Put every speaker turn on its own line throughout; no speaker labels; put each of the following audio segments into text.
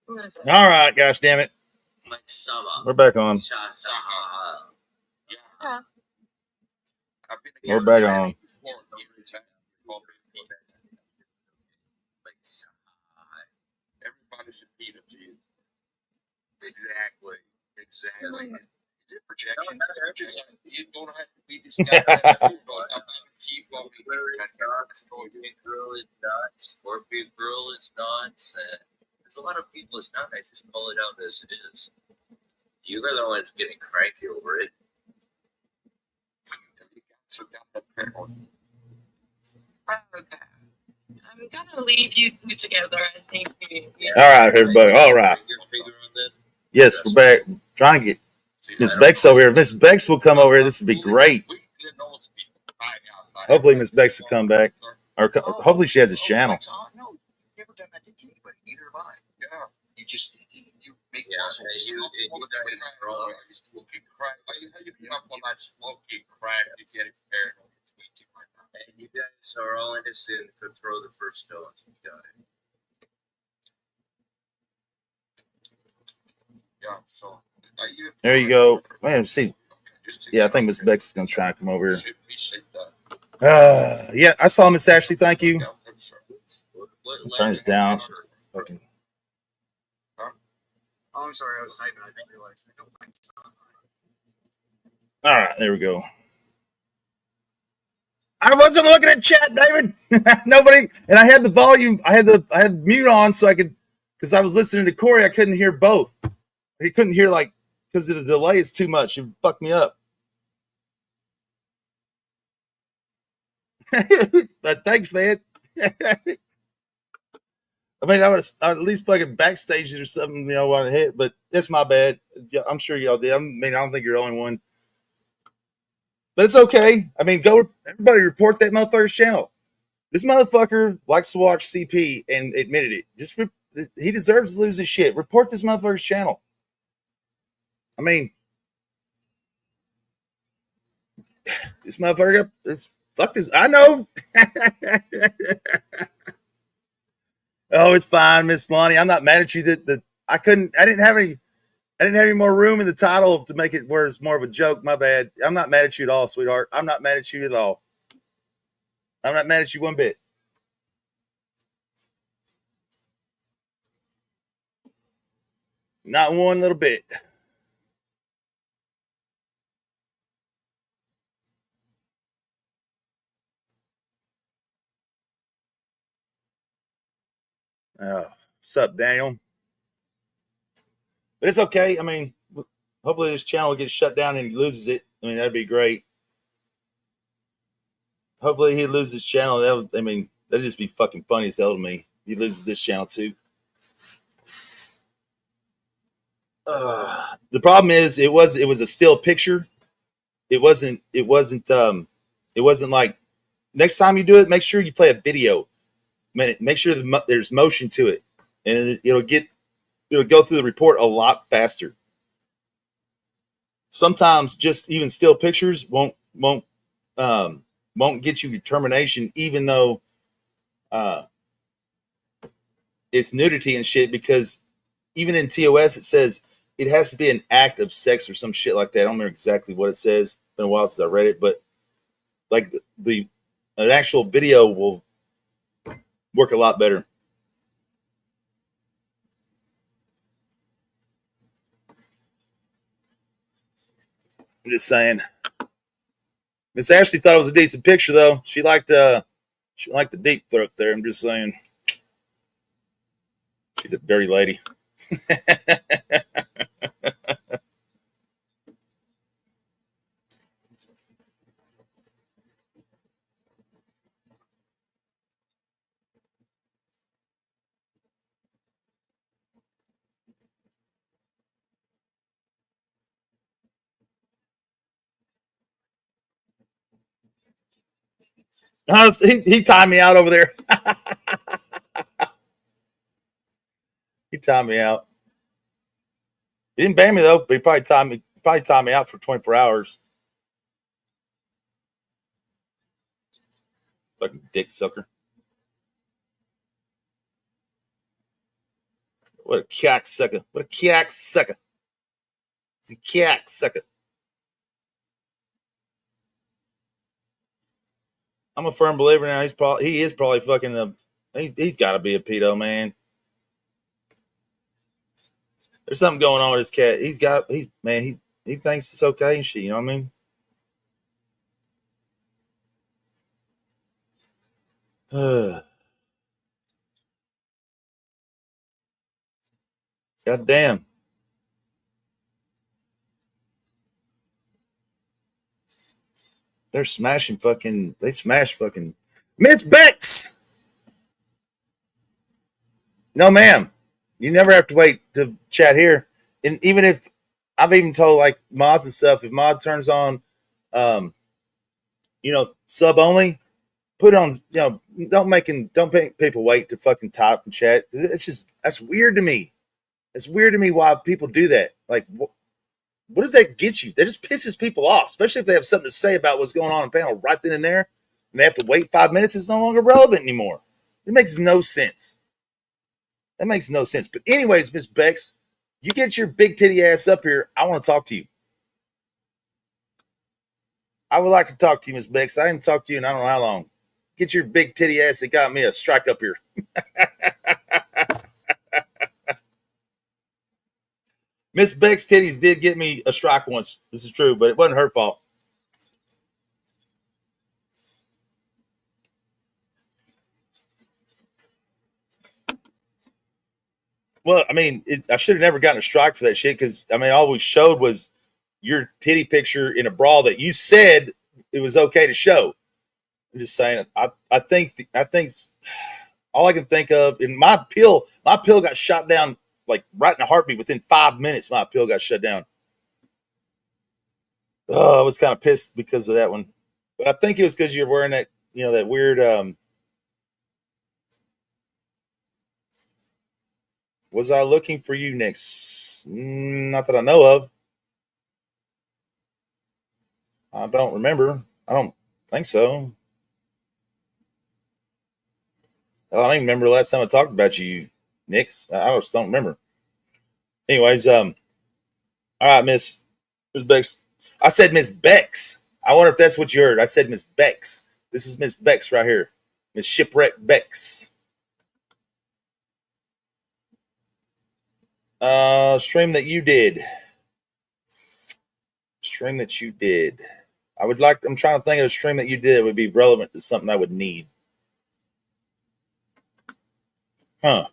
All right, gosh damn it. We're back on. We're back on.
Everybody should feed them to you. Exactly. Is it projection? You're going to have to beat this guy. Grill is nuts. Scorpion Grill is nuts. There's a lot of people it's not. I just call it out as it is. You are the ones getting cranky over it.
I'm gonna leave you two together. I think.
All right, everybody. All right. Yes, we're back. Trying to get Miss Bex over here. If Miss Bex will come over here, this would be great. Hopefully, Miss Bex will come back, or hopefully she has a channel.
And you guys are all innocent to throw the first stone. You got it. Yeah, so
there you go. Man, see. Yeah, I think Miss Bex is gonna try and come over here. Yeah, I saw Miss Ashley. Thank you. Turn this down. Fucking.
Oh, I'm sorry, I was typing. I didn't realize.
All right, there we go. I wasn't looking at chat, David. Nobody, and I had the volume. I had mute on so I could, because I was listening to Corey. I couldn't hear both. He couldn't hear because the delay is too much. It fucked me up. But thanks, man. I mean, I'd at least fucking backstage it or something, want to hit, but that's my bad. I'm sure y'all did. I mean, I don't think you're the only one. But it's okay. I mean, everybody report that motherfucker's channel. This motherfucker likes to watch CP and admitted it. He deserves to lose his shit. Report this motherfucker's channel. I mean, this motherfucker, fuck this. I know. Oh, it's fine, Miss Lahni. I'm not mad at you that I didn't have any more room in the title to make it where it's more of a joke. My bad. I'm not mad at you at all, sweetheart. I'm not mad at you at all. I'm not mad at you one bit. Not one little bit. What's up, Daniel? But it's okay. I mean, hopefully this channel gets shut down and he loses it. I mean, that'd be great. Hopefully he loses his channel. That'd just be fucking funny as hell to me. He loses this channel too. The problem is it was a still picture. It wasn't like, next time you do it, make sure you play a video. Make sure there's motion to it, and it'll go through the report a lot faster. Sometimes just even still pictures won't get you determination, even though it's nudity and shit, because even in TOS it says it has to be an act of sex or some shit like that. I don't remember exactly what it says. It's been a while since I read it, but like an actual video will work a lot better. I'm just saying. Miss Ashley thought it was a decent picture, though. She liked the deep throat there. I'm just saying. She's a dirty lady. He timed me out over there. He timed me out. He didn't ban me though, but he probably timed me out for 24 hours. Fucking dick sucker. What a cocksucker. What a cocksucker. It's a cocksucker. I'm a firm believer now. He is probably fucking he's got to be a pedo, man. There's something going on with this cat. He thinks it's okay and shit. You know what I mean? God damn. They smash fucking Miss Bex. No, ma'am. You never have to wait to chat here. And even if I've even told like mods and stuff, if mod turns on, sub only, put on, don't make people wait to fucking type and chat. That's weird to me. It's weird to me why people do that. Like, what does that get you? That just pisses people off, especially if they have something to say about what's going on in the panel right then and there, and they have to wait 5 minutes. It's no longer relevant anymore. It makes no sense. That makes no sense. But anyways, Miss Bex, you get your big titty ass up here. I want to talk to you. I would like to talk to you, Miss Bex. I haven't talked to you in I don't know how long. Get your big titty ass that got me a strike up here. Miss Beck's titties did get me a strike once. This is true, but it wasn't her fault. Well, I mean, I should have never gotten a strike for that shit because, I mean, all we showed was your titty picture in a bra that you said it was okay to show. I'm just saying, I think all I can think of in my pill got shot down like right in a heartbeat. Within 5 minutes, my pill got shut down. Oh, I was kind of pissed because of that one. But I think it was because you're wearing that, that weird, was I looking for you next? Not that I know of. I don't remember. I don't think so. I don't even remember the last time I talked about you, Nix. I just don't remember. Anyways, all right, Miss Bex. I said Miss Bex. I wonder if that's what you heard. I said Miss Bex. This is Miss Bex right here. Miss Shipwreck Bex. Stream that you did. I'm trying to think of a stream that you did that would be relevant to something I would need. Huh.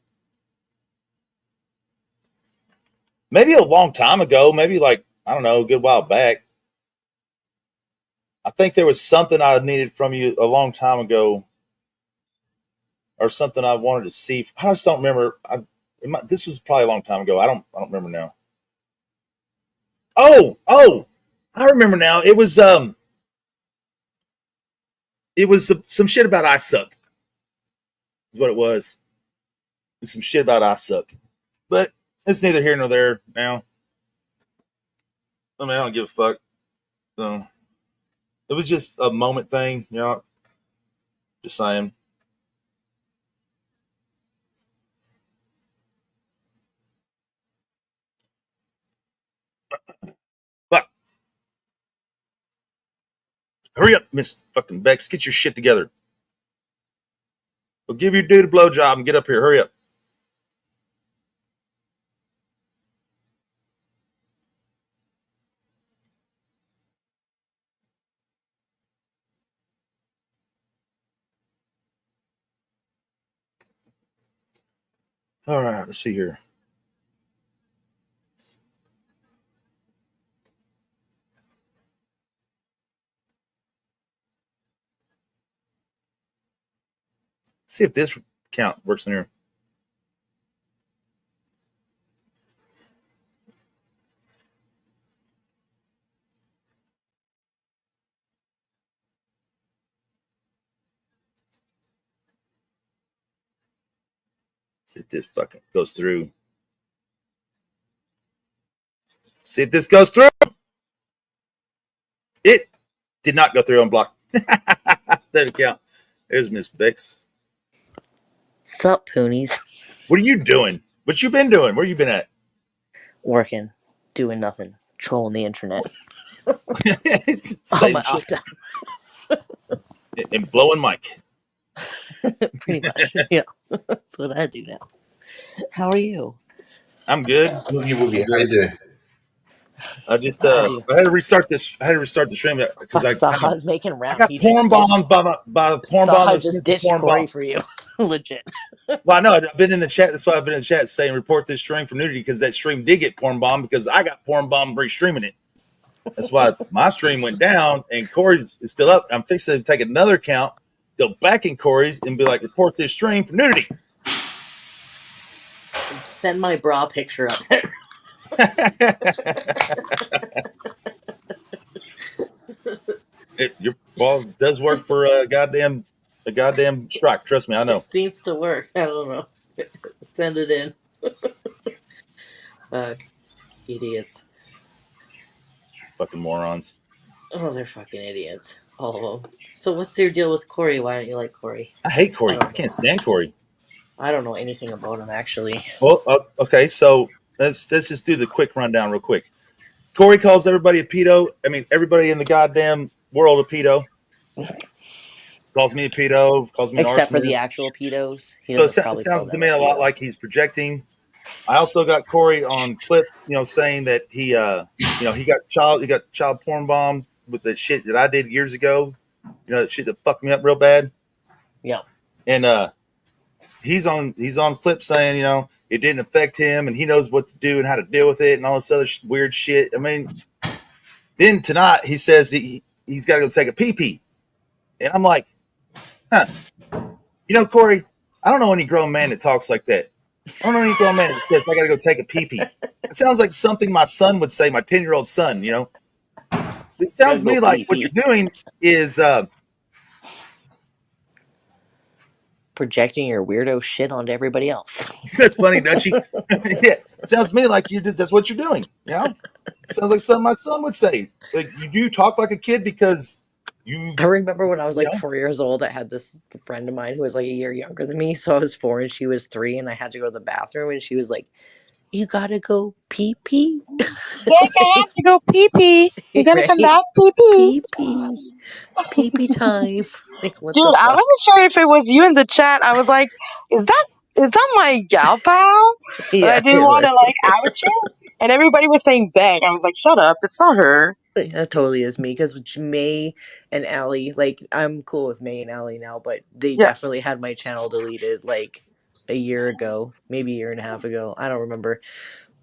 Maybe a long time ago, maybe like, I don't know, a good while back. I think there was something I needed from you a long time ago, or something I wanted to see. I just don't remember. This was probably a long time ago. I don't remember now. Oh, I remember now. It was some shit about I suck. Is what it was. It was some shit about I suck. But it's neither here nor there now. I mean, I don't give a fuck. So it was just a moment thing, just saying. But hurry up, Miss fucking Bex. Get your shit together. We'll give your dude a blowjob and get up here. Hurry up. All right, let's see here. See if this count works in here. See if this fucking goes through. See if this goes through. It did not go through on block. That count. There's Miss Bex.
Sup, Poonies?
What are you doing? What you been doing? Where you been at?
Working, doing nothing, trolling the internet.
Same
my
shit.
off time.
And blowing Mike.
Pretty much. Yeah. That's what I do now. How are you?
I'm good.
Woogie. How you doing?
I just
How'd
I
you?
had to restart this. I had to restart the stream because
Fuck,
I kind of
Saha's making
I
round.
got
He just
porn
ditched.
bombed by the porn bomb
Saha
that's
just
the
ditched
porn
Corey
bomb.
for you. Legit.
Well, I know I've been in the chat. That's why I've been in the chat saying report this stream for nudity because that stream did get porn bombed because I got porn bombed re-streaming it. That's why my stream went down and Corey's is still up. I'm fixing to take another account, go back in Corey's and be like, report this stream for nudity.
Send my bra picture up there.
Your ball does work for a goddamn strike. Trust me, I know.
It seems to work. I don't know. Send it in. Fuck. Idiots.
Fucking morons.
Oh, they're fucking idiots. All of them. So what's your deal with Corey? Why don't you like Corey?
I hate Corey.
I
I can't stand Corey.
I don't know anything about him, actually.
Well, okay, so let's just do the quick rundown real quick. Corey calls everybody a pedo. I mean, everybody in the goddamn world a pedo. Calls me a pedo. Calls me an
Except for the
arsonist.
actual pedos. He
So it
doesn't probably call
sounds to
them
me a lot
pedo.
like he's projecting. I also got Corey on clip, saying that he got child porn bombed with the shit that I did years ago. That shit that fucked me up real bad.
Yeah.
And he's on clip saying, it didn't affect him and he knows what to do and how to deal with it and all this other weird shit. I mean, then tonight he says he's got to go take a pee-pee. And I'm like, huh. Corey, I don't know any grown man that talks like that. I don't know any grown man that says I got to go take a pee-pee. It sounds like something my son would say, my 10-year-old son, So it sounds to me like what you're doing is
projecting your weirdo shit onto everybody else.
That's funny, Dutchie. Yeah, it sounds to me like that's what you're doing. It sounds like something my son would say. Like you do talk like a kid because you.
I remember when I was like 4 years old, I had this friend of mine who was like a year younger than me. So I was 4 and she was 3, and I had to go to the bathroom, and she was like, "You gotta go pee pee."
Jake, I have to go pee pee. You gotta come back, pee
pee pee. Pee pee time. Like, what
Dude, I wasn't sure if it was you in the chat. I was like, is that my gal pal?
Yeah,
I didn't want to like out you. And everybody was saying bang. I was like, shut up, it's not her.
That totally is me, because May and Allie, like, I'm cool with May and Allie now, but they definitely had my channel deleted like a year ago, maybe a year and a half ago. I don't remember.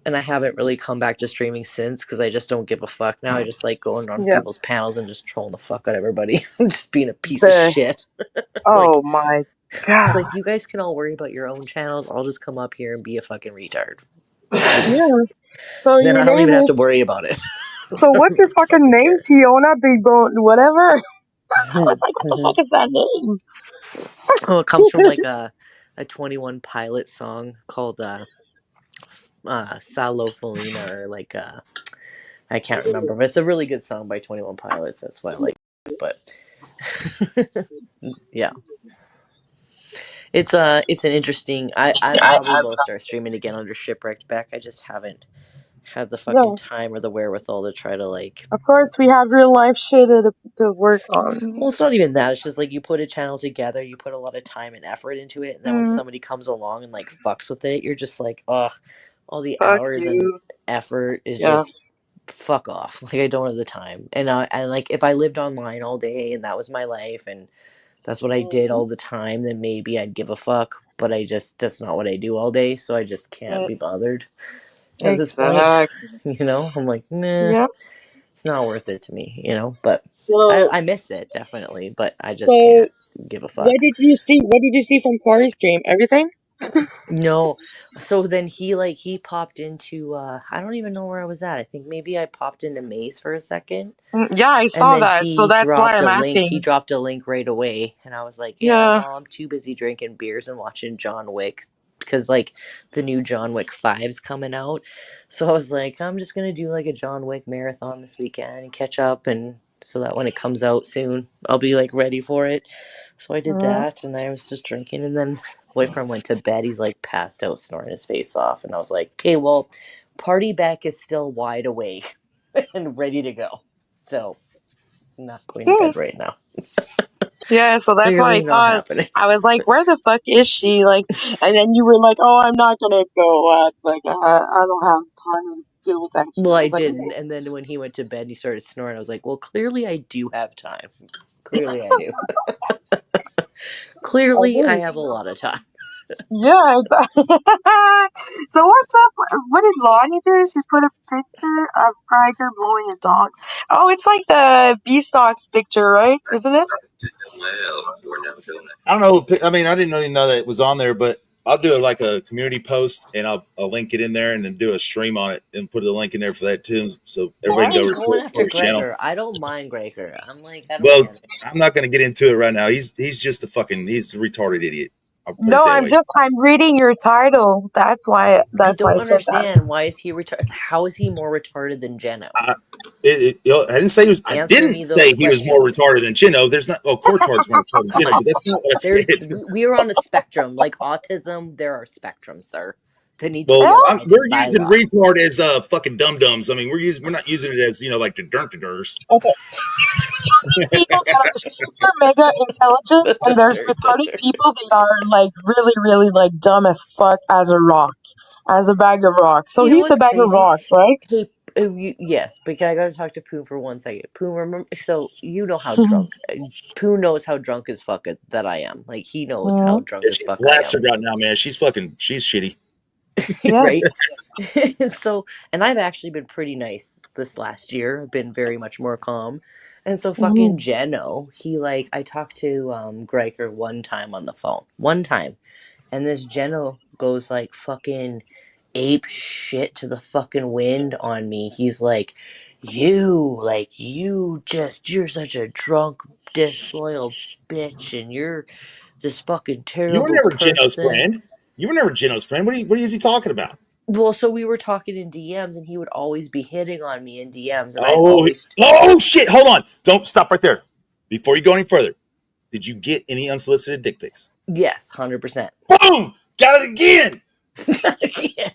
And I haven't really come back to streaming since because I just don't give a fuck now. I just like going on people's panels and just trolling the fuck out of everybody. Just being a piece of shit.
Oh my god.
It's like, you guys can all worry about your own channels. I'll just come up here and be a fucking retard.
Yeah. So
then
your
I don't
name
even
is...
have to worry about it.
So what's your fucking name? Tiona Big Bone whatever? I was like, what the fuck is that name?
Oh, it comes from like a 21 Pilot song called Salo Felina, or like I can't remember, but it's a really good song by 21 Pilots. That's why I like it. But yeah, it's an interesting. I probably will start streaming again under Shipwrecked Beck. I just haven't had the fucking time or the wherewithal to try to like.
Of course, we have real life shit to work on.
Well, it's not even that. It's just like you put a channel together, you put a lot of time and effort into it, and then when somebody comes along and like fucks with it, you're just like, ugh, all the hours and effort is just fuck off. Like, I don't have the time. And like, if I lived online all day and that was my life and that's what I did all the time, then maybe I'd give a fuck. But that's not what I do all day, so I just can't be bothered at this point. I'm like, nah, it's not worth it to me, But I miss it, definitely, but I just can't give a fuck.
What did you see from Corey's stream? Everything?
No. So then he popped into I don't even know where I was at. I think maybe I popped into Maze for a second.
Yeah, I saw that. So that's why I'm asking.
He dropped a link right away, and I was like, well, I'm too busy drinking beers and watching John Wick, because like the new John Wick 5's coming out. So I was like, I'm just gonna do like a John Wick marathon this weekend and catch up and so that when it comes out soon, I'll be like ready for it. So I did that, and I was just drinking, and then boyfriend went to bed. He's like passed out, snoring his face off, and I was like, okay, well, Party Beck is still wide awake and ready to go. So I'm not going to bed right now.
Yeah, so that's what I
Clearly not
thought.
happening.
I was like, where the fuck is she? Like, and then you were like, oh, I'm not gonna go. Like, I don't have time to deal with that shit.
Well,
I
I
was like,
didn't, and then when he went to bed, he started snoring. I was like, well, clearly I do have time. Clearly I do. Clearly I have a lot of time.
yeah, exactly. So what's up? What did Lahni do? She put a picture of Guyker blowing his dog. Oh, it's like the Beastocks picture, right? Isn't it?
Well, we're now doing it.
I don't know. I mean, I didn't really know that it was on there, but I'll do it like a community post, and I'll link it in there, and then do a stream on it, and put the link in there for that too, so everybody can
He's
go
going
report
after
his channel.
Gregor. I don't mind Gregor. I'm like, I don't
Well,
mind.
I'm not going to get into it right now. He's just he's a retarded idiot. I'll put
No,
it that way.
I'm reading your title. That's why
I
I
don't
said that.
understand. Why is he retarded? How is he more retarded than Jeno?
I didn't say he was. I
Answer
didn't
me those
say he was more
questions.
retarded than Chino. There's not. Oh, Cortard's more retarded than Chino, but that's not what I said.
We are on a spectrum. Like autism, there are spectrums, sir. They need to be
Well,
abided
we're
by
using
law.
retard as fucking dum dums. I mean, we're not using it as like the dirt.
Okay. People that are super mega intelligent, and there's retarded people that are like really, really like dumb as fuck as a rock, as a bag of rocks. So
You know
he's the
what's
bag of
crazy?
rocks, right?
Hey, yes, but I got to talk to Pooh for 1 second. Pooh, remember? So you know how drunk. Pooh knows how drunk as fuck that I am. Like he knows how drunk
Yeah,
as
she's
fuck I am.
blasted right now, man. She's shitty.
Yeah.
Right? So, and I've actually been pretty nice this last year. I've been very much more calm. And so fucking Jeno, I talked to Guyker one time on the phone. One time. And this Jeno goes like fucking ape shit to the fucking wind on me. He's like, you're such a drunk, disloyal bitch, and you're this fucking
You were
terrible
never Geno's
person.
friend. You were never Geno's friend. What is he talking about?
Well, so we were talking in DMs, and he would always be hitting on me in DMs, and I'd
Oh,
always.
oh shit! Hold on. Don't stop right there. Before you go any further, did you get any unsolicited dick pics?
Yes, 100%.
Boom! Got it again.
Yeah.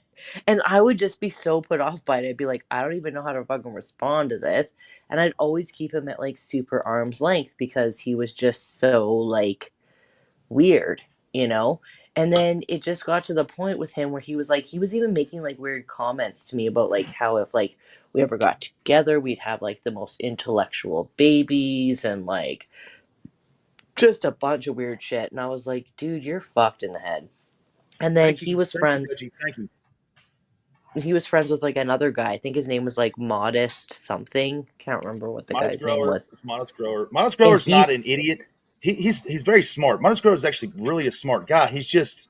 And I would just be so put off by it. I'd be like, I don't even know how to fucking respond to this. And I'd always keep him at like super arm's length because he was just so like weird, you know? And then it just got to the point with him where he was even making like weird comments to me about like how if like we ever got together, we'd have like the most intellectual babies and like just a bunch of weird shit. And I was like, dude, you're fucked in the head. And then
Thank you, Reggie. Thank you.
he was friends with like another guy. I think his name was like Modest something. Can't remember what the
Modest
guy's name
grower.
was.
It's Modest grower. Modest
And
grower's not an idiot. He's very smart. Modest grower is actually really a smart guy. I just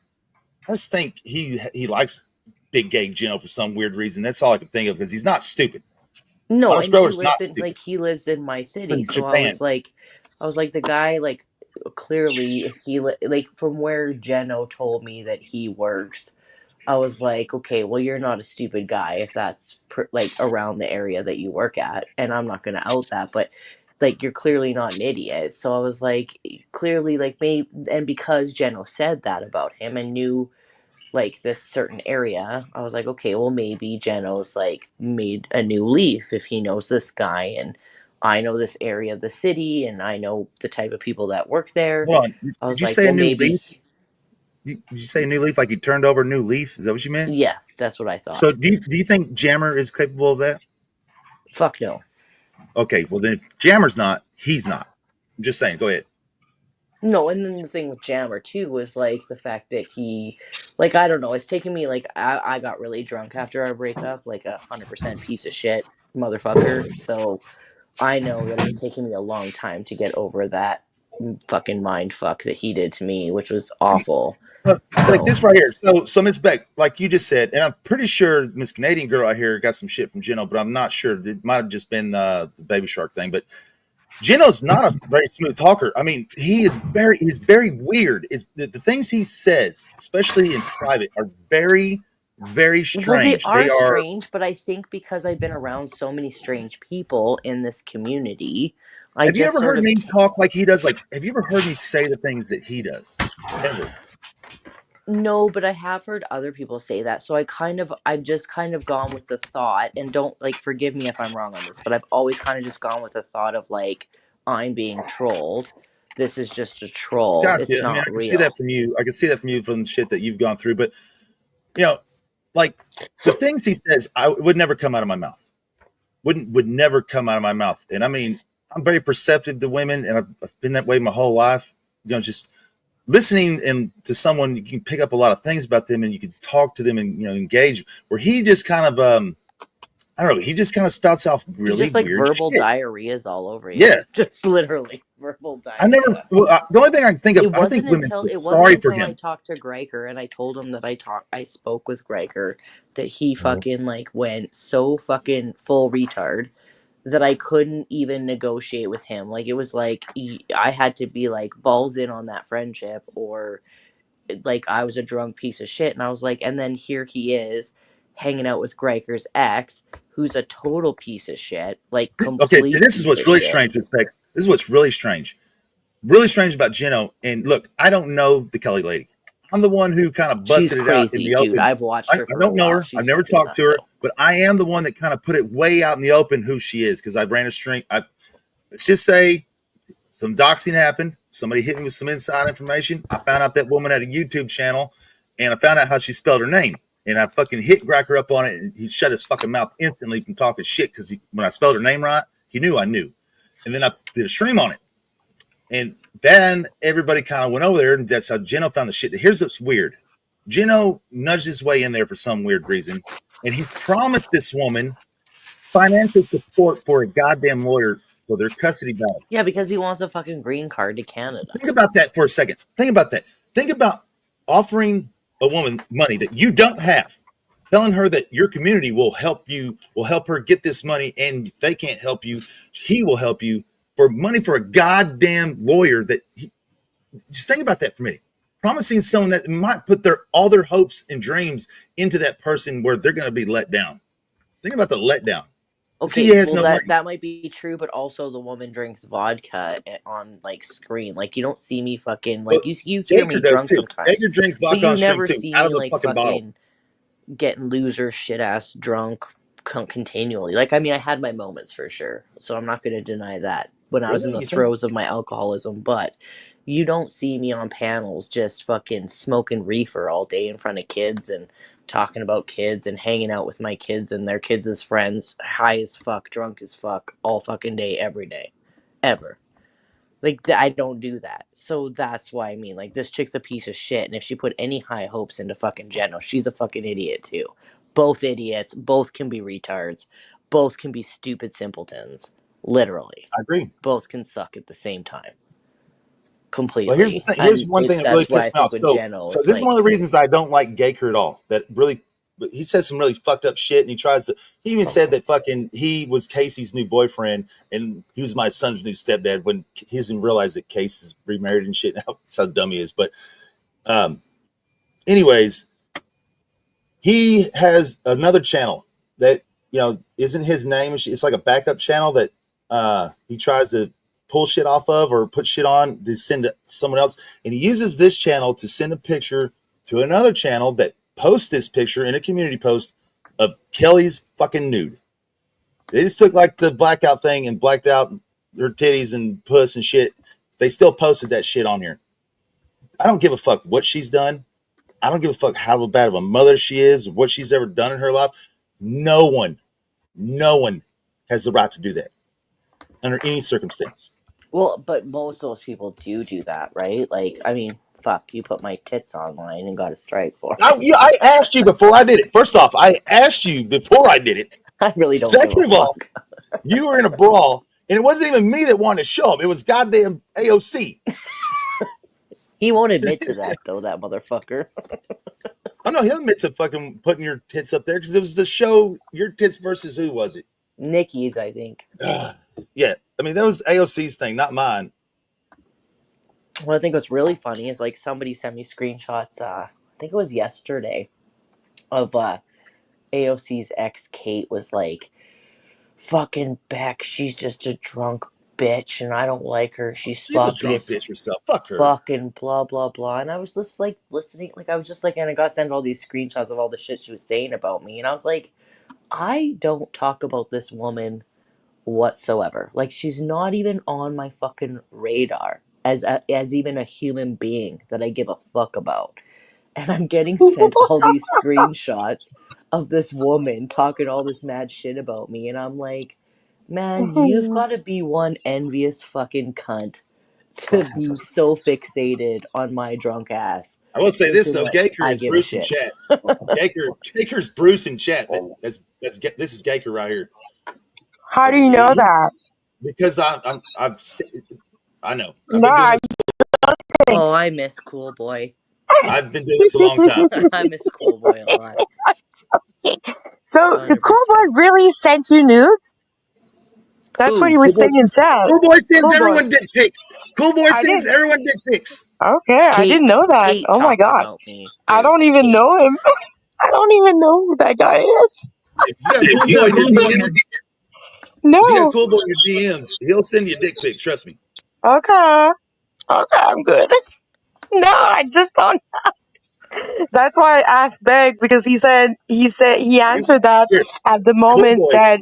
think he likes big gay Geno for some weird reason. That's all I can think of because he's not stupid.
no,
Modest
and
grower's not stupid.
he lives in my
It's
city.
in
So
Japan.
I was like the guy like clearly if he like from where Geno told me that he works. I was like, okay, well, you're not a stupid guy if that's like around the area that you work at, and I'm not gonna out that, but like you're clearly not an idiot. So I was like, clearly, like maybe, and because Jeno said that about him and knew like this certain area, I was like, okay, well, maybe Geno's like made a new leaf if he knows this guy and. I know this area of the city, and I know the type of people that work there.
Hold on.
I
Did
was
you
like,
say a
well,
new
maybe.
leaf? Did you say a new leaf like you turned over a new leaf? Is that what you meant?
Yes, that's what I thought.
So do you think Jammer is capable of that?
Fuck no.
Okay, well then if Jammer's not, he's not. I'm just saying. Go ahead.
No, and then the thing with Jammer too was like the fact that he, like I don't know, it's taken me like I got really drunk after our breakup, like 100% piece of shit motherfucker. So I know that it's taken me a long time to get over that fucking mind fuck that he did to me, which was
See,
awful.
like
So
this right here. So Miss Beck, like you just said, and I'm pretty sure Miss Canadian girl out here got some shit from Geno, but I'm not sure. It might have just been the Baby Shark thing, but Geno's not a very smooth talker. I mean, he's very weird. Is the things he says, especially in private, are very, very
Well, they
strange.
are
They are.
strange, but I think because I've been around so many strange people in this community, I
Have you
just
ever
sort
heard
of
me talk like he does? Like, have you ever heard me say the things that he does? Ever?
no, but I have heard other people say that. So I've just kind of gone with the thought, and don't like forgive me if I'm wrong on this, but I've always kind of just gone with the thought of like I'm being trolled. This is just a troll. It's
Gotcha. I mean,
not
I can see that
real.
from you. I can see that from you from the shit that you've gone through. But you know, like the things he says, I would never come out of my mouth. Would never come out of my mouth. And I mean, I'm very perceptive to women, and I've been that way my whole life. Just listening and to someone, you can pick up a lot of things about them, and you can talk to them and engage. Where he just kind of, I don't know, he just kind of spouts off
He's
really
just like
weird
verbal
shit.
diarrheas all over you.
Yeah,
Just literally verbal
I never.
diarrhea.
Well, the only thing I can think of,
It
I think
wasn't
women
until
feel
it wasn't
sorry for
until I
him.
talked to Guyker and I told him that I spoke with Guyker that he
Mhm.
fucking like went so fucking full retard that I couldn't even negotiate with him. Like it was like I had to be like balls in on that friendship, or like I was a drunk piece of shit. And I was like, and then here he is hanging out with Greiker's ex, who's a total piece of shit, like
Okay, see,
complete
this is
piece
what's
of
really
shit.
strange with Pex. This is what's really strange. Really strange about Jeno. And look, I don't know the Kelly lady. I'm the one who kind of
She's
busted it out in
crazy,
the
dude.
open.
I've watched
I
her for a
don't know
while.
her. I've
She's
never
fucking
talked to her,
nutso.
but I am the one that kind of put it way out in the open who she is because I ran a string. Let's just say some doxing happened. Somebody hit me with some inside information. I found out that woman had a YouTube channel, and I found out how she spelled her name. And I fucking hit Greiker up on it, and he shut his fucking mouth instantly from talking shit because when I spelled her name right, he knew I knew. And then I did a stream on it. And then everybody kind of went over there, and that's how Jeno found the shit. Here's what's weird. Jeno nudged his way in there for some weird reason, and he's promised this woman financial support for a goddamn lawyer for their custody battle.
Yeah, because he wants a fucking green card to Canada.
Think about that for a second. Think about that. Think about offering a woman money that you don't have, telling her that your community will help you, will help her get this money, and if they can't help you, he will help you for money for a goddamn lawyer that just think about that for me. Promising someone that might put all their hopes and dreams into that person where they're going to be let down. Think about the letdown. See,
Okay,
he has
well
no
that
money.
that might be true, but also the woman drinks vodka on like screen. Like you don't see me fucking
But
like you hear me
Guyker does
drunk
too.
sometimes,
Guyker drinks
but
vodka
you
on stream
never
too,
see
out
me
of the
like
fucking bottle.
fucking getting loser shit ass drunk continually. Like I mean, I had my moments for sure, so I'm not going to deny that when I was in
Really?
the
You think so?
throes of my alcoholism. But you don't see me on panels just fucking smoking reefer all day in front of kids and talking about kids and hanging out with my kids and their kids as friends, high as fuck, drunk as fuck, all fucking day, every day, ever. Like I don't do that, so that's why I mean, like this chick's a piece of shit, and if she put any high hopes into fucking Jeno, she's a fucking idiot too. Both idiots, both can be retards, both can be stupid simpletons. Literally,
I agree.
both can suck at the same time,
Well, here's the
completely.
thing. Here's
And
one thing that really
that's why I
pissed me
think
off.
with
So,
Jeno,
so
it's
this is one of
like
the reasons I don't like Guyker at all. That really, he says some really fucked up shit, and he tries to. He even said that fucking he was Casey's new boyfriend, and he was my son's new stepdad. When he doesn't realize that Case is remarried and shit. That's how dumb he is. But, um, anyways, he has another channel that isn't his name. It's like a backup channel that he tries to pull shit off of or put shit on to send to someone else, and he uses this channel to send a picture to another channel that posts this picture in a community post of Kelly's fucking nude. They just took like the blackout thing and blacked out her titties and puss and shit. They still posted that shit on here. I don't give a fuck what she's done. I don't give a fuck how bad of a mother she is, what she's ever done in her life. No one has the right to do that under any circumstance.
well, but most of those people do that, right? Like, I mean, fuck, you put my tits online and got a strike for it.
I asked you before I did it. First off, I asked you before I did it.
I really don't give a
Second of all,
fuck.
you were in a brawl, and it wasn't even me that wanted to show him. It was goddamn AOC.
He won't admit to that though, that motherfucker.
Oh no, he'll admit to fucking putting your tits up there because it was the show Your Tits versus who was it?
Nikki's, I think.
Yeah, I mean that was AOC's thing, not mine.
What I think was really funny is like somebody sent me screenshots. I think it was yesterday of AOC's ex Kate was like, fucking Beck, she's just a drunk bitch and I don't like her. She's
She's a
sloppy
drunk
as
bitch herself. Fuck her.
fucking blah blah blah. And I was just like listening, like I was just like, and I got sent all these screenshots of all the shit she was saying about me, and I was like, I don't talk about this woman whatsoever. Like she's not even on my fucking radar as even a human being that I give a fuck about. And I'm getting sent all these screenshots of this woman talking all this mad shit about me, and I'm like, man, you've got to be one envious fucking cunt to be so fixated on my drunk ass.
I will say this
Thinking
though,
that
Guyker
I
is
give a
Bruce in
shit.
chat. Guyker's Bruce in chat. This is Guyker right here.
How do you know that?
Because I know. I've
No,
been doing this.
Oh, I miss Cool Boy.
I've been doing this a long time.
I miss Cool Boy a lot.
So the
100%.
Cool Boy really sent you nudes? That's what he was saying in chat.
Cool Boy sends
Cool Boy.
everyone dick pics. Cool Boy
I
sends
didn't-
everyone dick pics.
Okay, I didn't know that.
Kate
Oh my
talked
god.
about me.
I don't
Bruce.
even
Kate.
know him. I don't even know who that guy is.
If you got Cool Boy in your DMs,
No.
if you got Cool Boy in your DMs, he'll send you a dick pic. Trust me.
Okay. Okay, I'm good. No, I just don't. That's why I asked Beg, because he answered that
Here,
at the moment
Cool Boy,
that,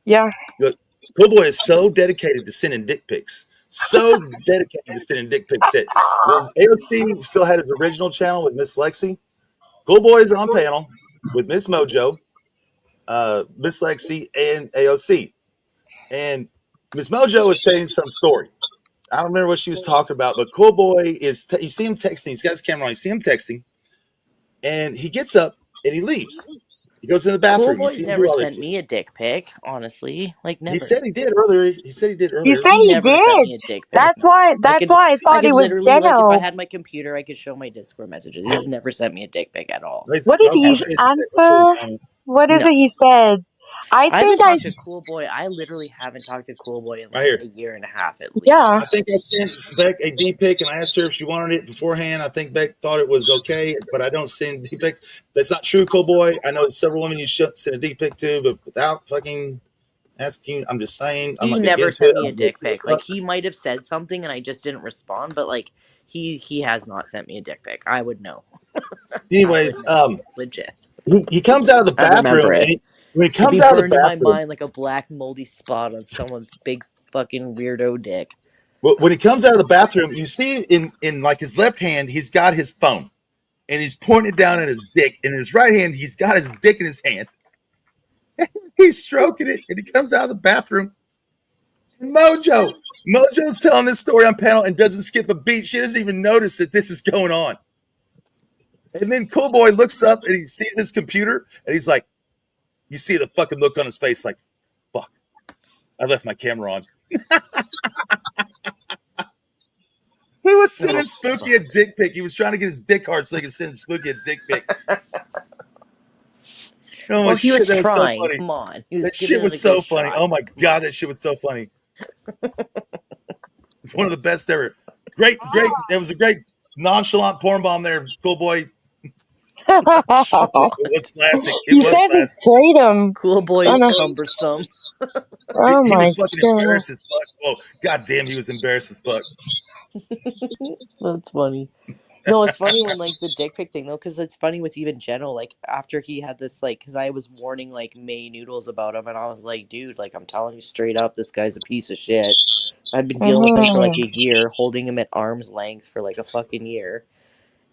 yeah.
look, Cool Boy is so dedicated to sending dick pics. So dedicated to sending dick pics that when AOC still had his original channel with Miss Lexi, Cool Boy is on panel with Miss Mojo, Miss Lexi, and AOC. And Miss Mojo was saying some story. I don't remember what she was talking about, but Cool Boy is, you see him texting. He's got his camera on. You see him texting, and he gets up and he leaves. He goes in the bathroom.
Cool
You
Boy's
see him
never
do all this
sent
shit.
me a dick pic, honestly. Like, never.
He said he did earlier. He said he did earlier.
You said
He
he
never sent
did.
me a dick pic.
That's why I thought
I
it
could
was
literally, like, if I
Geno.
had my computer, I could show my Discord messages. He's never sent me a dick pic at all.
What did he answer? What is it he said? I
haven't
think I
talked to Cool Boy. I literally haven't talked to Cool Boy in like
Right here.
a year and a half at least.
Yeah.
I think I sent Beck a D pic and I asked her if she wanted it beforehand. I think Beck thought it was okay, but I don't send D pics. That's not true, Cool Boy. I know several women you should send a D pic to, but without fucking asking, I'm just saying. I'm
He
not
never
against
sent
it.
me a dick pic. Like, he might have said something and I just didn't respond, but like he has not sent me a dick pic. I would know.
Anyways,
legit.
he comes out of the bathroom and when he comes out of the
burned in my
bathroom,
mind like a black moldy spot on someone's big fucking weirdo dick.
when he comes out of the bathroom, you see in like his left hand, he's got his phone and he's pointing it down at his dick. In his right hand, he's got his dick in his hand. He's stroking it, and he comes out of the bathroom. And Mojo's telling this story on panel and doesn't skip a beat. She doesn't even notice that this is going on. And then Cool Boy looks up and he sees his computer and he's like, you see the fucking look on his face like, fuck, I left my camera on. He was sending Spooky a dick pic. He was trying to get his dick hard so he could send Spooky a dick pic. Oh my
he was
shit, that was so
trying.
funny.
Come on. He was
That shit was so funny. Oh my god, that shit was so funny. It's one of the best ever. Great. It was a great nonchalant porn bomb there, Cool Boy. It was classic. It was classic.
Kratom.
Cool Boy is cumbersome.
Oh
he
my
was fucking
god.
embarrassed as fuck. Oh, god damn, he was embarrassed as fuck.
That's funny. No, it's funny when like the dick pic thing though, because it's funny with even Geno, like after he had this, like, because I was warning like May Noodles about him, and I was like, dude, like I'm telling you straight up, this guy's a piece of shit. I'd been dealing with him for like a year, holding him at arm's length for like a fucking year.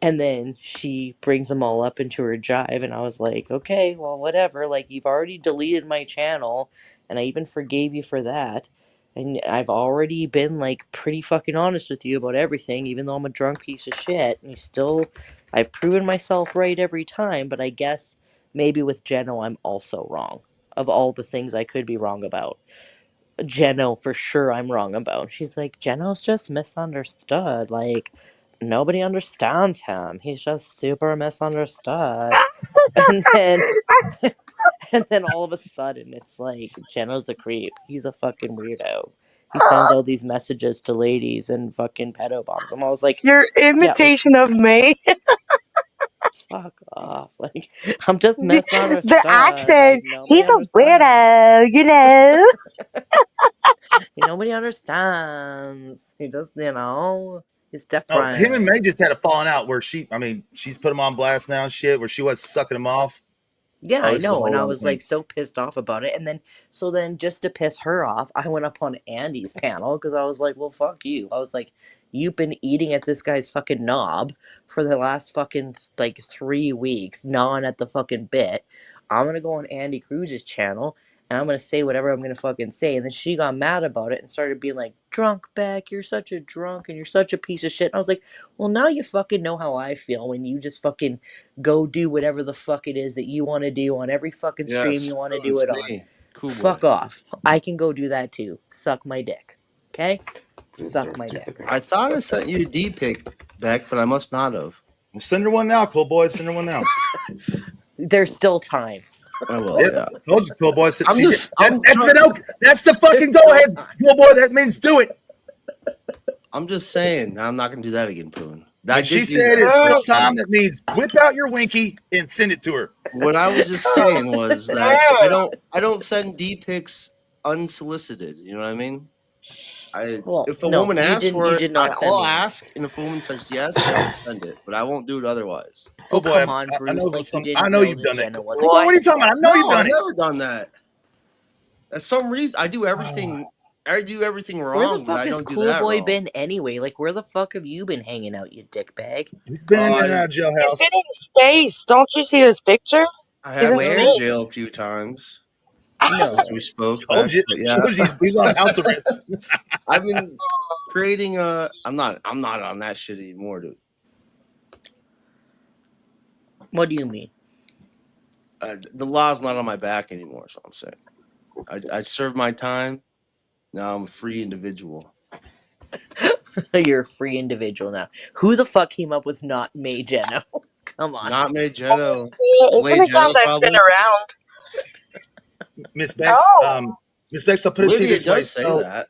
And then she brings them all up into her jive, and I was like, okay, well, whatever. Like, you've already deleted my channel, and I even forgave you for that. And I've already been, like, pretty fucking honest with you about everything, even though I'm a drunk piece of shit. And I've proven myself right every time, but I guess maybe with Geno, I'm also wrong. Of all the things I could be wrong about. Geno, for sure, I'm wrong about. She's like, Geno's just misunderstood. Like, nobody understands him. He's just super misunderstood. and then all of a sudden, it's like, Geno's a creep. He's a fucking weirdo. He sends all these messages to ladies and fucking pedo bombs. I was like,
your imitation of May.
fuck off. Like, I'm just
The
misunderstood.
accent.
Like, nobody
He's a
understands.
weirdo, you know.
Nobody understands. He just, he's
Oh, him and
different.
May just had a falling out where she's put him on blast now and shit, where she was sucking him off.
Yeah,
Oh,
I
this is a
know, and
whole
I
other
was
thing.
like so pissed off about it, and then just to piss her off, I went up on Andy's panel because I was like, well, fuck you. I was like, you've been eating at this guy's fucking knob for the last fucking like 3 weeks, gnawing at the fucking bit. I'm gonna go on Andy Cruz's channel and I'm gonna say whatever I'm gonna fucking say, and then she got mad about it and started being like, drunk Beck, you're such a drunk and you're such a piece of shit. And I was like, well, now you fucking know how I feel when you just fucking go do whatever the fuck it is that you want to do on every fucking stream you want to do
it's
it on.
me. Cool boy.
Fuck off. I can go do that too. Suck my dick. Okay? Suck my dick.
I thought I sent you a D pic, Beck, but I must not have.
Well, send her one now, cool boy. Send her one now.
There's still time.
I will, yeah.
I told you, cool boy.
I'm
That's the fucking go ahead, cool boy. That means do it.
I'm just saying, I'm not gonna do that again, Poon.
And she said it's still time. That means whip out your winky and send it to her.
What I was just saying was that I don't send D pics unsolicited. You know what I mean? If a woman asks for it, I'll ask, and if a woman says yes, I'll send it. But I won't do it otherwise.
Oh, boy, come on, Bruce.
I know you've done it. What are you talking about? I know you've done it.
I've never done that. That's some reason I do everything. I do everything wrong.
Where the fuck
I
has
don't do
Cool
that
Boy
wrong.
been anyway? Like, where the fuck have you been hanging out, you dickbag?
He's been in and out of jailhouse.
He's been in space. Don't you see this picture?
I have been in jail a few times.
No,
we spoke.
Yeah, he's on house arrest.
I've been creating a. I'm not on that shit anymore, dude.
What do you mean?
The law's not on my back anymore. So I'm saying, I served my time. Now I'm a free individual.
You're a free individual now. Who the fuck came up with not May Geno? Come on.
Not May Geno.
It's an account that's been around.
Miss Bex, Miss Bex, I'll put it to you this way.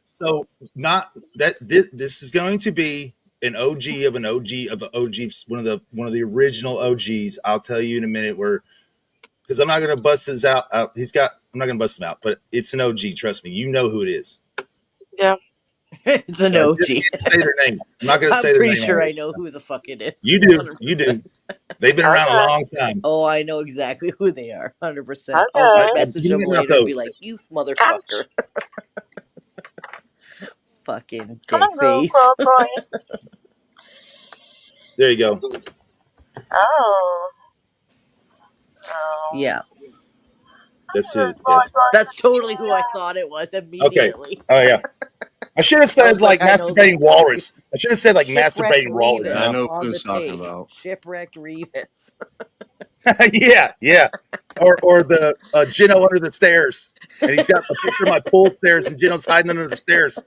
So not that this is going to be an OG of an OG of an OG, one of the original OGs. I'll tell you in a minute because I'm not going to bust this out. I'm not going to bust him out, but it's an OG. Trust me, you know who it is.
Yeah.
It's an OG.
Just can't say their name. I'm not going to say their name.
I'm pretty sure I know who the fuck it is.
You do. 100%. You do. They've been around a long time.
Oh, I know exactly who they are. 100%. I'll just message them later and be like, you motherfucker. Fucking dick face.
There you go.
Oh.
Yeah. That's it.
That's totally who I thought it was immediately.
Okay. Oh, yeah. I should have said masturbating walrus. I should have said masturbating walrus.
I know who he's talking about.
Shipwrecked Revis.
yeah. Or the Gino under the stairs. And he's got a picture of my pool stairs and Gino's hiding under the stairs.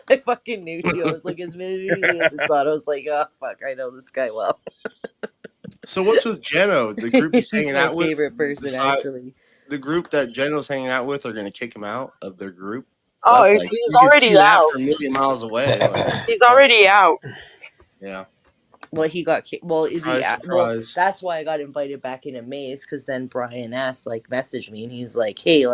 I fucking knew you. I was like, as many as I just thought, I was like, oh, fuck, I know this guy well.
So what's with Geno? The group he's hanging out with?
My favorite person, actually.
The group that Geno's hanging out with are going to kick him out of their group?
Oh, he's already out.
From a million miles away.
He's already out.
Yeah.
Well, he got kicked. Well, is he?
Surprise.
Well, that's why I got invited back into Maze, because then Brian messaged me, and he's like, "Hey,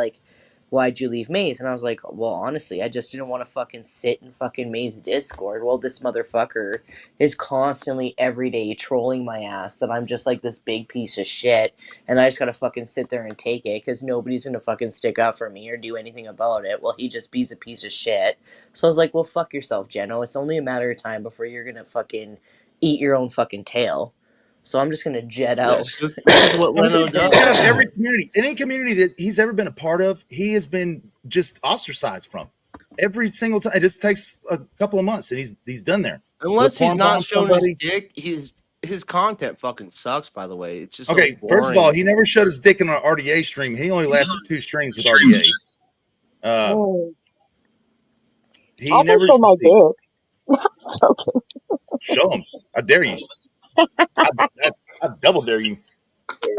why'd you leave Maze?" And I was like, "Well, honestly, I just didn't want to fucking sit in fucking Maze Discord. Well, this motherfucker is constantly every day trolling my ass that I'm just like this big piece of shit, and I just gotta fucking sit there and take it because nobody's gonna fucking stick up for me or do anything about it. Well, he just be's a piece of shit. So I was like, well, fuck yourself, Geno. It's only a matter of time before you're gonna fucking eat your own fucking tail. So I'm just gonna jet out.
This is what Leno does.
Every community, any community that he's ever been a part of, he has been just ostracized from. Every single time, it just takes a couple of months, and he's done there.
Unless he's not showing his dick, his content fucking sucks. By the way, it's just
okay.
So
first of all, he never showed his dick in an RDA stream. He only lasted 2 streams with RDA. He
I'll
never
show my dick. Okay.
Show him. I dare you. I double dare you.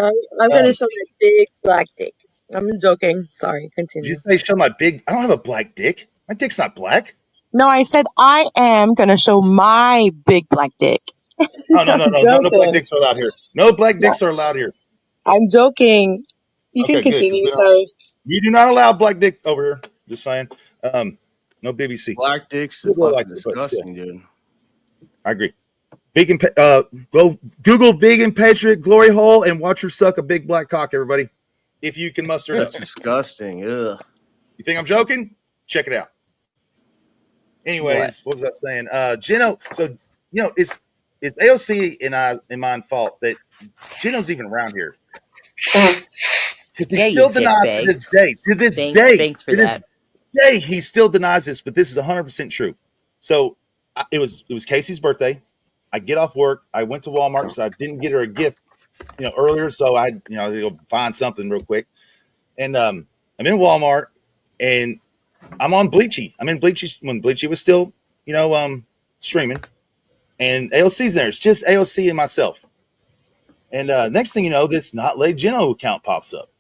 I'm gonna show my big black dick. I'm joking. Sorry, continue.
Did you say show my big? I don't have a black dick. My dick's not black.
No, I said I am gonna show my big black dick.
Oh no black dicks are allowed here. No black dicks are allowed here.
I'm joking. You can continue. Sorry.
You do not allow black dick over here. Just saying. No BBC.
Black dicks is fucking disgusting, dude.
I agree. Vegan. Go Google vegan patriot glory hole and watch her suck a big black cock, everybody. If you can muster it.
That's disgusting. Ugh.
You think I'm joking? Check it out. Anyways, what was I saying? Gino. So it's AOC and mine fault that Gino's even around here. Because he still denies to this day. To this day, he still denies this, but this is 100% true. So it was Casey's birthday. I get off work. I went to Walmart because I didn't get her a gift, earlier. So I go find something real quick. And I'm in Walmart and I'm on Bleachy. I'm in Bleachy when Bleachy was still, streaming. And AOC's there. It's just AOC and myself. And next thing you know, this Not Late Gino account pops up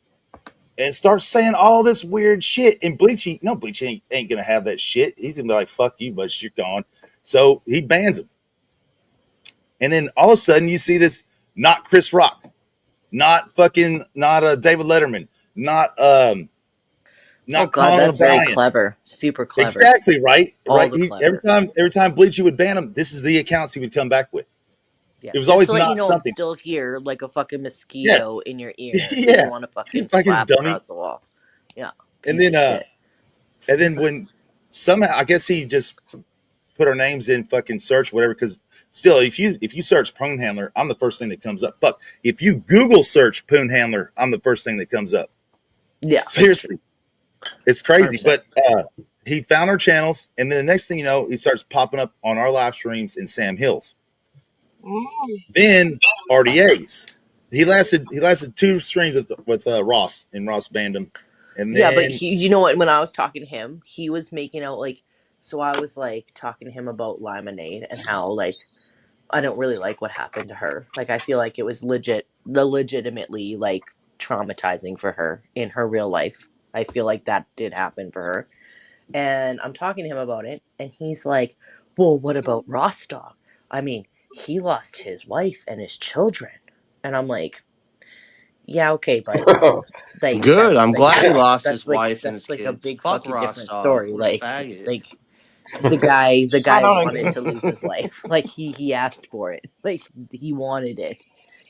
and starts saying all this weird shit. And Bleachy, Bleachy ain't going to have that shit. He's going to be like, fuck you, but you're gone. So he bans him. And then all of a sudden you see this, not Chris Rock, not David Letterman, not
oh God,
Conan
that's
O'Brien.
very clever, super clever.
Every time Bleachy would ban him, this is the accounts he would come back with.
Yeah.
It was always not something.
I'm still here, like a fucking mosquito in your ear.
Yeah,
you want to fucking slap across the wall. Yeah.
And then when somehow I guess he just put our names in fucking search whatever, because still if you search Poon Handler, I'm the first thing that comes up. Fuck, if you Google search Poon Handler, I'm the first thing that comes up.
Yeah,
seriously, it's crazy.
100%.
But he found our channels, and then the next thing you know, he starts popping up on our live streams in Sam Hills. Then RDAs. He lasted 2 streams with Ross, and Ross banned him. And then,
yeah, but you know what? When I was talking to him, he was making out like. So I was like talking to him about Lemonade and how like I don't really like what happened to her. Like I feel like it was legitimately like traumatizing for her in her real life. I feel like that did happen for her. And I'm talking to him about it, and he's like, "Well, what about Rostov? I mean, he lost his wife and his children." And I'm like, "Yeah, okay, but like,
good. I'm glad he lost his
like,
wife and his
kids. That's like a big
Fuck
fucking
Rostov.
different story.
Like
the guy wanted to lose his life. Like he asked for it. Like he wanted it.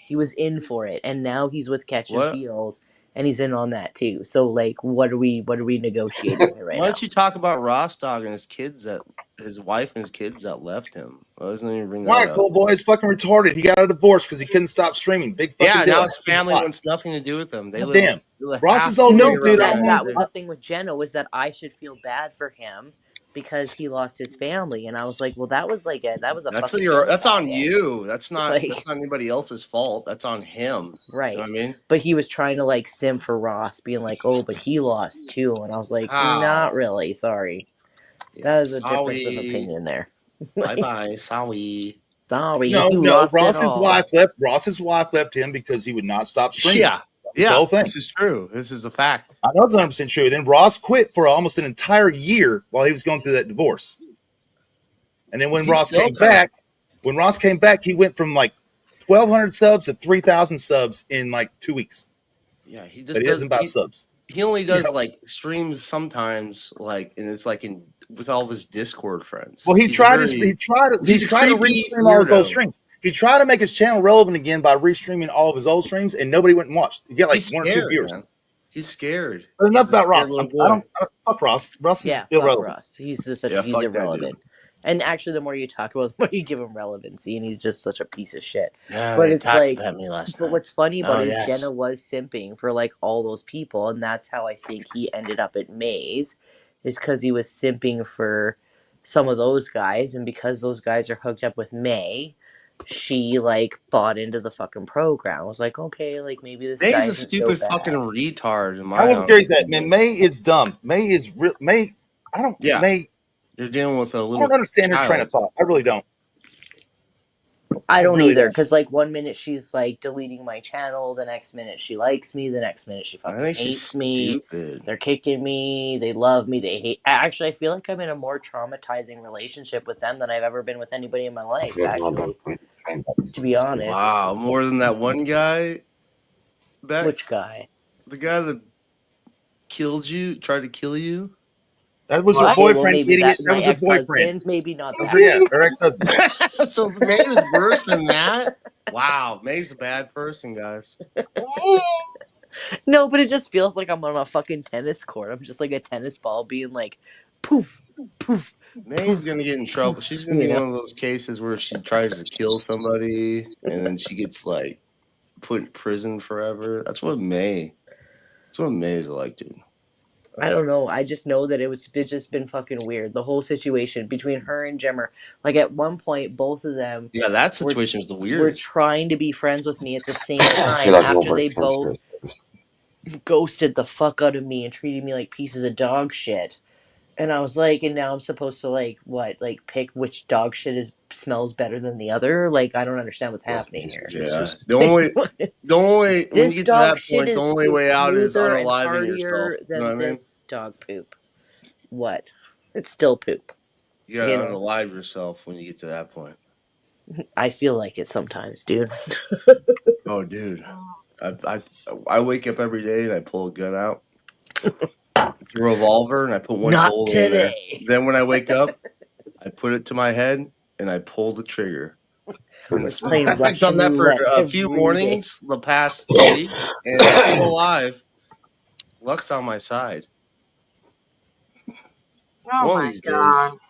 He was in for it, and now he's with Catch and Feels, and he's in on that too. So like, what are we negotiating here right now?
Why don't you talk about Rostog and his wife and his kids that left him? Why doesn't he bring that up?
Cool boy is fucking retarded. He got a divorce because he couldn't stop streaming. Big fucking deal.
Now his family wants nothing to do with him.
Damn. Ross is old news, dude.
That was the thing with Jenna, was that I should feel bad for him because he lost his family, and I was like, well, that's
on you. That's not anybody else's fault. That's on him.
Right.
You know what I mean?
But he was trying to like sim for Ross, being like, oh, but he lost too, and I was like, not really. Sorry. That was a difference of opinion there.
Bye. Sorry.
No. Ross's wife left him because he would not stop streaming.
Yeah,
whole thing.
This is true. This is a fact.
I know it's 100% true. Then Ross quit for almost an entire year while he was going through that divorce. And then when Ross came back, he went from like 1,200 subs to 3,000 subs in like 2 weeks.
Yeah, he
doesn't buy subs.
He only does like streams sometimes, like, and it's like with all of his Discord friends.
Well, he tried to restream all of those streams. He tried to make his channel relevant again by restreaming all of his old streams, and nobody went and watched. You get like 1 or 2 viewers.
Man. He's scared.
But enough about Ross. Fuck Ross. Ross is irrelevant.
Ross. He's just he's irrelevant. And actually, the more you talk about him, the more you give him relevancy, and he's just such a piece of shit.
Yeah,
but it's like,
but
what's funny about it is Jenna was simping for like all those people, and that's how I think he ended up at Maze, is because he was simping for some of those guys, and because those guys are hooked up with May, she like bought into the fucking program. I was like, okay, like maybe this guy's
a stupid fucking retard.
I was agree with that, man. May is dumb. May is real. May. I don't. Yeah. May.
You're dealing with a little.
I don't understand her train of thought. I really don't.
I don't either, because like 1 minute she's like deleting my channel, the next minute she likes me, the next minute she fucking hates me. They're kicking me, they love me, they hate. Actually, I feel like I'm in a more traumatizing relationship with them than I've ever been with anybody in my life. Actually, To be honest.
Wow, more than that one guy. Back?
Which guy?
The guy that killed you, tried to kill you.
That was her boyfriend,
maybe
idiot.
That
was
my
her boyfriend.
ex-husband. Maybe not that.
Yeah, her ex-husband.
So May was worse than that? Wow, May's a bad person, guys.
No, but it just feels like I'm on a fucking tennis court. I'm just like a tennis ball being like, poof, poof.
May's gonna get in trouble. She's gonna be one of those cases where she tries to kill somebody and then she gets like put in prison forever. That's what May is like, dude.
I don't know. I just know that it's just been fucking weird. The whole situation between her and Jimmer. Like at one point, both of them.
Yeah, that situation was the weirdest.
Were trying to be friends with me at the same time after they both ghosted the fuck out of me and treated me like pieces of dog shit. And I was like, and now I'm supposed to like pick which dog shit smells better than the other. Like I don't understand what's happening here.
Yeah, the only when you get to that point, the only way out is unaliving yourself.
Than you know this dog poop. What? It's still poop.
You gotta unalive yourself when you get to that point.
I feel like it sometimes, dude.
Oh, dude, I wake up every day and I pull a gun out. The revolver and I put one bullet in there. Then when I wake up, I put it to my head and I pull the trigger. I've done that for a few mornings the past week, and I'm still alive. Luck's on my side.
Oh
one
my
of these
God.
days,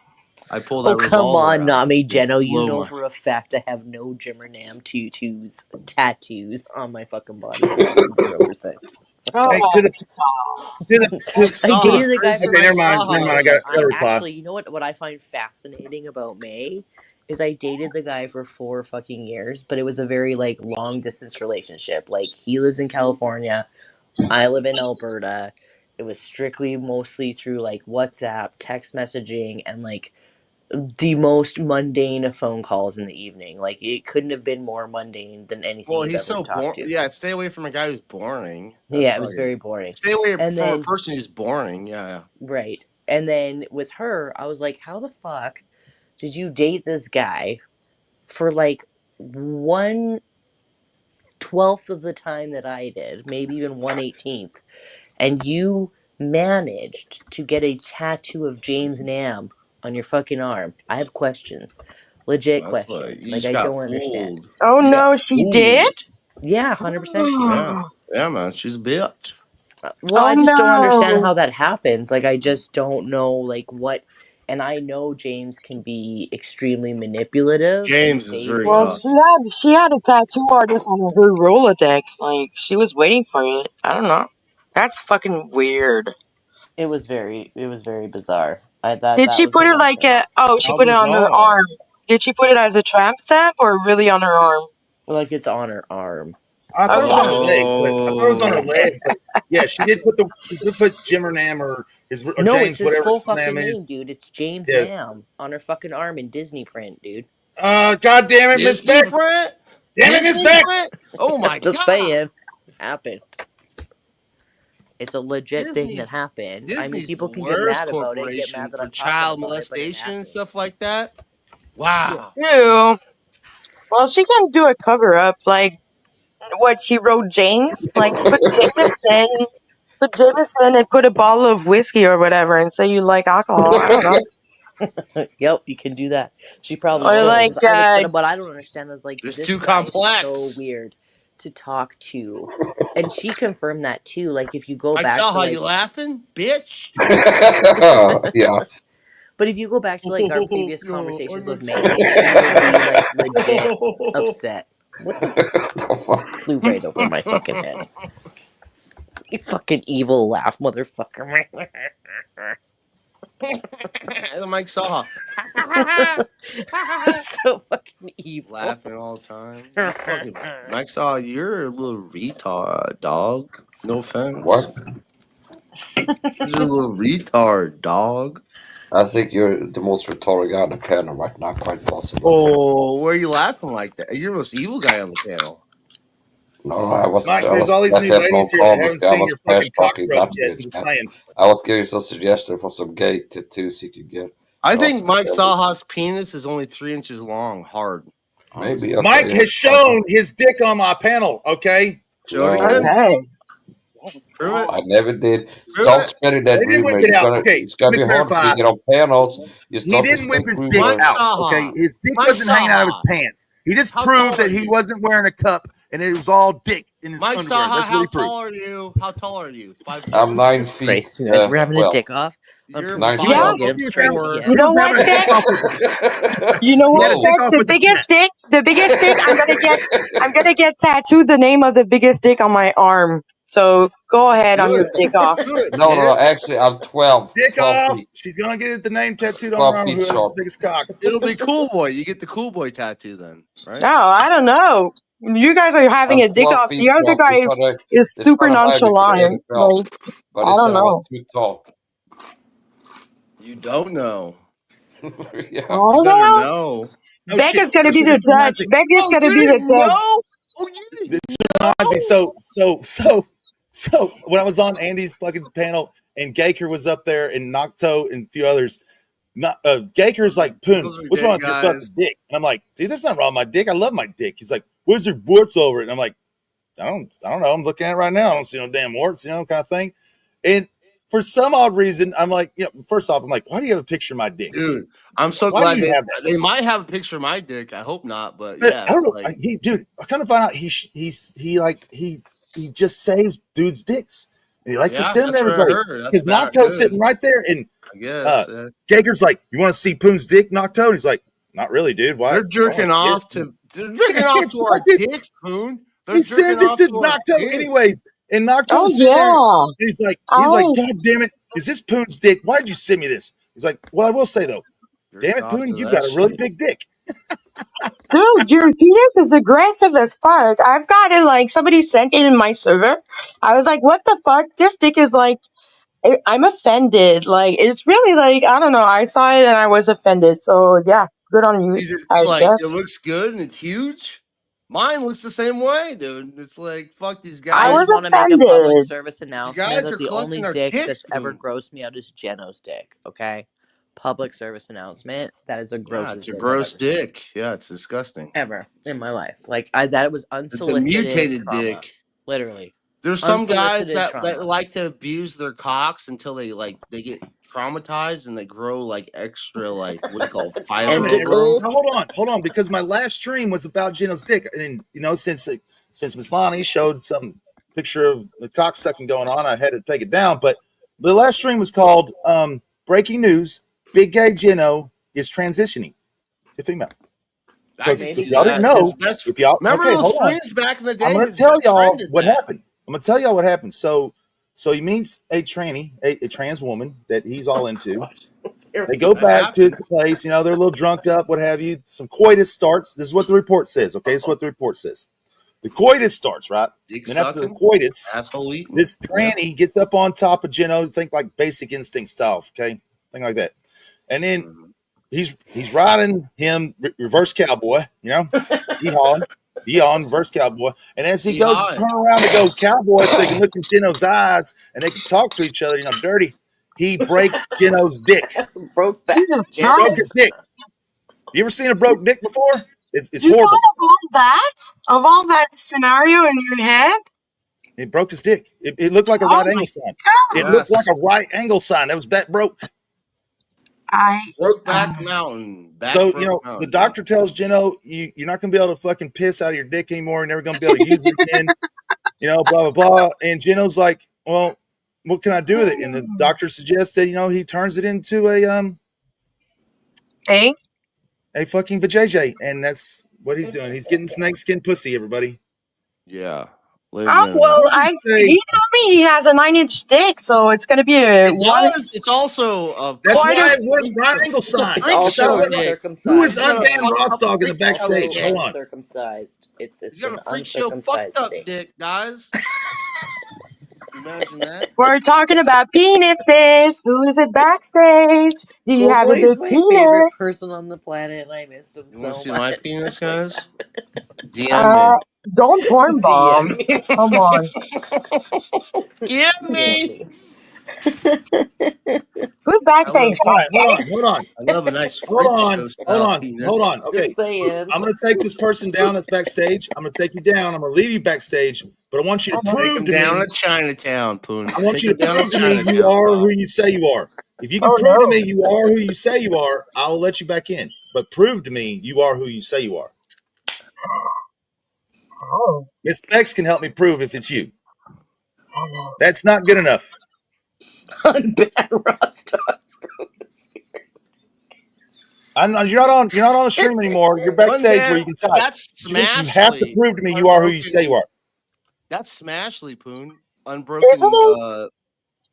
I pull that.
Oh come on, Nami Geno! You know for a fact I have no Jimmer Nam tattoos on my fucking body. 0%.
Oh,
hey,
I dated the guy for
never mind. I got a reply.
Actually, you know what I find fascinating about May is I dated the guy for 4 fucking years, but it was a very like long distance relationship. Like he lives in California, I live in Alberta. It was strictly mostly through like WhatsApp, text messaging, and like the most mundane of phone calls in the evening. Like it couldn't have been more mundane than anything.
Well, he's so boring. Yeah, stay away from a guy who's boring.
That's it was very boring.
Stay away from a person who's boring. Yeah.
Right. And then with her, I was like, how the fuck did you date this guy for like 1/12 of the time that I did, maybe even 1/18th, and you managed to get a tattoo of James Nam on your fucking arm? I have questions. Legit questions. Like I don't understand.
Oh no, she did?
Yeah, 100% she did.
Yeah, man, she's a bitch.
Well, I just don't understand how that happens. Like I just don't know like what. And I know James can be extremely manipulative.
James is very tough.
She had a tattoo artist on her Rolodex. Like, she was waiting for it. I don't know. That's fucking weird.
It was very bizarre.
Did she put it like she put it on her arm. Did she put it as a tramp stamp or really on her arm?
Like it's on her arm.
I thought it was on her leg. I thought it was on her leg. Yeah, she did put Jimmer Nam or James,
it's his
whatever
full
his
fucking
name is.
dude. It's James Nam on her fucking arm in Disney print, dude.
God damn it, Miss Beck! Damn it, Miss Beck!
Oh my God!
Just saying, happened. It's a legit thing that happened.
Disney's
I mean, people can get mad about it, get mad that I'm
child molestation and stuff like that. Wow.
Yeah. Well, she can do a cover up, like what she wrote James, like put Jameson and put a bottle of whiskey or whatever, and say you like alcohol. I don't know.
Yep, you can do that. She probably
or like,
but I don't understand. Is like
it's
this
too complex.
So weird to talk to, and she confirmed that too. Like if you go
back, I saw how you laughing, bitch.
Yeah.
But if you go back to like our previous conversations with May, like, she would be like legit upset. What the fuck? Flew right over my fucking head. You fucking evil laugh, motherfucker.
Mike saw.
So fucking evil.
Laughing all the time. Mike saw, you're a little retard, dog. No offense.
What?
You're a little retard, dog.
I think you're the most retarded guy on the panel right now, quite possible.
Oh, why are you laughing like that? You're the most evil guy on the panel.
No, I was.
Mike, there's all these new ladies here that haven't seen your fucking cockroach yet.
I was giving you some suggestion for some gay tattoos you could get.
I think Mike Saha's penis is only 3 inches long, hard.
Maybe
Mike has shown his dick on my panel. Okay.
Show it again.
Okay.
Prove it.
I never did.
Prove
Stop
it.
spelling that
They didn't whip
rumor.
it out. Okay,
It's gonna
let me
be hard
clarify.
to get on panels. You
He
start to
didn't whip
speak
his dick
rumors.
out. Okay, his dick wasn't hanging out of his pants. He just proved that he wasn't wearing a cup, and it was all dick in his
Mike
underwear.
Saha,
That's what
how
he proved.
tall are you? How tall are you? 5 feet.
I'm 9 feet.
Christ, you guys were having a dick off.
You're
9
Yeah.
I'll get him straight to
You
you.
know what,
having a
Dick?
dick off with me.
You know
He had
what,
a dick
Dick?
off
The
with the
biggest
cat.
dick. The biggest dick. I'm gonna get tattooed the name of the biggest dick on my arm. So go ahead on your dick off.
No. Actually, I'm 12.
Dick
12
off.
feet.
She's gonna get the name tattooed on
12
her arm.
feet
Who has the
short.
biggest cock?
It'll be Cool Boy. You get the Cool Boy tattoo then, right?
No, I don't know. You guys are having
I'm
a dick
12
off.
feet
The other
short.
guy is
They're
super
trying to hide me from the
nonchalant.
NFL.
Like,
But
I
they
don't
said I was
know.
too tall.
You don't know.
Yeah.
I
You
don't
better
know.
know.
Beck
shit.
is gonna be the judge. Beck is gonna be the judge.
This reminds me. So when I was on Andy's fucking panel and Guyker was up there and Nocto and a few others, Guyker's like, Poon,
Those are
what's
gay
wrong with your fucking
guys.
dick? And I'm like, dude, there's nothing wrong with my dick. I love my dick. He's like, where's your warts over it? And I'm like, I don't know. I'm looking at it right now. I don't see no damn warts, kind of thing. And for some odd reason, I'm like, first off, I'm like, why do you have a picture of my dick?
Dude, I'm so
Why
glad
do you have that?
they might have a picture of my dick. I hope not, but
But
yeah.
I don't know.
Like,
I kind of find out he just saves dudes' dicks. And he likes to send them everybody. Because Nocto's sitting right there, and
I guess
Guyker's like, "You want to see Poon's dick, Nocto?" And he's like, "Not really, dude. Why?"
They're jerking off to our dicks, Poon.
He sends it to Nocto anyways, and Nocto's sitting there. He's like, "God damn it, is this Poon's dick? Why did you send me this?" He's like, "Well, I will say though, damn it, Poon, you've got a really big dick."
Dude, your penis is aggressive as fuck. I've gotten like somebody sent it in my server. I was like, what the fuck? This dick is like, I'm offended. Like, it's really like, I don't know. I saw it and I was offended. So yeah, good on you.
It's like, it looks good and it's huge. Mine looks the same way, dude. It's like, fuck these guys.
I
just want to make a public service announcement that the only dick that's ever grossed me out is Geno's dick. Okay, public service announcement. That is a gross.
It's a gross dick. Yeah, it's disgusting.
Ever in my life, like that was unsolicited.
It's a mutated
trauma,
dick.
literally.
There's some guys that like to abuse their cocks until they get traumatized and they grow like extra what do you call it,
fibrous. Hold on, because my last stream was about Geno's dick, and since Miss Lahni showed some picture of the cock sucking going on, I had to take it down. But the last stream was called "Breaking News: Big Gay Geno is transitioning to female." If y'all didn't know,
remember those streams back in the day?
I'm going to tell y'all what happened. I'm going to tell y'all what happened. So he meets a tranny, a trans woman that he's all into. They go back to his place. They're a little drunked up, what have you. Some coitus starts. This is what the report says, okay? This is what the report says. The coitus starts, right? Then after the coitus, this tranny gets up on top of Geno, think like Basic Instinct style, okay? Thing like that. And then he's riding him reverse cowboy, he on reverse cowboy, and as he goes to turn around to go cowboy so they can look in Geno's eyes and they can talk to each other, dirty, he breaks Geno's dick.
Broke his
dick. You ever seen a broke dick before? It's
you
horrible.
Of all that scenario in your head,
it broke his dick. It looked like a right angle sign. It looked like a right angle sign. That broke.
Broke back mountain.
The doctor tells Geno, you're not going to be able to fucking piss out of your dick anymore. You're never going to be able to use it again. Blah, blah, blah. And Geno's like, well, what can I do with it? And the doctor suggests that, he turns it into a fucking vajayjay. And that's what he's doing. He's getting snakeskin pussy, everybody.
Yeah.
he told me he has a 9-inch dick, so it's going to be
It's also
that's why it was right angle sign.
It's also uncircumcised.
Who is unbanned Rostog in the backstage? Hold on.
Uncircumcised. It's
got a freak show fucked up dick, guys. Imagine that.
We're talking about penises. Who is it backstage? Do you have a big
my
penis?
favorite person on the planet, and I missed him so much.
You want to see my penis, guys? DM me.
Don't porn bomb. Come on.
Give me.
Who's backstage?
Hold on.
I love a nice
Hold
French
on.
toast style penis.
Hold on. Okay. I'm going to take this person down that's backstage. I'm going to take you down. I'm going to leave you backstage. But I want you to prove to me.
Down to Chinatown, Poon.
I want you to prove to me you are who you say you are. If you can prove to me you are who you say you are, I'll let you back in. But prove to me you are who you say you are.
Oh.
Miss Bex can help me prove if it's you. That's not good enough.
Unban Ross Dogs Broken Spirit.
You're not on the stream anymore. You're backstage where you can type.
That's Smashly.
You have to prove to me you are who you say you are.
That's Smashly, Poon. Unbroken.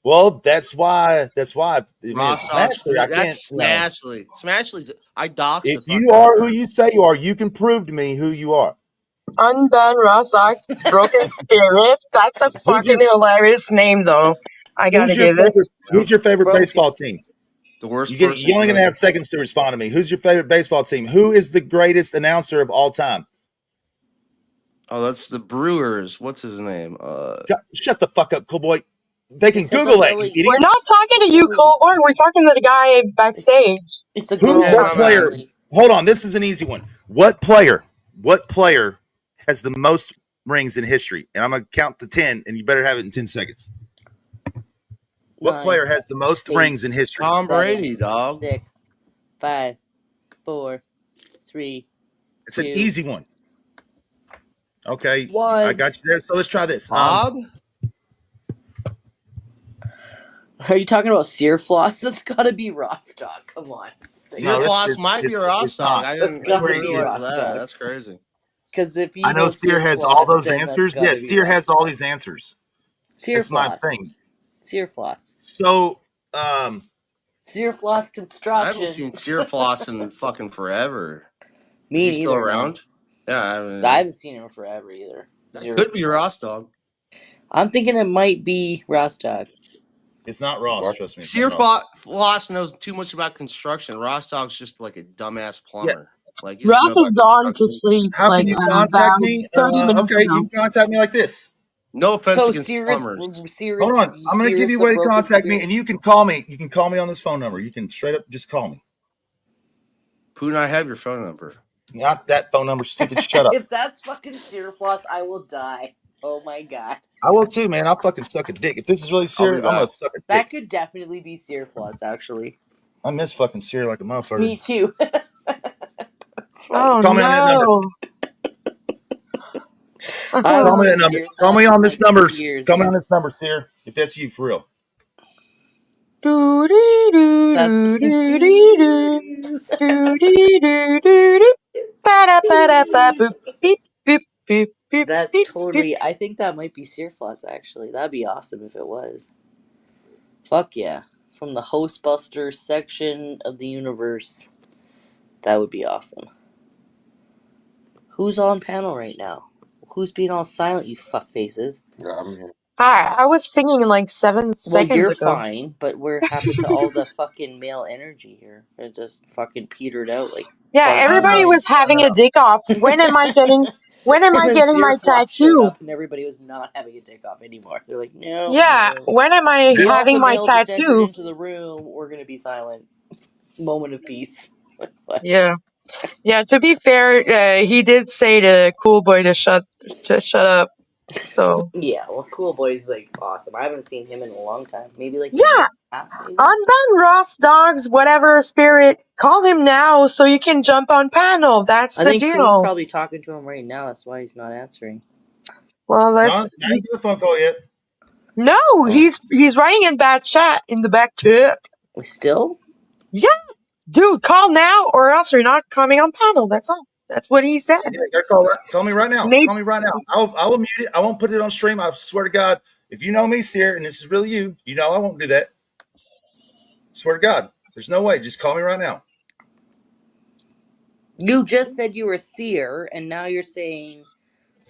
Well, that's why.
Ross
Smashly, I can't.
That's Smashly. Smashly. I doxed.
If you are who you say you are, you can prove to me who you are.
Unban Ross Dogs Broken Spirit. That's a fucking hilarious name, though. I gotta give it.
Who's your favorite baseball team?
The worst.
You're only gonna have seconds to respond to me. Who's your favorite baseball team? Who is the greatest announcer of all time?
Oh, that's the Brewers. What's his name?
Shut the fuck up, cool boy. They can Google it.
We're not talking to you, cool boy. We're talking to the guy backstage.
It's a girl.
What player? Hold on, this is an easy one. What player has the most rings in history? And I'm gonna count to 10, and you better have it in 10 seconds. What player has the most rings in history?
Tom Brady, dog.
6, 5, 4, 3.
It's an easy one. Okay,
1.
I got you there. So let's try this.
Bob?
Are you talking about sear floss? That's gotta be Ross Dog. Come on.
Sear floss might be Ross Dog. I didn't realize that. That's crazy.
Because if you
I know Sear has all those answers. Yes, Sear has all these answers. That's my thing.
Sear floss.
So,
sear floss construction.
I haven't seen sear floss in fucking forever.
Me
Is he still around? Yeah,
I haven't seen him forever either.
Could be Ross Dog.
I'm thinking it might be Ross Dog.
It's not Ross, trust me.
Sear floss knows too much about construction. Ross Dog's just like a dumbass plumber.
Yeah.
Like Ross has gone to sleep.
How can you contact me?
30 minutes
okay,
ago.
you can contact me like this.
No offense against plumbers.
Hold on, I'm going to give you a way to contact me, and you can call me. You can call me on this phone number. You can straight up just call me.
Poon, I have your phone number.
Not that phone number, stupid. Shut up.
If that's fucking sear floss, I will die. Oh my god.
I will too, man. I'll fucking suck a dick. If this is really Sear, I'm gonna suck a dick.
That could definitely be sear floss, actually.
I miss fucking Sear like a motherfucker.
Me too.
Oh,
call me on that number. Call me that number. Call me on this number. Call me on this number, Sear. If that's you for real.
That's totally. I think that might be sear floss. Actually, that'd be awesome if it was. Fuck yeah! From the Hostbusters section of the universe, that would be awesome. Who's on panel right now? Who's being all silent? You fuck faces.
Hi, I was singing in like 7 seconds ago.
Well, you're fine, but what happened to all the fucking male energy here? It just fucking petered out like.
Yeah, everybody was having a dick off. When am I getting? When am I getting my tattoo?
And everybody was not having a dick off anymore. They're like, no.
Yeah,
no.
when am I having my tattoo?
Into the room, we're gonna be silent. Moment of peace.
Yeah, yeah. To be fair, he did say to Cool Boy to shut up. So
yeah, well, Cool Boy's like awesome. I haven't seen him in a long time. Maybe like
unban Ross Dogs, whatever spirit. Call him now so you can jump on panel. That's the deal. I think
Cool's probably talking to him right now. That's why he's not answering.
Well, let's.
I ain't get a phone call yet.
No, he's writing in bad chat in the back chat.
Still?
Yeah, dude, call now or else you're not coming on panel. That's all. That's what he said.
Yeah, call me right now. Call me right now. I will mute it. I won't put it on stream. I swear to God, if you know me, Sear, and this is really you, you know I won't do that. Swear to God, there's no way. Just call me right now.
You just said you were Sear, and now you're saying,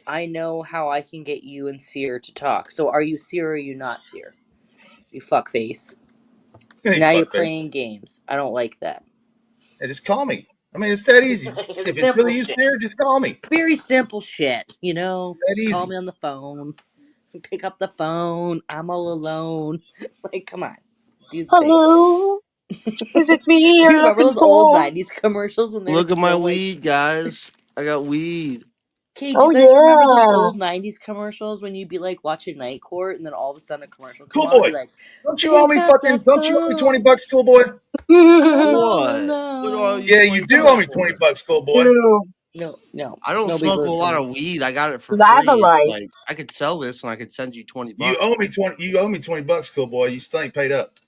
I know how I can get you and Sear to talk. So are you Sear or are you not Sear? You fuckface. Now you're playing games. I don't like that.
Hey, just call me. I mean, it's that easy. If it's really you, Sear, just call me.
Very simple shit, you know?
It's that easy.
Call me on the phone. Pick up the phone. I'm all alone. Like, come on. stupid.
Hello. Is it me
Do
you're
you remember
looking
those old
for?
90s commercials when they're
Look at my
still, like...
weed, guys. I got weed.
Okay, do you guys remember those old 90s commercials when you'd be like watching Night Court and then all of a sudden a commercial come
Cool
on
boy.
and be like,
Don't you owe me fucking? Don't you owe me $20, cool boy?
I'm
What?
all
What
alone.
Yeah, you do owe me $20, cool boy.
No.
I don't smoke a lot of weed. I got it for
Lava
free.
light.
Like I could sell this and I could send you $20.
You owe me $20, cool boy. You still ain't paid up.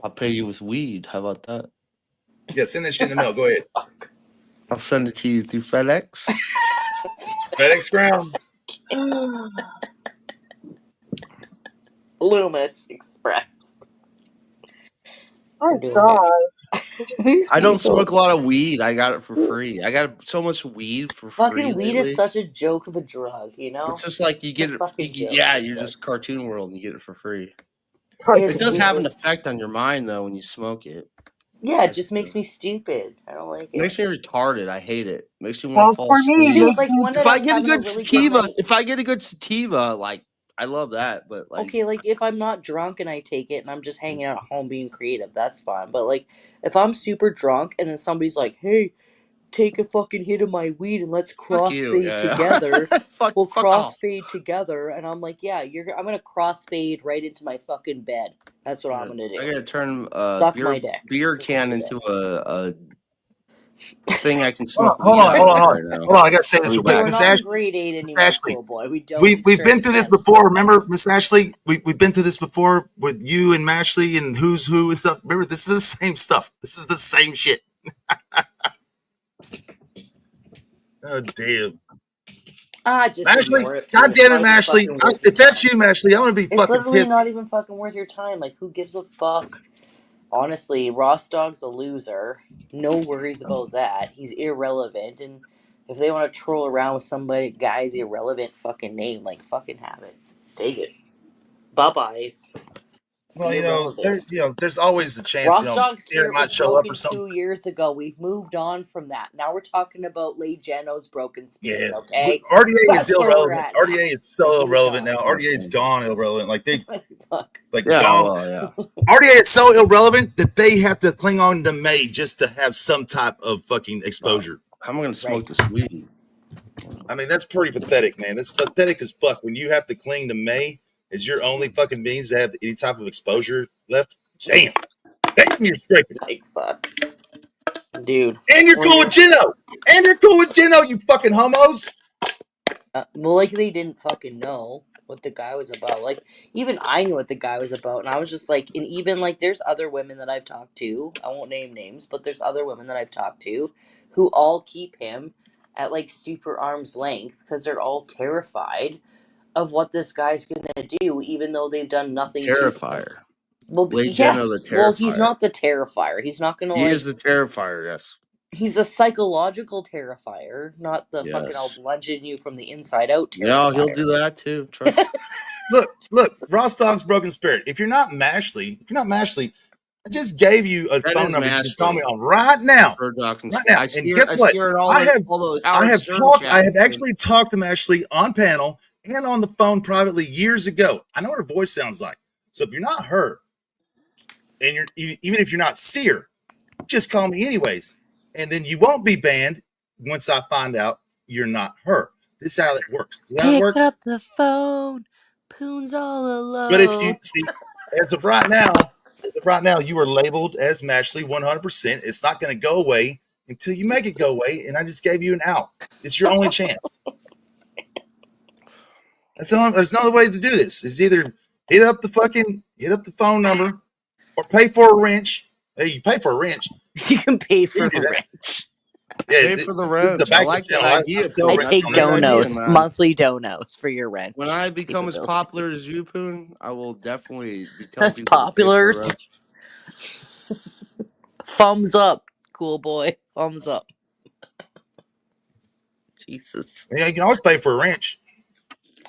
I'll pay you with weed. How about that?
Yeah, send that shit in the mail. Go ahead.
I'll send it to you through FedEx.
FedEx Ground.
Loomis Express.
Oh God.
I don't smoke a lot of weed. I got it for free. I got so much weed for free.
Fucking weed is such a joke of a drug, you know?
It's just like you get it. You're just cartoon world and you get it for free. It does have an effect on your mind though when you smoke it.
Yeah, it just makes me stupid. I don't like it.
Makes me retarded. I hate it. Makes me want to fall asleep.
Dude, like if I get a good
sativa, like I love that. But like,
okay, like if I'm not drunk and I take it and I'm just hanging out at home being creative, that's fine. But like if I'm super drunk and then somebody's like, "Hey, take a fucking hit of my weed and let's crossfade together." We'll crossfade together, and I'm like, "Yeah, I'm gonna crossfade right into my fucking bed." That's what I'm gonna do.
I gotta turn
my dick.
beer can into a thing I can smoke.
Hold on. I gotta say this real quick.
We're
Miss
not
Ashley,
in grade 8 anymore,
Miss Ashley,
cool boy. We don't.
We've been through this before. Remember, Miss Ashley? We've been through this before with you and Mashley and who's who and stuff. Remember, this is the same stuff. This is the same shit. Oh damn.
Just ignore it.
God damn it, Mashley. If that's you, Mashley, I'm gonna be fucking
literally
pissed.
not even fucking worth your time. Like, who gives a fuck? Honestly, Ross Dog's a loser. No worries about that. He's irrelevant, and if they want to troll around with somebody, guy's irrelevant fucking name, like fucking have it, take it. Bye-byes.
Well, there's always the chance.
Ross Dog's spirit
might
was
show
broken
up or something.
2 years ago. We've moved on from that. Now we're talking about Leigh Geno's broken spirit.
Yeah,
okay.
RDA is irrelevant. RDA is so irrelevant now.
on.
RDA is gone irrelevant. Like they,
fuck.
Like gone. RDA is so irrelevant that they have to cling on to May just to have some type of fucking exposure.
How am I gonna smoke this weed?
I mean, that's pretty pathetic, man. That's pathetic as fuck. When you have to cling to May as your only fucking means to have any type of exposure left. Damn, you're scraping.
Like fuck, dude.
And you're cool with Gino. You fucking homos.
Well, like they didn't fucking know what the guy was about. Like even I knew what the guy was about, and I was just like, and even like there's other women that I've talked to. I won't name names, but there's other women that I've talked to who all keep him at like super arm's length because they're all terrified of what this guy's gonna do, even though they've done nothing.
Terrifier.
Well, yes. Well, he's not the terrifier. He's not gonna. He
is the terrifier. Yes.
He's a psychological terrifier, not the fucking I'll bludgeon you from the inside out terrifier.
Yeah, he'll do that too. Trust me.
Look, Ross Dog's broken spirit. If you're not Mashley, I just gave you a phone number you can call me on right now. Right now. And guess what? I have actually talked to Mashley on panel and on the phone privately years ago. I know what her voice sounds like. So if you're not her, and even if you're not Seer, just call me anyways. And then you won't be banned once I find out you're not her. This is how it works.
Pick up the phone. Poon's all alone.
But if you see, as of right now, you are labeled as Mashley 100%. It's not going to go away until you make it go away. And I just gave you an out. It's your only chance. There's no other way to do this. It's either hit up the phone number or pay for a wrench. Hey, you pay for a wrench.
You can pay for a wrench.
Yeah,
pay for the wrench. I like that idea.
I take donos, monthly donos for your rent.
When I become as popular as you, Poon, I will definitely be telling people
popular. Thumbs up, cool boy. Thumbs up. Jesus.
Yeah, you can always pay for a wrench.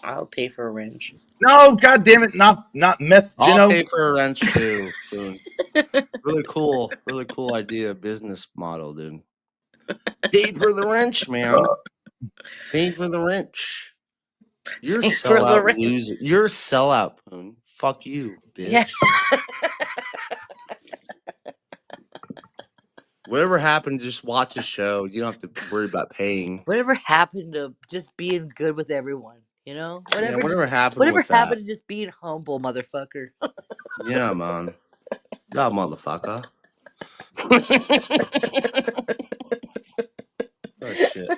I'll pay for a wrench.
No, God damn it, not meth.
I'll pay for a wrench too. Really cool idea, business model, dude. Pay for the wrench, man. Pay for the wrench. You're a sellout loser. You're a sellout, Poon. Fuck you, bitch.
Yeah.
Whatever happened, just watch a show. You don't have to worry about paying.
Whatever happened to just being good with everyone, you know?
Whatever happened
to just being humble, motherfucker.
Yeah, man. Yeah, motherfucker. Oh shit!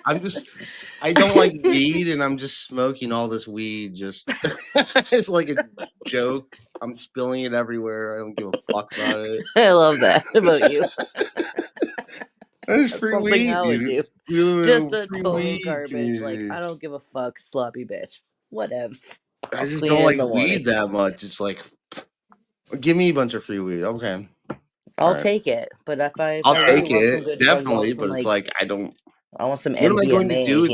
I don't like weed, and I'm just smoking all this weed. Just it's like a joke. I'm spilling it everywhere. I don't give a fuck about it.
I love that about you.
That's free weed,
I would
dude.
do. Just a total garbage. Dude. Like I don't give a fuck, sloppy bitch. Whatever.
I just don't like weed that much. It's like, give me a bunch of free weed, okay.
I'll take it, but if
I'll take it definitely. But it's like I
want some MDMA. What am I going to do with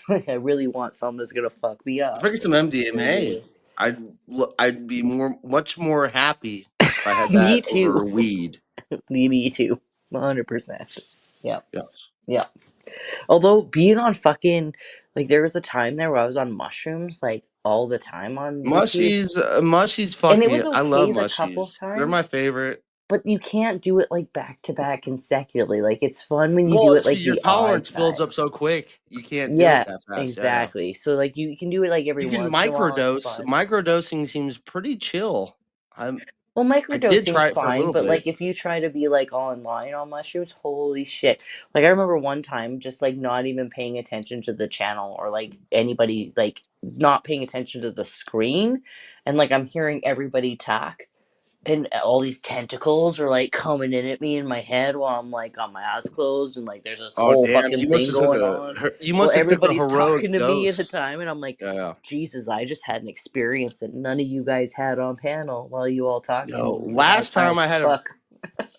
it? I really want something that's gonna fuck me up.
If I get some MDMA, I'd be much more happy if I had that
Me too.
over weed.
Me too, 100%. Yep. Yes. Yeah. Although being on fucking there was a time there where I was on mushrooms all the time on
mushies. Mushies fuck me. Okay, I love mushies. They're my favorite.
But you can't do it back to back consecutively. It's fun when you do it
your tolerance builds up so quick. You can't do it that fast.
Exactly. Yeah. So you can do it every once in a while. You can
microdose. Microdosing seems pretty chill.
Microdosing is fine, but if you try to be online on mushrooms, holy shit! I remember one time just not even paying attention to the channel or anybody not paying attention to the screen, and I'm hearing everybody talk. And all these tentacles are coming in at me in my head while I'm got my eyes closed and there's this whole fucking thing going on.
You must have
everybody's
took a heroic
talking to
dose.
me at the time, and I'm Jesus, I just had an experience that none of you guys had on panel while you all talked to me.
Last time I had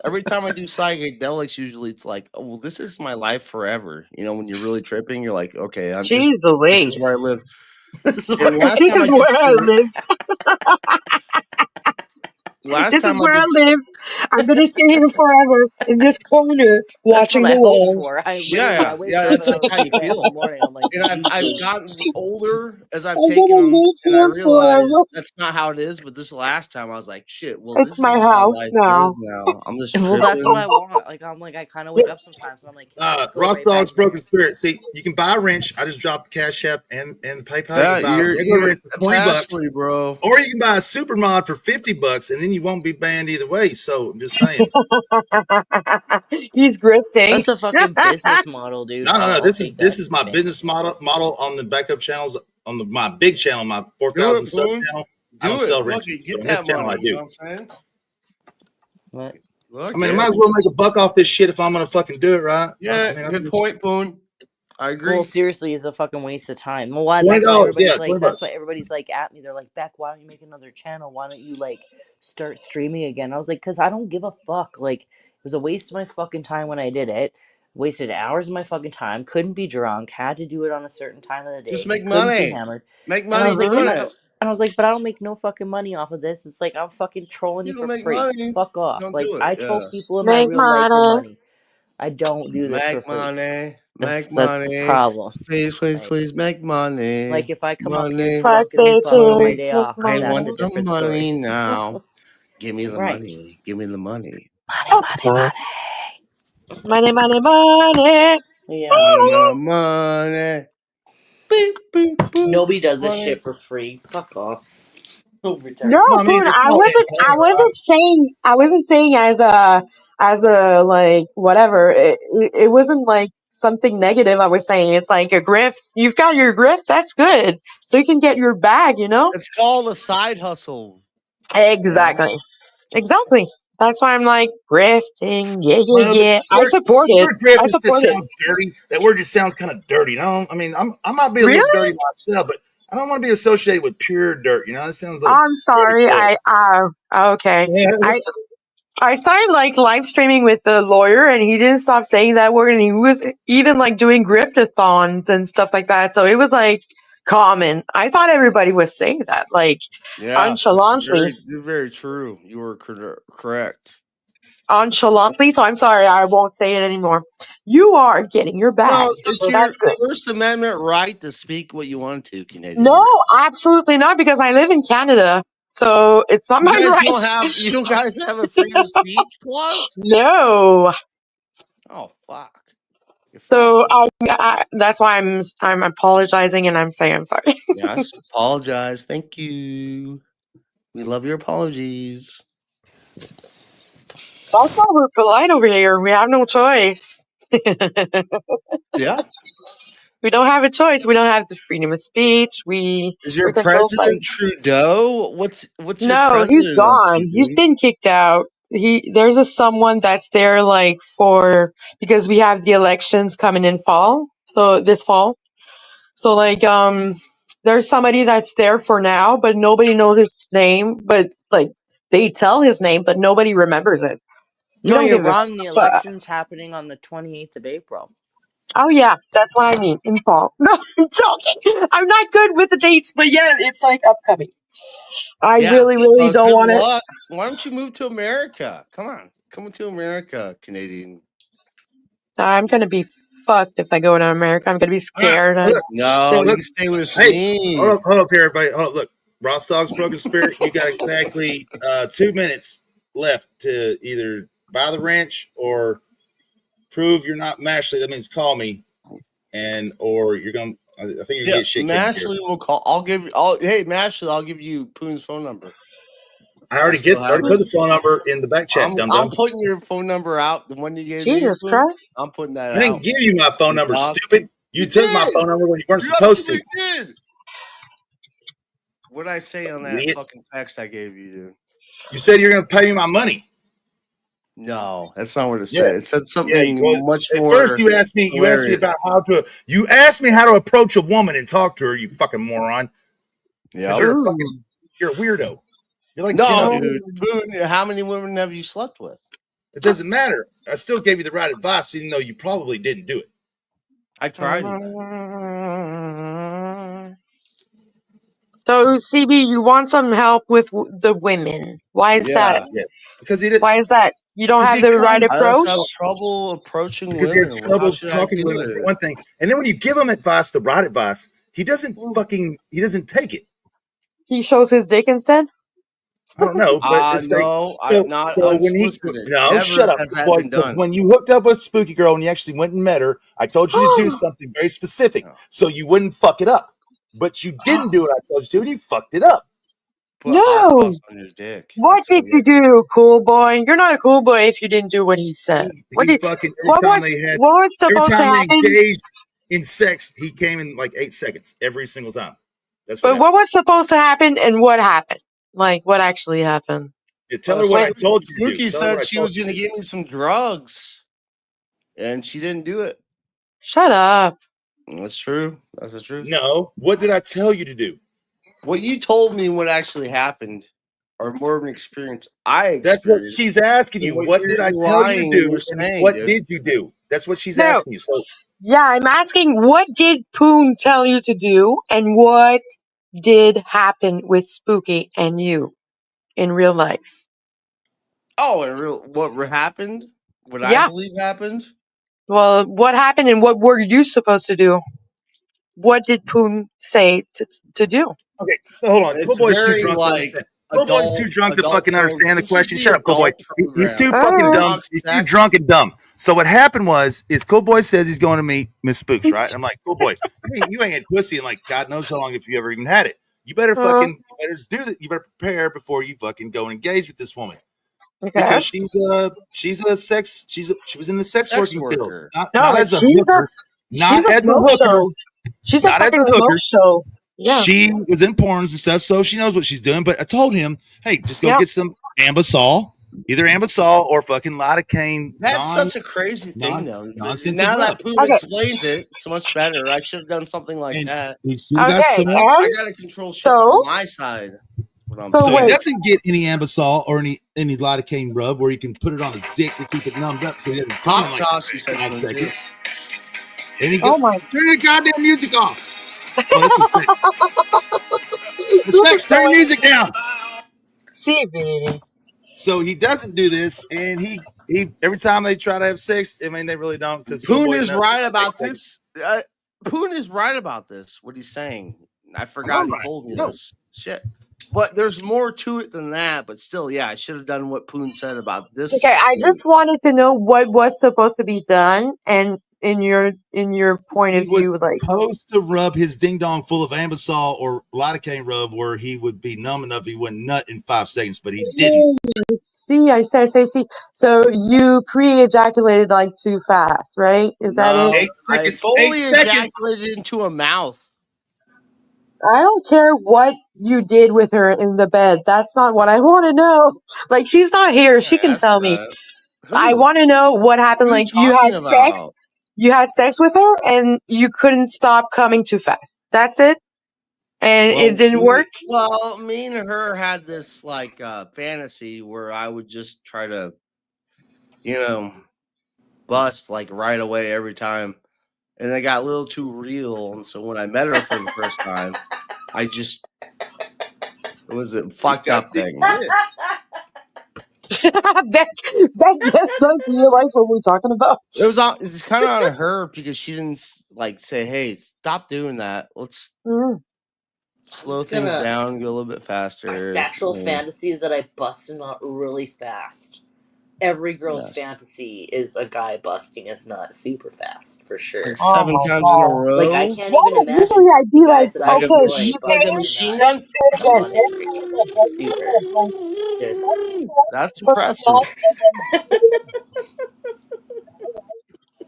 every time I do psychedelics, usually it's oh well, this is my life forever. When you're really tripping, you're like, okay, this is where I live.
This is where I live. This is where I live. I'm gonna stay here forever in this corner watching the walls.
That's how you feel. And I've gotten older as I've taken them, and I realized that's not how it is. But this last time, I was like, shit. Well,
it's my house now.
I'm just
well, that's what I want. I kind of wake up sometimes. And I'm like,
Ross Dog's Broken Spirit. See, you can buy a wrench. I just dropped Cash App and the PayPal.
Yeah,
you can buy a regular wrench for $20,
bro.
Or you can buy a super mod for $50, and then you won't be banned either way. So I'm just saying.
He's grifting.
That's a fucking business model, dude.
No. This is my business model on the backup channels on my big channel, my 4,000 sub channel. I don't sell wrenches.
Get that channel, I do. You know what I'm saying?
What?
I mean, I might as well make a buck off this shit if I'm gonna fucking do it, right?
Yeah, good point, Poon. I agree.
Well, seriously, it's a fucking waste of time. Well, why? That's why everybody's at me. They're like, Beck, why don't you make another channel? Why don't you start streaming again? I was like, because I don't give a fuck. It was a waste of my fucking time when I did it. Wasted hours of my fucking time. Couldn't be drunk. Had to do it on a certain time of the day.
Just make money.
Make money doing it. And I was like, but I don't make no fucking money off of this. It's I'm fucking trolling you for free.
Money.
Fuck off. I troll people in my real life for money. I don't do this for free. That's the problem.
Please make money.
If I come up here drunk and make fun on my day off,
I
that's
want
a different
the money
story.
now. Give me the money. Give me the money.
Money.
Yeah.
Money.
Beep, beep, beep.
Nobody does this shit for free. Fuck off.
No, dude, I wasn't saying as a whatever. It wasn't something negative. I was saying it's a grift. You've got your grift. That's good. So you can get your bag.
It's called a side hustle.
Exactly. That's why I'm grifting. Yeah. I support it.
Sounds dirty. That word just sounds kind of dirty. I mean, I might be a little dirty myself, but I don't want to be associated with pure dirt. It sounds like.
I'm sorry. Okay. Yeah. I started live streaming with the lawyer, and he didn't stop saying that word, and he was even doing griftathons and stuff like that. So it was common. I thought everybody was saying that nonchalantly.
Very true. You were correct.
Nonchalantly. So I'm sorry. I won't say it anymore. You are getting your bag.
No, it's your First Amendment right to speak what you want to, Canadian.
No, absolutely not, because I live in Canada. So it's not my right.
You don't guys have a freedom of speech clause?
No.
Oh fuck.
So that's why I'm apologizing and I'm saying I'm sorry.
Yes, apologize. Thank you. We love your apologies.
That's why we're polite over here. We have no choice.
Yeah.
We don't have a choice. We don't have the freedom of speech.
Is your president Trudeau? What's your
No, he's
president
gone. He's been kicked out. There's someone that's there because we have the elections coming in this fall. So there's somebody that's there for now, but nobody knows his name. But they tell his name, but nobody remembers it.
No, you're wrong. The election's happening on the 28th of April.
Oh yeah, that's what I mean. In fall. No, I'm joking. I'm not good with the dates, but yeah, it's upcoming. I really don't want it.
Why don't you move to America? Come on, come to America, Canadian.
I'm gonna be fucked if I go to America. I'm gonna be scared.
No, you stay with me.
Hold up here, everybody. Look, Rostog's Broken Spirit. You got exactly 2 minutes left to either buy the wrench or prove you're not Mashley. That means call me, or you're gonna. I think you're gonna get shit.
Mashley will call. Hey, Mashley, I'll give you Poon's phone number.
I already put the phone number in the back chat.
I'm putting your phone number out. The one you gave me. I'm putting that out.
I didn't give you my phone number, stupid. You took my phone number when you weren't supposed to.
What did I say on that fucking text I gave you, dude?
You said you're going to pay me my money.
No, that's not what it said. It said something much more.
At first, you asked me about how to. You asked me how to approach a woman and talk to her. You fucking moron.
Yeah,
you're a weirdo. You're like,
dude. Boone, how many women have you slept with?
It doesn't matter. I still gave you the right advice, even though you probably didn't do it.
I tried.
So, CB, you want some help with the women? Why is that?
Yeah. Because he didn't.
Why is that? You don't have the right approach.
I have trouble approaching women.
Because he has trouble talking to women for one thing, and then when you give him advice, the right advice, he doesn't take it.
He shows his dick instead.
I don't know, but it's shut up, boy. Because when you hooked up with Spooky Girl and you actually went and met her, I told you to do something very specific so you wouldn't fuck it up. But you didn't do what I told you to, and you fucked it up.
No.
On his dick.
What did you do, cool boy? You're not a cool boy if you didn't do what he said.
Every time they engaged in sex, he came in like 8 seconds every single time.
What was supposed to happen and what happened? Like, what actually happened?
Tell her what I told you to do.
Spooky said she was going to give me some drugs, and she didn't do it.
Shut up.
That's true. That's the truth.
No. What did I tell you to do?
What you told me what actually happened, or more of an experience I experienced.
That's what she's asking you. What did I tell you to do? And what did you do? That's what she's asking you. So,
yeah, I'm asking, what did Poon tell you to do, and what did happen with Spooky and you in real life?
Oh, what happened? What I believe happened?
Well, what happened and what were you supposed to do? What did Poon say to do?
Okay, hold on. Cool Boy's too drunk. Cool Boy's too drunk to fucking understand the question. Shut up, Cool Boy. He's too fucking dumb. He's too drunk and dumb. So what happened is Cool Boy says he's going to meet Miss Spooks, right? I'm like, Cool Boy, you ain't had pussy in like God knows how long if you ever even had it. You better do that. You better prepare before you fucking go and engage with this woman. Okay. Because she was in the sex working field. Not as a hooker. Not as a hooker.
She's not as a hooker.
So yeah. She was in porns and stuff, so she knows what she's doing. But I told him, hey, just go get some Ambisol, either Ambisol or fucking lidocaine.
That's such a crazy thing, though. Now that Poon explains it so much better, I should have done something like that. I got to control shit from my side.
So he doesn't get any Ambisol or any lidocaine rub where he can put it on his dick to keep it numbed up so he doesn't
hot sauce. You said 5 seconds.
And he goes, turn the goddamn music off. It's turn the music down.
CB.
So he doesn't do this, and he every time they try to have sex, I mean they really don't because
Poon is right about this. Poon is right about this. What he's saying, I forgot he told me this shit. But there's more to it than that. But still, yeah, I should have done what Poon said about this.
Okay, I just wanted to know what was supposed to be done, and in your point of view,
was supposed to rub his ding dong full of Ambisol or lidocaine rub where he would be numb enough he wouldn't nut in 5 seconds, but he didn't.
See, I say. So you pre-ejaculated like too fast, right? Is that it?
I fully ejaculated into a mouth.
I don't care what you did with her in the bed. That's not what I want to know. Like, she's not here. She can tell me. I want to know what happened. Like, you had sex. You had sex with her and you couldn't stop coming too fast. That's it? And it didn't work?
Well, me and her had this, like, fantasy where I would just try to, bust, like, right away every time. And it got a little too real. And so when I met her for the first time, it was a fucked up thing.
that just like realized what we're talking about.
It's kind of on her because she didn't like say, "Hey, stop doing that. Let's slow things down, go a little bit faster."
My sexual fantasy is that I bust a nut really fast. Every girl's fantasy is a guy busting his nut super fast, for sure.
Like 7 times in a row.
Like, I can't even imagine.
Usually I'd be like,
like
okay,
a machine gun. That's impressive.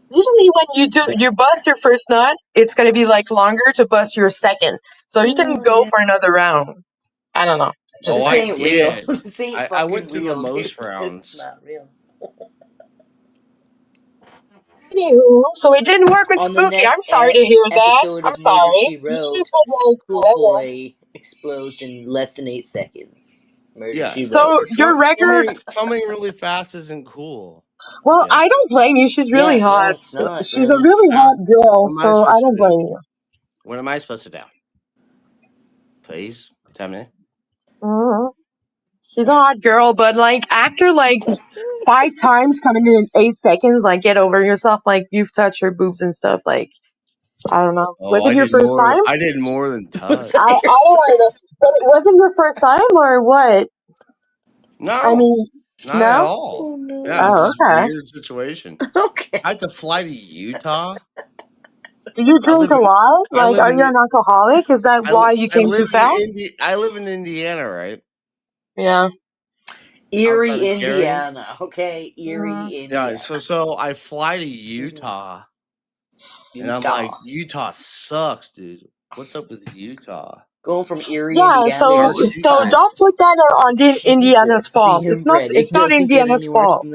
Usually when you bust your first nut, it's going to be like longer to bust your second. So you can go for another round. I don't know.
This ain't real. This ain't fucking
I went through
real,
the most
dude.
rounds.
It's not real.
Anywho, so it didn't work with Spooky. I'm sorry to hear that. I'm sorry.
She wrote, Cool Boy explodes in less than 8 seconds. Murder, She Wrote.
So your record
coming really fast isn't cool.
Well, I don't blame you. She's really hot.
No, it's not,
She's a really hot girl, so I don't blame you.
What am I supposed to do? Please tell me.
She's a hot girl, but like after like 5 times coming in 8 seconds, like get over yourself. Like you've touched her boobs and stuff. Like I don't know. Was it your first time?
I did more than touch.
I don't want to know. But was it your first time or what?
No,
I mean,
not at all.
Oh, no.
Yeah, it's just a weird situation.
Okay.
I had to fly to Utah.
Do you drink a lot? Like, are you an alcoholic? Is that why you came too fast?
I live in Indiana, right?
Yeah.
Erie, Indiana. Okay, Erie, Indiana.
Yeah, so I fly to Utah. And I'm like, Utah sucks, dude. What's up with Utah?
Going from Erie, Indiana.
So don't put that on Indiana's fault. It's not Indiana's fault.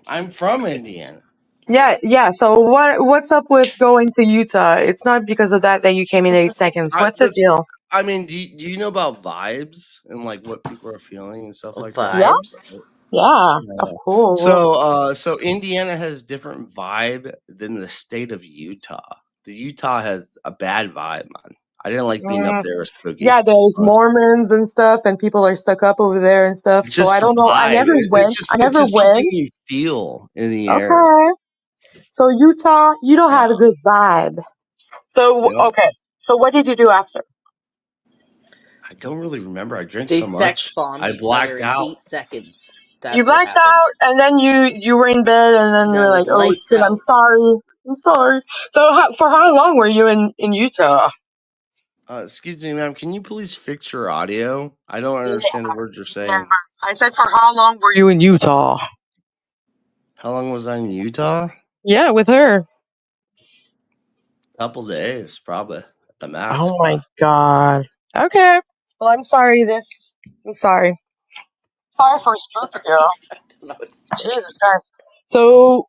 I'm from Indiana.
Yeah. So what's up with going to Utah? It's not because of that you came in 8 seconds. What's the deal?
I mean, do you know about vibes and like what people are feeling and stuff like that?
Vibes? Yeah, of course.
So Indiana has different vibe than the state of Utah. The Utah has a bad vibe, man. I didn't like being up there. Spooky.
Yeah, there's Mormons and stuff, and people are stuck up over there and stuff. So I don't know. I never went.
It's just something you feel in the air.
Okay. So Utah, you don't have a good vibe. So okay. So what did you do after?
I don't really remember. I drank so much. I blacked out.
8 seconds.
You blacked out, and then you were in bed, and then you were like, "Oh shit, I'm sorry." So for how long were you in Utah?
Excuse me, ma'am. Can you please fix your audio? I don't understand the words you're saying.
I said, for how long were you in Utah?
How long was I in Utah?
Yeah, with her.
Couple days, probably at the max.
Oh my god. Okay. Well, I'm sorry. I'm sorry. Sorry for Spooky Girl. Jesus Christ. So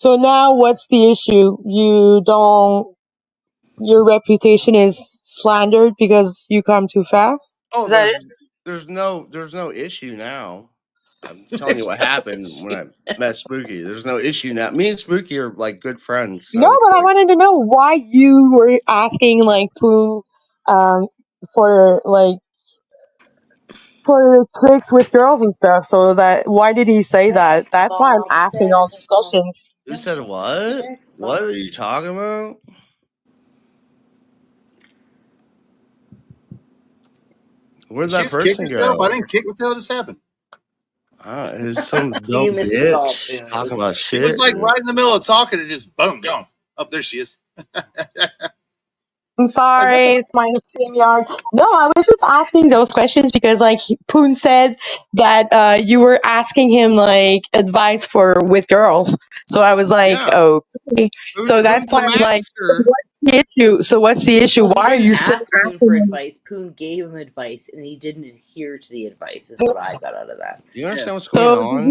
now what's the issue? Your reputation is slandered because you come too fast?
Oh,
is that it?
There's no issue now. I'm telling you what happened when I met Spooky. There's no issue now. Me and Spooky are like good friends. So
no, but I wanted to know why you were asking like Pooh for tricks with girls and stuff. So why did he say that? That's why I'm asking all these questions.
Who said what? What are you talking about? Where'd that person go?
I didn't kick. What the hell just happened?
There's some dumb bitch talking about shit.
She was like right in the middle of talking and just boom, gone. Oh, there she is.
I'm sorry, it's my StreamYard. No, I was just asking those questions because, like, Poon said that you were asking him like advice for with girls. So I was like, okay. So that's why I'm like, what's the issue? So what's the issue?
Well,
why are you still
asking Poon for advice? Poon gave him advice, and he didn't adhere to the advice. Is what I got out of that.
Do you understand what's going on?
Did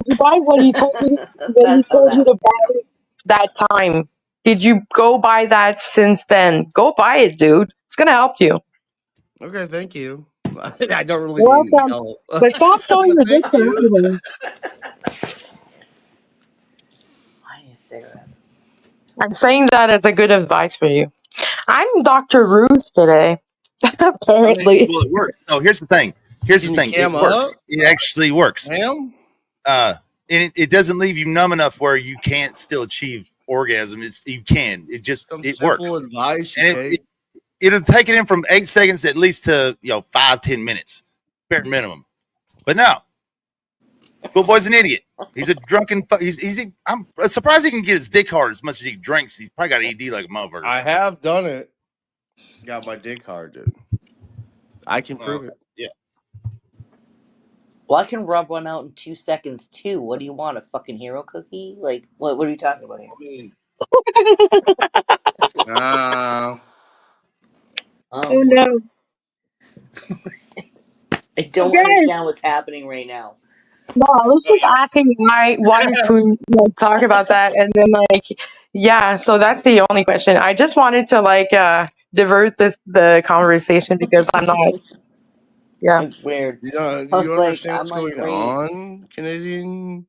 you buy what he told you? When he told you to buy that time? Did you go buy that since then? Go buy it, dude. It's gonna help you.
Okay, thank you. I don't really need help.
But stop showing your dick to everyone.
Why is there?
I'm saying that as a good advice for you. I'm Dr. Ruth today. Apparently.
Well, it works. So here's the thing. It works. It actually works. And it doesn't leave you numb enough where you can't still achieve orgasm. You can. It works.
Advice
and it'll take it in from 8 seconds at least to 5-10 minutes, bare minimum. But no, Footboy's an idiot. He's a drunken. I'm surprised he can get his dick hard as much as he drinks. He's probably got ED like a motherfucker.
I have done it. Got my dick hard, dude. I can prove it.
Yeah.
Well, I can rub one out in 2 seconds too. What do you want? A fucking hero cookie? Like, what are you talking about here?
Oh no.
I don't understand what's happening right now.
No, I was just asking why Poon talk about that, and then so that's the only question. I just wanted to divert the conversation because I'm not. Yeah,
it's weird.
You understand what's going on, Canadian?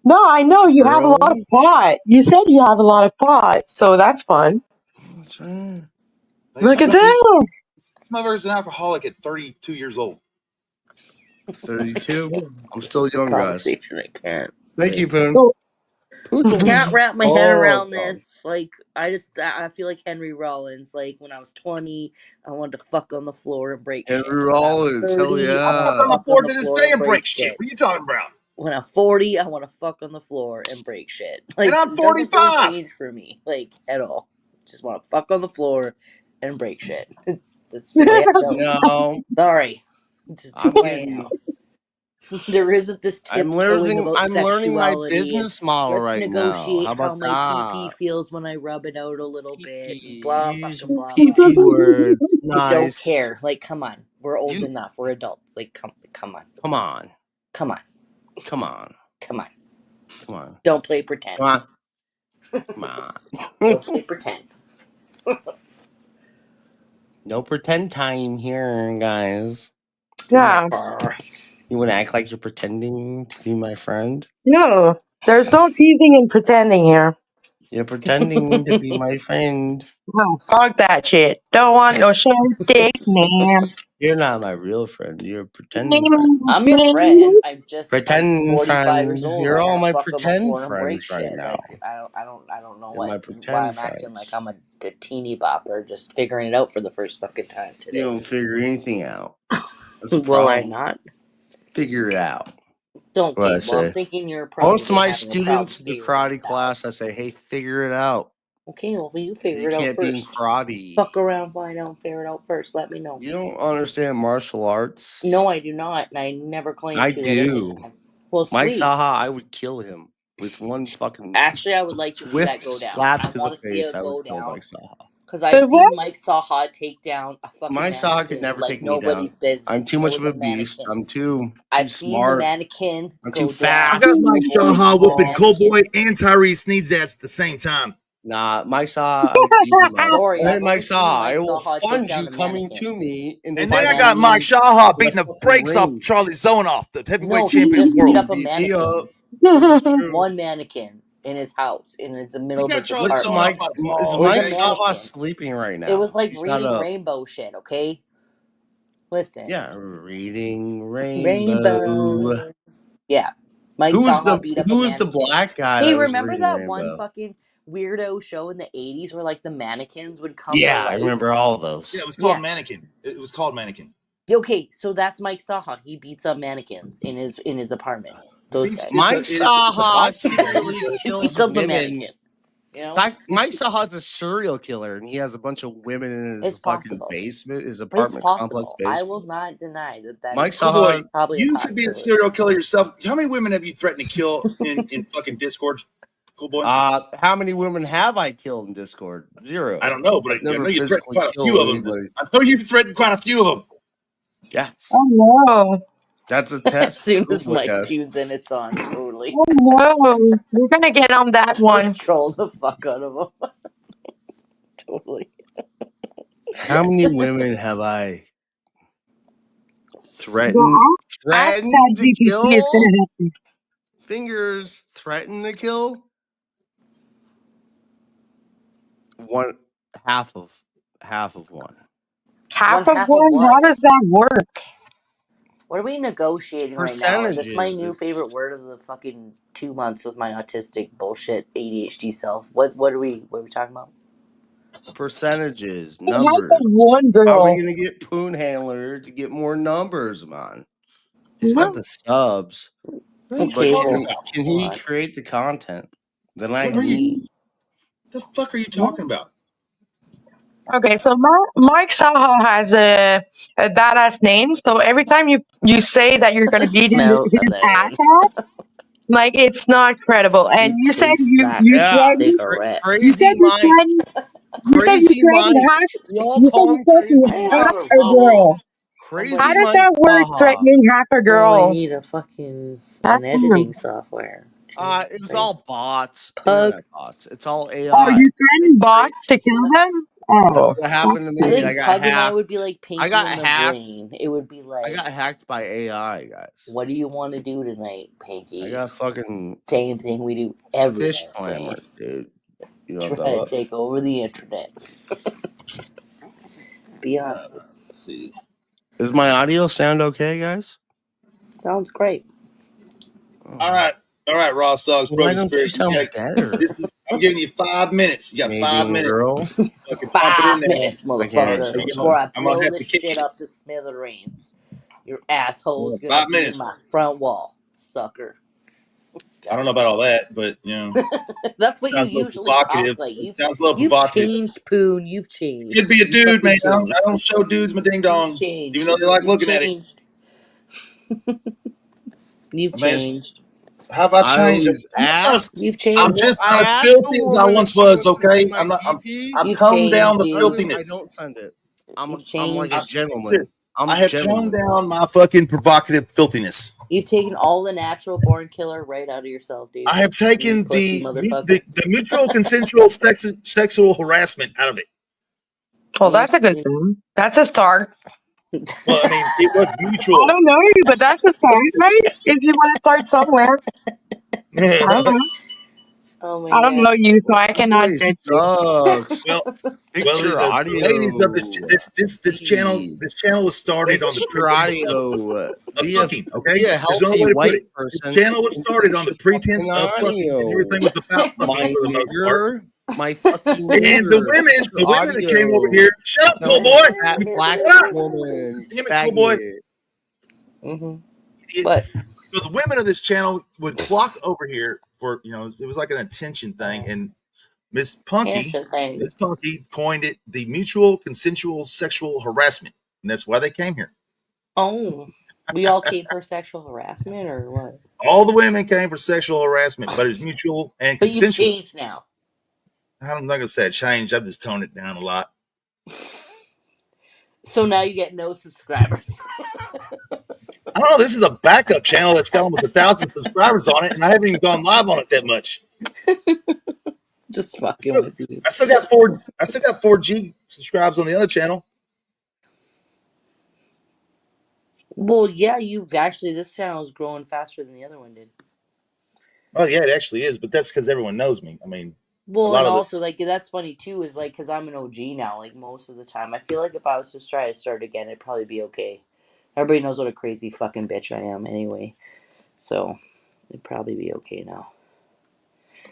No, I know you have a lot of pot. You said you have a lot of pot, so that's fun.
That's right.
Look at that.
This motherfucker's an alcoholic at 32 years old.
32. I'm still young, guys.
I can't.
Thank you, Poon.
I can't wrap my head around this. Like, I feel like Henry Rollins. Like, when I was 20, I wanted to fuck on the floor and break shit.
Henry Rollins, 30, hell yeah.
I fuck on the floor to this day and break shit. What are you talking about?
When I'm 40, I want to fuck on the floor and break shit. Like,
and I'm 45.
It doesn't really change for me, like, at all. Just want to fuck on the floor and break shit. That's the way I feel.
No.
Sorry. Just the way I am. There isn't this tiptoeing about
I'm learning my
sexuality
business model right now.
Negotiate how my PP feels when I rub it out a little bit. Blah, fucking blah,
PP words. Nice.
I don't care. Like, come on. We're old enough. We're adults. Like, come on.
Come on.
Come on.
Come on.
Come on.
Come on.
Don't play pretend.
Come on. Come on.
Don't play pretend.
No pretend time here, guys.
Yeah.
You want to act like you're pretending to be my friend?
No, there's no teasing and pretending here.
You're pretending to be my friend.
No, fuck that shit. Don't want no shit dick, man.
You're not my real friend. You're a pretending friend.
I'm your friend. I'm just
pretend
45 years old.
You're all my pretend friends right now.
Like, I don't know why I'm acting like I'm a teeny bopper, just figuring it out for the first fucking time today.
You don't figure anything out.
Will I not?
Figure it out.
Don't think. Well, I'm thinking you're probably
most of my students, the karate class, I say, hey, figure it out.
Okay, well, you figure it out first. You can't
be karate.
Fuck around, find out, figure it out first. Let me know.
You don't understand martial arts?
No, I do not, and I never claimed to.
I do.
Well,
Mike Saha, I would kill him with one fucking.
Actually, I would like to see that go down.
Slap to the face. I would kill Mike Saha.
Because I've seen Mike Saha take down a fucking
Mike Saha could never take me down.
Nobody's business.
I'm too much of a beast. I'm too
I've
smart.
Seen the mannequin.
I'm too fast.
I got Mike Saha whooping Cowboy and Tyrese Sneed's ass at the same time.
Nah, Mike Saha. Hey, Mike Saha, I will fund you coming to me.
And then I got Mike Saha beating the brakes off Charlie Zonoff, the heavyweight champion of the world.
Up a mannequin. One mannequin. In his house, in the middle of the apartment.
Is Mike Saha sleeping right now?
It was like reading rainbow shit, okay? Listen.
Yeah, reading rainbow.
Yeah. Mike Saha beat up
who was the black guy?
Hey, remember that one fucking weirdo show in the 80s where like the mannequins would come to life?
I remember all of those.
Yeah, it was called Mannequin. It was called Mannequin.
Okay, so that's Mike Saha. He beats up mannequins in his apartment. Those guys.
Mike Saha
boxing ring,
secretly
but-
He
kills
beats up the
women.
mannequin. You know?
Mike Saha's a serial killer, and he has a bunch of women in his
It's
fucking
possible.
basement, his
It's
apartment complex
possible.
basement.
I will not deny that
Mike
is
Saha,
probably
you
a
could be a
possibility.
serial killer yourself. How many women have you threatened to kill in fucking Discord? Cool boy.
How many women have I killed in Discord? 0.
I don't know, but
I've
I
never
know you threatened
physically
quite a few
killed
of them.
anybody.
I know you've threatened quite a few of them.
Yes.
Oh no.
That's a test.
As soon as
Google
Mike
test.
tunes in, it's on. Totally.
Oh no. We're gonna get on that one.
Just troll the fuck out of him. Totally.
How many women have I threatened?
Well, ask
Threatened to
ChatGPT,
kill?
it's gonna happen.
Fingers threatened to kill? Half of one.
Half
Half
of
of
one?
what?
How does that work?
What are we negotiating right now? That's my
Percentages.
new favorite word of the fucking 2 months with my autistic bullshit ADHD self. What are we talking about?
Percentages,
Half
numbers.
of one,
How are
girl.
we gonna get Poon Handler to get more numbers, man? He's
What?
got the subs,
Okay,
but
well,
can he create the content that I need?
The fuck are you talking about?
Okay, so Mike Saha has a badass name. So every time you say that you're gonna beat
Smell
his ass
that.
out, like it's not credible. And you said
taste
you
that
you
Yeah,
threatened
cigarette.
crazy Mike. Crazy Mike. We all
you
call him
threatened
Crazy
half
Mike.
a girl.
Crazy
How does
Mike
that work?
Saha.
Threatening half a
Oh, I
girl.
need an
That's
editing software.
It was all bots.
Pug.
Internet bots. It's all AI.
Oh, you threatened bots to kill them? Oh,
What happened to
I
me?
think
I got
Pug and I
hacked.
would be like
I
Pinky
got
in the
hacked.
Brain. It would be like,
I got hacked by AI, guys.
what do you want to do tonight, Pinky?
I got fucking
same thing we do every
fish
day.
clamor, dude. You know
Try to take over the internet. Be honest.
Let's see.
Does my audio sound okay, guys?
Sounds great.
All right, Ross Dogs,
Why
Broken
don't you
Spirit.
sound better?
I'm giving you 5 minutes. You got
Canadian
5 minutes.
girl.
Fucking pump it in
5
there.
minutes, motherfucker, before I
I'm gonna
blow
have
this
to kick
shit
it.
up to smithereens. Your asshole's
Yeah,
gonna
5
be
minutes.
in my front wall, sucker.
I don't know about all that, but you know,
that's what you
sounds a little
usually talk
provocative.
like.
It sounds a little
You've
provocative.
changed, Poon. You've changed.
Could be a dude, man. I
changed.
don't show dudes my ding dong,
You've changed.
even though they like looking
changed. You've changed.
How have I changed?
You've changed.
I'm just not as filthy as I once was. Okay, I've toned down the filthiness.
I don't send it. I'm
changed.
like a gentleman.
I have toned down my fucking provocative filthiness.
You've taken all the natural born killer right out of yourself, dude.
I have taken the mutual consensual sexual harassment out of it.
Well, that's a good thing. That's a start.
Well, I mean, it was mutual.
I don't know you, but that's a start, right? If you want to start somewhere. I don't know.
Oh my
I don't know you, so I cannot judge you.
Sucks.
The ladies of this channel was started on the pretense of fucking. Okay,
be a
there's no way to put it.
Person.
This channel was started on the pretense of fucking, and everything was about fucking for the most part.
My fucking
and the women that came over here. Shut up, cool boy.
That black woman.
Damn it, cool boy.
But
so the women of this channel would flock over here for, you know, it was like an attention thing, and Miss Punky coined it the mutual consensual sexual harassment, and that's why they came here.
Oh, we all came for sexual harassment, or what?
All the women came for sexual harassment, but it was mutual and consensual.
But you changed now.
I'm not gonna say I changed. I've just toned it down a lot.
So now you get no subscribers.
I don't know. This is a backup channel that's got almost 1,000 subscribers on it, and I haven't even gone live on it that much.
Just fucking with you.
I still got 4G subscribes on the other channel.
Well, yeah, this channel is growing faster than the other one did.
Oh yeah, it actually is, but that's because everyone knows me. I mean,
well, and also like that's funny too. Is like because I'm an OG now. Like most of the time, I feel like if I was to try to start again, it'd probably be okay. Everybody knows what a crazy fucking bitch I am, anyway. So it'd probably be okay now.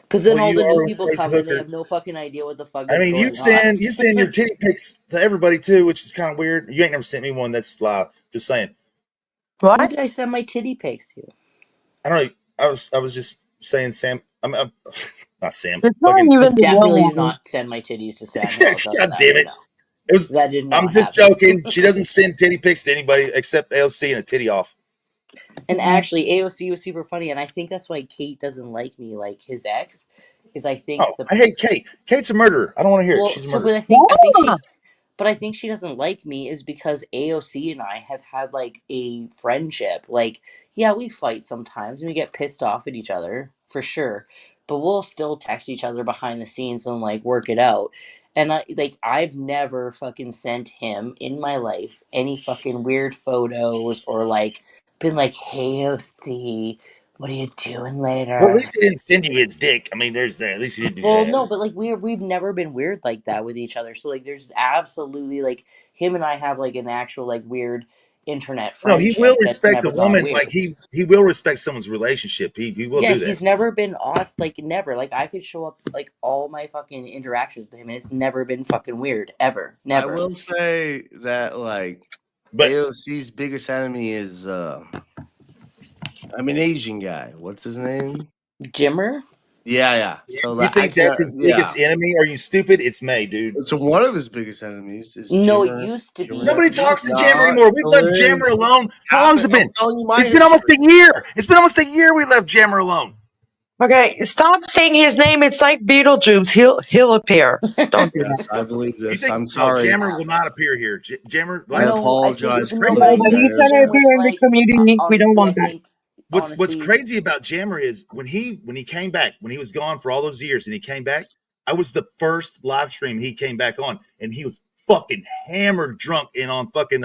Because then
Well,
all
you
the new
are a
people
crazy
come and they
hooker.
have no fucking idea what the fuck
I
is
mean,
going on.
you send your titty pics to everybody too, which is kind of weird. You ain't never sent me one. That's live. Just saying.
Who
What?
did I send my titty pics to?
I don't know. I was just saying Sam. I'm not Sam.
It's not
Fucking.
even
I
the real
definitely did
one.
not send my titties to Sam Hill. I'll tell you
God
that
damn
right
it!
now.
It was.
That did
I'm
not
just
happen.
joking. She doesn't send titty pics to anybody except AOC and a titty off.
And actually, AOC was super funny, and I think that's why Kate doesn't like me, like his ex, because I think
Oh, I hate Kate. Kate's a murderer. I don't want to hear it.
well,
She's a
so
murderer.
but I think she doesn't like me is because AOC and I have had like a friendship. Like, yeah, we fight sometimes and we get pissed off at each other for sure, but we'll still text each other behind the scenes and like work it out. And I've never fucking sent him in my life any fucking weird photos or like been like, "Hey AOC, what are you doing
Well, at
later?"
least he didn't send you his dick. I mean, there's that. At least he didn't do
Well,
that.
no, but like we've never been weird like that with each other. So like there's absolutely like him and I have like an actual like weird internet
No, he will
friendship that's
respect a
never gone
woman. Like
weird.
he will respect someone's relationship. He will
Yeah,
do that.
he's never been off like never. Like I could show up like all my fucking interactions with him and it's never been fucking weird ever.
I
Never.
will say that like
But
AOC's biggest enemy is I'm an Asian guy. What's his name?
Jimmer?
Yeah. So
you
that I
think that's
can't.
his
Yeah,
biggest enemy? Are you stupid? It's May, dude.
it's one of his biggest enemies is
No, it
Jimmer.
used to be.
Jimmer.
Nobody
It used
talks
to
to
be.
Jammer
Not
anymore. We've
still
left
is.
Jammer alone. How long's it
I'm
been?
telling you my
It's been almost
history.
a year. It's been almost a year we left Jammer alone.
Okay, stop saying his name. It's like Beetlejuice. He'll appear. Don't do that.
Yes, I believe
You
this.
think
I'm
no?
sorry.
Jammer will not appear here. Jammer
I
last
No, I think
what's
apologize for
crazy.
No,
I
my
but
think
he's
embarrassment.
gonna
even with
appear in the
like
community. We don't
honestly, I
want that.
think
What's
honestly
crazy about Jammer is when he came back, when he was gone for all those years and he came back, I was the first live stream he came back on, and he was fucking hammered drunk and on fucking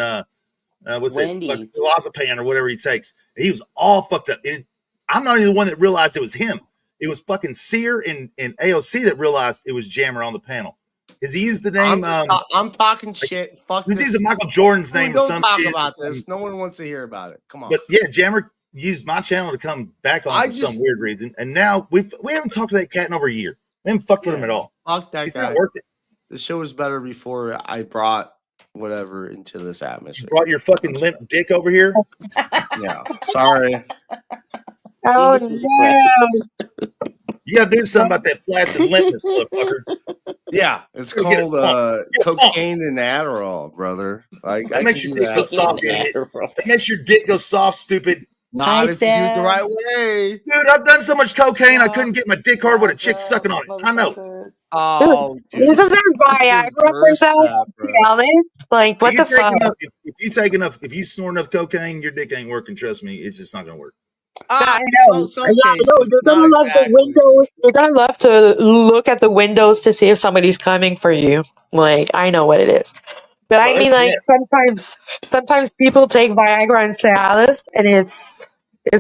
what's it, fucking
Wendy's.
clozapam or whatever he takes. And he was all fucked up. And I'm not even the one that realized it was him. It was fucking Sear and AOC that realized it was Jammer on the panel. Because he used the name
I'm talking shit. Fuck
he was
this.
using Michael Jordan's name or
Don't
some
talk
shit.
about this. No one wants to hear about it. Come on.
But yeah, Jammer used my channel to come back on for some weird reason, and now we haven't talked to that cat in over a year. We haven't fucked with him at all.
Fuck that
He's
guy.
not worth it.
The show was better before I brought whatever into this atmosphere.
You brought your fucking limp dick over here.
Yeah, sorry.
Oh
Jesus
no!
Christ.
You gotta do something about that flaccid limpness, motherfucker.
Yeah, it's called cocaine and Adderall, brother. Like
That
I
makes
can
your
do
dick go
that.
soft, idiot. That makes your dick go soft, stupid.
Not if you do it the right way.
Dude, I've done so much cocaine I couldn't get my dick hard with a chick sucking on it. I know.
Oh, dude.
Isn't there Viagra for that? Like, what the fuck?
If you snort enough cocaine, your dick ain't working. Trust me, it's just not gonna work.
I know.
Some cases,
they're gonna love the windows. They're gonna love to look at the windows to see if somebody's coming for you. Like, I know what it is. But I mean, like sometimes people take Viagra and Cialis, and it's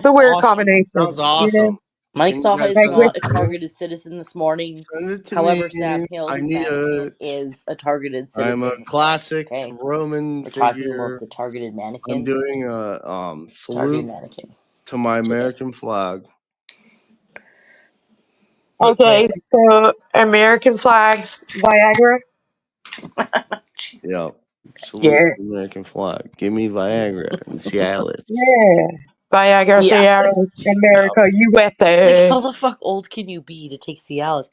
a weird combination.
Sounds awesome.
Mike saw is not a targeted citizen this morning.
Send it to
However,
me.
Sam Hill,
I
his
need
mannequin,
it.
is a targeted citizen.
I'm a classic
Okay.
Roman
We're
figure.
talking about the targeted mannequin.
I'm doing a salute
mannequin
to my American flag.
Okay, so American flags, Viagra.
Yeah. Salute the American flag. Give me Viagra and Cialis.
Yeah. Viagra, Cialis, America, USA.
How the fuck old can you be to take Cialis?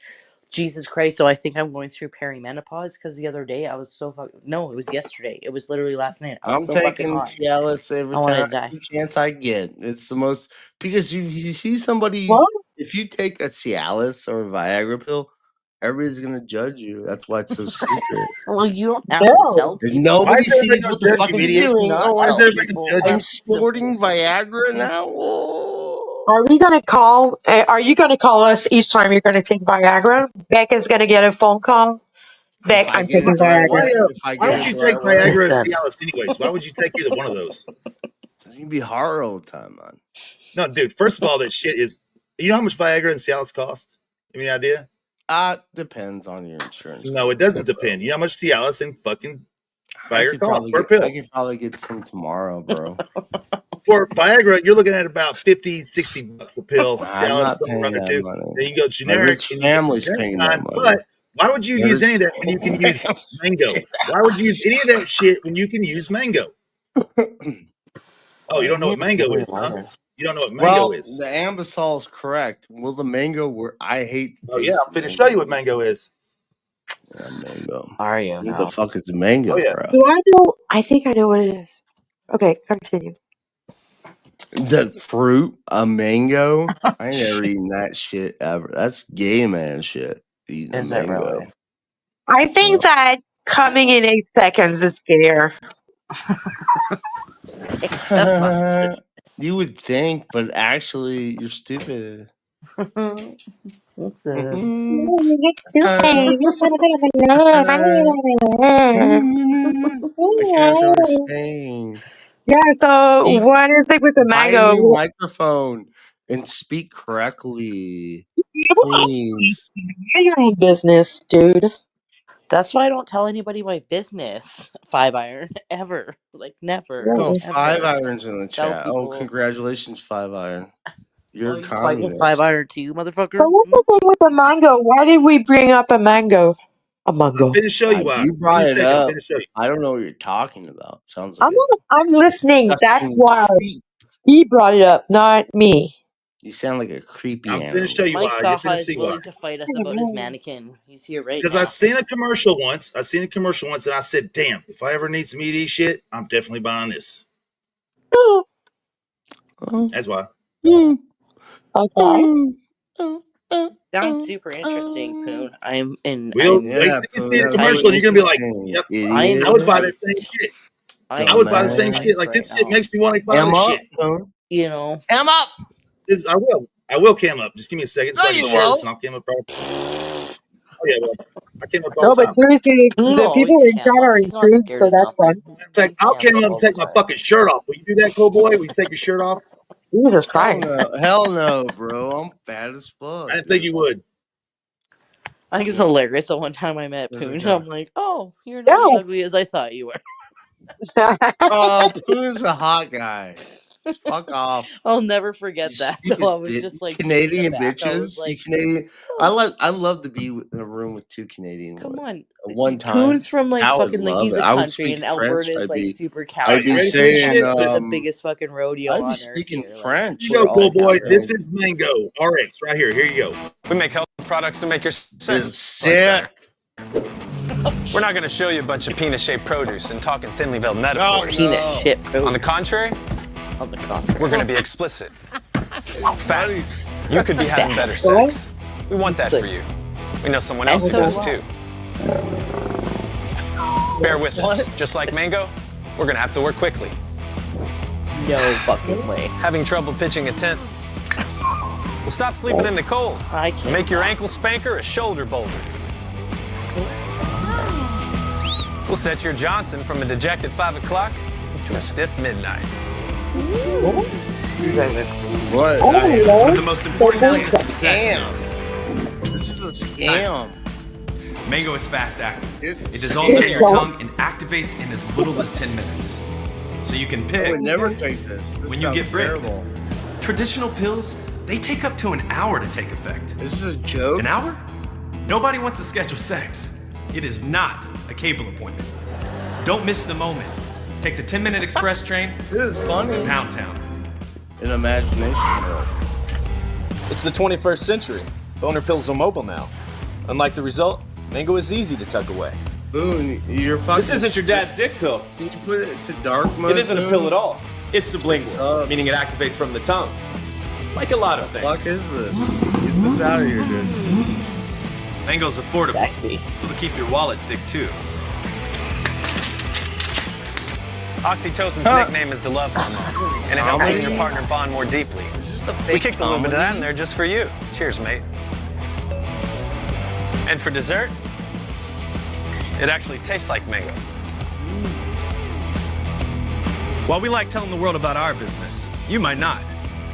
Jesus Christ! So I think I'm going through perimenopause because the other day I was so fucking. No, it was yesterday. It was literally last night. I was
I'm
so fucking
taking
hot.
Cialis every chance I get. It's the most because you see somebody.
What?
If you take a Cialis or a Viagra pill, everybody's gonna judge you. That's why it's so secret.
Well, you don't have to tell people.
Nobody sees what the fuck
you
you're doing.
Why is everybody gonna judge you?
I'm snorting Viagra now.
Are we gonna call? Are you gonna call us each time you're gonna take Viagra? Beck is gonna get a phone call. Beck, I'm taking Viagra.
Why would you take Viagra and Cialis anyways? Why would you take either one of those?
You can be hard all the time, man.
No, dude. First of all, that shit is. You know how much Viagra and Cialis cost? Any idea?
Depends on your insurance.
No, it doesn't depend. You know how much Cialis and fucking Viagra costs per pill.
I could probably get some tomorrow, bro.
For Viagra, you're looking at about $50-$60 a pill.
I'm not paying that money.
Then you go generic.
My rich family's paying that money.
But why would you use any of that when you can use Mango? Why would you use any of that shit when you can use Mango? Oh, you don't know what Mango is, huh? You don't know what Mango is.
The Ambisol is correct. Will the Mango work? I hate the taste.
Yeah, I'm finna show you what Mango is.
Yeah, Mango.
Are you?
What the fuck is a Mango, bro?
Do I know? I think I know what it is. Okay, continue.
The fruit, a mango? I ain't never eaten that shit ever. That's gay man shit. Eating a mango.
Really?
I think that coming in 8 seconds is scare.
You would think, but actually, you're stupid. I can't understand.
Yeah, so what is it with the mango?
Buy a new microphone and speak correctly, please.
Your own business, dude.
That's why I don't tell anybody my business. 5-iron ever, like never.
Oh,
ever.
5-irons in the chat. Oh, congratulations, 5-iron. You're
fighting 5-iron too, motherfucker.
So what's the thing with the mango? Why did we bring up a mango? A mango.
I'm finna show you why.
You brought it up. I don't know what you're talking about. Sounds like
I'm listening. That's why he brought it up, not me.
You sound like a creepy
animal. I'm finna show you
Mike
why. You're finna
is
see
willing
why.
to fight us about his mannequin. He's here right now.
Because I seen a commercial once, and I said, "Damn, if I ever need some ED shit, I'm definitely buying this." That's why.
Okay.
Sounds super interesting, Poon.
Wait till you see the commercial, and you're gonna be like, "Yep, I would buy that same shit. I would buy the same shit. Like this shit makes me want to buy this shit."
You know,
cam up.
I will cam up. Just give me a second so I can share this, and I'll cam up. Oh yeah, well, I cam up all the time.
But seriously, the people in chat are intrigued, so that's fun.
In fact, I'll cam up and take my fucking shirt off. Will you do that, cool boy? Will you take your shirt off?
Jesus Christ!
Hell no, bro. I'm fat as fuck.
I didn't think you would.
I think it's hilarious. The one time I met Poon, I'm like, "Oh, you're not as ugly as I thought you were."
Oh, Poon's a hot guy. Fuck off.
I'll never forget that. So I was just like
Canadian bitches. Like, Canadian. I love to be in a room with 2 Canadian.
Come on.
One time.
Poon's from like fucking like he's a country and Alberta is like super cowboy.
I'd be saying
it's the biggest fucking rodeo on earth.
I'd be speaking French.
You go, cool boy. This is Mango RX right here. Here you go.
We make health products to make your sex
sick.
We're not going to show you a bunch of penis-shaped produce and talking thinly veiled metaphors.
On
the contrary, we're going to be explicit. Fact, you could be having better sex. We want that for you. We know someone else who does too. Bear with us. Just like Mango, we're going to have to work quickly.
No fucking way.
Having trouble pitching a tent? Well, stop sleeping in the cold. Make your ankle spanker a shoulder boulder. We'll set your Johnson from a dejected 5 o'clock to a stiff midnight.
What?
One of the most important elements of sex.
This is a scam.
Mango is fast acting. It dissolves under your tongue and activates in as little as 10 minutes. So you can pick.
I would never take this.
When you get bricked. Traditional pills, they take up to an hour to take effect.
This is a joke.
An hour? Nobody wants to schedule sex. It is not a cable appointment. Don't miss the moment. Take the 10-minute express train
to
Pound Town.
In imagination world.
It's the 21st century. Boner pills are mobile now. Unlike the result, Mango is easy to tuck away.
Boone, you're fucking...
This isn't your dad's dick pill.
Can you put it to dark mode?
It isn't a pill at all. It's sublingual, meaning it activates from the tongue. Like a lot of things.
What the fuck is this? Get this out of here, dude.
Mango's affordable, so to keep your wallet thick too. Oxytocin's nickname is the love hormone, and it helps you and your partner bond more deeply. We kicked a little bit of that in there just for you. Cheers, mate. And for dessert, it actually tastes like mango. While we like telling the world about our business, you might not.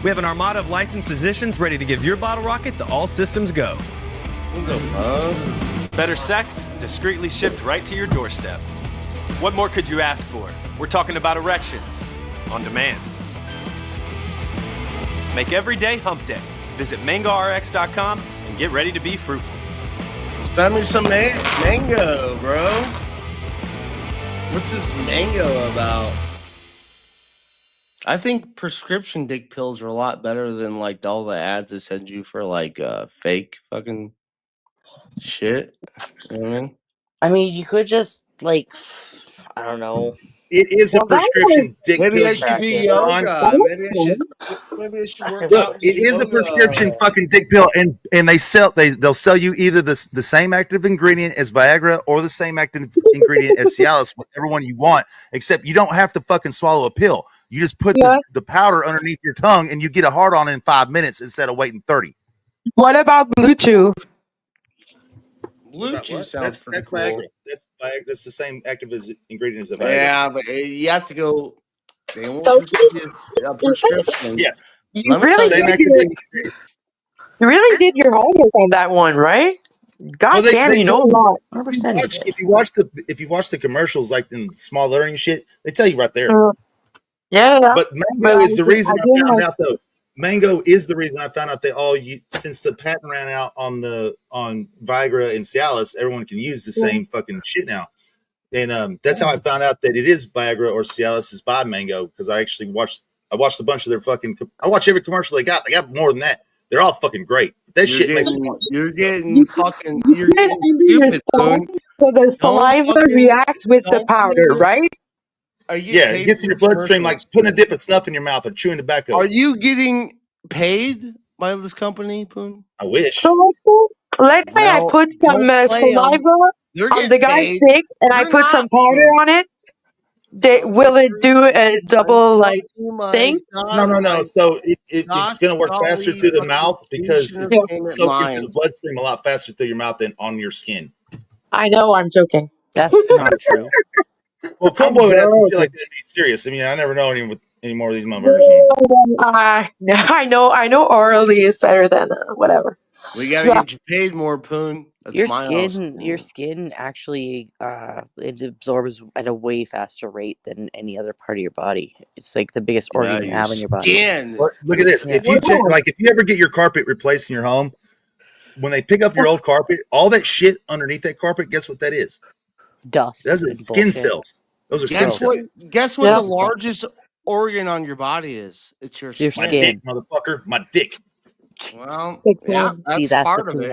We have an armada of licensed physicians ready to give your bottle rocket the all systems go. Better sex, discreetly shipped right to your doorstep.
What more could you ask for? We're talking about erections on demand. Make every day hump day. Visit MangoRx.com and get ready to be fruitful.
Send me some mango, bro. What's this mango about? I think prescription dick pills are a lot better than like all the ads they send you for like fake fucking shit. You know what I mean?
I mean, you could just like, I don't know.
It is a prescription dick pill.
Maybe I should do yoga. Maybe I should work
Look,
out.
it is a prescription fucking dick pill, and they'll sell you either the same active ingredient as Viagra or the same active ingredient as Cialis, whatever one you want. Except you don't have to fucking swallow a pill. You just put the powder underneath your tongue, and you get a hard on in 5 minutes instead of waiting 30.
What about Blue Chew?
Blue Chew sounds
that's
cool.
Viagra. That's Viagra. That's the same active ingredient as a Viagra.
Yeah, but you have to go. They won't give you a prescription.
Yeah,
you really did your homework on that one, right? God damn, you know a lot.
100%.
If you watch the commercials, like in small learning shit, they tell you right there.
Yeah.
But mango is the reason I found out, though. Mango is the reason I found out that since the patent ran out on Viagra and Cialis, everyone can use the same fucking shit now. And that's how I found out that it is Viagra or Cialis is by Mango, because I actually watched a bunch of their fucking. I watch every commercial they got. They got more than that. They're all fucking great. That shit makes
you're getting stupid, Boone.
So the saliva reacts with the powder, right?
Yeah, it gets in your bloodstream like putting a dip of snuff in your mouth or chewing tobacco.
Are you getting paid by this company, Poon?
I wish.
So let's say I put some saliva on the guy's dick and I put some powder on it. Will it do a double thing?
No. So it's going to work faster through the mouth because it's soaked into the bloodstream a lot faster through your mouth than on your skin.
I know, I'm joking.
That's not true.
Well, Cowboy would have some shit like that to be serious. I mean, I never know any more of these motherfuckers.
I know orally is better than whatever.
We gotta get you paid more, Poon. That's
your skin actually it absorbs at a way faster rate than any other part of your body. It's like the biggest organ you have in your body.
Look at this. If you ever get your carpet replaced in your home, when they pick up your old carpet, all that shit underneath that carpet, guess what that is?
Dust.
Those are skin cells. Those are skin cells.
Guess what the largest organ on your body is? It's your skin.
My dick, motherfucker. My dick.
Well, yeah, that's part of it.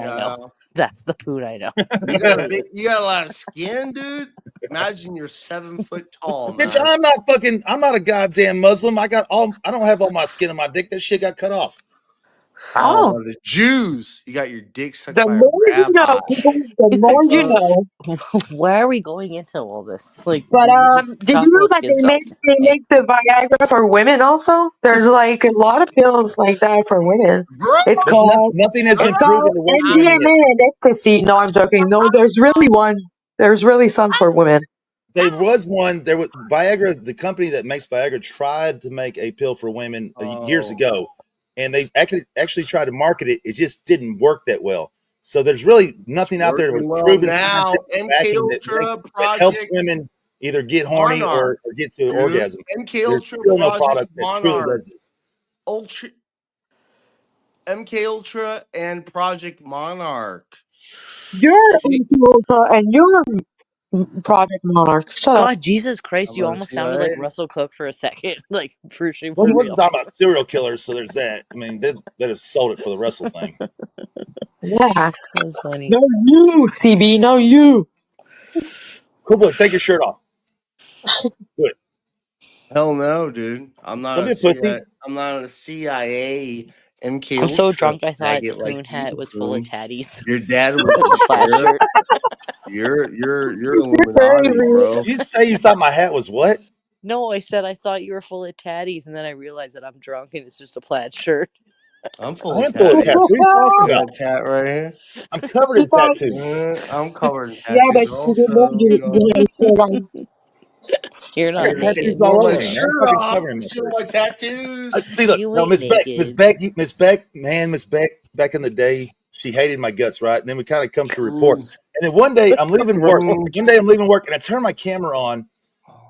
That's the Poon I know.
You got a lot of skin, dude. Imagine you're 7 foot tall, man.
Bitch, I'm not a goddamn Muslim. I don't have all my skin on my dick. That shit got cut off.
Oh, the Jews. You got your dick sucked by a rabbi.
The more you know.
Why are we going into all this? Like,
but did you know that they make the Viagra for women also? There's like a lot of pills like that for women.
Bro,
it's called
nothing has been proven to work.
MDMA and ecstasy. No, I'm joking. No, there's really one. There's really some for women.
There was Viagra. The company that makes Viagra tried to make a pill for women years ago. And they actually tried to market it. It just didn't work that well. So there's really nothing out there with proven scientific backing that helps women either get horny or get to orgasm. There's still no product that truly does this.
MK Ultra and Project Monarch.
You're MK Ultra and you're Project Monarch. Shut up.
God, Jesus Christ, you almost sounded like Russell Cook for a second. Like, for sure.
Well, he wasn't talking about serial killers, so there's that. I mean, they'd have sold it for the Russell thing.
Yeah.
That's funny.
No, you, CB. No, you.
Cool boy, take your shirt off. Do it.
Hell no, dude. I'm not
a pussy.
I'm not a CIA MK.
I'm so drunk I thought the Poon hat was full of tatties.
Your dad was a plaid shirt. You're Illuminati, bro.
You say you thought my hat was what?
No, I said I thought you were full of tatties, and then I realized that I'm drunk and it's just a plaid shirt.
I'm full of tattoos.
What are you talking about?
Tat right here.
I'm covered in tattoos.
I'm covered in tattoos.
Yeah, but
you're not
tattoos all over.
My tattoos.
See, look, no, Miss Beck, back in the day, she hated my guts, right? And then we kind of come to report. And then one day I'm leaving work. And I turn my camera on,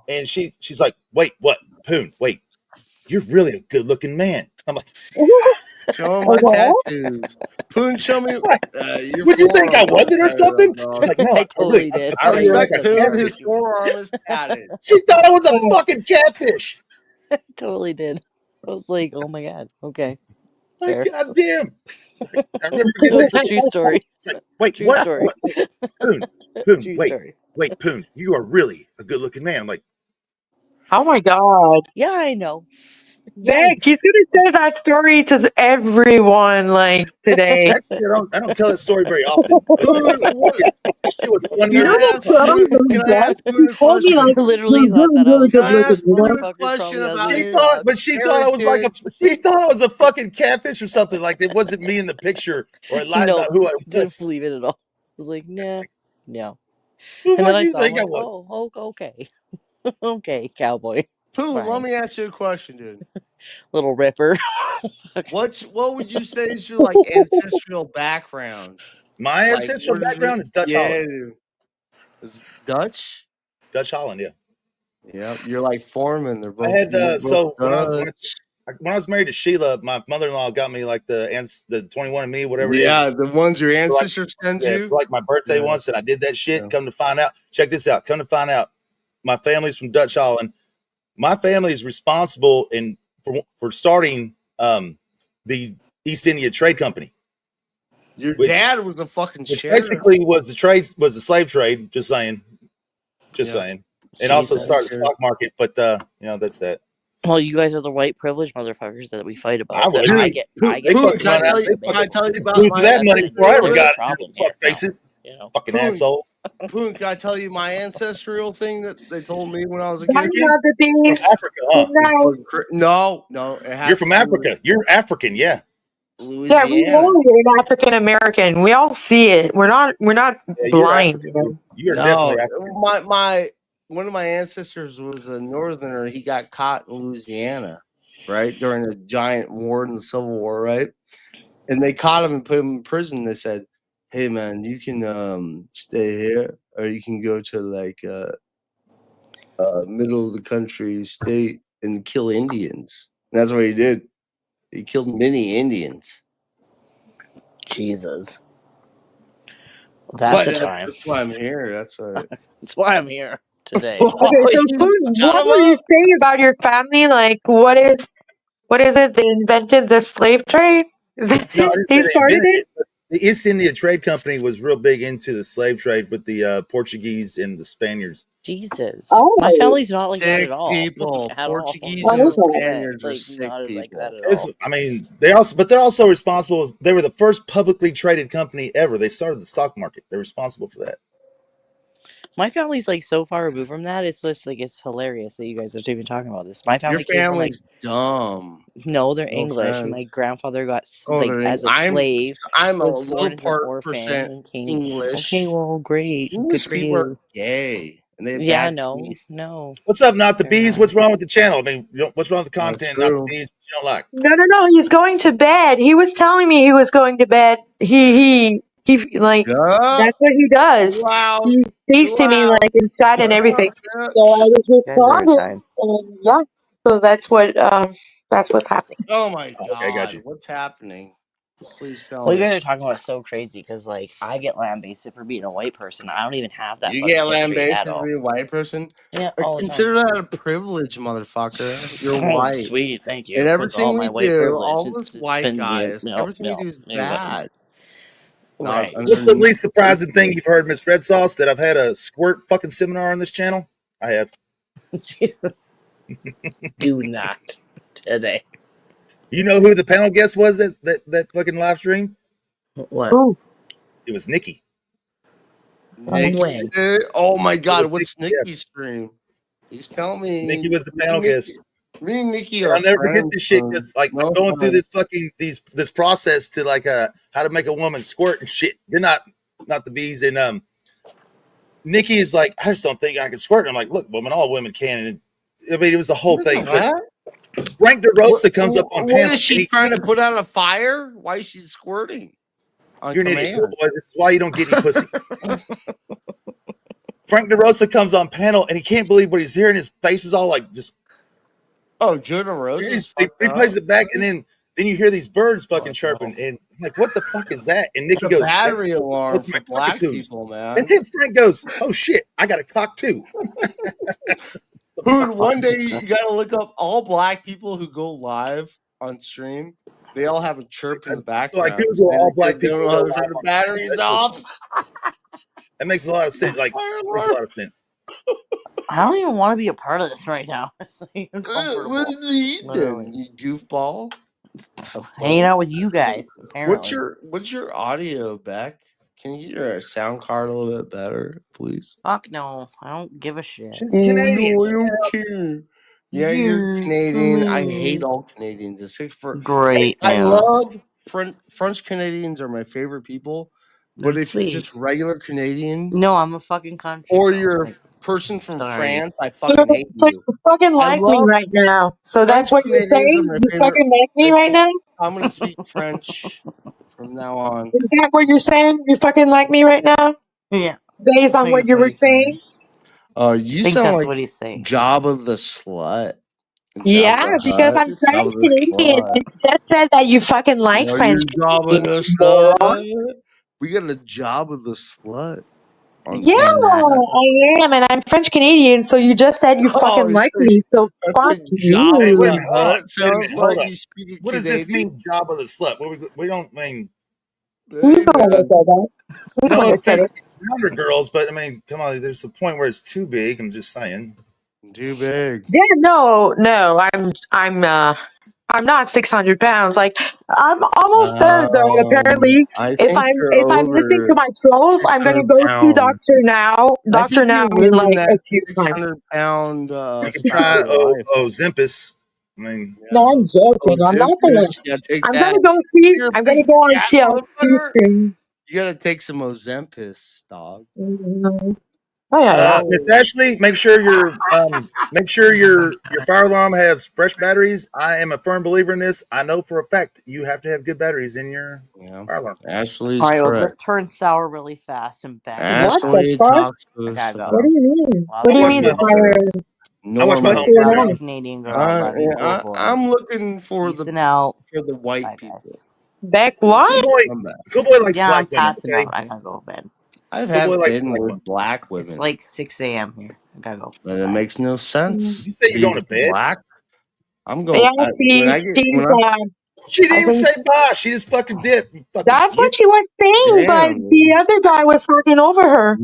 And she's like, wait, what? Poon, wait, you're really a good looking man. I'm like,
show my tattoos. Poon, show me. Your
would you think I
forearm
wasn't or something? She's like, no,
I totally did.
I
thought you were like
respect
a
Poon.
catfish.
His forearm is tatted.
She thought I was a fucking catfish.
I totally did. I was like, oh my god, okay.
Like, goddamn. I remember
It's a true story.
It's like, wait,
True
what?
story.
Wait, Poon,
True
wait,
story.
wait, Poon, you are really a good looking man. I'm like,
oh my god.
Yeah, I know.
Vic, he's gonna say that story to everyone like today.
actually, I don't tell that story very often. She was one
You know
night.
Can I ask Poon a question?
I literally thought that. I was
Can I
like,
ask Poon a
motherfucker's
question
probably
about
ugly.
his
She thought I was like she thought I was a fucking catfish or something. Like it wasn't me in the picture, or I lied about who I
didn't
was.
believe it at all. I was like, nah, no.
Who
And then I
do you
saw him
think I
like,
was?
oh, okay. Okay, cowboy.
Poon,
Fine.
let me ask you a question, dude.
Little ripper.
What would you say is your like ancestral background?
My ancestral background is Dutch Holland.
Dude. Is Dutch?
Dutch Holland, yeah.
Yeah, you're like Foreman. They're both.
I had when I was married to Sheila, my mother-in-law got me like the 21andMe, whatever.
Yeah, the ones your ancestors sent you.
For like my birthday once, and I did that shit. Yeah. Come to find out, check this out. Come to find out, my family's from Dutch Holland. My family is responsible for starting the East India Trade Company.
Your dad was a fucking sheriff.
Basically was the slave trade. Just saying. And also started the stock market, but that's that.
Well, you guys are the white privileged motherfuckers that we fight about.
Can
I tell you about
that money before I ever got it? Fuck faces. Fucking assholes.
Poon, can I tell you my ancestral thing that they told me when I was a kid?
From Africa, huh?
No.
You're from Africa. You're African, yeah.
Louisiana. Yeah, we know you're African American. We all see it. We're not blind.
You're definitely African.
One of my ancestors was a northerner. He got caught in Louisiana, right, during a giant war in the Civil War, right? And they caught him and put him in prison. They said, "Hey, man, you can stay here, or you can go to like middle of the country state and kill Indians." And that's what he did. He killed many Indians.
Jesus, that's a time.
That's why I'm here. That's
why I'm here today.
Okay, so what will you say about your family? Like, what is it? They invented the slave trade? They started it?
The East India Trade Company was real big into the slave trade with the Portuguese and the Spaniards.
Jesus. My family's not like that at all.
People.
At
Portuguese
all.
and Spaniards are sick
not
people.
Like that at all.
I mean, they're also responsible. They were the first publicly traded company ever. They started the stock market. They're responsible for that.
My family's like so far removed from that. It's just like it's hilarious that you guys are even talking about this. My family
came from like
dumb. No, they're English.
Friends.
My grandfather got as a slave.
I'm a
was born
low percent English.
Okay, well, great.
English people are gay. And they have
no.
What's up, Not the Bees? What's wrong with the channel? I mean, what's wrong with the content? Not the Bees, you don't like?
No. He's going to bed. He was telling me he was going to bed. He that's what he does.
Wow.
He speaks to me like in chat and everything. So I was responding. Yeah. So that's what's happening.
Oh my god!
Okay, I got you.
What's happening? Please tell me.
Well, you guys are talking about so crazy because like I get lambasted for being a white person. I don't even have that.
You get lambasted for being a white person.
Yeah.
Consider that a privilege, motherfucker. You're white.
Sweet, thank you.
And everything we do, all this white guys, everything we do is bad.
Right.
What's the least surprising thing you've heard, Miss Red Sauce? That I've had a squirt fucking seminar on this channel? I have.
Do not today.
You know who the panel guest was that fucking live stream?
What?
Ooh.
It was Nikki.
Nikki. Oh my god, what's Nikki's stream? Please tell me.
Nikki was the panel guest.
Me and Nikki are
I'll never forget this shit because like I'm going through this fucking this process to like how to make a woman squirt and shit. They're not the bees. And Nikki is like, I just don't think I can squirt. And I'm like, look, woman, all women can. And I mean, it was a whole thing. But Frank DeRosa comes up on panel.
What is she trying to put out a fire? Why is she squirting?
You're an idiot, boy. This is why you don't get any pussy. Frank DeRosa comes on panel and he can't believe what he's hearing. His face is all like just.
Oh, Joe DeRosa.
He plays it back, and then you hear these birds fucking chirping, and I'm like, "What the fuck is that?" And Nikki goes,
"Battery alarm for black
cockatoos.
people, man."
And then Frank goes, "Oh shit, I got a cockatoo."
Dude, one day you gotta look up all black people who go live on stream. They all have a chirp in the background.
So I Google all black people.
Don't know how to turn the batteries off.
That makes a lot of sense. Like, makes a lot of sense.
I don't even want to be a part of this right now. It's like uncomfortable.
What are you doing, you goofball?
Hanging out with you guys. Apparently.
What's your audio, Beck? Can you get your sound card a little bit better, please?
Fuck no, I don't give a shit.
She's Canadian.
No, I don't care. Yeah, you're Canadian. I hate all Canadians. Except for
great.
I love French Canadians are my favorite people. But
That's
if you're just regular Canadian,
no, I'm a fucking country.
Or you're a person from France, I fucking hate you.
You fucking like me right now. So that's what you're saying? You fucking like me right now?
I'm gonna speak French from now on.
Is that what you're saying? You fucking like me right now?
Yeah.
Based on what you were saying?
You
think
sound
that's
like
what he's saying.
Jabba the Slut.
Yeah, because I'm French Canadian. You just said that you fucking like French Canadian.
We got a job with the slut.
Yeah, I am, and I'm French Canadian. So you just said you fucking like me. So fuck you.
Hey, wait a minute, hold on. What does this mean, job of the slut? We don't mean. No, because it's younger girls, but I mean, come on. There's a point where it's too big. I'm just saying.
Too big.
Yeah, no. I'm not 600 pounds. Like I'm almost there though. Apparently, if I'm listening to my clothes, I'm gonna go see Doctor Now. Doctor Now in like a few times.
600-pound.
You can try Ozympus. I mean,
no, I'm joking. I'm not gonna. I'm gonna go see. I'm gonna go on TLC.
You gotta take some Ozympus, dog.
Miss Ashley, make sure your fire alarm has fresh batteries. I am a firm believer in this. I know for a fact you have to have good batteries in your fire alarm.
Ashley's
all right,
correct.
well, this turned sour really fast and back.
Ashley talks to us about.
What do you mean? What do you mean?
I watch my home.
Canadian girl.
I'm looking for the white people.
Beck, what?
Cool boy likes
yeah,
black
I'm passing out. I gotta go to bed.
I've had been with black women.
It's like 6 a.m. here. I gotta go.
But it makes no sense.
You say you're going to bed?
Black? I'm going.
Yeah,
she didn't even say bye. She just fucking dipped.
That's what she was saying, but the other guy was fucking over her.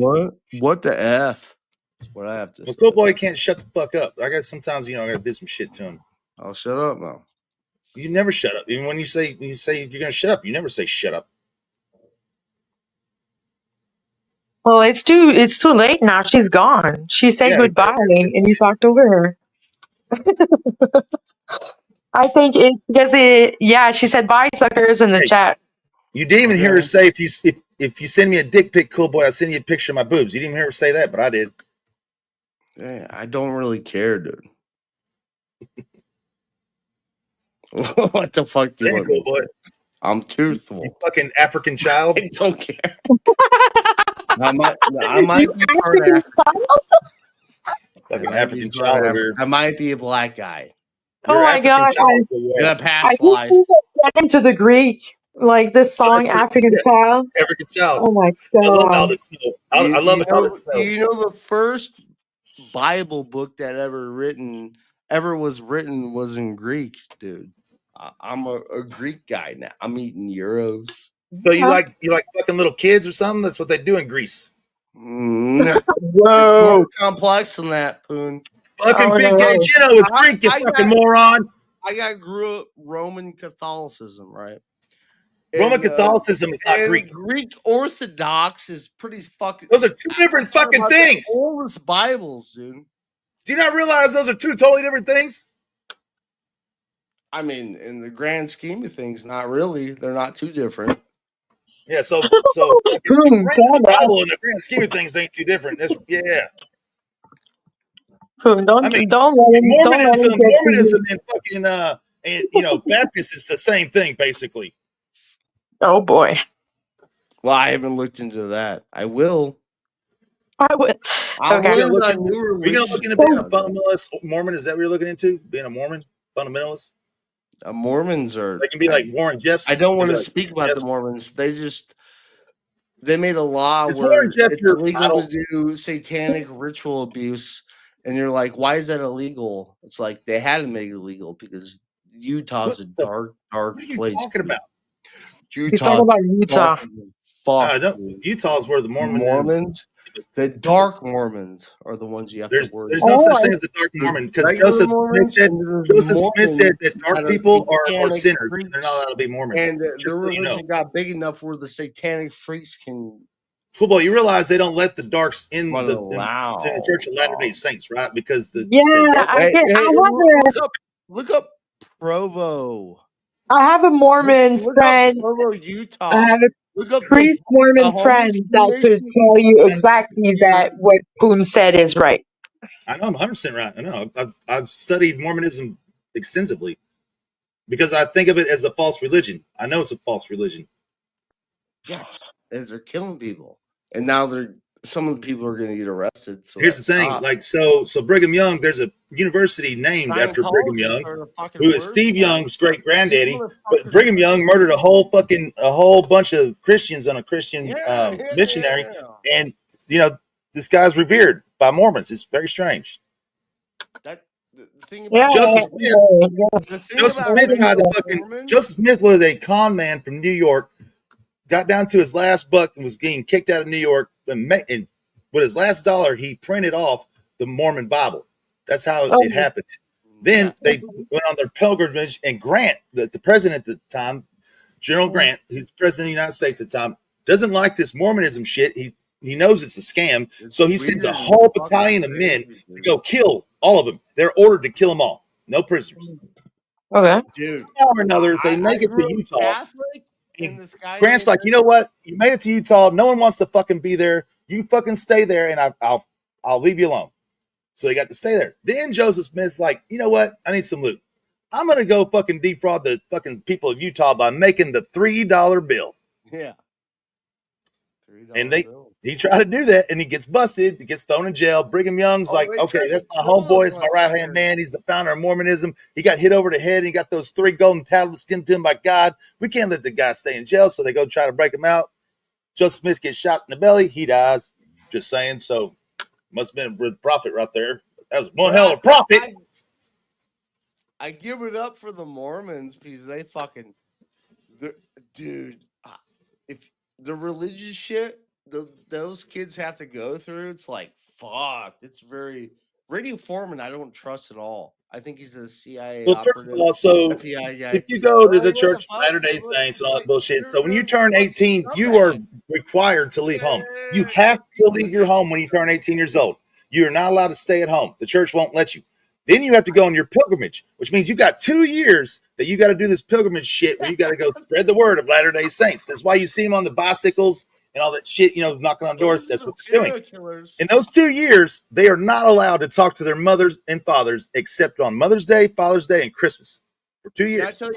What the F? That's what I have to say.
Cool boy can't shut the fuck up. I got sometimes, I gotta do some shit to him.
I'll shut up now.
You never shut up. Even when you say you're gonna shut up, you never say shut up.
Well, it's too late now. She's gone. She said goodbye, and you talked over her. I think it's because she said bye, suckers, in the chat.
You didn't even hear her say if you send me a dick pic, cool boy, I'll send you a picture of my boobs. You didn't even hear her say that, but I did.
Yeah, I don't really care, dude. What the fuck do you want?
Cool boy.
I'm truthful.
You fucking African child.
I don't care. I might be part
African child over here.
I might be a black guy.
Oh my god!
Gonna pass life.
Get into the Greek, like this song, African Child.
African child.
Oh my god!
I love it.
Do you know the first Bible book that ever was written was in Greek, dude? I'm a Greek guy now. I'm eating euros.
So you like fucking little kids or something? That's what they do in Greece.
No.
Whoa!
It's more complex than that, Poon.
Fucking big gay Gino is Greek, you fucking moron.
I grew up Roman Catholicism, right?
Roman Catholicism is not Greek.
Greek Orthodox is pretty fucking.
Those are two different fucking things.
Oldest Bibles, dude.
Do you not realize those are two totally different things?
I mean, in the grand scheme of things, not really. They're not too different.
Yeah, so the Bible in the grand scheme of things ain't too different. That's Mormonism and fucking Baptist is the same thing basically.
Oh boy.
Well, I haven't looked into that. I will.
I would. Okay.
Are you gonna look into being a fundamentalist Mormon? Is that what you're looking into? Being a Mormon fundamentalist?
Mormons are.
They can be like Warren Jeffs.
I don't want to speak about the Mormons. They made a law where
Warren Jeff
it's illegal to do satanic ritual abuse, and you're like, why is that illegal? It's like they had to make it illegal because Utah's a dark
what are you
place.
Talking about?
He's talking about Utah.
Fuck,
Utah is where the
Mormons. The dark Mormons are the ones you have to worry.
There's no such thing as a dark Mormon because Joseph Smith said that dark people are sinners and they're not allowed to be Mormons.
And their religion got big enough where the satanic freaks can.
Football, you realize they don't let the darks in the Church of Latter-day Saints, right? Because
look up Provo.
I have a Mormon friend.
Provo, Utah.
I have a priest Mormon friend that could tell you exactly that what Poon said is right.
I know I'm 100% right. I know. I've studied Mormonism extensively because I think of it as a false religion. I know it's a false religion.
Yes, as they're killing people, and now some of the people are going to get arrested. So
here's the thing, so Brigham Young, there's a university named after Brigham Young, who is Steve Young's great granddaddy. But Brigham Young murdered a whole bunch of Christians on a Christian missionary, and this guy's revered by Mormons. It's very strange. Joseph Smith was a con man from New York. Got down to his last buck and was getting kicked out of New York. And with his last dollar, he printed off the Mormon Bible. That's how it happened. Then they went on their pilgrimage, and Grant, the president at the time, General Grant, he's president of the United States at the time, doesn't like this Mormonism shit. He knows it's a scam, so he sends a whole battalion of men to go kill all of them. They're ordered to kill them all. No prisoners.
Okay.
Dude. Somehow or another, they make it to Utah. Grant's like, you know what? You made it to Utah. No one wants to fucking be there. You fucking stay there, and I'll leave you alone. So they got to stay there. Then Joseph Smith's like, you know what? I need some loot. I'm gonna go fucking defraud the fucking people of Utah by making the $3 bill.
Yeah.
And he tried to do that, and he gets busted. He gets thrown in jail. Brigham Young's like, okay, that's my homeboy. It's my right-hand man. He's the founder of Mormonism. He got hit over the head, and he got those 3 golden tablets given to him by God. We can't let the guy stay in jail, so they go try to break him out. Joseph Smith gets shot in the belly. He dies. Just saying. So must have been a prophet right there. That was one hell of a prophet.
I give it up for the Mormons because they fucking, dude. If the religious shit those kids have to go through, it's like fuck. It's very Radio Foreman. I don't trust at all. I think he's a CIA operative.
First of all, so if you go to the Church of Latter-day Saints and all that bullshit, so when you turn 18, you are required to leave home. You have to leave your home when you turn 18 years old. You are not allowed to stay at home. The church won't let you. Then you have to go on your pilgrimage, which means you got 2 years that you got to do this pilgrimage shit where you got to go spread the word of Latter-day Saints. That's why you see them on the bicycles and all that shit, knocking on doors. That's what they're doing. In those 2 years, they are not allowed to talk to their mothers and fathers except on Mother's Day, Father's Day, and Christmas for 2 years.
Can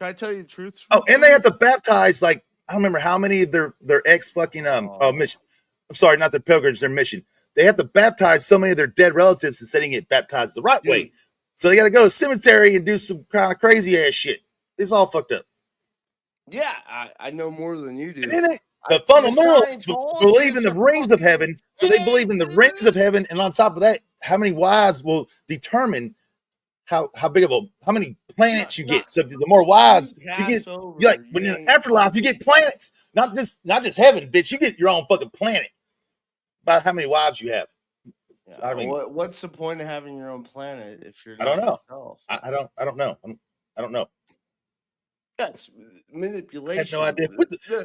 I tell you the truth?
Oh, and they have to baptize, like, I don't remember how many of their ex fucking mission. I'm sorry, not their pilgrims, their mission. They have to baptize so many of their dead relatives instead of get baptized the right way. So they got to go to the cemetery and do some kind of crazy ass shit. It's all fucked up.
Yeah, I know more than you do.
The fundamentalists believe in the rings of heaven, so they believe in the rings of heaven, and on top of that, how many wives will determine how many planets you get. So the more wives you get, like when you're in the afterlife, you get planets, not just heaven, bitch. You get your own fucking planet. About how many wives you have.
Yeah, so, I mean, what's the point of having your own planet if you're?
I don't know. I don't know. I don't know.
That's manipulation.
I have no idea.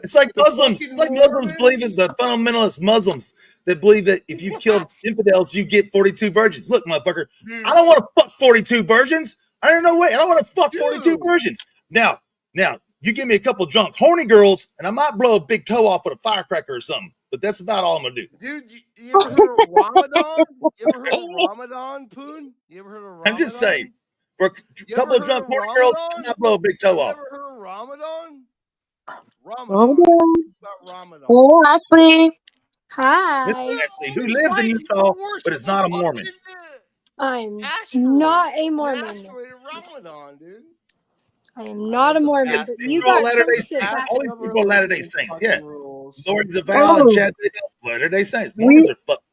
It's like Muslims. It's like Muslims believe in the fundamentalist Muslims that believe that if you kill infidels, you get 42 virgins. Look, motherfucker, I don't want to fuck 42 virgins. I don't know. Wait, I don't want to fuck 42 virgins. Now, you give me a couple drunk, horny girls, and I might blow a big toe off with a firecracker or something. But that's about all I'm gonna do.
Dude, you ever heard of Ramadan? You ever heard of Ramadan, Poon? You ever heard of Ramadan?
I'm just saying. For a couple of drunk horny girls, I might blow a big toe off.
You ever heard of Ramadan? Ramadan.
Hello, Ashley.
Hi.
Actually, who lives in Utah but is not a Mormon.
I'm not a Mormon.
Asteroid Ramadan, dude.
I am not a Mormon. But you got
Latter-day
some shit
Saints.
back.
All these people are Latter-day Saints. Yeah. Lord Zaval
Oh.
and Chad Latter-day Saints. Mormons are fucked.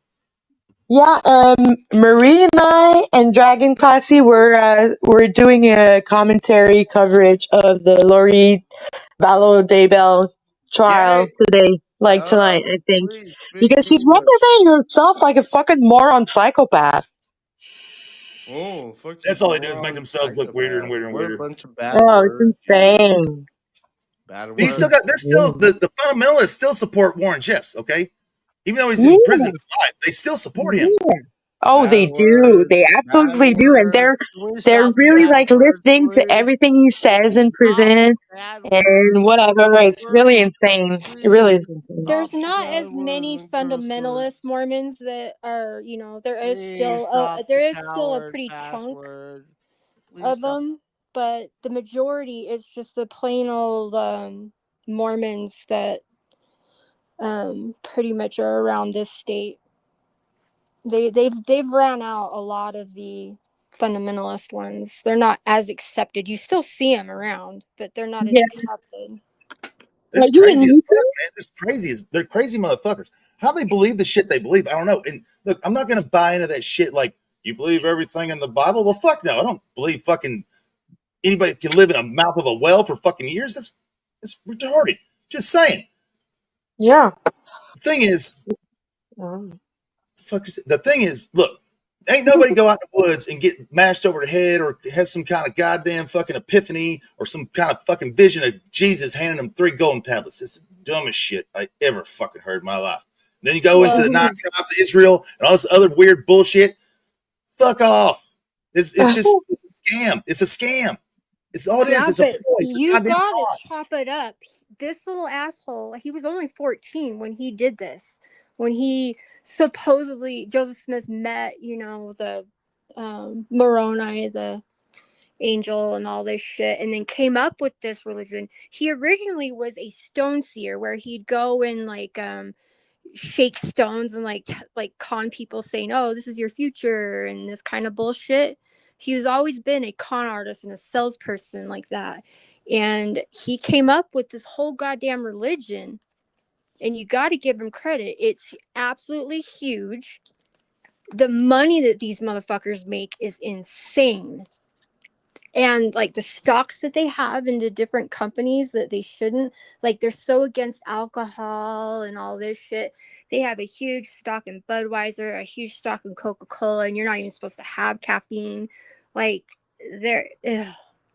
Yeah, Marie and I and Dragon Classy were doing a commentary coverage of the Lori Vallow Daybell trial today, tonight, I think, because she's representing herself like a fucking moron psychopath.
Oh, fuck!
That's all they do is make themselves look weirder and weirder and weirder.
A bunch of bad
it's insane.
Bad
But you still got. There's still the fundamentalists still support Warren Jeffs. Okay, even though he's in prison for life, they still support him.
Oh, they do. They absolutely do, and they're really like listening to everything he says in prison and whatever. It's really insane. It really is insane.
There's not as many fundamentalist Mormons that are, there is still a pretty chunk of them, but the majority is just the plain old Mormons that pretty much are around this state. They've ran out a lot of the fundamentalist ones. They're not as accepted. You still see them around, but they're not as accepted.
They're crazy as fuck, man. They're crazy motherfuckers. How they believe the shit they believe, I don't know. And look, I'm not gonna buy into that shit like you believe everything in the Bible. Well, fuck no. I don't believe fucking anybody can live in a mouth of a well for fucking years. That's retarded. Just saying.
Yeah.
The thing is, the thing is, look, ain't nobody go out in the woods and get mashed over the head or have some kind of goddamn fucking epiphany or some kind of fucking vision of Jesus handing them 3 golden tablets. It's the dumbest shit I ever fucking heard in my life. And then you go into the 9 tribes of Israel and all this other weird bullshit. Fuck off. It's just it's a scam. It's a scam. It's all it is. It's a ploy.
You gotta chop it up. This little asshole, he was only 14 when he did this. When he supposedly, Joseph Smith met, the Moroni, the angel and all this shit, and then came up with this religion. He originally was a stone seer where he'd go and shake stones and like con people saying, oh, this is your future and this kind of bullshit. He's always been a con artist and a salesperson like that. And he came up with this whole goddamn religion. And you got to give him credit. It's absolutely huge. The money that these motherfuckers make is insane. And like the stocks that they have into different companies that they shouldn't, like they're so against alcohol and all this shit. They have a huge stock in Budweiser, a huge stock in Coca-Cola, and you're not even supposed to have caffeine. Like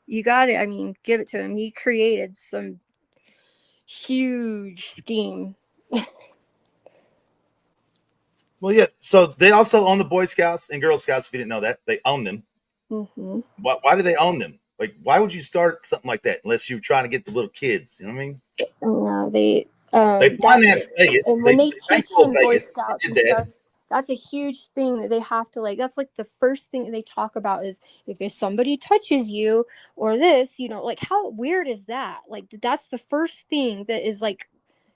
you got it. I mean, give it to him. He created some huge scheme.
Well, yeah. So they also own the Boy Scouts and Girl Scouts. If you didn't know that, they own them.
Mm-hmm.
Why do they own them? Like, why would you start something like that unless you're trying to get the little kids? You know what I mean?
No,
they finance Vegas.
And when they teach in Boy
Vegas,
Scouts and stuff, that's a huge thing that they have to that's like the first thing that they talk about is if somebody touches you or this, like how weird is that? Like that's the first thing that is like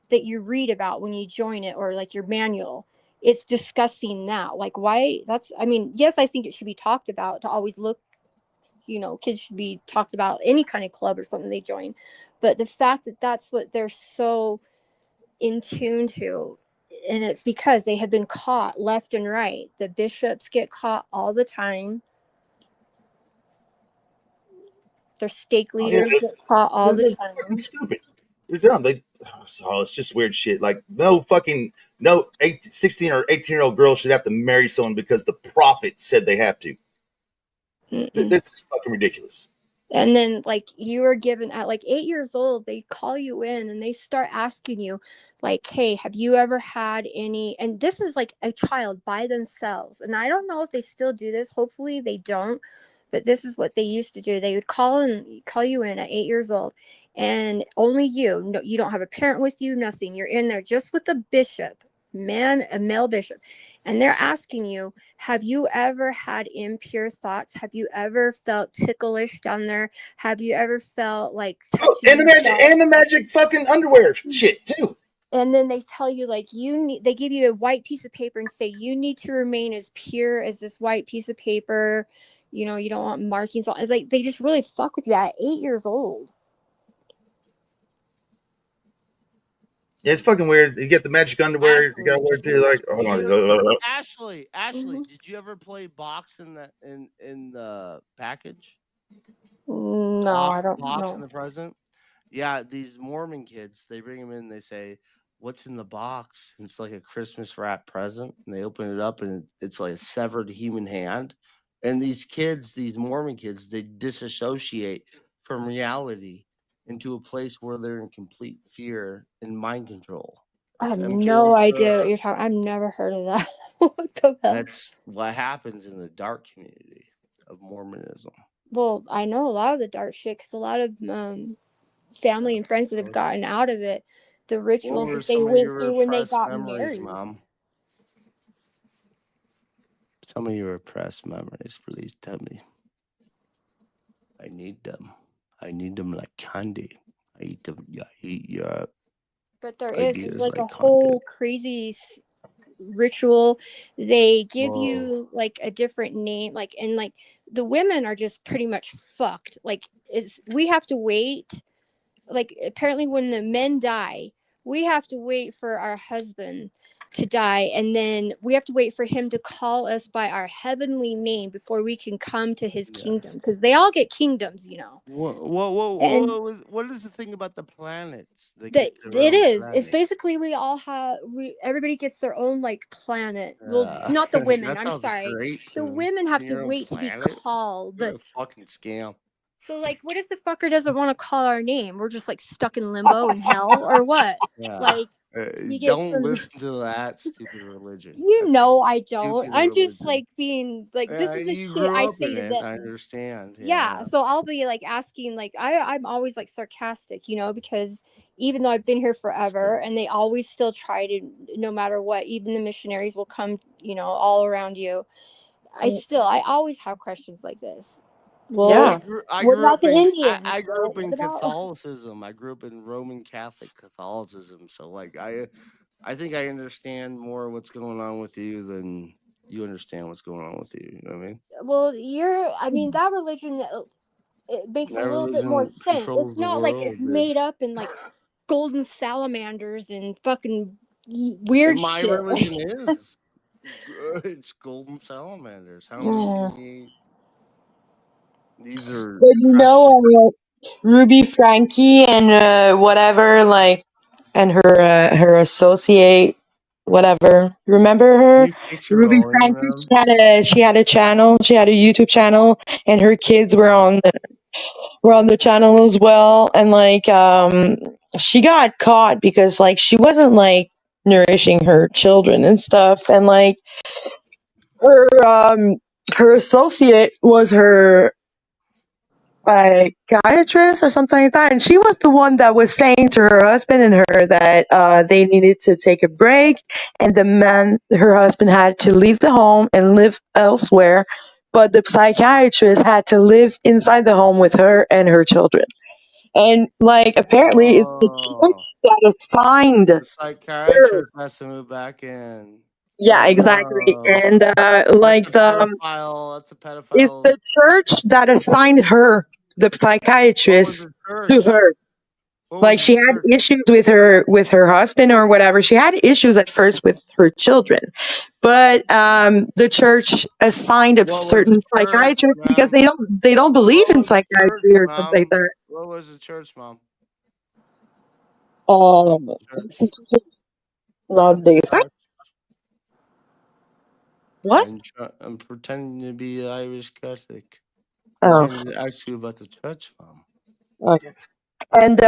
that you read about when you join it or like your manual. It's discussing that. Like why yes, I think it should be talked about to always look, kids should be talked about any kind of club or something they join. But the fact that that's what they're so in tune to, and it's because they have been caught left and right. The bishops get caught all the time. Their stake leaders get caught all the time.
Fucking stupid. They're dumb. It's just weird shit. Like no 16 or 18-year-old girl should have to marry someone because the prophet said they have to. This is fucking ridiculous.
And then you are given at 8 years old, they call you in and they start asking you hey, have you ever had any, and this is a child by themselves. And I don't know if they still do this. Hopefully they don't, but this is what they used to do. They would call you in at 8 years old and only you don't have a parent with you, nothing. You're in there just with the bishop, a male bishop, and they're asking you, have you ever had impure thoughts? Have you ever felt ticklish down there? Have you ever felt touching
and the magic fucking underwear shit too?
And then they tell you like they give you a white piece of paper and say you need to remain as pure as this white piece of paper. You know, you don't want markings on. It's like they just really fuck with you at 8 years old.
Yeah, it's fucking weird. You get the magic underwear. You gotta wear it too. Like, hold on.
Ashley, did you ever play box in the package?
No, I don't
box
know.
in the present. Yeah, these Mormon kids, they bring them in. They say, "What's in the box?" And it's like a Christmas wrap present, and they open it up, and it's like a severed human hand. And these kids, these Mormon kids, they disassociate from reality into a place where they're in complete fear and mind control.
I have
MK
no idea what
Ultra.
you're talking. I've never heard of that. What the hell?
That's what happens in the dark community of Mormonism.
Well, I know a lot of the dark shit because a lot of family and friends that have gotten out of it, the rituals that they went through when they got married.
Mom? Some of your repressed memories, please tell me. I need them. I need them like candy. I eat them. I eat your.
But there's
ideas
like a
like
whole crazy ritual. They give you like a different name, like, and like the women are just pretty much fucked. Like, we have to wait. Like, apparently when the men die, we have to wait for our husband to die, and then we have to wait for him to call us by our heavenly name before we can come to his kingdom, because they all get kingdoms, you know.
What is the thing about the planets?
It is. It's basically everybody gets their own like planet. Well, not the women. I'm sorry. The women have to wait to be called.
What a fucking scam.
So, like, what if the fucker doesn't want to call our name? We're just like stuck in limbo in hell, or what?
Yeah.
Like,
don't listen to that stupid religion.
I don't. I'm just like being like, this is the shit I say to them.
I understand.
Yeah. So I'll be like asking, like, I'm always like sarcastic, you know, because even though I've been here forever, and they always still try to, no matter what, even the missionaries will come, you know, all around you. I always have questions like this. Well,
I
what
grew
about
up
the
in
Indians?
I grew up in
What about?
Catholicism. I grew up in Roman Catholic Catholicism. So like I think I understand more what's going on with you than you understand what's going on with you. You know what I mean?
Well, that religion, it makes a little bit more sense. It's not like it's made up in like golden salamanders and fucking weird
My
shit.
religion is it's golden salamanders. How many can you eat? These are.
But you know, Ruby Frankie and whatever, like, and her associate, whatever. Remember her, Ruby Frankie? She had a channel. She had a YouTube channel, and her kids were on the channel as well. And like, she got caught because like she wasn't like nourishing her children and stuff, and like her associate was her psychiatrist or something like that, and she was the one that was saying to her husband and her that they needed to take a break, and her husband had to leave the home and live elsewhere, but the psychiatrist had to live inside the home with her and her children. And like, apparently it's the church that assigned
The psychiatrist has to move back in.
Yeah, exactly. And like
pedophile. That's a pedophile.
It's the church that assigned her, the psychiatrist, to her. Like, she had issues with her husband or whatever. She had issues at first with her children, but the church assigned a certain psychiatrist because they don't believe in psychiatry or something like that.
What was the church, Mom?
Loud days. What?
I'm pretending to be Irish Catholic.
Oh.
I'm trying to ask you about the church, Mom.
Okay. And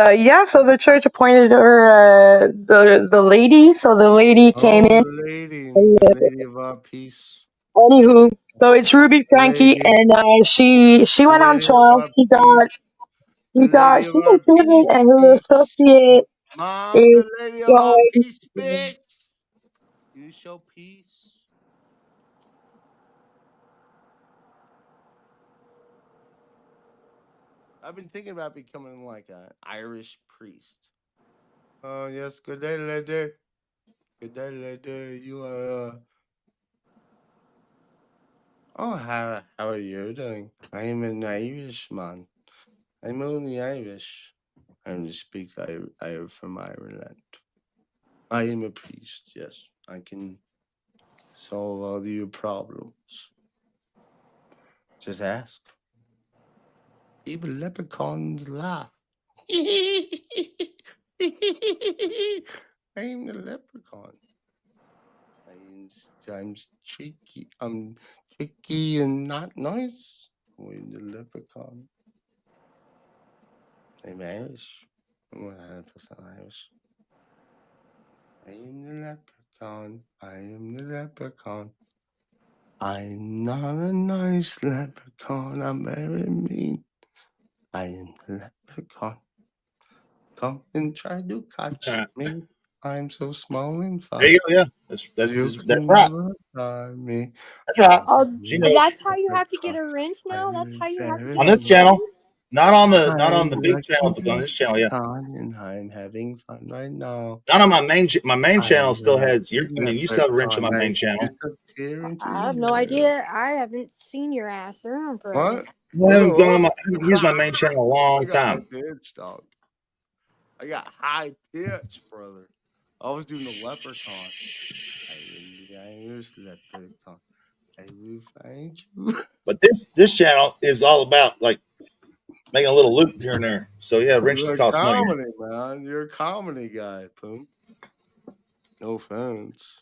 so the church appointed her the lady. So the lady came in.
The lady of our peace.
Anywho, so it's Ruby Frankie, and she went on trial. She was given, and her associate
Mom,
is
the lady of our peace speaks. You show peace. I've been thinking about becoming like an Irish priest. Oh, yes. Good day, lady. Good day, lady. You are. Oh, how are you doing? I am an Irishman. I'm only Irish. I only speak from Ireland. I am a priest, yes. I can solve all your problems. Just ask. Even leprechauns laugh. I'm the leprechaun. I'm tricky. I'm tricky and not nice. I'm the leprechaun. I'm Irish. I'm 100% Irish. I am the leprechaun. I am the leprechaun. I'm not a nice leprechaun. I'm very mean. I am the leprechaun. Come and try to catch me. I'm so small and fast.
There you go. Yeah, that's right.
Me.
That's right.
Oh,
She knows.
that's how you have to get a wrench now. That's how you have to get
On this channel, not on the big channel, but on this channel, yeah.
And I'm having fun right now.
Not on my main channel. Still has your. I mean, you still have a wrench on my main channel.
I have no idea. I haven't seen your ass around forever.
What?
I haven't used my main channel a long time.
Pitch, dog. I got high pitch, brother. I was doing the leprechaun. I am the Irish leprechaun. I will find you.
But this channel is all about like making a little loop here and there. So yeah, wrenches cost money.
Man. You're a comedy guy, Poom. No offense.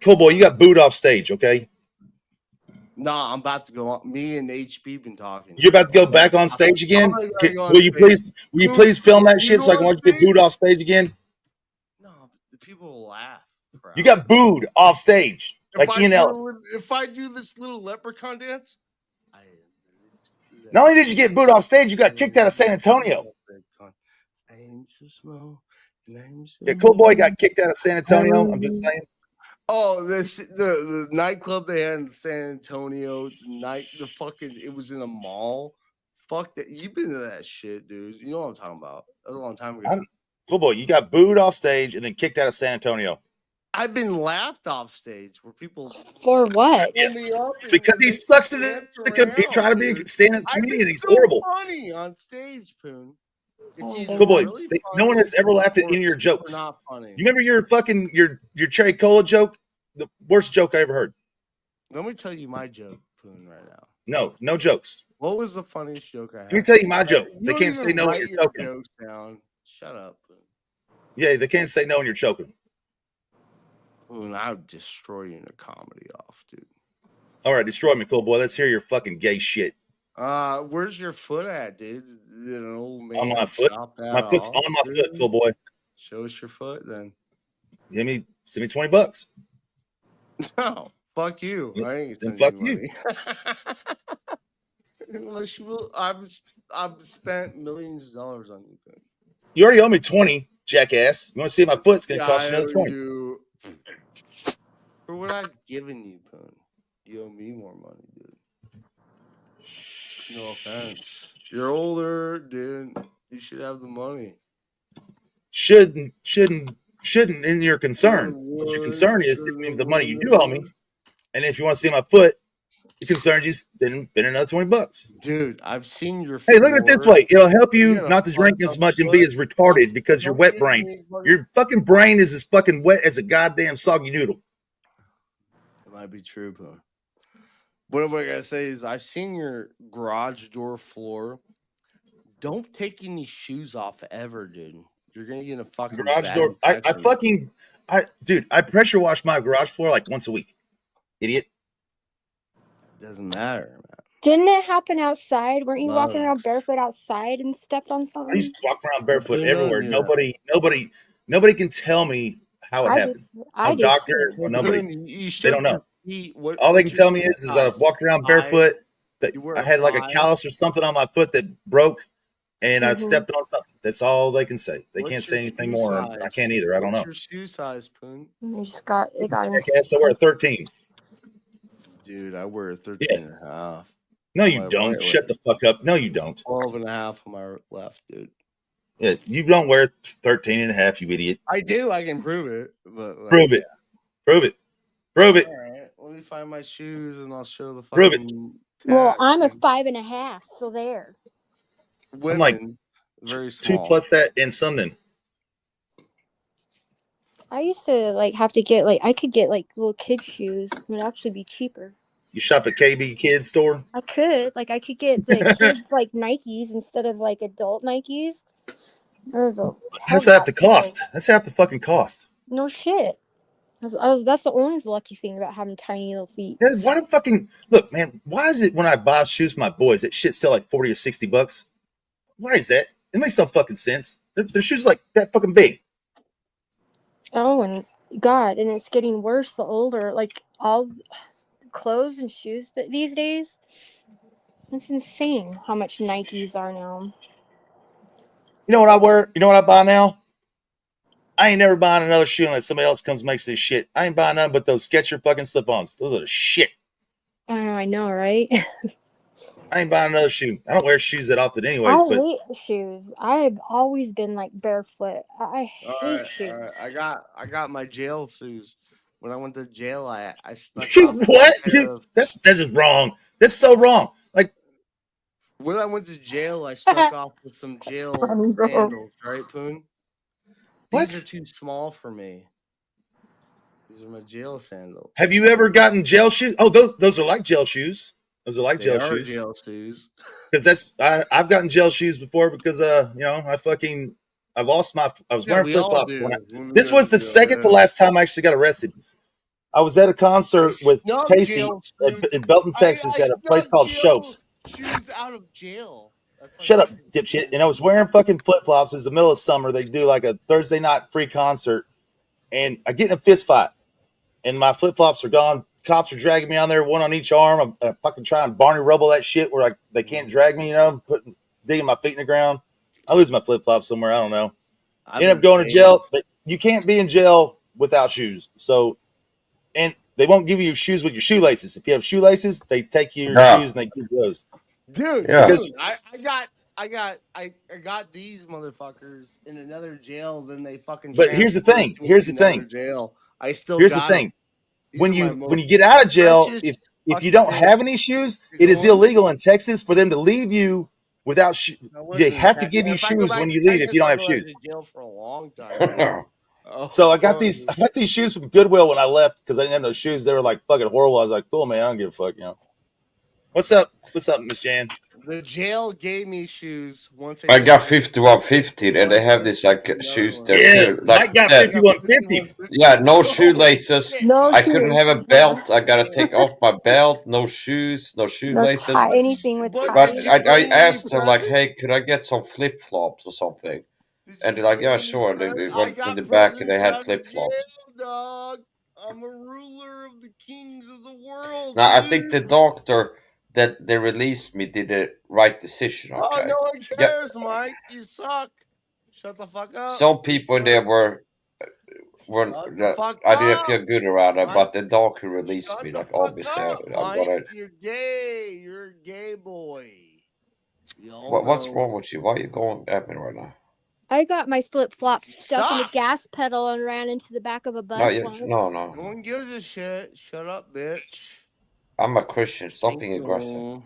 Cool boy, you got booed off stage, okay?
Nah, I'm about to go on. Me and HB been talking.
You're about to go back on stage again? Will you please film that shit so I can watch you get booed off stage again?
No, the people will laugh. Crap.
You got booed off stage. Like Ian Ellis.
If I do this little leprechaun dance,
not only did you get booed off stage, you got kicked out of San Antonio.
I am so small.
Yeah, Cool Boy got kicked out of San Antonio. I'm just saying.
Oh, the nightclub they had in San Antonio, it was in a mall. Fuck that. You've been to that shit, dude. You know what I'm talking about. That was a long time ago.
Cool Boy, you got booed off stage and then kicked out of San Antonio.
I've been laughed off stage where people
for what?
Because he sucks as he try to be a stand-up comedian. He's horrible.
Funny on stage, Poon.
Cool Boy, no one has ever laughed at any of your jokes.
Not funny.
You remember your cherry cola joke? The worst joke I ever heard.
Let me tell you my joke, Poon, right
now. No jokes.
What was the funniest joke I had?
Let me tell you my joke. They can't say no when you're choking.
Jokes down. Shut up, Poon.
Yeah, they can't say no when you're choking.
Poon, I would destroy you in a comedy off, dude.
All right, destroy me, Cool Boy. Let's hear your fucking gay shit.
Where's your foot at, dude? Did an old man
on my foot? My foot's on my foot, Cool Boy.
Show us your foot, then.
Send me $20.
No, fuck you. I ain't
then fuck you.
Unless you will, I've spent millions of dollars on you. Poon.
You already owe me 20, jackass. You want to see my foot? It's gonna cost you another 20.
For what I've given you, Poon, you owe me more money, dude. No offense. You're older, dude. You should have the money.
Shouldn't in your concern. What your concern is the money you do owe me. And if you want to see my foot, it concerns you, then another $20.
Dude, I've seen your
Hey, look at it this way. It'll help you not to drink as much and be as retarded because you're wet brain. Your fucking brain is as fucking wet as a goddamn soggy noodle.
It might be true, Poon. What I gotta say is I've seen your garage door floor. Don't take any shoes off ever, dude. You're gonna get a fucking
garage door. I pressure wash my garage floor like once a week. Idiot.
Doesn't matter, man.
Didn't it happen outside? Weren't you walking around barefoot outside and stepped on something?
I used to walk around barefoot everywhere. Nobody can tell me how it happened. No doctors or nobody. They don't know. All they can tell me is I walked around barefoot. That I had like a callus or something on my foot that broke, and I stepped on something. That's all they can say. They can't say anything more. I can't either. I don't know.
What's your shoe size, Poon?
You just got it.
I wear a 13.
Dude, I wear a 13 and a half.
No, you don't. Shut the fuck up. No, you don't.
12 and a half on my left, dude.
Yeah, you don't wear 13 and a half, you idiot.
I do. I can prove it. But like,
prove it. Prove it. Prove it.
All right. Let me find my shoes and I'll show the
Prove it.
fucking
Well, I'm a 5.5, so there.
Women,
I'm like
very small.
2 plus that and something.
I used to like have to get like I could get like little kid shoes. It would actually be cheaper.
You shop at KB Kids store?
I could get the kids like Nikes instead of like adult Nikes.
That's half the cost. That's half the fucking cost.
No shit. That's the only lucky thing about having tiny little feet.
Why the fucking look, man? Why is it when I buy shoes for my boys, that shit's still like $40 or $60? Why is that? It makes no fucking sense. Their shoes are like that fucking big.
Oh, and God, and it's getting worse the older. Like all clothes and shoes these days. It's insane how much Nikes are now.
You know what I wear? You know what I buy now? I ain't never buying another shoe unless somebody else comes and makes this shit. I ain't buying none but those Skechers fucking slip-ons. Those are the shit.
I know, right?
I ain't buying another shoe. I don't wear shoes that often anyways.
I hate shoes. I've always been like barefoot. I hate shoes.
I got my jail shoes. When I went to jail, I snuck
what? That's just wrong. That's so wrong. Like
when I went to jail, I snuck off with some jail sandals, right, Poon? These are too small for me. These are my jail sandals.
Have you ever gotten jail shoes? Oh, those are like jail shoes. Those are like
They
jail
are
shoes.
Jail shoes.
Because I've gotten jail shoes before because I lost my. I was wearing flip flops. This was the second to last time I actually got arrested. I was at a concert with Casey in Belton, Texas, at a place called Shows.
Shoes out of jail.
Shut up, dipshit. And I was wearing fucking flip flops. It's the middle of summer. They do like a Thursday night free concert, and I get in a fist fight, and my flip flops are gone. Cops are dragging me on there, one on each arm. I'm fucking trying to Barney Rubble that shit where they can't drag me, digging my feet in the ground. I lose my flip flops somewhere. I don't know. End up going to jail, but you can't be in jail without shoes. So, and they won't give you shoes with your shoelaces. If you have shoelaces, they take your shoes and they keep those.
Dude, I got these motherfuckers in another jail. Then they fucking.
But here's the thing.
Jail. I still.
Here's the thing. When you get out of jail, if you don't have any shoes, it is illegal in Texas for them to leave you without shoes. They have to give you shoes when you leave if you don't have shoes.
Jail for a long time.
So I got these shoes from Goodwill when I left because I didn't have those shoes. They were like fucking horrible. I was like, cool, man, I don't give a fuck, What's up? What's up, Miss Jan?
The jail gave me shoes once.
I got 5150, and they have this like shoes that
I got 5150.
Yeah, no shoelaces. I couldn't have a belt. I gotta take off my belt. No shoes, no shoelaces.
Anything with
but I asked them like, hey, could I get some flip flops or something? And they're like, yeah, sure. They went in the back and they had flip flops.
Dog, I'm a ruler of the kings of the world.
Now I think the doctor that they released me did the right decision. Okay.
Oh, no one cares, Mike. You suck. Shut the fuck up.
Some people in there were I didn't feel good around it, but the dog who released me, like obviously,
you're gay. You're a gay boy.
What's wrong with you? Why are you going at me right now?
I got my flip flops stuck in the gas pedal and ran into the back of a bus.
No.
No one gives a shit. Shut up, bitch.
I'm a Christian. Stop being aggressive.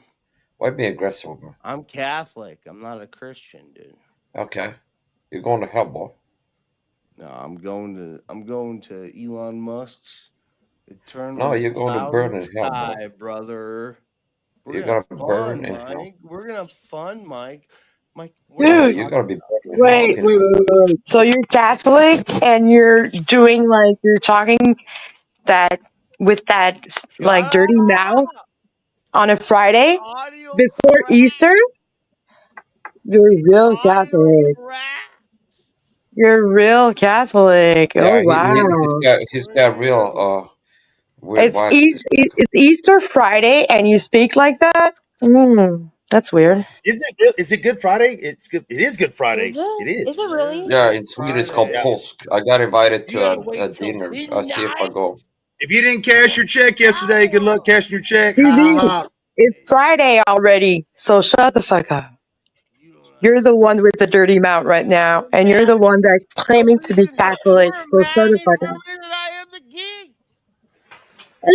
Why be aggressive with me?
I'm Catholic. I'm not a Christian, dude.
Okay. You're going to hell, boy.
No, I'm going to Elon Musk's eternal.
No, you're going to burn in hell,
boy. Brother.
You're going to burn in hell.
We're going to have fun, Mike.
Dude,
you're going to be
wait. So you're Catholic and you're doing you're talking that with that dirty mouth on a Friday before Easter? You're real Catholic. You're real Catholic.
Yeah,
oh wow.
He's got real weird
it's Easter Friday and you speak like that? That's weird.
Is it Good Friday? It's good. It is Good Friday. It is.
Is it really?
Yeah, in Sweden it's called Påsk. I got invited to a dinner. I'll see if I go.
If you didn't cash your check yesterday, good luck cashing your check.
It's Friday already, so shut the fuck up. You're the one with the dirty mouth right now, and you're the one that's claiming to be Catholic. So shut the fuck up.
I am the king.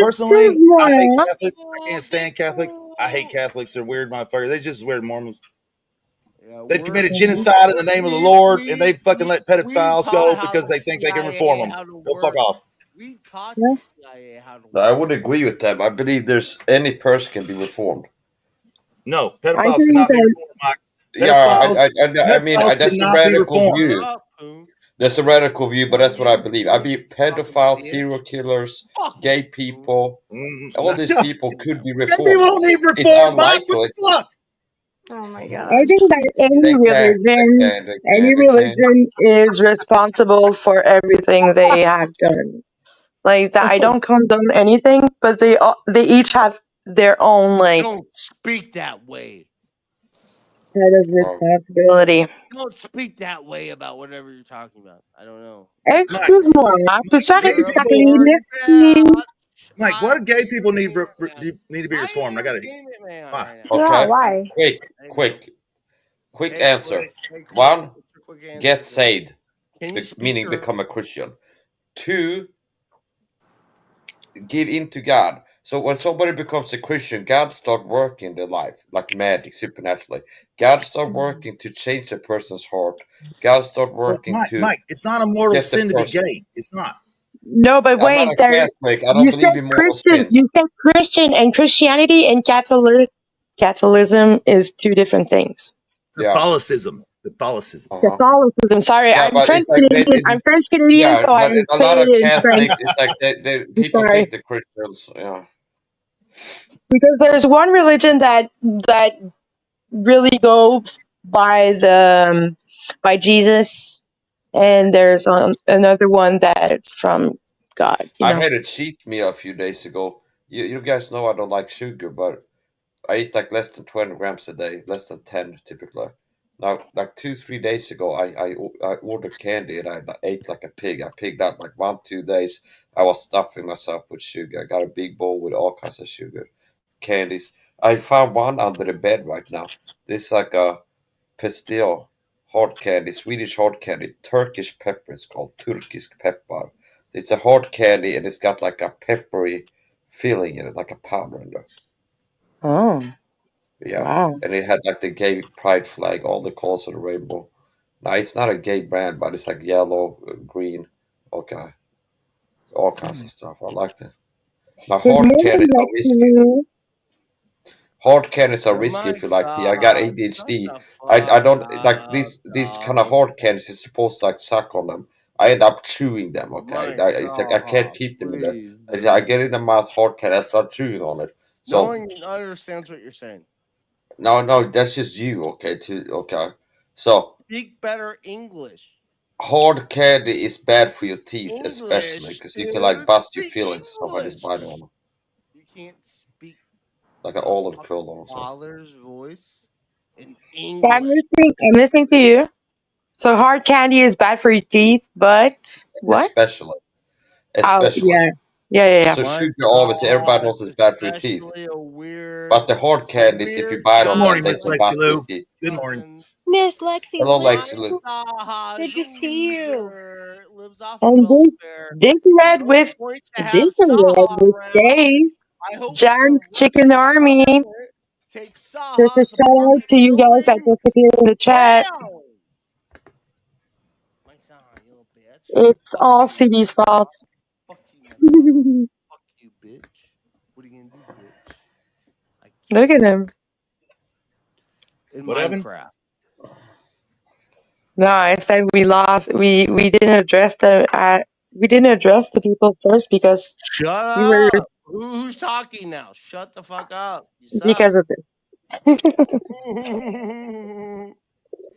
Personally, I hate Catholics. I can't stand Catholics. I hate Catholics. They're weird motherfuckers. They're just as weird as Mormons.
Yeah,
They've committed genocide in the name of the Lord, and they fucking let pedophiles go because they think they can reform them. Go fuck off.
We taught the CIA how to work.
I would agree with them. I believe there's any person can be reformed.
No, pedophiles cannot be reformed, Mike.
I mean, that's a radical view. That's a radical view, but that's what I believe. I believe pedophiles, serial killers, gay people, all these people could be reformed.
Gay people don't need reform,
it's unlikely.
What the fuck? Oh my god!
I think that any religion is responsible for everything they have done. Like that, I don't condone anything, but they each have their own
Don't speak that way.
Kind of responsibility.
Don't speak that way about whatever you're talking about. I don't know.
Excuse-moi,
Mike, why do gay people need to be reformed? I got it.
Okay. Quick answer. One, get saved, meaning become a Christian. Two, give in to God. So when somebody becomes a Christian, God start working in their life, like magic, supernaturally. God start working to change a person's heart. God start working
Mike, it's not a mortal sin to be gay. It's not.
No, but wait,
I'm not a Catholic. I don't believe in mortal sins.
You said Christian, and Christianity and Catholicism is two different things.
Catholicism.
Catholicism. Sorry, I'm French Canadian. I'm French Canadian, so I
a lot of Catholics, it's like people think the Christians. Yeah.
Because there's one religion that really goes by Jesus, and there's another one that's from God.
I had a cheat meal a few days ago. You guys know I don't like sugar, but I eat like less than 20 grams a day, less than 10 typically. Now, like 2-3 days ago, I ordered candy and I ate like a pig. I pigged out like 1-2 days. I was stuffing myself with sugar. I got a big bowl with all kinds of sugar, candies. I found one under the bed right now. This is like a pastil hard candy, Swedish hard candy, Turkish pepper. It's called Turkish pepper. It's a hard candy and it's got like a peppery filling in it, like a powder in there.
Oh.
Yeah.
Wow.
And it had like the gay pride flag, all the colors of the rainbow. Now it's not a gay brand, but it's like yellow, green, okay. All kinds of stuff. I liked it. Now hard candies are risky. Hard candies are risky if you like me. I got ADHD. I don't like these kind of hard candies. You're supposed to like suck on them. I end up chewing them. Okay, it's like I can't keep them in there. I get in the mouth hard candy. I start chewing on it. So
no one understands what you're saying.
No, that's just you. Okay, so
speak better English.
Hard candy is bad for your teeth, especially because you can like bust your feelings. Somebody's biting on them.
You can't speak
like an olive curl or something.
Father's voice in English.
I'm listening to you. So hard candy is bad for your teeth, but what?
Especially.
Oh, yeah.
So sugar, obviously, everybody knows it's bad for your teeth. But the hard candies, if you bite on them, they can bust your teeth.
Good morning,
Miss Lexi.
Hello, Lexi Lou.
Good to see you.
And this red with Dave, Giant Chicken Army. Just a shout out to you guys that just appeared in the chat. It's all CB's fault.
Fuck you, bitch. What are you gonna do, bitch?
Look at him.
In Minecraft.
No, I said we lost. We didn't address the people first because
shut up. Who's talking now? Shut the fuck up.
Because of this.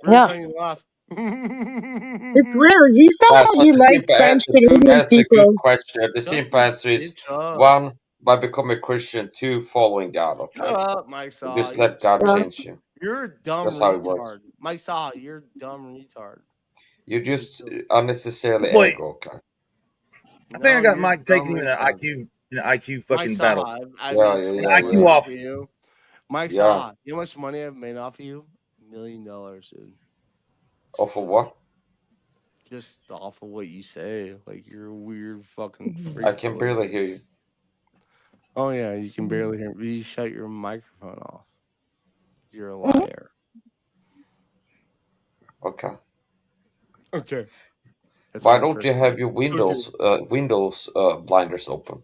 Yeah. It's real. You said you like French Canadian people.
Good question. The simple answer is 1, by becoming a Christian. 2, following God. Okay.
Shut up, Mike Saw.
Just let God change you.
You're a dumb
That's
retard.
How it works.
Mike Saw, you're a dumb retard.
You're just unnecessarily ego. Okay.
I think I got Mike taking an IQ fucking battle.
IQ
off.
Mike Saw, you know how much money I've made off of you? million, dude.
Off of what?
Just off of what you say. Like, you're a weird fucking freak.
I can barely hear you.
Oh, yeah, you can barely hear me. You shut your microphone off. You're a liar.
Okay.
Okay.
Why don't you have your windows blinders open?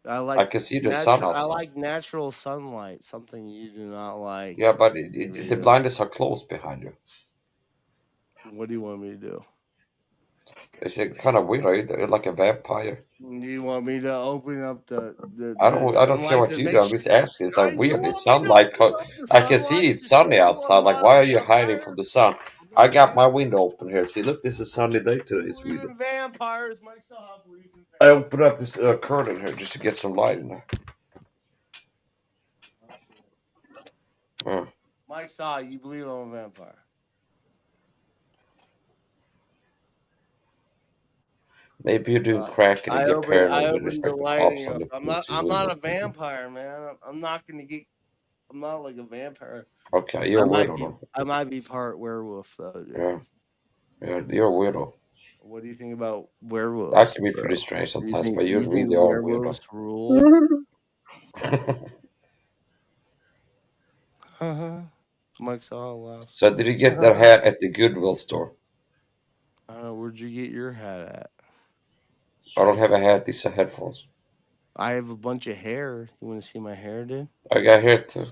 I can see the sun outside.
I like natural sunlight, something you do not like.
Yeah, but the blinders are closed behind you.
What do you want me to do?
It's kind of weird. Are you like a vampire?
Do you want me to open up the
I don't care what you do. I'm just asking. It's like weird. It's sunlight. I can see it's sunny outside. Like, why are you hiding from the sun? I got my window open here. See, look, this is a sunny day today. It's weird.
Vampires, Mike Saw believes in vampires.
I opened up this curtain here just to get some light in there.
Mike Saw, you believe I'm a vampire?
Maybe you're doing crack and you get paranoid when there's like the cops on the
I'm not a vampire, man. I'm not like a vampire.
Okay, you're a weirdo.
I might be part werewolf though, dude.
Yeah, you're a weirdo.
What do you think about werewolves?
That can be pretty strange sometimes, but you really are a weirdo.
Rule? Mike Saw laughs.
So did you get that hat at the Goodwill store?
Where'd you get your hat at?
I don't have a hat. These are headphones.
I have a bunch of hair. You want to see my hair, dude?
I got hair too.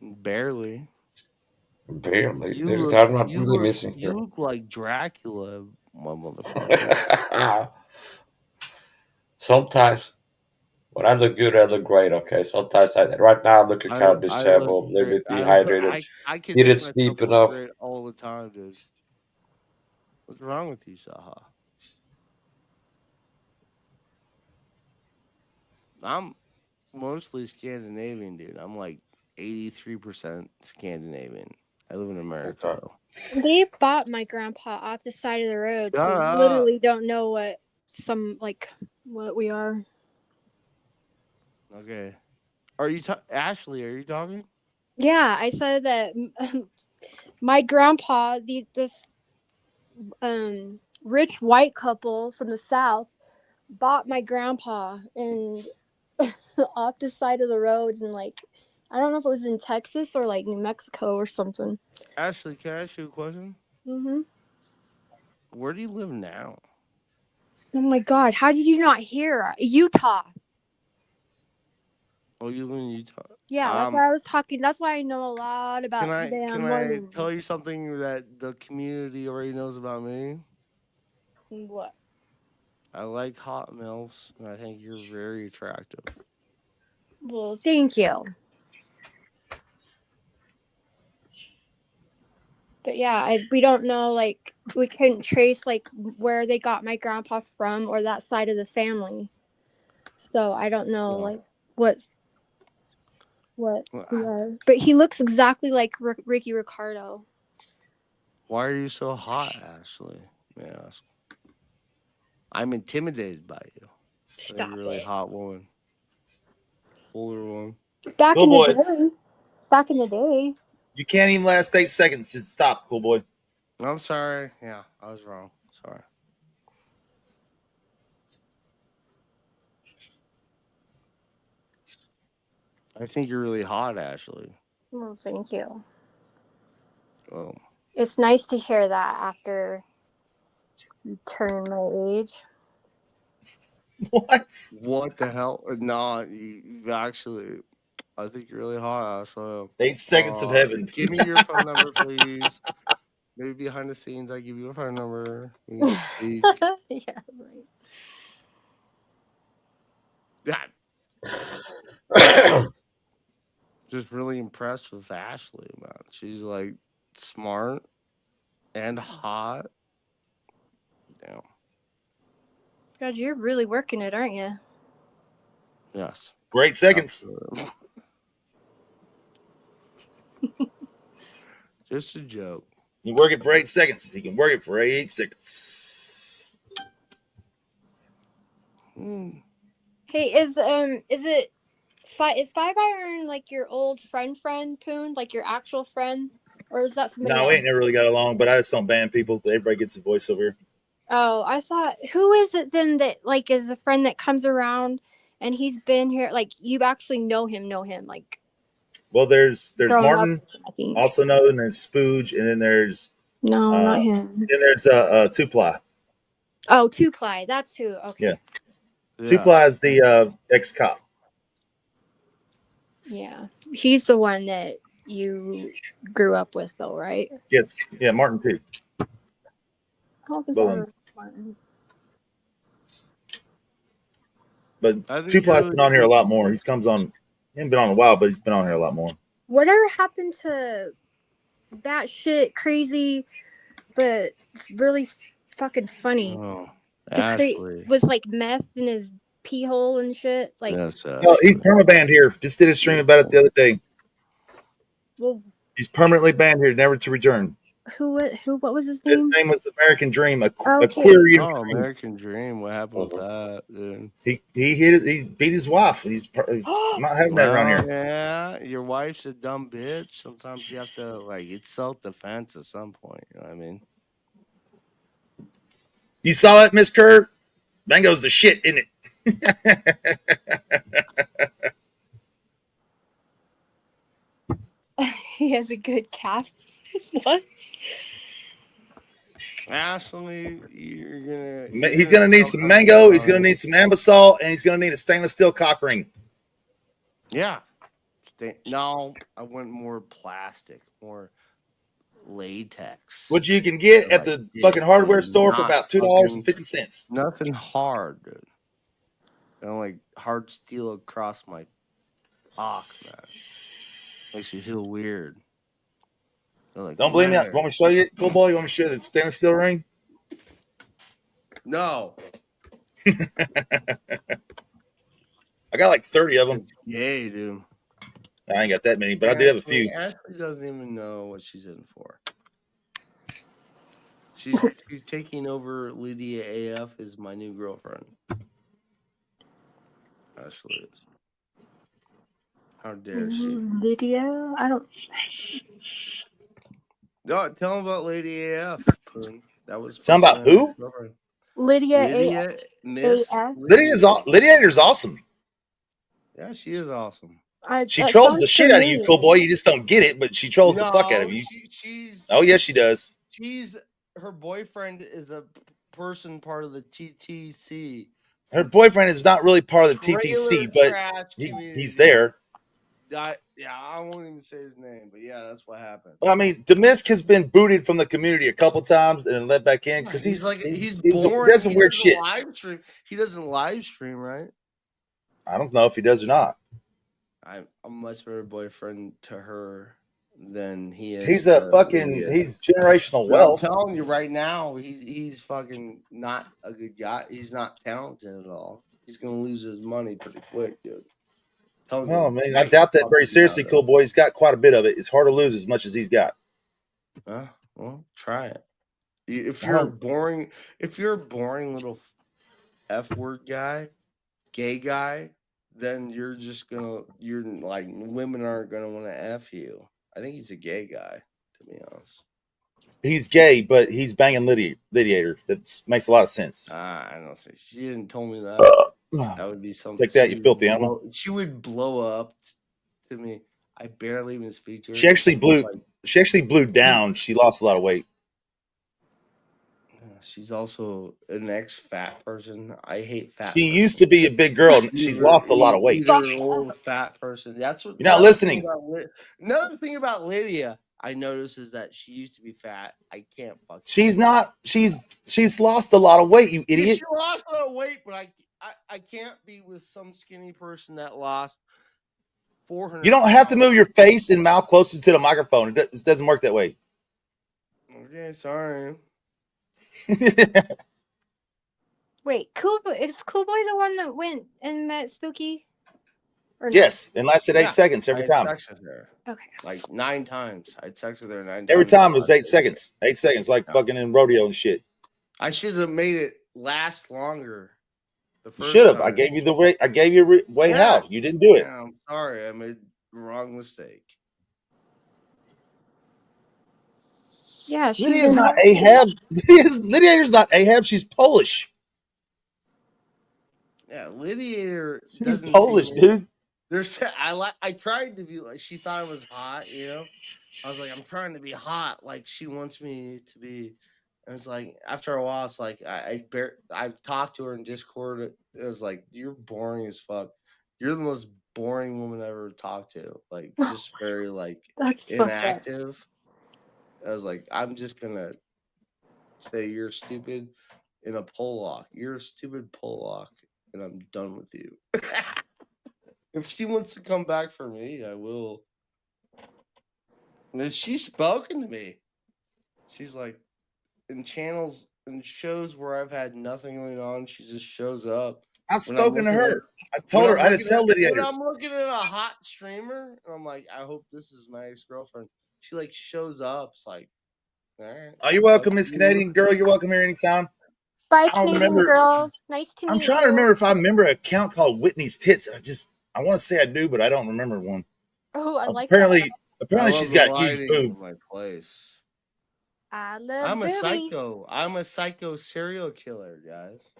Barely.
Barely. I'm not really missing
hair. You look like Dracula, my
motherfucker. Sometimes when I look good, I look great. Okay. Sometimes right now I'm looking kind of disheveled, a little bit dehydrated. You didn't sleep enough.
All the time, dude. What's wrong with you, Saha? I'm mostly Scandinavian, dude. I'm like 83% Scandinavian. I live in America, though.
They bought my grandpa off the side of the road, so you literally don't know what we are.
Okay. Are you Ashley? Are you talking?
Yeah, I said that my grandpa, this rich white couple from the South, bought my grandpa and off the side of the road, and like, I don't know if it was in Texas or like New Mexico or something.
Ashley, can I ask you a question?
Mm-hmm.
Where do you live now?
Oh my God, how did you not hear? Utah.
Oh, you live in Utah?
Yeah, that's why I was talking. That's why I know a lot about
Can I tell you something that the community already knows about me?
What?
I like hot MILFs, and I think you're very attractive.
Well, thank you. But yeah, we don't know, like, we couldn't trace, like, where they got my grandpa from or that side of the family. So I don't know, like, what we are. But he looks exactly like Ricky Ricardo.
Why are you so hot, Ashley? May I ask? I'm intimidated by you.
Stop
you're a really hot woman. Older one.
Back in the day.
You can't even last 8 seconds. Just stop, cool boy.
I'm sorry. Yeah, I was wrong. Sorry. I think you're really hot, Ashley.
Well, thank you.
Oh.
It's nice to hear that after you turn my age.
What?
What the hell? No, you actually... I think you're really hot, Ashley.
8 seconds of heaven.
Give me your phone number, please. Maybe behind the scenes, I give you a phone number. We can speak.
Yeah, right.
Yeah. Just really impressed with Ashley, man. She's like smart and hot. Damn.
God, you're really working it, aren't you?
Yes.
Great seconds.
Just a joke.
You work it for 8 seconds. You can work it for 8 seconds.
Hey, is it Is Five Iron like your old friend, Poon? Like your actual friend? Or is that somebody
No,
else?
we ain't never really got along, but I just don't ban people. Everybody gets a voice over here.
Oh, I thought, who is it then that like is a friend that comes around and he's been here? Like you actually know him, like.
Well, there's Martin,
up, I think.
also known as Spooge, and then there's
not him.
Then there's Two Ply.
Oh, Two Ply. That's who. Okay.
Yeah. Two Ply is the ex-cop.
Yeah, he's the one that you grew up with, though, right?
Yes. Yeah, Martin too.
I don't think I heard Martin.
But Two Ply's been on here a lot more. He comes on. He hasn't been on a while, but he's been on here a lot more.
Whatever happened to batshit crazy, but really fucking funny?
Oh,
was like meth in his pee hole and shit. Like,
no, he's perma-banned here. Just did a stream about it the other day.
Well,
he's permanently banned here, never to return.
Who? What was his name?
His name was American Dream.
Aquarium Dream. American Dream. What happened with that, dude?
He beat his wife. He's not having that around here.
Yeah, your wife's a dumb bitch. Sometimes you have to it's self-defense at some point. You know what I mean?
You saw that, Miss Kerr? Mango's the shit, isn't it?
He has a good calf. What?
Ashley,
he's gonna need some mango. He's gonna need some ambisol, and he's gonna need a stainless steel cock ring.
Yeah. No, I went more plastic, more latex.
Which you can get at the fucking hardware store for about $2.50.
Nothing hard, dude. Hard steel across my cock, man. Makes you feel weird.
Don't believe me? You want me to show you it, cool boy? You want me to show you the stainless steel ring?
No.
I got like 30 of them.
Yeah, you do.
I ain't got that many, but I do have a few.
Ashley doesn't even know what she's in for. She's taking over Lydia AF as my new girlfriend. Ashley is. How dare she?
Lydia? I don't.
No, tell him about Lady AF. That was.
Tell him about who?
Lydia
Miss
AF.
Lydia's awesome.
Yeah, she is awesome.
She trolls the shit out of you, cool boy. You just don't get it, but she trolls the fuck out of you. Oh, yes, she does.
Her boyfriend is a person part of the TTC.
Her boyfriend is not really part of the TTC, but he's there.
I won't even say his name, but yeah, that's what happened.
Well, I mean, Demisk has been booted from the community a couple times and then let back in because he's boring. He does some weird shit.
He doesn't live stream, right?
I don't know if he does or not.
I'm a much better boyfriend to her than he is.
He's he's generational wealth.
I'm telling you right now, he's fucking not a good guy. He's not talented at all. He's gonna lose his money pretty quick, dude.
Oh man, I doubt that very seriously, cool boy. He's got quite a bit of it. It's hard to lose as much as he's got.
Well, try it. If you're a boring little F word guy, gay guy, then you're like women aren't gonna want to F you. I think he's a gay guy, to be honest.
He's gay, but he's banging Lydiator. That makes a lot of sense.
I don't think she didn't tell me that. That would be something.
Take that, you filthy animal.
She would blow up to me. I barely even speak to her.
She actually blew down. She lost a lot of weight.
She's also an ex-fat person. I hate fat.
She used to be a big girl. She's lost a lot of weight.
She's an old fat person. That's what.
You're not listening.
Another thing about Lydia I noticed is that she used to be fat. I can't fuck.
She's not. She's lost a lot of weight. You idiot.
She lost a lot of weight, but I can't be with some skinny person that lost 400.
You don't have to move your face and mouth closer to the microphone. It doesn't work that way.
Okay, sorry.
Wait, is Cool Boy the one that went and met Spooky?
Or yes, and lasted 8 seconds every time.
Her.
Okay.
Like 9 times. I texted her 9 times.
Every time it was 8 seconds. 8 seconds, like fucking in rodeo and shit.
I should have made it last longer.
You should have. I gave you the way. I gave you way how. You didn't do it.
Yeah, I'm sorry. I made the wrong mistake.
Yeah, she's
Lydia's not Ahab. Lydia's not Ahab. She's Polish.
Yeah, Lydia
She's
doesn't
Polish, dude.
I tried to be like, she thought I was hot, you know. I was like, I'm trying to be hot, like she wants me to be. And it's like after a while, it's like I've talked to her in Discord. It was like, you're boring as fuck. You're the most boring woman I ever talked to. Like just very like
That's
inactive. I was like, I'm just gonna say you're stupid in a Pollock. You're a stupid Pollock, and I'm done with you. If she wants to come back for me, I will. And she's spoken to me. She's like, in channels and shows where I've had nothing going on, she just shows up.
I've spoken to her. I told her I had to tell Lydia.
When I'm looking at a hot streamer, and I'm like, I hope this is my ex-girlfriend. She like shows up. It's like, all right.
Oh, you're welcome, Miss Canadian girl. You're welcome here anytime.
Bye, Canadian girl. Nice to meet you.
I'm trying to remember if I remember an account called Whitney's Tits. I want to say I do, but I don't remember one.
Oh, I like
apparently,
that.
Apparently, she's got huge boobs.
My place.
I love
I'm
boobies.
a psycho. I'm a psycho serial killer, guys.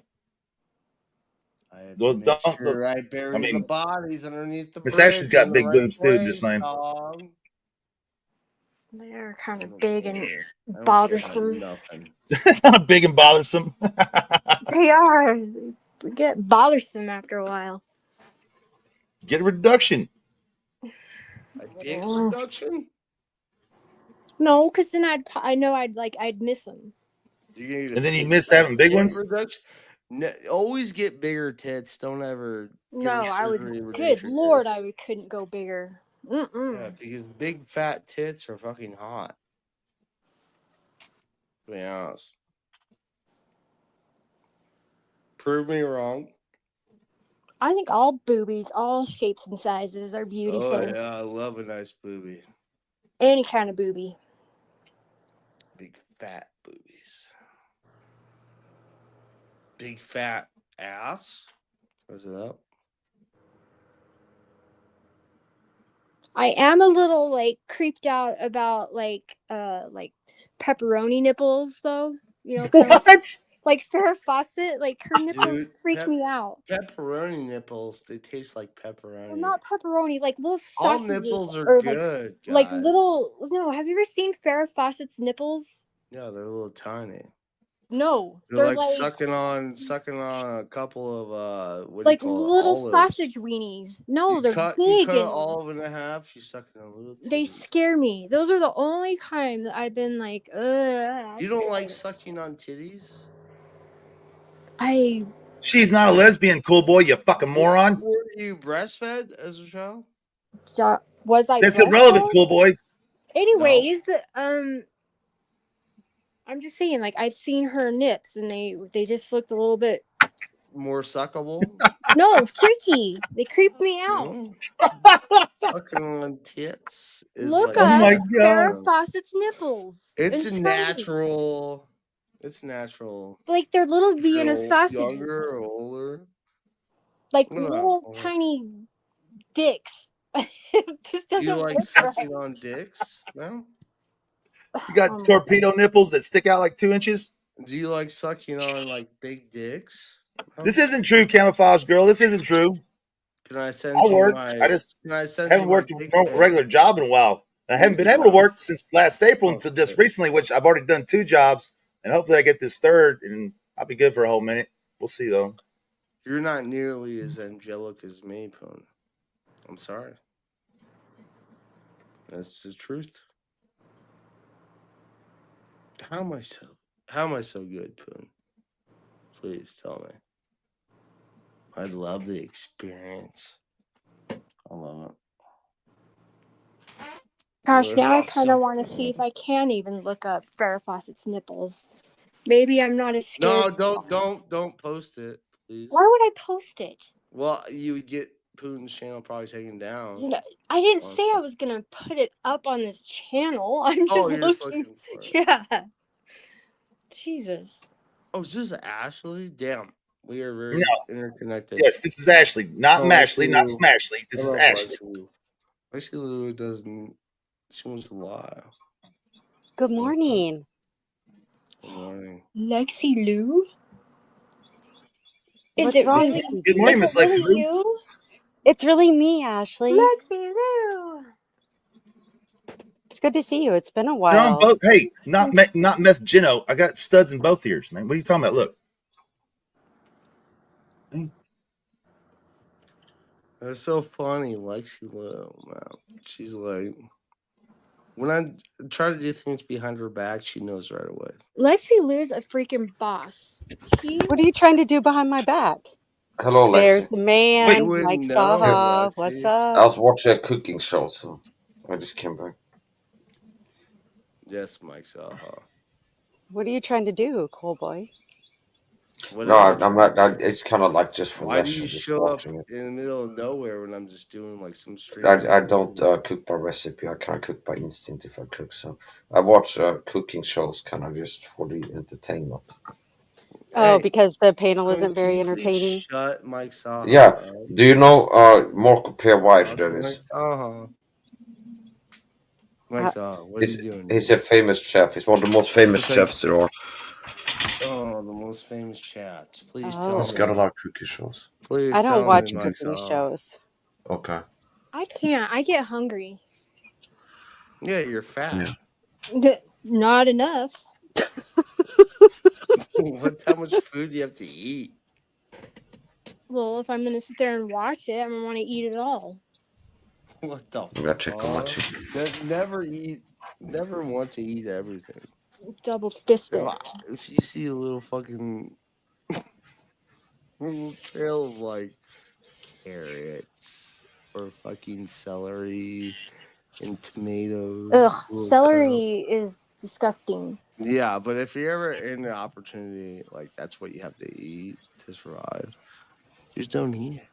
I have to make sure I bury the bodies underneath the bridge.
Miss Ashley's got big boobs too. I'm just saying.
They're kind of big and bothersome.
Not big and bothersome.
They are. They get bothersome after a while.
Get a reduction.
A dick reduction?
No, because then I'd miss them.
And then you miss having big ones.
No, always get bigger tits. Don't ever.
No, I would. Good Lord, couldn't go bigger.
Yeah, because big fat tits are fucking hot. To be honest. Prove me wrong.
I think all boobies, all shapes and sizes are beautiful.
Oh yeah, I love a nice boobie.
Any kind of boobie.
Big fat boobies. Big fat ass. Close it up.
I am a little creeped out about pepperoni nipples though. You know,
what?
Like Farrah Fawcett, her nipples freak me out.
Pepperoni nipples, they taste like pepperoni.
Well, not pepperoni, like little sausages.
All nipples are good, guys.
Like little. No, have you ever seen Farrah Fawcett's nipples?
Yeah, they're a little tiny.
No,
they're like sucking on a couple of what
like
do you call
little
olives.
Sausage weenies. No, they're big.
You cut an olive in half. You suck it on a little.
They scare me. Those are the only time that I've been like, ugh.
You don't like sucking on titties?
She's not a lesbian, cool boy. You fucking moron.
Were you breastfed as a child?
So, was I?
That's irrelevant, cool boy.
Anyways, I'm just saying, I've seen her nips, and they just looked a little bit
more suckable.
No, freaky. They creep me out.
Sucking on tits is
look up Farrah Fawcett's nipples.
It's natural. It's natural.
They're little Vienna sausages.
Younger or older?
Little tiny dicks. Just doesn't
you like sucking on dicks? No?
You got torpedo nipples that stick out like 2 inches?
Do you like sucking on big dicks?
No? This isn't true, camouflage girl. This isn't true.
Can I send you
work. I just haven't worked a regular job in a while. I haven't been able to work since last April until just recently, which I've already done 2 jobs. And hopefully I get this third, and I'll be good for a whole minute. We'll see, though.
You're not nearly as angelic as me, Poon. I'm sorry. That's the truth. How am I so good, Poon? Please tell me. I love the experience. I love it.
Gosh, now I kind of want to see if I can even look up Farrah Fawcett's nipples. Maybe I'm not as scared.
No, don't post it, please.
Why would I post it?
Well, you would get Putin's channel probably taken down.
No, I didn't say I was gonna put it up on this channel. I'm just looking for it. Yeah. Jesus.
Oh, is this Ashley? Damn. We are very interconnected.
Yes, this is Ashley, not Mashley, not Smashley. This is Ashley.
Lexi Lou doesn't. She wants to lie.
Good morning.
Good morning,
Lexi Lou.
What's wrong?
Really,
good morning, Miss Lexi Lou.
you?
It's really me, Ashley.
Lexi Lou.
It's good to see you. It's been a
You're
while.
on both. Hey, not meth Gino. I got studs in both ears, man. What are you talking about? Look.
That's so funny, Lexi Lou. Man, she's like, when I try to do things behind her back, she knows right away.
Lexi Lou's a freaking boss.
What are you trying to do behind my back?
Hello, Lexi.
There's the man, Mike Saha. What's up?
I was watching a cooking show, so I just came back.
Yes, Mike Saha.
What are you trying to do, cool boy?
No, I'm not. It's kind of like just for
Why do
leisure,
you
just
show up
watching it.
in the middle of nowhere when I'm just doing like some stream?
I don't cook by recipe. I kind of cook by instinct if I cook. So I watch cooking shows kind of just for the entertainment.
Oh, because the panel isn't very entertaining.
Shut Mike Saha.
Yeah. Do you know Marco Per White? That is.
Mike Saha, what are you doing?
He's a famous chef. He's one of the most famous chefs there are.
Oh, the most famous chats. Please tell me.
He's got a lot of cooking shows.
Please
I don't
tell
watch
me, Mike
cooking
Saha.
shows.
Okay.
I can't. I get hungry.
Yeah, you're fat.
Not enough.
How much food do you have to eat?
Well, if I'm gonna sit there and watch it, I'm gonna want to eat it all.
What the?
I'm gonna check on my chicken.
Never want to eat everything.
Double fisted.
If you see a little fucking little trail of like carrots or fucking celery and tomatoes.
Ugh, celery is disgusting.
Yeah, but if you're ever in an opportunity, like that's what you have to eat to survive, just don't eat it.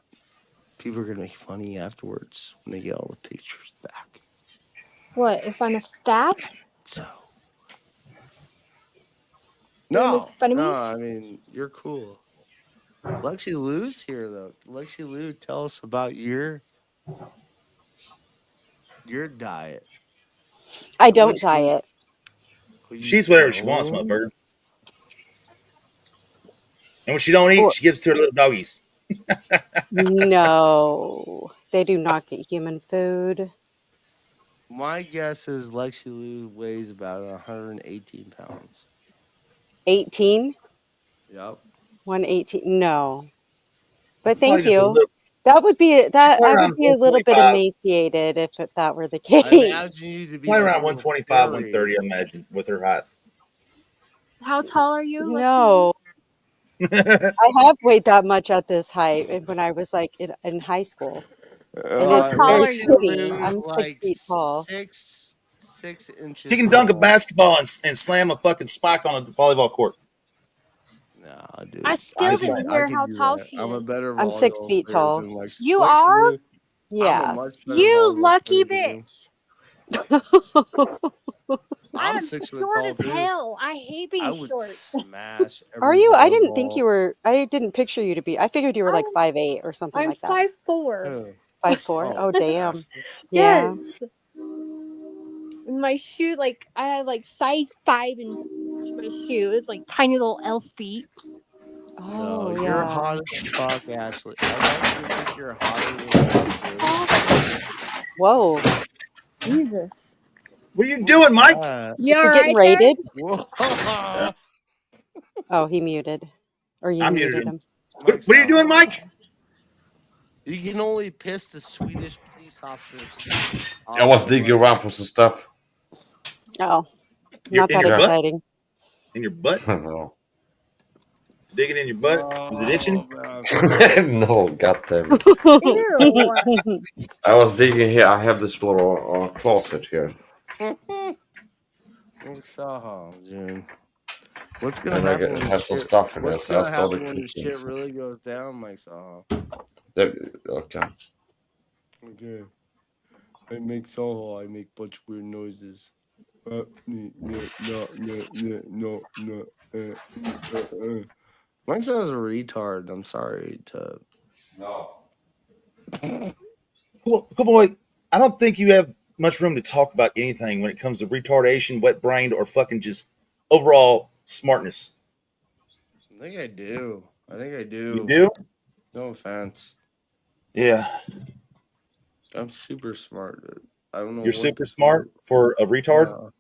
People are gonna make fun of you afterwards when they get all the pictures back.
What, if I'm a fat?
So.
No,
I mean, you're cool. Lexi Lou's here, though. Lexi Lou, tell us about your diet.
I don't diet.
She's whatever she wants, motherfucker. And when she don't eat, she gives to her little doggies.
No, they do not get human food.
My guess is Lexi Lou weighs about 118 pounds.
18?
Yep.
118? No. But thank you. That would be that. I would be a little bit emaciated if that were the case.
I imagine you to be
around 125, 130. I imagine with her height.
How tall are you?
No. I have weighed that much at this height when I was like in high school. And
How tall are you?
I'm
like
6 feet tall.
6 inches.
She can dunk a basketball and slam a fucking spike on a volleyball court.
No, dude.
I still didn't hear how tall she is.
I'm a better
I'm 6 feet tall.
You are?
Yeah.
You lucky bitch.
I'm
6 foot short as hell. I hate being short.
Smash.
Are you? I didn't think you were. I didn't picture you to be. I figured you were like 5'8" or something like that.
I'm 5'4".
5'4". Oh damn. Yeah.
Yes. My shoe, like I had like size 5 in my shoe. It's like tiny little elf feet.
Oh,
no,
yeah.
You're hot as fuck, Ashley. I actually think you're hotter than
Whoa.
Jesus.
What are you doing, Mike?
You Is he getting rated?
Yeah.
Oh, he muted. Or you muted him.
What are you doing, Mike?
You can only piss the Swedish police officers.
I was digging around for some stuff.
Oh, not that exciting.
In your butt?
No.
Digging in your butt? Was it itching?
No, goddamn it. I was digging here. I have this little closet here.
Dude. What's gonna happen?
I have some stuff in there, so I started
when
cooking.
the shit really goes down, Mike Saha?
Okay.
Okay. I make Soho. I make bunch of weird noises. No. Mike My son's a retard. I'm sorry to.
No.
Cool boy. I don't think you have much room to talk about anything when it comes to retardation, wet brained, or fucking just overall smartness.
I think I do.
You do?
No offense.
Yeah.
I'm super smart, dude. I don't know.
You're super smart for a retard?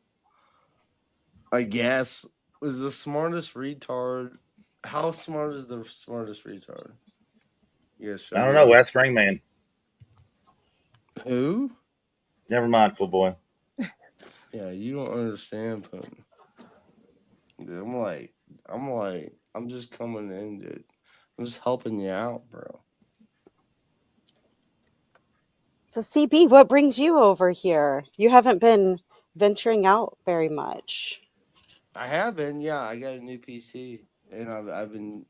I guess. Was the smartest retard. How smart is the smartest retard? Yes.
I don't know. Ask Rain
Who?
Never mind, cool boy.
Yeah, you don't understand, Putin. I'm just coming in, dude. I'm just helping you out, bro.
So, CB, what brings you over here? You haven't been venturing out very much.
I have been, yeah. I got a new PC, and I've been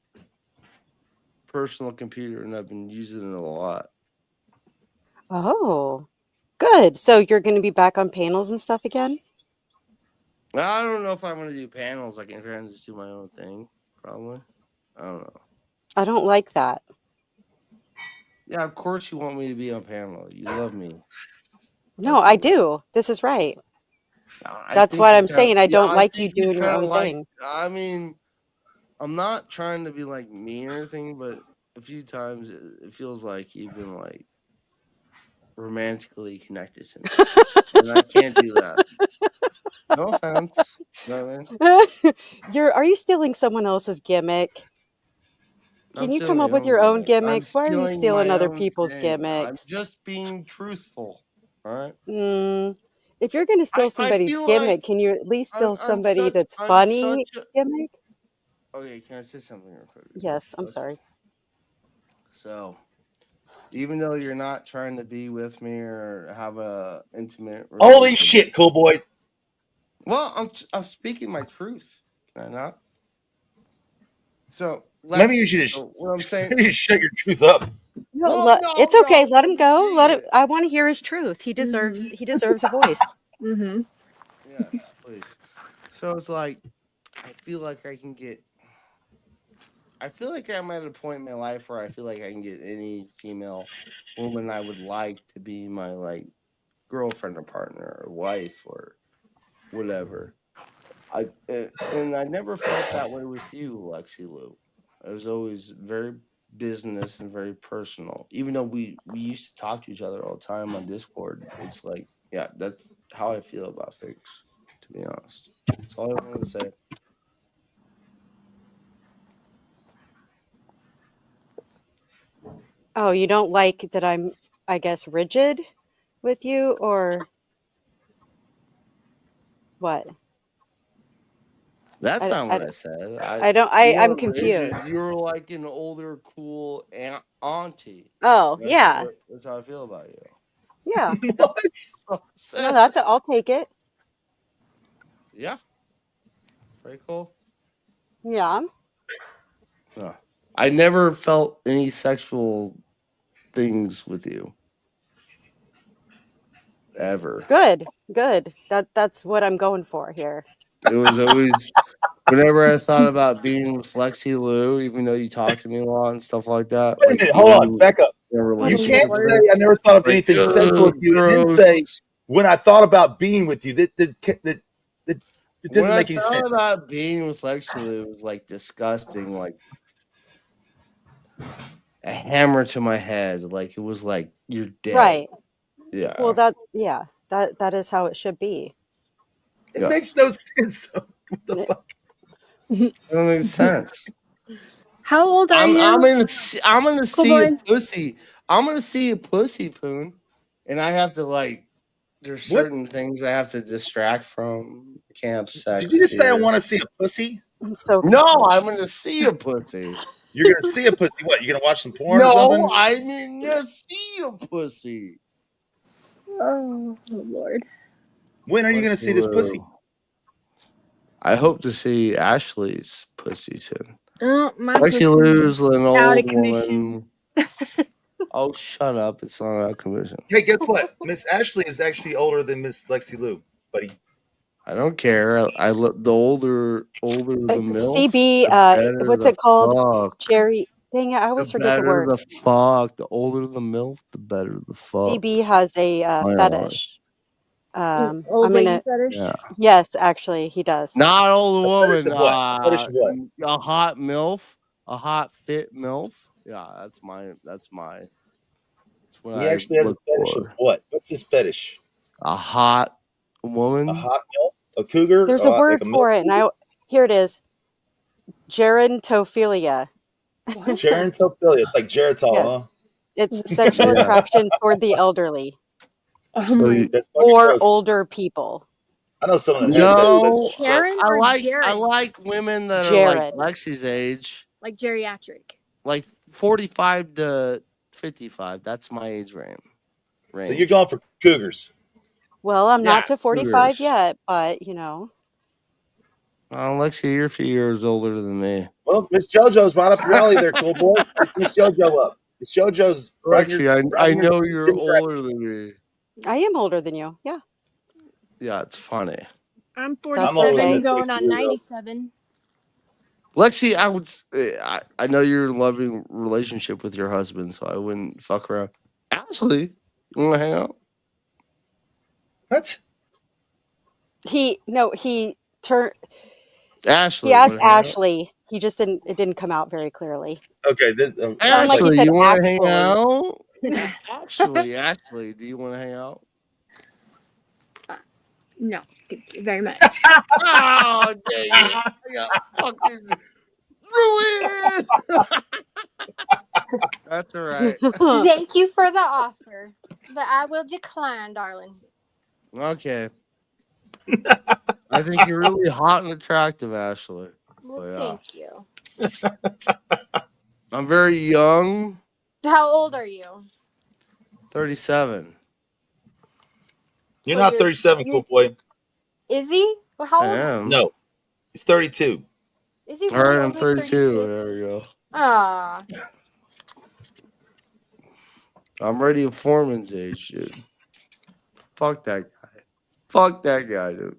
personal computer, and I've been using it a lot.
Oh, good. So you're going to be back on panels and stuff again?
I don't know if I'm going to do panels. I can try and just do my own thing, probably. I don't know.
I don't like that.
Yeah, of course you want me to be on panel. You love me.
No, I do. This is right. That's what I'm saying. I don't like you doing your own thing.
I mean, I'm not trying to be like mean or anything, but a few times it feels like you've been like romantically connected to me. And I can't do that. No offense. No,
Are you stealing someone else's gimmick? Can you come up with your own gimmicks? Why are you stealing other people's gimmicks?
I'm just being truthful. All right.
If you're going to steal somebody's gimmick, can you at least steal somebody that's funny gimmick?
Okay, can I say something real quick?
Yes, I'm sorry.
So, even though you're not trying to be with me or have a intimate
holy shit, cool boy.
Well, I'm speaking my truth. Can I not? So
maybe you should just,
what I'm saying,
maybe you should shut your truth up.
No, it's okay. Let him go. I want to hear his truth. He deserves a voice.
Mm-hmm.
Yes, please. So it's like I feel like I'm at a point in my life where I feel like I can get any female woman I would like to be my like girlfriend or partner or wife or whatever. I never felt that way with you, Lexi Lou. It was always very business and very personal. Even though we used to talk to each other all the time on Discord, it's like, yeah, that's how I feel about things, to be honest. That's all I wanted to say.
Oh, you don't like that I'm, I guess, rigid with you, or what?
That's not what I said.
I'm confused.
You were like an older, cool auntie.
Oh, yeah.
That's how I feel about you.
Yeah.
What?
No, I'll take it.
Yeah. Very cool.
Yeah.
I never felt any sexual things with you. Ever.
Good. That's what I'm going for here.
It was always whenever I thought about being with Lexi Lou, even though you talked to me a lot and stuff like that.
Wait a minute, hold on, back up. You can't say I never thought of anything sexual with you, and then say when I thought about being with you. That it doesn't make any sense.
When I thought about being with Lexi Lou, it was like disgusting, like a hammer to my head. Like it was like you're dead.
Right.
Yeah.
Well, that is how it should be.
It makes no sense. What the fuck?
It doesn't make sense.
How old are you?
I'm gonna see a pussy. I'm gonna see a pussy, Poon, and I have to like. There's certain things I have to distract from. Can't have sex.
Did you just say I want to see a pussy?
I'm so
no, I'm gonna see a pussy.
You're gonna see a pussy. What? You're gonna watch some porn or something?
No, I didn't see a pussy.
Oh Lord.
When are you gonna see this pussy?
I hope to see Ashley's pussy soon.
Oh, my
Lexi Lou's an old
woman.
Oh, shut up! It's not out of commission.
Hey, guess what? Miss Ashley is actually older than Miss Lexi Lou, buddy.
I don't care. The older the milk.
CB, what's it called?
Fuck.
Cherry. Dang it, I always forget the word.
The fuck. The older the milk, the better the fuck.
CB has a fetish.
Old lady fetish?
Yeah.
Yes, actually, he does.
Not old woman.
Fetish of what? Fetish of what?
A hot MILF. A hot fit MILF. Yeah, that's what
He actually has a fetish of what? What's this fetish?
A hot woman.
A hot milk? A cougar?
There's a word
like
for it, and here it is. Gerontophilia.
Gerontophilia. It's like geritol,
yes.
huh?
It's sexual attraction toward the elderly.
Or
older people.
I know someone that
has
that.
I like women that are like Lexi's age.
Like geriatric.
Like 45 to 55. That's my age range.
So you're going for cougars.
Well, I'm not to 45 yet, but you know.
Lexi, you're a few years older than me.
Well, Miss JoJo's right up your alley there, cool boy. Miss JoJo up. Miss JoJo's
Lexi, I know you're older than me.
I am older than you. Yeah.
Yeah, it's funny.
I'm 47 going on 97.
Lexi, I know you're in a loving relationship with your husband, so I wouldn't fuck around. Ashley, you want to hang out?
What?
He turned.
Ashley.
He asked Ashley. He just didn't. It didn't come out very clearly.
Okay.
Ashley,
like he said,
you want to hang out? Ashley, do you want to hang out?
No, thank you very much.
Oh, dang it. I got fucking ruined. That's all right.
Thank you for the offer, but I will decline, darling.
Okay. I think you're really hot and attractive, Ashley.
Well, thank you.
I'm very young.
How old are you?
37.
You're not 37, cool boy.
Is he? Well, how old?
I am.
No, he's 32.
Is he?
All right, I'm 32. There we go.
Ah.
I'm already a foreman's age, dude. Fuck that guy. Fuck that guy, dude.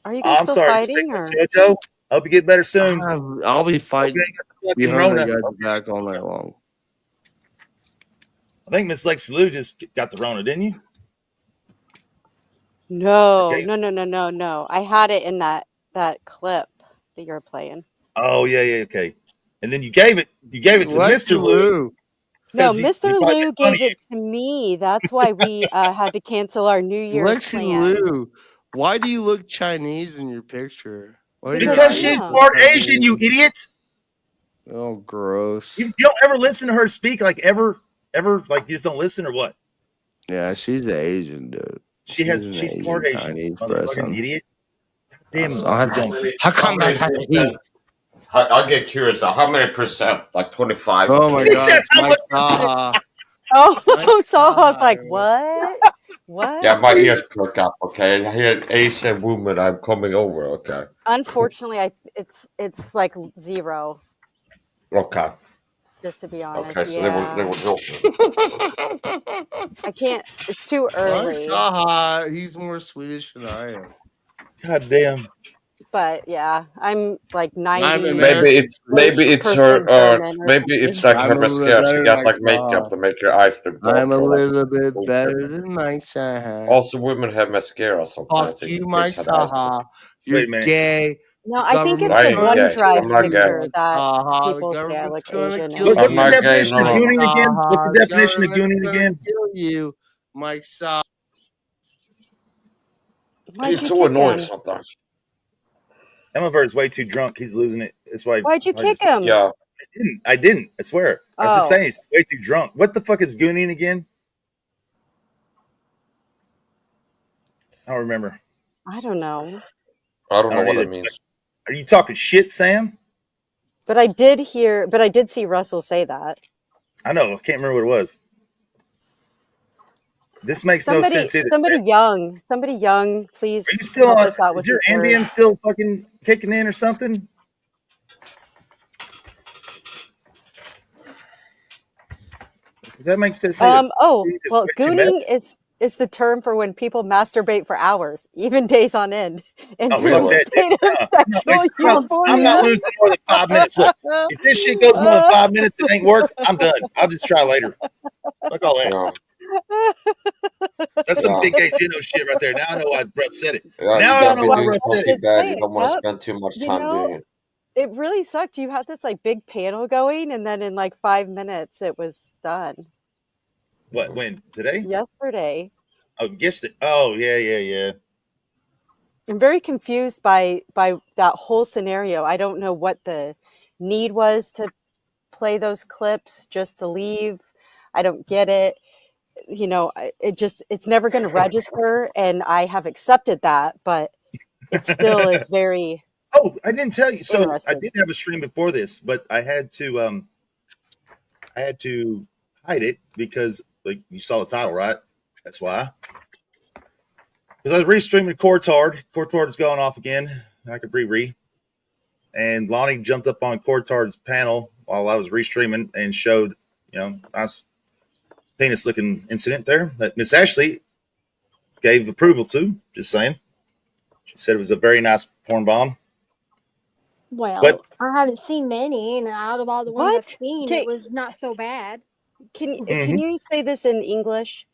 Are you guys still fighting? Or?
Joe, I hope you get better soon.
I'll be fighting behind the guy's back all night long.
I think Miss Lexi Lou just got the Rona, didn't you?
No, no. I had it in that clip that you're playing.
Oh yeah, okay. And then you gave it to Mr. Lou.
No, Mr. Lou gave it to me. That's why we had to cancel our New Year's plan.
Lexi Lou, why do you look Chinese in your picture?
Because she's part Asian, you idiot.
Oh, gross.
You don't ever listen to her speak, like ever, like you just don't listen or what?
Yeah, she's an Asian, dude.
She's part Asian, motherfucking idiot. Damn.
How come that's how she?
I'll get curious. How many percent? Like 25?
Oh my god.
Saha's like, what? What?
Yeah, my ears perk up, okay? I hear an Asian woman, I'm coming over, okay?
Unfortunately, it's like 0.
Okay.
Just to be honest.
Okay, so
yeah.
they were joking.
I can't, it's too early.
Saha, he's more Swedish than I am.
God damn.
But yeah, I'm like 90.
Maybe it's her, maybe it's like her mascara. She got like makeup to make her eyes look dark.
I'm a little bit better than Mike Saha.
Also, women have mascara sometimes.
Fuck you, Mike Saha. You're gay.
No, I think it's the OneDrive picture that people say I look Asian.
What's the definition of gooning again? What's the definition of gooning again?
Kill you, Mike Saha.
It's so annoying sometimes.
Emivert's way too drunk. He's losing it. That's why.
Why'd you kick him?
Yeah.
I didn't. I swear. I was just saying he's way too drunk. What the fuck is gooning again? I don't remember.
I don't know.
I don't know what it means.
Are you talking shit, Sam?
But I did see Russell say that.
I know. I can't remember what it was. This makes no sense either.
Somebody young, please.
Are you still on? Is your Ambien still fucking kicking in or something? Does that make sense?
Well, gooning is It's the term for when people masturbate for hours, even days on end, into
fuck
a
that,
state of sexual
I'm not
euphoria.
losing more than 5 minutes. Look, if this shit goes more than 5 minutes, it ain't worked. I'm done. I'll just try later. Fuck all that. That's some big gay Gino shit right there. Now I know why Russ said it.
Yeah,
Now
you
I
gotta
know
be
why
doing
Russ said
something
it.
bad. You don't want to spend too much time doing it.
It really sucked. You had this like big panel going, and then in like 5 minutes, it was done.
What? When? Today?
Yesterday.
Oh, yesterday. Oh, yeah.
I'm very confused by that whole scenario. I don't know what the need was to play those clips just to leave. I don't get it. You know, it's never going to register, and I have accepted that, but it still is very
Oh, I didn't tell you. So I
interesting.
did have a stream before this, but I had to hide it because like you saw the title, right? That's why. Because I was restreaming Cortard. Cortard is going off again. I could re. And Lahni jumped up on Cortard's panel while I was restreaming and showed, nice penis-looking incident there that Miss Ashley gave approval to. Just saying. She said it was a very nice porn bomb.
Well, I haven't seen many, and out of all the ones I've seen, it was not so bad.
Can you say this in English?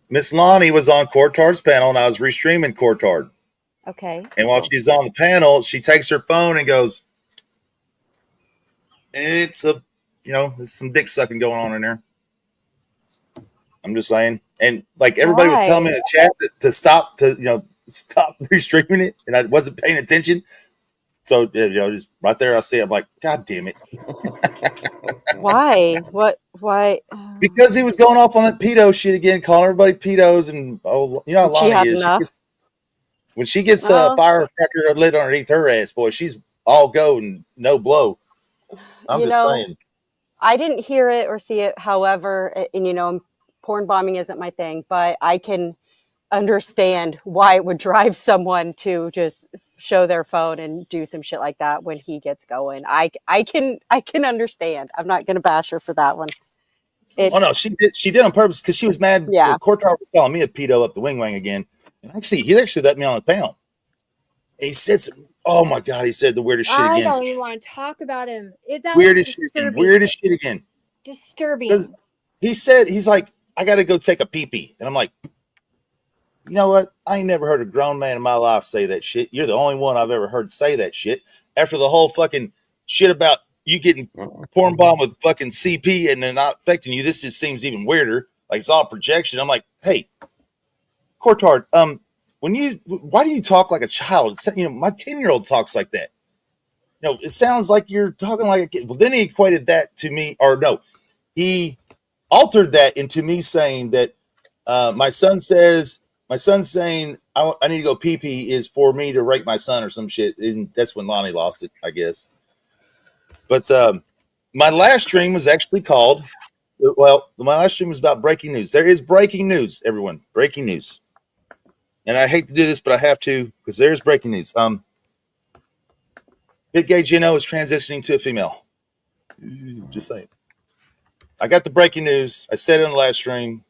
Miss Lahni was on Cortard's panel, and I was restreaming Cortard.
Okay.
And while she's on the panel, she takes her phone and goes, "It's there's some dick sucking going on in there." I'm just saying, and like everybody was telling me in the chat to stop restreaming it, and I wasn't paying attention. So just right there, I see. I'm like, God damn it!
Why? What? Why?
Because he was going off on that pedo shit again, calling everybody pedos, and how Lahni is. When she gets a firecracker lit underneath her ass, boy, she's all go and no blow. I'm just saying.
I didn't hear it or see it. However, and porn bombing isn't my thing, but I can understand why it would drive someone to just show their phone and do some shit like that when he gets going. I can understand. I'm not going to bash her for that one.
No, she did on purpose because she was mad.
Yeah,
Cortard was calling me a pedo up the wing again. And he actually let me on the panel. And he said, "Oh my God," he said the weirdest shit again.
I don't even want to talk about him.
Weirdest shit again.
Disturbing.
He said, he's like, "I got to go take a pee-pee." And I'm like, you know what? I ain't never heard a grown man in my life say that shit. You're the only one I've ever heard say that shit. After the whole fucking shit about you getting porn bombed with fucking CP and then not affecting you, this just seems even weirder. Like it's all projection. I'm like, hey, Cortard, why do you talk like a child? My 10-year-old talks like that. It sounds like you're talking like a kid. Well, then he equated that to me, or no, he altered that into me saying that my son saying I need to go pee-pee is for me to rape my son or some shit. And that's when Lahni lost it, I guess. But my last stream was actually called, my last stream was about breaking news. There is breaking news, everyone. Breaking news. And I hate to do this, but I have to because there's breaking news. Big Gay Gino is transitioning to a female. Just saying. I got the breaking news. I said it on the last stream.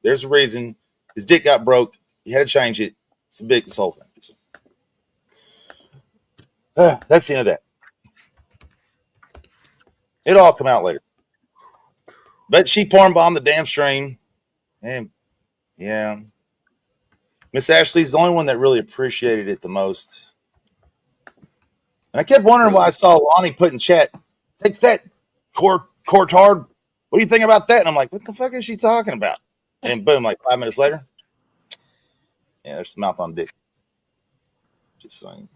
There's a reason. His dick got broke. He had to change it. It's this whole thing. That's the end of that. It'll all come out later. But she porn bombed the damn stream. And yeah. Miss Ashley's the only one that really appreciated it the most. And I kept wondering why I saw Lahni put in chat, "Take that, Cortard. What do you think about that?" And I'm like, what the fuck is she talking about? And boom, like 5 minutes later. Yeah, there's the mouth on dick. Just saying.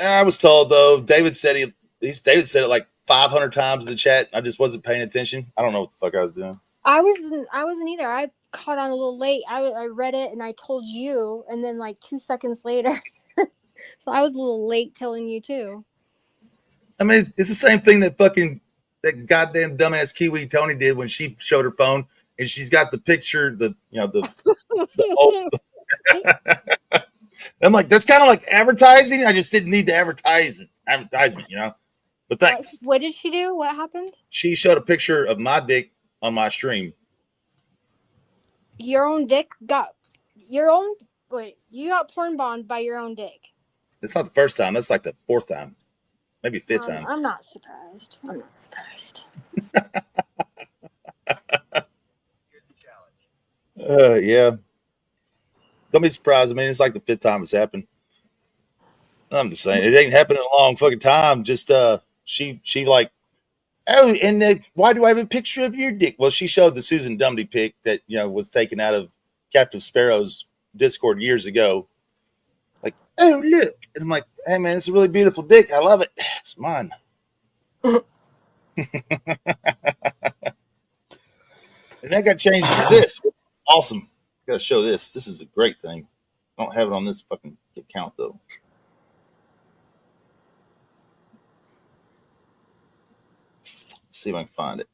I was told though, David said it like 500 times in the chat. I just wasn't paying attention. I don't know what the fuck I was doing.
I wasn't either. I caught on a little late. I read it and I told you, and then like 2 seconds later. So I was a little late telling you too.
I mean, it's the same thing that goddamn dumbass Kiwi Tony did when she showed her phone and she's got the picture, the old. I'm like, that's kind of like advertising. I just didn't need the advertisement, But thanks.
What did she do? What happened?
She showed a picture of my dick on my stream.
Your own dick got your own. Wait, you got porn bombed by your own dick.
It's not the first time. That's like the fourth time, maybe fifth time.
I'm not surprised. I'm not surprised.
Yeah. Don't be surprised. I mean, it's like the fifth time it's happened. I'm just saying, it ain't happened in a long fucking time. Just she like, oh, and why do I have a picture of your dick? Well, she showed the Susan Dumdy pic that was taken out of Captain Sparrow's Discord years ago. Like, oh look, and I'm like, hey man, it's a really beautiful dick. I love it. It's mine. And that got changed into this. Awesome. Gotta show this. This is a great thing. I don't have it on this fucking account though. Let's see if I can find it.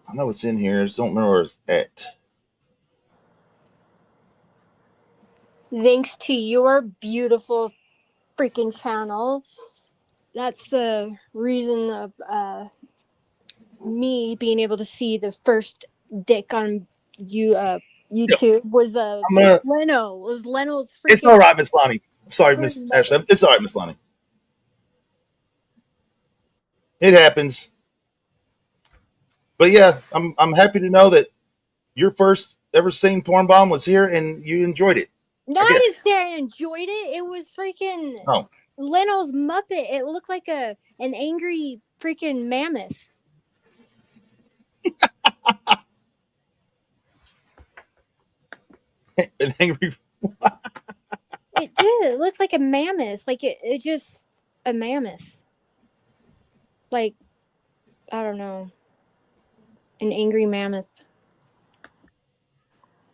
I know it's in here. I just don't remember where it's at.
Thanks to your beautiful freaking channel. That's the reason of me being able to see the first dick on YouTube was Leno. It was Leno's freaking.
It's all right, Miss Lahni. Sorry, Miss Ashley. It's all right, Miss Lahni. It happens. But yeah, I'm happy to know that your first ever seen porn bomb was here and you enjoyed it.
No, I didn't say I enjoyed it. It was freaking Leno's Muppet. It looked like an angry freaking mammoth.
An angry.
It did. It looked like a mammoth. Like it just a mammoth. Like, I don't know. An angry mammoth.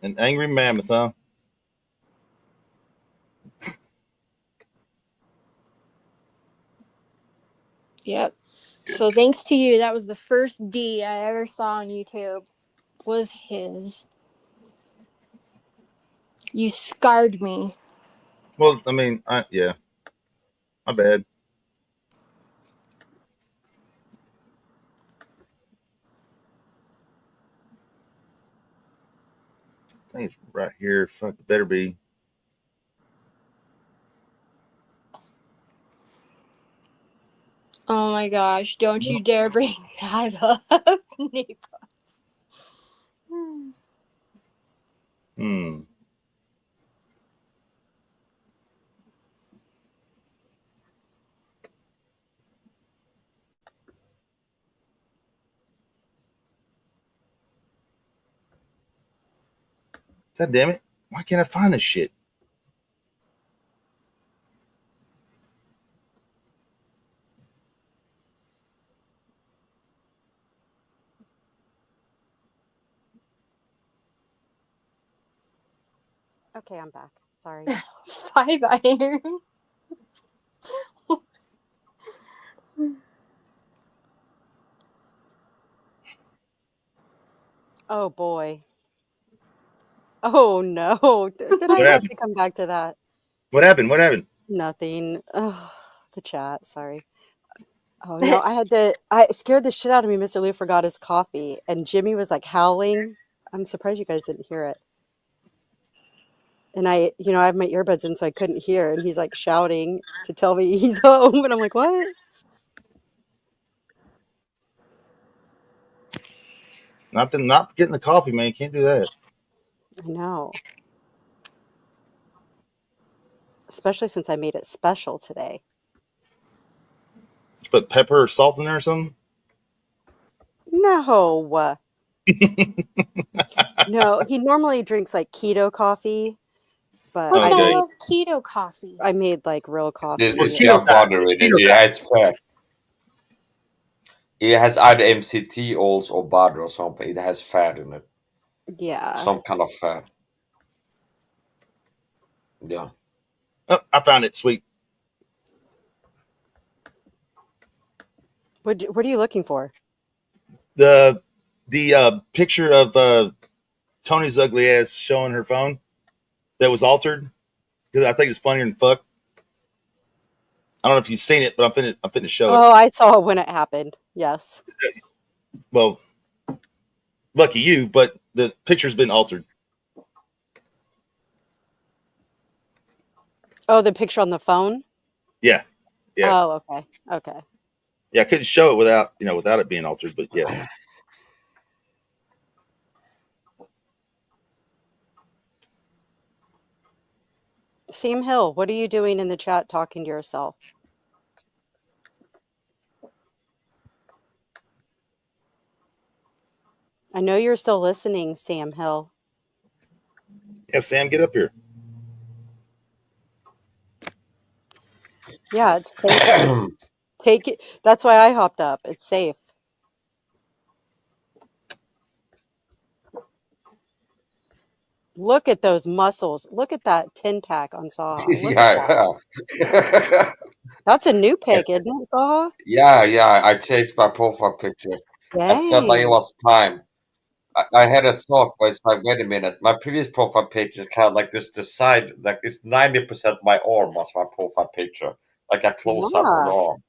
An angry mammoth, huh?
Yep. So thanks to you, that was the first D I ever saw on YouTube. Was his. You scarred me.
Well, I mean, yeah. My bad. I think it's right here. Fuck, it better be.
Oh my gosh, don't you dare bring that up, Naples.
God damn it. Why can't I find this shit?
Okay, I'm back. Sorry.
5-iron.
Oh boy. Oh no. Did I have to come back to that?
What happened? What happened?
Nothing. Oh, the chat. Sorry. Oh no, I scared the shit out of me. Mr. Lou forgot his coffee and Jimmy was like howling. I'm surprised you guys didn't hear it. And I have my earbuds in so I couldn't hear. And he's like shouting to tell me he's home. And I'm like, what?
Not getting the coffee, man. You can't do that.
I know. Especially since I made it special today.
Did you put pepper or salt in there or something?
No. No, he normally drinks like keto coffee. But
what the hell is keto coffee?
I made like real coffee.
It's got butter in it. Yeah, it's fat. It has either MCT oils or butter or something. It has fat in it.
Yeah.
Some kind of fat. Yeah.
Oh, I found it. Sweet.
What are you looking for?
The picture of Tony's ugly ass showing her phone that was altered. because I think it's funnier than fuck. I don't know if you've seen it, but I'm finna show it.
Oh, I saw it when it happened. Yes.
Well, lucky you, but the picture's been altered.
Oh, the picture on the phone?
Yeah. Yeah.
Oh, okay. Okay.
Yeah, I couldn't show it without it being altered, but yeah.
Sam Hill, what are you doing in the chat talking to yourself? I know you're still listening, Sam Hill.
Yeah, Sam, get up here.
Yeah, it's safe. Take it. That's why I hopped up. It's safe. Look at those muscles. Look at that 10-pack on Saha. Look at that. That's a new pic, isn't it, Saha?
Yeah. I changed my profile picture.
Dang.
I felt like it was time. I had a thought where it's like, wait a minute, my previous profile picture is kind of like this, the side, like it's 90% my arm was my profile picture, like a close up on the arm.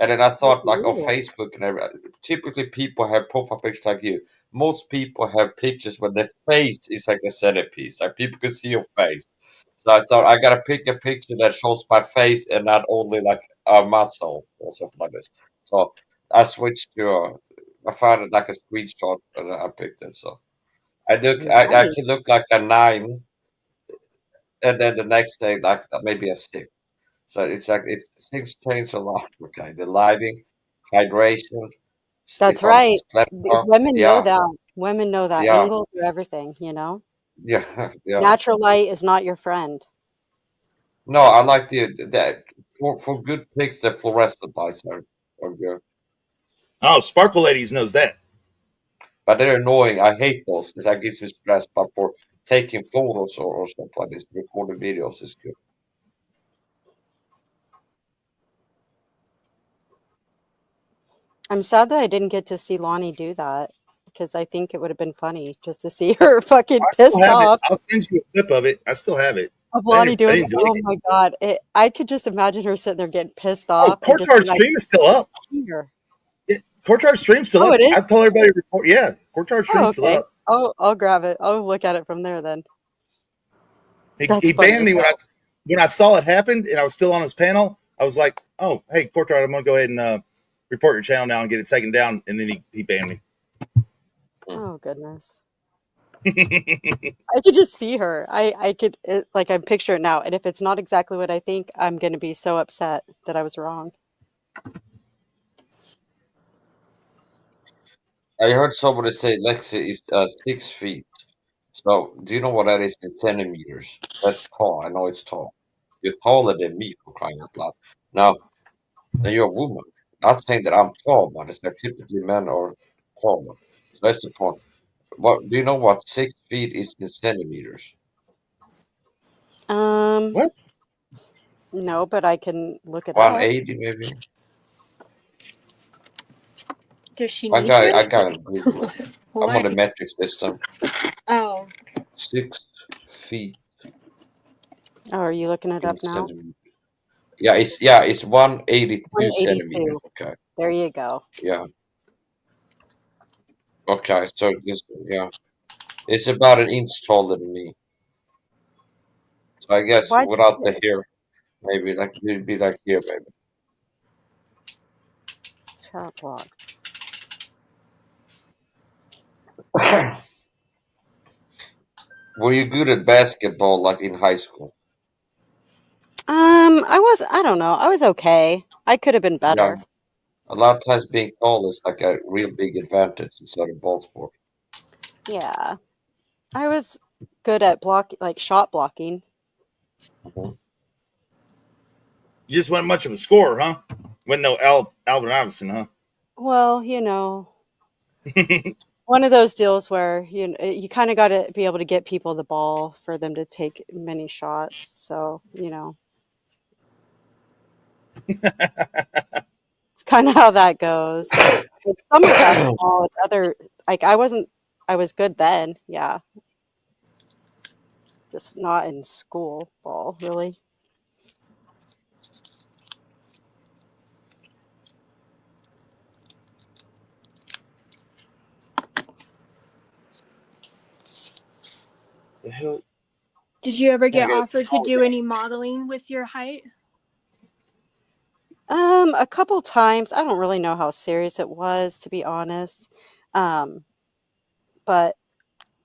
And then I thought, like on Facebook and everything, typically people have profile pictures like you. Most people have pictures where their face is like a centerpiece, like people can see your face. So I thought I gotta pick a picture that shows my face and not only like a muscle or something like this. So I switched to, I found it like a screenshot and I picked it. So I can look like a 9, and then the next day like maybe a 6. So it's like things change a lot. Okay, the lighting, hydration.
That's right. Women know that. Women know that.
Yeah.
Angles are everything, you know?
Yeah.
Natural light is not your friend.
No, I like that for good pics, the fluorescent lights are good.
Oh, Sparkle Ladies knows that.
But they're annoying. I hate those because that gives me stress. But for taking photos or stuff like this, recording videos is good.
I'm sad that I didn't get to see Lahni do that because I think it would have been funny just to see her fucking pissed off.
I'll send you a clip of it. I still have it.
Of Lahni doing it. Oh my God. I could just imagine her sitting there getting pissed off.
Courtyard stream is still up. Yeah, Courtyard stream's still up.
It is?
I told everybody to report. Yeah, Courtyard stream's still up.
Oh, I'll grab it. I'll look at it from there then.
He banned me when I saw it happen and I was still on his panel. I was like, oh, hey, Courtyard, I'm going to go ahead and report your channel now and get it taken down. And then he banned me.
Oh, goodness. I could just see her. I could, I'm picturing it now. And if it's not exactly what I think, I'm going to be so upset that I was wrong.
I heard somebody say Lexi is 6 feet. So, do you know what that is in centimeters? That's tall. I know it's tall. You're taller than me, for crying out loud. Now you're a woman. Not saying that I'm tall, but it's like typically men are taller. So that's the point. What do you know what 6 feet is in centimeters?
What?
No, but I can look it
180 maybe.
Does she
I
need
got it. Google it. I'm on the metric system.
Oh.
6 feet.
Oh, are you looking it up now?
Yeah, it's 182 centimeters. Okay.
There you go.
Yeah. Okay, so it's about an inch taller than me. So I guess without the hair, maybe like it'd be like here, maybe.
Chat blocked.
Were you good at basketball like in high school?
I don't know. I was okay. I could have been better.
Yeah. A lot of times being tall is like a real big advantage in certain ball sports.
Yeah. I was good at shot blocking.
Mm-hmm.
You just wasn't much of a scorer, huh? Wasn't no Alvin Iverson, huh?
Well, one of those deals where you kind of got to be able to get people the ball for them to take many shots. So, it's kind of how that goes. With some of basketball, I was good then. Yeah. Just not in school ball, really.
The hell?
Did you ever get offered to do any modeling with your height?
A couple times. I don't really know how serious it was, to be honest. But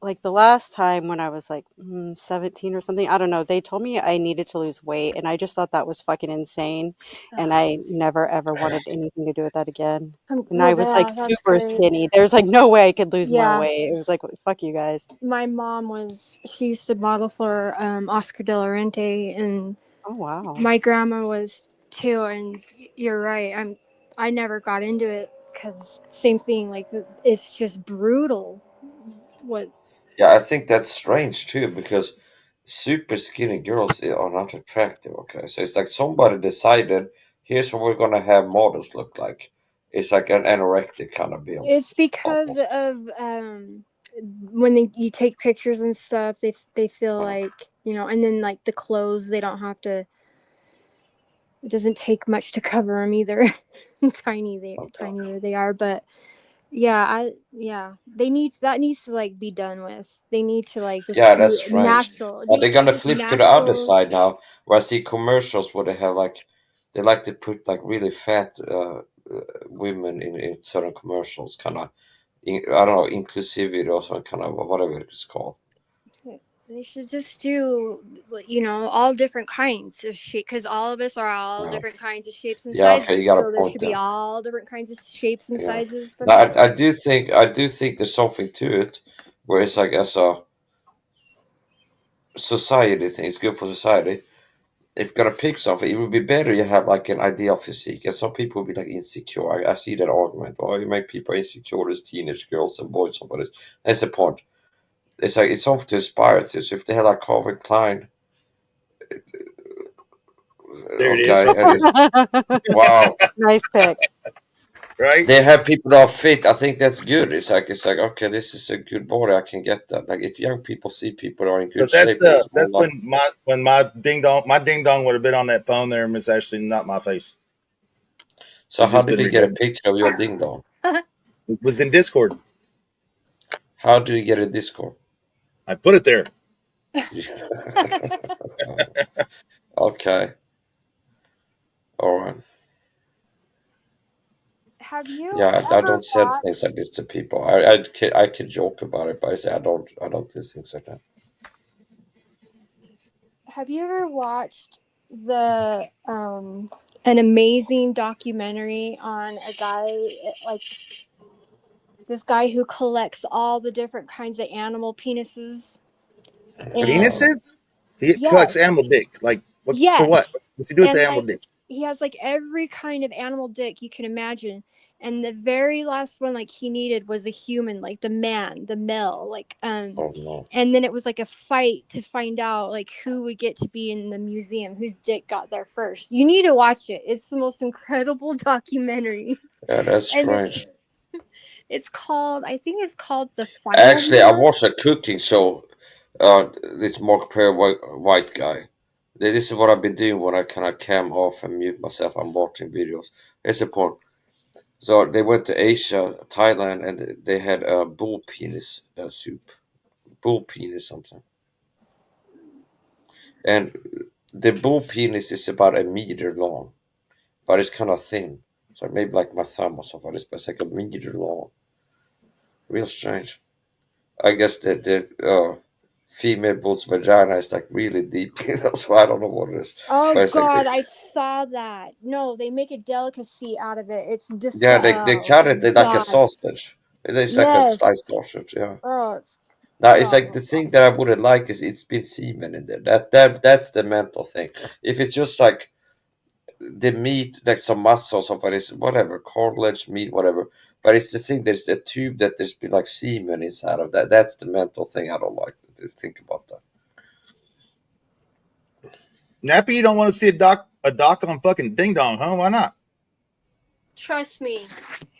like the last time when I was like 17 or something, I don't know, they told me I needed to lose weight, and I just thought that was fucking insane. And I never ever wanted anything to do with that again. And I was like super skinny. There's like no way I could lose more weight. It was like, fuck you guys.
My mom she used to model for Oscar De La Renta, and
oh wow,
my grandma was too. And you're right, I never got into it because same thing, like it's just brutal. What?
Yeah, I think that's strange too, because super skinny girls are not attractive. Okay, so it's like somebody decided, here's what we're gonna have models look like. It's like an anorectic kind of build.
It's because of when you take pictures and stuff, they feel like, and then like the clothes, they don't have to. It doesn't take much to cover them either. Tinier they are, but that needs to like be done with. They need to like just
Yeah,
be
that's strange.
natural.
They're gonna
Just
flip to the other
natural.
side now, where I see commercials where they have like they like to put like really fat women in certain commercials, kind of I don't know, inclusivity or some kind of whatever it's called.
They should just do, all different kinds of shape, because all of us are all different kinds of shapes and
Yeah, okay, you
sizes.
got a
So there
point
should be
there.
all different kinds of shapes and
Yeah,
sizes for
no, I
models.
do think there's something to it, where it's like as a society thing, it's good for society. If you're gonna pick something, it would be better you have like an ideal physique. And some people will be like insecure. I see that argument. Oh, you make people insecure as teenage girls and boys. But that's the point. It's like it's something to aspire to. So if they had like Calvin Klein,
there it
okay,
is.
and wow,
nice pick.
Right?
They have people that are fit. I think that's good. It's like okay, this is a good body. I can get that. Like if young people see people that are in
So
good shape,
that's when my ding dong would have been on that phone there, and it's actually not my face.
So how did you get a picture of your ding dong?
It was in Discord.
How do you get a Discord?
I put it there.
Okay. All right.
Have you?
Yeah, I don't send things like this to people. I can joke about it, but I say I don't do things like that.
Have you ever watched an amazing documentary on a guy, like this guy who collects all the different kinds of animal penises?
Penises? He collects animal dick. Like what?
Yes.
For what? What's he do with the animal
like,
dick?
He has like every kind of animal dick you can imagine, and the very last one like he needed was a human, like the male, like
Oh no.
and then it was like a fight to find out like who would get to be in the museum, whose dick got there first. You need to watch it. It's the most incredible documentary.
Yeah, that's strange.
I think it's called The Final
Actually, I
Member.
watched a cooking show. This Mark Perry white guy. This is what I've been doing when I kind of cam off and mute myself. I'm watching videos. It's a point. So they went to Asia, Thailand, and they had a bull penis soup. Bull penis something. And the bull penis is about a meter long, but it's kind of thin. So maybe like my thumb or something. It's like a meter long. Real strange. I guess the female bull's vagina is like really deep. That's why I don't know what it is.
Oh God,
like
I saw that. No, they make a delicacy out of it. It's just
yeah, they cut it like a sausage. It's like a sliced sausage. Yeah.
Oh, it's
Now it's like the thing that I wouldn't like is it's been semen in there. That's the mental thing. If it's just like the meat, like some muscle, something is whatever, cartilage, meat, whatever. But it's the thing. There's a tube that there's been like semen inside of that. That's the mental thing I don't like to think about that.
Nappy, you don't want to see a doc on fucking Ding Dong, huh? Why not?
Trust me,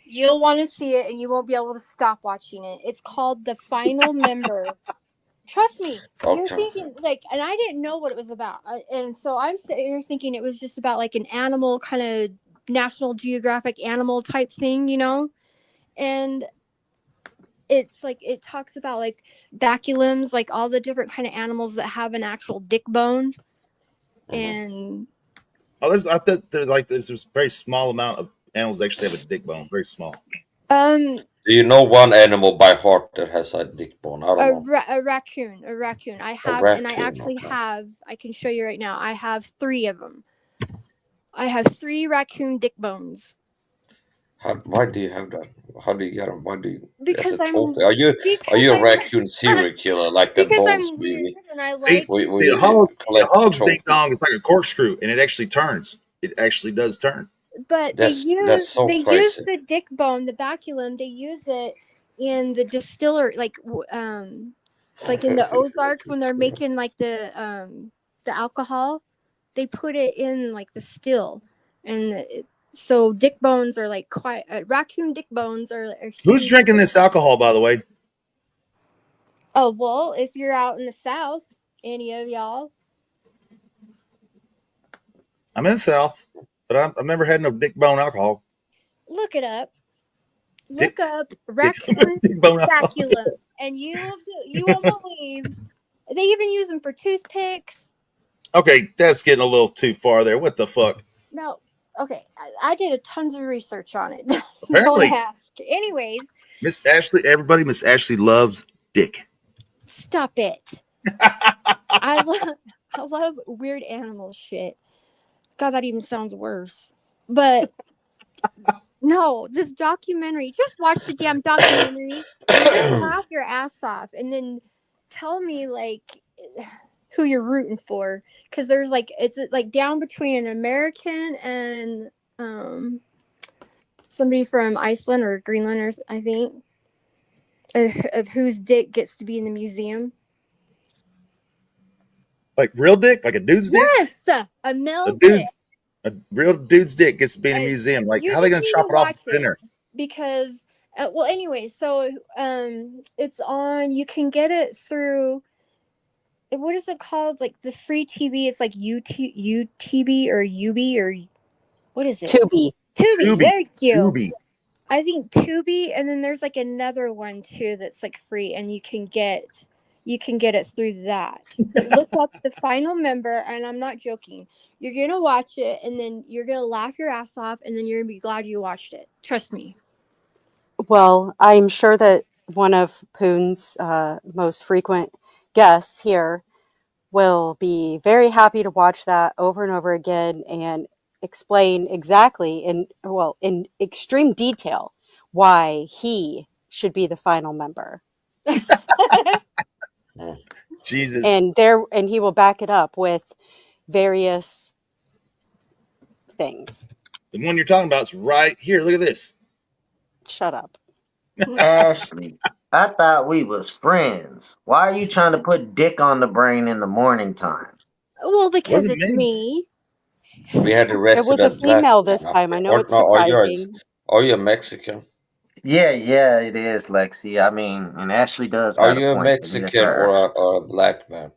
you'll want to see it, and you won't be able to stop watching it. It's called The Final Member. Trust me, you're
Okay.
thinking like, and I didn't know what it was about, and so I'm sitting here thinking it was just about like an animal kind of National Geographic animal type thing, you know, and it's like it talks about like baculums, like all the different kind of animals that have an actual dick bone, and
I thought there's a very small amount of animals that actually have a dick bone, very small.
Do you know one animal by heart that has a dick bone? I don't know.
A raccoon. I have, and I actually have. I can show you right now. I have 3 of them. I have 3 raccoon dick bones.
Why do you have that? How do you get them? Why do you?
Because
as a trophy? Are you a raccoon serial killer like that Bones movie?
And I
See, a hog's ding dong is like a corkscrew, and it actually turns. It actually does turn.
But
that's so
they
crazy.
use the dick bone, the baculum. They use it in the distiller, like in the Ozarks when they're making like the alcohol. They put it in like the still, and so dick bones are like quite raccoon dick bones are
Who's drinking this alcohol, by the way?
Oh, well, if you're out in the South, any of y'all.
I'm in the South, but I've never had no dick bone alcohol.
Look it up. Look up raccoon baculum, and you will believe they even use them for toothpicks.
Okay, that's getting a little too far there. What the fuck?
No, okay, I did a tons of research on it.
Apparently.
Don't ask. Anyways,
Miss Ashley loves dick.
Stop it. I love weird animal shit. God, that even sounds worse. But no, this documentary. Just watch the damn documentary. You're gonna laugh your ass off, and then tell me like who you're rooting for. Because there's like it's like down between an American and somebody from Iceland or Greenland, or I think, of whose dick gets to be in the museum.
Like real dick, like a dude's dick.
Yes, a male dick.
A real dude's dick gets to be in a museum. Like, how are they going to chop it off and put it in there?
Because, well, anyway, so it's on. You can get it through. What is it called? Like the free TV. It's like UTB or UB or what is it?
Tubi.
Thank you. Tubi. I think Tubi, and then there's like another one too that's like free, and you can get it through that. Look up The Final Member, and I'm not joking. You're gonna watch it, and then you're gonna laugh your ass off, and then you're gonna be glad you watched it. Trust me.
Well, I'm sure that one of Poon's most frequent guests here will be very happy to watch that over and over again and explain exactly in extreme detail why he should be the final member.
Jesus.
And he will back it up with various things.
The one you're talking about is right here. Look at this.
Shut up.
Ashley, I thought we was friends. Why are you trying to put dick on the brain in the morning time?
Well, because it's me.
We had a resident.
It was a female this time. I know it's surprising.
Are you a Mexican?
Yeah, it is, Lexi. I mean, and Ashley does.
Are you a Mexican or a black man?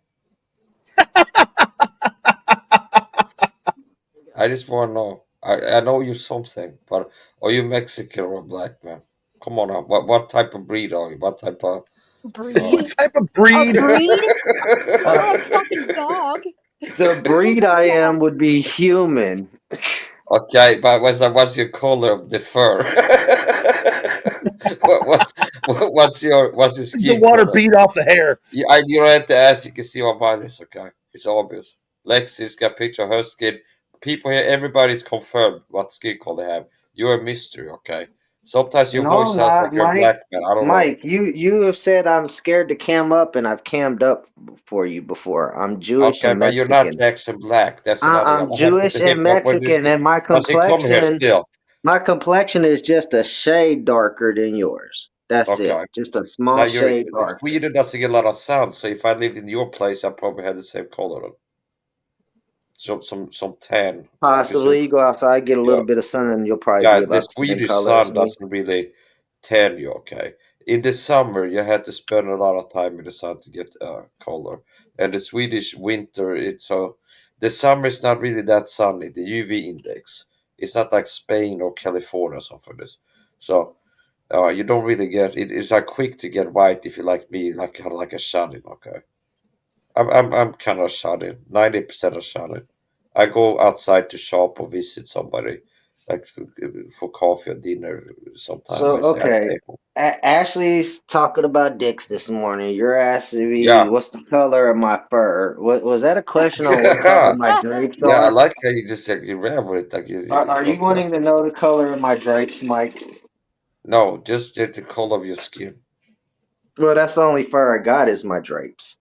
I just want to know. I know you're something, but are you Mexican or a black man? Come on now. What type of breed are you? What type of
breed?
What type of breed?
A breed? Oh, a fucking dog.
The breed I am would be human.
Okay, but what's your color of the fur? what's your skin
the water
color?
beat off the hair.
You don't have to ask. You can see what mine is. Okay, it's obvious. Lexi's got a picture of her skin. People here, everybody's confirmed what skin color they have. You're a mystery. Okay. Sometimes your voice sounds like you're a black man. I don't know.
Mike, you have said I'm scared to cam up, and I've cammed up for you before. I'm Jewish and Mexican.
But you're not Jackson Black. That's
I'm Jewish and Mexican, and my complexion is just a shade darker than yours. That's it. Just a small shade darker.
Sweden doesn't get a lot of sun, so if I lived in your place, I'd probably have the same color. Some tan.
Possibly, you go outside, get a little bit of sun, and you'll probably be about
the Swedish sun doesn't really tan you. Okay, in the summer you had to spend a lot of time in the sun to get color, and the Swedish winter the summer is not really that sunny. The UV index, it's not like Spain or California or something like this. So you don't really get it. It's like quick to get white if you like me, like kind of like a shut-in. Okay, I'm kind of shut-in. 90% of shut-in. I go outside to shop or visit somebody, like for coffee or dinner. Sometime
So
I say I
okay,
stay home.
Ashley's talking about dicks this morning. You're asking me
Yeah.
what's the color of my fur. Was that a question on what color my drapes
Yeah, I
are?
like how you just like you ran with it, like
Are you
just like
wanting to know the color of my drapes, Mike?
no, just the color of your skin.
Well, that's the only fur I got is my drapes.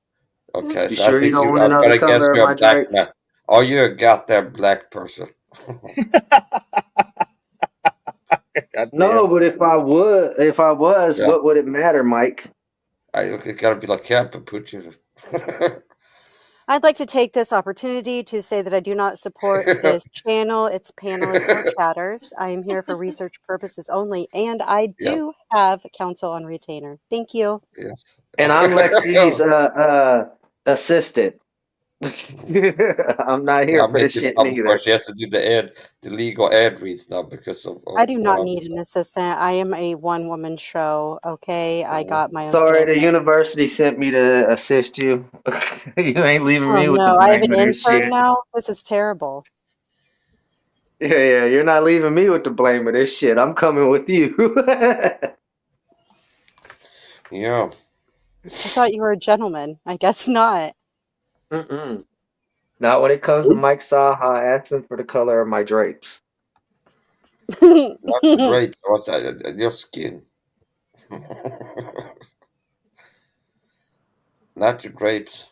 Okay,
You
so I
sure you
think
don't
you.
want to
I'm
know the
gonna guess
color of
you're
my
a black
drapes?
man. Are you a goddamn black person?
No, but if I was,
Yeah,
what would it matter, Mike?
I gotta be like Cap and put you.
I'd like to take this opportunity to say that I do not support this channel, its panelists, or chatters. I am here for research purposes only, and I
Yes,
do have counsel on retainer. Thank you.
yes.
And I'm Lexi's assistant. I'm not
Yeah,
here
I'm
for this
making
shit
fun for her.
neither.
She has to do the legal ad reads now because
I
of
do
what
not
I'm
need an assistant. I am a one-woman show, okay? I
saying.
got my own
Sorry, the
camera.
university sent me to assist you. You ain't leaving
Oh
me with the
no, I have
blame
an
of this
intern
shit.
now? This is terrible.
Yeah, you're not leaving me with the blame of this shit. I'm coming with you.
Yeah.
I thought you were a gentleman. I guess not.
Mm-mm. Not when it comes to Mike Saha asking for the color of my drapes.
Not the drapes. What's that? Your skin. Not your grapes.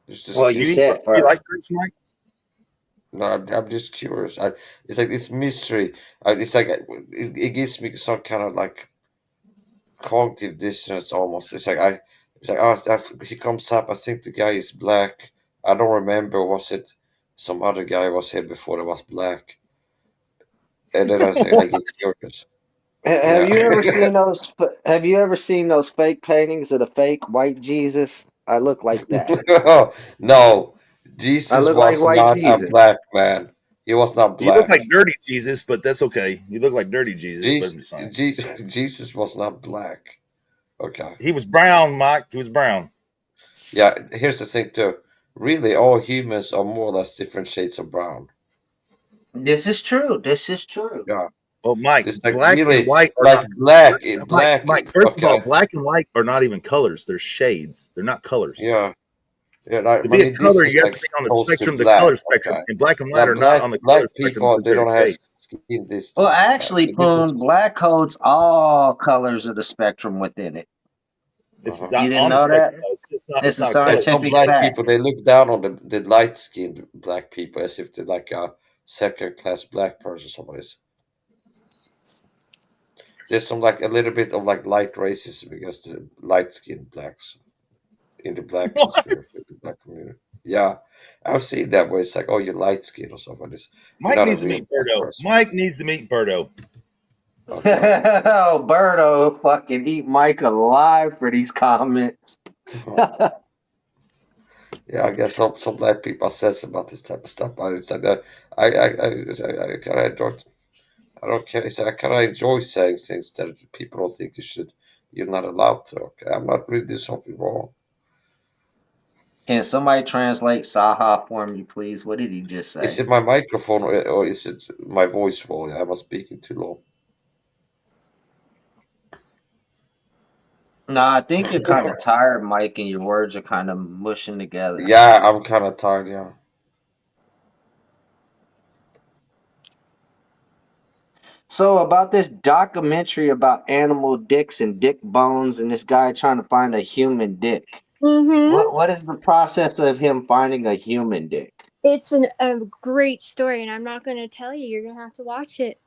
Just the
Well,
Do
you
skin.
said
you like
fur.
grapes, Mike?
No, I'm just curious. It's like it's mystery. It's like it gives me some kind of like cognitive dissonance almost. It's like he comes up. I think the guy is black. I don't remember. Was it some other guy was here before that was black? And then I get curious.
Have
Yeah.
you ever seen those? Have you ever seen those fake paintings of the fake white Jesus? I look like that.
No,
I
Jesus
look like
was
white
not a
Jesus.
black man. He was not
You look
black.
like dirty Jesus, but that's okay. You look like dirty Jesus, but I'm
Jesus,
just saying.
Jesus was not black. Okay.
He was brown, Mike. He was brown.
Yeah, here's the thing too. Really, all humans are more or less different shades of brown.
This is true. This is true.
Yeah.
Well, Mike,
It's like
black and
really
white are
like
not.
black in black.
Mike. First of all,
Okay.
black and white are not even colors. They're shades. They're not colors.
Yeah. Yeah. Like,
To
I
be a
mean, this
color,
is
you have
like
to be on the
close to
spectrum, the
black.
color spectrum.
Okay.
And black and white
Now,
are not on the color
black
spectrum
people
because
they
they're
don't have
shades.
skin this
Well,
dark. Okay.
actually,
So this
Poon,
is.
black holds all colors of the spectrum within it.
It's
Uh-huh.
You
not
didn't
on the
know
spectrum.
that?
Though. It's not. It's
It's a
not a
And
color.
some
scientific
black
fact.
people they look down on the light skinned black people as if they're like a second class black person. Somebody is. There's some like a little bit of like light racism against the light skinned blacks in the black
What?
conspiracy, the black community. Yeah, I've seen that where it's like, oh, you're light skinned or something. You're
Mike
not a
needs to
real
meet
black
Birdo.
person.
Mike needs to meet Birdo.
Okay.
Oh, Birdo fucking eat Mike alive for these comments.
Yeah, I guess some black people are says about this type of stuff, but it's like that. I kind of enjoy. I don't care. It's, I kind of enjoy saying things that people don't think you should. You're not allowed to. Okay, I'm not really doing something wrong.
Can somebody translate Saha for me, please? What did he just
Is
say?
it my microphone or is it my voice volume? Am I speaking too low?
No, I think you're kind of tired, Mike, and your words are kind of mushing together.
Yeah, I'm kind of tired. Yeah.
So about this documentary about animal dicks and dick bones, and this guy trying to find a human dick.
Mm-hmm.
What is the process of him finding a human dick?
It's a great story, and I'm not going to tell you. You're going to have to watch it.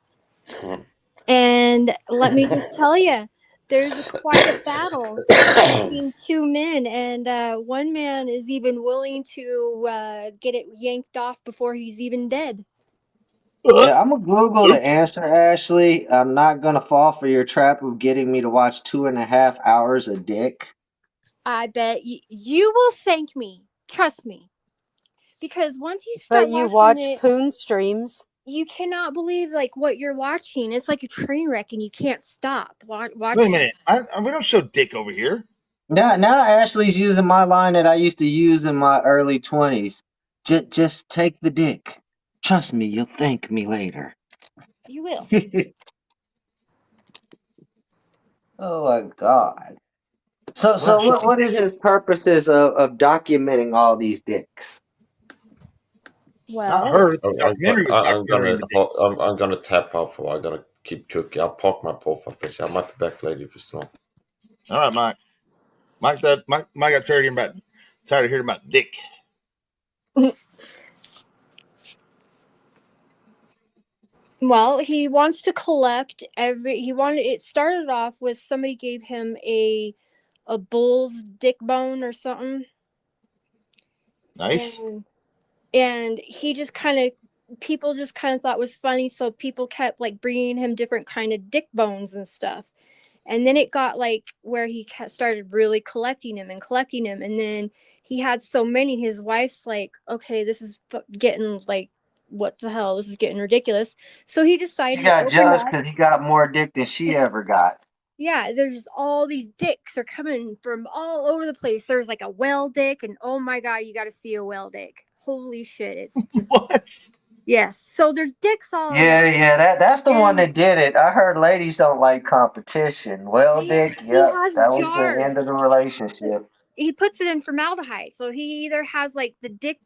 And let me just tell you, there's quite a battle between two men, and one man is even willing to get it yanked off before he's even dead.
Yeah, I'm gonna Google the answer, Ashley. I'm not gonna fall for your trap of getting me to watch 2.5 hours of dick.
I bet you will thank me. Trust me. Because once you start
But you
watching
watch
it,
poon streams.
you cannot believe like what you're watching. It's like a train wreck, and you can't stop watching.
Wait a minute. We don't show dick over here.
Now Ashley's using my line that I used to use in my early 20s. Just take the dick. Trust me, you'll thank me later.
You will.
Oh my God. So
Well,
what is his purposes of documenting all these dicks?
Not
Well,
her. The documentary was documenting the dicks.
I'm gonna tap out for a while. I gotta keep cooking. I'll park my profile picture. I might be back later if it's long.
All right, Mike. Mike got tired of hearing about dick.
well, he wants to collect it started off with somebody gave him a bull's dick bone or something.
Nice.
And he just kind of people just kind of thought it was funny, so people kept like bringing him different kind of dick bones and stuff. And then it got like where he started really collecting him, and then he had so many. His wife's like, okay, this is getting like, what the hell, this is getting ridiculous. So he
He
decided to
got
open
jealous
up.
because he got more dick than she ever got.
Yeah, there's just all these dicks are coming from all over the place. There's like a whale dick, and oh my god, you got to see a whale dick. Holy shit, it's just
what?
Yes. So there's dicks all
Yeah,
around.
that's the one
And
that did it. I heard ladies don't like competition. Well, dick,
he
yep,
has
that was the
jars.
end of the relationship.
He puts it in formaldehyde. So he either has like the dick,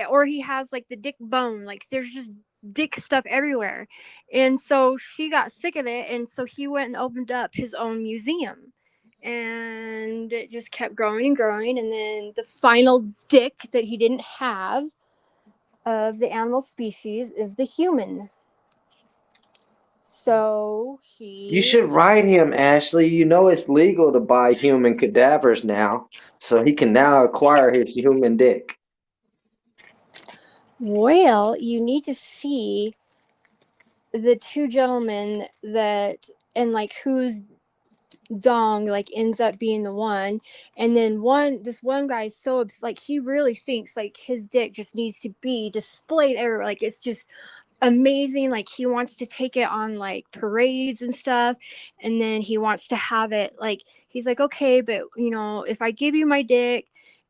or he has like the dick bone. Like there's just dick stuff everywhere. And so she got sick of it, and so he went and opened up his own museum. And it just kept growing and growing, and then the final dick that he didn't have of the animal species is the human. So
You
he
should write him, Ashley. You know it's legal to buy human cadavers now, so he can now acquire his human dick.
Well, you need to see the two gentlemen that, and like whose dong like ends up being the one. And then this one guy's so like he really thinks like his dick just needs to be displayed everywhere. Like it's just amazing. Like he wants to take it on like parades and stuff, and then he wants to have it like, he's like, okay, but if I give you my dick,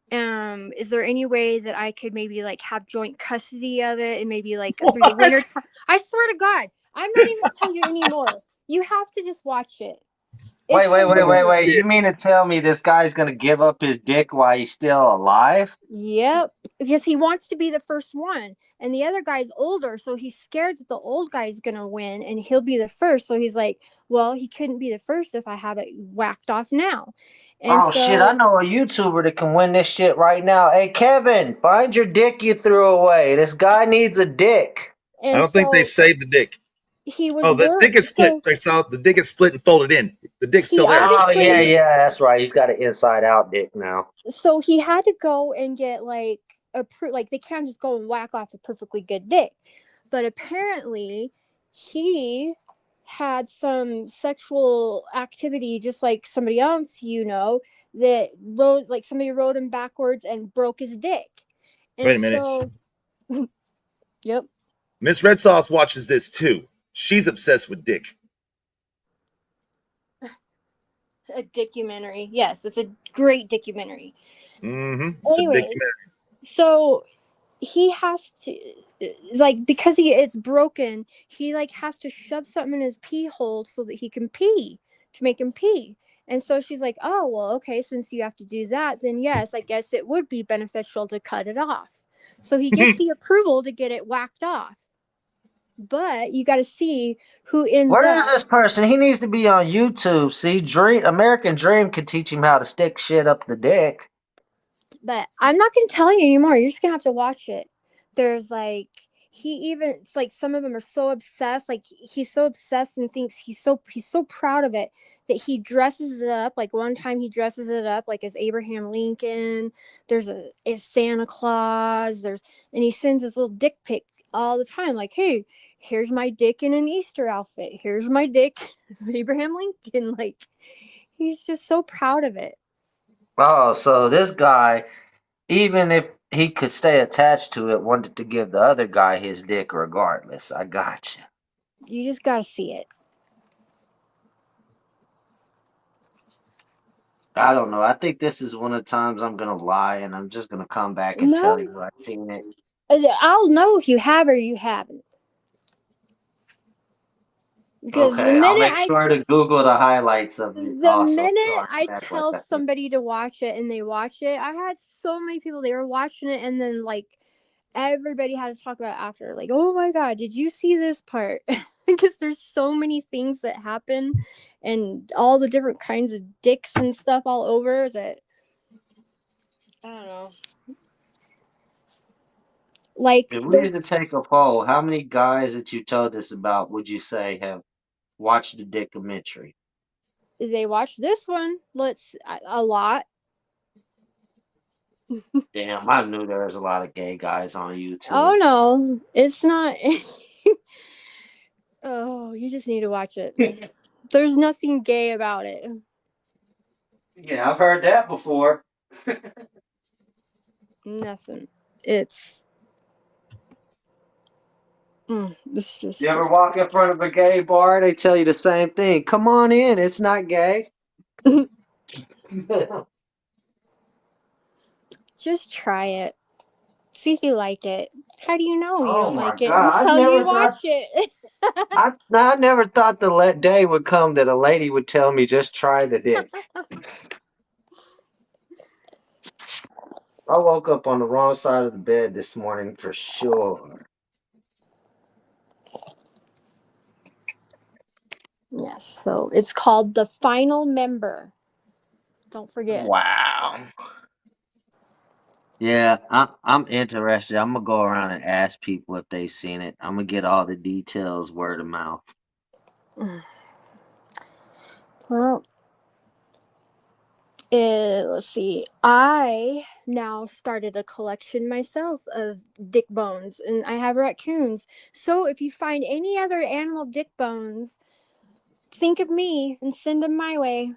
is there any way that I could maybe like have joint custody of it, and maybe like through the winter time? I swear to god, I'm not even gonna tell you anymore. You have to just watch it. It's hilarious.
You mean to tell me this guy's gonna give up his dick while he's still alive?
Yep, because he wants to be the first one, and the other guy's older, so he's scared that the old guy's gonna win and he'll be the first. So he's like, well, he couldn't be the first if I have it whacked off now. And
Oh shit, I
so
know a YouTuber that can win this shit right now. Hey Kevin, find your dick you threw away. This guy needs a dick.
I don't think they saved the dick.
He was
Oh, the dick is split.
so
I saw the dick is split and folded in. The dick's
he
still there.
Oh
obviously
yeah, that's right. He's got an inside out dick now.
so he had to go and get like like they can't just go and whack off a perfectly good dick. But apparently he had some sexual activity just like somebody else, that somebody rode him backwards and broke his dick. And
Wait a minute.
so yep.
Miss Red Sauce watches this too. She's obsessed with dick.
A documentary. Yes, it's a great documentary.
Mm-hmm. It's
Anyway,
a documentary.
so he has to, like, because it's broken, he like has to shove something in his pee hole so that he can pee, to make him pee. And so she's like, oh well, okay, since you have to do that, then yes, I guess it would be beneficial to cut it off. So he gets the approval to get it whacked off. But you got to see who ends
Where
up.
is this person? He needs to be on YouTube. See, American Dream can teach him how to stick shit up the dick.
But I'm not going to tell you anymore. You're just going to have to watch it. There's like, it's like some of them are so obsessed. Like he's so obsessed and thinks he's so proud of it that he dresses it up. Like one time he dresses it up like as Abraham Lincoln. There's a Santa Claus. And he sends his little dick pic all the time. Like, hey, here's my dick in an Easter outfit. Here's my dick, Abraham Lincoln. Like, he's just so proud of it.
Oh, so this guy, even if he could stay attached to it, wanted to give the other guy his dick regardless. I gotcha.
You just gotta see it.
I don't know. I think this is one of the times I'm gonna lie, and I'm just gonna come back and tell you I've seen it.
I'll know if you have or you haven't. Because
Okay, I'll make sure to Google the highlights of it.
The
Also,
minute I tell somebody to watch it and they watch it, I had so many people, they were watching it and then like everybody had to talk about it after, like, oh my god, did you see this part? Because there's so many things that happen and all the different kinds of dicks and stuff all over that I don't know. Like,
if we were to take a poll, how many guys that you told us about would you say have watched the documentary?
They watched this one. A lot.
Damn, I knew there was a lot of gay guys on YouTube.
Oh no, it's not. Oh, you just need to watch it. There's nothing gay about it.
Yeah, I've heard that before.
Nothing. It's just.
You ever walk in front of a gay bar? They tell you the same thing. Come on in. It's not gay.
Just try it. See if you like it. How do you know you
Oh
don't
my
like it
God!
until you watch it?
I never thought the day would come that a lady would tell me just try the dick. I woke up on the wrong side of the bed this morning for sure.
Yes, so it's called The Final Member. Don't forget.
Wow. Yeah, I'm interested. I'm gonna go around and ask people if they've seen it. I'm gonna get all the details word of mouth.
Well, let's see. I now started a collection myself of dick bones, and I have raccoons. So if you find any other animal dick bones, think of me and send them my way.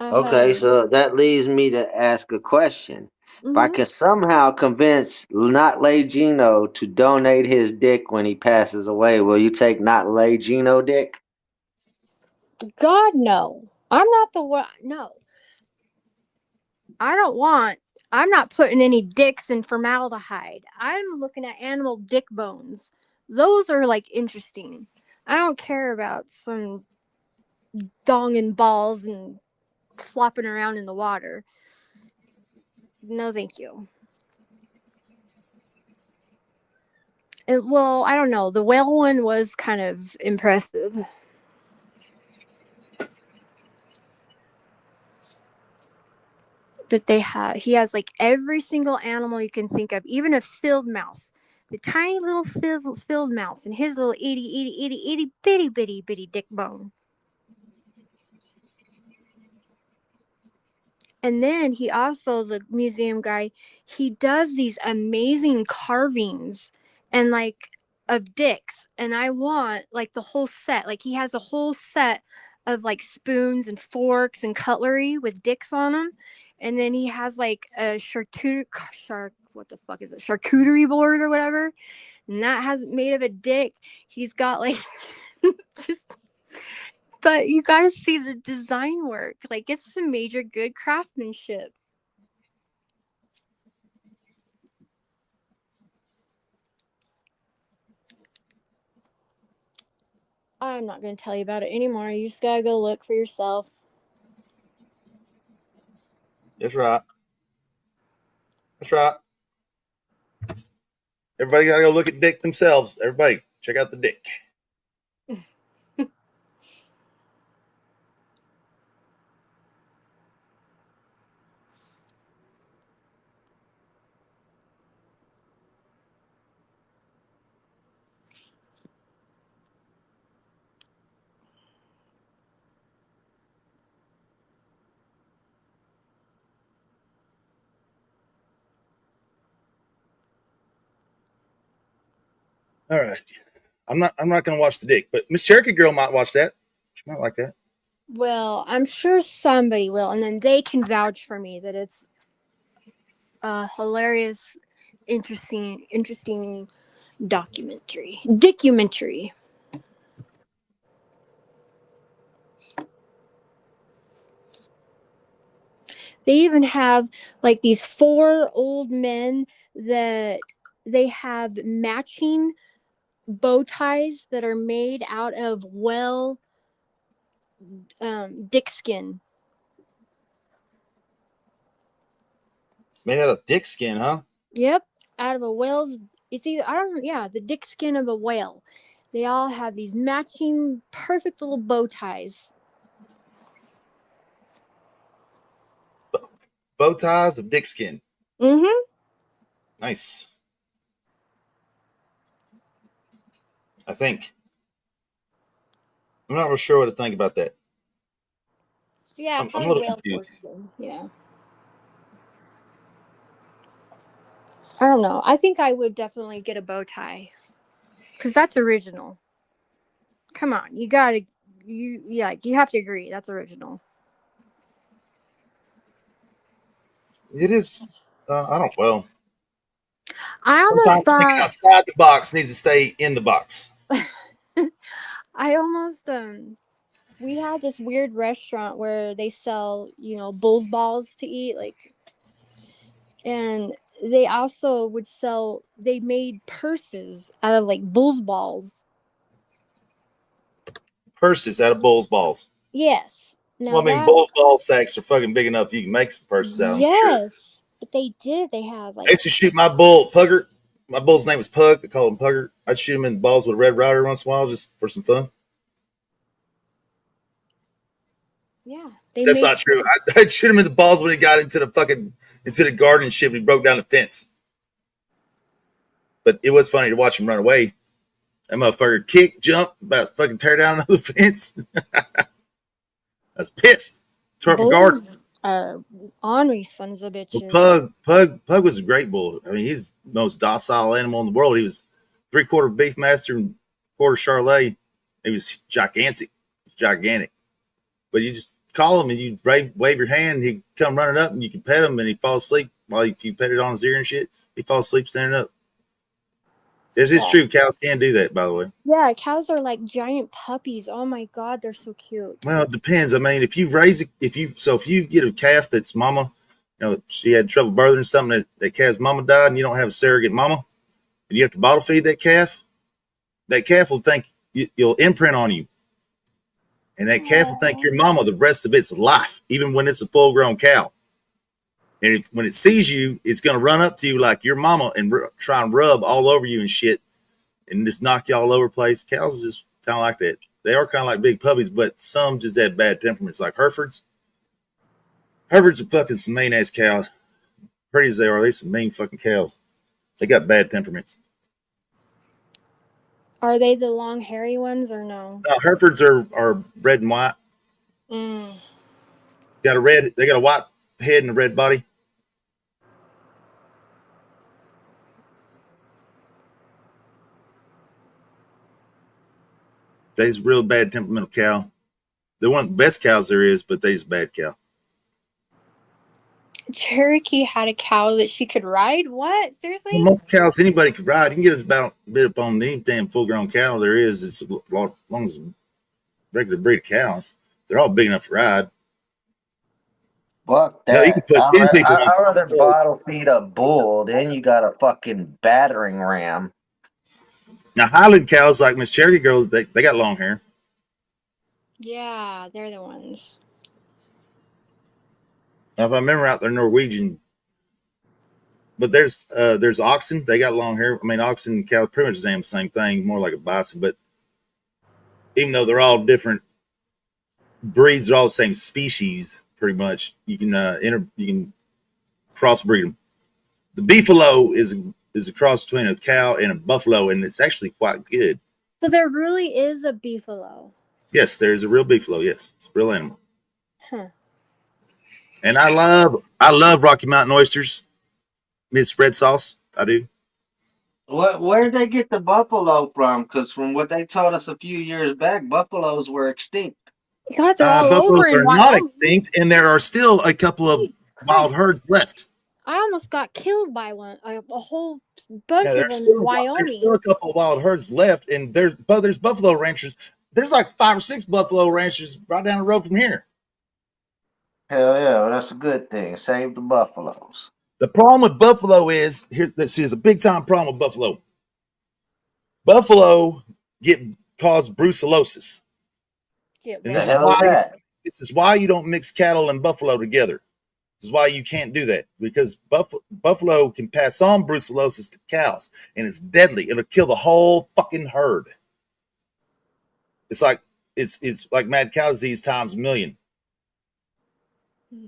Okay, so that leads me to ask a question. If I could somehow convince Not Lay Gino to donate his dick when he passes away, will you take Not Lay Gino dick?
God, no. I'm not the one. No. I'm not putting any dicks in formaldehyde. I'm looking at animal dick bones. Those are like interesting. I don't care about some dong and balls and flopping around in the water. No, thank you. Well, I don't know. The whale one was kind of impressive. But he has like every single animal you can think of, even a field mouse. The tiny little field mouse and his little itty bitty dick bone. And then he also, the museum guy, he does these amazing carvings and like of dicks. And I want like the whole set. Like he has a whole set of like spoons and forks and cutlery with dicks on them. And then he has like a what the fuck is it? Charcuterie board or whatever. And that has made of a dick. He's got like just, but you gotta see the design work. Like it's some major good craftsmanship. I'm not going to tell you about it anymore. You just got to go look for yourself.
That's right. That's right. Everybody got to go look at dick themselves. Everybody, check out the dick. All right. I'm not going to watch the dick, but Miss Cherokee Girl might watch that. She might like that.
Well, I'm sure somebody will, and then they can vouch for me that it's a hilarious, interesting documentary. They even have like these 4 old men that they have matching bow ties that are made out of dick skin.
Made out of dick skin, huh?
Yep, out of a whale's. It's either the dick skin of a whale. They all have these matching perfect little bow ties.
Bow ties of dick skin.
Mm-hmm.
Nice. I think. I'm not real sure what to think about that.
Yeah,
I'm a
probably
little
whale
confused.
porcelain. Yeah. I don't know. I think I would definitely get a bow tie. Because that's original. Come on. You have to agree. That's original.
It is. I don't. Well,
I almost
sometimes thinking
thought.
outside the box needs to stay in the box.
I almost we had this weird restaurant where they sell, bull's balls to eat, and they also they made purses out of like bull's balls.
Purses out of bull's balls.
Yes. Now
Well, I mean,
that.
bull ball sacks are fucking big enough. You can make some purses out of them, for sure.
Yes. But they had
I used to shoot my bull, Pugger. My bull's name was Pug. I called him Pugger. I'd shoot him in the balls with a red rider once in a while just for some fun.
Yeah.
That's not true. I'd shoot him in the balls when he got into the garden and shit when he broke down the fence. But it was funny to watch him run away. That motherfucker kick, jump, about to fucking tear down another fence. I was pissed. Tore up my garden.
Ornery sons of bitches.
Well, Pug was a great bull. I mean, he's the most docile animal in the world. He was 3/4 Beefmaster and 1/4 Charolais. He was gigantic. But you just call him and you wave your hand, and he'd come running up, and you can pet him, and he'd fall asleep while you pet it on his ear and shit. He'd fall asleep standing up. It's true. Cows can do that, by the way.
Yeah, cows are like giant puppies. Oh my god, they're so cute.
Well, it depends. I mean, if you get a calf that's mama, she had trouble birthing something, that calf's mama died, and you don't have a surrogate mama, and you have to bottle feed that calf will think you'll imprint on you. And that calf will think you're mama the rest of its life, even when it's a full grown cow. And when it sees you, it's going to run up to you like your mama and try and rub all over you and shit and just knock you all over the place. Cows are just kind of like that. They are kind of like big puppies, but some just have bad temperaments, like Herefords. Herefords are fucking some mean ass cows. Pretty as they are, they're some mean fucking cows. They got bad temperaments.
Are they the long hairy ones or no?
No, Herefords are red and white.
Mm.
They got a white head and a red body. They's a real bad temperamental cow. They're one of the best cows there is, but they's a bad cow.
Cherokee had a cow that she could ride? What? Seriously?
Well, most cows anybody could ride. You can get about a bit up on any damn full-grown cow there is. As long as a regular breed of cow. They're all big enough to ride.
Fuck that.
Hell, you can put 10 people on.
I'd rather bottle feed a bull. Then you got a fucking battering ram.
Now, Highland cows like Miss Cherokee Girls, they got long hair.
Yeah, they're the ones.
Now, if I remember out, they're Norwegian. But there's oxen. They got long hair. I mean, oxen and cow pretty much the same thing, more like a bison. But even though they're all different breeds, they're all the same species, pretty much. You can crossbreed them. The beefalo is a cross between a cow and a buffalo, and it's actually quite good.
So there really is a beefalo.
Yes, there's a real beefalo. Yes, it's a real animal.
Huh.
And I love Rocky Mountain oysters. Miss red sauce, I do.
Where did they get the buffalo from? Because from what they taught us a few years back, buffaloes were extinct.
God, they're all
Buffaloes
over in
are not
Wyoming.
extinct, and there are still a couple of wild herds left.
I almost got killed by one. A whole bunch
Yeah,
of them in
there's still
Wyoming.
a couple of wild herds left, and there's buffalo ranchers. There's like 5 or 6 buffalo ranchers right down the road from here.
Hell yeah, well, that's a good thing. Save the buffaloes.
The problem with buffalo is here. This is a big time problem with buffalo. Buffalo cause brucellosis, and this is why you don't mix cattle and buffalo together. This is why you can't do that, because buffalo can pass on brucellosis to cows, and it's deadly. It'll kill the whole fucking herd. It's like mad cow disease times a million.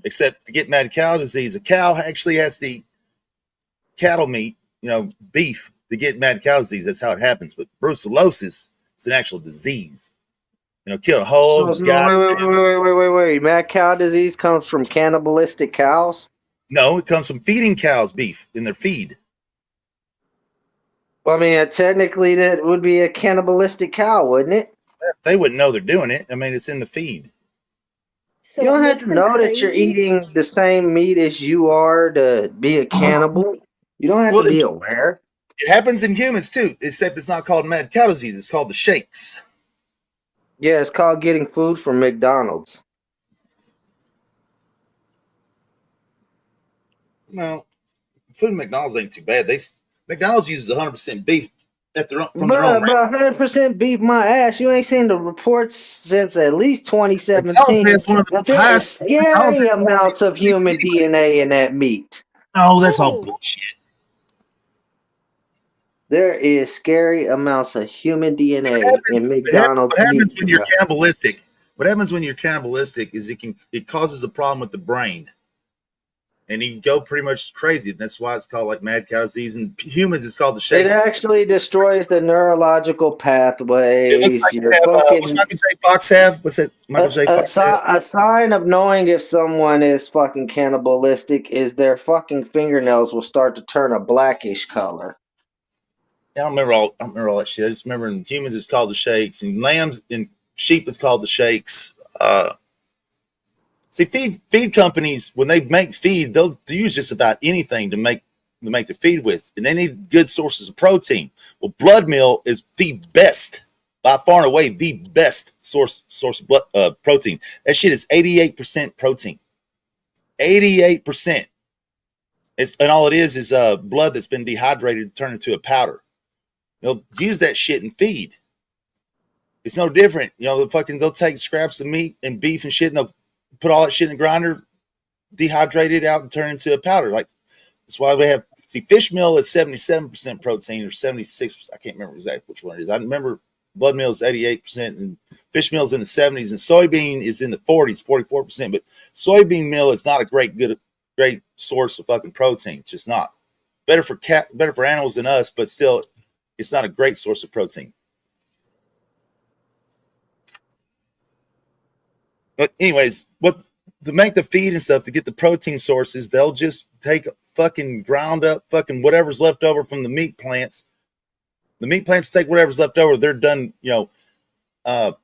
Except to get mad cow disease, a cow actually has to eat cattle meat, beef, to get mad cow disease. That's how it happens. But brucellosis is an actual disease. Kill a whole
Wait. Mad cow disease comes from cannibalistic cows?
No, it comes from feeding cows beef in their feed.
Well, I mean, technically that would be a cannibalistic cow, wouldn't it?
They wouldn't know they're doing it. I mean, it's in the feed.
So
you don't have to know that you're eating the same meat as you are to be a cannibal. You don't have to be aware.
It happens in humans too, except it's not called mad cow disease. It's called the shakes.
Yeah, it's called getting food from McDonald's.
Well, food at McDonald's ain't too bad. McDonald's uses 100% beef from their own ranch.
100% beef my ass. You ain't seen the reports since at least 2017.
Has one of the highest
scary amounts of human DNA in that meat.
No, that's all bullshit.
There is scary amounts of human DNA in McDonald's
What happens
meat.
when you're cannibalistic? What happens when you're cannibalistic is it causes a problem with the brain, and you go pretty much crazy. That's why it's called like mad cow disease. And humans, it's called the shakes.
It actually destroys the neurological pathways.
It looks like what's Michael J. Fox have? What's that? Michael J. Fox
a sign of knowing if someone is fucking cannibalistic is their fucking fingernails will start to turn a blackish color.
I don't remember all that shit. I just remember in humans it's called the shakes, and lambs and sheep is called the shakes. See, feed companies, when they make feed, they'll use just about anything to make the feed with, and they need good sources of protein. Well, blood meal is the best, by far and away, the best source of blood, protein. That shit is 88% protein. 88%. And all it is blood that's been dehydrated turned into a powder. They'll use that shit in feed. It's no different. They'll take scraps of meat and beef and shit, and they'll put all that shit in a grinder, dehydrate it out, and turn it into a powder. Like, that's why we have, fish meal is 77% protein or 76%. I can't remember exactly which one it is. I remember blood meal is 88%, and fish meal is in the 70s, and soybean is in the 40s, 44%. But soybean meal is not a great source of fucking protein. It's just not. Better for animals than us, but still, it's not a great source of protein. But anyways, to make the feed and stuff, to get the protein sources, they'll just take fucking ground up fucking whatever's left over from the meat plants. The meat plants take whatever's left over. They're done,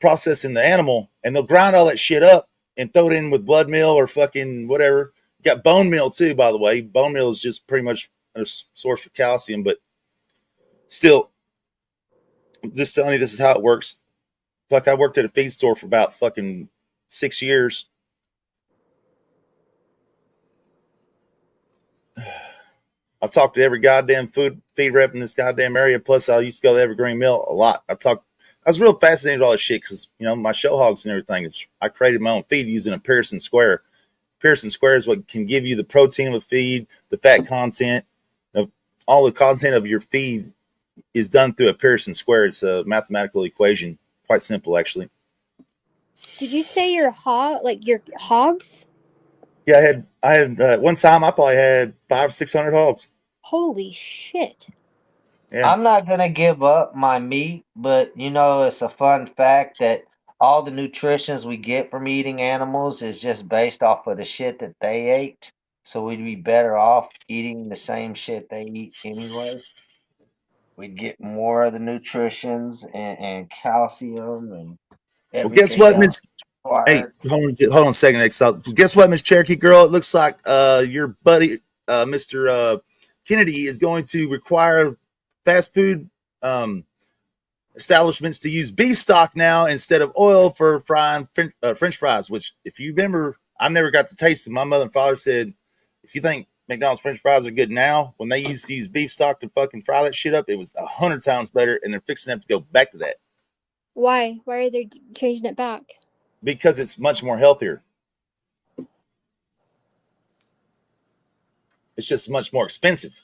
processing the animal, and they'll grind all that shit up and throw it in with blood meal or fucking whatever. You got bone meal too, by the way. Bone meal is just pretty much a source for calcium, but still, I'm just telling you, this is how it works. Fuck, I worked at a feed store for about fucking 6 years. I've talked to every goddamn feed rep in this goddamn area. Plus, I used to go to Evergreen Mill a lot. I was real fascinated with all this shit because, my show hogs and everything. I created my own feed using a Pearson square. Pearson square is what can give you the protein of a feed, the fat content. All the content of your feed is done through a Pearson square. It's a mathematical equation. Quite simple, actually.
Did you say your hogs?
Yeah, I had one time I probably had 500 or 600 hogs.
Holy shit.
Yeah. I'm not gonna give up my meat, but it's a fun fact that all the nutritions we get from eating animals is just based off of the shit that they ate. So we'd be better off eating the same shit they eat anyway. we'd get more of the nutritions and calcium and
Well, guess
everything
what,
else
Miss? Hey,
required.
hold on a second, Excel. Guess what, Miss Cherokee girl? It looks like your buddy, Mr. Kennedy, is going to require fast food establishments to use beef stock now instead of oil for frying French fries. Which, if you remember, I never got to taste them. My mother and father said, if you think McDonald's French fries are good now, when they used to use beef stock to fucking fry that shit up, it was 100 times better, and they're fixing to have to go back to that.
Why? Why are they changing it back?
Because it's much more healthier. It's just much more expensive.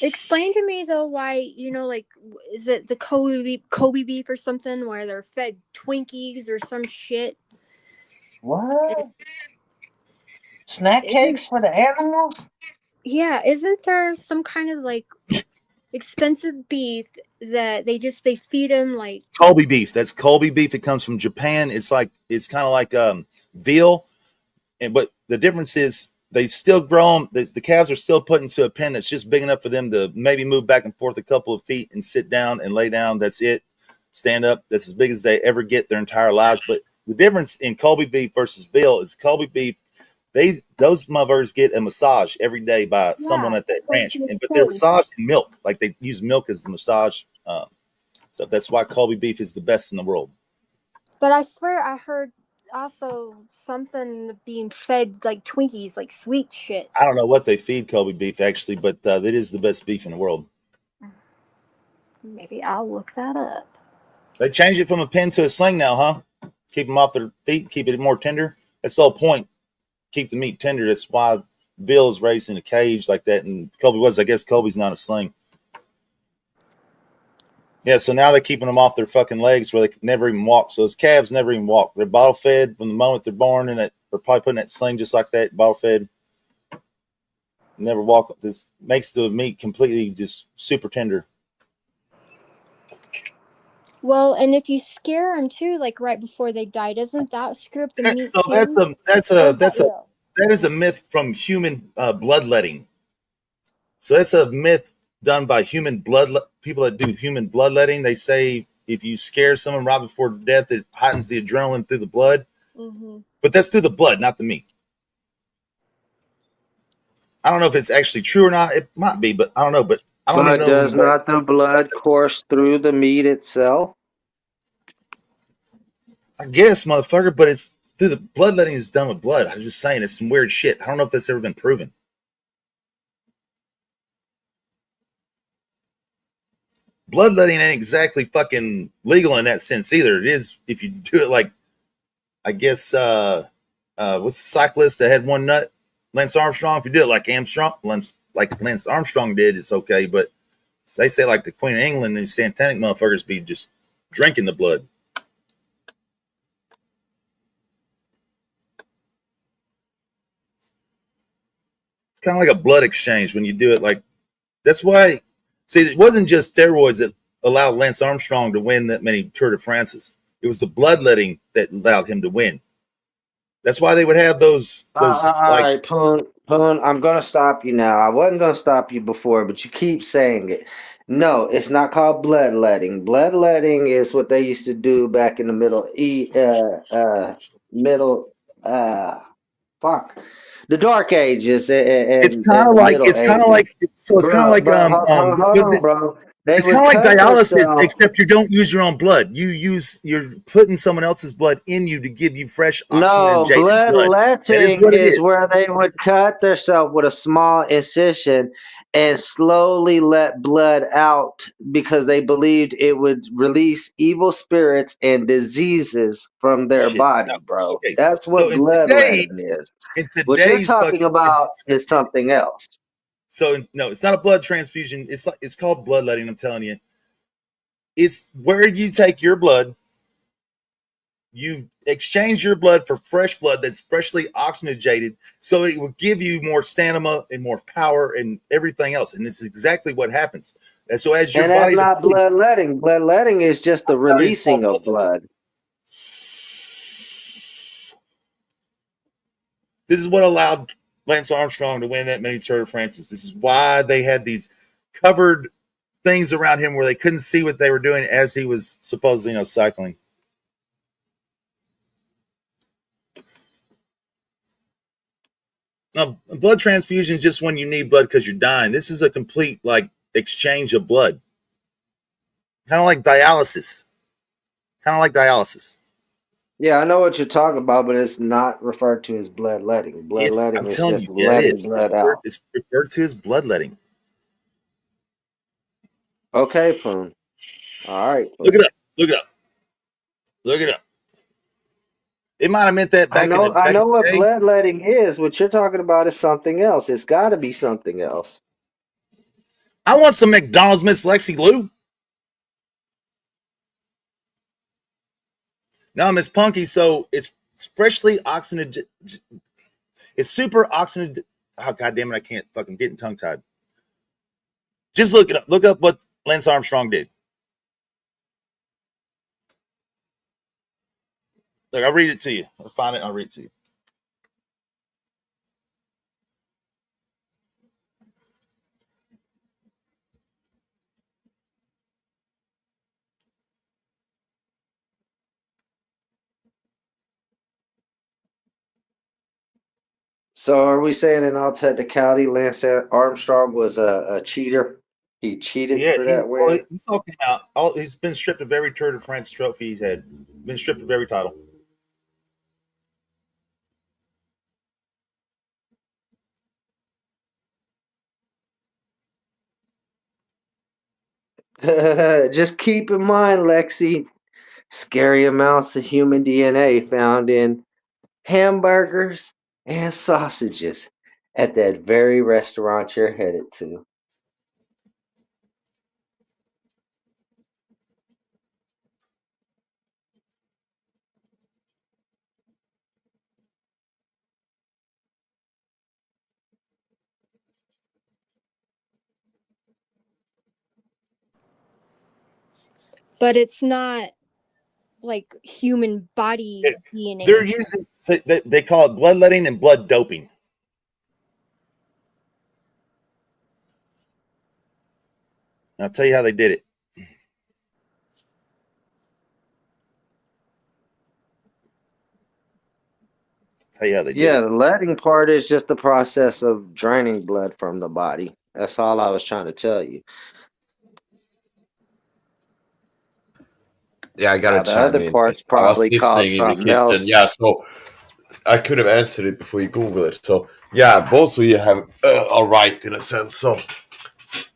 Explain to me though why, like, is it the Kobe beef or something where they're fed Twinkies or some shit?
What? Snack cakes for the animals?
Yeah, isn't there some kind of like expensive beef that they feed them like
Kobe beef? That's Kobe beef. It comes from Japan. It's kind of like veal, but the difference is they still grow them. The calves are still put into a pen that's just big enough for them to maybe move back and forth a couple of feet and sit down and lay down. That's it. Stand up. That's as big as they ever get their entire lives. But the difference in Kobe beef versus veal is Kobe beef, those motherfuckers get a massage every day by someone at that ranch, but they're massaged in milk. Like they use milk as the massage. So that's why Kobe beef is the best in the world.
But I swear I heard also something being fed like Twinkies, like sweet shit.
I don't know what they feed Kobe beef actually, but it is the best beef in the world.
Maybe I'll look that up.
They changed it from a pin to a sling now, huh? Keep them off their feet, keep it more tender. That's the whole point. Keep the meat tender. That's why veal is raised in a cage like that, and Kobe was. I guess Kobe's not a sling. Yeah, so now they're keeping them off their fucking legs where they can never even walk. So his calves never even walk. They're bottle fed from the moment they're born, and they're probably putting that sling just like that, bottle fed. Never walk. This makes the meat completely just super tender.
Well, and if you scare them too, like right before they die, doesn't that screw up the meat?
So
too?
that is a myth from human bloodletting. So that's a myth done by people that do human bloodletting. They say if you scare someone right before death, it heightens the adrenaline through the blood. Mm-hmm. But that's through the blood, not the meat. I don't know if it's actually true or not. It might be, but I don't know. But I don't even know.
Does not the blood course through the meat itself?
I guess, motherfucker, but it's through the bloodletting is done with blood. I'm just saying it's some weird shit. I don't know if that's ever been proven. Bloodletting ain't exactly fucking legal in that sense either. It is if you do it like, I guess, what's the cyclist that had one nut? Lance Armstrong. If you do it like Lance Armstrong did, it's okay. But they say like the Queen of England, these satanic motherfuckers be just drinking the blood. It's kind of like a blood exchange when you do it like. That's why. See, it wasn't just steroids that allowed Lance Armstrong to win that many Tour de France's. It was the bloodletting that allowed him to win. That's why they would have those.
All right, Poon, I'm going to stop you now. I wasn't going to stop you before, but you keep saying it. No, it's not called bloodletting. Bloodletting is what they used to do back in the the Dark Ages
It's kind of like
Middle Ages.
bro. It's kind of like dialysis, except you don't use your own blood. You're putting someone else's blood in you to give you fresh oxygenated blood.
Bloodletting is where they would cut themselves with a small incision and slowly let blood out because they believed it would release evil spirits and diseases from their body, bro. Okay. That's what bloodletting is. What you're talking about is something else.
So no, it's not a blood transfusion. It's called bloodletting. I'm telling you, it's where you take your blood, you exchange your blood for fresh blood that's freshly oxygenated, so it will give you more stamina and more power and everything else. And this is exactly what happens. And so as your body,
that's not bloodletting. Bloodletting is just the releasing of blood.
This is what allowed Lance Armstrong to win that many Tour de France's. This is why they had these covered things around him where they couldn't see what they were doing as he was supposedly, cycling. Now, blood transfusion is just when you need blood because you're dying. This is a complete exchange of blood, kind of like dialysis.
Yeah, I know what you're talking about, but it's not referred to as bloodletting. Bloodletting
I'm
is
telling
just
you, yeah, it
letting
is.
blood out.
It's referred to as bloodletting.
Okay, Poon. All right. Poon.
Look it up. It might have meant that
I
back in
know
the
what
day.
bloodletting is. What you're talking about is something else. It's got to be something else.
I want some McDonald's Miss Lexi Lou. No, Miss Punky. So it's freshly oxygenated. It's super oxygenated. Oh, God damn it. I can't fucking get tongue tied. Just look it up. Look up what Lance Armstrong did. Look, I'll read it to you. I'll find it. I'll read it to you.
So are we saying in all technicality, Lance Armstrong was a cheater? He cheated
Yeah,
for that win?
he's all came out. He's been stripped of every Tour de France trophy he's had. Been stripped of every title.
Just keep in mind, Lexi, scary amounts of human DNA found in hamburgers and sausages at that very restaurant you're headed to.
But it's not like human body DNA.
They're using, they call it bloodletting and blood doping. I'll tell you how they did it.
The letting part is just the process of draining blood from the body. That's all I was trying to tell you.
Yeah, I gotta
The
chime
other
in.
part's
I was
probably called
listening in the
something
kitchen.
else.
Yeah, so I could have answered it before you Google it. So yeah, both of you have are right in a sense. So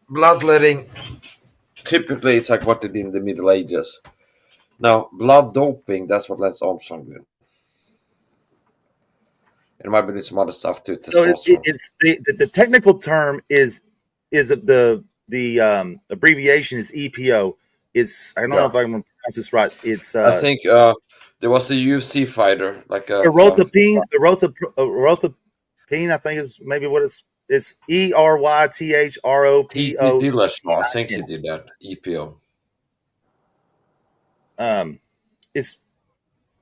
bloodletting, typically it's like what they did in the Middle Ages. Now blood doping, that's what Lance Armstrong did. It might be some other stuff too,
So
testosterone.
it's the technical term is the abbreviation is EPO. It's, I don't know if I'm going to pronounce this right. It's
I think there was a UFC fighter like
erythropine. Erythropine, I think is maybe what it's ERYTHROPO.
He I think he did that. EPO.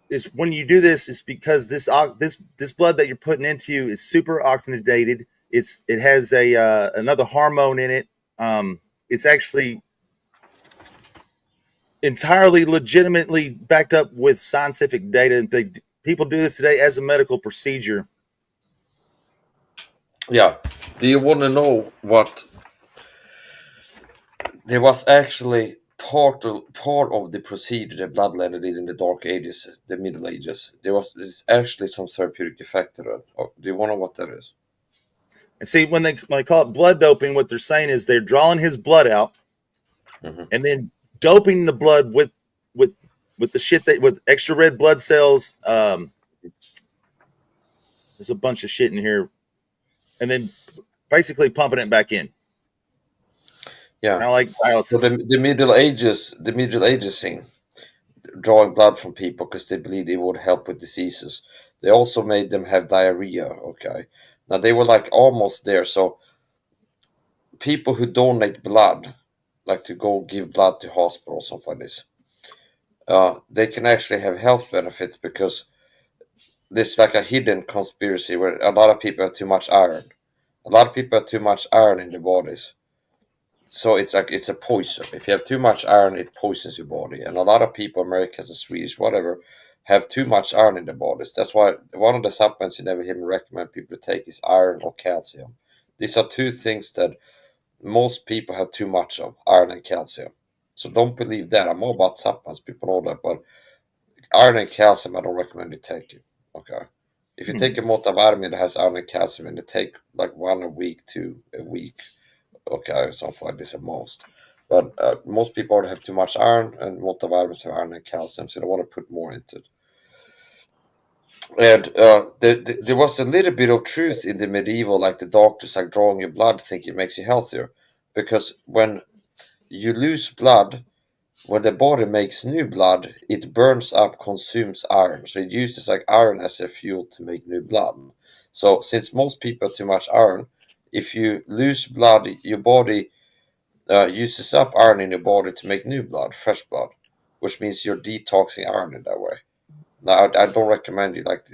Is when you do this, it's because this blood that you're putting into you is super oxygenated. It has another hormone in it. It's actually entirely legitimately backed up with scientific data. People do this today as a medical procedure.
Yeah. Do you want to know what? There was actually part of the procedure that bloodletting did in the Dark Ages, the Middle Ages. There's actually some therapeutic effect to that. Oh, do you want to know what that is?
And see, when they call it blood doping, what they're saying is they're drawing his blood out, and then doping the blood with the shit with extra red blood cells. There's a bunch of shit in here, and then basically pumping it back in.
Yeah,
kind of like dialysis.
So the Middle Ages thing, drawing blood from people because they believed it would help with diseases. They also made them have diarrhea. Okay, now they were like almost there. So people who donate blood, like to go give blood to hospital or something like this, they can actually have health benefits because there's like a hidden conspiracy where a lot of people have too much iron. A lot of people have too much iron in their bodies. So it's like it's a poison. If you have too much iron, it poisons your body. And a lot of people, Americans and Swedish, whatever, have too much iron in their bodies. That's why one of the supplements you never hear me recommend people to take is iron or calcium. These are two things that most people have too much of, iron and calcium. So don't believe that. I'm all about supplements. People know that, but iron and calcium, I don't recommend you take it. Okay. If you take a multivitamin that has iron and calcium, and you take like 1 a week, 2 a week, okay, something like this at most. But most people already have too much iron, and multivitamins have iron and calcium, so they want to put more into it. And there was a little bit of truth in the medieval, like the doctors like drawing your blood, think it makes you healthier, because when you lose blood, when the body makes new blood, it burns up, consumes iron. So it uses like iron as a fuel to make new blood. So since most people have too much iron, if you lose blood, your body uses up iron in your body to make new blood, fresh blood, which means you're detoxing iron in that way. Now, I don't recommend you like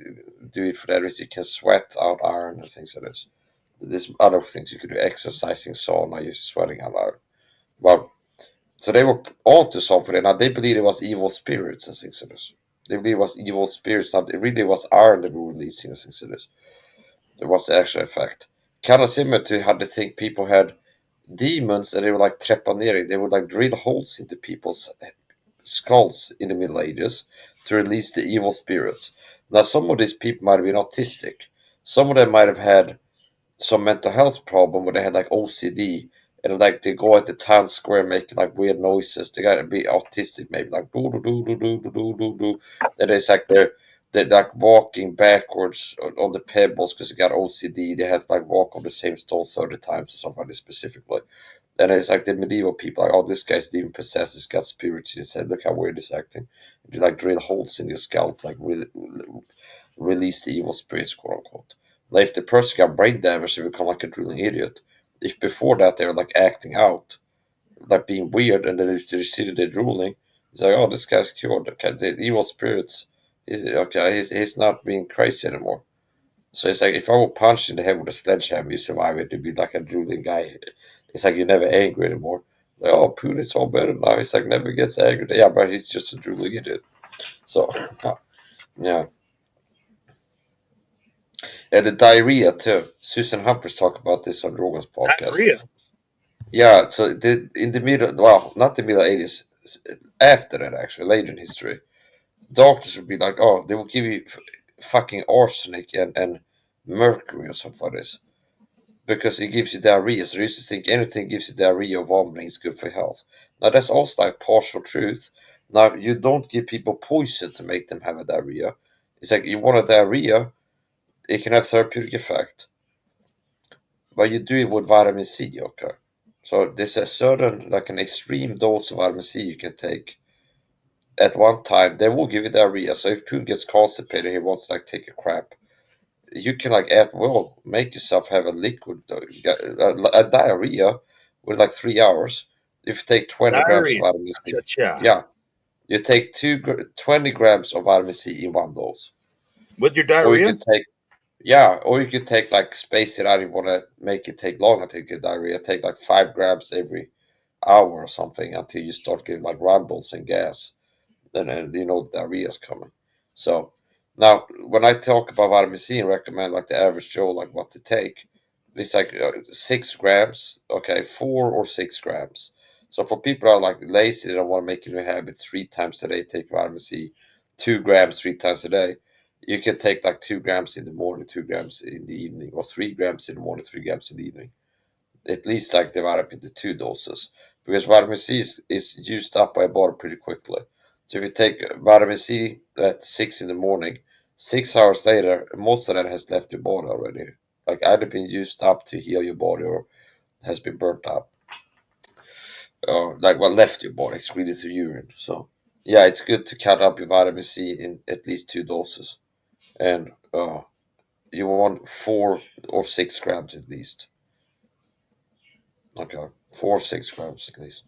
do it for that reason. You can sweat out iron and things like this. There's other things you could do, exercising, sauna, you're sweating out iron. Well, so they were onto something. Now they believed it was evil spirits and things like this. They believed it was evil spirits. Not it really was iron that were releasing and things like this. It was the actual effect. Kind of similar to how they think people had demons and they were like trepanering. They would like drill holes into people's skulls in the Middle Ages to release the evil spirits. Now some of these people might have been autistic. Some of them might have had some mental health problem where they had like OCD and like they go at the town square making like weird noises. They gotta be autistic, maybe like do do do do do do do do. And it's like they're like walking backwards on the pebbles because they got OCD. They had to like walk on the same stone 30 times or something specifically. And it's like the medieval people, like, oh, this guy's demon possessed, he's got spirits inside. Look how weird he's acting. You like drill holes in your scalp, like release the evil spirits, quote unquote. Like if the person got brain damage, they become like a drooling idiot. If before that they were like acting out, like being weird, and then they see that they're drooling, it's like, oh, this guy's cured. Okay, the evil spirits, he's not being crazy anymore. So it's like if I were punched in the head with a sledgehammer, you survive it to be like a drooling guy. It's like you're never angry anymore. Like, oh, Putin's all better now. He's like never gets angry. Yeah, but he's just a drooling idiot. So, yeah. And the diarrhea too. Susan Humphries talked about this on Rogan's podcast.
Diarrhea.
Yeah, so in the middle, well, not the middle 80s, after that actually, later in history, doctors would be like, oh, they will give you fucking arsenic and mercury or something like this because it gives you diarrhea. So they used to think anything gives you diarrhea or vomiting is good for health. Now that's also like partial truth. Now you don't give people poison to make them have a diarrhea. It's like you want a diarrhea, it can have therapeutic effect, but you do it with vitamin C, okay? So there's a certain, like an extreme dose of vitamin C you can take at one time. They will give you diarrhea. So if Putin gets constipated, he wants to like take a crap, you can like at will make yourself have a liquid, a diarrhea with like 3 hours. If you take 20 grams of vitamin C, yeah, you take 20 grams of vitamin C in one dose.
With your diarrhea?
Or you could take, yeah, or you could take like space it out. You want to make it take longer to get diarrhea. Take like 5 grams every hour or something until you start getting like rumbles and gas. Then you know diarrhea is coming. So now when I talk about vitamin C and recommend like the average Joe like what to take, it's like 6 grams. Okay, 4 or 6 grams. So for people who are like lazy, they don't want to make a new habit 3 times a day, take vitamin C, 2 grams 3 times a day. You can take like 2 grams in the morning, 2 grams in the evening, or 3 grams in the morning, 3 grams in the evening. At least like divide up into 2 doses, because vitamin C is used up by the body pretty quickly. So if you take vitamin C at 6 in the morning, 6 hours later, most of that has left your body already. Like either been used up to heal your body or has been burnt up. Like what left your body, excreted through urine. So yeah, it's good to cut up your vitamin C in at least 2 doses. And you want 4 or 6 grams at least. Okay, 4 or 6 grams at least.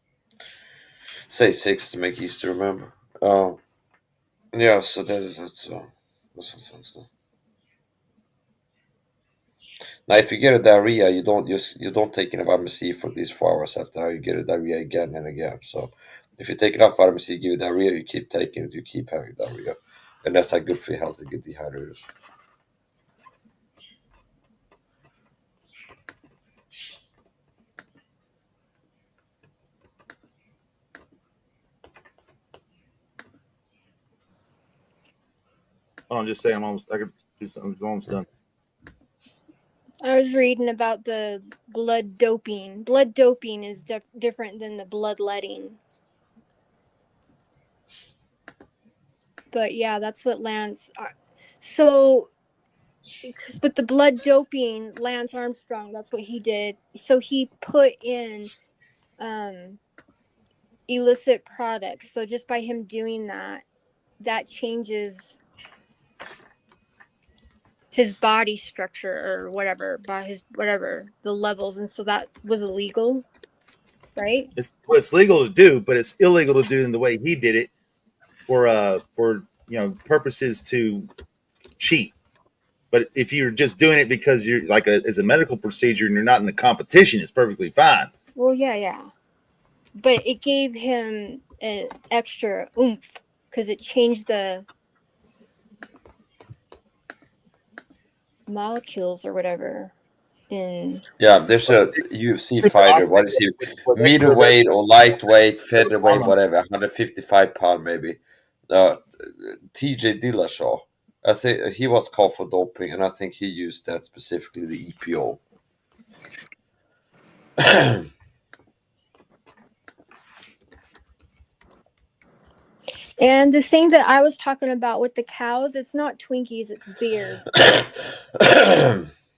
Say 6 to make easy to remember. Yeah, so that's stuff. Now, if you get a diarrhea, you don't take enough vitamin C for these 4 hours after. You get a diarrhea again and again. So, if you take enough vitamin C, give you diarrhea, you keep taking it, you keep having diarrhea, and that's like good for your health to get dehydrated.
Oh, I'm just saying, I could do something. I'm almost done.
I was reading about the blood doping. Blood doping is different than the bloodletting. But yeah, that's what Lance. So, with the blood doping, Lance Armstrong, that's what he did. So he put in illicit products. So just by him doing that, that changes his body structure or whatever, by his whatever the levels, and so that was illegal, right?
It's legal to do, but it's illegal to do in the way he did it for purposes to cheat. But if you're just doing it because you're like as a medical procedure and you're not in the competition, it's perfectly fine.
Well, yeah, but it gave him an extra oomph because it changed the molecules or whatever.
Yeah, there's a UFC fighter. What is he? Middleweight or lightweight, featherweight, whatever. 155 pound maybe. TJ Dillashaw. I think he was caught for doping, and I think he used that specifically, the EPO.
And the thing that I was talking about with the cows, it's not Twinkies, it's beer.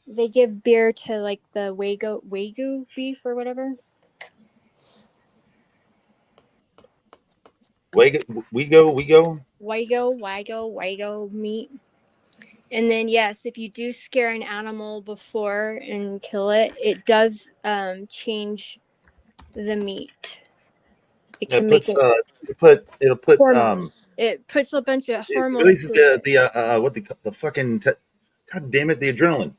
They give beer to like the Wagyu beef or whatever. Wagyu meat. And then yes, if you do scare an animal before and kill it, it does change the meat. It can make it
it'll put
hormones. It puts a bunch of hormones.
It releases the fucking God damn it, the adrenaline.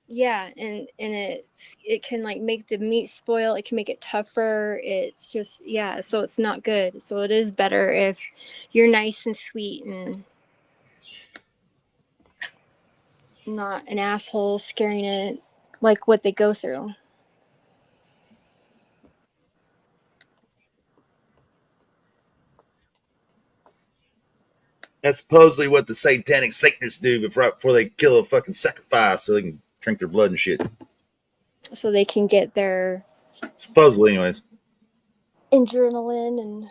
Yeah, and it can like make the meat spoil. It can make it tougher. It's just so it's not good. So it is better if you're nice and sweet and not an asshole scaring it like what they go through.
That's supposedly what the satanic Satanists do before they kill a fucking sacrifice, so they can drink their blood and shit.
So they can get their
supposedly, anyways,
adrenaline and.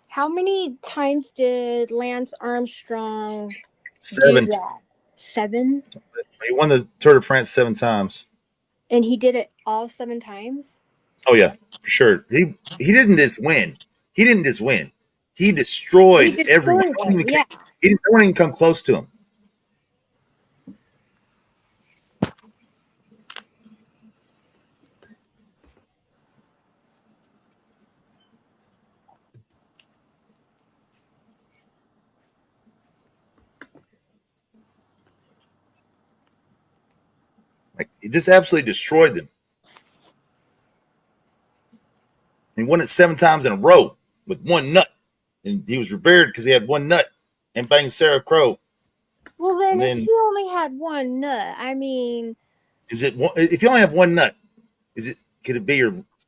How many times did Lance Armstrong
7
do that? 7?
He won the Tour de France 7 times.
And he did it all 7 times?
Oh yeah, for sure. He didn't just win. He didn't just win. He destroyed everyone.
Yeah.
No one even come close to him. Like, he just absolutely destroyed them. He won it 7 times in a row with one nut, and he was revered because he had one nut and banged Sarah Crow.
Well, then if he only had one nut, I mean,
if you only have one nut, could it be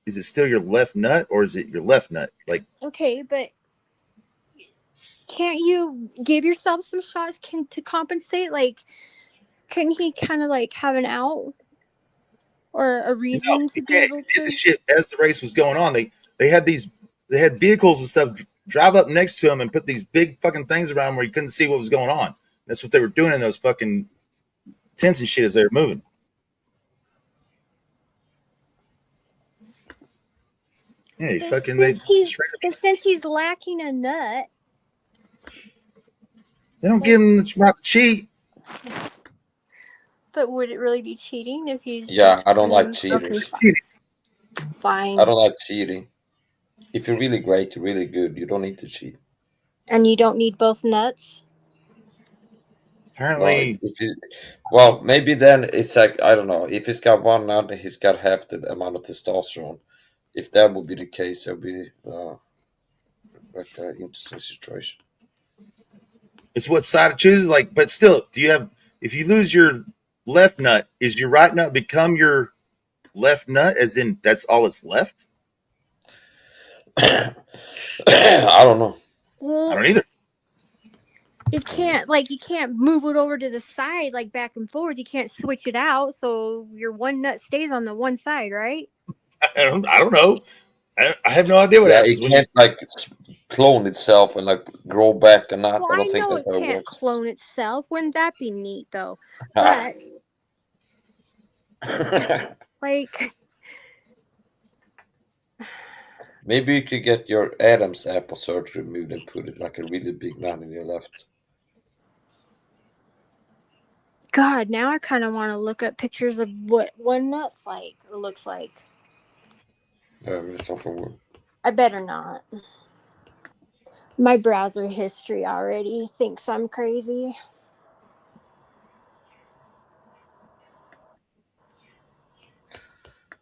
is it still your left nut or is it your left nut? Like,
okay, but can't you give yourself some shots to compensate? Like, couldn't he kind of like have an out or a reason to be able to?
He did the shit as the race was going on. They had vehicles and stuff drive up next to him and put these big fucking things around him where he couldn't see what was going on. That's what they were doing in those fucking tents and shit as they were moving. Yeah,
since he's lacking a nut.
They don't give him the right to cheat.
But would it really be cheating if he's
Yeah,
just
I don't like
broken
cheaters.
fine?
I don't like cheating. If you're really great, you're really good, you don't need to cheat.
And you don't need both nuts?
Apparently.
Well, maybe then it's like, I don't know. If he's got one nut, he's got half the amount of testosterone. If that would be the case, it would be like an interesting situation.
It's what side of choosing. Like, but still, do you have? If you lose your left nut, is your right nut become your left nut? As in, that's all it's left?
I don't know.
Well,
I don't either.
It can't you can't move it over to the side like back and forth. You can't switch it out, so your one nut stays on the one side, right?
I don't know. I have no idea what happens
it
when
can't like clone itself and like grow back a nut.
Well,
I
I
don't think
know
that's
it
how it
can't
works.
clone itself. Wouldn't that be neat though? But like
Maybe you could get your Adam's apple surgery removed and put it like a really big nut in your left.
God, now I kind of want to look up pictures of what one nut's like or looks like. I better not. My browser history already thinks I'm crazy.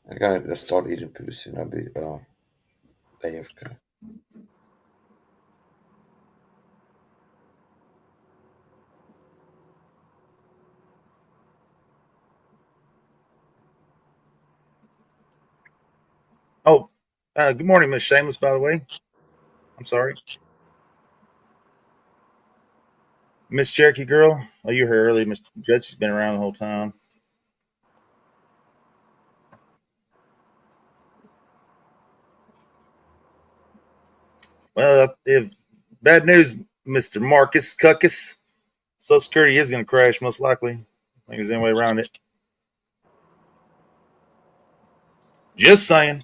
I gotta start eating pretty soon. I'll be AFK.
Oh, good morning, Miss Shameless. By the way, I'm sorry, Miss Cherokee girl. Oh, you heard early, Miss Judge. She's been around the whole time. Well, if bad news, Mister Marcus Cuckus, Social Security is going to crash most likely. I think there's any way around it. Just saying.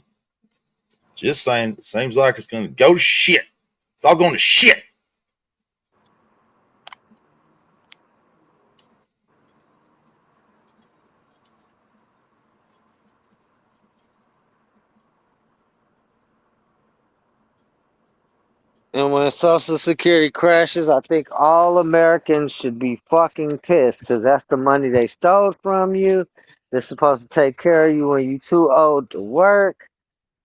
Just saying. It seems like it's going to go to shit. It's all going to shit.
And when Social Security crashes, I think all Americans should be fucking pissed because that's the money they stole from you. They're supposed to take care of you when you're too old to work.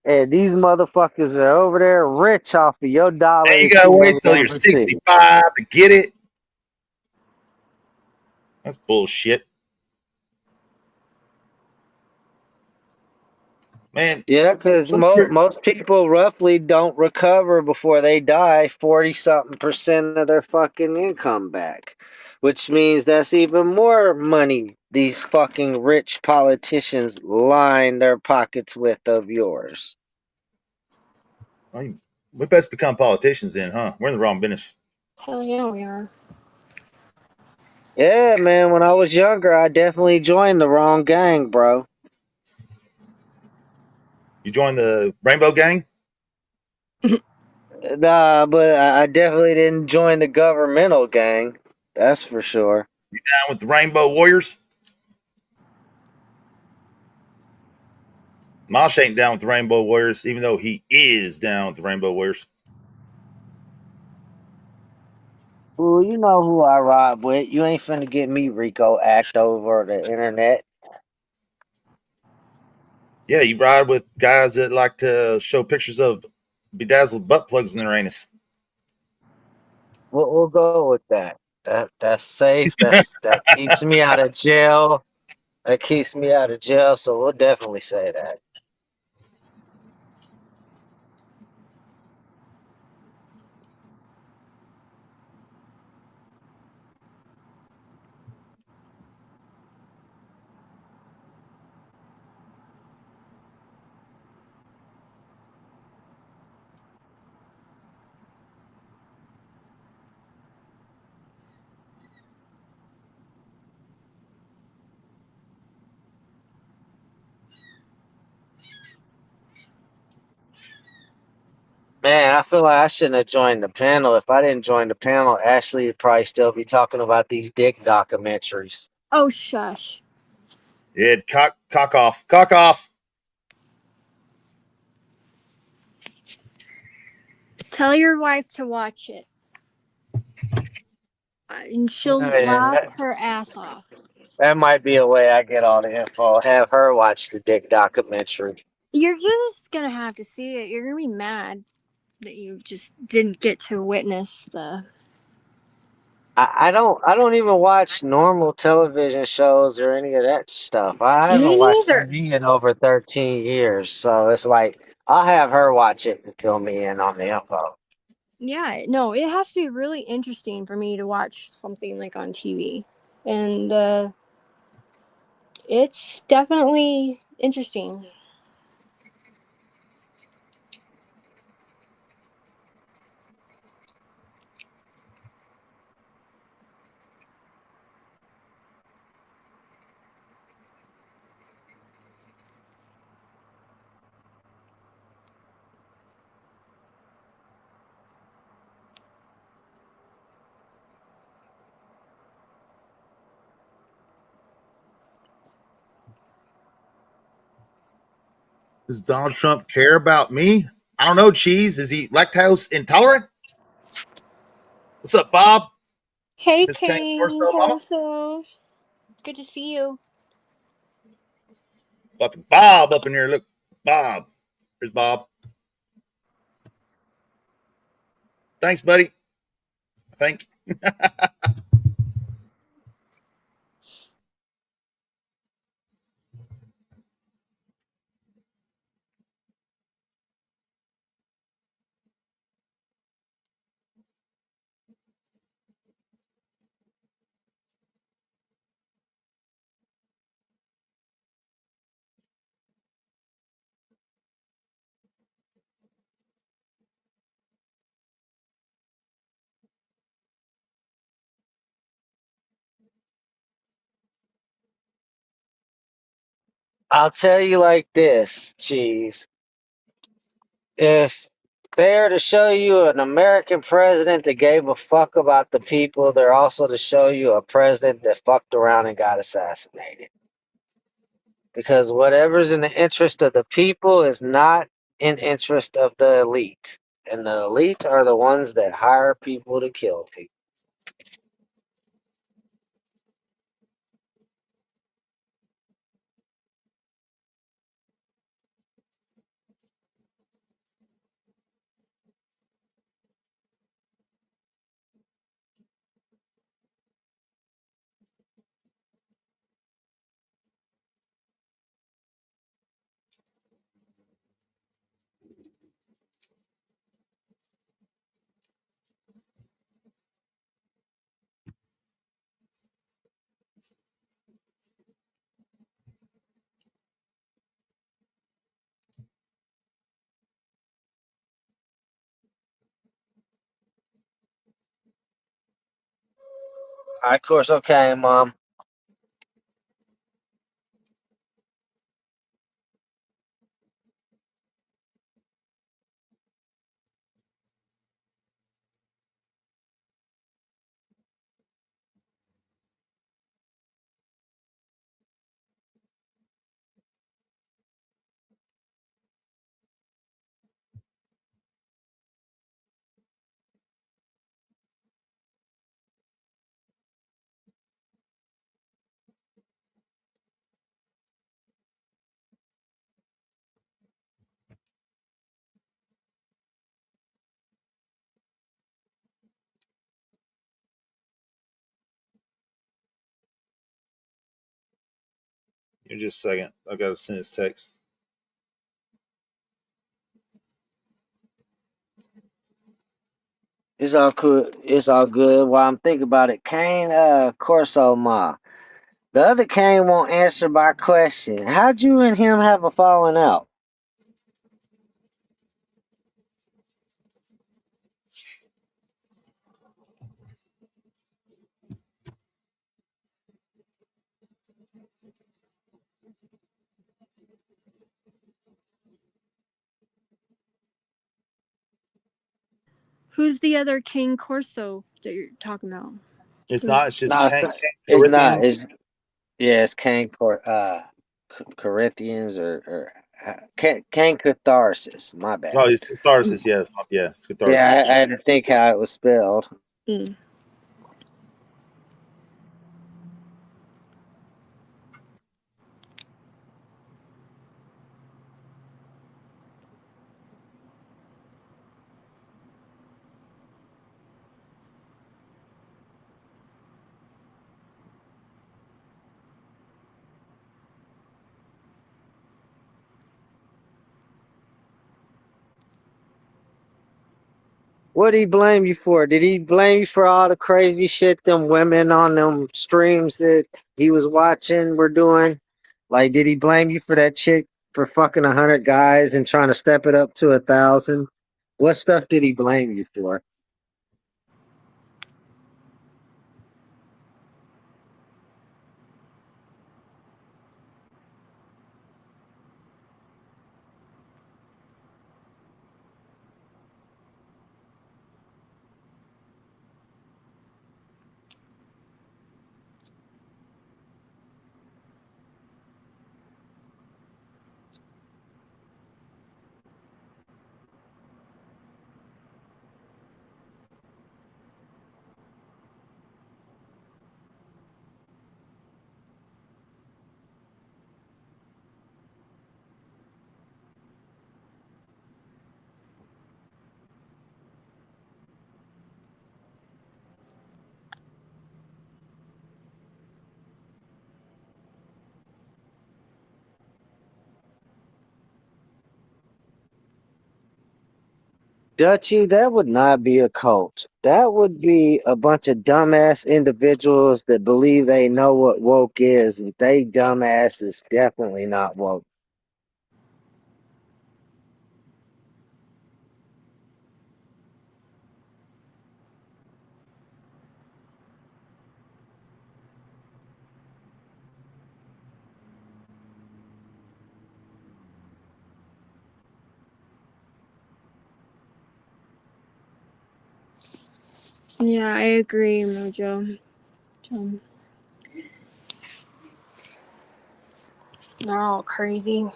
And these motherfuckers are over there rich off of your dollar
Now you
that
got to
you
wait
ain't
till you're
never seen.
65 to get it. That's bullshit. Man.
Yeah, because most people roughly don't recover before they die 40-something% of their fucking income back, which means that's even more money these fucking rich politicians line their pockets with of yours.
We best become politicians then, huh? We're in the wrong business.
Hell yeah, we are.
Yeah, man, when I was younger, I definitely joined the wrong gang, bro.
You joined the Rainbow Gang?
Nah, but I definitely didn't join the governmental gang. That's for sure.
You down with the Rainbow Warriors? Mosh ain't down with the Rainbow Warriors, even though he is down with the Rainbow Warriors.
Well, you know who I ride with. You ain't finna get me Rico act over the internet.
Yeah, you ride with guys that like to show pictures of bedazzled butt plugs in their anus.
We'll go with that. That's safe. That keeps me out of jail. That keeps me out of jail. So we'll definitely say that. Man, I feel like I shouldn't have joined the panel. If I didn't join the panel, Ashley would probably still be talking about these dick documentaries.
Oh, shush.
Yeah, cock off. Cock off.
Tell your wife to watch it. And she'll
Man,
laugh her ass off.
that might be a way I get all the info. Have her watch the dick documentary.
You're just gonna have to see it. You're gonna be mad that you just didn't get to witness the.
I don't even watch normal television shows or any of that stuff. I
Me
haven't watched
neither.
TV in over 13 years, so it's like I'll have her watch it and fill me in on the info.
Yeah, no, it has to be really interesting for me to watch something like on TV. And it's definitely interesting.
Does Donald Trump care about me? I don't know, Cheese. Is he lactose intolerant? What's up, Bob?
Hey,
Miss Kane
Kane
Corso, mama?
Corso. Good to see you.
Fucking Bob up in here. Look, Bob. There's Bob. Thanks, buddy. I think.
I'll tell you like this, Cheese. If they're to show you an American president that gave a fuck about the people, they're also to show you a president that fucked around and got assassinated. Because whatever's in the interest of the people is not in interest of the elite. And the elite are the ones that hire people to kill people. All right, of course, okay, Mom.
In just a second. I got to send his text.
It's all cool. It's all good. While I'm thinking about it, Kane, Corso Ma. The other Kane won't answer my question. How'd you and him have a falling out?
Who's the other King Corso that you're talking about?
It's not. It's just
No,
Cain
it's not.
Corinthian.
It's Corinthians or Cain Catharsis. My bad.
Oh, it's catharsis. Yeah, it's
Yeah,
catharsis.
I had to think how it was spelled.
Mm.
What did he blame you for? Did he blame you for all the crazy shit them women on them streams that he was watching were doing? Like, did he blame you for that chick for fucking 100 guys and trying to step it up to 1,000? What stuff did he blame you for? Dutchy, that would not be a cult. That would be a bunch of dumbass individuals that believe they know what woke is, and they dumbass is definitely not woke.
Yeah, I agree, Mojo. They're all crazy.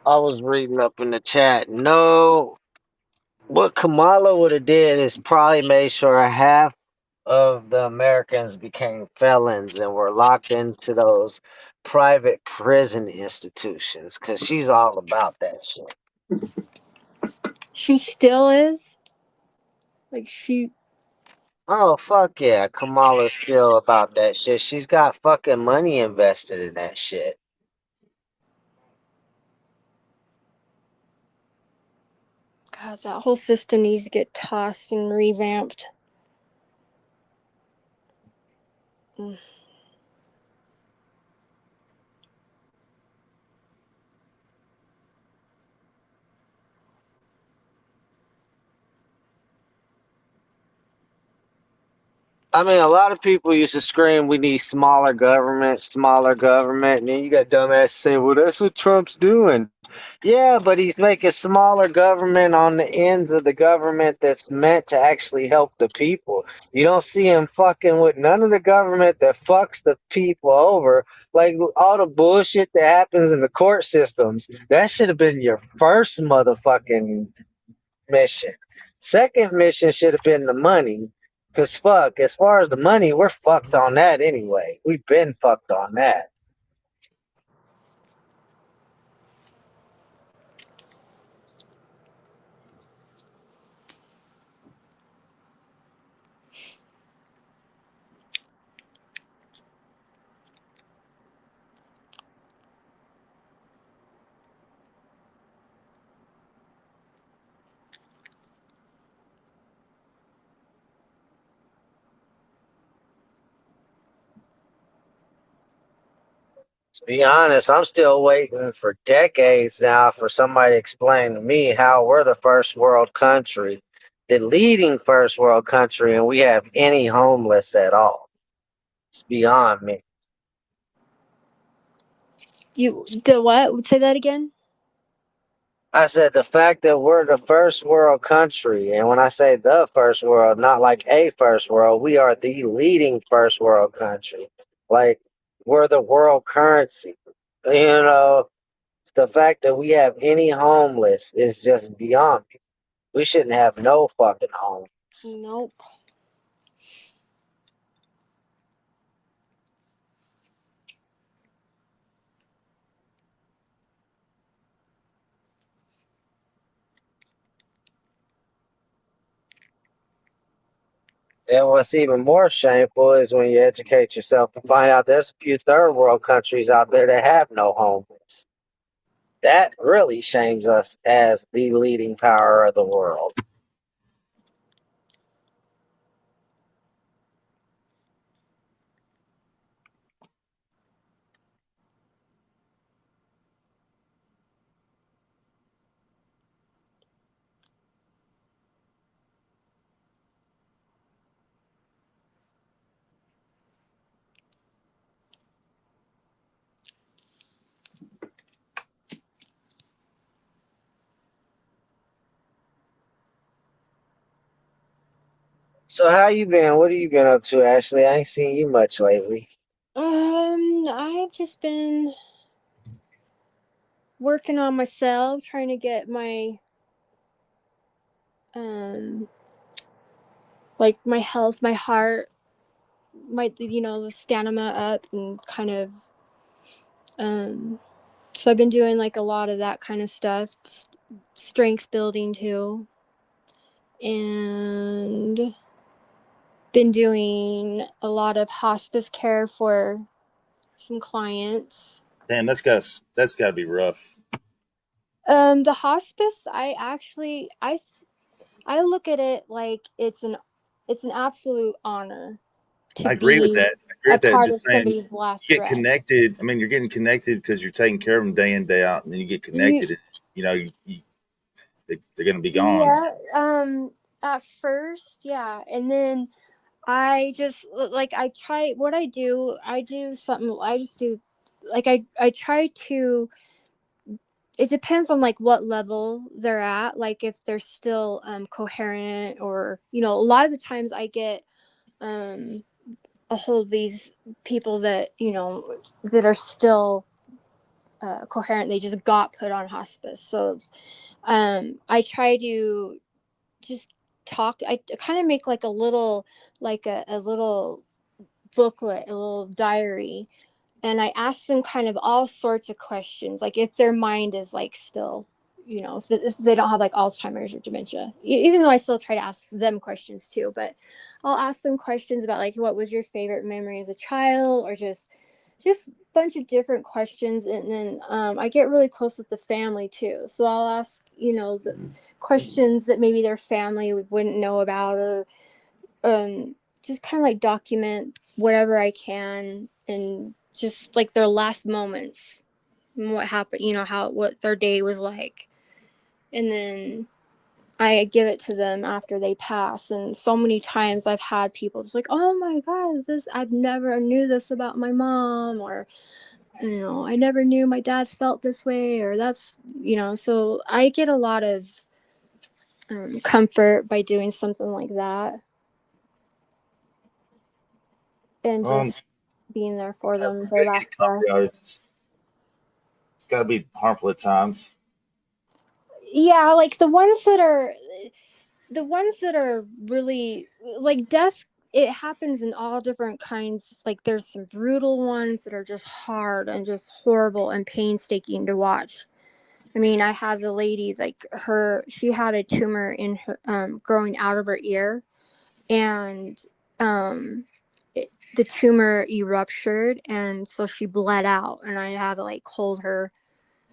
I was reading up in the chat. No, what Kamala would have did is probably made sure half of the Americans became felons and were locked into those private prison institutions because she's all about that shit.
She still is? Like, she...
Oh, fuck yeah. Kamala's still about that shit. She's got fucking money invested in that shit.
God, that whole system needs to get tossed and revamped. Mm.
I mean, a lot of people used to scream, we need smaller government, and then you got dumbasses saying, well, that's what Trump's doing. Yeah, but he's making smaller government on the ends of the government that's meant to actually help the people. You don't see him fucking with none of the government that fucks the people over. Like all the bullshit that happens in the court systems, that should have been your first motherfucking mission. Second mission should have been the money. Cause fuck, as far as the money, we're fucked on that anyway. We've been fucked on that. To be honest, I'm still waiting for decades now for somebody to explain to me how we're the first world country, the leading first world country, and we have any homeless at all. It's beyond me.
The what? Say that again.
I said the fact that we're the first world country, and when I say the first world, not like a first world, we are the leading first world country. Like, we're the world currency. The fact that we have any homeless is just beyond me. We shouldn't have no fucking homeless.
Nope.
And what's even more shameful is when you educate yourself and find out there's a few third world countries out there that have no homeless. That really shames us as the leading power of the world. So how you been? What have you been up to, Ashley? I ain't seen you much lately.
I've just been working on myself, trying to get my like my health, my heart, the stamina up, and kind of so I've been doing like a lot of that kind of stuff, strength building too, and been doing a lot of hospice care for some clients.
Damn, that's gotta be rough.
The hospice, I look at it like it's an absolute honor to
I agree with
be
that. I agree
a
with that.
part of
Just saying,
somebody's last
you get
breath.
connected. I mean, you're getting connected because you're taking care of them day in, day out, and then you get connected. They're going to be gone.
Yeah. At first, yeah, and then I just like I try what I do. I do something. I just do like I try to. It depends on like what level they're at. Like if they're still coherent, or a lot of the times I get a hold of these people that that are still coherent. They just got put on hospice, so I try to just talk. I kind of make like a little a little booklet, a little diary, and I ask them kind of all sorts of questions, like if their mind is like still, if they don't have like Alzheimer's or dementia, even though I still try to ask them questions too. But I'll ask them questions about like, what was your favorite memory as a child, or just a bunch of different questions. And then I get really close with the family too, so I'll ask the questions that maybe their family wouldn't know about, or just kind of like document whatever I can, and just like their last moments and what happened, what their day was like. And then I give it to them after they pass. And so many times I've had people just like, oh my God, I've never knew this about my mom, or, I never knew my dad felt this way, or that's, so I get a lot of comfort by doing something like that. And just being there for them, their last breath.
It's got to be harmful at times.
Yeah, like the ones that are really like death. It happens in all different kinds. Like there's some brutal ones that are just hard and just horrible and painstaking to watch. I mean, I had the lady, like she had a tumor in her growing out of her ear, and the tumor erupted, and so she bled out, and I had to like hold her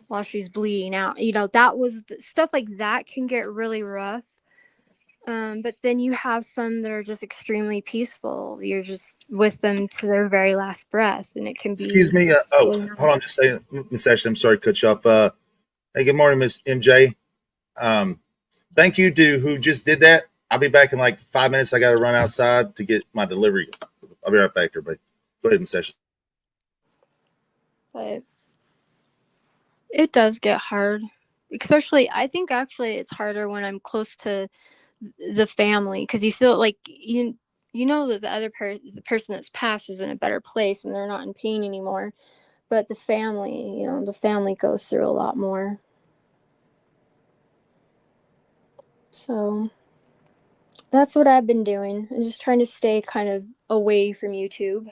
while she's bleeding out. That was stuff like that can get really rough. But then you have some that are just extremely peaceful. You're just with them to their very last breath, and it can be.
Excuse me. Hold on, just a second, Miss Ashley. I'm sorry to cut you off. Hey, good morning, Miss MJ. Thank you to who just did that. I'll be back in like 5 minutes. I got to run outside to get my delivery. I'll be right back, everybody. Go ahead, Miss Ashley.
But it does get hard, especially. I think actually it's harder when I'm close to the family, because you feel like you know that the person that's passed is in a better place and they're not in pain anymore. But the family, the family goes through a lot more. So that's what I've been doing. I'm just trying to stay kind of away from YouTube.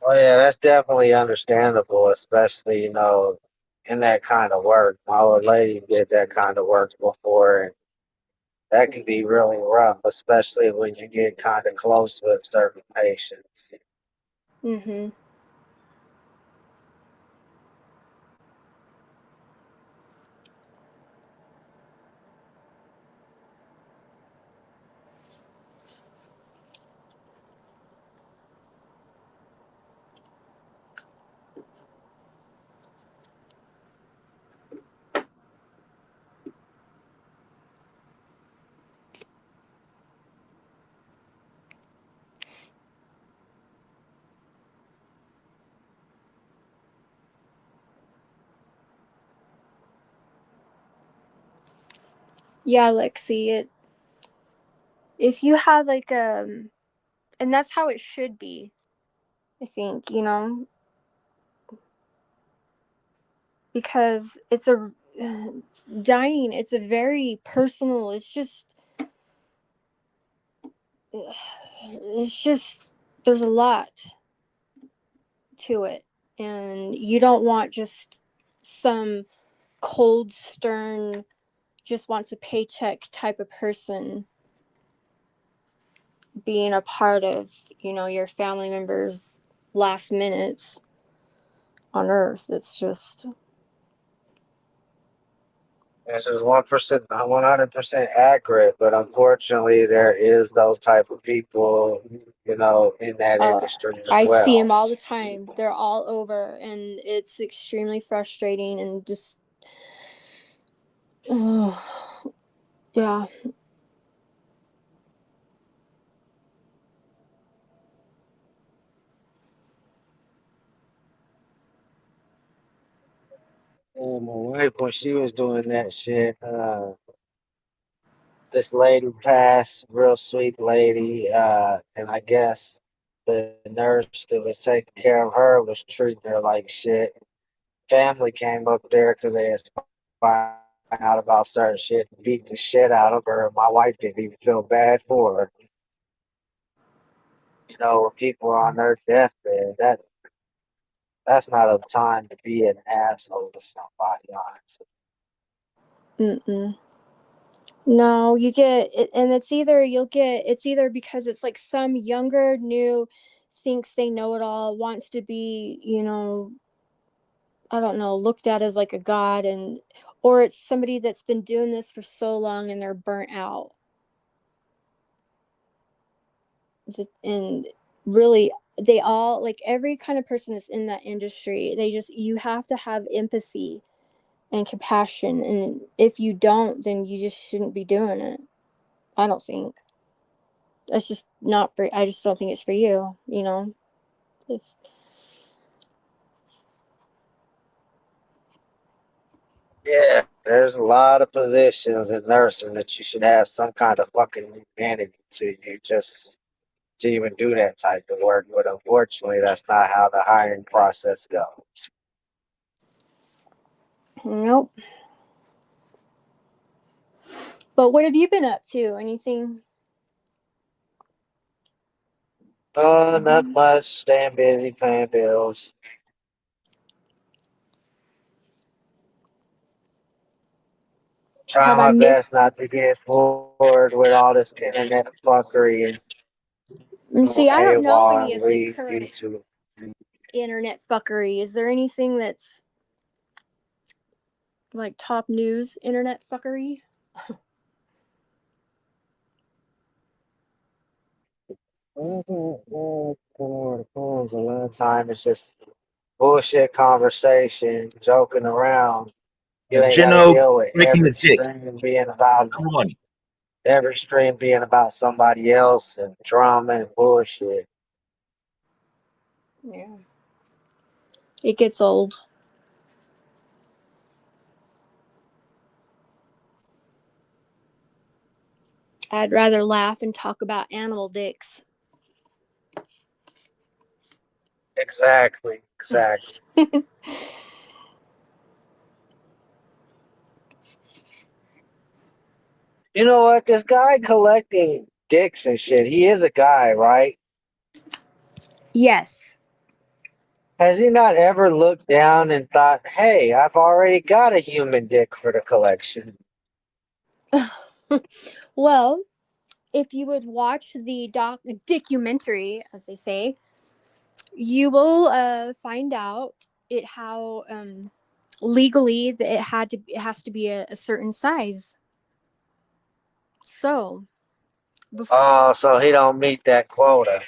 Oh yeah, that's definitely understandable, especially, in that kind of work. My old lady did that kind of work before, and that can be really rough, especially when you get kind of close with certain patients.
Mm-hmm. Yeah, Lexi, if you have like and that's how it should be, I think, because it's a dying, it's a very personal, it's just there's a lot to it, and you don't want just some cold, stern, just wants a paycheck type of person being a part of, your family members' last minutes on earth. It's just
This is 1%, not 100% accurate, but unfortunately, there is those type of people, in that industry as
I see
well.
them all the time. They're all over, and it's extremely frustrating and just yeah.
My wife, when she was doing that shit, this lady passed, real sweet lady, and I guess the nurse that was taking care of her was treating her like shit. Family came up there because they had found out about certain shit and beat the shit out of her. My wife didn't even feel bad for her. When people are on their deathbed, that's not a time to be an asshole to somebody, honestly.
Mm-mm. No, you get it, and it's either because it's like some younger, new, thinks they know it all, wants to be, I don't know, looked at as like a god, or it's somebody that's been doing this for so long and they're burnt out. And really, they all, like every kind of person that's in that industry, you have to have empathy and compassion, and if you don't, then you just shouldn't be doing it. I don't think that's just not for. I just don't think it's for you. If,
Yeah, there's a lot of positions in nursing that you should have some kind of fucking humanity to you just to even do that type of work. But unfortunately, that's not how the hiring process goes.
nope. But what have you been up to? Anything?
Not much. Staying busy, paying bills. Trying
Have I
my best
missed?
not to get bored with all this internet fuckery and
See, I don't know
paywall
any
and
of the
leave
current
YouTube.
internet fuckery? Is there anything that's like top news internet fuckery?
A lot of time it's just bullshit conversation, joking around. You ain't got to
Gino
deal with
making
every
his dick.
stream being about
Number one.
somebody else and drama and bullshit.
Yeah. It gets old. I'd rather laugh and talk about animal dicks.
Exactly. You know what? This guy collecting dicks and shit, he is a guy, right?
Yes.
Has he not ever looked down and thought, hey, I've already got a human dick for the collection?
Well, if you would watch the documentary, as they say, you will find out how legally that it has to be a certain size. So.
Oh, so he don't meet that quota.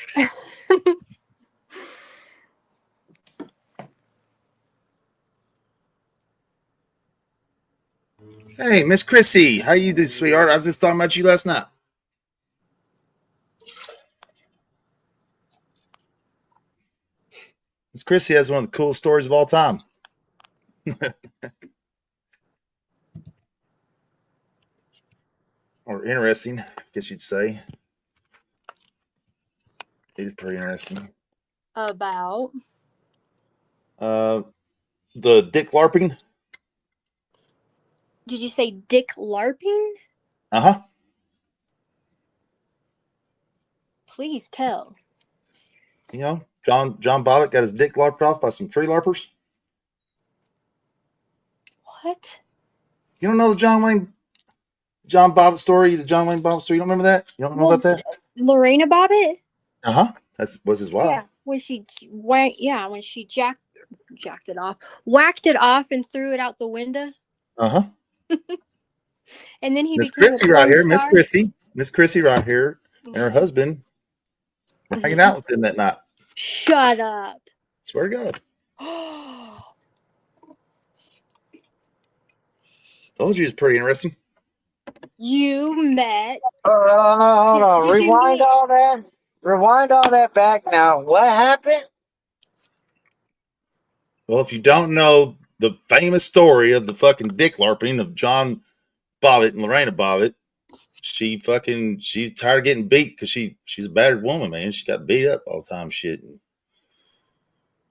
Hey, Miss Chrissy, how you doing, sweetheart? I was just talking about you last night. Miss Chrissy has one of the coolest stories of all time. Or interesting, I guess you'd say. It is pretty interesting.
About?
The dick LARPing.
Did you say dick LARPing?
Uh-huh.
Please tell.
You know, John Bobbitt got his dick LARPed off by some tree LARPers.
What?
You don't know the John Wayne Bobbitt story? The John Wayne Bobbitt story? You don't remember that? You don't know about that?
Lorena Bobbitt?
Uh-huh. That was his wife.
Yeah, when she jacked it off, whacked it off, and threw it out the window.
Uh-huh.
And then he
Miss
became
Chrissy
a porn
right here,
star.
Miss Chrissy right here, and her husband were hanging out with him that night.
Shut up.
Swear to God. Told you it's pretty interesting.
You met.
Hold on. Rewind all that. Rewind all that back now. What happened?
Well, if you don't know the famous story of the fucking dick LARPing of John Bobbitt and Lorena Bobbitt, she's tired of getting beat because she's a battered woman, man. She got beat up all the time, shit. And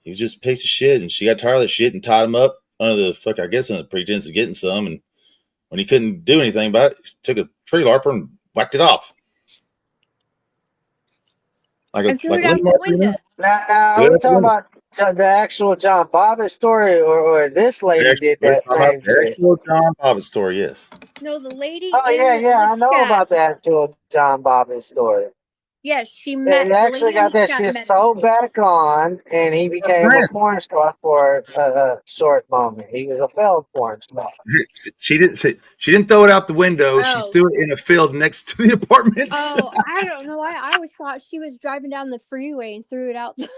he was just a piece of shit, and she got tired of that shit and tied him up under the pretense of getting some. And when he couldn't do anything about it, he took a tree LARPer and whacked it off.
And threw it out the window.
Now are we talking about the actual John Bobbitt story, or this lady did that same
the
shit?
actual John Bobbitt story, yes.
No, the lady.
Oh yeah, I know about the actual John Bobbitt story.
Yes, she
met. He actually got that shit sewed back on, and he became a porn star for a short moment. He was a failed porn star.
She didn't throw it out the window. She threw it in a field next to the apartments.
Oh, I don't know. I always thought she was driving down the freeway and threw it out the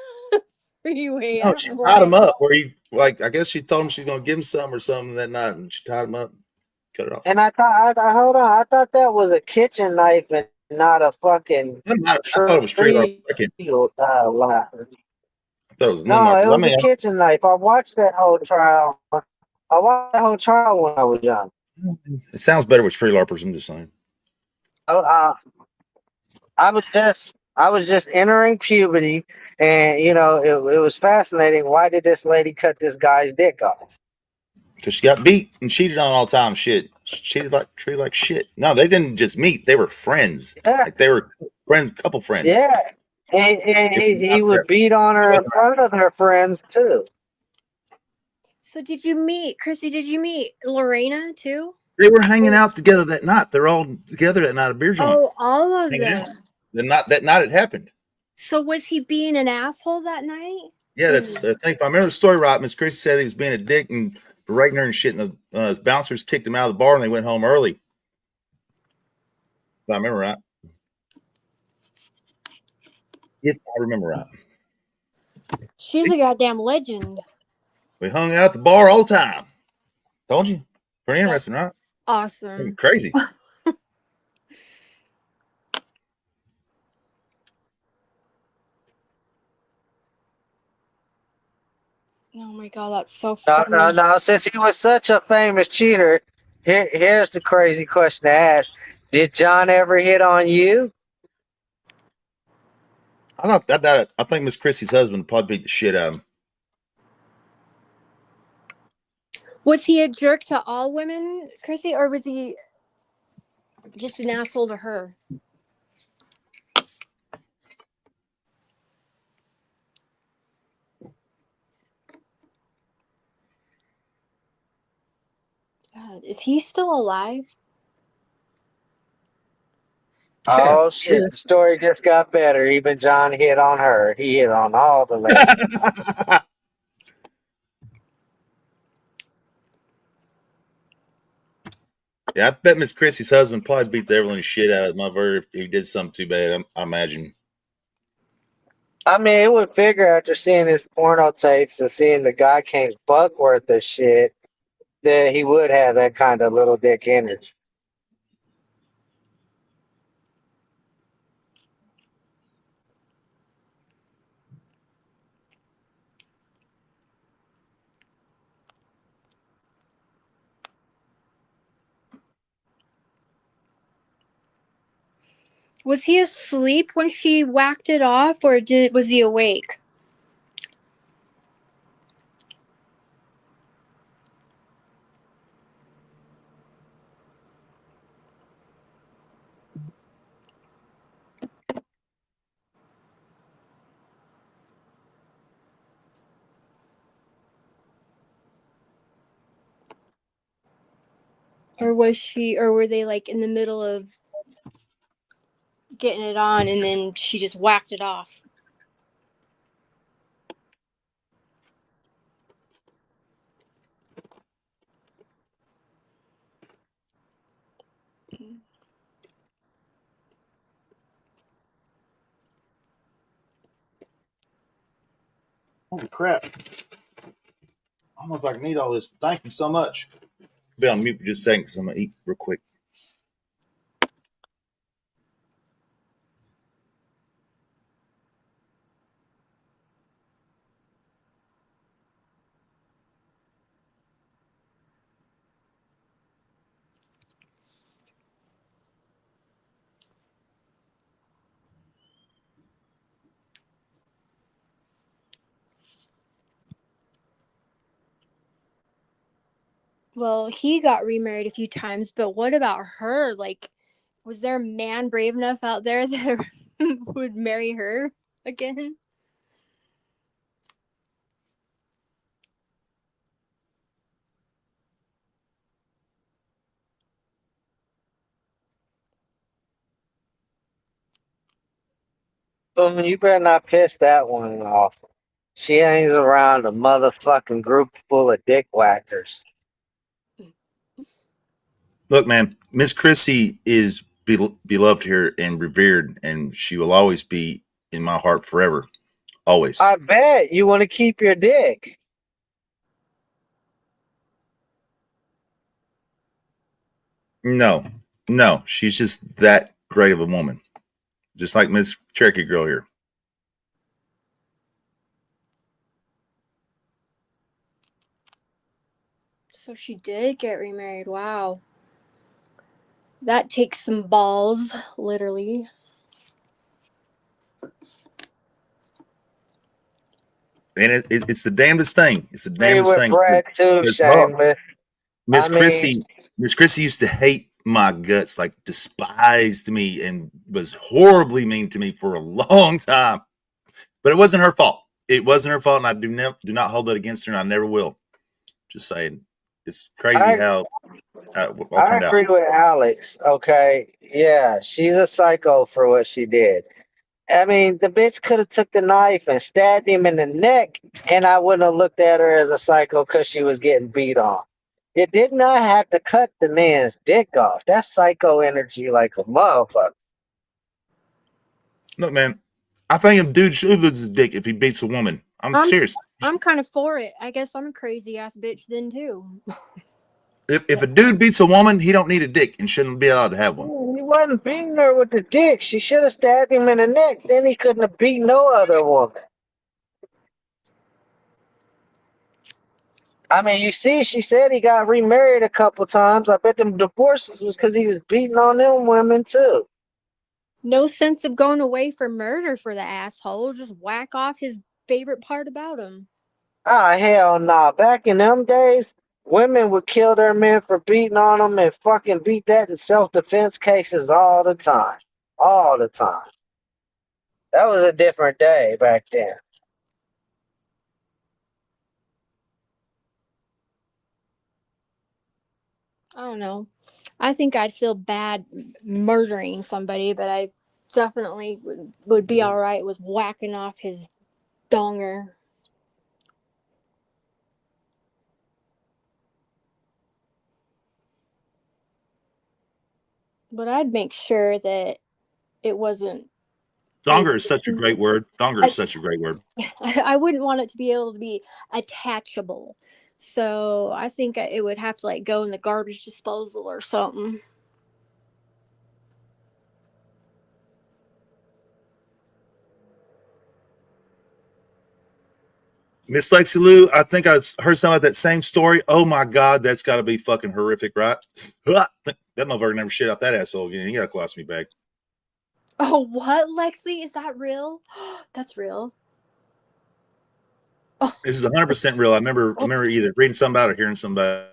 freeway.
No, she tied him up where I guess she told him she's going to give him some or something that night, and she tied him up, cut it off.
And I thought, hold on, I thought that was a kitchen knife and not a fucking.
I thought it was tree LARP. I thought it was
no, it was a kitchen knife. I watched that whole trial. I watched that whole trial when I was young.
It sounds better with tree LARPers. I'm just saying.
I was just entering puberty, and it was fascinating. Why did this lady cut this guy's dick off?
Because she got beat and cheated on all the time. Shit, she treated like shit. No, they didn't just meet; they were friends.
Yeah.
Like they were friends, couple friends.
Yeah, and he would beat on her in front of her friends too.
So Chrissy? Did you meet Lorena too?
They were hanging out together that night. They're all together that night, a beer joint.
Oh, all of them.
That night it happened.
So was he being an asshole that night?
Yeah, that's I think if I remember the story right, Miss Christie said he was being a dick and berating her and shit, and the his bouncers kicked him out of the bar and they went home early. If I remember right. If I remember right.
She's a goddamn legend.
We hung out at the bar all the time. Told you. Pretty interesting, right?
Awesome.
Crazy.
Oh my god, that's so funny.
No. Since he was such a famous cheater, here's the crazy question to ask: did John ever hit on you?
I don't that I think Miss Christie's husband probably beat the shit out of him.
Was he a jerk to all women, Chrissy, or was he just an asshole to her? God, is he still alive?
Oh shit! The story just got better. Even John hit on her. He hit on all the ladies.
Yeah, I bet Miss Christie's husband probably beat the everything shit out of mother if he did something too bad. I imagine.
I mean, it would figure after seeing his porno tapes and seeing the guy can't fuck worth of shit that he would have that kind of little dick energy.
Was he asleep when she whacked it off, or was he awake? Or were they like in the middle of getting it on and then she just whacked it off?
Holy crap. I don't know if I can eat all this. Thank you so much. Be on mute for just a second because I'm going to eat real quick.
Well, he got remarried a few times, but what about her? Like, was there a man brave enough out there that would marry her again?
Boom, you better not piss that one off. She hangs around a motherfucking group full of dick whackers.
Look, man, Miss Chrissy is beloved here and revered, and she will always be in my heart forever. Always.
I bet you want to keep your dick.
No, she's just that great of a woman. Just like Miss Cherokee Girl here.
So she did get remarried. Wow. That takes some balls, literally.
And it's the damnedest thing. It's the
Me
damnedest
with
thing.
Brett too, shameless.
Miss Chrissy used to hate my guts, like despised me and was horribly mean to me for a long time. But it wasn't her fault. It wasn't her fault, and I do not hold that against her, and I never will. Just saying. It's crazy how all
I
turned out.
agree with Alex. Okay, yeah, she's a psycho for what she did, I mean, the bitch could have took the knife and stabbed him in the neck, and I wouldn't have looked at her as a psycho because she was getting beat on. It did not have to cut the man's dick off. That's psycho energy like a motherfucker.
Look, man, I think a dude should lose his dick if he beats a woman. I'm serious.
I'm kind of for it. I guess I'm a crazy ass bitch then too.
If a dude beats a woman, he don't need a dick and shouldn't be allowed to have one.
He wasn't beating her with the dick. She should have stabbed him in the neck. Then he couldn't have beat no other woman. I mean, you see, she said he got remarried a couple times. I bet them divorces was because he was beating on them women too.
No sense of going away for murder for the asshole. Just whack off his favorite part about him.
Ah, hell nah. Back in them days, women would kill their men for beating on them and fucking beat that in self-defense cases all the time. All the time. That was a different day back then.
I don't know. I think I'd feel bad murdering somebody, but I definitely would be all right with whacking off his donger. But I'd make sure that it wasn't.
Donger is such a great word. Donger is such a great word.
I wouldn't want it to be able to be attachable. So I think it would have to like go in the garbage disposal or something.
Miss Lexi Lou, I think I heard something about that same story. Oh my God, that's got to be fucking horrific, right? That motherfucker never shit out that asshole again. He got a colostomy bag.
Oh, what, Lexi? Is that real? That's real.
Oh. This is 100% real. I remember either reading something about it or hearing something about it.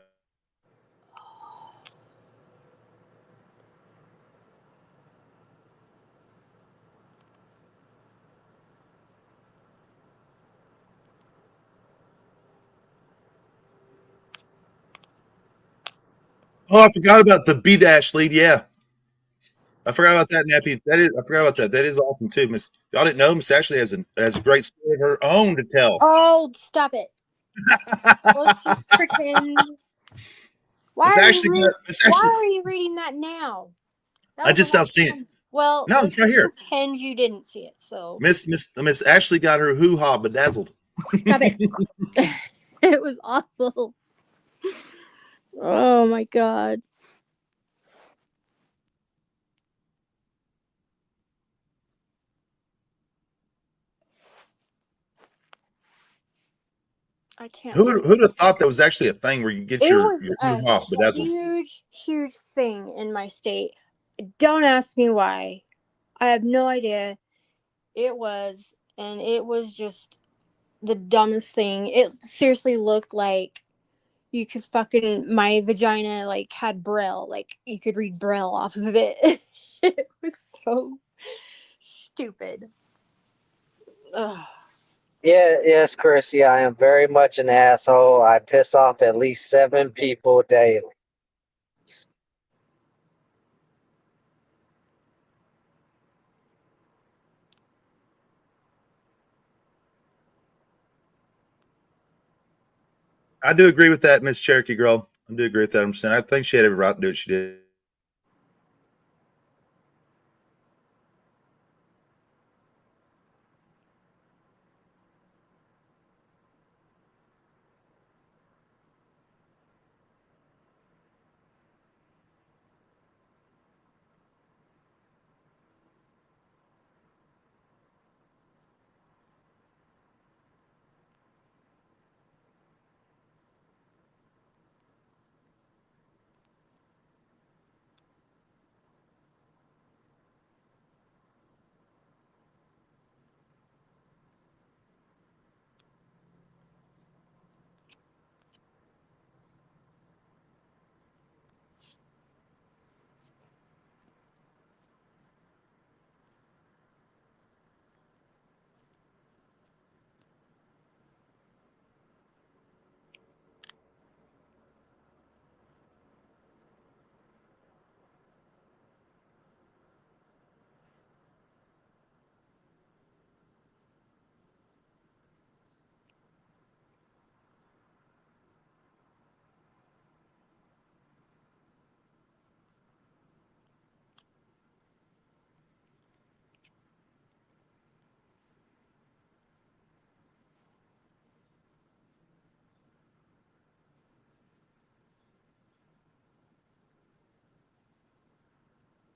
Oh, I forgot about the B-Dash lead. Yeah. I forgot about that, Nappy. I forgot about that. That is awesome too, Miss. Y'all didn't know Miss Ashley has a great story of her own to tell.
Oh, stop it! Let's just pretend. Why are you reading that now?
I just now seen it.
Well,
no, it's right here.
Pretend you didn't see it. So
Miss Ashley got her hoo-ha bedazzled.
Stop it! It was awful. Oh my God. I can't.
Who'd have thought that was actually a thing where you get your hoo-ha bedazzled?
Huge thing in my state. Don't ask me why. I have no idea. It was just the dumbest thing. It seriously looked like you could fucking my vagina like had braille, like you could read braille off of it. It was so stupid. Ugh.
Yes, Chrissy, I am very much an asshole. I piss off at least 7 people daily.
I do agree with that, Miss Cherokee girl. I do agree with that. I think she had every right to do what she did.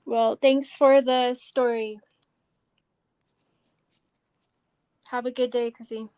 Well, thanks for the story. Have a good day, Chrissy.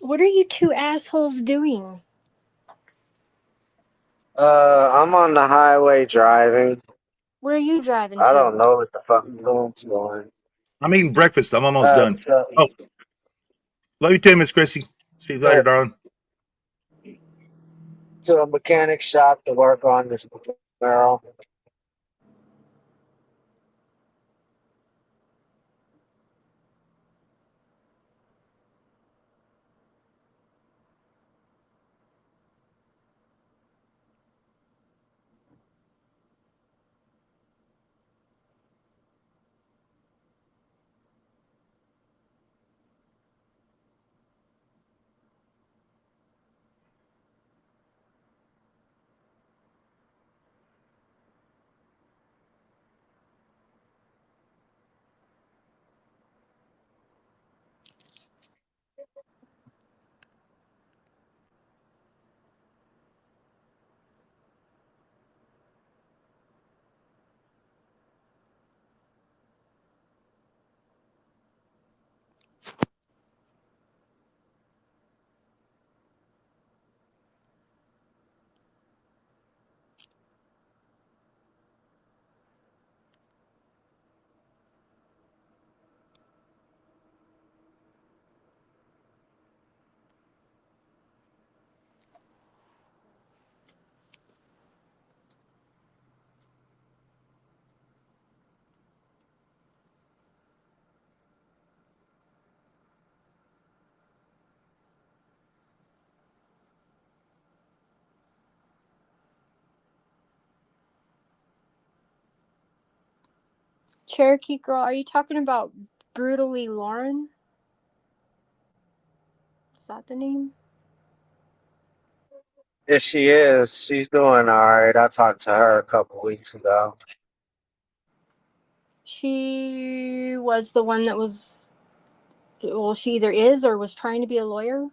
What are you two assholes doing?
I'm on the highway driving.
Where are you driving to?
I don't know what the fuck I'm doing.
I'm eating breakfast. I'm almost done. Oh, love you too, Miss Chrissy. See you later, darling.
To a mechanic shop to work on this barrel.
Cherokee girl, are you talking about Brutally Lauren? Is that the name?
Yes, she is. She's doing all right. I talked to her a couple weeks ago.
She was the one that was, well, she either is or was trying to be a lawyer,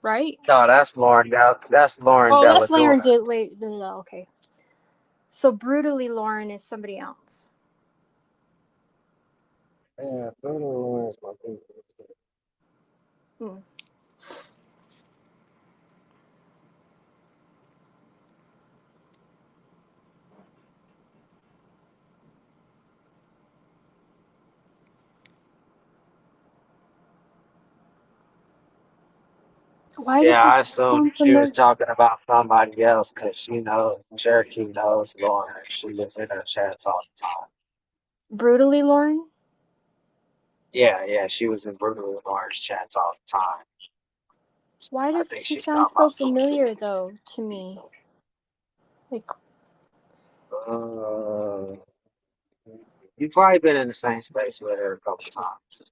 right?
No, that's Lauren. That's Lauren
Oh, that's Lauren.
Deladuna.
Okay. So Brutally Lauren is somebody else.
Yeah, Brutally Lauren is my favorite.
Hmm. Why does
Yeah,
that
I assumed
sound
she was
familiar?
talking about somebody else because she knows, Cherokee knows Lauren. She lives in her chats all the time.
Brutally Lauren?
Yeah, she was in Brutally Lauren's chats all the time.
Why
I
does
think
she
she's
sound
talking
so
about something.
familiar, though, to me? Like,
You've probably been in the same space with her a couple times.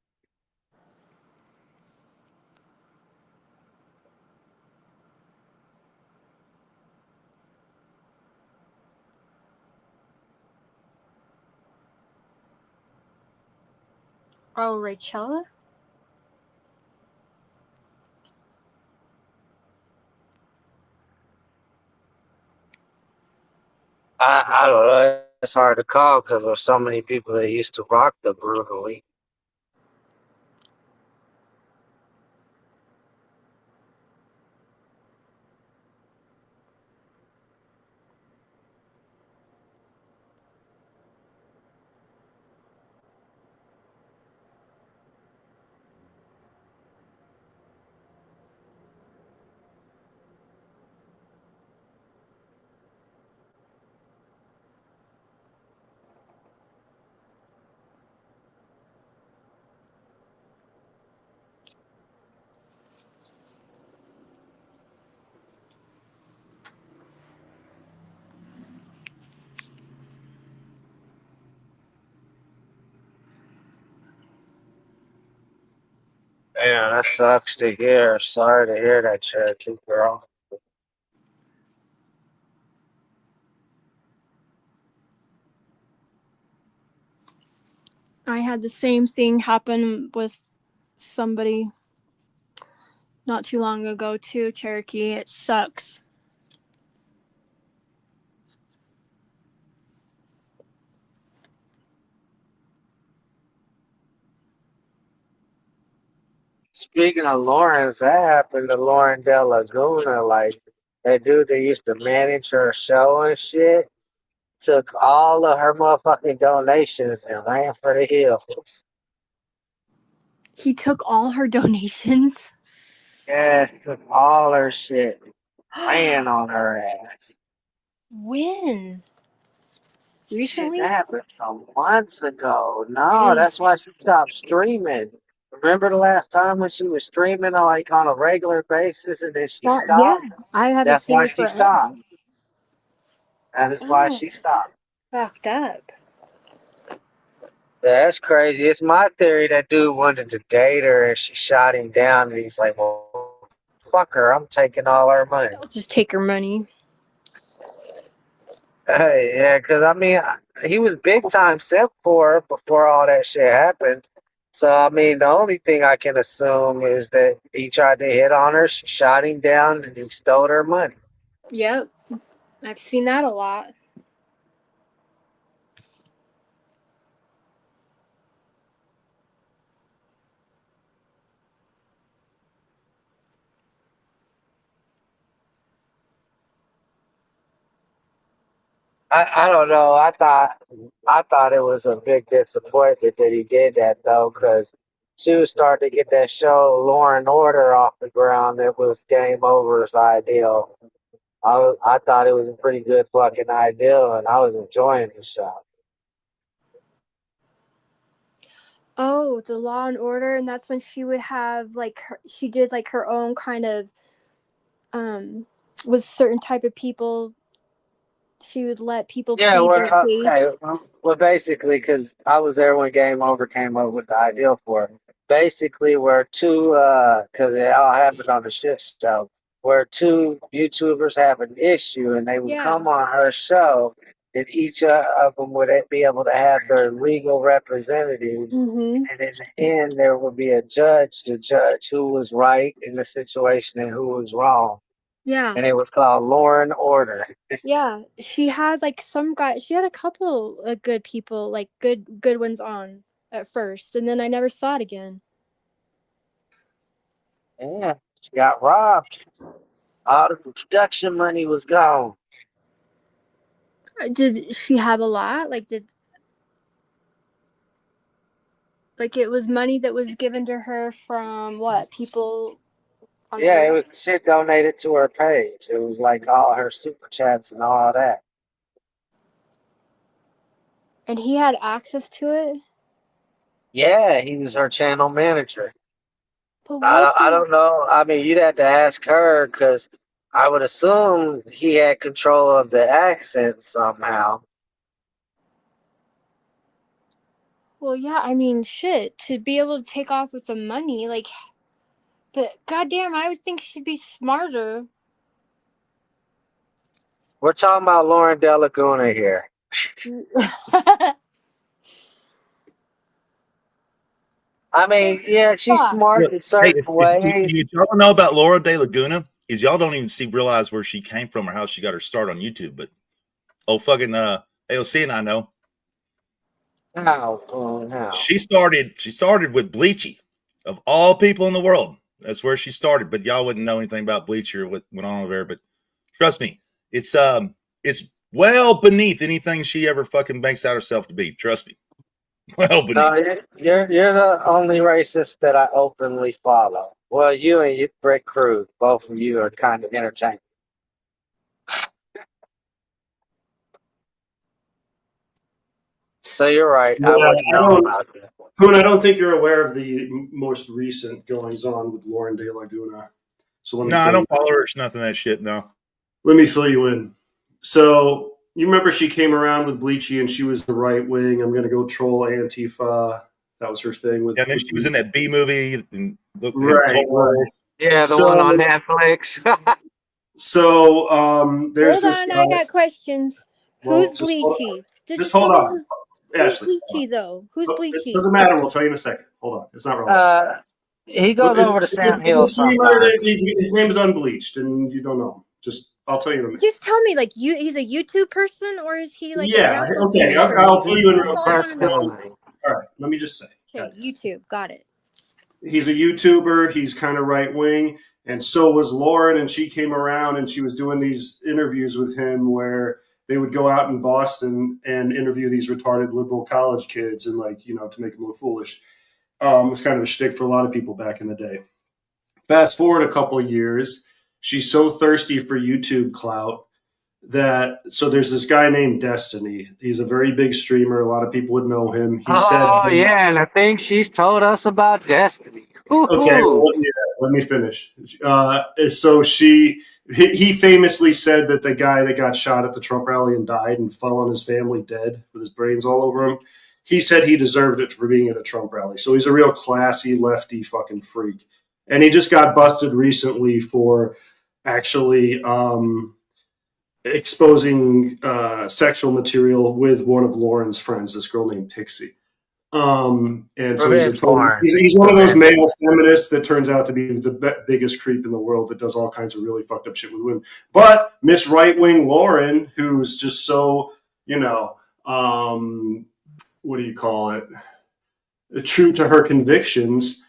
Oh, Rachella?
I don't know. It's hard to call because there's so many people that used to rock the brutally. Yeah, that sucks to hear. Sorry to hear that, Cherokee girl.
I had the same thing happen with somebody not too long ago too, Cherokee. It sucks.
Speaking of Lawrence, that happened to Lauren De Laguna. Like, that dude that used to manage her show and shit took all of her motherfucking donations and ran for the hills.
He took all her donations?
Yes, took all her shit. Ran on her ass.
When?
Shit,
Recently?
that happened some months ago. No, that's why she stopped streaming. Remember the last time when she was streaming on a regular basis and then she
Yeah,
stopped?
I haven't
That's
seen
why
her
she
forever.
stopped. That is why
Oh,
she stopped.
fucked up.
Yeah, that's crazy. It's my theory that dude wanted to date her and she shot him down and he's like, well, fuck her. I'm taking all her money.
I'll just take her money.
Hey, yeah, because I mean, he was big time simp for her before all that shit happened. So, I mean, the only thing I can assume is that he tried to hit on her, she shot him down, and he stole her money.
Yep. I've seen that a lot.
I don't know. I thought it was a big disappointment that he did that though, because she was starting to get that show Law and Order off the ground. It was Game Over's ideal. I thought it was a pretty good fucking ideal, and I was enjoying the show.
Oh, the Law and Order, and that's when she would have she did like her own kind of with certain type of people. She would let people
Yeah,
plead their
okay.
case.
Well, basically, because I was there when Game Over came up with the ideal for it. Basically, where two, because it all happened on the shit show, where two YouTubers have an issue and they would
Yeah.
come on her show, and each of them would be able to have their legal representative.
Mm-hmm.
And in the end, there would be a judge to judge who was right in the situation and who was wrong.
Yeah.
And it was called Law and Order.
Yeah. She had like some guy. She had a couple of good people, like good ones on at first, and then I never saw it again.
Yeah, she got robbed. All the production money was gone.
Did she have a lot? Like it was money that was given to her from what people on the
Yeah, it
internet?
was shit donated to her page. It was like all her super chats and all that.
And he had access to it.
Yeah, he was her channel manager.
But
I
what
don't, I
the?
don't know. I mean, you'd have to ask her because I would assume he had control of the accent somehow.
Well, yeah. I mean, shit. To be able to take off with the money, like, but goddamn, I would think she'd be smarter.
We're talking about Lauren De Laguna here. I mean, yeah, she's smart in certain ways.
Y'all don't know about Laura De Laguna is y'all don't even realize where she came from or how she got her start on YouTube. But fucking AOC and I know.
How?
She started with Bleachy, of all people in the world. That's where she started. But y'all wouldn't know anything about Bleachy or what went on over there. But trust me, it's well beneath anything she ever fucking makes out herself to be. Trust me. Well beneath.
No, you're the only racist that I openly follow. Well, you and Rick Cruz, both of you are kind of entertaining. So you're right.
Yeah,
I wouldn't know about that.
Poon, I don't think you're aware of the most recent goings on with Lauren De Laguna. So
no, I don't follow her. It's nothing of that shit. No.
Let me fill you in. So you remember she came around with Bleachy and she was the right wing. I'm going to go troll Antifa. That was her thing. With
and then she was in that B movie. And
right.
Yeah, the one on Netflix.
So there's
Hold
this.
on, I got questions.
Well,
Who's Bleachy?
Just hold on.
Who's Bleachy though? Who's Bleachy?
Doesn't matter. We'll tell you in a second. Hold on. It's not relevant.
He goes over to Sam Hill sometimes.
His name's Unbleached, and you don't know. I'll tell you in a minute.
Just tell me, like, he's a YouTube person, or is he like?
Yeah. Okay. I'll fill you in real quick. All right. Let me just say.
Okay, YouTube. Got it.
He's a YouTuber. He's kind of right wing, and so was Lauren. And she came around and she was doing these interviews with him where they would go out in Boston and interview these retarded liberal college kids and to make them look foolish. It was kind of a shtick for a lot of people back in the day. Fast forward a couple of years, she's so thirsty for YouTube clout so there's this guy named Destiny. He's a very big streamer. A lot of people would know him.
And I think she's told us about Destiny.
Okay, let me finish. So he famously said that the guy that got shot at the Trump rally and died and fell on his family dead with his brains all over him, he said he deserved it for being at a Trump rally. So he's a real classy lefty fucking freak. And he just got busted recently for actually exposing sexual material with one of Lauren's friends, this girl named Pixie. And so he's one of those male feminists that turns out to be the biggest creep in the world that does all kinds of really fucked up shit with women. But Miss Right Wing Lauren, who's just so, what do you call it? True to her convictions,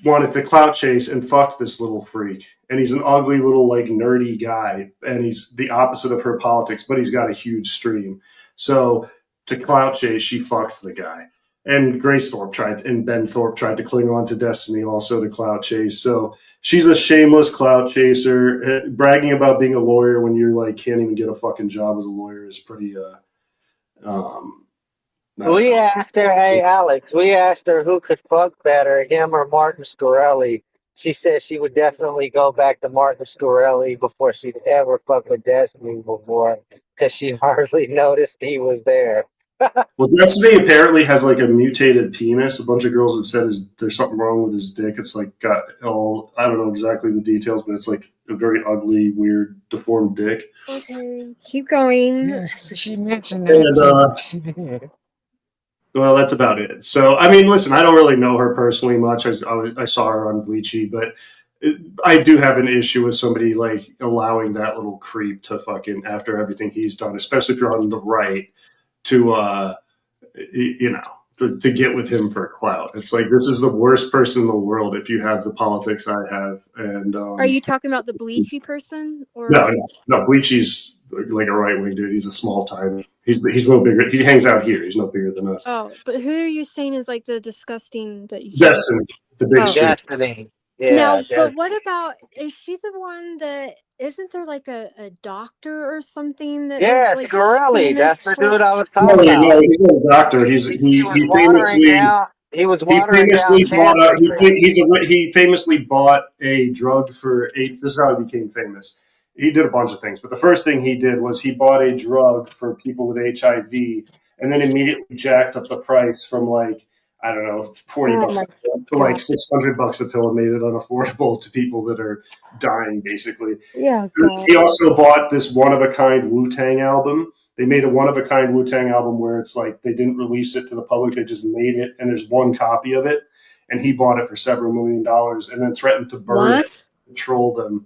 wanted to clout chase and fuck this little freak. And he's an ugly little nerdy guy. And he's the opposite of her politics, but he's got a huge stream. So to clout chase, she fucks the guy. And Grace Thorpe and Ben Thorpe tried to cling on to Destiny also to clout chase. So she's a shameless clout chaser. Bragging about being a lawyer when you're can't even get a fucking job as a lawyer is pretty
we asked her, hey Alex, who could fuck better, him or Martin Scorelli. She said she would definitely go back to Martin Scorelli before she'd ever fuck with Destiny before, because she hardly noticed he was there.
Well, Destiny apparently has a mutated penis. A bunch of girls have said there's something wrong with his dick. It's got all, I don't know exactly the details, but it's a very ugly, weird, deformed dick.
Okay, keep going.
Yeah, she mentioned that.
Well, that's about it. So, I mean, listen, I don't really know her personally much. I saw her on Bleachy, but I do have an issue with somebody allowing that little creep to fucking, after everything he's done, especially if you're on the right, to get with him for clout. It's this is the worst person in the world if you have the politics I have. And
are you talking about the Bleachy person? Or
no, Bleachy's a right wing dude. He's a small time. He's no bigger. He hangs out here. He's no bigger than us.
Oh, but who are you saying is the disgusting that you?
Destiny, the big
Destiny. Yeah.
Now, but what about, is she the one that, isn't there a doctor or something that?
Yeah,
was,
Scorelli. That's the dude I was talking about.
No, he's not a doctor. He famously bought a drug for this is how he became famous. He did a bunch of things, but the first thing he did was he bought a drug for people with HIV and then immediately jacked up the price from I don't know, $40 to $600 a pill and made it unaffordable to people that are dying, basically.
Yeah.
He also bought this one-of-a-kind Wu-Tang album. They made a one-of-a-kind Wu-Tang album where it's they didn't release it to the public. They just made it, and there's one copy of it. and he bought it for several $1 million, and then threatened to burn it to troll them,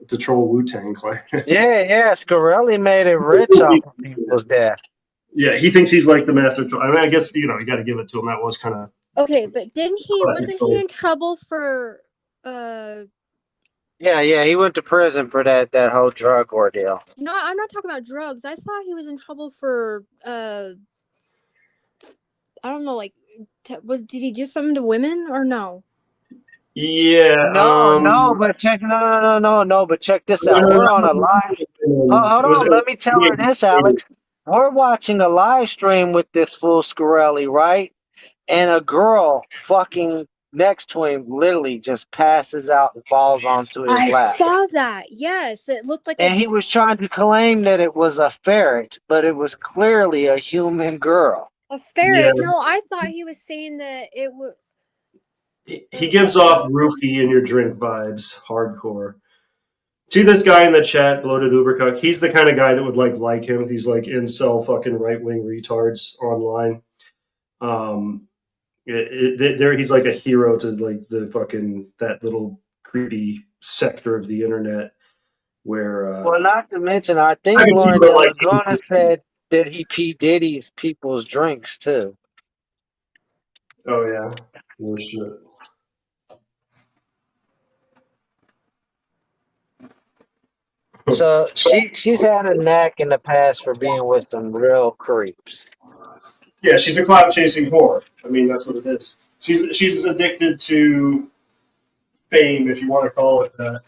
to troll Wu-Tang Clan.
Yeah. Scarelli made it rich off of people's death.
Yeah, he thinks he's like the master. I mean, I guess you got to give it to him. That was kind of
okay, but wasn't he in trouble for?
Yeah, he went to prison for that whole drug ordeal.
No, I'm not talking about drugs. I thought he was in trouble for I don't know, like, did he do something to women or no?
Yeah.
No, but check but check this out. We're on a live. Hold on, let me tell her this, Alex. We're watching a live stream with this fool Scarelli, right? And a girl fucking next to him literally just passes out and falls onto his lap.
I saw that. Yes, it looked like.
And he was trying to claim that it was a ferret, but it was clearly a human girl.
A ferret? Yeah. No, I thought he was saying that it would.
He gives off roofie in your drink vibes, hardcore. See this guy in the chat, bloated Ubercuck? He's the kind of guy that would like him. These like incel fucking right wing retards online. He's like a hero to like the fucking that little creepy sector of the internet where.
Well, not to mention, I think Lauren Delaguna said that he P Diddy's people's drinks too.
Oh yeah, no shit.
So she's had a knack in the past for being with some real creeps.
Yeah, she's a clout chasing whore. I mean, that's what it is. She's addicted to fame, if you want to call it that.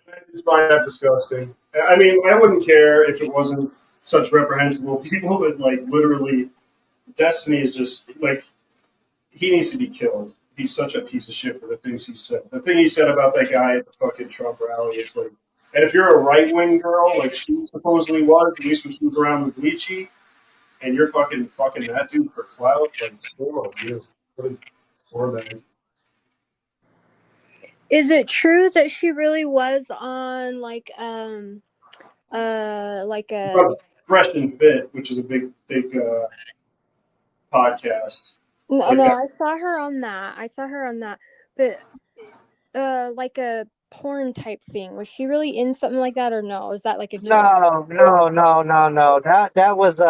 I just find that disgusting. I mean, I wouldn't care if it wasn't such reprehensible people, but like literally, Destiny is just like he needs to be killed. He's such a piece of shit for the things he said. The thing he said about that guy at the fucking Trump rally, it's like. And if you're a right-wing girl, like she supposedly was, at least when she was around with Lychee, and you're fucking that dude for clout, like, sure, you. Poor man.
Is it true that she really was on, like a...
Fresh and Fit, which is a big podcast.
No, I saw her on that. But, like a... porn type thing, was she really in something like that or no? Is that like a joke?
No. That was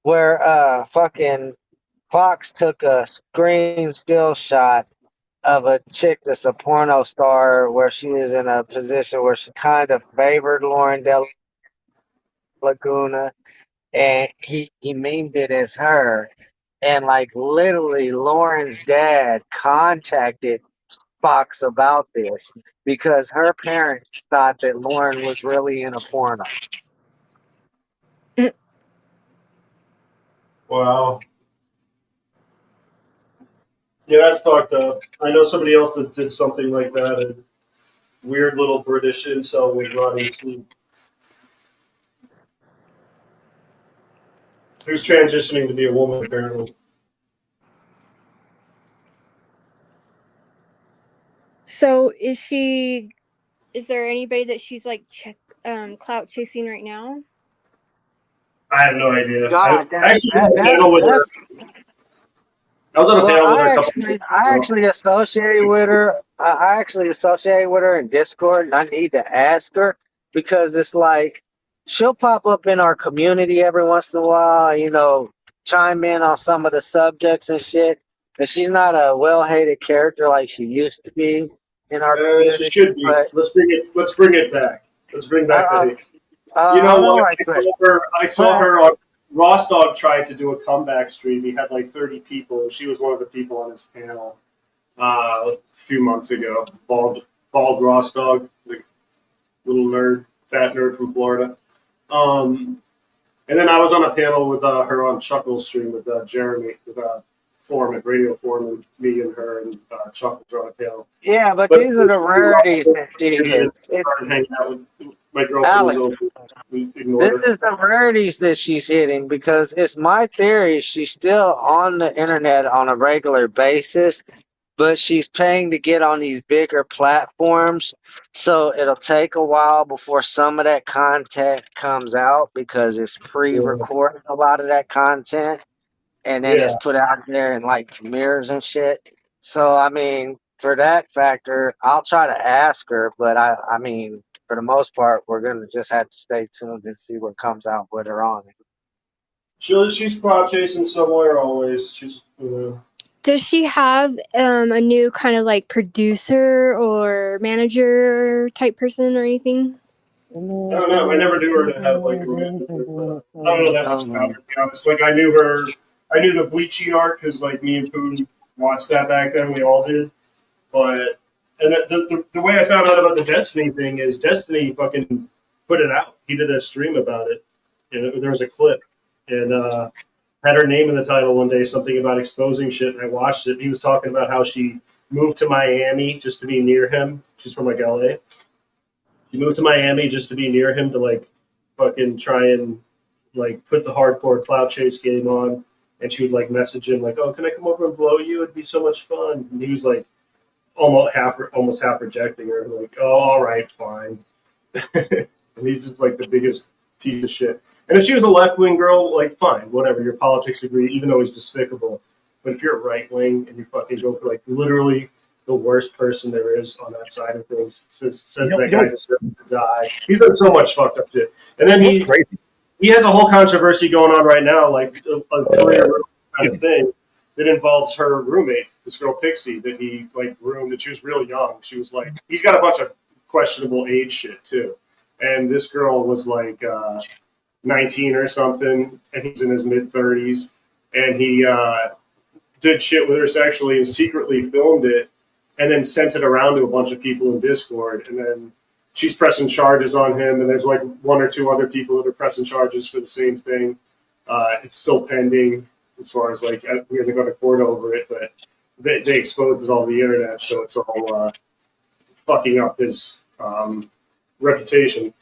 where fucking Fox took a screen still shot of a chick that's a porno star where she was in a position where she kind of favored Lauren Delaguna, and he memed it as her, and like literally Lauren's dad contacted Fox about this because her parents thought that Lauren was really in a porno.
Wow. Yeah, that's fucked up. I know somebody else that did something like that. A weird little British incel with Rodney Sleep. Who's transitioning to be a woman, apparently.
So is there anybody that she's like clout chasing right now?
I have no idea.
God,
I was on a panel with her.
I actually associate with her. I actually associate with her in Discord, and I need to ask her because it's like she'll pop up in our community every once in a while, chime in on some of the subjects and shit. But she's not a well-hated character like she used to be in our community.
She should be. Let's bring it back. Let's bring back the hate. You know what? I saw her on Rostog tried to do a comeback stream. He had like 30 people. She was one of the people on his panel a few months ago. Bald Rostog, the little fat nerd from Florida. And then I was on a panel with her on Chuckles stream with Jeremy, with Foreman, Radio Foreman, me and her and Chuckles were on a panel.
Yeah, but these are the rarities that she hits.
Hanging out with my girlfriend.
Alex, this is the rarities that she's hitting because it's my theory she's still on the internet on a regular basis, but she's paying to get on these bigger platforms. So it'll take a while before some of that content comes out because it's pre-recorded a lot of that content. And then it's put out there in like premieres and shit. So I mean, for that factor, I'll try to ask her, but I mean, for the most part, we're gonna just have to stay tuned and see what comes out with her on it.
She's cloud chasing somewhere always. She's
Does she have a new kind of like producer or manager type person or anything?
I don't know. I never knew her to have like a manager. I don't know that much about her, to be honest. Like I knew the Bleachy arc because like me and Poon watched that back then. We all did. But and the way I found out about the Destiny thing is Destiny fucking put it out. He did a stream about it, and there was a clip, and had her name in the title one day, something about exposing shit. And I watched it. And he was talking about how she moved to Miami just to be near him. She's from like LA. She moved to Miami just to be near him to like fucking try and like put the hardcore cloud chase game on. And she would like message him like, "Oh, can I come over and blow you? It'd be so much fun." And he was like almost half rejecting her, like, "Oh, all right, fine." And he's just like the biggest piece of shit. And if she was a left wing girl, like fine, whatever, your politics agree, even though he's despicable. But if you're a right wing and you fucking go for like literally the worst person there is on that side of things, says that guy deserves to die. He's done so much fucked up shit. And then he has a whole controversy going on right now, like a career kind of thing that involves her roommate, this girl Pixie, that he like groomed. And she was real young. She was like, he's got a bunch of questionable age shit too. And this girl was like 19 or something, and he's in his mid 30s, and he did shit with her sexually and secretly filmed it, and then sent it around to a bunch of people in Discord, and then she's pressing charges on him, and there's like one or two other people that are pressing charges for the same thing. It's still pending as far as like we haven't gone to court over it, but they exposed it all the internet, so it's all fucking up his reputation.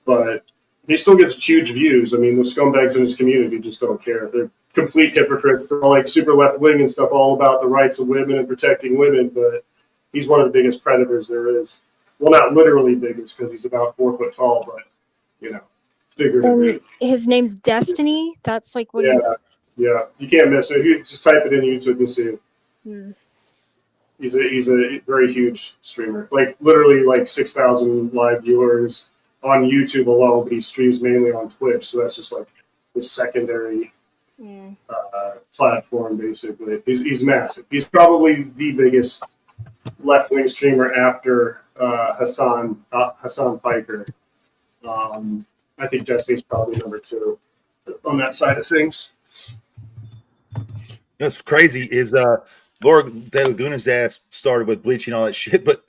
But he still gets huge views. I mean, the scumbags in his community just don't care. They're complete hypocrites. They're all like super left wing and stuff, all about the rights of women and protecting women, but he's one of the biggest predators there is. Well, not literally biggest because he's about 4 foot tall, but you know, figuratively.
His name's Destiny. That's like what.
Yeah, you can't miss it. If you just type it in YouTube, you'll see it.
Hmm.
He's a very huge streamer. Like literally, like 6,000 live viewers on YouTube alone, but he streams mainly on Twitch, so that's just like his secondary platform, basically. He's massive. He's probably the biggest left-wing streamer after Hassan Piker. I think Destiny's probably number 2 on that side of things.
What's crazy is Laura De Laguna's ass started with bleaching all that shit, but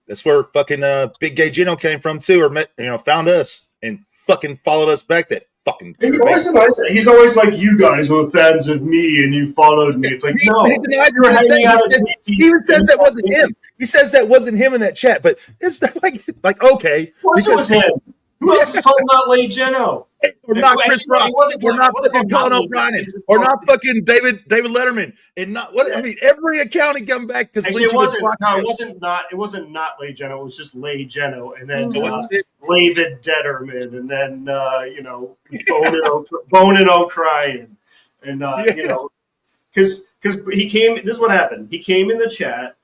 that's where fucking Big Gay Gino came from too, or met, found us and fucking followed us back. That fucking.
He's always like, "You guys were fans of me and you followed me." It's like, no,
he even says that wasn't him. He says that wasn't him in that chat, but it's like okay,
of course it was him. Who else is calling out Lay Geno?
Or not Chris Rock, or not fucking Conan O'Brien, or not fucking David Letterman, and not what I mean. Every account he come back because
it wasn't not Lay Geno. It was just Lay Geno, and then David Detterman, and then Bonin O'Brien, and because he came. This is what happened. He came in the chat.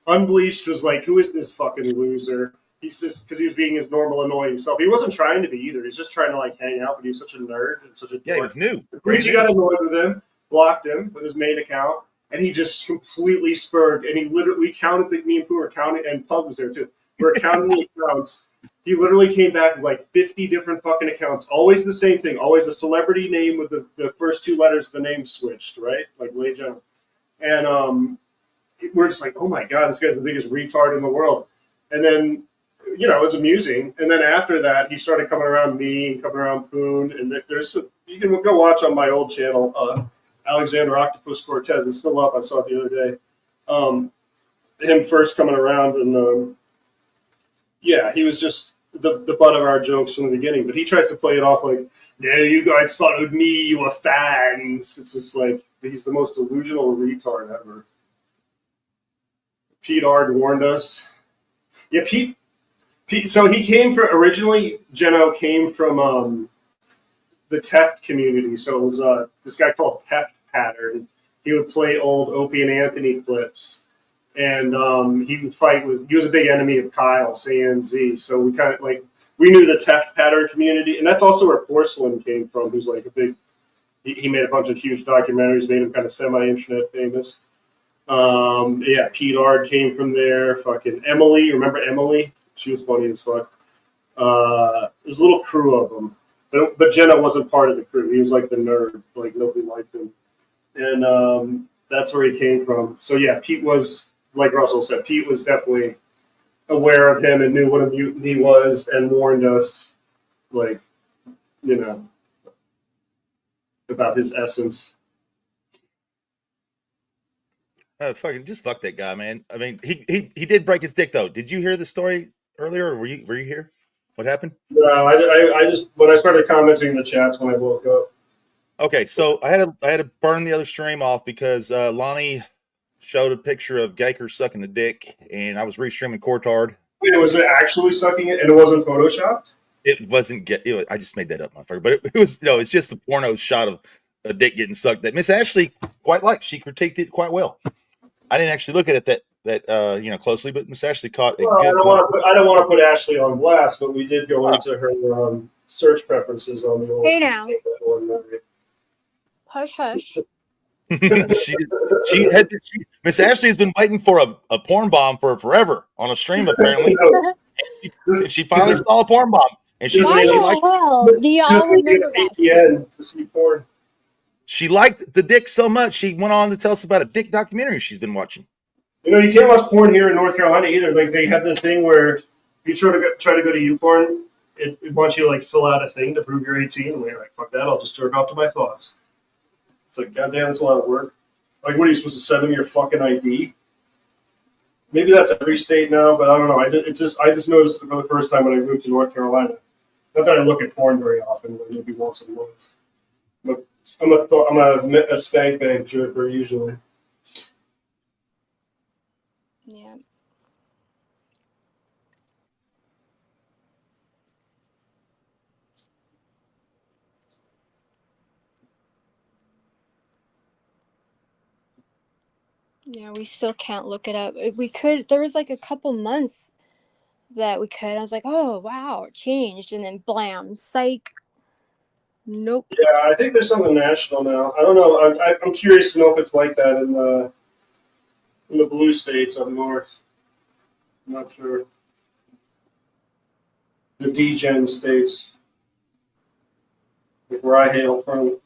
Unbleached was like, "Who is this fucking loser?" He's just because he was being his normal annoying self. He wasn't trying to be either. He's just trying to like hang out, but he was such a nerd and such a
he was new.
He got annoyed with him, blocked him with his main account, and he just completely spurred. And he literally counted me and Pooh were counting, and Pug was there too. We're counting the accounts. He literally came back with like 50 different fucking accounts. Always the same thing. Always a celebrity name with the first 2 letters of the name switched, right? Like Lay Geno. And we're just like, oh my god, this guy's the biggest retard in the world. And then it was amusing. And then after that, he started coming around me and coming around Poon. And you can go watch on my old channel, Alexander Octopus Cortez. It's still up. I saw it the other day. Him first coming around. And he was just the butt of our jokes from the beginning. But he tries to play it off like, no, you guys followed me. You were fans. It's just like, he's the most delusional retard ever. Pete Ard warned us. Yeah, Pete, so he came from, originally, Geno came from the Teft community. So it was this guy called Teft Pattern. He would play old Opie and Anthony clips. and he would fight with. He was a big enemy of Kyle CNZ, so we kind of like we knew the Teft pattern community, and that's also where Porcelain came from. Who's like a big. He made a bunch of huge documentaries, made him kind of semi-internet famous. Yeah, Pete Ard came from there. Fucking Emily, remember Emily? She was funny as fuck. There's a little crew of them, but Jenna wasn't part of the crew. He was like the nerd, like nobody liked him, and that's where he came from. So yeah, Pete was, like Russell said, Pete was definitely aware of him and knew what a mutiny was and warned us, like, you know, about his essence.
Fucking just fuck that guy, man. I mean, he did break his dick though. Did you hear the story earlier, or were you here? What happened?
No, I just when I started commenting in the chats when I woke up.
Okay, so I had to burn the other stream off because Lahni showed a picture of Guyker sucking a dick, and I was restreaming Cortard.
Wait, was it actually sucking it, and it wasn't photoshopped?
It wasn't. I just made that up, motherfucker. But it was it's just a porno shot of a dick getting sucked that Miss Ashley quite liked. She critiqued it quite well. I didn't actually look at it that closely, but Miss Ashley caught it.
Well, I don't want to put Ashley on blast, but we did go into her search preferences on the old.
Hey now. Hush, hush.
Miss Ashley has been waiting for a porn bomb for forever on a stream apparently. She finally saw a porn bomb, and she said she liked.
Do y'all remember that?
VPN to see porn.
She liked the dick so much she went on to tell us about a dick documentary she's been watching.
You know, you can't watch porn here in North Carolina either. Like they have the thing where if you try to go to YouPorn, it wants you to like fill out a thing to prove you're 18, and you're like, fuck that, I'll just jerk off to my thoughts. It's like, goddamn, that's a lot of work. Like, what are you supposed to send them your fucking ID? Maybe that's every state now, but I don't know. I just noticed it for the first time when I moved to North Carolina. Not that I look at porn very often, but maybe once a month. But I'm a stank bag jerker usually.
Yeah. Yeah, we still can't look it up. If we could, there was like a couple months that we could. I was like, oh wow, it changed, and then blam, psych. Nope.
Yeah, I think there's something national now. I don't know. I'm curious to know if it's like that in the blue states up north. I'm not sure. The D-Gen states, like where I hail from.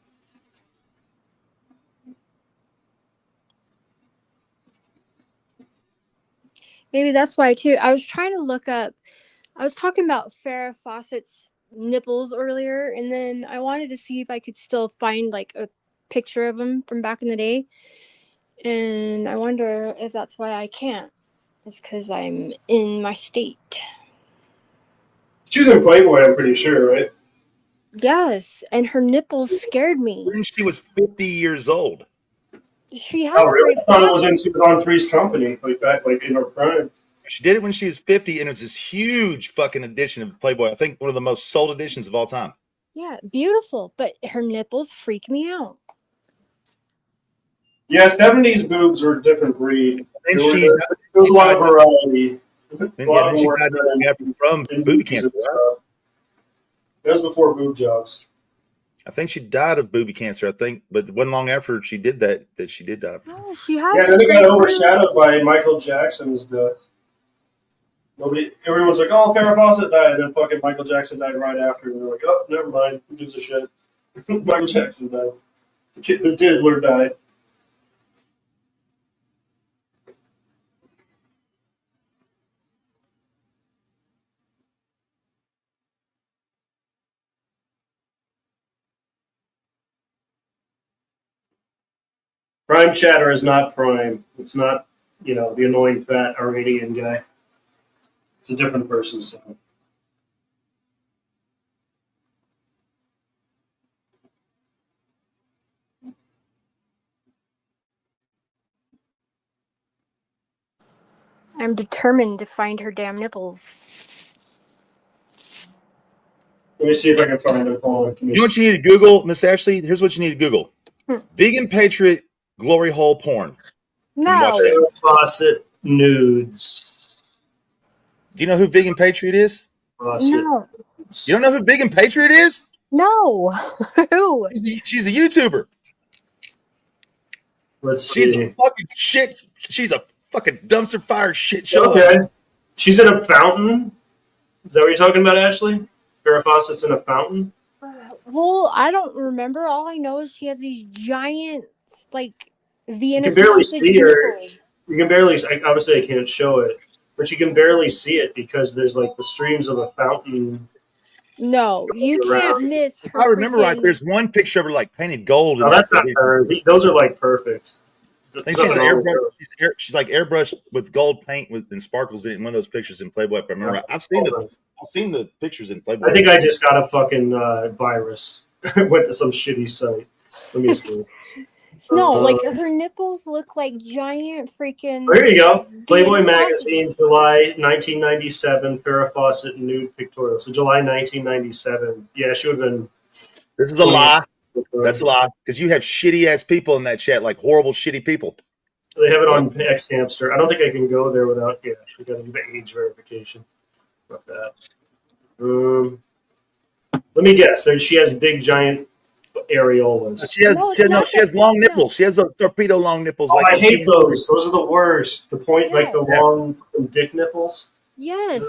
Maybe that's why too. I was trying to look up. I was talking about Farrah Fawcett's nipples earlier, and then I wanted to see if I could still find like a picture of them from back in the day. And I wonder if that's why I can't. It's because I'm in my state.
She was in Playboy, I'm pretty sure, right?
Yes, and her nipples scared me.
When she was 50 years old.
She has.
Oh, really? I thought it was she was on Three's Company, like that, like in her prime.
She did it when she was 50, and it was this huge fucking edition of Playboy. I think one of the most sold editions of all time.
Yeah, beautiful, but her nipples freak me out.
Yeah, 70s boobs are a different breed. There was a lot of variety.
Then she died from booby cancer.
That was before boob jobs.
I think she died of booby cancer. I think, but it wasn't long after she did that she did die.
Oh, she has.
Yeah, then it got overshadowed by Michael Jackson's death. Everyone's like, "Oh, Farrah Fawcett died," and then fucking Michael Jackson died right after, and they're like, "Oh, never mind. Who gives a shit?" Michael Jackson died. The diddler died. Prime Chatter is not Prime. It's not, the annoying fat Iranian guy. It's a different person, so.
I'm determined to find her damn nipples.
Let me see if I can find them.
You know what you need to Google, Miss Ashley? Here's what you need to Google. Vegan Patriot Glory Hole Porn.
No.
Fawcett nudes.
Do you know who Vegan Patriot is?
No.
You don't know who Vegan Patriot is?
No. Who?
She's a YouTuber. She's a fucking shit. She's a fucking dumpster fire shit show.
Okay. She's in a fountain. Is that what you're talking about, Ashley? Farrah Fawcett's in a fountain?
Well, I don't remember. All I know is she has these giant, like, Vienna
you can barely
sausage
see her.
nipples.
You can barely. Obviously, I can't show it, but you can barely see it because there's like the streams of a fountain.
No, you can't miss her.
If I remember right, there's one picture of her like painted gold.
No, that's not her. Those are like perfect.
I think she's airbrush. She's like airbrushed with gold paint and sparkles in it in one of those pictures in Playboy. If I remember right. I've seen the pictures in Playboy.
I think I just got a fucking virus. Went to some shitty site. Let me see.
No, like her nipples look like giant freaking.
Here you go. Playboy magazine, July 1997. Farrah Fawcett nude pictorial. So July 1997. Yeah, she would have been.
This is a lie. That's a lie because you have shitty ass people in that chat, like horrible shitty people.
They have it on X Hamster. I don't think I can go there without. Yeah, we got to do the age verification. Fuck that. Let me guess. So she has big giant areolas.
She has long nipples. She has those torpedo long nipples.
Oh, I hate those. Those are the worst. The point, like the long dick nipples.
Yes,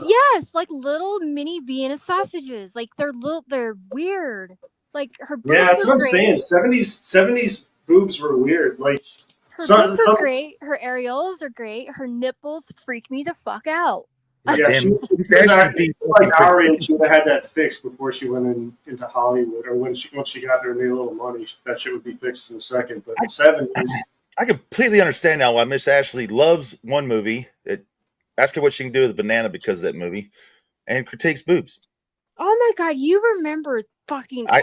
like little mini Vienna sausages. Like they're weird. Like her boobs
that's what I'm
great.
saying. 70s boobs were weird. Like
her boobs are great. Her areolas are great. Her nipples freak me the fuck out.
Yeah, she like our age, she would have had that fixed before she went into Hollywood, or once she got there and made a little money, that shit would be fixed in a second. But in the 70s,
I completely understand now why Miss Ashley loves one movie. Ask her what she can do with a banana because of that movie, and critiques boobs.
Oh my god, you remember fucking
I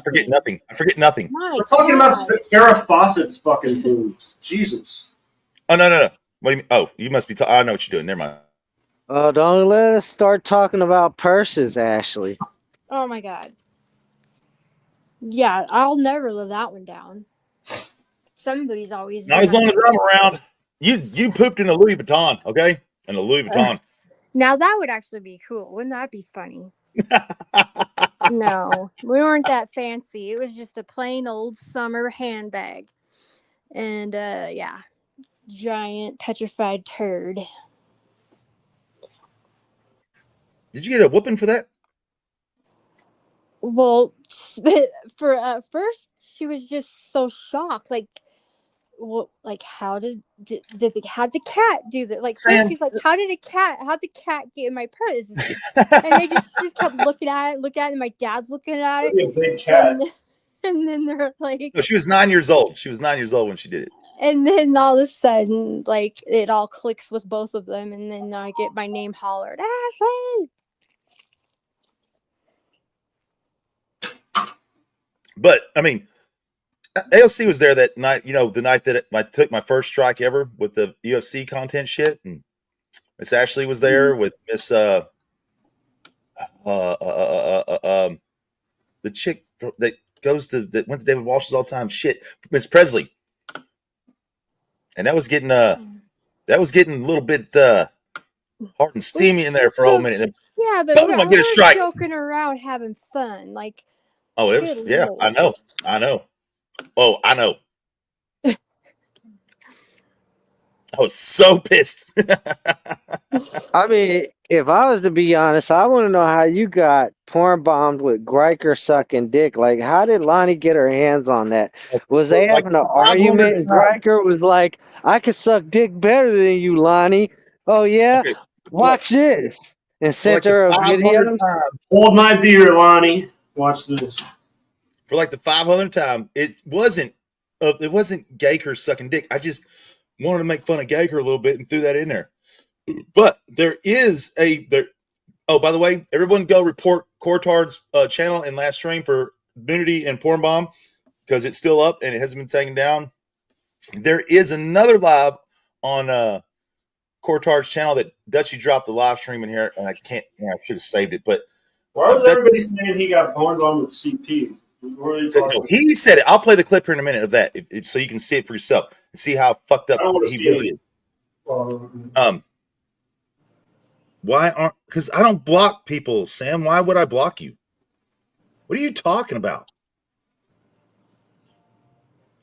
forget nothing. I forget nothing.
We're talking about Farrah Fawcett's fucking boobs. Jesus.
Oh no. What do you mean? Oh, you must be. I know what you're doing. Never mind.
Oh, don't let us start talking about purses, Ashley.
Oh my god. Yeah, I'll never live that one down. Somebody's always
not as long as I'm around. You pooped in a Louis Vuitton, okay? In a Louis Vuitton.
Now that would actually be cool. Wouldn't that be funny? No, we weren't that fancy. It was just a plain old summer handbag. And giant petrified turd.
Did you get a whooping for that?
Well, for first she was just so shocked, like, well, like how did the cat do that? Like first she's like, how'd the cat get in my purse? And they just kept looking at it, and my dad's looking at it.
A big cat.
And then they're like,
no, she was 9 years old. She was 9 years old when she did it.
And then all of a sudden, like, it all clicks with both of them, and then I get my name hollered, Ashley.
But I mean, AOC was there that night. You know, the night that I took my first strike ever with the UFC content shit, and Miss Ashley was there with Miss the chick that went to David Walsh's all time shit, Miss Presley, and that was getting a little bit hard and steamy in there for a whole minute.
Yeah, but we're get a strike. Joking around, having fun, like.
Oh, it was. Yeah, Lord. I know. Oh, I know. I was so pissed.
I mean, if I was to be honest, I want to know how you got porn bombed with Guyker sucking dick. Like, how did Lahni get her hands on that? Was they having an argument? And Guyker was like, "I can suck dick better than you, Lahni." Oh yeah, okay. Watch this, and sent her a video.
Hold my beer, Lahni. Watch this.
For like the 500th time, it wasn't Guyker sucking dick. I just wanted to make fun of Guyker a little bit and threw that in there. But there is oh, by the way, everyone go report Cortard's channel and last stream for nudity and porn bomb because it's still up and it hasn't been taken down. There is another live on Cortard's channel that Dutchie dropped the live stream in here, and I can't. I should have saved it, but
why was everybody saying he got porn bombed with CP?
He said it. I'll play the clip here in a minute of that, so you can see it for yourself and see how fucked up he really is. Why aren't? Because I don't block people, Sam. Why would I block you? What are you talking about?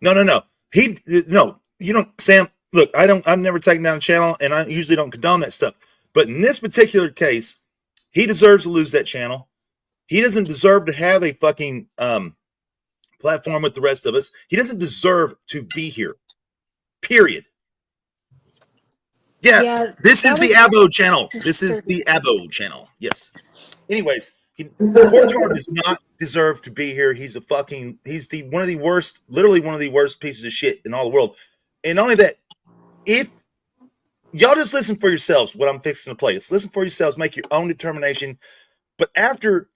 No. No. You don't, Sam. Look, I've never taken down a channel, and I usually don't condone that stuff. But in this particular case, he deserves to lose that channel. He doesn't deserve to have a fucking platform with the rest of us. He doesn't deserve to be here. Period. Yeah, this is the Abo channel. This is the Abo channel. Yes. Anyways, Courtyard does not deserve to be here. He's one of the worst, literally one of the worst pieces of shit in all the world. And not only that, if y'all just listen for yourselves, what I'm fixing to play, just listen for yourselves, make your own determination. But after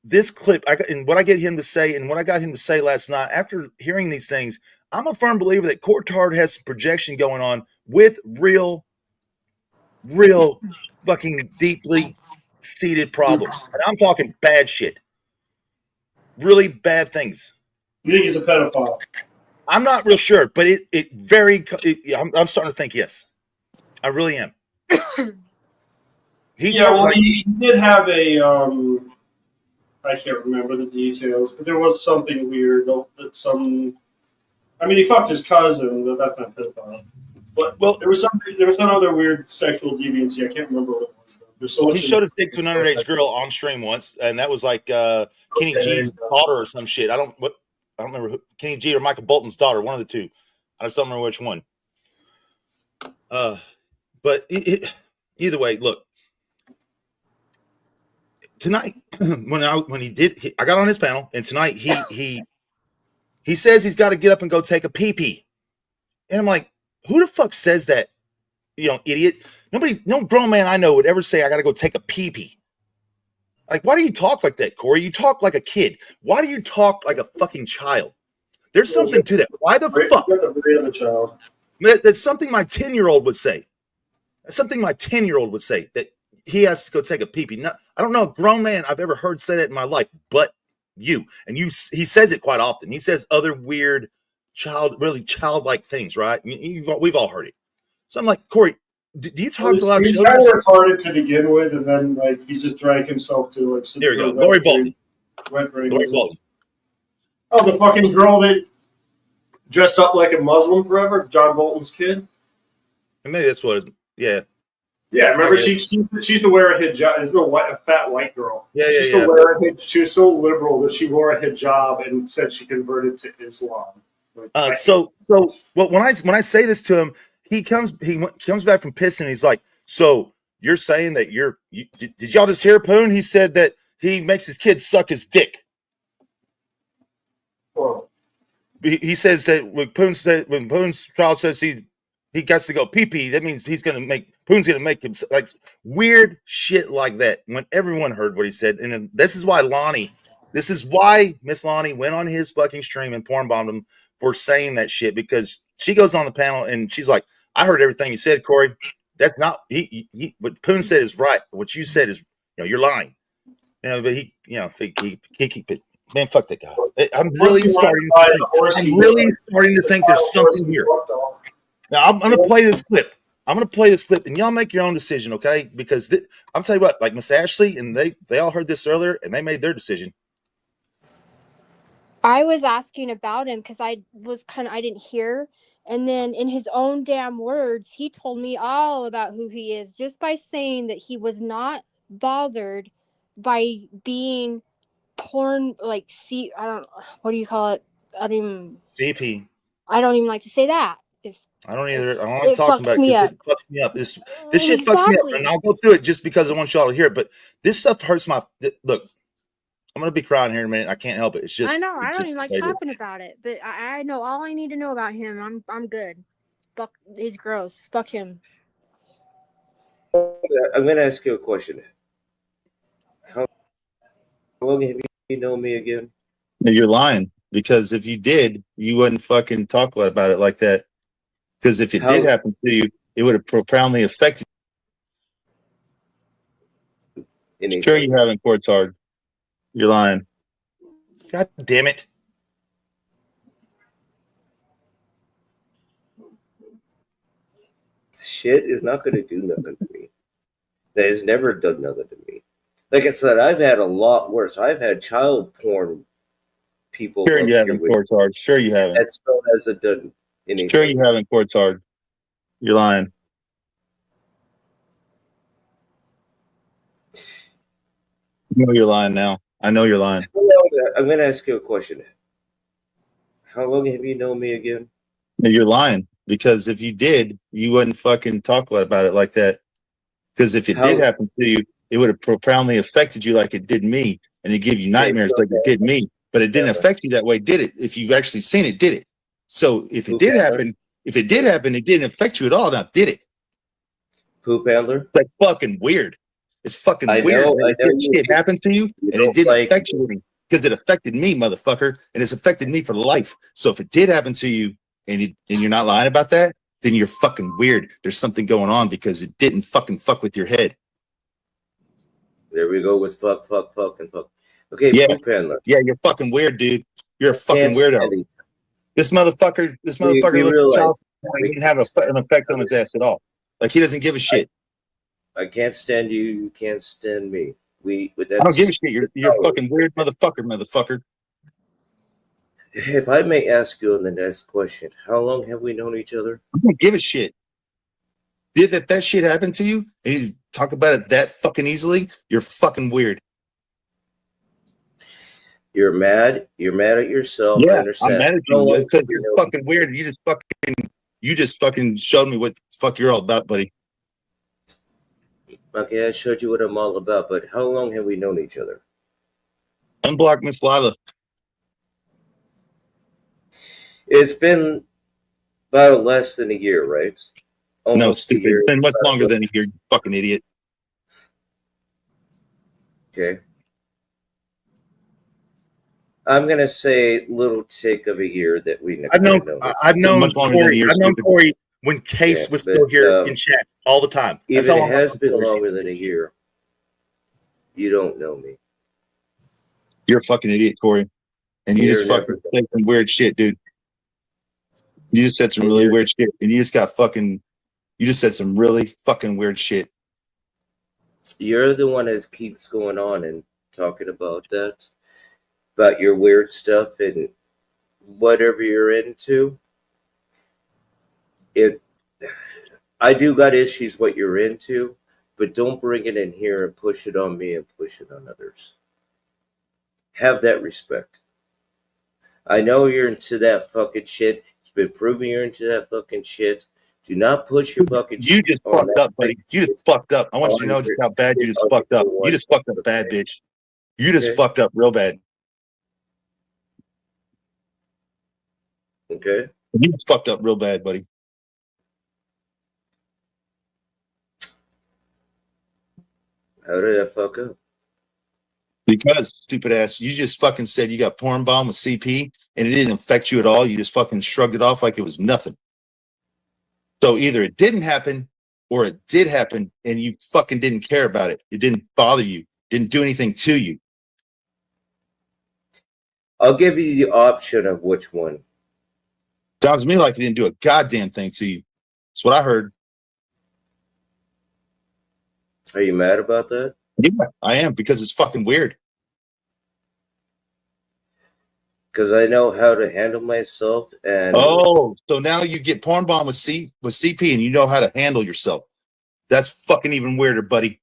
this clip, and what I get him to say, and what I got him to say last night, after hearing these things, I'm a firm believer that Courtyard has some projection going on with real fucking deeply seated problems. And I'm talking bad shit. Really bad things.
You think he's a pedophile?
I'm not real sure, but I'm starting to think yes. I really am.
He did have a I can't remember the details, but there was something weird that he fucked his cousin, but that's not pedophile. But there was some other weird sexual deviancy. I can't remember what it was.
He showed his dick to an underage girl on stream once, and that was like Kenny G's daughter or some shit. I don't remember who, Kenny G or Michael Bolton's daughter, one of the two. I just don't remember which one. But either way, look. Tonight, I got on his panel, and tonight he says he's got to get up and go take a pee-pee. And I'm like, who the fuck says that? Idiot. No grown man I know would ever say I got to go take a pee-pee. Like, why do you talk like that, Corey? You talk like a kid. Why do you talk like a fucking child? There's something to that. Why the fuck? That's something my 10-year-old would say. That's something my 10-year-old would say, that he has to go take a pee-pee. No, I don't know a grown man I've ever heard say that in my life, but you. And he says it quite often. He says other weird, really childlike things, right? We've all heard it. So I'm like, Corey, do you talk to a lot of children?
He's kind of retarded to begin with, and then he's just dragged himself to
There you go, Lori Bolton.
Lori Bolton. Oh, the fucking girl that dressed up like a Muslim forever, John Bolton's kid.
And maybe that's what it is. Yeah.
Yeah, remember she used to wear a hijab. There's a fat white girl.
Yeah.
She was so liberal that she wore a hijab and said she converted to Islam.
When I say this to him, he comes back from pissing. And he's like, so you're saying that did y'all just hear Poon? He said that he makes his kids suck his dick.
Well,
he says that when Poon's child says he gets to go pee-pee, that means Poon's gonna make him like weird shit like that. When everyone heard what he said, and then this is why Miss Lahni went on his fucking stream and porn bombed him for saying that shit, because she goes on the panel and she's like, I heard everything you said, Corey. That's not what Poon said is right. What you said is, you're lying. But he man, fuck that guy. I'm really starting to think there's something here. Now I'm gonna play this clip. And y'all make your own decision, okay? Because I'll tell you what, like Miss Ashley, and they all heard this earlier, and they made their decision.
I was asking about him because I didn't hear. And then in his own damn words, he told me all about who he is just by saying that he was not bothered by being porn, what do you call it?
CP.
I don't even like to say that.
I don't either. I don't want to talk about it because it fucks me up. This shit fucks me up, and I'll go through it just because I want y'all to hear it. But this stuff hurts my look. I'm gonna be crying here in a minute. I can't help it. It's just
I know. I don't even like talking about it, but I know all I need to know about him. I'm good. Fuck, he's gross. Fuck him.
I'm gonna ask you a question. How long have you known me again?
You're lying, because if you did, you wouldn't fucking talk about it like that. Because if it did happen to you, it would have profoundly affected you. Sure, you haven't, Courtyard. You're lying. God damn it.
shit is not going to do nothing to me. That has never done nothing to me. Like I said, I've had a lot worse. I've had child porn people.
Sure, you haven't, Courts Hard. Sure, you haven't.
That still hasn't done anything.
Sure, you haven't, Courts Hard. You're lying. You know you're lying now. I know you're lying.
I'm going to ask you a question. How long have you known me again?
You're lying, because if you did, you wouldn't fucking talk about it like that. Because if it did happen to you, it would have profoundly affected you like it did me, and it gave you nightmares like it did me. But it didn't affect you that way, did it? If you've actually seen it, did it? So if it did happen, it didn't affect you at all. Now, did it?
Poop handler?
That's fucking weird. It's fucking weird. Shit happened to you, and it didn't affect you because it affected me, motherfucker, and it's affected me for life. So if it did happen to you, and you're not lying about that, then you're fucking weird. There's something going on because it didn't fucking fuck with your head.
There we go with fuck, and fuck. Okay,
yeah,
poop handler.
Yeah, you're fucking weird, dude. You're a fucking weirdo. This motherfucker didn't have an effect on his ass at all. Like, he doesn't give a shit.
I can't stand you. You can't stand me.
I don't give a shit. You're a fucking weird motherfucker.
If I may ask you on the next question, how long have we known each other?
I don't give a shit. Did that shit happen to you? And you talk about it that fucking easily? You're fucking weird.
You're mad. You're mad at yourself.
Yeah,
I understand.
I'm mad at you because you're fucking weird. You just fucking showed me what the fuck you're all about, buddy.
Okay, I showed you what I'm all about, but how long have we known each other?
Unblock Miss Lila.
It's been about less than a year, right?
Almost no, stupid. It's been much longer than a year, you fucking idiot.
Okay. I'm gonna say little tick of a year that we never
I've known Corey when Case was still here in chat all the time.
That's even it has been longer than a year. You don't know me.
You're a fucking idiot, Corey. And you just fucking say some weird shit, dude. You just said some really weird shit. And you just said some really fucking weird shit.
You're the one that keeps going on and talking about that. About your weird stuff and whatever you're into. I do got issues what you're into, but don't bring it in here and push it on me and push it on others. Have that respect. I know you're into that fucking shit. It's been proven you're into that fucking shit. Do not push your fucking shit.
You just fucked up, buddy. You just fucked up. I want you to know just how bad you just fucked up. You just fucked up bad, bitch. You just fucked up real bad.
Okay.
You just fucked up real bad, buddy.
How did I fuck up?
Because, stupid ass, you just fucking said you got porn bomb with CP and it didn't affect you at all. You just fucking shrugged it off like it was nothing. So either it didn't happen or it did happen and you fucking didn't care about it. It didn't bother you. Didn't do anything to you.
I'll give you the option of which one.
Sounds to me like it didn't do a goddamn thing to you. That's what I heard.
Are you mad about that?
Yeah, I am, because it's fucking weird.
Because I know how to handle myself, and
so now you get porn bomb with CP, and you know how to handle yourself. That's fucking even weirder, buddy.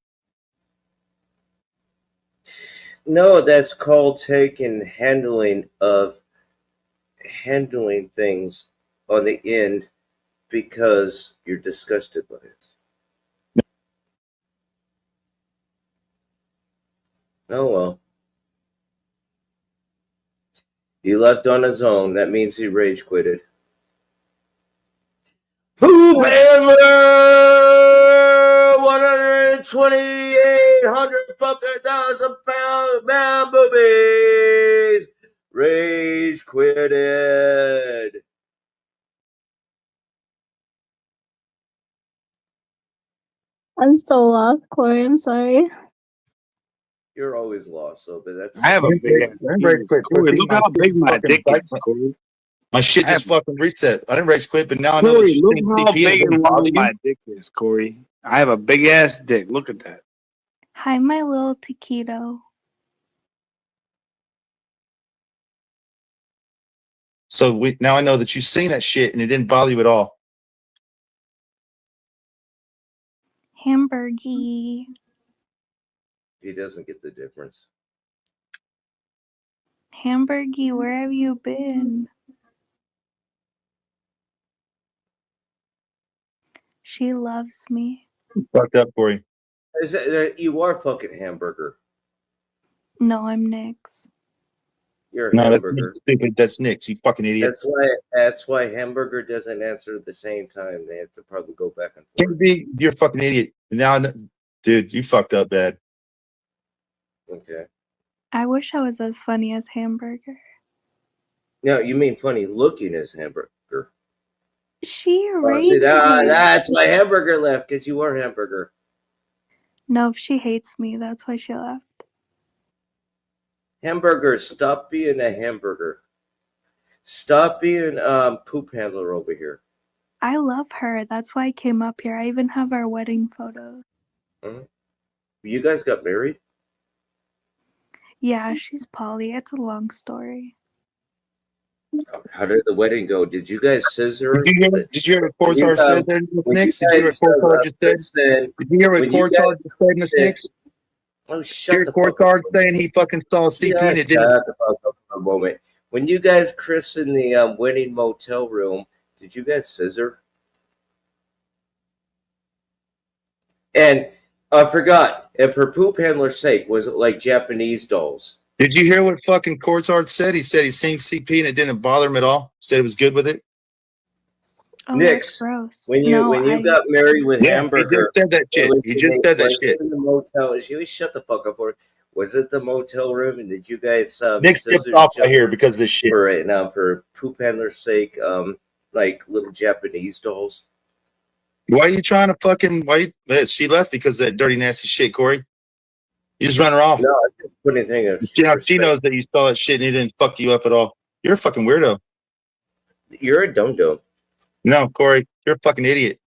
No, that's called handling things on the end because you're disgusted by it. Oh well. He left on his own. That means he rage quitted. Poop handler 128,000 fucking pound man boobies. Rage quitted.
I'm so lost, Corey. I'm sorry.
You're always lost, so but that's.
I have a big. Look how big my dick is. My shit just fucking reset. I didn't rage quit, but now I know
Corey,
that you're
look
seeing
how
CP
big
and
and
bother
long
you.
my dick is, Corey. I have a big ass dick. Look at that.
Hi, my little taquito.
So now I know that you've seen that shit and it didn't bother you at all.
Hamburgie.
He doesn't get the difference.
Hamburgie, where have you been? She loves me.
Fucked up for you.
You are fucking Hamburger.
No, I'm Nick's.
You're a Hamburger.
That's Nick's. You fucking idiot.
That's why Hamburger doesn't answer at the same time. They have to probably go back and forth.
You're a fucking idiot. Now, dude, you fucked up bad.
Okay.
I wish I was as funny as Hamburger.
No, you mean funny looking as Hamburger.
She rages.
That's why Hamburger left, because you are Hamburger.
No, she hates me. That's why she left.
Hamburger, stop being a hamburger. Stop being poop handler over here.
I love her. That's why I came up here. I even have our wedding photos.
Mm-hmm. You guys got married?
Yeah, she's poly. It's a long story.
How did the wedding go? Did you guys scissor?
Did you hear what Corsar said there, Nick? Did you hear what Corsar just said? Did you hear what Corsar just said, Miss Nick?
Oh, shut the fuck up.
Corsar saying he fucking saw CP and it didn't.
Shut the fuck up for a moment. When you guys christened the wedding motel room, did you guys scissor? And I forgot, and for poop handler's sake, was it like Japanese dolls?
Did you hear what fucking Corsard said? He said he's seen CP and it didn't bother him at all. Said it was good with it.
Oh,
Nix, when you got married with Hamburger,
he just said that shit. He just said that shit.
In the motel, shut the fuck up for it. Was it the motel room? And did you guys?
Nick skipped off right here because of this shit.
For right now, for poop handler's sake, like little Japanese dolls.
Why are you trying to fucking? She left because of that dirty, nasty shit, Corey. You just run her off.
No, I just put anything of
she knows that you saw that shit and it didn't fuck you up at all. You're a fucking weirdo.
You're a dum-dum.
No, Corey, you're a fucking idiot.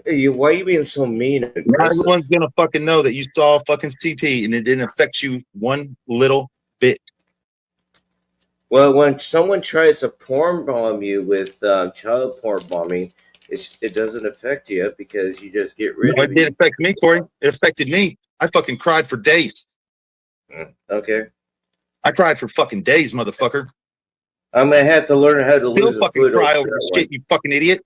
Why are you being so mean and aggressive?
Not everyone's gonna fucking know that you saw fucking CP and it didn't affect you one little bit.
Well, when someone tries to porn bomb you with child porn bombing, it doesn't affect you because you just get rid of it.
It didn't affect me, Corey. It affected me. I fucking cried for days.
Okay.
I cried for fucking days, motherfucker.
I'm gonna have to learn how to lose a foot
cry over shit, you fucking idiot.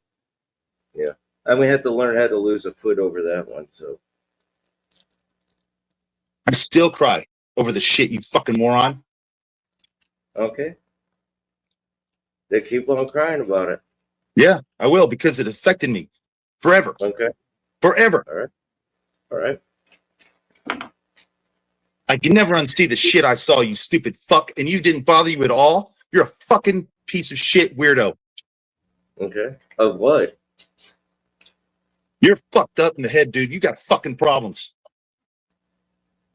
Yeah, I'm gonna have to learn how to lose a foot over that one. So
I still cry over the shit, you fucking moron.
Okay. They keep on crying about it.
Yeah, I will because it affected me forever.
Okay.
Forever.
All right. All right.
I can never unsee the shit I saw, you stupid fuck, and you didn't bother you at all. You're a fucking piece of shit weirdo.
Okay. Of what?
You're fucked up in the head, dude. You got fucking problems.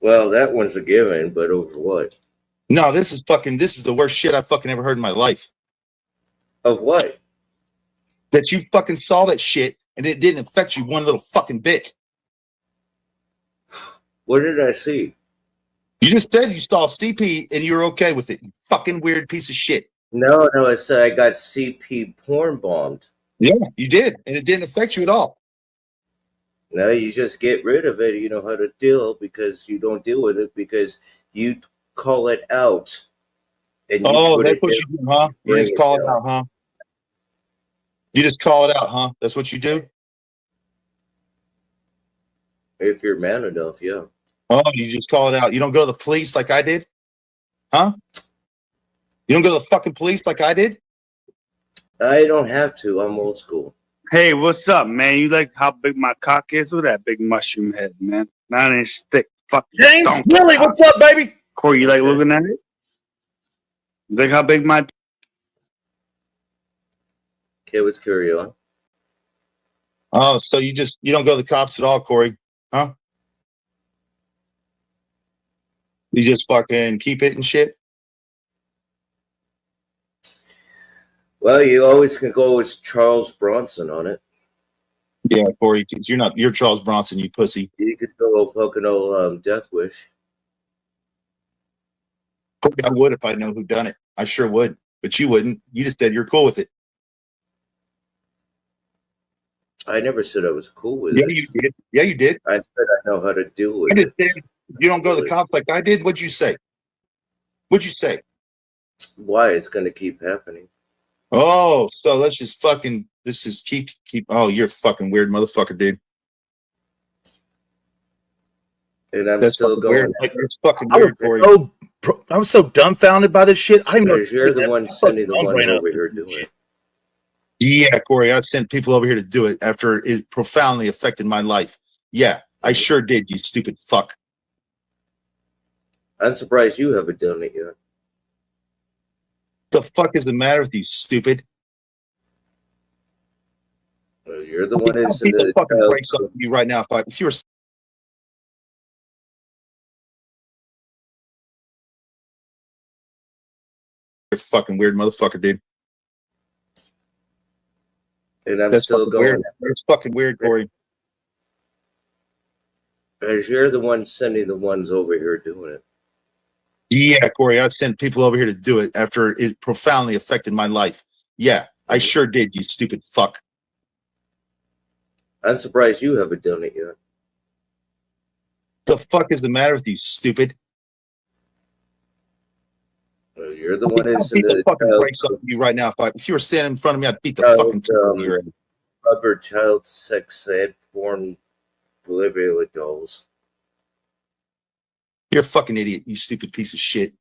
Well, that one's a given, but over what?
No, this is the worst shit I fucking ever heard in my life.
Of what?
That you fucking saw that shit and it didn't affect you one little fucking bit.
What did I see?
You just said you saw CP and you're okay with it. You fucking weird piece of shit.
No, I said I got CP porn bombed.
Yeah, you did. And it didn't affect you at all.
No, you just get rid of it. You know how to deal because you don't deal with it because you call it out. And you
that's what you do, huh? You just call it out, huh? You just call it out, huh? That's what you do?
If you're man enough, yeah.
Oh, you just call it out. You don't go to the police like I did? Huh? You don't go to the fucking police like I did?
I don't have to. I'm old school.
Hey, what's up, man? You like how big my cock is? Look at that big mushroom head, man. 9-inch thick. Fuck.
James Willie, what's up, baby?
Corey, you like looking at it? You like how big my...
Okay, let's carry on.
Oh, so you don't go to the cops at all, Corey? Huh? You just fucking keep it and shit?
Well, you always can go with Charles Bronson on it.
Yeah, Corey, you're Charles Bronson, you pussy.
You could go fucking old Death Wish.
Corey, I would if I know who done it. I sure would, but you wouldn't. You just said you're cool with it.
I never said I was cool with
it.
Yeah,
you did. Yeah, you did.
I said I know how to deal with it.
You don't go to the cops like I did. What'd you say? What'd you say?
Why? It's going to keep happening.
Oh, so let's just fucking. This is keep. Oh, you're a fucking weird motherfucker, dude.
And I'm still going.
Weird. Like, it's fucking weird, Corey. I was so dumbfounded by this shit. I didn't know
you're the one sending the ones over here doing it.
Yeah, Corey, I sent people over here to do it after it profoundly affected my life. Yeah, I sure did, you stupid fuck.
I'm surprised you haven't done it yet.
The fuck is the matter with you, stupid?
Well, you're the one who's in the
fucking breaks up with you right now. If you were you're a fucking weird motherfucker, dude.
And I'm still going.
Weird. It's fucking weird, Corey.
As you're the one sending the ones over here doing it.
Yeah, Corey, I sent people over here to do it after it profoundly affected my life. Yeah, I sure did, you stupid fuck.
I'm surprised you haven't done it yet.
The fuck is the matter with you, stupid?
Well, you're the one who's in the
fucking breaks up with you right now. If you were standing in front of me, I'd beat the fucking
rubber child sex ed porn delivery dolls.
You're a fucking idiot, you stupid piece of shit.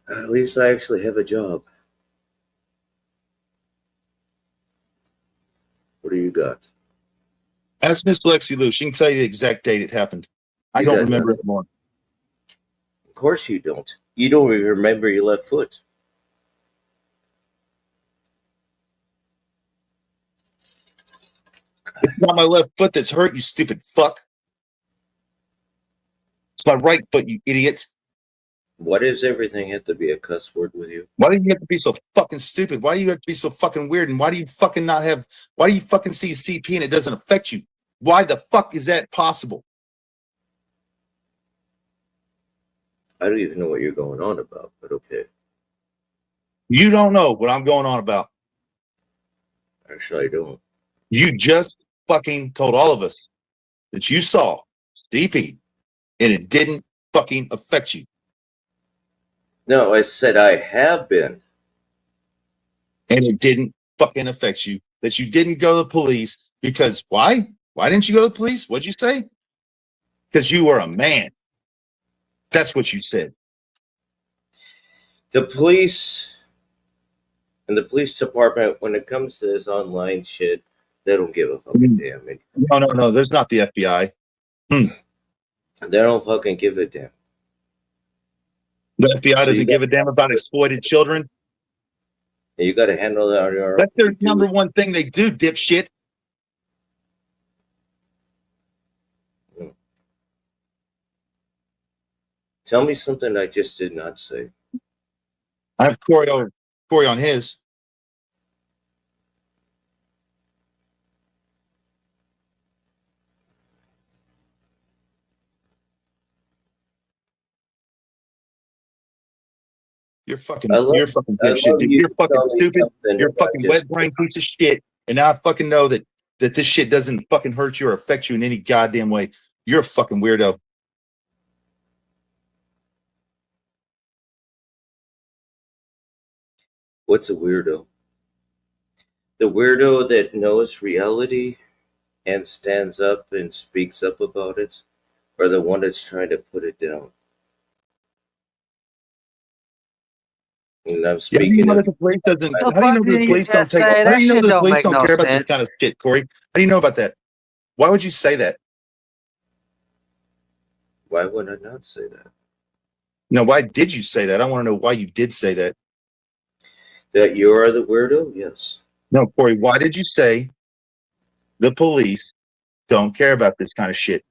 At least I actually have a job. What do you got?
Ask Miss Lexi Lou. She can tell you the exact date it happened. I don't remember it more.
Of course you don't. You don't even remember your left foot.
It's not my left foot that's hurt, you stupid fuck. It's my right foot, you idiot.
Why does everything have to be a cuss word with you?
Why do you have to be so fucking stupid? Why do you have to be so fucking weird? And why do you fucking why do you fucking see a CP and it doesn't affect you? Why the fuck is that possible?
I don't even know what you're going on about, but okay.
You don't know what I'm going on about.
Actually, I don't.
You just fucking told all of us that you saw CP and it didn't fucking affect you.
No, I said I have been.
And it didn't fucking affect you. That you didn't go to the police because why? Why didn't you go to the police? What'd you say? Because you were a man. That's what you said.
The police and the police department, when it comes to this online shit, they don't give a fucking damn.
No. There's not the FBI.
They don't fucking give a damn.
The FBI doesn't give a damn about exploited children.
You got to handle that on your own.
That's their number one thing they do, dipshit.
Tell me something I just did not say.
I have Corey on his. You're fucking dipshit, dude. You're fucking stupid. You're a fucking wet brain piece of shit. And now I fucking know that this shit doesn't fucking hurt you or affect you in any goddamn way. You're a fucking weirdo.
What's a weirdo? The weirdo that knows reality and stands up and speaks up about it, or the one that's trying to put it down? And I'm speaking.
How do you know that the police doesn't? How do you know the police don't take? How do you know the police don't care about this kind of shit, Corey? How do you know about that? Why would you say that?
Why would I not say that?
No, why did you say that? I want to know why you did say that.
That you are the weirdo? Yes.
No, Corey, why did you say the police don't care about this kind of shit?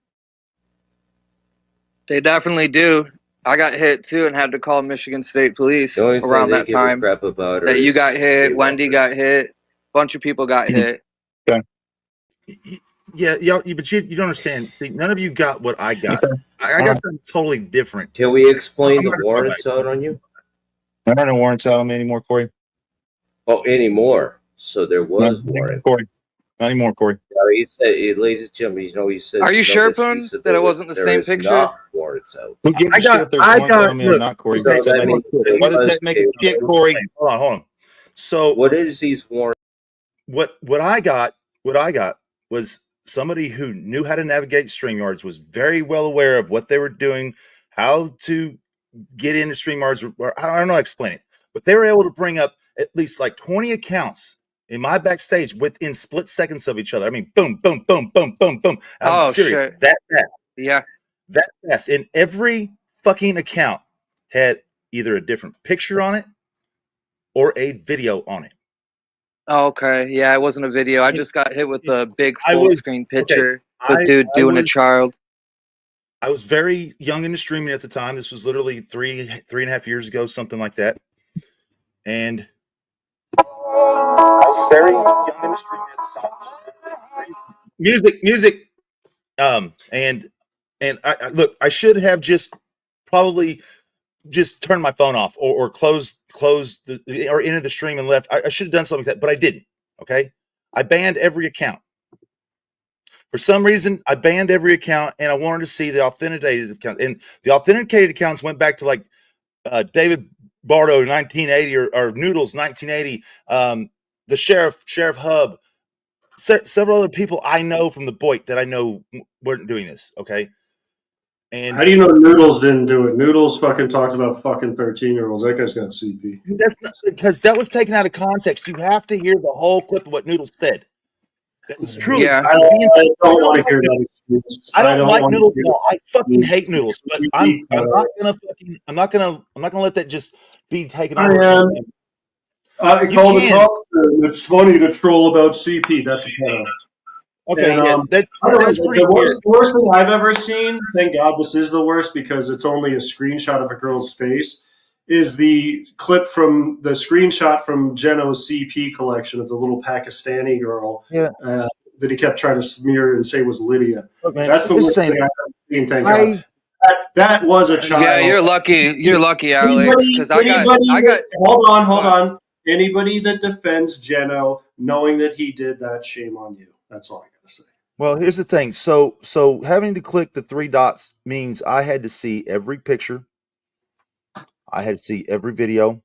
They definitely do. I got hit too and had to call Michigan State Police
The only thing
around
they
that
give a
time.
crap about
That
are
you got hit,
jaywalkers.
Wendy got hit, a bunch of people got hit.
Yeah, y'all, but you don't understand. See, none of you got what I got. I got something totally different.
Can we explain
I'm
the
not gonna talk
warrants
about
out on you?
There are no warrants out on me anymore, Corey.
Oh, anymore. So there was warrant.
Corey. Not anymore, Corey.
He said, ladies and gentlemen, he said.
Are you sure,
notice,
Poon,
he said
that it
there
wasn't the
there
same
is
picture?
not warrants out.
Who gives a shit if there's warrants out on me or not, Corey?
So that means there
What does
was
that make
a
it shit, Corey? Hold on. So
what is these warrants?
What I got was somebody who knew how to navigate StreamYards, was very well aware of what they were doing, how to get into StreamYards, or I don't know how to explain it, but they were able to bring up at least like 20 accounts in my backstage within split seconds of each other. I mean, boom, boom, boom, boom, boom, boom. I'm serious.
Shit.
That fast.
Yeah.
That fast. And every fucking account had either a different picture on it or a video on it.
Oh, okay. Yeah, it wasn't a video. I just got hit with a big
I
full
was-
screen
okay,
picture. The
I-
dude
I
doing a
was-
child.
I was very young into streaming at the time. This was literally three and a half years ago, something like that. And I was very young into streaming at the time. Music. And I look, I should have just probably just turned my phone off or closed or ended the stream and left. I should have done something like that, but I didn't. Okay. I banned every account. For some reason, I banned every account, and I wanted to see the authenticated accounts. And the authenticated accounts went back to like David Bardo 1980 or Noodles 1980, the Sheriff Hub, several other people I know from the Boit that I know weren't doing this. Okay. And
how do you know Noodles didn't do it? Noodles fucking talked about fucking 13-year-olds. That guy's got CP.
That's not, because that was taken out of context. You have to hear the whole clip of what Noodles said. That was truly.
Yeah.
I don't want to hear that excuse.
I don't like
want
Noodles
to
at all. I fucking hate Noodles, but I'm not gonna let that just be taken over.
I am. I call the cops. It's funny to troll about CP. That's a pedo.
Okay,
and,
that's pretty
the worst thing I've ever seen, thank God this is the worst because it's only a screenshot of a girl's face, is the clip from the screenshot from Geno's CP collection of the little Pakistani girl that he kept trying to smear and say was Lydia.
Look, man,
that's the worst thing I've ever seen, thank God. That was a child.
Yeah, you're lucky. You're lucky, Alex. Because I got.
Hold on. Anybody that defends Geno, knowing that he did that, shame on you. That's all I gotta say.
Well, here's the thing. So having to click the three dots means I had to see every picture. I had to see every video.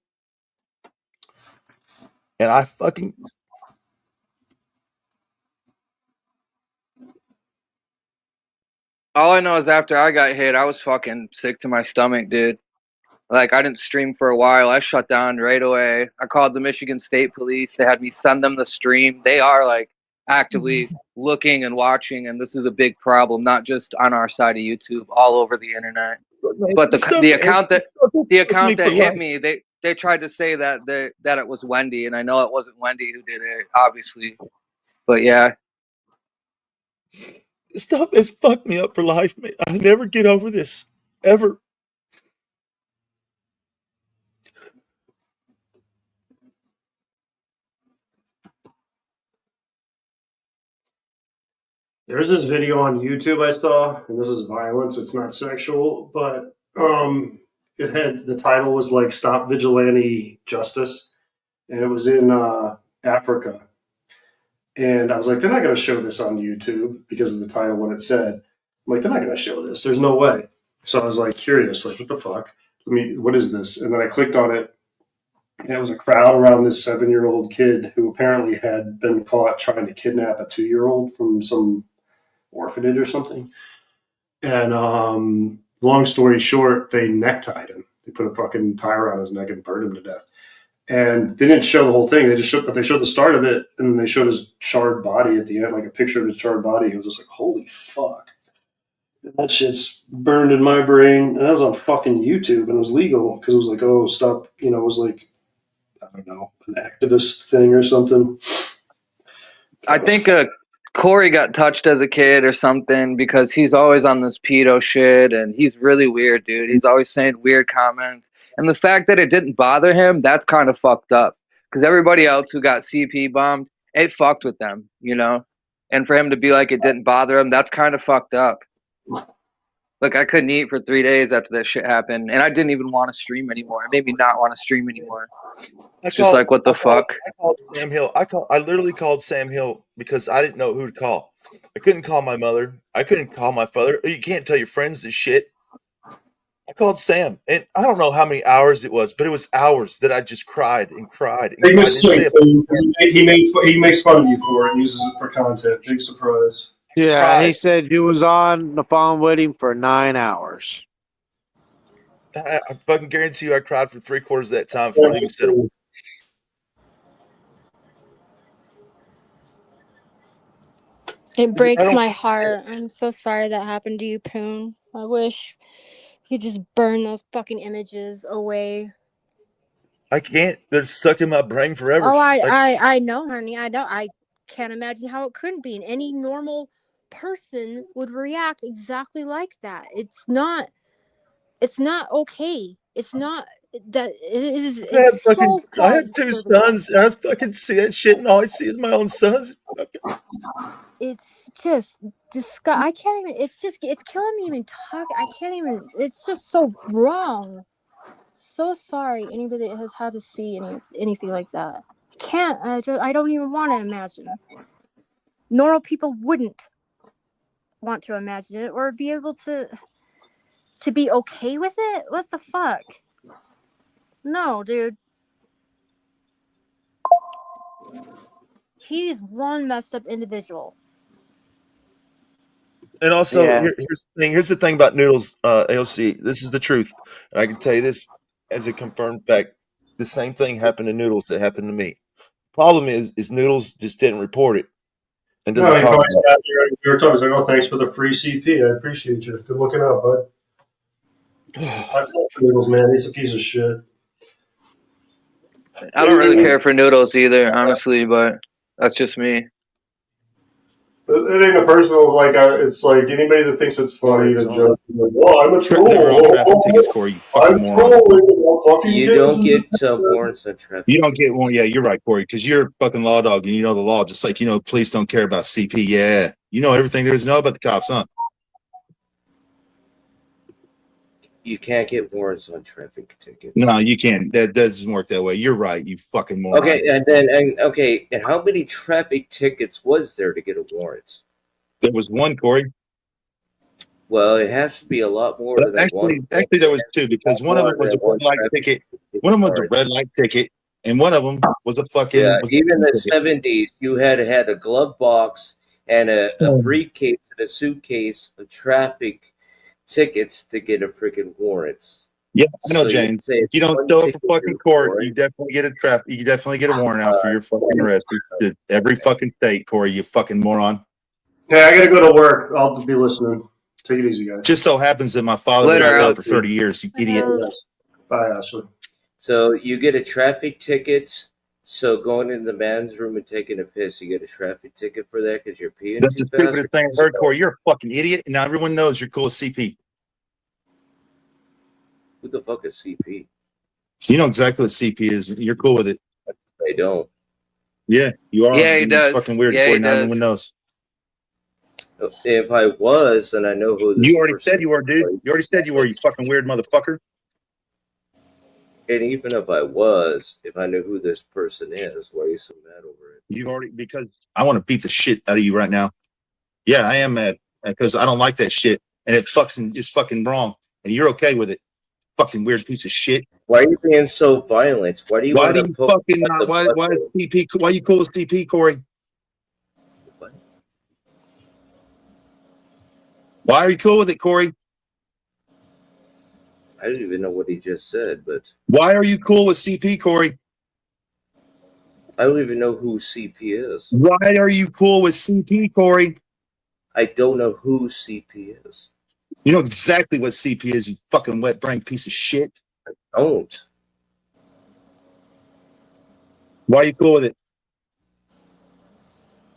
And I fucking.
All I know is after I got hit, I was fucking sick to my stomach, dude. Like, I didn't stream for a while. I shut down right away. I called the Michigan State Police. They had me send them the stream. They are, like, actively looking and watching, and this is a big problem, not just on our side of YouTube, all over the internet. But the account that hit me, they tried to say that it was Wendy, and I know it wasn't Wendy who did it, obviously. But, yeah.
This stuff has fucked me up for life, man. I never get over this, ever.
There's this video on YouTube I saw, and this is violence. It's not sexual, but it had the title was like "Stop Vigilante Justice," and it was in Africa. And I was like, they're not going to show this on YouTube because of the title, what it said. I'm like, they're not going to show this. There's no way. So I was like curious, like, what the fuck? What is this? And then I clicked on it, and it was a crowd around this 7-year-old kid who apparently had been caught trying to kidnap a 2-year-old from some orphanage or something. And long story short, they necktied him. They put a fucking tie around his neck and burned him to death. And they didn't show the whole thing. They showed the start of it, and then they showed his charred body at the end, like a picture of his charred body. It was just like, holy fuck. And that shit's burned in my brain. And that was on fucking YouTube, and it was legal because it was like, oh, stop. It was like, I don't know, an activist thing or something.
I think a Corey got touched as a kid or something because he's always on this pedo shit and he's really weird, dude. He's always saying weird comments. And the fact that it didn't bother him, that's kind of fucked up. Because everybody else who got CP bombed, it fucked with them, you know? And for him to be like it didn't bother him, that's kind of fucked up. Like, I couldn't eat for 3 days after that shit happened. And I didn't even want to stream anymore. It made me not want to stream anymore. It's just like, what the fuck?
I called Sam Hill. I literally called Sam Hill because I didn't know who to call. I couldn't call my mother. I couldn't call my father. You can't tell your friends this shit. I called Sam, and I don't know how many hours it was, but it was hours that I just cried and cried. And
Big
cried.
mistake. He makes fun of you for it and uses it for content. Big surprise.
Yeah, he said you was on the phone with him for 9 hours.
I fucking guarantee you I cried for 3/4 of that time before I even said a word.
It breaks my heart. I'm so sorry that happened to you, Poon. I wish you just burn those fucking images away.
I can't. They're stuck in my brain forever.
Oh, I know, honey. I can't imagine how it couldn't be. And any normal person would react exactly like that. It's not okay. It's not that
I have 2 sons. I fucking see that shit, and all I see is my own sons.
It's just disgusting. I can't even. It's killing me even talk. I can't even. It's just so wrong. So sorry, anybody that has had to see anything like that. I can't. I don't even want to imagine. Normal people wouldn't want to imagine it or be able to be okay with it. What the fuck? No, dude. He's one messed up individual.
And also, here's the thing about Noodles, AOC. This is the truth, and I can tell you this as a confirmed fact. The same thing happened to Noodles that happened to me. Problem is Noodles just didn't report it and doesn't talk about it.
We were talking, like, oh, thanks for the free CP. I appreciate you. Good looking out, bud. I felt for Noodles, man. He's a piece of shit.
I don't really care for Noodles either, honestly, but that's just me.
It ain't a personal, like, it's like anybody that thinks it's funny to joke, like, well, I'm a troll. I'm trolling.
You don't get warrants on traffic.
You don't get one. Yeah, you're right, Corey, because you're a fucking law dog and you know the law. Just like, police don't care about CP. Yeah. You know everything there is to know about the cops, huh?
You can't get warrants on traffic tickets.
No, you can't. That doesn't work that way. You're right, you fucking moron.
Okay, and how many traffic tickets was there to get a warrant?
There was one, Corey.
Well, it has to be a lot more than one.
Actually, there was 2 because one of them was a red light ticket. One of them was a red light ticket, and one of them was a fucking.
Yeah, even in the 70s, you had a glove box and a briefcase and a suitcase of traffic tickets to get a freaking warrant.
Yeah, I know, James. If you don't show up for fucking court, you definitely get you definitely get a warrant out for your fucking arrest. Every fucking state, Corey, you fucking moron.
Hey, I gotta go to work. I'll be listening. Take it easy, guys.
Just so happens that my father was out for 30 years, you idiot.
Bye, Ashley.
So you get a traffic ticket. So going in the man's room and taking a piss, you get a traffic ticket for that because you're peeing
That's
too
the
fast?
stupidest thing I've heard, Corey. You're a fucking idiot, and now everyone knows you're cool as CP.
Who the fuck is CP?
You know exactly what CP is. You're cool with it.
They don't.
Yeah, you are.
Yeah, he does.
It's fucking weird, Corey. Now everyone knows.
If I was, and I know who this
You already said you were, dude. You already said you were, you fucking weird motherfucker.
And even if I was, if I knew who this person is, why are you so mad over it?
You already, because I want to beat the shit out of you right now. Yeah, I am mad because I don't like that shit, and it's fucking wrong, and you're okay with it. Fucking weird piece of shit.
Why are you being so violent? Why do you?
Why do you fucking not? Why is CP? Why you cool with CP, Corey?
What?
Why are you cool with it, Corey?
I didn't even know what he just said, but
why are you cool with CP, Corey?
I don't even know who CP is.
Why are you cool with CP, Corey?
I don't know who CP is.
You know exactly what CP is, you fucking wet brain piece of shit.
I don't.
Why are you cool with it?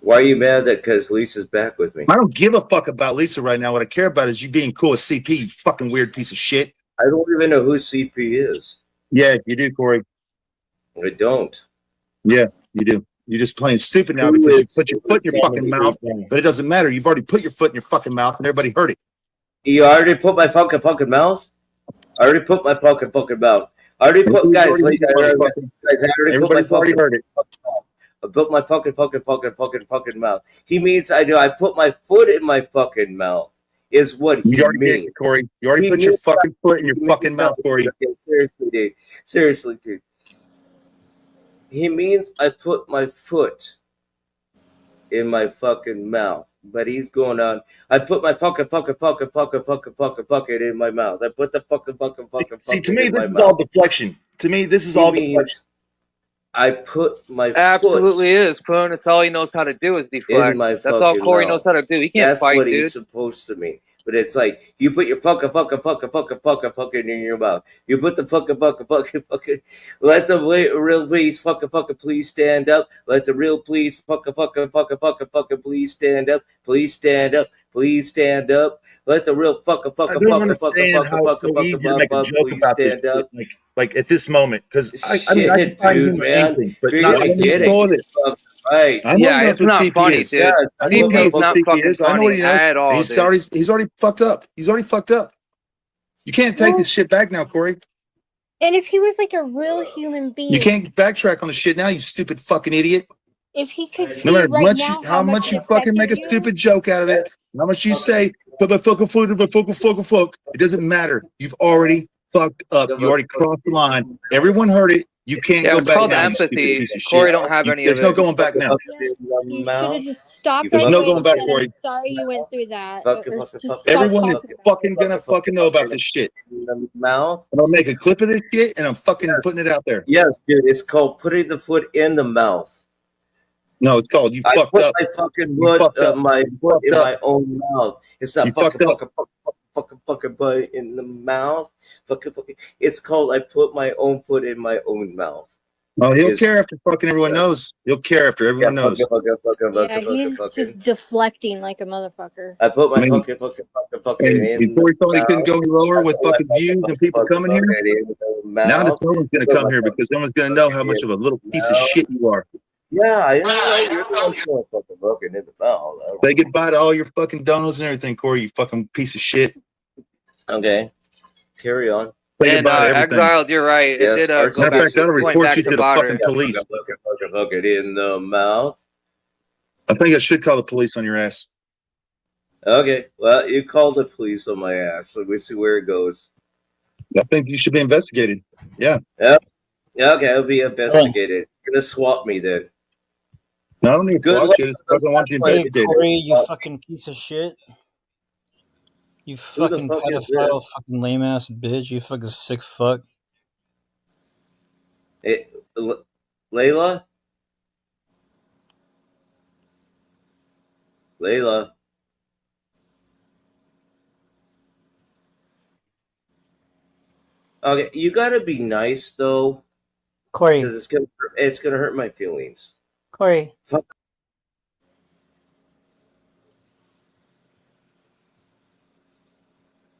Why are you mad that because Lisa's back with me?
I don't give a fuck about Lisa right now. What I care about is you being cool with CP, you fucking weird piece of shit.
I don't even know who CP is.
Yeah, you do, Corey.
I don't.
Yeah, you do. You're just playing stupid now because you put your foot in your fucking mouth, but it doesn't matter. You've already put your foot in your fucking mouth and everybody heard it.
You already put my fucking mouth? I already put my fucking mouth. I already put, guys, I already put my fucking
heard it.
I put my fucking mouth. He means I put my foot in my fucking mouth. Is what he means.
Did, Corey. You already put your fucking foot in your fucking mouth, Corey.
Okay, seriously, dude. Seriously, dude. He means I put my foot in my fucking mouth. But he's going on. I put my fucking in my mouth. I put the fucking.
See, to me, this is all deflection. To me, this is all deflection.
I put my
absolutely is, Poon. It's all he knows how to do is deflect. That's all Corey knows how to do. He can't fight, dude.
That's what he's supposed to mean. But it's like you put your fucking in your mouth. You put the fucking. Let the real please fucking please stand up. Let the real please fucking please stand up. Please stand up. Please stand up. Let the real fucking
I don't understand how it's so easy to make a joke about this shit, like at this moment, because I mean, I can find
dude, man.
anything, but
You're
not
gonna get it. Right.
Yeah, it's not funny, dude. CP's not fucking funny at all,
he's
dude.
already fucked up. He's already fucked up. You can't take this shit back now, Corey.
And if he was like a real human being,
you can't backtrack on the shit now, you stupid fucking idiot.
If he could see
no matter
right now
how much you fucking make a stupid joke out of it, how much you say, it doesn't matter. You've already fucked up. You already crossed the line. Everyone heard it. You can't go back now.
It's called empathy. Corey don't have any of it.
There's no going back now.
you should have just stopped
There's
right
no
away
going
and
back,
said,
Corey.
I'm sorry you went through that.
Everyone is fucking gonna fucking know about this shit.
Mouth.
I'm gonna make a clip of this shit and I'm fucking putting it out there.
Yes, dude. It's called putting the foot in the mouth.
No, it's called you fucked up.
I put my foot in my own mouth. It's not fucking butt in the mouth. Fucking. It's called I put my own foot in my own mouth.
Oh, he'll care after fucking everyone knows. He'll care after everyone knows.
Yeah, he's just deflecting like a motherfucker.
I put my fucking
in. Before he thought he couldn't go any lower with fucking views and people coming here. Now no one's gonna come here because no one's gonna know how much of a little piece of shit you are.
Yeah, I know. You're the one fucking in the mouth.
Say goodbye to all your fucking donuts and everything, Corey. You fucking piece of shit.
Okay, carry on.
And Exiled, you're right. It did go back to Botter.
Police.
Fucking in the mouth.
I think I should call the police on your ass.
Okay, well, you called the police on my ass. So we see where it goes.
I think you should be investigated. Yeah.
Yep. Yeah. Okay, I'll be investigated. You're gonna swap me then.
No, I don't need
good.
Corey, you fucking piece of shit. You fucking pedophile, fucking lame ass bitch. You fucking sick fuck.
Hey, Layla? Okay, you gotta be nice though,
Corey.
Because it's gonna hurt my feelings.
Corey.
Fuck.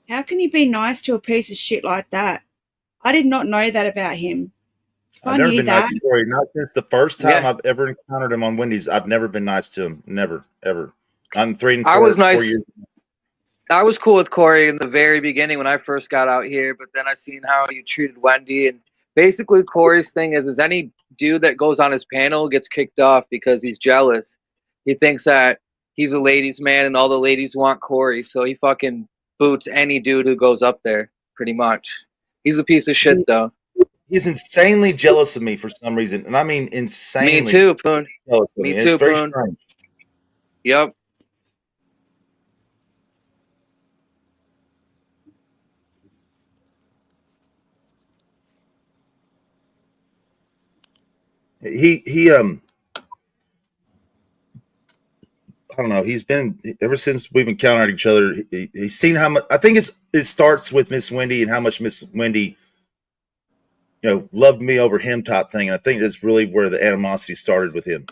How can you be nice to a piece of shit like that? I did not know that about him.
I've never been nice to Corey. Not since the first time I've ever encountered him on Wendy's. I've never been nice to him. Never, ever. I'm 3 and 4.
I was nice.
4 years.
I was cool with Corey in the very beginning when I first got out here, but then I seen how you treated Wendy, and basically Corey's thing is any dude that goes on his panel gets kicked off because he's jealous. He thinks that he's a ladies' man and all the ladies want Corey, so he fucking boots any dude who goes up there, pretty much. He's a piece of shit, though.
He's insanely jealous of me for some reason, and I mean insanely.
Me too, Poon.
Me too, Poon.
Yep.
He I don't know. He's been ever since we've encountered each other. He's seen how much. I think it starts with Miss Wendy and how much Miss Wendy, loved me over him, type thing. And I think that's really where the animosity started with him.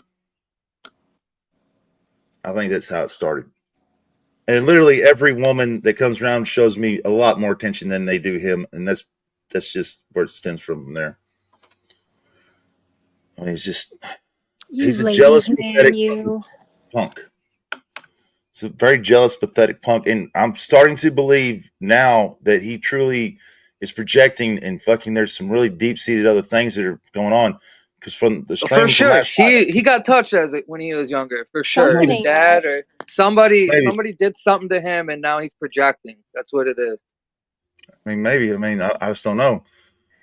I think that's how it started. And literally every woman that comes around shows me a lot more attention than they do him, and that's just where it stems from there. I mean, he's a jealous, pathetic punk. He's a very jealous, pathetic punk, and I'm starting to believe now that he truly is projecting and fucking. There's some really deep-seated other things that are going on. Because from the stream,
for sure, he got touched when he was younger. For sure, his dad or somebody did something to him, and now he's projecting. That's what it is.
I mean, maybe. I mean, I just don't know.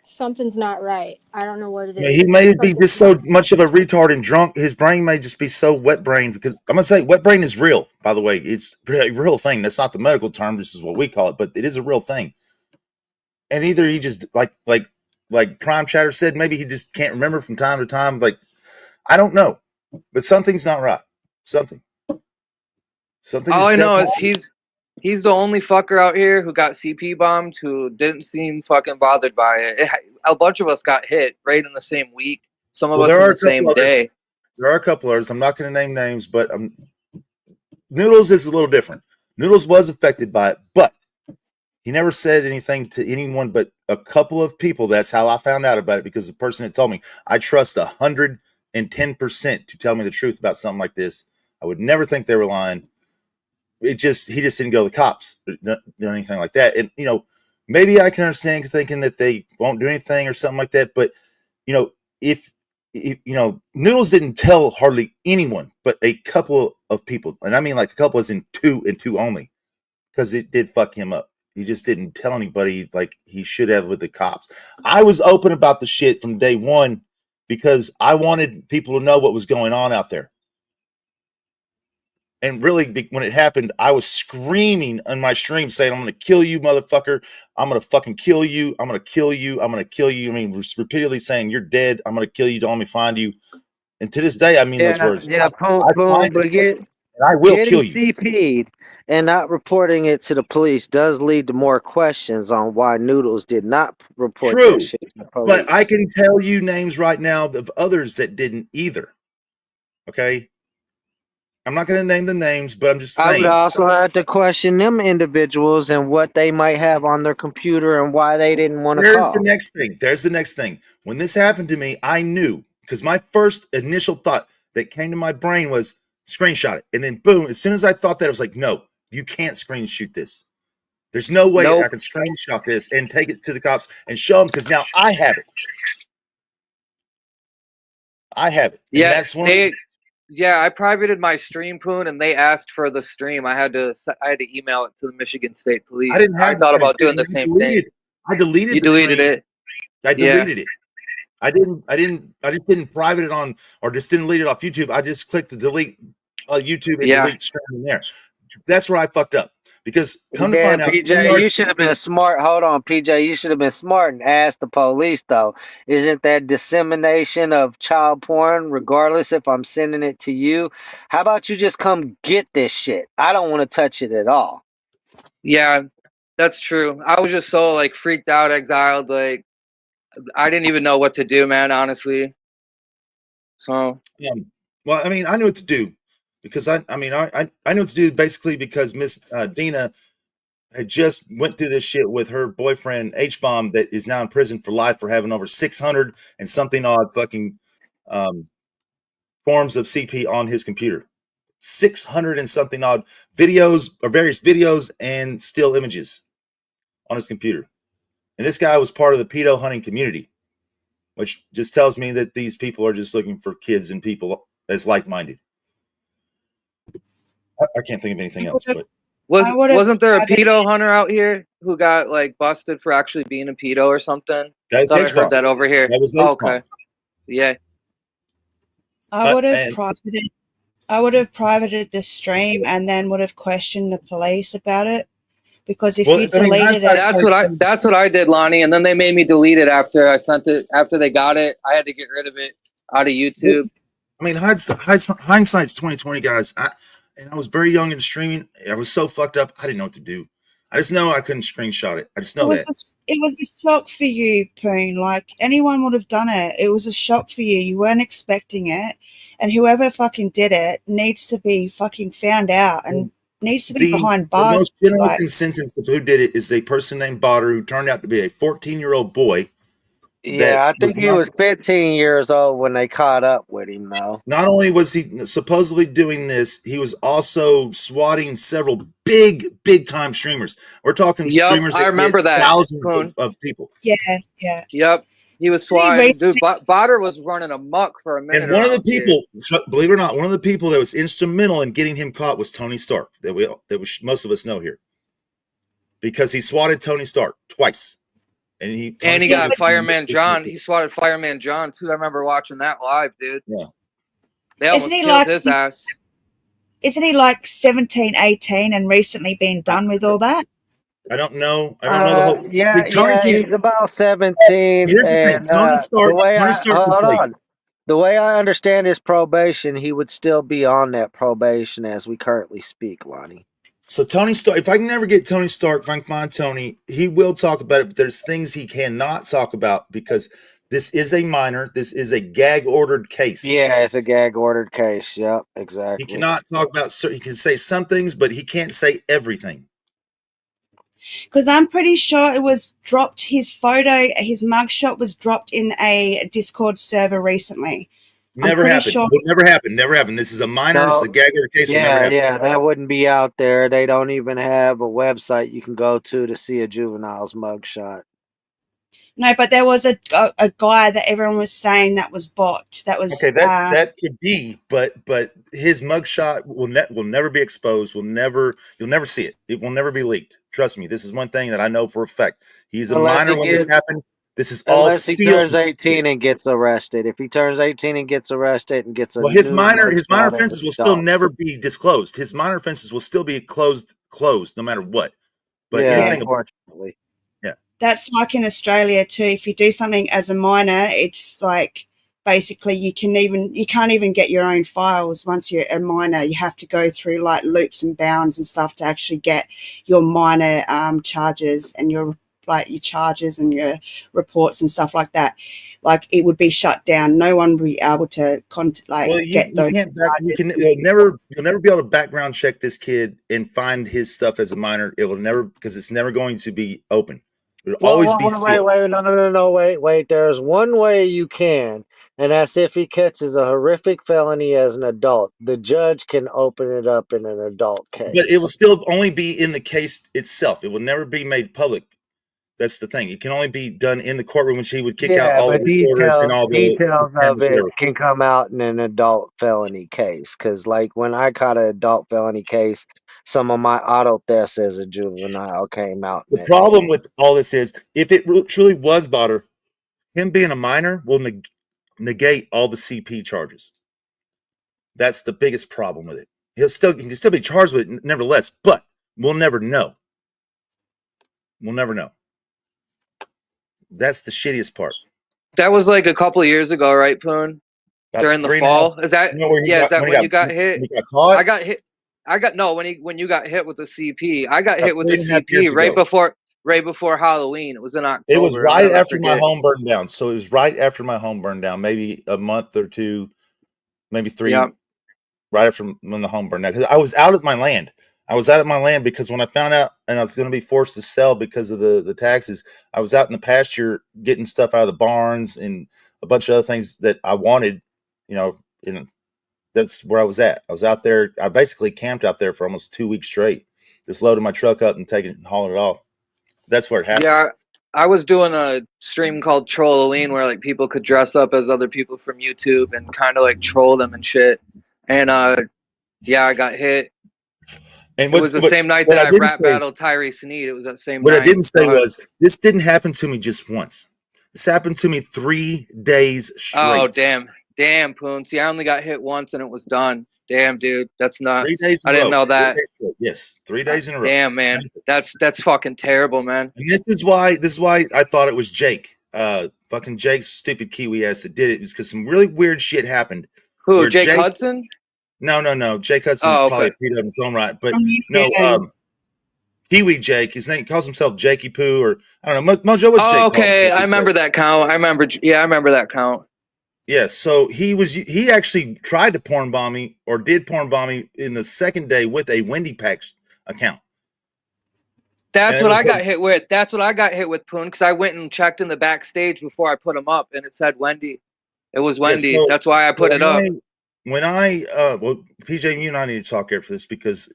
Something's not right. I don't know what it is.
I mean, he may be just so much of a retard and drunk. His brain may just be so wet-brained. Because I'm gonna say, wet brain is real. By the way, it's a real thing. That's not the medical term. This is what we call it, but it is a real thing. And either he just like Prime Chatter said, maybe he just can't remember from time to time. Like, I don't know, but something's not right. Something.
All I know is he's the only fucker out here who got CP bombed who didn't seem fucking bothered by it. A bunch of us got hit right in the same week. Some of us in the same day.
There are a couple others. I'm not going to name names, but Noodles is a little different. Noodles was affected by it, but he never said anything to anyone but a couple of people. That's how I found out about it, because the person that told me, I trust 110% to tell me the truth about something like this. I would never think they were lying. He just didn't go to the cops or anything like that. And, maybe I can understand thinking that they won't do anything or something like that. But, if Noodles didn't tell hardly anyone but a couple of people. And I mean like a couple as in two and two only, because it did fuck him up. He just didn't tell anybody like he should have with the cops. I was open about the shit from day one because I wanted people to know what was going on out there. And really, when it happened, I was screaming on my stream saying, I'm going to kill you, motherfucker. I'm going to fucking kill you. I'm going to kill you. I'm going to kill you. I mean, repeatedly saying, you're dead. I'm going to kill you. Don't let me find you. And to this day, I mean those words.
Yeah, boom, but
I will kill you.
CP'd and not reporting it to the police does lead to more questions on why Noodles did not report that shit to the police.
But I can tell you names right now of others that didn't either. Okay? I'm not going to name the names, but I'm just saying.
I would also have to question them individuals and what they might have on their computer and why they didn't want to call.
There's the next thing. When this happened to me, I knew, because my first initial thought that came to my brain was screenshot it. And then boom, as soon as I thought that, I was like, no, you can't screenshot this. There's no way I can screenshot this and take it to the cops and show them, because now I have it. I have it. And that's one.
Yeah, I privated my stream, Poon, and they asked for the stream. I had to email it to the Michigan State Police. I thought about doing the same thing.
I deleted it.
You deleted it.
I deleted it. I just didn't private it on, or just didn't delete it off YouTube. I just clicked the delete YouTube and delete stream in there. That's where I fucked up. Because come to find out,
PJ, you should have been smart. Hold on, PJ, you should have been smart and asked the police, though. Isn't that dissemination of child porn, regardless if I'm sending it to you? How about you just come get this shit? I don't want to touch it at all.
Yeah, that's true. I was just so freaked out, exiled. I didn't even know what to do, man, honestly. So.
Well, I mean, I knew what to do. Because I knew what to do basically because Miss Dina had just went through this shit with her boyfriend H-Bomb that is now in prison for life for having over 600 and something odd fucking forms of CP on his computer. 600 and something odd videos or various videos and still images on his computer. And this guy was part of the pedo hunting community, which just tells me that these people are just looking for kids and people as like-minded. I can't think of anything else, but
wasn't there a pedo hunter out here who got busted for actually being a pedo or something?
I
heard that over here.
That was
okay. Yeah.
I would have privated the stream and then would have questioned the police about it, because if you deleted it,
that's what I did, Lahni, and then they made me delete it after I sent it. After they got it, I had to get rid of it out of YouTube.
I mean, hindsight's 20/20, guys. And I was very young and streaming. I was so fucked up. I didn't know what to do. I just know I couldn't screenshot it. I just know that.
it was a shock for you, Poon. Like, anyone would have done it. It was a shock for you. You weren't expecting it. And whoever fucking did it needs to be fucking found out and needs to be behind bars.
The most general consensus of who did it is a person named Botter who turned out to be a 14-year-old boy.
Yeah, I think he was 15 years old when they caught up with him, though.
Not only was he supposedly doing this, he was also swatting several big time streamers. We're talking streamers that
I remember
get
that.
thousands of people.
Yeah.
Yep. He was swatting. Dude, Botter was running amok for a minute.
And one of the people, believe it or not, one of the people that was instrumental in getting him caught was Tony Stark, that most of us know here. Because he swatted Tony Stark twice. And he
got Fireman John. He swatted Fireman John too. I remember watching that live, dude.
Yeah.
They almost killed his ass.
Isn't he like 17, 18 and recently been done with all that?
I don't know. I don't know the whole.
Yeah, he's about 17.
Here's the thing. Tony Stark.
The way I understand his probation, he would still be on that probation as we currently speak, Lonnie.
So Tony Stark, if I can never get Tony Stark, if I can find Tony, he will talk about it, but there's things he cannot talk about because this is a minor. This is a gag-ordered case.
Yeah, it's a gag-ordered case. Yep, exactly.
He cannot talk about, he can say some things, but he can't say everything.
Because I'm pretty sure it was dropped, his mugshot was dropped in a Discord server recently.
Never happened. Sure. Never happened. This is a minor. This is a gag order case.
Yeah, that wouldn't be out there. They don't even have a website you can go to see a juvenile's mugshot.
No, but there was a guy that everyone was saying that was bot. That was
okay. That could be, but his mugshot will never be exposed. You'll never see it. It will never be leaked. Trust me. This is one thing that I know for a fact. He's a minor when this happened. This is all
sealed. Unless he turns 18 and gets arrested. If he turns 18 and gets arrested and gets
his minor offenses will still never be disclosed. His minor offenses will still be closed no matter what. But
unfortunately.
Yeah.
That's like in Australia too. If you do something as a minor, it's like basically you can't even get your own files once you're a minor. You have to go through like loops and bounds and stuff to actually get your minor charges and your charges and your reports and stuff like that. Like it would be shut down. No one would be able to get those.
You'll never be able to background check this kid and find his stuff as a minor. It will never, because it's never going to be open. It'll always be sealed.
Wait. There's one way you can, and that's if he catches a horrific felony as an adult. The judge can open it up in an adult case.
But it will still only be in the case itself. It will never be made public. That's the thing. It can only be done in the courtroom, which he would kick out all the reporters and all the
details of it can come out in an adult felony case. Because, like, when I caught an adult felony case, some of my auto thefts as a juvenile came out.
The problem with all this is, if it truly was Botter, him being a minor will negate all the CP charges. That's the biggest problem with it. He can still be charged with it, nevertheless, but we'll never know. We'll never know. That's the shittiest part.
That was like a couple of years ago, right, Poon? During the fall. Is that when you got hit?
When he got caught?
I got hit. When you got hit with the CP. I got hit with the CP right before Halloween. It was in October.
It was right after my home burned down. So it was right after my home burned down, maybe a month or two, maybe 3. Yep. Right after when the home burned down, because I was out of my land. Because when I found out and I was going to be forced to sell because of the taxes, I was out in the pasture getting stuff out of the barns and a bunch of other things that I wanted, and that's where I was at. I was out there. I basically camped out there for almost 2 weeks straight, just loading my truck up and taking it and hauling it off. That's where it happened.
Yeah, I was doing a stream called Troll-a-Lean where like people could dress up as other people from YouTube and kind of like troll them and shit. And I got hit. And it was the same night that I rap battled Tyree Sneed. It was that same night.
What I didn't say was, this didn't happen to me just once. This happened to me 3 days straight.
Oh, damn, Poon. See, I only got hit once and it was done. Damn, dude, that's nuts.
3 days in
I didn't
a row.
know that.
3 days yes, 3 days in a row.
Damn, man, that's fucking terrible, man.
And this is why I thought it was Jake. Fucking Jake's stupid Kiwi ass that did it, because some really weird shit happened.
Who, Jake Hudson?
No. Jake Hudson is probably a Peter in his own right, but no. Kiwi Jake. His name calls himself Jakey Poo, or I don't know. Mojo was Jake.
Okay, I remember that count. I remember that count.
Yeah, so he actually tried to porn bomb me, or did porn bomb me in the second day with a Wendy Pack account.
That's what I got hit with. That's what I got hit with, Poon, because I went and checked in the backstage before I put him up, and it said Wendy. It was Wendy.
Yeah, so,
that's why I put it up.
Well, PJ, you and I need to talk here for this, because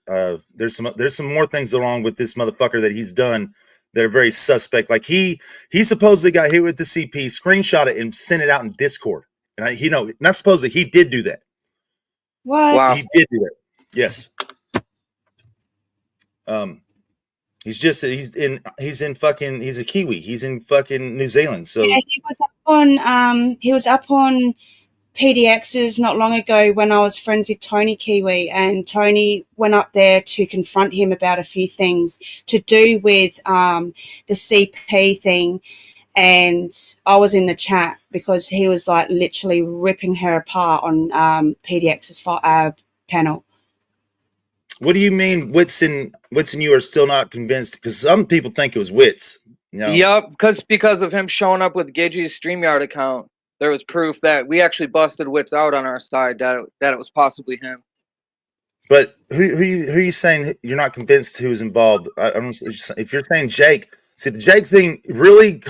there's some more things along with this motherfucker that he's done that are very suspect. Like he supposedly got hit with the CP, screenshot it, and sent it out in Discord. And not supposedly, he did do that.
What?
Wow.
He did do that. Yes. He's a Kiwi. He's in fucking New Zealand. So
yeah, he was up on PDXs not long ago when I was friends with Tony Kiwi, and Tony went up there to confront him about a few things to do with the CP thing. And I was in the chat because he was like literally ripping her apart on PDX's panel.
What do you mean Wits and you are still not convinced? Because some people think it was Wits.
Yep, because of him showing up with Gidgey's StreamYard account, there was proof that we actually busted Wits out on our side that it was possibly him.
But who are you saying you're not convinced who's involved? I don't. If you're saying Jake, see the Jake thing really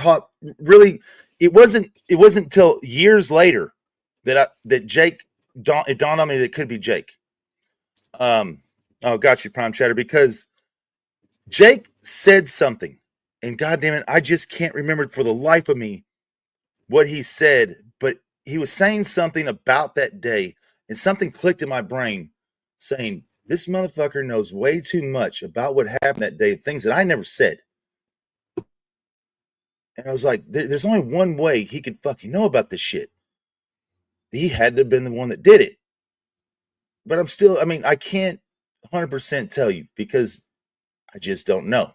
it wasn't until years later that Jake it dawned on me that it could be Jake. Got you, Prime Chatter, because Jake said something, and goddamn it, I just can't remember for the life of me what he said, but he was saying something about that day, and something clicked in my brain saying, this motherfucker knows way too much about what happened that day, things that I never said. And I was like, there's only one way he could fucking know about this shit. He had to have been the one that did it. But I can't 100% tell you because I just don't know.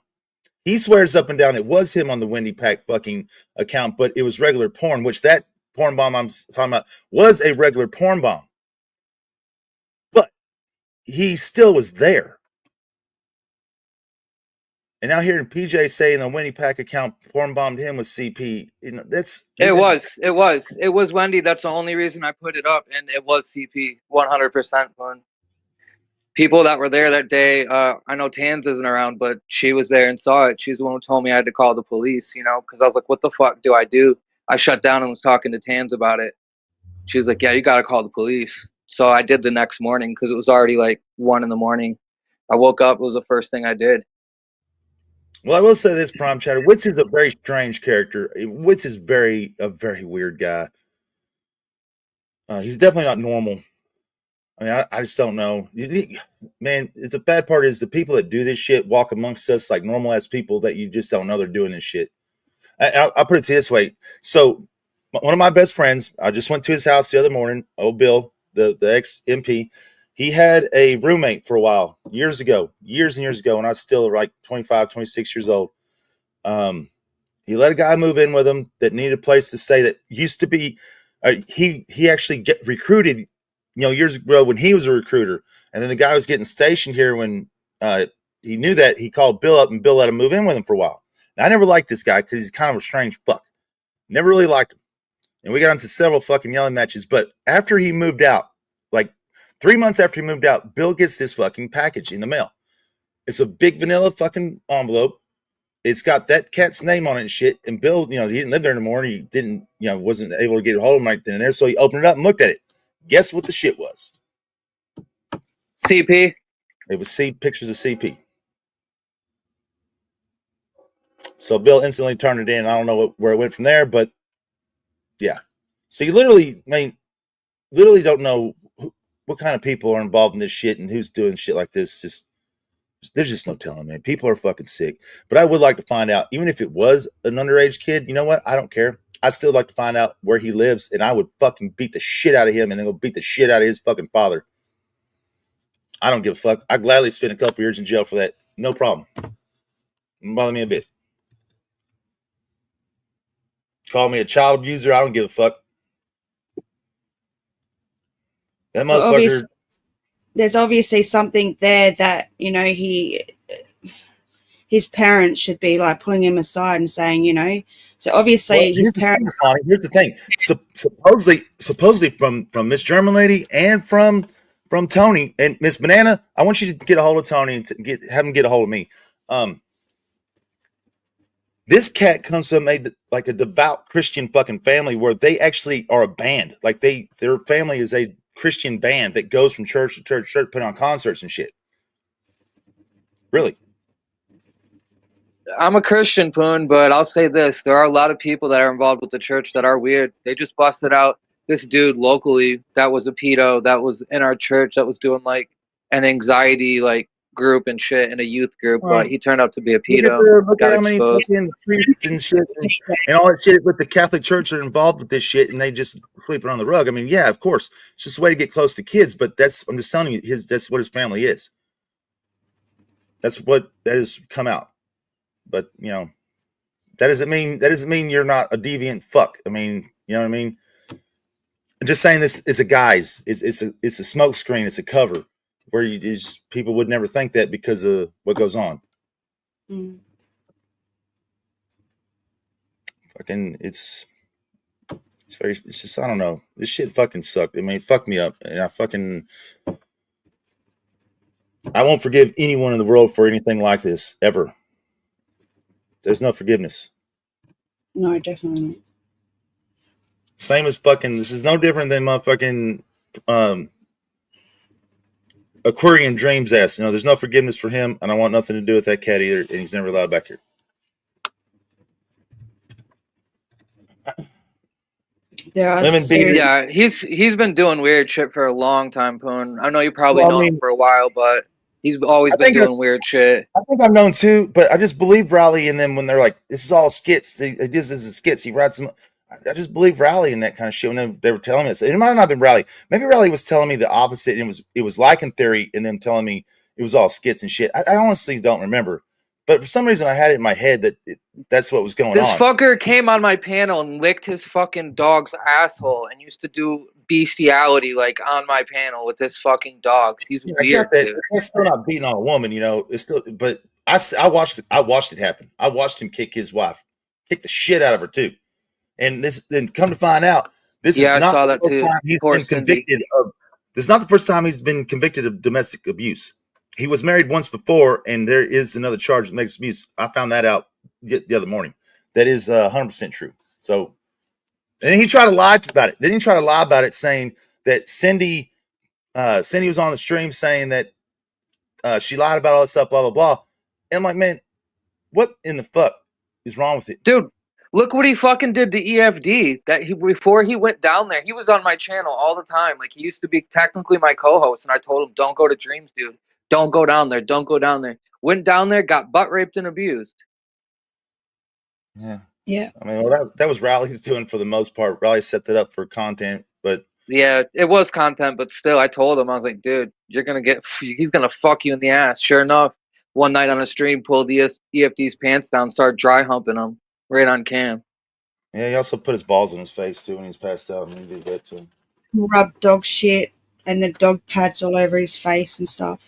He swears up and down it was him on the Wendy Pack fucking account, but it was regular porn, which that porn bomb I'm talking about was a regular porn bomb. But he still was there. And now hearing PJ saying the Wendy Pack account porn bombed him with CP,
It was Wendy. That's the only reason I put it up, and it was CP 100% fun. People that were there that day, I know Tans isn't around, but she was there and saw it. She's the one who told me I had to call the police, because I was like, what the fuck do I do? I shut down and was talking to Tans about it. She was like, yeah, you got to call the police. So I did the next morning because it was already like 1 a.m. I woke up. It was the first thing I did.
Well, I will say this, Prime Chatter. Wits is a very strange character. Wits is a very weird guy. He's definitely not normal. I mean, I just don't know. Man, the bad part is the people that do this shit walk amongst us like normal ass people that you just don't know they're doing this shit. I'll put it to you this way. So one of my best friends, I just went to his house the other morning, old Bill, the ex-MP. He had a roommate for a while, years and years ago, when I was still like 25, 26 years old. He let a guy move in with him that needed a place to stay that used to be, he actually get recruited, years ago when he was a recruiter. And then the guy was getting stationed here when he knew that. He called Bill up and Bill let him move in with him for a while. Now, I never liked this guy because he's kind of a strange fuck. Never really liked him. And we got into several fucking yelling matches. But after he moved out, like 3 months after he moved out, Bill gets this fucking package in the mail. It's a big vanilla fucking envelope. It's got that cat's name on it and shit. And Bill, he didn't live there anymore. And he didn't, wasn't able to get a hold of him right then and there. So he opened it up and looked at it. Guess what the shit was?
CP.
It was pictures of CP. So Bill instantly turned it in. I don't know where it went from there, but yeah. So you literally don't know what kind of people are involved in this shit and who's doing shit like this. There's just no telling, man. People are fucking sick. But I would like to find out, even if it was an underage kid, you know what? I don't care. I'd still like to find out where he lives, and I would fucking beat the shit out of him and then go beat the shit out of his fucking father. I don't give a fuck. I'd gladly spend a couple years in jail for that. No problem. Don't bother me a bit. Call me a child abuser. I don't give a fuck. That motherfucker.
There's obviously something there that, his parents should be like pulling him aside and saying, you know, so obviously his parents.
Here's the thing. Supposedly from Miss German lady and from Tony and Miss Banana, I want you to get a hold of Tony and have him get a hold of me. This cat comes from like a devout Christian fucking family where they actually are a band. Like their family is a Christian band that goes from church to church, putting on concerts and shit. Really.
I'm a Christian, Poon, but I'll say this. There are a lot of people that are involved with the church that are weird. They just busted out this dude locally that was a pedo that was in our church that was doing like an anxiety like group and shit in a youth group, but he turned out to be a pedo.
Look at how many fucking priests and shit and all that shit with the Catholic Church are involved with this shit, and they just sweep it on the rug. I mean, yeah, of course, it's just a way to get close to kids, but I'm just telling you, that's what his family is. That has come out. But you know, that doesn't mean you're not a deviant fuck. I mean, you know what I mean? I'm just saying this is a guise. It's a smoke screen. It's a cover where people would never think that because of what goes on.
Mm.
Fucking, it's just, I don't know. This shit fucking sucked. I mean, it fucked me up, and I won't forgive anyone in the world for anything like this ever. There's no forgiveness.
No, definitely not.
Same as fucking. This is no different than motherfucking Aquarium Dreams ass. You know, there's no forgiveness for him, and I want nothing to do with that cat either. And he's never allowed back here.
There are
yeah, he's been doing weird shit for a long time, Poon. I know you probably know him for a while, but he's always been doing weird shit.
I think I've known too, but I just believe Riley and them when they're like, "This is all skits." He does this as skits. He writes them. I just believe Riley in that kind of shit when they were telling me this. It might not have been Riley. Maybe Riley was telling me the opposite, and it was like in theory, and them telling me it was all skits and shit. I honestly don't remember, but for some reason I had it in my head that that's what was going on.
This fucker came on my panel and licked his fucking dog's asshole and used to do bestiality like on my panel with this fucking dog. He's weird, dude.
It's still not beating on a woman, you know. It's still, but I watched it happen. I watched him kick his wife, kick the shit out of her too. And then come to find out, this is not the first time he's been convicted of. This is not the first time he's been convicted of domestic abuse. He was married once before, and there is another charge of domestic abuse. I found that out the other morning. That is 100% true. So, and then he tried to lie about it. Then he tried to lie about it, saying that Cindy was on the stream saying that she lied about all this stuff, blah blah blah. And I'm like, man, what in the fuck is wrong with it,
dude? Look what he fucking did to EFD. Before he went down there, he was on my channel all the time. Like, he used to be technically my co-host, and I told him, "Don't go to Dreams, dude. Don't go down there. Don't go down there." Went down there, got butt raped and abused.
Yeah.
Yeah.
I mean, well, that was Riley's doing for the most part. Riley set that up for content, but
yeah, it was content, but still, I told him, I was like, dude, he's gonna fuck you in the ass. Sure enough, one night on a stream, pulled EFD's pants down, started dry humping him right on cam.
Yeah, he also put his balls in his face too when he was passed out, and he did that to him.
Rubbed dog shit and the dog pads all over his face and stuff.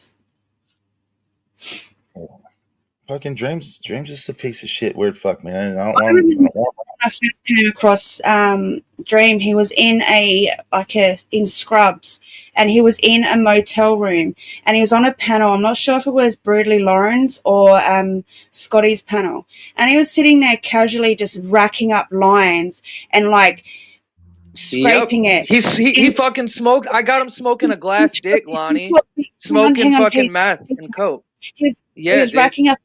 Fucking Dreams is a piece of shit, weird fuck, man. I
first came across Dream, he was in in Scrubs, and he was in a motel room, and he was on a panel. I'm not sure if it was Brutally Lawrence or Scotty's panel, and he was sitting there casually just racking up lines and like scraping it.
He fucking smoked. I got him smoking a glass dick, Lahni. Smoking fucking meth and coke.
He was racking up,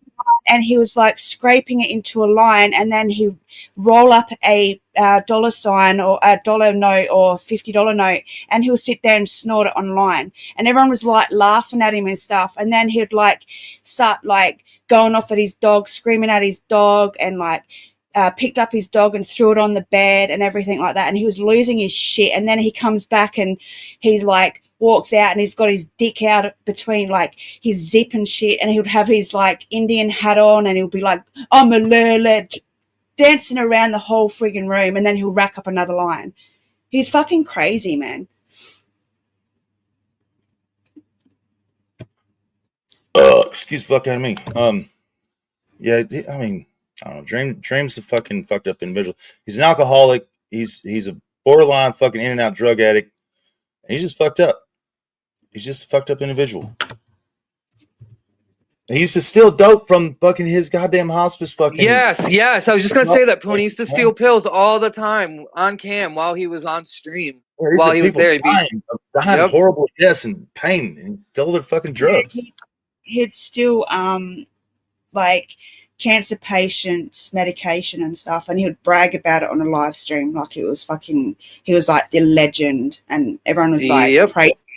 and he was like scraping it into a line, and then he roll up a dollar sign or a dollar note or $50 note, and he'll sit there and snort it online, and everyone was like laughing at him and stuff. And then he'd like start like going off at his dog, screaming at his dog, and like picked up his dog and threw it on the bed and everything like that. And he was losing his shit. And then he comes back and he's like walks out and he's got his dick out between like his zip and shit, and he would have his like Indian hat on, and he'll be like, "I'm a lele," dancing around the whole friggin' room, and then he'll rack up another line. He's fucking crazy, man.
Excuse the fuck out of me. Yeah, I mean, I don't know. Dream's a fucking fucked up individual. He's an alcoholic. He's a borderline fucking in and out drug addict. He's just fucked up. He's just a fucked up individual. He used to steal dope from fucking his goddamn hospice fucking.
Yes. I was just gonna say that Poon used to steal pills all the time on cam while he was on stream. While he was there,
dying horrible deaths and pain, and stole their fucking drugs.
He'd steal like cancer patients medication and stuff, and he would brag about it on a live stream like he was like the legend, and everyone was like praising.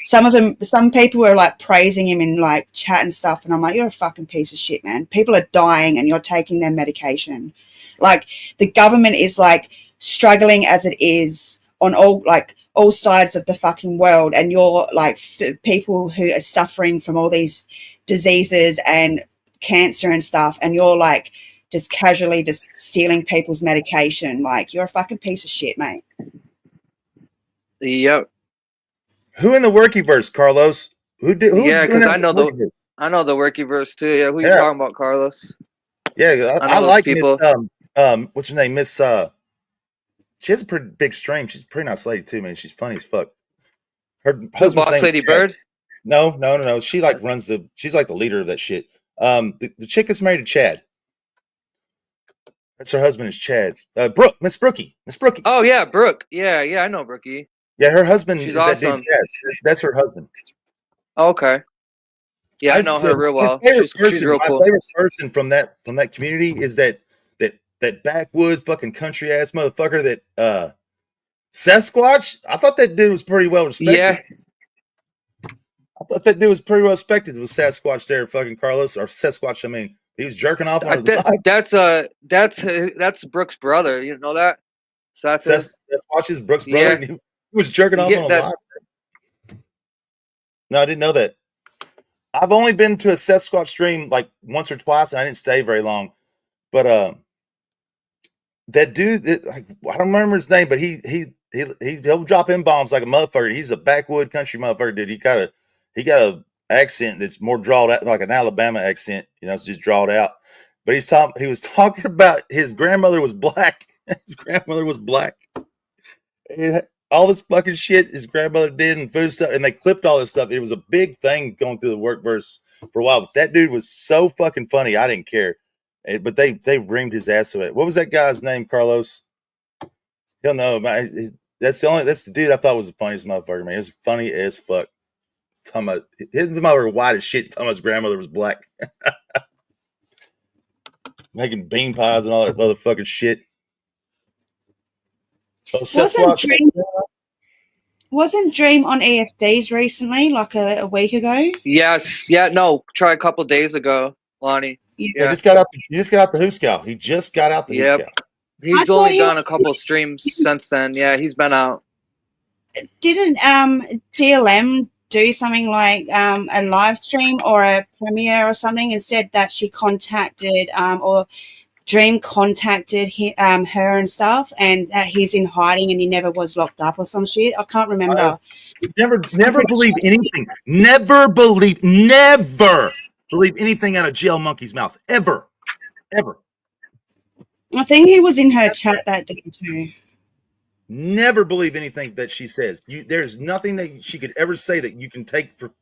Some people were like praising him in like chat and stuff, and I'm like, you're a fucking piece of shit, man. People are dying and you're taking their medication. Like, the government is like struggling as it is on all sides of the fucking world, and you're like people who are suffering from all these diseases and cancer and stuff, and you're like just casually just stealing people's medication. Like, you're a fucking piece of shit, mate.
Yep.
Who in the Workyverse, Carlos?
Yeah, because I know the Workyverse too. Yeah, who you talking about, Carlos?
Yeah, I like people. What's her name? Miss. She has a pretty big stream. She's a pretty nice lady too, man. She's funny as fuck. Her husband's name
Lady Bird.
No. She like runs she's like the leader of that shit. The chick that's married to Chad. That's her husband is Chad. Miss Brookie.
Oh yeah, Brooke. Yeah, I know Brookie.
Yeah, her husband is
awesome.
that dude Chad. That's her husband.
Okay. Yeah, I know her real well. She's real cool.
My favorite person from that community is that backwoods fucking country ass motherfucker that Sasquatch. I thought that dude was pretty well respected.
Yeah.
I thought that dude was pretty well respected. With Sasquatch there, fucking Carlos, or Sasquatch. I mean, he was jerking off on
that's Brooke's brother. You know that?
Sasquatch is Brooke's brother. And he was jerking off on a live. No, I didn't know that. I've only been to a Sasquatch stream like once or twice, and I didn't stay very long. But that dude, I don't remember his name, but he'll drop in bombs like a motherfucker. He's a backwood country motherfucker, dude. He got a accent that's more drawn out, like an Alabama accent. You know, it's just drawn out. But he was talking about his grandmother was black. His grandmother was black. And all this fucking shit his grandmother did and food stuff, and they clipped all this stuff. It was a big thing going through the Workverse for a while. But that dude was so fucking funny. I didn't care. But they reamed his ass with it. What was that guy's name, Carlos? He'll know. That's the dude I thought was the funniest motherfucker, man. It was funny as fuck. Talking about his mother was white as shit. Talking about his grandmother was black. Making bean pies and all that motherfucking shit.
Wasn't Dream on EFDs recently, like a week ago?
Yes. Yeah. No. Try a couple days ago, Lahni.
Yeah. He just got out the Hooskow. He just got out the Hooskow.
He's only done a couple streams since then. Yeah, he's been out.
Didn't GLM do something like a live stream or a premiere or something, and said that she contacted or Dream contacted her and stuff, and that he's in hiding and he never was locked up or some shit? I can't remember.
Never believe anything. Never believe anything out of GL Monkey's mouth. Ever.
I think he was in her chat that day too.
Never believe anything that she says. There's nothing that she could ever say that you can take for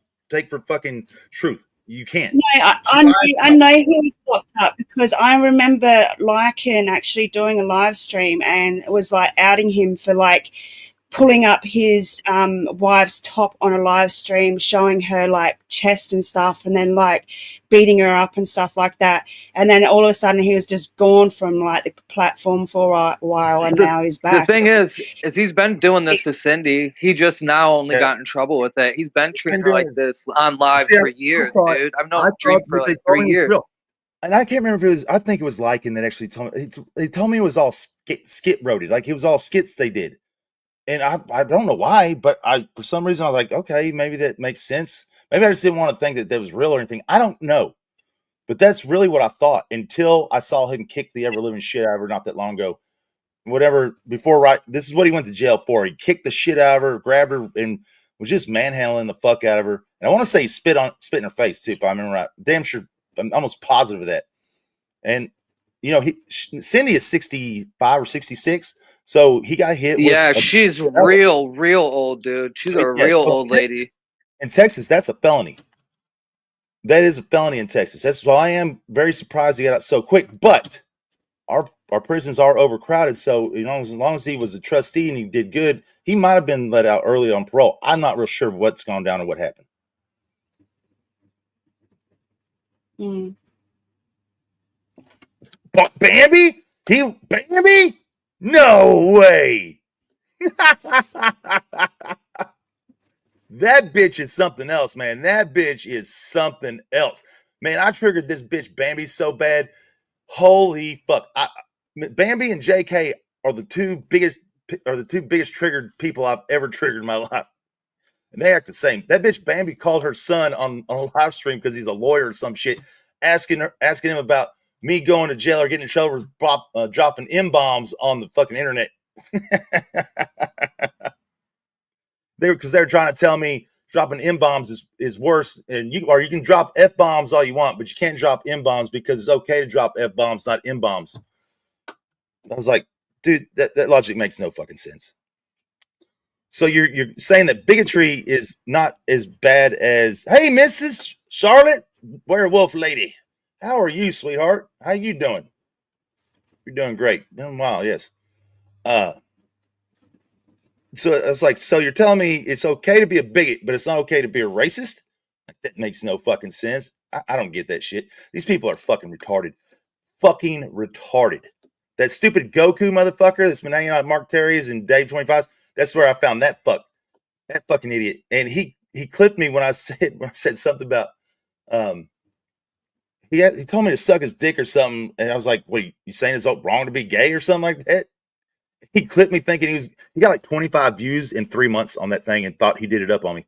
fucking truth. You can't.
No, I know he was locked up because I remember Lycan actually doing a live stream and it was like outing him for like pulling up his wife's top on a live stream, showing her like chest and stuff, and then like beating her up and stuff like that. And then all of a sudden he was just gone from like the platform for a while, and now he's back.
The thing is he's been doing this to Cindy. He just now only got in trouble with it. He's been treating her like this on live for years, dude. I've known Dream for like 3 years.
And I can't remember if it was, I think it was Lycan that actually told me, he told me it was all skit roaded. Like it was all skits they did. And I don't know why, but for some reason I was like, okay, maybe that makes sense. Maybe I just didn't want to think that was real or anything. I don't know. But that's really what I thought until I saw him kick the ever living shit out of her not that long ago. This is what he went to jail for. He kicked the shit out of her, grabbed her, and was just manhandling the fuck out of her. And I want to say he spit in her face too, if I remember right. Damn sure, I'm almost positive of that. and Cindy is 65 or 66, so he got hit.
Yeah, she's real old, dude. She's a real old lady.
In Texas, that's a felony. That is a felony in Texas. That's why I am very surprised he got out so quick. But our prisons are overcrowded, so as long as he was a trustee and he did good, he might have been let out early on parole. I'm not real sure what's gone down and what happened. But Bambi? Bambi? No way. That bitch is something else, man. That bitch is something else. Man, I triggered this bitch Bambi so bad. Holy fuck. Bambi and JK are the two biggest triggered people I've ever triggered in my life. And they act the same. That bitch Bambi called her son on a live stream because he's a lawyer or some shit, asking him about me going to jail or getting in trouble for dropping M-bombs on the fucking internet. Because they're trying to tell me dropping M-bombs is worse, and you can drop F-bombs all you want, but you can't drop M-bombs because it's okay to drop F-bombs, not M-bombs. I was like, dude, that logic makes no fucking sense. So you're saying that bigotry is not as bad as, hey, Mrs. Charlotte, werewolf lady, how are you, sweetheart? How you doing? You're doing great. Doing well, yes. So it's like, so you're telling me it's okay to be a bigot, but it's not okay to be a racist? Like, that makes no fucking sense. I don't get that shit. These people are fucking retarded. Fucking retarded. That stupid Goku motherfucker that's been hanging out at Mark Terry's and Dave 25's, that's where I found that fucking idiot. And he clipped me when I said something about he told me to suck his dick or something, and I was like, what, you saying it's wrong to be gay or something like that? He clipped me thinking he got like 25 views in 3 months on that thing and thought he did it up on me.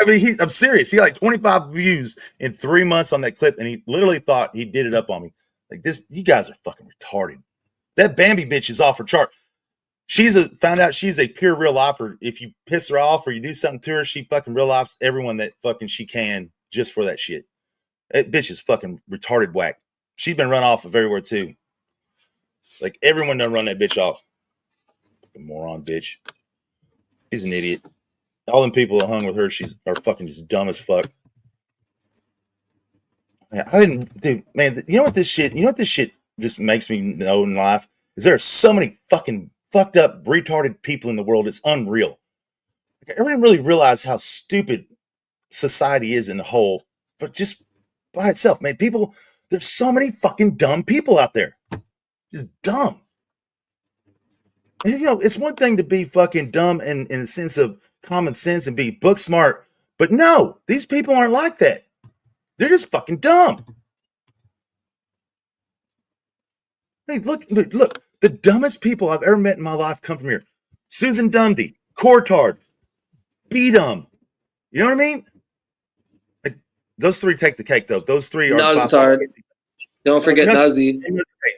I mean, I'm serious. He got like 25 views in 3 months on that clip, and he literally thought he did it up on me. Like this, you guys are fucking retarded. That Bambi bitch is off her chart. Found out she's a pure real lifer. If you piss her off or you do something to her, she fucking real lifes everyone that fucking she can just for that shit. That bitch is fucking retarded whack. She's been run off of everywhere too. Like everyone done run that bitch off. Fucking moron bitch. She's an idiot. All them people that hung with her, are fucking just dumb as fuck. Dude, man, you know what this shit just makes me know in life? Is there are so many fucking fucked up, retarded people in the world. It's unreal. Like, I didn't really realize how stupid society is in the whole, but just by itself, man, there's so many fucking dumb people out there. Just dumb. And, it's one thing to be fucking dumb in the sense of common sense and be book smart, but no, these people aren't like that. They're just fucking dumb. Hey, look, the dumbest people I've ever met in my life come from here. Susan Dundee, Courtard, B-Dumb. You know what I mean? Like, those three take the cake, though. Those three are...
Nuzzard. Don't forget Nuzzy.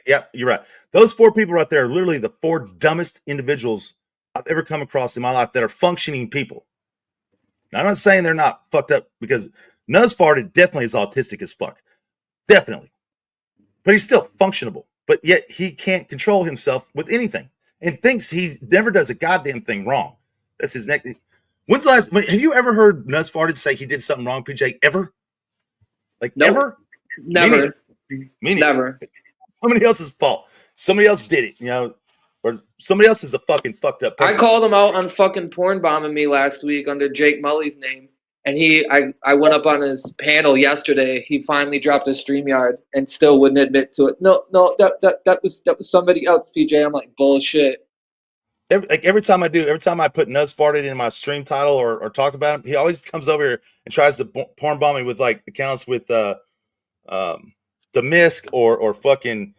Yeah, you're right. Those four people right there are literally the four dumbest individuals I've ever come across in my life that are functioning people. Now, I'm not saying they're not fucked up, because Nuz farted definitely is autistic as fuck. Definitely. But he's still functionable. But yet he can't control himself with anything and thinks he never does a goddamn thing wrong. That's his neck. When's the last? Have you ever heard Nuz farted say he did something wrong, PJ? Ever? Like, nope. Ever?
Never.
Never. Somebody else's fault. Somebody else did it, or somebody else is a fucking fucked up person.
I called him out on fucking porn bombing me last week under Jake Mully's name. And I went up on his panel yesterday. He finally dropped his StreamYard and still wouldn't admit to it. No, that was somebody else, PJ. I'm like, bullshit.
Every time I put Nuz farted in my stream title or talk about him, he always comes over here and tries to porn bomb me with like accounts with the Misk or fucking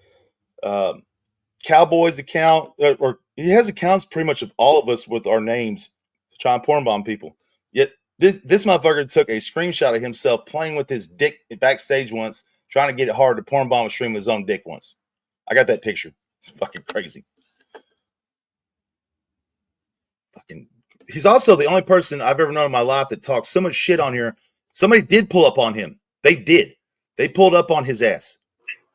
Cowboys account, or he has accounts pretty much of all of us with our names to try and porn bomb people. Yet this motherfucker took a screenshot of himself playing with his dick backstage once, trying to get it hard to porn bomb a stream with his own dick once. I got that picture. It's fucking crazy. He's also the only person I've ever known in my life that talks so much shit on here. Somebody did pull up on him They did. They pulled up on his ass.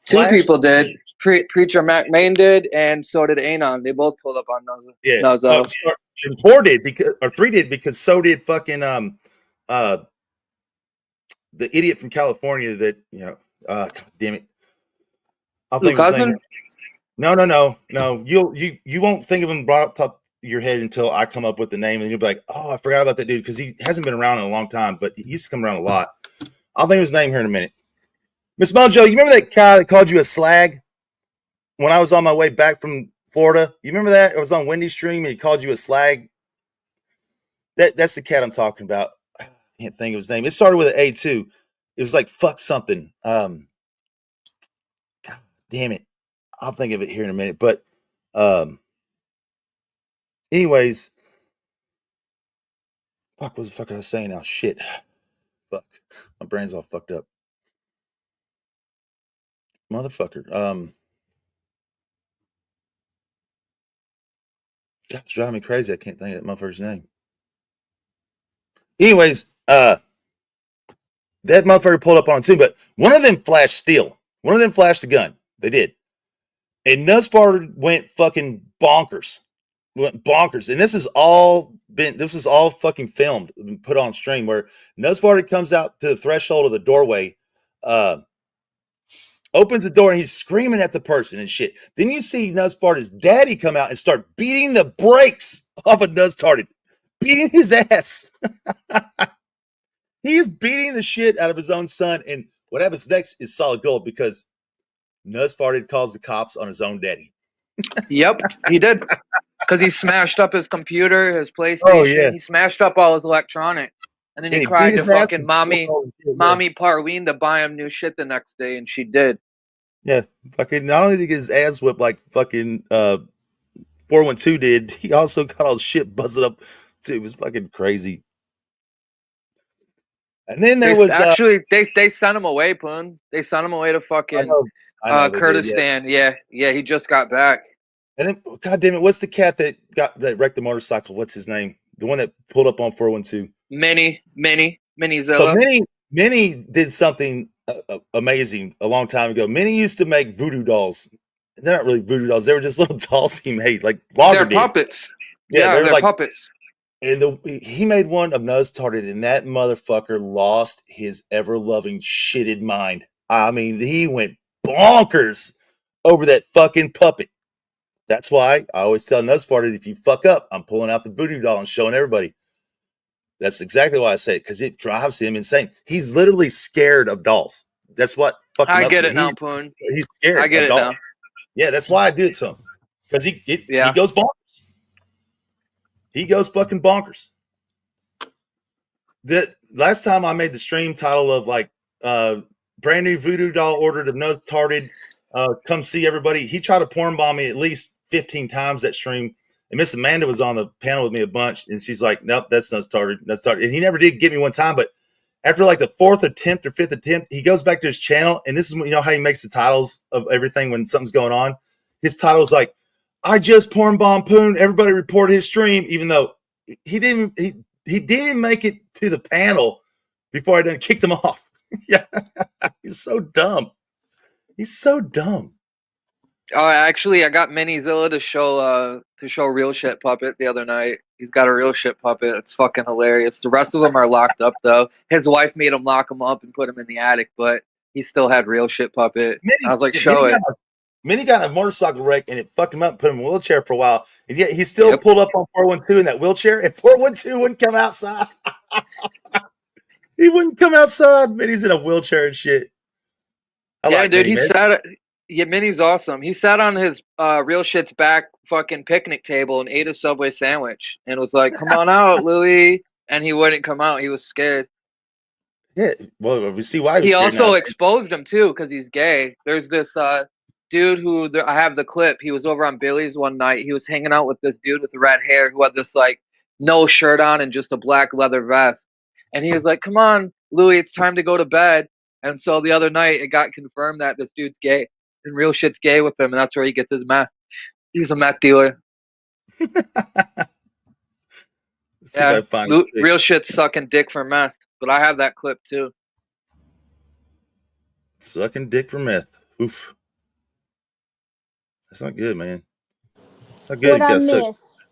Two people did. Preacher Mac Main did, and so did Anon. They both pulled up on Nuzzo.
Yeah.
Nuzzo.
And 4 did because, or 3 did because so did fucking the idiot from California that God damn it. I'll think of his name. No. You won't think of him brought up top of your head until I come up with the name, and you'll be like, oh, I forgot about that dude because he hasn't been around in a long time, but he used to come around a lot. I'll think of his name here in a minute. Miss Mojo, you remember that guy that called you a slag when I was on my way back from Florida? You remember that? It was on Wendy's stream and he called you a slag. That's the cat I'm talking about. I can't think of his name. It started with an A too. It was like fuck something. God damn it. I'll think of it here in a minute. But anyways, fuck, what the fuck I was saying now? Shit. Fuck. My brain's all fucked up. Motherfucker. God, it's driving me crazy. I can't think of that motherfucker's name. Anyways, that motherfucker pulled up on too, but one of them flashed steel. One of them flashed a gun. They did. And Nussbar went fucking bonkers. Went bonkers. And this is all fucking filmed and put on stream where Nussbar comes out to the threshold of the doorway, opens the door and he's screaming at the person and shit. Then you see Nussbar's daddy come out and start beating the brakes off of Nusstarted. Beating his ass. He is beating the shit out of his own son. And what happens next is solid gold because Nussfarted calls the cops on his own daddy.
Yep, he did. Because he smashed up his computer, his PlayStation.
Oh, yeah.
He smashed up all his electronics. And then he cried to fucking mommy Parween to buy him new shit the next day. And she did.
Yeah. Fucking not only did he get his ass whipped like fucking 412 did, he also got all his shit buzzed up too. It was fucking crazy. And then there was
actually they sent him away, Poon. They sent him away to fucking
I know
Kurdistan. Yeah, he just got back.
And then, God damn it, what's the cat that wrecked the motorcycle? What's his name? The one that pulled up on 412.
Minnie-Zilla.
So Minnie did something amazing a long time ago. Minnie used to make voodoo dolls. They're not really voodoo dolls. They were just little dolls he made, like Logger did.
They're puppets. Yeah, they're like puppets.
And he made one of Nusstarted, and that motherfucker lost his ever-loving shitted mind. I mean, he went bonkers over that fucking puppet. That's why I always tell Nussfarted, if you fuck up, I'm pulling out the voodoo doll and showing everybody. That's exactly why I say it, because it drives him insane. He's literally scared of dolls. That's what fucking
I get it now, Poon.
He's scared.
I get it now.
Yeah, that's why I do it to him. Because he goes bonkers. He goes fucking bonkers. The last time I made the stream title of like brand new voodoo doll ordered of Nusstarted, come see everybody. He tried to porn bomb me at least 15 times that stream. And Miss Amanda was on the panel with me a bunch, and she's like, "Nope, that's Nusstarted. Nusstarted." And he never did get me one time, but after like the 4th attempt or 5th attempt, he goes back to his channel, and this is how he makes the titles of everything when something's going on. His title's like, "I just porn bomb Poon. Everybody report his stream," even though he didn't make it to the panel before I done kicked him off. Yeah, he's so dumb. He's so dumb.
Oh, actually, I got Minnie-Zilla to show Real Shit Puppet the other night. He's got a Real Shit Puppet. It's fucking hilarious. The rest of them are locked up though. His wife made him lock him up and put him in the attic, but he still had Real Shit Puppet. I was like, show it.
Minnie got a motorcycle wreck and it fucked him up and put him in a wheelchair for a while. And yet he still pulled up on 412 in that wheelchair, and 412 wouldn't come outside. He wouldn't come outside. Minnie's in a wheelchair and shit.
Minnie's awesome. He sat on his Real Shit's back fucking picnic table and ate a Subway sandwich and was like, "Come on out, Louie." And he wouldn't come out. He was scared.
Yeah, well, we see why
he also exposed him too because he's gay. There's this dude who I have the clip. He was over on Billy's one night. He was hanging out with this dude with the red hair who had this like no shirt on and just a black leather vest. And he was like, "Come on, Louie, it's time to go to bed." And so the other night it got confirmed that this dude's gay and Real Shit's gay with him, and that's where he gets his meth. He's a meth dealer. Real Shit's sucking dick for meth, but I have that clip too.
Sucking dick for meth. Oof. That's not good, man. It's not good.
What
You
I
got suck.
miss?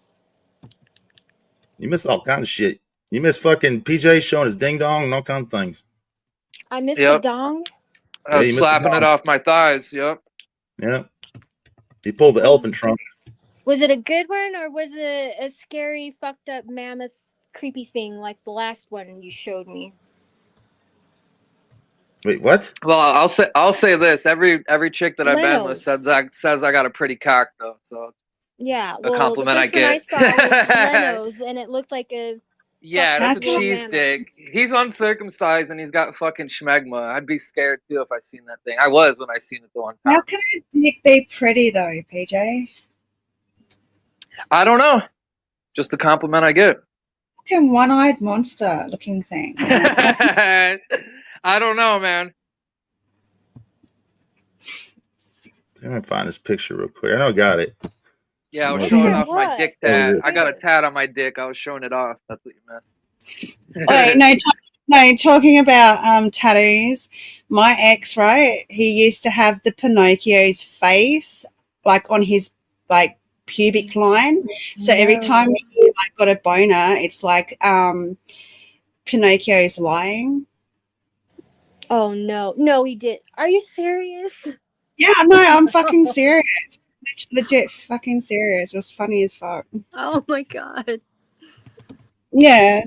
You miss all kind of shit. You miss fucking PJ showing his ding dong and all kinds of things.
I missed the
Yep.
dong.
I was
You missed the
slapping it
dong.
off my thighs. Yep.
Yeah. He pulled the elephant trunk.
Was it a good one or was it a scary, fucked up, mammoth, creepy thing like the last one you showed me?
Wait, what?
Well, I'll say this: every chick that I've been with says I got a pretty cock though, so
Yeah,
a
well, the
compliment I
first one I
get.
saw was Leno's, and it looked like a
Yeah, that's a
fucking
cheese
mammoth.
dick. He's uncircumcised and he's got fucking schmegma. I'd be scared too if I seen that thing. I was when I seen it the one time.
How can a dick be pretty though, PJ?
I don't know. Just a compliment I get.
Fucking one-eyed monster looking thing.
I don't know, man.
I'm gonna find this picture real quick. I know I got it.
Yeah, I was showing off my dick tat. I got a tat on my dick. I was showing it off. That's what you meant.
Wait, no, talking about tattoos. My ex, right? He used to have the Pinocchio's face like on his like pubic line. So every time he like got a boner, it's like Pinocchio's lying.
Oh no, he did. Are you serious?
Yeah, no, I'm fucking serious. Legit fucking serious. It was funny as fuck.
Oh my god.
Yeah.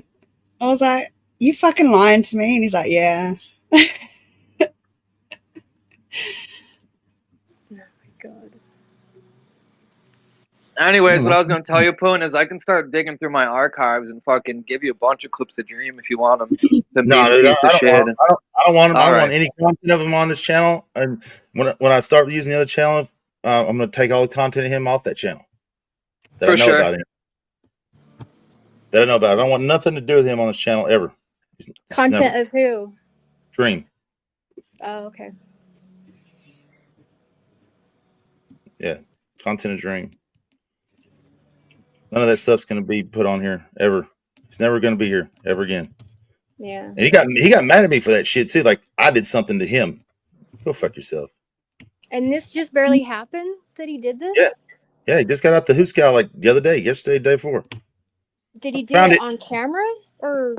I was like, you fucking lying to me? And he's like, yeah.
Oh my god.
Anyways, what I was going to tell you, Poon, is I can start digging through my archives and fucking give you a bunch of clips of Dream if you want them.
No, dude, I don't want them. I don't want any content of him on this channel. And when I start using the other channel, I'm going to take all the content of him off that channel. That I know about him. That I know about. I don't want nothing to do with him on this channel ever.
Content of who?
Dream.
Oh, okay.
Yeah, content of Dream. None of that stuff's going to be put on here ever. It's never going to be here ever again.
Yeah.
And he got mad at me for that shit too. Like I did something to him. Go fuck yourself.
And this just barely happened that he did this?
Yeah. Yeah, he just got out the Hooskow like the other day, yesterday, the day before.
Did he do it on camera or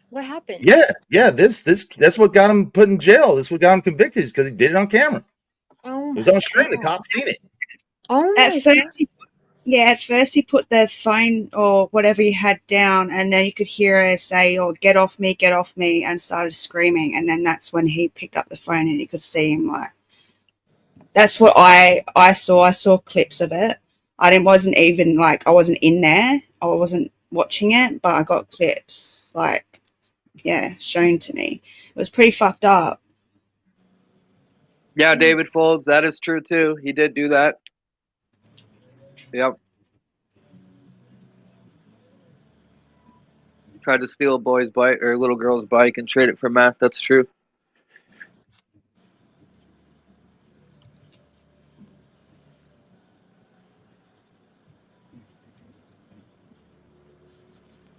what happened?
Yeah. That's what got him put in jail. That's what got him convicted is because he did it on camera.
Oh,
it was on stream. The cops seen it.
Oh
at first he put the phone or whatever he had down, and then you could hear her say, "Oh, get off me," and started screaming. And then that's when he picked up the phone and you could see him like. That's what I saw. I saw clips of it. I wasn't even like I wasn't in there. I wasn't watching it, but I got clips like, yeah, shown to me. It was pretty fucked up.
Yeah, David Folds, that is true too. He did do that. Yep. Tried to steal a boy's bike or a little girl's bike and trade it for meth. That's true.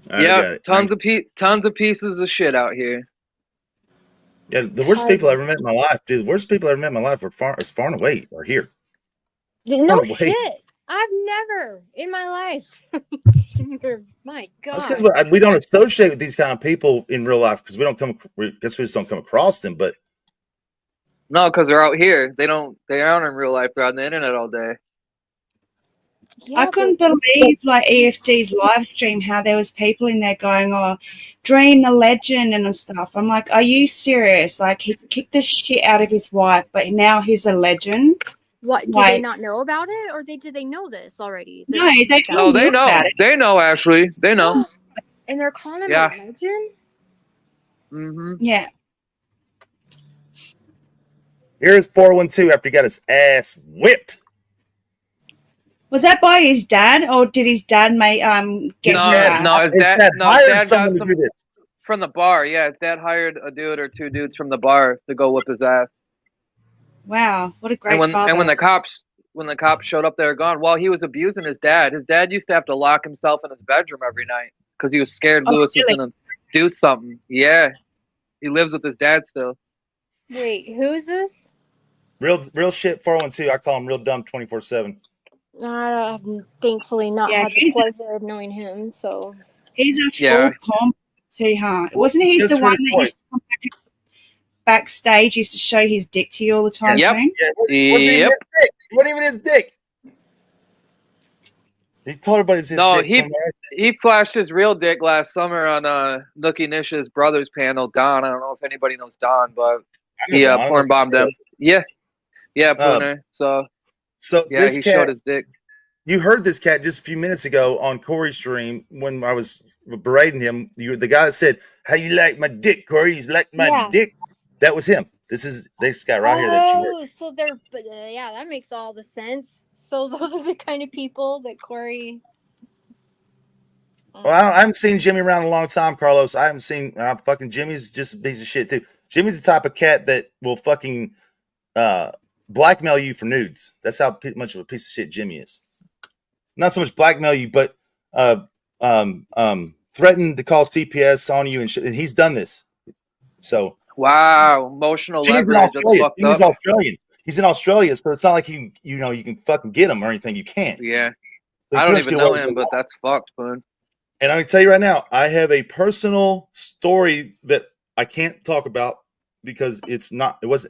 Yeah, tons of pieces of shit out here.
Yeah, the worst people I ever met in my life, dude. The worst people I ever met in my life are far and away are here.
No shit. I've never in my life. My God.
That's because we don't associate with these kind of people in real life because we just don't come across them. But
no, because they're out here. They aren't in real life. They're on the internet all day.
Yeah, I couldn't believe like EFD's live stream how there was people in there going, "Oh, Dream the legend" and stuff. I'm like, are you serious? Like he kicked the shit out of his wife, but now he's a legend.
What did they not know about it, or did they know this already?
No, they
know. They know, Ashley. They know.
And they're calling him a legend.
Mm-hmm.
Yeah.
Here's 412 after he got his ass whipped.
Was that by his dad, or did his dad get
No, his dad got some from the bar. Yeah, his dad hired a dude or two dudes from the bar to go whip his ass.
Wow, what a great father!
And when the cops showed up, they were gone. While he was abusing his dad used to have to lock himself in his bedroom every night because he was scared Lewis was gonna do something. Yeah, he lives with his dad still.
Wait, who's this?
Real shit 412. I call him real dumb 24/7.
I have thankfully not had the pleasure of knowing him, so.
He's a full comp too, huh? Wasn't he the one that used to come backstage, used to show his dick to you all the time?
Yep.
Boone?
It wasn't even his dick. It wasn't even his dick. He told everybody it's his
No,
dick.
he flashed his real dick last summer on Nookie Nish's brothers panel. Don, I don't know if anybody knows Don, but he porn bombed them. Yeah, Pooner. So yeah,
this
he
cat,
showed his dick.
You heard this cat just a few minutes ago on Corey's stream when I was berating him. The guy that said, "How you like my dick, Corey? You like my dick?" That was him. This is this guy right here that you heard.
Oh, so they're yeah, that makes all the sense. So those are the kind of people that Corey.
Well, I haven't seen Jimmy around in a long time, Carlos. I haven't seen fucking Jimmy's just a piece of shit too. Jimmy's the type of cat that will fucking blackmail you for nudes. That's how much of a piece of shit Jimmy is. Not so much blackmail you, but threaten to call CPS on you, and he's done this. So
wow, emotional
Jimmy's
leverage.
in Australia. Jimmy's
up.
Australian. He's in Australia, so it's not like you can fucking get him or anything. You can't.
Yeah,
So
I don't even know him, but that's fucked, man.
And I can tell you right now, I have a personal story that I can't talk about because it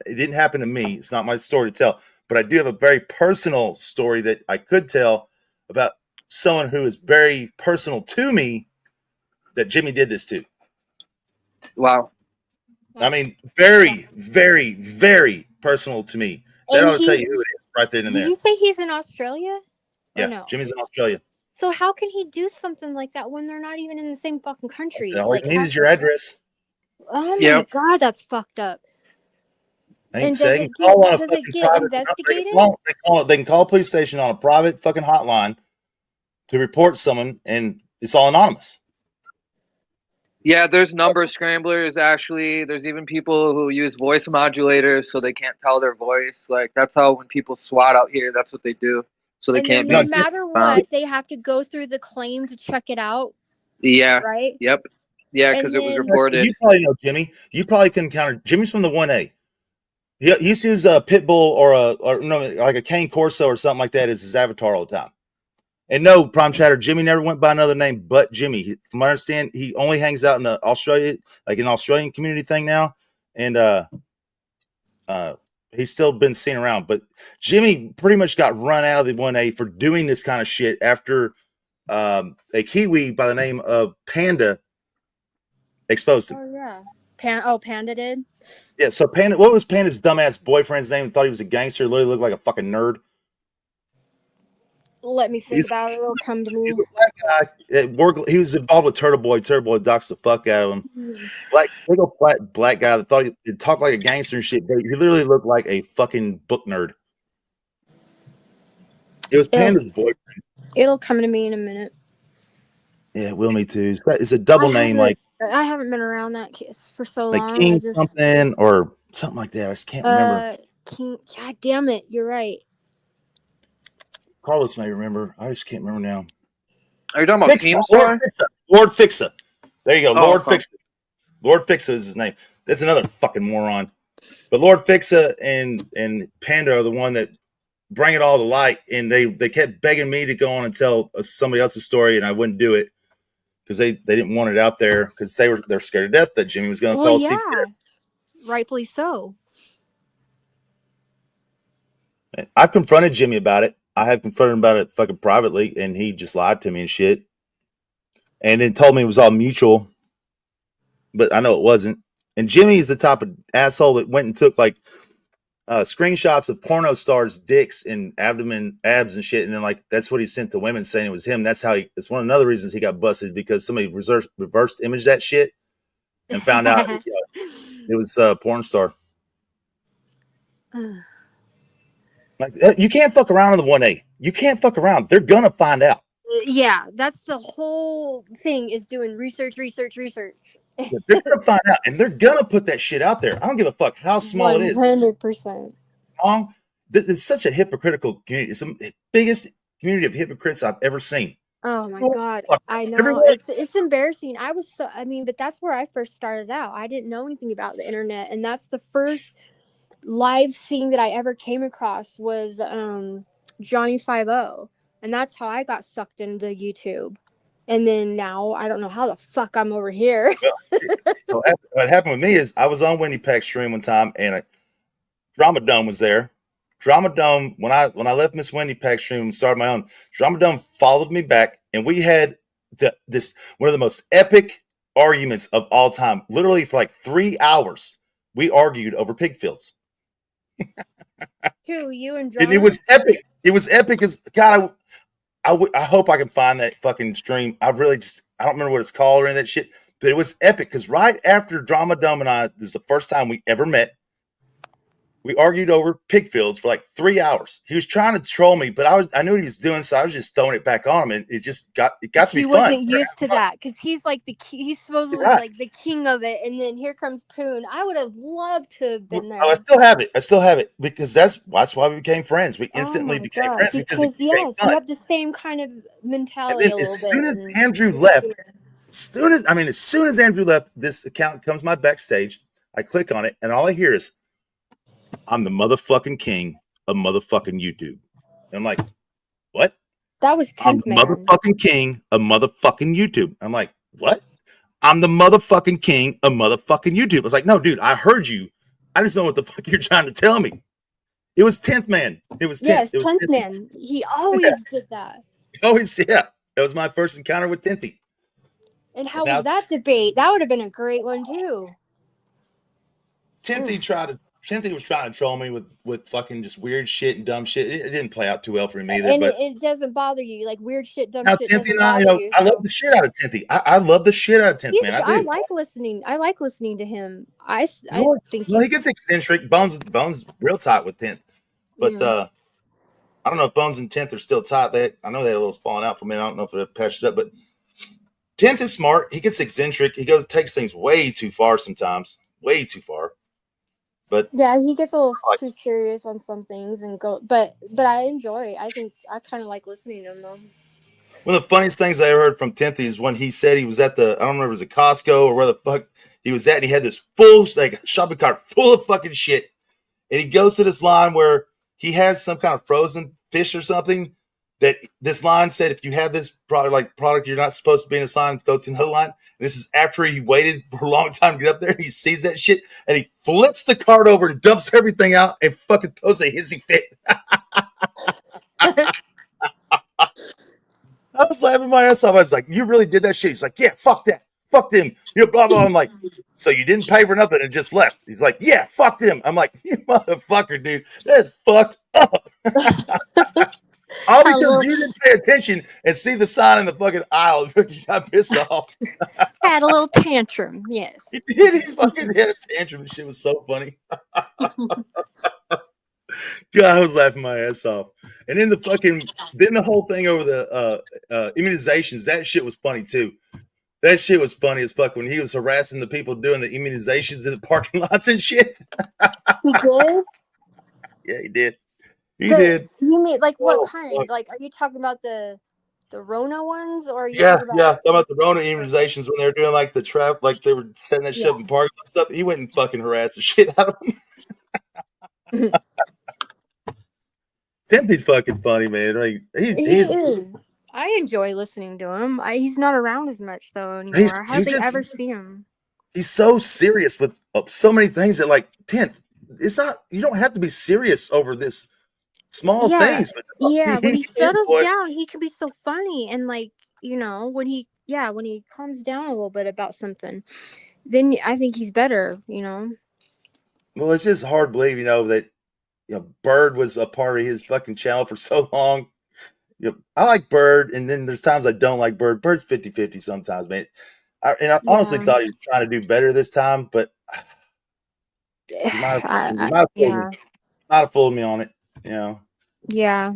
didn't happen to me. It's not my story to tell, but I do have a very personal story that I could tell about someone who is very personal to me that Jimmy did this to.
Wow.
I mean, very, very, very personal to me. That ought to tell you who it is right then and there.
Did you say he's in Australia?
Yeah, no? Jimmy's in Australia.
So how can he do something like that when they're not even in the same fucking country?
All you need is your address.
Oh my god, that's fucked up.
And does it get
investigated?
They can call a police station on a private fucking hotline to report someone, and it's all anonymous.
Yeah, there's number scramblers, actually. There's even people who use voice modulators so they can't tell their voice. Like, that's how when people SWAT out here, that's what they do. So they can't
no matter what, they have to go through the claim to check it out.
Yeah.
Right?
Yep. Yeah, because it was reported.
You probably know Jimmy. You probably can encounter Jimmy's from the 1A. He used to use a pit bull or like a cane corso or something like that as his avatar all the time. And no, Prime Chatter, Jimmy never went by another name but Jimmy. From what I understand, he only hangs out in the Australia, like an Australian community thing now. And he's still been seen around. But Jimmy pretty much got run out of the 1A for doing this kind of shit after a Kiwi by the name of Panda exposed him.
Oh, yeah. Panda did?
Yeah, so Panda, what was Panda's dumbass boyfriend's name? Thought he was a gangster, literally looked like a fucking nerd.
Let me think about it. It'll come to me.
He's a black guy at work. He was involved with Turtle Boy. Turtle Boy ducks the fuck out of him. Big old flat black guy that thought he talked like a gangster and shit, but he literally looked like a fucking book nerd. It was Panda's boyfriend.
It'll come to me in a minute.
Yeah, it will me too. It's a double name, like
I haven't been around that kiss for so long.
Like King something or something like that. I just can't remember.
King, God damn it, you're right.
Carlos may remember. I just can't remember now.
Are you talking about Keemstar?
Lord Fixa. There you go.
Oh,
Lord Fixa. Lord Fixa is his name. That's another fucking moron. But Lord Fixa and Panda are the one that bring it all to light. And they kept begging me to go on and tell somebody else's story, and I wouldn't do it because they didn't want it out there because they're scared to death that Jimmy was going to call CPS.
Rightfully so.
I've confronted Jimmy about it. I have confronted him about it fucking privately, and he just lied to me and shit. And then told me it was all mutual. But I know it wasn't. And Jimmy is the type of asshole that went and took like screenshots of porno stars' dicks and abs and shit. And then like that's what he sent to women saying it was him. That's it's one of the other reasons he got busted because somebody reversed image that shit and found out it was a porn star. Like you can't fuck around in the 1A. You can't fuck around. They're gonna find out.
Yeah, that's the whole thing is doing research.
Yeah, they're gonna find out, and they're gonna put that shit out there. I don't give a fuck how small it is.
100%.
It's such a hypocritical community. It's the biggest community of hypocrites I've ever seen.
Oh my god, I know it's embarrassing. But that's where I first started out. I didn't know anything about the internet, and that's the first live thing that I ever came across was Johnny 5-0, and that's how I got sucked into YouTube. And then now I don't know how the fuck I'm over here.
So what happened with me is I was on Winnie Peck's stream one time, and Drama Dome was there. Drama Dome, when I left Miss Wendy Peck's stream and started my own, Drama Dome followed me back, and we had this one of the most epic arguments of all time. Literally for like 3 hours, we argued over pig fields.
Who, you and Drama?
And it was epic. It was epic as God. I hope I can find that fucking stream. I don't remember what it's called or any of that shit, but it was epic because right after Drama Dome and I, this is the first time we ever met. We argued over pig fields for like 3 hours. He was trying to troll me, but I knew what he was doing, so I was just throwing it back on him, and it got to be fun.
He wasn't used to that because he's like he's supposedly like the king of it, and then here comes Poon. I would have loved to have been there.
Oh, I still have it because that's why we became friends. We instantly became friends
because yes, you have the same kind of mentality.
And then as soon as Andrew left, as soon as Andrew left, this account comes my backstage. I click on it, and all I hear is, "I'm the motherfucking king of motherfucking YouTube." And I'm like, "What?"
That was 10th man.
Motherfucking king of motherfucking YouTube. I'm like, "What?" "I'm the motherfucking king of motherfucking YouTube." I was like, "No, dude, I heard you. I just know what the fuck you're trying to tell me." It was 10th man. It was 10th.
Yes, 10th man. He always did that.
Always, yeah. That was my first encounter with Tinthy.
And how was that debate? That would have been a great one too.
Tinthy was trying to troll me with fucking just weird shit and dumb shit. It didn't play out too well for me either.
And
but
it doesn't bother you, like weird shit, dumb shit.
Tinthy and I, I love the shit out of Tinthy. I love the shit out of Tinthy, man. I do.
I like listening to him. I think
he gets eccentric. Bones real tight with Tint, but I don't know if Bones and Tint are still tight. I know they had a little falling out for me. I don't know if they're patched up, but Tint is smart. He gets eccentric. He takes things way too far sometimes. Way too far. But
yeah, he gets a little too serious on some things but I enjoy. I think I kind of like listening to him though.
One of the funniest things I ever heard from Tinthy is when he said he was at I don't remember if it was a Costco or where the fuck he was at, and he had this full shopping cart full of fucking shit. And he goes to this line where he has some kind of frozen fish or something. That this line said, if you have this product, you're not supposed to be in this line, go to another line. And this is after he waited for a long time to get up there, and he sees that shit, and he flips the cart over and dumps everything out and fucking throws a hissy fit. I was laughing my ass off. I was like, "You really did that shit?" He's like, "Yeah, fuck that. Fuck them. You know, blah, blah." I'm like, "So you didn't pay for nothing and just left?" He's like, "Yeah, fuck them." I'm like, "You motherfucker, dude. That's fucked up." All because you didn't pay attention and see the sign in the fucking aisle. You got pissed off.
Had a little tantrum, yes.
He did. He fucking had a tantrum. Shit was so funny. God, I was laughing my ass off. And then the whole thing over the immunizations, that shit was funny too. That shit was funny as fuck when he was harassing the people doing the immunizations in the parking lots and shit.
He did?
Yeah, he did. He did.
You mean what kind? Like, are you talking about the Rona ones, or are you
talking about the Rona immunizations when they were doing like the trap, like they were setting that shit up in parking lot stuff. He went and fucking harassed the shit out of them. Timpy's fucking funny, man. Like he is.
I enjoy listening to him. He's not around as much though anymore. I hardly ever see him.
He's so serious with so many things that Tint. It's not. You don't have to be serious over this. Small things, but
when he settles down, he can be so funny, and when he calms down a little bit about something, then I think he's better.
Well, it's just hard to believe, that Bird was a part of his fucking channel for so long. I like Bird, and then there's times I don't like Bird. Bird's 50-50 sometimes, man. I honestly thought he was trying to do better this time, but he might have fooled me on it.
Yeah.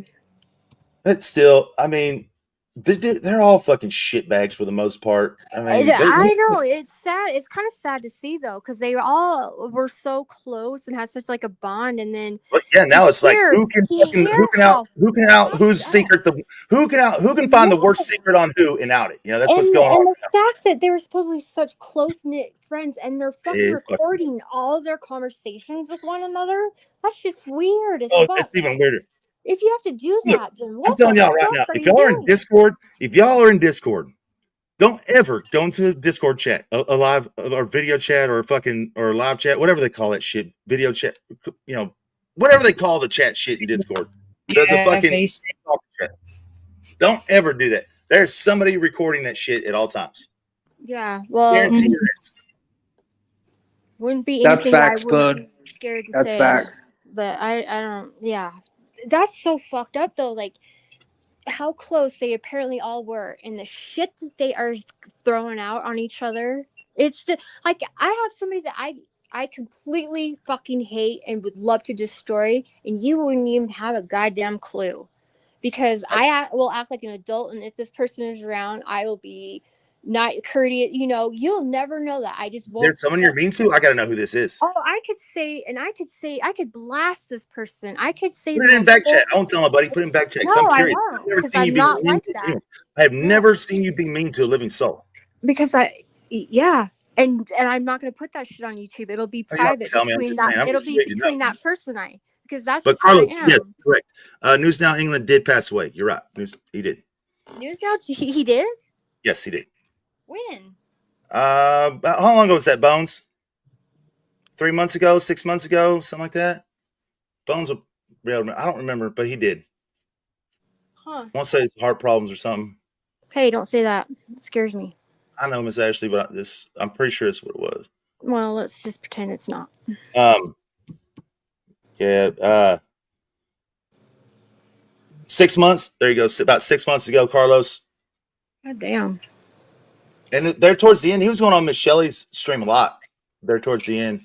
But still, I mean, They're all fucking shitbags for the most part. I mean,
I know it's sad. It's kind of sad to see though, because they all were so close and had such like a bond, and then
now it's like who can find the worst secret on who and out it. You know, that's what's going on.
And the fact that they were supposedly such close knit friends, and they're fucking recording all their conversations with one another. That's just weird as fuck.
It's even weirder.
If you have to do that, then what
I'm telling y'all right now, if y'all are in Discord, don't ever go into a Discord chat, a live or video chat or live chat, whatever they call that shit, video chat, you know, whatever they call the chat shit in Discord. The fucking chat. Don't ever do that. There's somebody recording that shit at all times.
Yeah, well,
guarantee you this.
Wouldn't be
That's
anything
facts,
I would
bud.
be scared to
That's
say.
facts.
But I don't. Yeah, that's so fucked up though. Like how close they apparently all were, and the shit that they are throwing out on each other. It's just, like I have somebody that I completely fucking hate and would love to destroy, and you wouldn't even have a goddamn clue, because I will act like an adult, and if this person is around, I will be not courteous. You know, you'll never know that. I just won't.
There's someone you're mean to. I gotta know who this is.
Oh, I could blast this person. I could say
put it in back chat. I won't tell nobody. Put it in back chat.
No,
I'm curious.
I won't, I'm not like that.
I have never seen you be mean to a living soul.
Because and I'm not going to put that shit on YouTube. It'll be private between that. It'll be between that person because that's just
Carlos,
how I am.
yes, correct. News Now England did pass away. You're right. He did.
News Now, he did?
Yes, he did.
When?
How long ago was that, Bones? 3 months ago, 6 months ago, something like that. Bones, I don't remember, but he did.
Huh.
I want to say it's heart problems or something.
Hey, don't say that. It scares me.
I know, Miss Ashley, but I'm pretty sure it's what it was.
Well, let's just pretend it's not.
Yeah. 6 months. There you go. About 6 months ago, Carlos.
God damn.
And there towards the end, he was going on Miss Shelley's stream a lot. There towards the end.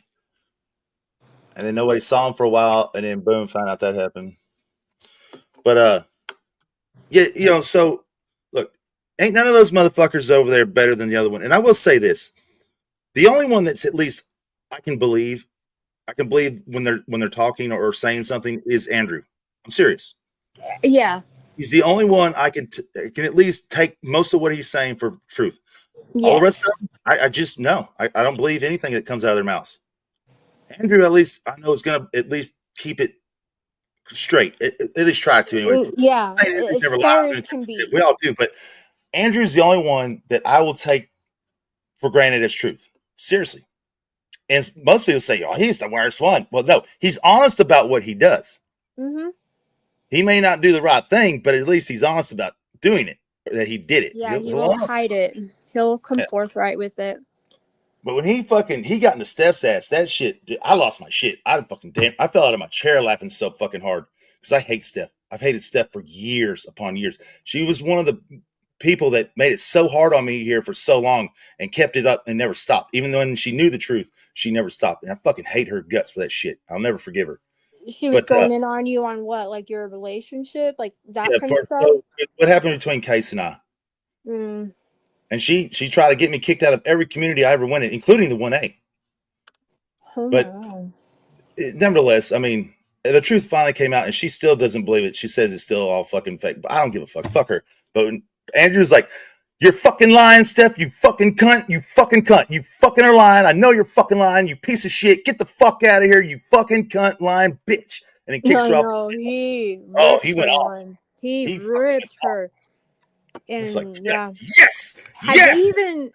And then nobody saw him for a while, and then boom, found out that happened. But yeah, you know, so look, ain't none of those motherfuckers over there better than the other one. And I will say this: the only one that's at least I can believe when they're talking or saying something is Andrew. I'm serious.
Yeah.
He's the only one I can at least take most of what he's saying for truth. Yeah. All the rest of them, I just know. I don't believe anything that comes out of their mouths. Andrew, at least I know, is going to at least keep it straight. At least try to anyway.
Yeah, as far as can be.
We all do, but Andrew's the only one that I will take for granted as truth. Seriously. And most people say, "Oh, he's the worst one." Well, no, he's honest about what he does.
Mm-hmm.
He may not do the right thing, but at least he's honest about doing it, or that he did it.
Yeah, he won't hide it. He'll come forthright with it.
But when he got into Steph's ass, that shit, dude, I lost my shit. I fell out of my chair laughing so fucking hard because I hate Steph. I've hated Steph for years upon years. She was one of the people that made it so hard on me here for so long and kept it up and never stopped. Even when she knew the truth, she never stopped. And I fucking hate her guts for that shit. I'll never forgive her.
She was going in on you on what? Like your relationship? Like that kind of stuff?
So what happened between Case and I?
Mm.
And she tried to get me kicked out of every community I ever went in, including the 1A.
Oh,
but nevertheless, I mean, the truth finally came out, and she still doesn't believe it. She says it's still all fucking fake. But I don't give a fuck. Fuck her. But Andrew's like, "You're fucking lying, Steph. You fucking cunt. You fucking cunt. You fucking are lying. I know you're fucking lying. You piece of shit. Get the fuck out of here. You fucking cunt, lying bitch." And he kicks her off.
No, he
went off.
He ripped her. And
it's like,
yeah,
yes.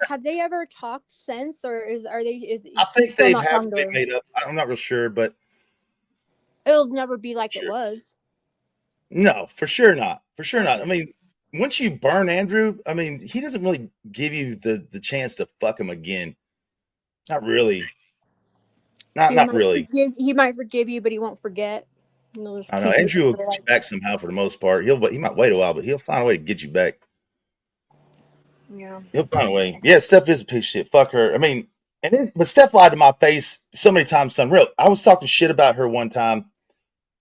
Have they ever talked since, or are they?
I think they have been made up. I'm not real sure, but
it'll never be like it was.
No, for sure not. For sure not. I mean, once you burn Andrew, I mean, he doesn't really give you the chance to fuck him again. Not really. Not really.
He might forgive you, but he won't forget.
I know Andrew will get you back somehow for the most part. He might wait a while, but he'll find a way to get you back.
Yeah.
He'll find a way. Yeah, Steph is a piece of shit. Fuck her. I mean, but Steph lied to my face so many times. Son, real. I was talking shit about her one time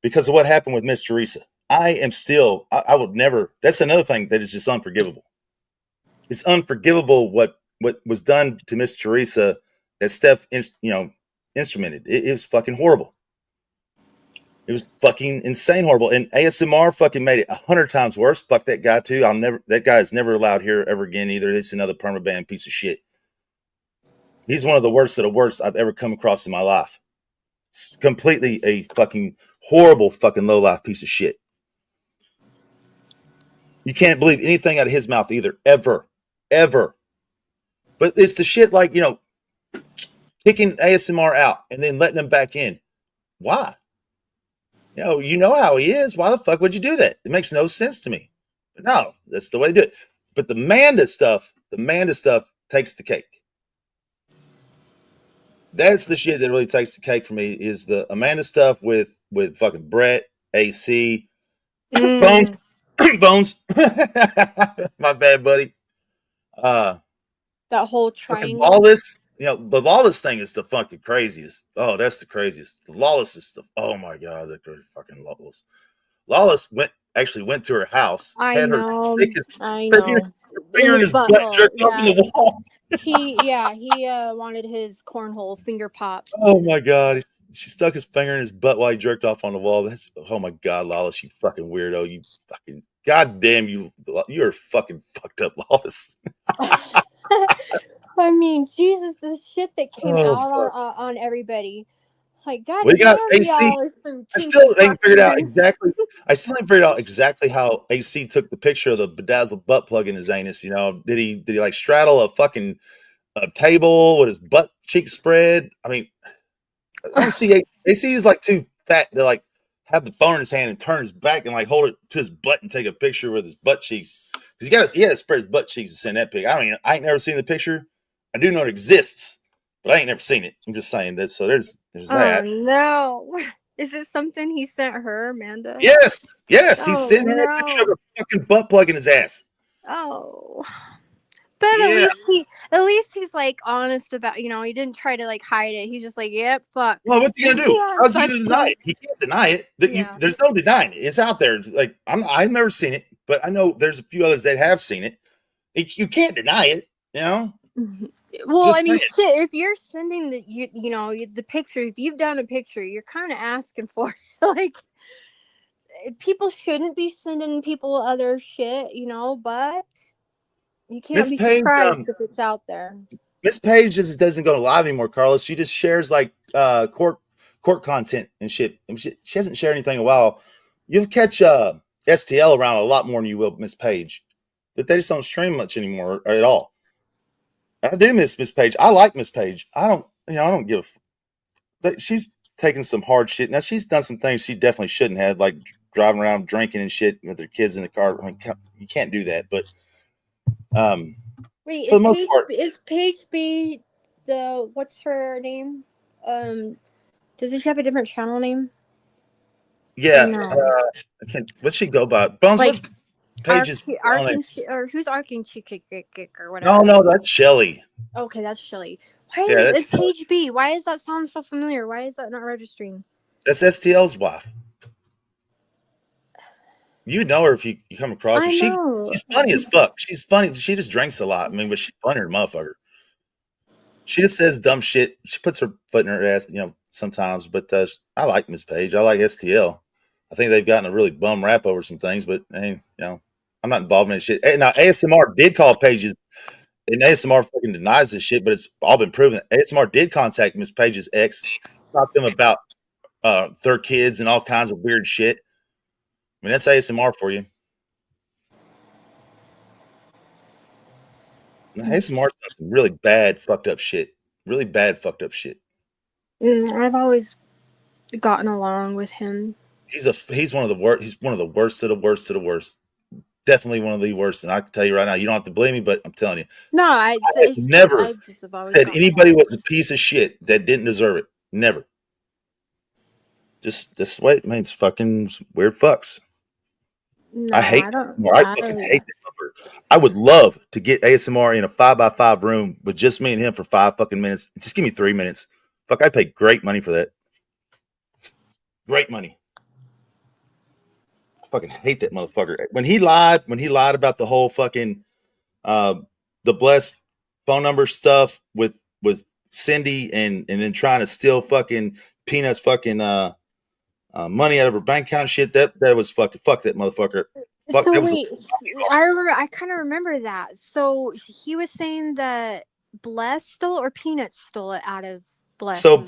because of what happened with Miss Teresa. I am still. I would never. That's another thing that is just unforgivable. It's unforgivable what was done to Miss Teresa that Steph, instrumented. It was fucking horrible. It was fucking insane horrible. And ASMR fucking made it 100 times worse. Fuck that guy too. That guy is never allowed here ever again either. It's another permaban piece of shit. He's one of the worst of the worst I've ever come across in my life. It's completely a fucking horrible fucking low life piece of shit. You can't believe anything out of his mouth either. Ever. But it's the shit like, kicking ASMR out and then letting him back in. Why? You know how he is. Why the fuck would you do that? It makes no sense to me. But no, that's the way to do it. But the Amanda stuff takes the cake. That's the shit that really takes the cake for me is the Amanda stuff with fucking Brett, AC, Bones, my bad buddy.
That whole triangle.
Lawless, the Lawless thing is the fucking craziest. Oh, that's the craziest. The Lawless is the, oh my god, the fucking Lawless. Lawless went to her house.
I know.
Finger in his butt jerked off in the wall.
He wanted his cornhole finger popped.
Oh my god, she stuck his finger in his butt while he jerked off on the wall. Oh my god, Lawless, you fucking weirdo. You fucking goddamn you're fucking fucked up, Lawless.
I mean, Jesus, the shit that came out on everybody. Like, God,
we got AC. I still ain't figured out exactly how AC took the picture of the bedazzled butt plug in his anus. Did he like straddle a fucking table with his butt cheek spread? I mean, I don't see AC is like too fat to like have the phone in his hand and turn his back and like hold it to his butt and take a picture with his butt cheeks. Because he got to spread his butt cheeks to send that pic. I ain't never seen the picture. I do know it exists, but I ain't never seen it. I'm just saying that. So there's that.
Oh no. Is it something he sent her, Amanda?
Yes. He sent her a picture of a fucking butt plug in his ass.
Oh. But at least he's like honest about, he didn't try to like hide it. He's just like, yep, fuck.
Well, what's he gonna do? How's he gonna deny it? He can't deny it. There's no denying it. It's out there. It's like I've never seen it, but I know there's a few others that have seen it. You can't deny it,
Well, just I mean, shit. If you're sending the picture, if you've done a picture, you're kind of asking for it. Like, people shouldn't be sending people other shit, but you can't be surprised if it's out there.
Miss Page just doesn't go live anymore, Carlos. She just shares like court content and shit. She hasn't shared anything in a while. You'll catch STL around a lot more than you will Miss Page, but they just don't stream much anymore at all. I do miss Miss Page. I like Miss Page. I don't give but she's taken some hard shit. Now she's done some things she definitely shouldn't have, like driving around drinking and shit with her kids in the car. I mean, you can't do that. But
wait, is Paige B the what's her name? Doesn't she have a different channel name?
Yeah, I can't. What's she go by? Bones. Like, what's Paige's
or who's Arkin or whatever?
No, that's Shelly.
Okay, that's Shelly. Why is Paige B? Why does that sound so familiar? Why is that not registering?
That's STL's wife. You know her if you come across her. She's funny as fuck. She's funny. She just drinks a lot. I mean, but she's funny as a motherfucker. She just says dumb shit. She puts her foot in her ass, sometimes. But I like Miss Page. I like STL. I think they've gotten a really bum rap over some things, but hey, I'm not involved in that shit. Now ASMR did call Page's, and ASMR fucking denies this shit, but it's all been proven. ASMR did contact Miss Page's ex, talk to them about their kids and all kinds of weird shit. I mean, that's ASMR for you. Now, ASMR's done some really bad, fucked up shit. Really bad, fucked up shit.
I've always gotten along with him.
He's one of the worst. He's one of the worst of the worst of the worst. Definitely one of the worst. And I can tell you right now, you don't have to believe me, but I'm telling you.
No, I
never said anybody was a piece of shit that didn't deserve it. Never. Just this way. I mean, it's fucking weird fucks.
No,
I hate ASMR. I fucking hate that number. I would love to get ASMR in a 5x5 room with just me and him for 5 fucking minutes. Just give me 3 minutes. Fuck, I'd pay great money for that. Great money. fucking hate that motherfucker. When he lied about the whole fucking the Bless phone number stuff with Cindy and then trying to steal fucking Peanut's fucking money out of her bank account shit, that was fuck that motherfucker. Fuck,
So
that was
wait, I kind of remember that. So he was saying that Bless stole or Peanut stole it out of Bless.
So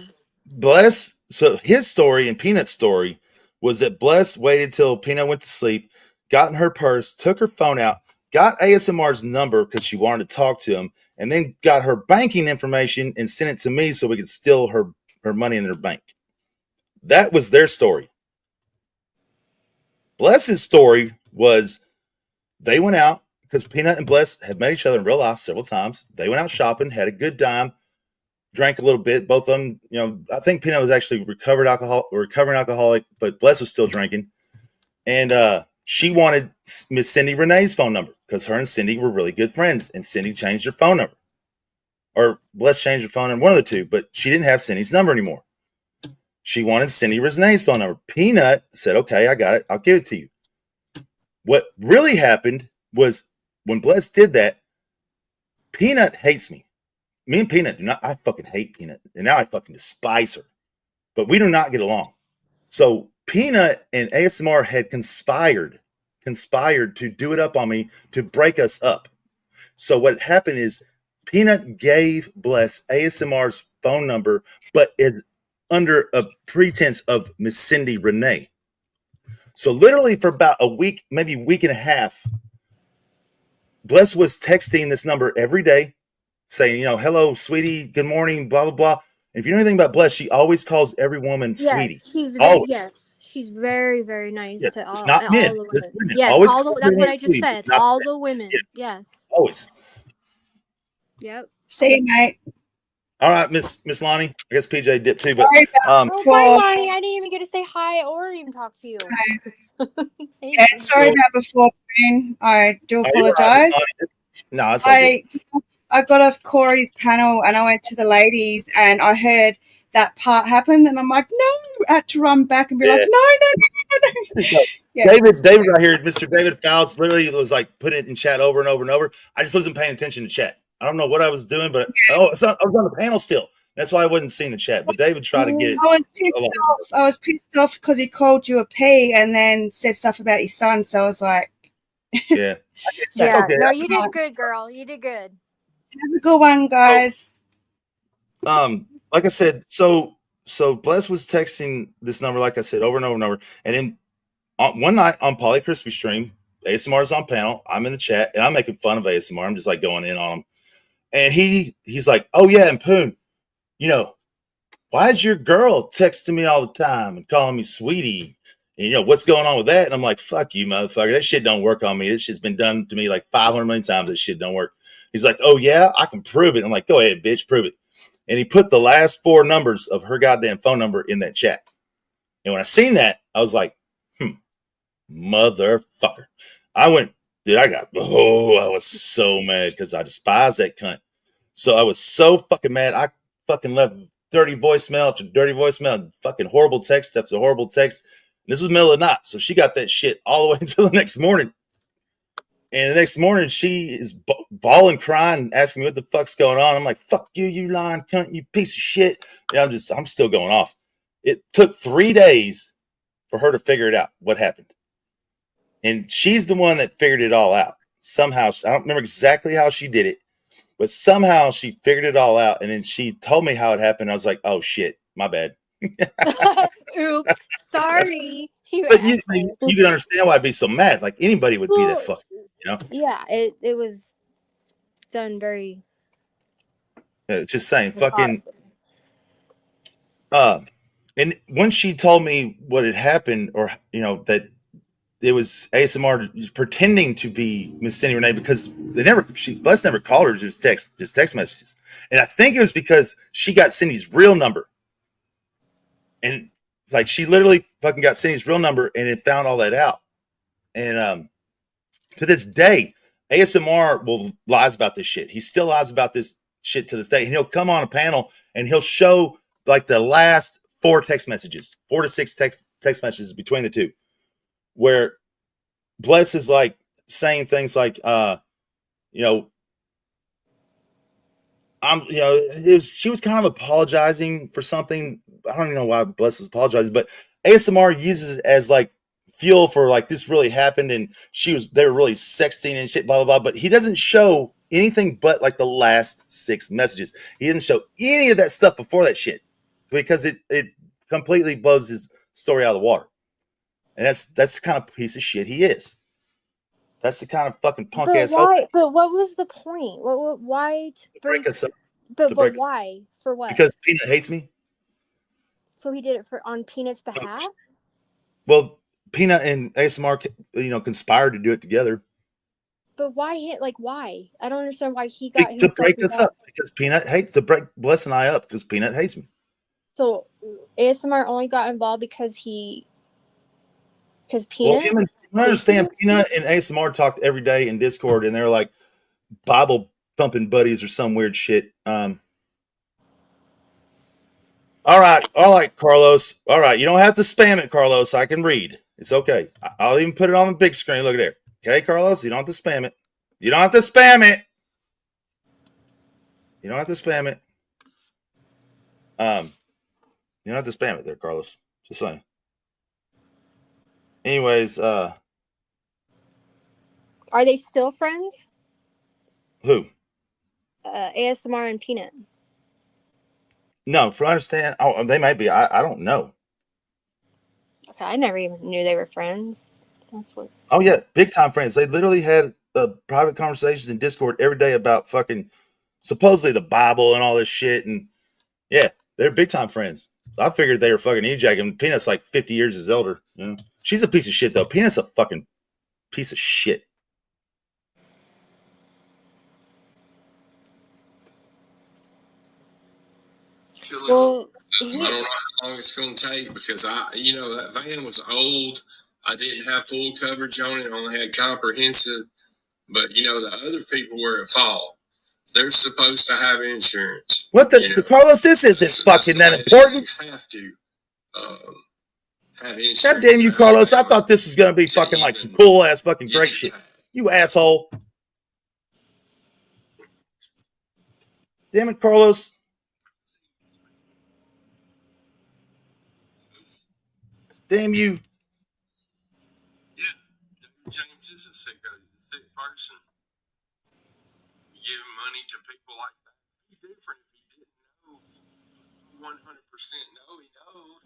his story and Peanut's story was that Bless waited till Peanut went to sleep, got in her purse, took her phone out, got ASMR's number because she wanted to talk to him, and then got her banking information and sent it to me so we could steal her money in their bank. That was their story. Bless's story was they went out because Peanut and Bless had met each other in real life several times. They went out shopping, had a good time, drank a little bit. Both of them, I think Peanut was actually recovering alcoholic, but Bless was still drinking. And she wanted Miss Cindy Renee's phone number because her and Cindy were really good friends, and Cindy changed her phone number. Or Bless changed her phone number, one of the two, but she didn't have Cindy's number anymore. She wanted Cindy Renee's phone number. Peanut said, okay, I got it. I'll give it to you. What really happened was when Bless did that, Peanut hates me. Me and Peanut I fucking hate Peanut. And now I fucking despise her. But we do not get along. So Peanut and ASMR had conspired to do it up on me to break us up. So what happened is Peanut gave Bless ASMR's phone number, but is under a pretense of Miss Cindy Renee. So literally for about a week, maybe week and a half, Bless was texting this number every day saying, hello, sweetie, good morning, blah, blah, blah. And if you know anything about Bless, she always calls every woman sweetie.
She's very, very nice to all,
not men,
all the women.
women.
Yes,
Always
that's what I just
sweetie,
said. All the women.
Yeah.
Yes.
Always.
Yep.
See you, mate.
All right, Miss Lahni. I guess PJ dipped too, but
bye, Lonnie. I didn't even get to say hi or even talk to you.
Yeah, sorry about before, Breen. I do apologize.
No, it's okay.
I got off Corey's panel and I went to the ladies and I heard that part happen and I'm like, no, I had to run back and be like, no.
Yeah. David right here, Mr. David Fowles, literally was like putting it in chat over and over and over. I just wasn't paying attention to chat. I don't know what I was doing, but I was on the panel still. That's why I wasn't seeing the chat. But David tried to get it.
I was pissed off because he called you a P and then said stuff about your son. So I was like,
yeah.
Okay. No, you did good, girl. You did good.
Have a good one, guys.
Like I said, so Bless was texting this number, like I said, over and over and over. And then one night on Polly Crispy stream, ASMR's on panel. I'm in the chat and I'm making fun of ASMR. I'm just like going in on him. And he's like, oh yeah, and Poon, why is your girl texting me all the time and calling me sweetie? And what's going on with that? And I'm like, fuck you, motherfucker. That shit don't work on me. This shit's been done to me like 500 million times. This shit don't work. He's like, oh yeah, I can prove it. I'm like, go ahead, bitch, prove it. And he put the last 4 numbers of her goddamn phone number in that chat. And when I seen that, I was like, motherfucker. I went, dude, I was so mad because I despise that cunt. So I was so fucking mad. I fucking left dirty voicemail after dirty voicemail, fucking horrible text after horrible text. And this was the middle of the night. So she got that shit all the way until the next morning. And the next morning, she is bawling, crying, asking me what the fuck's going on. I'm like, fuck you, you lying cunt, you piece of shit. And I'm still going off. It took 3 days for her to figure it out, what happened. And she's the one that figured it all out. Somehow, I don't remember exactly how she did it, but somehow she figured it all out. And then she told me how it happened. I was like, oh shit, my bad.
Oops, sorry.
But you can understand why I'd be so mad. Like anybody would be that fucking,
Yeah, it was done very.
Yeah, it's just saying, fucking. And when she told me what had happened, or that it was ASMR pretending to be Miss Cindy Renee because Bless never called her, just text messages, and I think it was because she got Cindy's real number, and like she literally fucking got Cindy's real number and it found all that out, and to this day, ASMR lies about this shit. He still lies about this shit to this day, and he'll come on a panel and he'll show like the last 4 text messages, 4 to 6 text messages between the two, where Bless is like saying things like, you know, she was kind of apologizing for something. I don't even know why Bless is apologizing, but ASMR uses it as like fuel for like this really happened and they were really sexting and shit, blah blah blah. But he doesn't show anything but like the last 6 messages. He doesn't show any of that stuff before that shit because it completely blows his story out of the water. And that's the kind of piece of shit he is. That's the kind of fucking punk
but
ass.
Why? But what was the point? Why to
break us up?
But why? For what?
Because Peanut hates me.
So he did it on Peanut's behalf.
Well, Peanut and ASMR, conspired to do it together.
But why? Why? I don't understand why he got
to break us up because Peanut hates to break Bless and I up because Peanut hates me.
So ASMR only got involved because Peanut.
Well, I understand Peanut and ASMR talked every day in Discord, and they're like Bible thumping buddies or some weird shit. All right, Carlos. All right, you don't have to spam it, Carlos. I can read. It's okay. I'll even put it on the big screen. Look at there. Okay, Carlos, you don't have to spam it. You don't have to spam it. You don't have to spam it. You don't have to spam it there, Carlos. Just saying. Anyways,
are they still friends?
Who?
ASMR and Peanut.
No, for understand. Oh, they might be. I don't know.
Okay, I never even knew they were friends. That's what.
Oh yeah, big time friends. They literally had private conversations in Discord every day about fucking supposedly the Bible and all this shit. And yeah, they're big time friends. I figured they were fucking ejacking. Peanut's like 50 years his elder. You know? She's a piece of shit though. Peanut's a fucking piece of shit.
Well, I don't know how long it's going to take because that van was old. I didn't have full coverage on it. I only had comprehensive. But the other people were at fault. They're supposed to have insurance.
What the Carlos? This isn't fucking that important.
You have to have insurance.
God damn you, Carlos! I thought this was gonna be fucking like some cool ass fucking great shit. You asshole! Damn it, Carlos! Damn you!
Yeah, James is a sick person. You give money to people like that. It'd be different if he didn't know 100% know he knows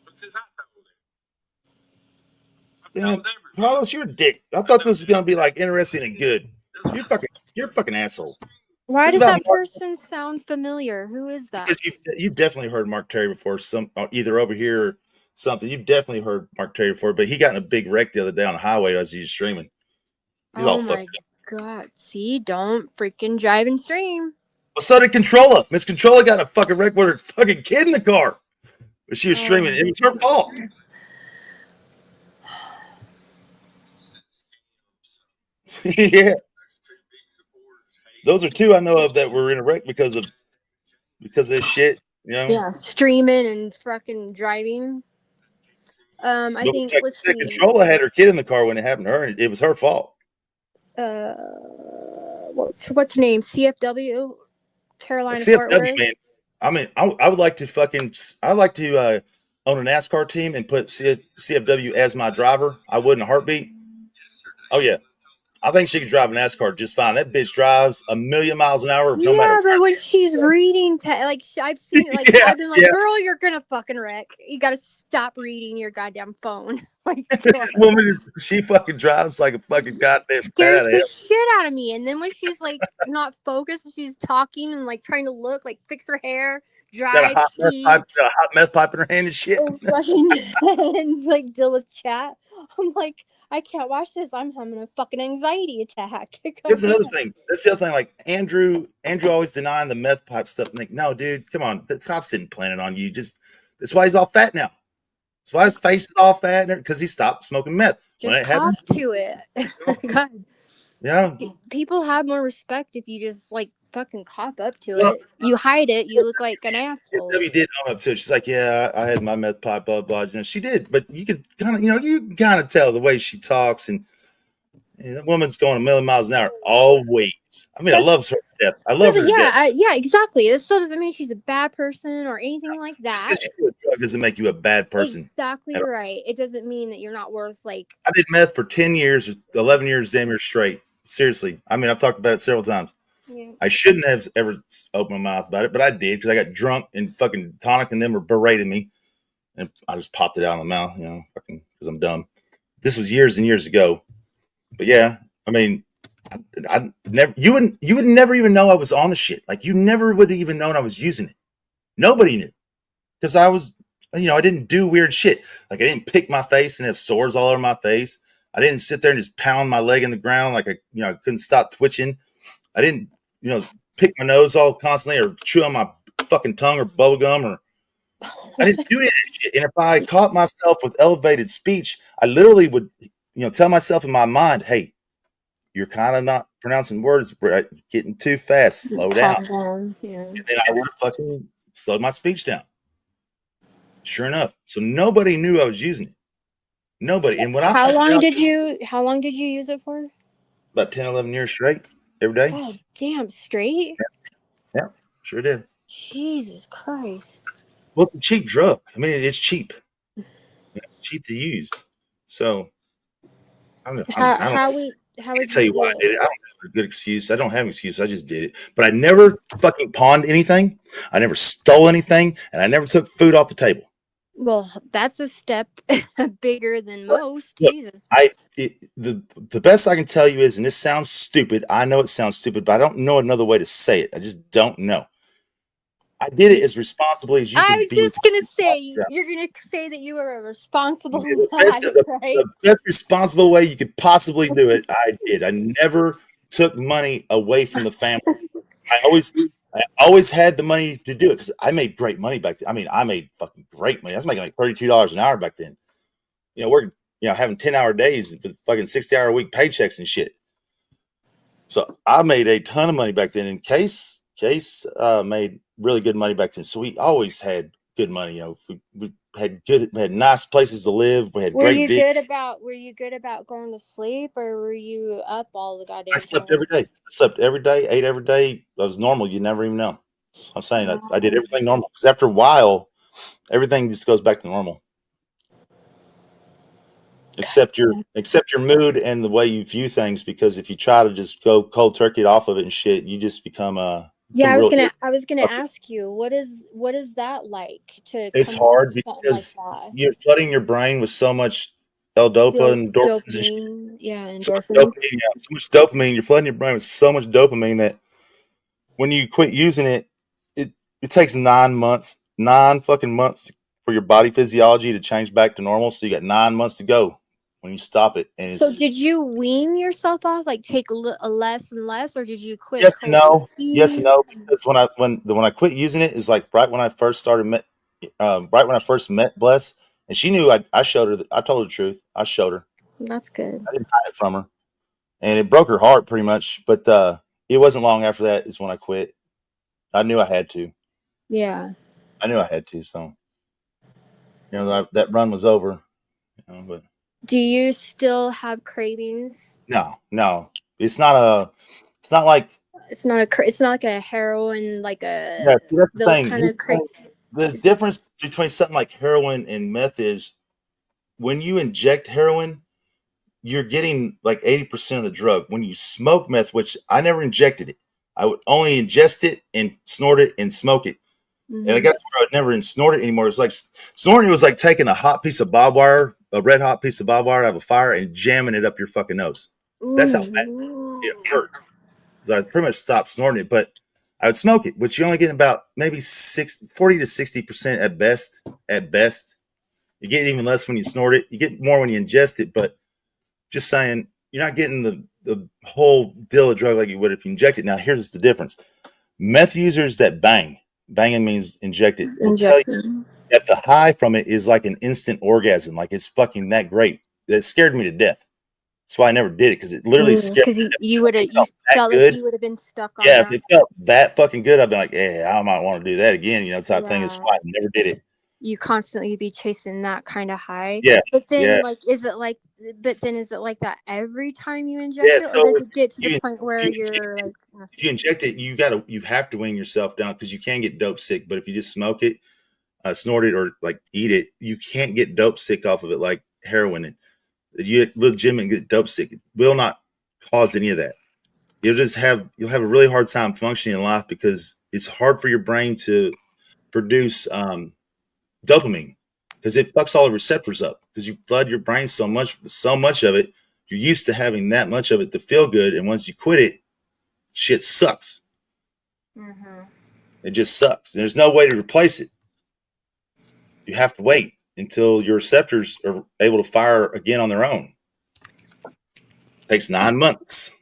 because I told him.
Damn, Carlos, you're a dick. I thought this was gonna be like interesting and good. You're a fucking asshole.
Why does that person sound familiar? Who is that?
Because you definitely heard Mark Terry before, either over here or something. You've definitely heard Mark Terry before, but he got in a big wreck the other day on the highway as he was streaming. He's all fucked up.
God, see, don't freaking drive and stream.
Well, so did Controlla. Miss Controlla got a fucking wreck with her fucking kid in the car. But she was streaming. It was her fault. Yeah. Those are two I know of that were in a wreck because of this shit. You know?
Yeah, streaming and fucking driving. I think
Controlla had her kid in the car when it happened to her, and it was her fault.
What's her name? CFW, Carolina.
CFW, man. I mean, I would like to I'd like to own a NASCAR team and put CFW as my driver. I would in a heartbeat. Oh yeah, I think she could drive a NASCAR just fine. That bitch drives a million miles an hour. No matter
but when she's reading, I've seen it. Like I've been like, girl, you're gonna fucking wreck. You gotta stop reading your goddamn phone. Like,
this woman, she fucking drives like a fucking goddamn
scares the shit out of me. And then when she's like not focused, she's talking and like trying to look, like fix her hair, drive,
got a hot meth pipe in her hand and shit,
and like deal with chat. I'm like, I can't watch this. I'm having a fucking anxiety attack.
That's another thing. That's the other thing. Like Andrew always denying the meth pipe stuff. I'm like, no, dude, come on. The cops didn't plan it on you. That's why he's all fat now. That's why his face is all fat because he stopped smoking meth.
Just talk to it. God.
Yeah.
People have more respect if you just like fucking cop up to it. You hide it, you look like an asshole.
Debbie did own up to it. She's like, yeah, I had my meth pipe, blah, blah. She did, but you could kind of, you can kind of tell the way she talks and Yeah, that woman's going a million miles an hour always. I mean, I love her to death. I love her to death.
Yeah, exactly. This still doesn't mean she's a bad person or anything like that.
Just because you do a drug doesn't make you a bad person.
Exactly right. It doesn't mean that you're not worth like.
I did meth for 10 years, 11 years, damn near straight. Seriously. I mean, I've talked about it several times.
Yeah.
I shouldn't have ever opened my mouth about it, but I did because I got drunk and fucking Tonic and them were berating me. And I just popped it out of my mouth, fucking because I'm dumb. This was years and years ago. But yeah, I mean, I never, you would never even know I was on the shit. Like you never would have even known I was using it. Nobody knew because I was, I didn't do weird shit. Like I didn't pick my face and have sores all over my face. I didn't sit there and just pound my leg in the ground like I couldn't stop twitching. I didn't, pick my nose all constantly or chew on my fucking tongue or bubble gum or I didn't do any of that shit. And if I caught myself with elevated speech, I literally would, tell myself in my mind, hey, you're kind of not pronouncing words right, getting too fast. Slow down.
Yeah.
And then I would have fucking slowed my speech down. Sure enough. So nobody knew I was using it. Nobody. And when
how long did you use it for?
About 10, 11 years straight. Every day.
God damn, straight?
Yeah, sure did.
Jesus Christ.
Well, it's a cheap drug. I mean, it's cheap. It's cheap to use. So I don't tell you why I did it. I don't have a good excuse. I don't have an excuse. I just did it. But I never fucking pawned anything. I never stole anything, and I never took food off the table.
Well, that's a step bigger than most.
Look,
Jesus.
The best I can tell you is, and this sounds stupid. I know it sounds stupid, but I don't know another way to say it. I just don't know. I did it as responsibly as you can be.
I was just going to say, you're going to say that you were a responsible man, right?
The best responsible way you could possibly do it, I did. I never took money away from the family. I always had the money to do it because I made great money back then. I mean, I made fucking great money. I was making like $32 an hour back then. Working, having 10-hour days with fucking 60-hour a week paychecks and shit. So I made a ton of money back then. And Case made really good money back then. So we always had good money. We had nice places to live. We had
Were you good about going to sleep, or were you up all the goddamn time?
I slept every day. Ate every day. That was normal. You never even know. So I'm saying I did everything normal because after a while, everything just goes back to normal. Except your mood and the way you view things, because if you try to just go cold turkey off of it and shit, you just become
I was gonna ask you, what is that like to?
It's hard because you're flooding your brain with so much L-dopa and
dopamine, endorphins.
So much dopamine. You're flooding your brain with so much dopamine that when you quit using it, it takes 9 fucking months for your body physiology to change back to normal. So you got 9 months to go when you stop it. And
so did you wean yourself off, like take less and less, or did you quit?
Yes and no. Because when I quit using it is like right when I first met Bless, and she knew. I showed her. I told her the truth. I showed her.
That's good.
I didn't hide it from her, and it broke her heart pretty much. But it wasn't long after that is when I quit. I knew I had to.
Yeah.
I knew I had to. So that run was over. But
do you still have cravings?
No. It's not like
a heroin, like a
that's the thing.
Kind of
the difference between something like heroin and meth is when you inject heroin, you're getting like 80% of the drug. When you smoke meth, which I never injected it, I would only ingest it and snort it and smoke it. Mm-hmm. And I got to where I would never snort it anymore. It was like snorting was like taking a hot piece of barbed wire, a red hot piece of barbed wire out of a fire and jamming it up your fucking nose. That's how bad it hurt. So I pretty much stopped snorting it, but I would smoke it, which you're only getting about maybe 40 to 60% at best. At best, you get even less when you snort it. You get more when you ingest it, but just saying, you're not getting the whole deal of drug like you would if you inject it. Now, here's the difference. Meth users that banging means inject it, will tell you that the high from it is like an instant orgasm. Like it's fucking that great. It scared me to death. That's why I never did it, because it literally scared me.
Because you felt like you would have been stuck on
that. If it felt that fucking good, I'd be like, yeah, I might want to do that again, type thing. That's why I never did it.
you constantly be chasing that kind of high.
Yeah.
But then
Yeah.
is it like that every time you inject it, or
So
does it get to the point where you're like,
if you inject it, you have to wean yourself down because you can get dope sick. But if you just smoke it, snort it, or like eat it, you can't get dope sick off of it like heroin. You legitimately get dope sick. It will not cause any of that. You'll have a really hard time functioning in life because it's hard for your brain to produce dopamine because it fucks all the receptors up because you flood your brain so much of it. You're used to having that much of it to feel good, and once you quit it, shit sucks.
Mm-hmm.
It just sucks. There's no way to replace it. You have to wait until your receptors are able to fire again on their own. It takes 9 months.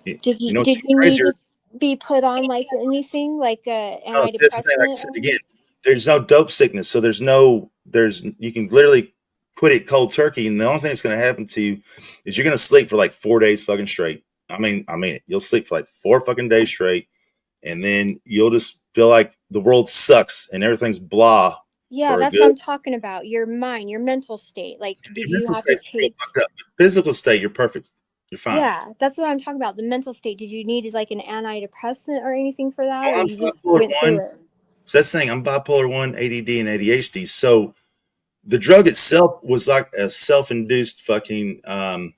Did you need to be put on like anything like antidepressant?
That's the thing, like I said again, there's no dope sickness, so you can literally quit it cold turkey, and the only thing that's going to happen to you is you're going to sleep for like 4 days fucking straight. I mean it. You'll sleep for like 4 fucking days straight, and then you'll just feel like the world sucks and everything's blah.
Yeah, that's what I'm talking about. Your mind, your mental state. Like, did you have to take
physical state? You're perfect. You're fine.
Yeah, that's what I'm talking about. The mental state. Did you need like an antidepressant or anything for that, or
I'm
you just went through it?
So that's the thing. I'm bipolar 1, ADD, and ADHD. So the drug itself was like a self-induced fucking
calm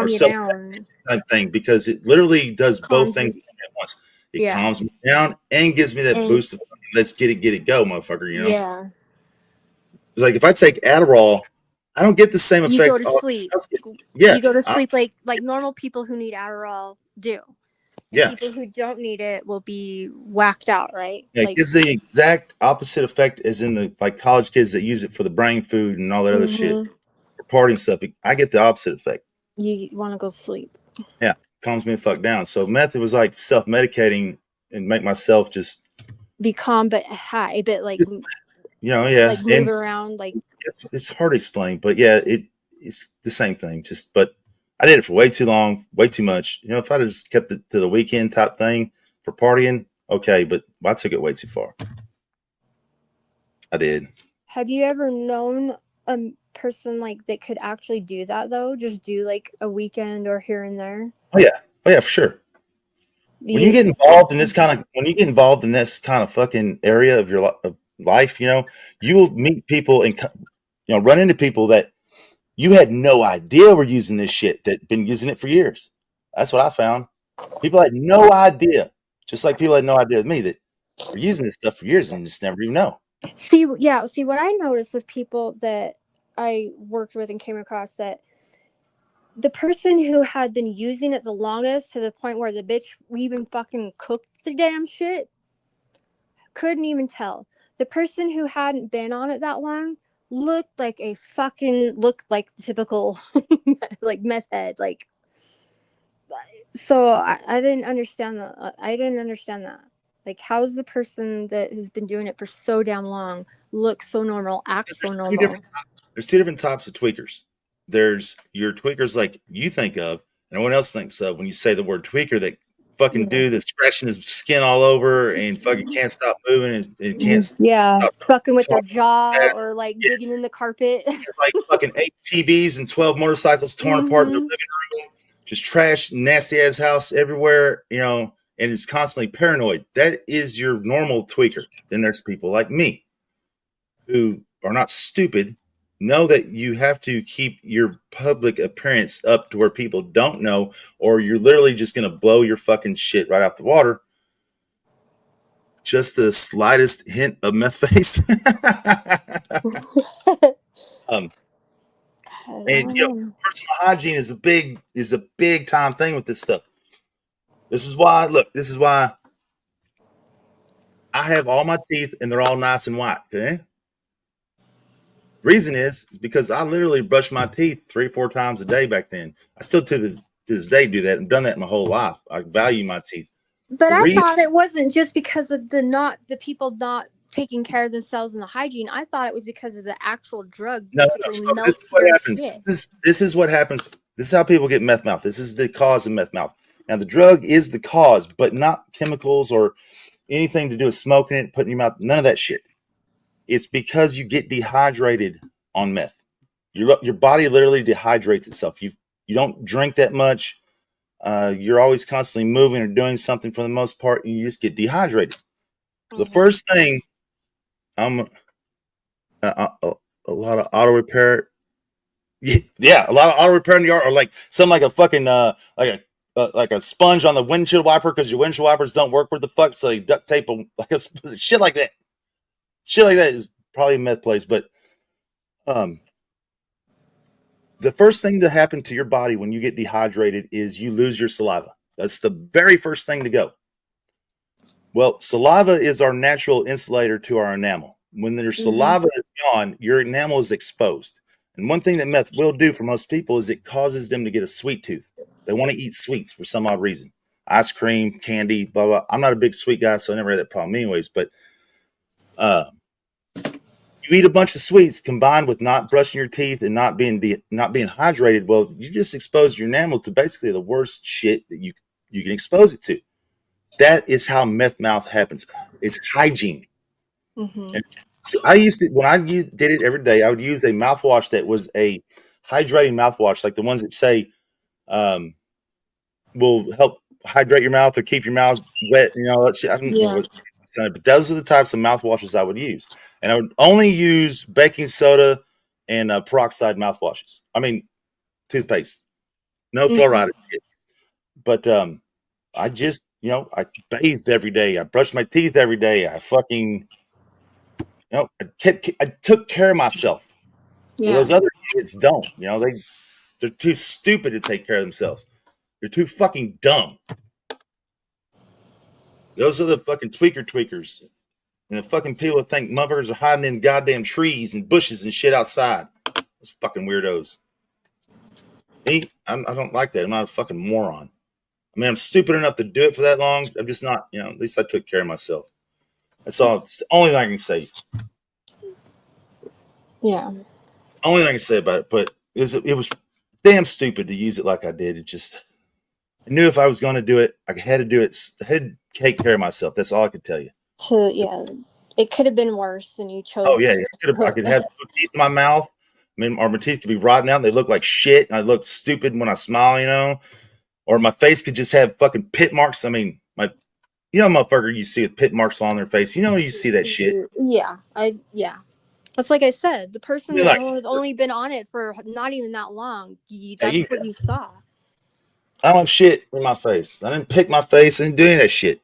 you down
type thing because it literally does both things at once. It calms me down and gives me that boost of let's get it go, motherfucker. You know.
Yeah.
It's like if I take Adderall, I don't get the same effect.
You go to sleep.
Yeah.
You go to sleep like normal people who need Adderall do.
Yeah.
People who don't need it will be whacked out, right?
Yeah, it gives the exact opposite effect as in the like college kids that use it for the brain food and all that other shit, for party and stuff. I get the opposite effect.
You want to go sleep.
Yeah, calms me the fuck down. So meth was like self-medicating and make myself just
be calm but high, but like like move around. Like
it's hard to explain, but yeah, it's the same thing. But I did it for way too long, way too much. You know, if I'd have just kept it to the weekend type thing for partying, okay, but I took it way too far. I did.
Have you ever known a person like that could actually do that though? Just do like a weekend or here and there?
Oh yeah, for sure. When you get involved in this kind of fucking area of your life, you know, you will meet people and run into people that you had no idea were using this shit that been using it for years. That's what I found. People had no idea, just like people had no idea with me that were using this stuff for years and just never even know.
See what I noticed with people that I worked with and came across, that the person who had been using it the longest to the point where the bitch even fucking cooked the damn shit couldn't even tell. The person who hadn't been on it that long looked like the typical like meth head. Like, so I didn't understand that. I didn't understand that. Like, how's the person that has been doing it for so damn long look so normal, act so normal?
There's 2 different types of tweakers. There's your tweakers like you think of, and everyone else thinks of when you say the word tweaker, that fucking dude that's scratching his skin all over and fucking can't stop moving and can't stop
fucking with their jaw or like digging in the carpet.
Like fucking 8 TVs and 12 motorcycles torn apart in the living room. Just trash, nasty ass house everywhere, you know, and is constantly paranoid. That is your normal tweaker. Then there's people like me who are not stupid, know that you have to keep your public appearance up to where people don't know, or you're literally just going to blow your fucking shit right off the water. Just the slightest hint of meth face. And personal hygiene is a big time thing with this stuff. This is why I have all my teeth and they're all nice and white. Okay. Reason is because I literally brush my teeth 3-4 times a day back then. I still to this day do that. I've done that my whole life. I value my teeth.
But I thought it wasn't just because of the people not taking care of themselves and the hygiene. I thought it was because of the actual drug.
No. So this is what happens. This is what happens. This is how people get meth mouth. This is the cause of meth mouth. Now the drug is the cause, but not chemicals or anything to do with smoking it, putting in your mouth. None of that shit. It's because you get dehydrated on meth. Your body literally dehydrates itself. You don't drink that much. You're always constantly moving or doing something for the most part, and you just get dehydrated. The first thing, a lot of auto repair. Yeah, a lot of auto repair in the yard, or like something like a fucking like a sponge on the windshield wiper because your windshield wipers don't work. Where the fuck? So you duct tape them, like a shit like that. Shit like that is probably a meth place, but the first thing to happen to your body when you get dehydrated is you lose your saliva. That's the very first thing to go. Well, saliva is our natural insulator to our enamel. When your saliva is gone, your enamel is exposed. And one thing that meth will do for most people is it causes them to get a sweet tooth. They want to eat sweets for some odd reason. Ice cream, candy, blah, blah. I'm not a big sweet guy, so I never had that problem anyways. But you eat a bunch of sweets combined with not brushing your teeth and not being hydrated. Well, you just expose your enamel to basically the worst shit that you can expose it to. That is how meth mouth happens. It's hygiene. And so I used to, when I did it every day, I would use a mouthwash that was a hydrating mouthwash, like the ones that say will help hydrate your mouth or keep your mouth wet. You know, I don't know what, but those are the types of mouthwashes I would use. And I would only use baking soda and peroxide mouthwashes. I mean, toothpaste, no fluoride. But I just, I bathed every day. I brushed my teeth every day. I fucking, I took care of myself. Well, those other kids don't. They're too stupid to take care of themselves. They're too fucking dumb. Those are the fucking tweakers. And the fucking people that think motherfuckers are hiding in goddamn trees and bushes and shit outside. Those fucking weirdos. Me, I don't like that. I'm not a fucking moron. I mean, I'm stupid enough to do it for that long. I'm just not, at least I took care of myself. That's all. It's the only thing I can say.
Yeah.
Only thing I can say about it. But it was damn stupid to use it like I did. It just, I knew if I was going to do it, I had to do it. I had to take care of myself. That's all I could tell you.
It could have been worse, and you chose.
Oh yeah, I could have teeth in my mouth. I mean, or my teeth could be rotting out. And they look like shit, and I look stupid when I smile. Or my face could just have fucking pit marks. I mean, motherfucker, you see with pit marks on their face. You see that shit.
Yeah, That's like I said. The person that had only been on it for not even that long. That's what you saw.
I don't have shit in my face. I didn't pick my face. I didn't do any of that shit.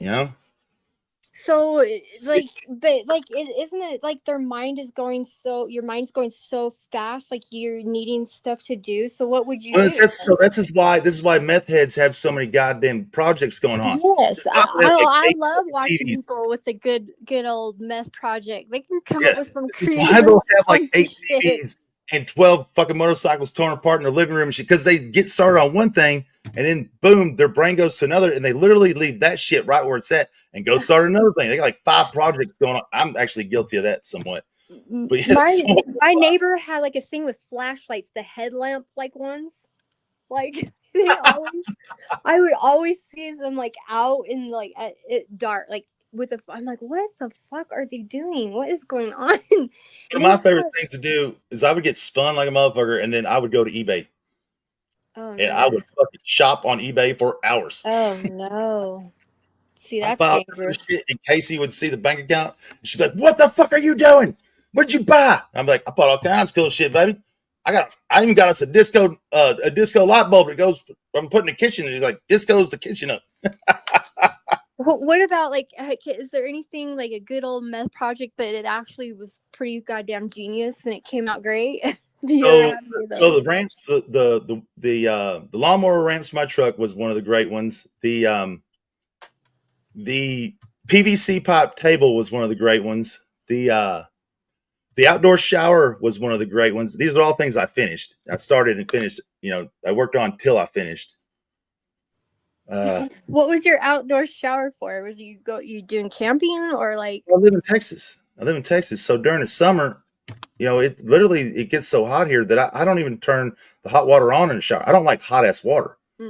So, isn't it like your mind's going so fast, like you're needing stuff to do? So what would you do?
This is why meth heads have so many goddamn projects going on.
Yes, I love watching people with the good old meth project. They can come up with some creative.
Why they'll have like 8 TVs and 12 fucking motorcycles torn apart in their living room and shit, because they get started on one thing and then boom, their brain goes to another, and they literally leave that shit right where it's at and go start another thing. They got like 5 projects going on. I'm actually guilty of that somewhat. But
my neighbor had like a thing with flashlights, the headlamp like ones. Like I would always see them like out in like at dark, like I'm like, what the fuck are they doing? What is going on?
One of my favorite things to do is I would get spun like a motherfucker, and then I would go to eBay. And I would fucking shop on eBay for hours.
Oh no. See, that's dangerous.
Shit, and Casey would see the bank account, and she'd be like, "What the fuck are you doing? What'd you buy?" I'm like, "I bought all kinds of cool shit, baby. I even got us a disco light bulb that goes from putting the kitchen, and like disco's the kitchen up."
What about like, is there anything like a good old meth project, but it actually was pretty goddamn genius and it came out great?
So the ramp, the lawnmower ramps my truck was one of the great ones. The PVC pipe table was one of the great ones. The outdoor shower was one of the great ones. These are all things I finished. I started and finished. I worked on till I finished.
What was your outdoor shower for? Was you doing camping or like?
I live in Texas. So during the summer, it gets so hot here that I don't even turn the hot water on in the shower. I don't like hot ass water. I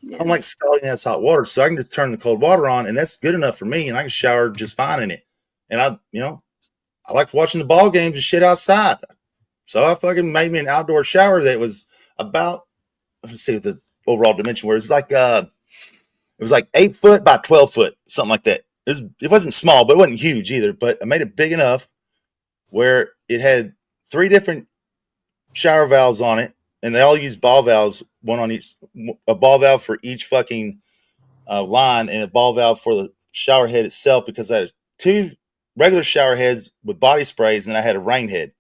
don't like scalding ass hot water, so I can just turn the cold water on, and that's good enough for me, and I can shower just fine in it. And I liked watching the ball games and shit outside. So I fucking made me an outdoor shower that was about, let's see what the overall dimension was. It was like 8 foot by 12 foot, something like that. It wasn't small, but it wasn't huge either. But I made it big enough where it had 3 different shower valves on it, and they all use ball valves, one on each, a ball valve for each fucking line, and a ball valve for the shower head itself, because I had 2 regular shower heads with body sprays, and I had a rain head.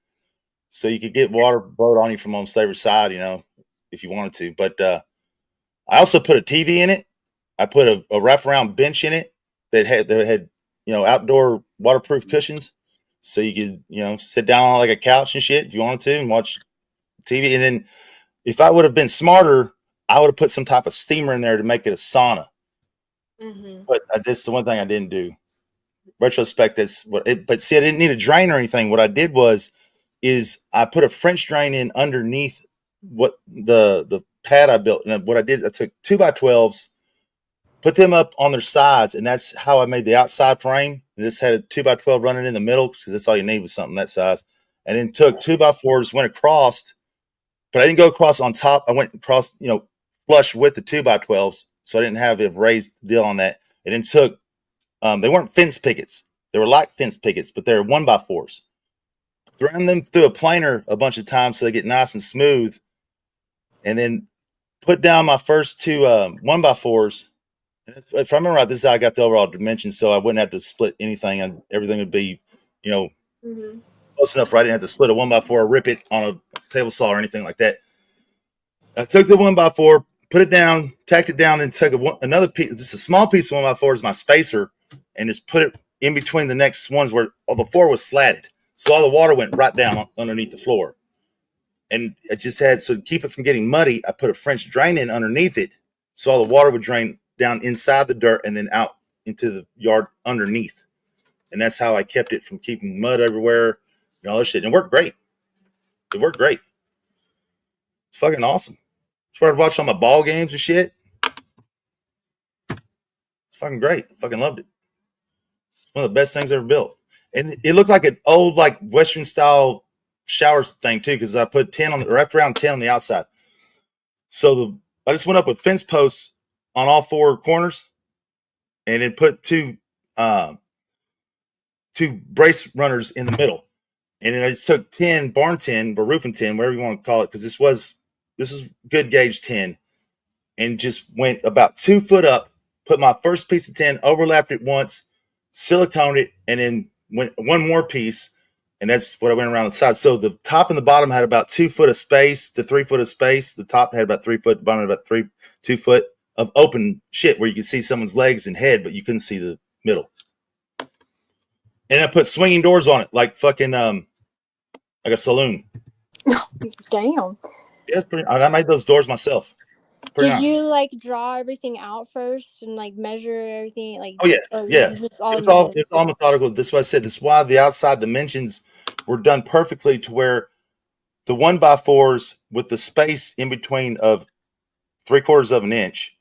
So you could get water blowed on you from almost every side, if you wanted to. But I also put a TV in it. I put a wraparound bench in it that had outdoor waterproof cushions, so you could sit down on like a couch and shit if you wanted to and watch TV. And then if I would have been smarter, I would have put some type of steamer in there to make it a sauna.
Mm-hmm.
But that's the one thing I didn't do. Retrospect, but see, I didn't need a drain or anything. What I did is I put a French drain in underneath what the pad I built. And what I did, I took 2x12s, put them up on their sides, and that's how I made the outside frame. And this had a 2x12 running in the middle, because that's all you need with something that size. And then took 2x4s, went across, but I didn't go across on top. I went across, flush with the 2x12s, so I didn't have a raised deal on that. And then took, they weren't fence pickets. They were like fence pickets, but they're 1x4s. Run them through a planer a bunch of times so they get nice and smooth, and then put down my first 2 1x4s. If I remember right, this is how I got the overall dimensions, so I wouldn't have to split anything, and everything would be,
Mm-hmm.
close enough where I didn't have to split a 1x4 or rip it on a table saw or anything like that. I took the 1x4, put it down, tacked it down, and took another piece, just a small piece of 1x4 as my spacer, and just put it in between the next ones where all the floor was slatted. So all the water went right down underneath the floor. And it just had, so to keep it from getting muddy, I put a French drain in underneath it, so all the water would drain down inside the dirt and then out into the yard underneath. And that's how I kept it from keeping mud everywhere and all this shit. And it worked great. It worked great. It's fucking awesome. Started watching all my ball games and shit. It's fucking great. I fucking loved it. It's one of the best things I ever built. And it looked like an old, like Western style showers thing too, because I put 10 on the wrapped around 10 on the outside. So I just went up with fence posts on all 4 corners, and then put 2 brace runners in the middle. And then I just took 10 barn 10 or roofing 10, whatever you want to call it, because this is good gauge 10, and just went about 2 foot up, put my first piece of 10, overlapped it once, siliconed it, and then went one more piece, and that's what I went around the side. So the top and the bottom had about 2 foot of space to 3 foot of space. The top had about 3 foot, the bottom had about 2 foot of open shit where you could see someone's legs and head, but you couldn't see the middle. And I put swinging doors on it, like fucking like a saloon.
Damn.
Yeah, it's pretty. I made those doors myself.
Did
Nice.
you like draw everything out first and like measure everything? Like,
oh yeah, yeah.
It's all
methodical. This is what I said. This is why the outside dimensions were done perfectly, to where the 1x4s with the space in between of 3/4 of an inch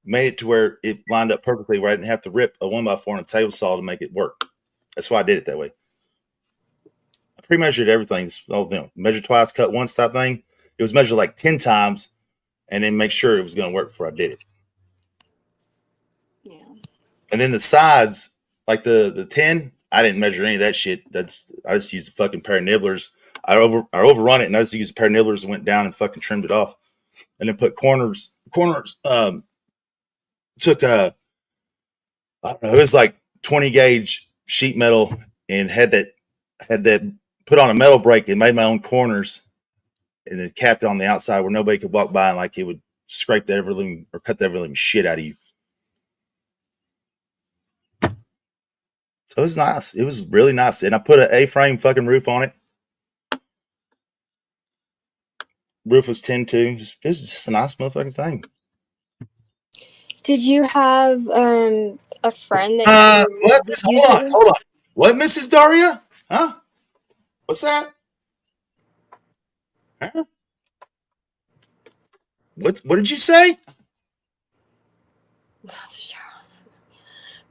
made it to where it lined up perfectly, where I didn't have to rip a 1x4 on a table saw to make it work. That's why I did it that way. I pre-measured everything. Measure twice, cut once type thing. It was measured like 10 times, and then make sure it was going to work before I did it.
Yeah.
And then the sides, like the 10, I didn't measure any of that shit. I just used a fucking pair of nibblers. I overrun it, and I just used a pair of nibblers and went down and fucking trimmed it off. And then put corners, took I don't know, it was like 20 gauge sheet metal, and had that put on a metal brake and made my own corners, and then capped it on the outside where nobody could walk by, and like it would scrape the everything or cut the everything shit out of you. So it was nice. It was really nice. And I put an A-frame fucking roof on it. Roof was 10 too. It was just a nice motherfucking thing.
Did you have a friend that
hold on. What, Mrs. Daria? Huh? What's that? Huh? What did you say?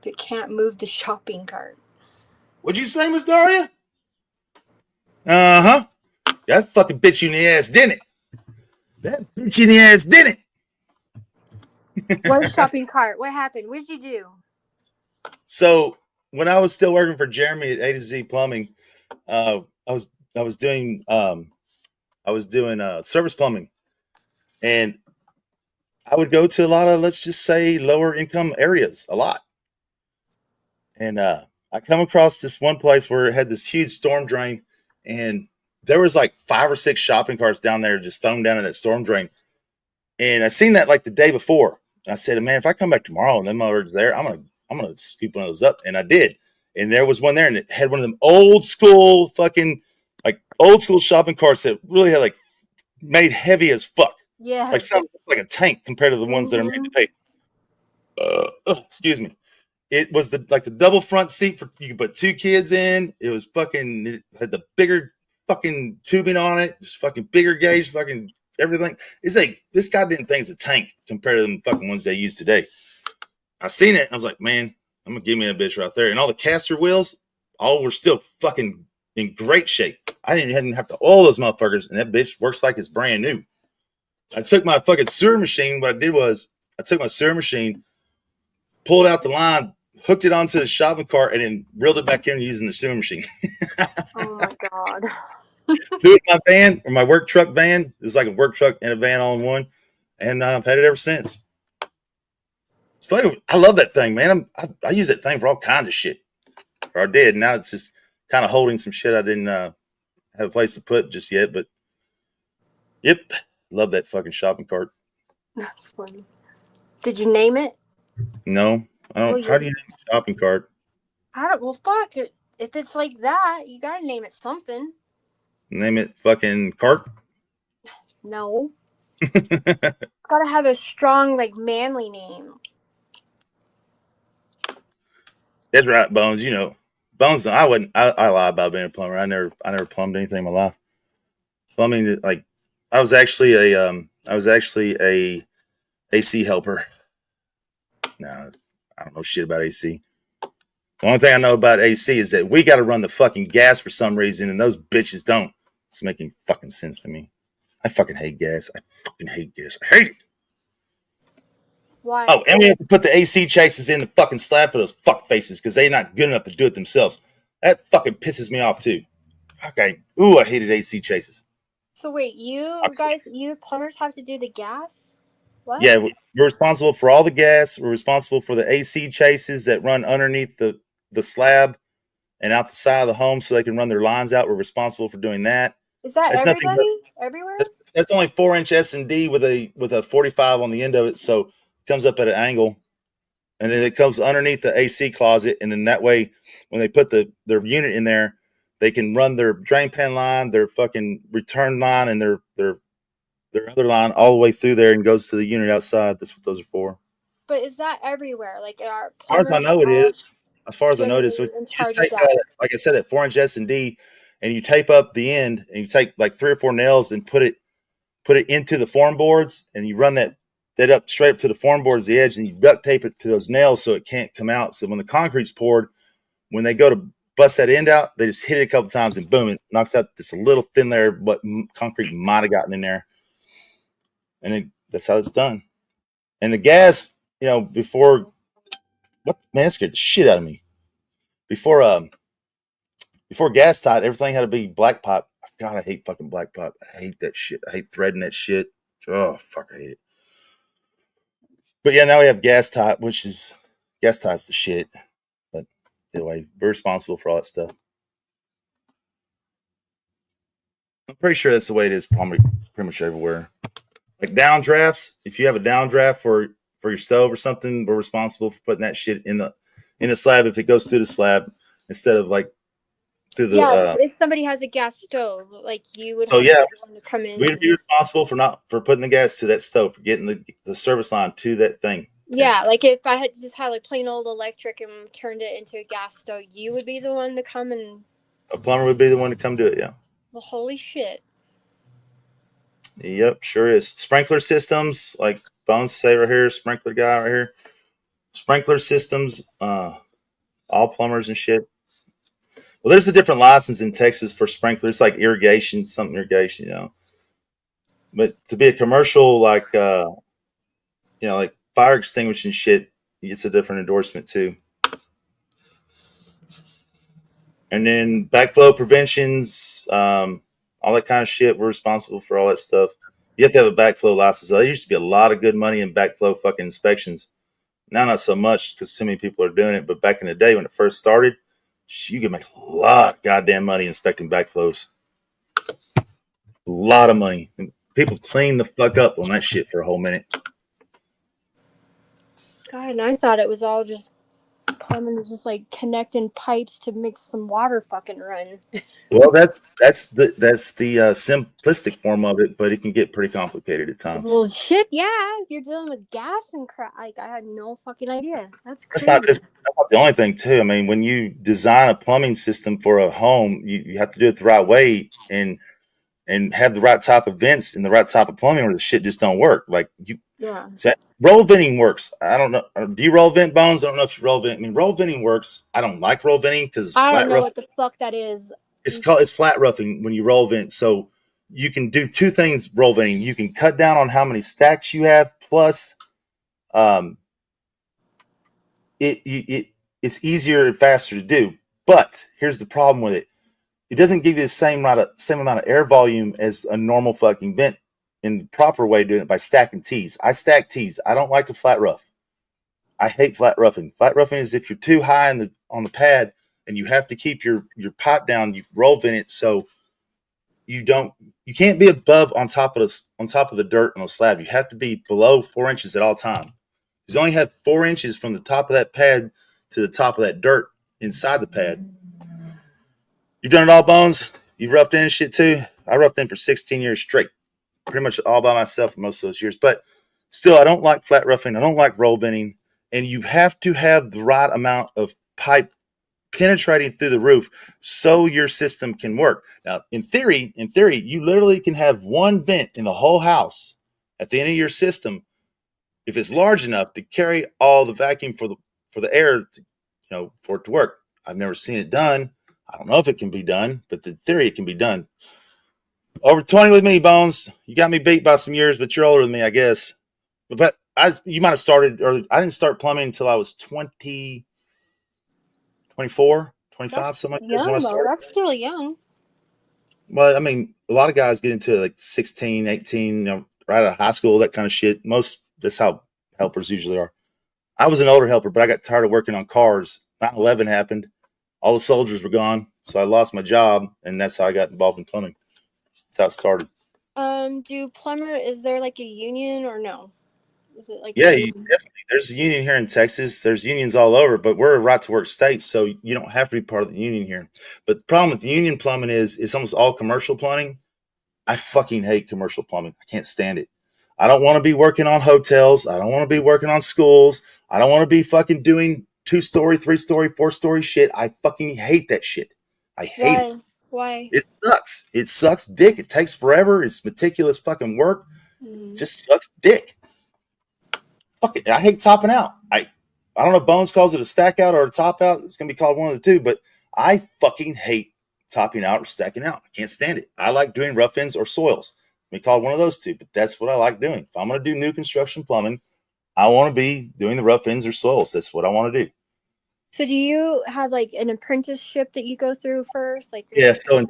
They can't move the shopping cart.
What'd you say, Miss Daria? Uh-huh. That fucking bitch you in the ass, didn't it? That bitch you in the ass, didn't it?
What shopping cart? What happened? What'd you do?
So when I was still working for Jeremy at A to Z Plumbing, I was doing service plumbing, and I would go to a lot of, let's just say, lower income areas a lot. And I come across this one place where it had this huge storm drain, and there was like 5 or 6 shopping carts down there just thrown down in that storm drain. And I seen that like the day before. And I said, man, if I come back tomorrow and them motherfuckers there, I'm gonna scoop one of those up. And I did. And there was one there, and it had one of them old school shopping carts that really had like made heavy as fuck.
Yeah.
Like sounds like a tank compared to the ones that are made to pay. Excuse me. It was the double front seat for you could put 2 kids in. It was fucking, it had the bigger fucking tubing on it, just fucking bigger gauge, fucking everything. It's like this goddamn thing's a tank compared to them fucking ones they use today. I seen it. I was like, man, I'm gonna give me that bitch right there. And all the caster wheels, all were still fucking in great shape. I didn't have to oil those motherfuckers, and that bitch works like it's brand new. I took my fucking sewer machine. What I did was I took my sewer machine, pulled out the line, hooked it onto the shopping cart, and then reeled it back in using the sewer machine.
Oh my god.
Do it in my van, or my work truck van. It's like a work truck and a van all in one. And I've had it ever since. It's funny. I love that thing, man. I use that thing for all kinds of shit. Or I did. Now it's just kind of holding some shit I didn't have a place to put just yet. But, yep. Love that fucking shopping cart.
That's funny. Did you name it?
No. I don't. How do you name a shopping cart?
Well, fuck it. If it's like that, you gotta name it something.
Name it fucking cart?
No. It's gotta have a strong, like, manly name.
That's right, Bones. You know, Bones. I lie about being a plumber. I never plumbed anything in my life. Plumbing, like, I was actually a AC helper. No, I don't know shit about AC. The only thing I know about AC is that we got to run the fucking gas for some reason, and those bitches don't. It's making fucking sense to me. I fucking hate gas. I hate it.
Why?
Oh, and we have to put the AC chasers in the fucking slab for those fuck faces because they're not good enough to do it themselves. That fucking pisses me off too. Okay. Ooh, I hated AC chasers.
So wait, you plumbers have to do the gas? What?
Yeah, we're responsible for all the gas. We're responsible for the AC chases that run underneath the slab and out the side of the home so they can run their lines out. We're responsible for doing that.
Is that
that's
everybody? Everywhere?
That's only 4-inch S&D with a 45 on the end of it, so it comes up at an angle, and then it comes underneath the AC closet, and then that way, when they put their unit in there, they can run their drain pan line, their fucking return line, and their other line all the way through there and goes to the unit outside. That's what those are for.
But is that everywhere? Like, our
As far as I know, it is. As far as I know, it is. So
in
you
charge
just take
of gas.
like I said, that 4-inch S&D, and you tape up the end, and you take like 3 or 4 nails and put it into the form boards, and you run that up straight up to the form boards, the edge, and you duct tape it to those nails so it can't come out. So when the concrete's poured, when they go to bust that end out, they just hit it a couple times and boom, it knocks out this little thin layer of what concrete might have gotten in there. And that's how it's done. And the gas, before, what, man, that scared the shit out of me. Before gas tight, everything had to be black pipe. God, I hate fucking black pipe. I hate that shit. I hate threading that shit. Oh, fuck, I hate it. But yeah, now we have gas tight, gas tight's the shit. But anyway, we're responsible for all that stuff. I'm pretty sure that's the way it is pretty much everywhere. Like downdrafts, if you have a downdraft for your stove or something, we're responsible for putting that shit in the slab if it goes through the slab instead of like through the.
Yes, if somebody has a gas stove, like you would.
So yeah,
to come in.
We'd be responsible for putting the gas to that stove, for getting the service line to that thing.
Yeah, like if I had just had like plain old electric and turned it into a gas stove, you would be the one to come and.
A plumber would be the one to come do it. Yeah.
Well, holy shit.
Yep, sure is. Sprinkler systems, like Bones say right here, sprinkler guy right here. Sprinkler systems, all plumbers and shit. Well, there's a different license in Texas for sprinklers, like irrigation, something irrigation, But to be a commercial, like like fire extinguishing shit, it's a different endorsement too. And then backflow preventions, all that kind of shit. We're responsible for all that stuff. You have to have a backflow license. There used to be a lot of good money in backflow fucking inspections. Now not so much because so many people are doing it. But back in the day when it first started, you could make a lot of goddamn money inspecting backflows. A lot of money. And people clean the fuck up on that shit for a whole minute.
God, and I thought it was all just plumbing, just like connecting pipes to make some water fucking run.
Well, that's the simplistic form of it, but it can get pretty complicated at times.
Well, shit, yeah. If you're dealing with gas and crap, like I had no fucking idea. That's crazy.
That's not the only thing, too. I mean, when you design a plumbing system for a home, you have to do it the right way and have the right type of vents and the right type of plumbing, or the shit just don't work. Like
Yeah.
So roll venting works. I don't know. Do you roll vent, Bones? I don't know if you roll vent. I mean, roll venting works. I don't like roll venting because
I don't know what the fuck that is.
It's flat roughing when you roll vent. So you can do two things roll venting. You can cut down on how many stacks you have, plus it's easier and faster to do. But here's the problem with it. It doesn't give you the same amount of air volume as a normal fucking vent. In the proper way of doing it by stacking T's. I stack T's. I don't like to flat rough. I hate flat roughing. Flat roughing is if you're too high on the pad and you have to keep your pipe down, you roll vent it so you can't be above on top of the dirt on a slab. You have to be below 4 inches at all time. You only have 4 inches from the top of that pad to the top of that dirt inside the pad. You've done it all, Bones. You've roughed in shit too. I roughed in for 16 years straight. Pretty much all by myself for most of those years. But still, I don't like flat roughing. I don't like roll venting. And you have to have the right amount of pipe penetrating through the roof so your system can work. Now, in theory, you literally can have one vent in the whole house at the end of your system if it's large enough to carry all the vacuum for the air to, for it to work. I've never seen it done. I don't know if it can be done, but in theory, it can be done. Over 20 with me, Bones. You got me beat by some years, but you're older than me, I guess. But you might have started early. I didn't start plumbing until I was 20, 24, 25,
that's
something like
young,
that. When I started.
That's still young.
Well, I mean, a lot of guys get into it like 16, 18, right out of high school, that kind of shit. That's how helpers usually are. I was an older helper, but I got tired of working on cars. 9/11 happened. All the soldiers were gone, so I lost my job, and that's how I got involved in plumbing. That's how it started.
Is there like a union or no? Is it like
Definitely. There's a union here in Texas. There's unions all over, but we're a right to work state, so you don't have to be part of the union here. But the problem with union plumbing is it's almost all commercial plumbing. I fucking hate commercial plumbing. I can't stand it. I don't want to be working on hotels. I don't want to be working on schools. I don't want to be fucking doing 2-story, 3-story, 4-story shit. I fucking hate that shit. I hate it.
Why?
It sucks. It sucks dick. It takes forever. It's meticulous fucking work. It just sucks dick. Fuck it. I hate topping out. I don't know if Bones calls it a stack out or a top out. It's going to be called one of the two, but I fucking hate topping out or stacking out. I can't stand it. I like doing rough ends or soils. We call one of those two, but that's what I like doing. If I'm going to do new construction plumbing, I want to be doing the rough ends or soils. That's what I want to do.
So do you have like an apprenticeship that you go through first?
Yeah, so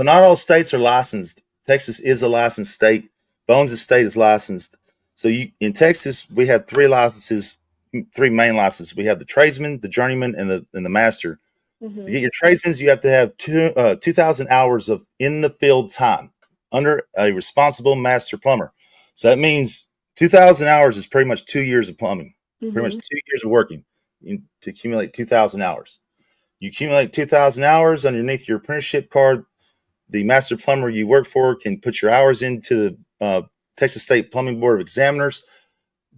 not all states are licensed. Texas is a licensed state. Bones' state is licensed. So in Texas, we have three main licenses. We have the tradesman, the journeyman, and the master. Mm-hmm. To get your tradesmen, you have to have 2,000 hours of in the field time under a responsible master plumber. So that means 2,000 hours is pretty much 2 years of plumbing, pretty much 2 years of working to accumulate 2,000 hours. You accumulate 2,000 hours underneath your apprenticeship card. The master plumber you work for can put your hours into the Texas State Plumbing Board of Examiners.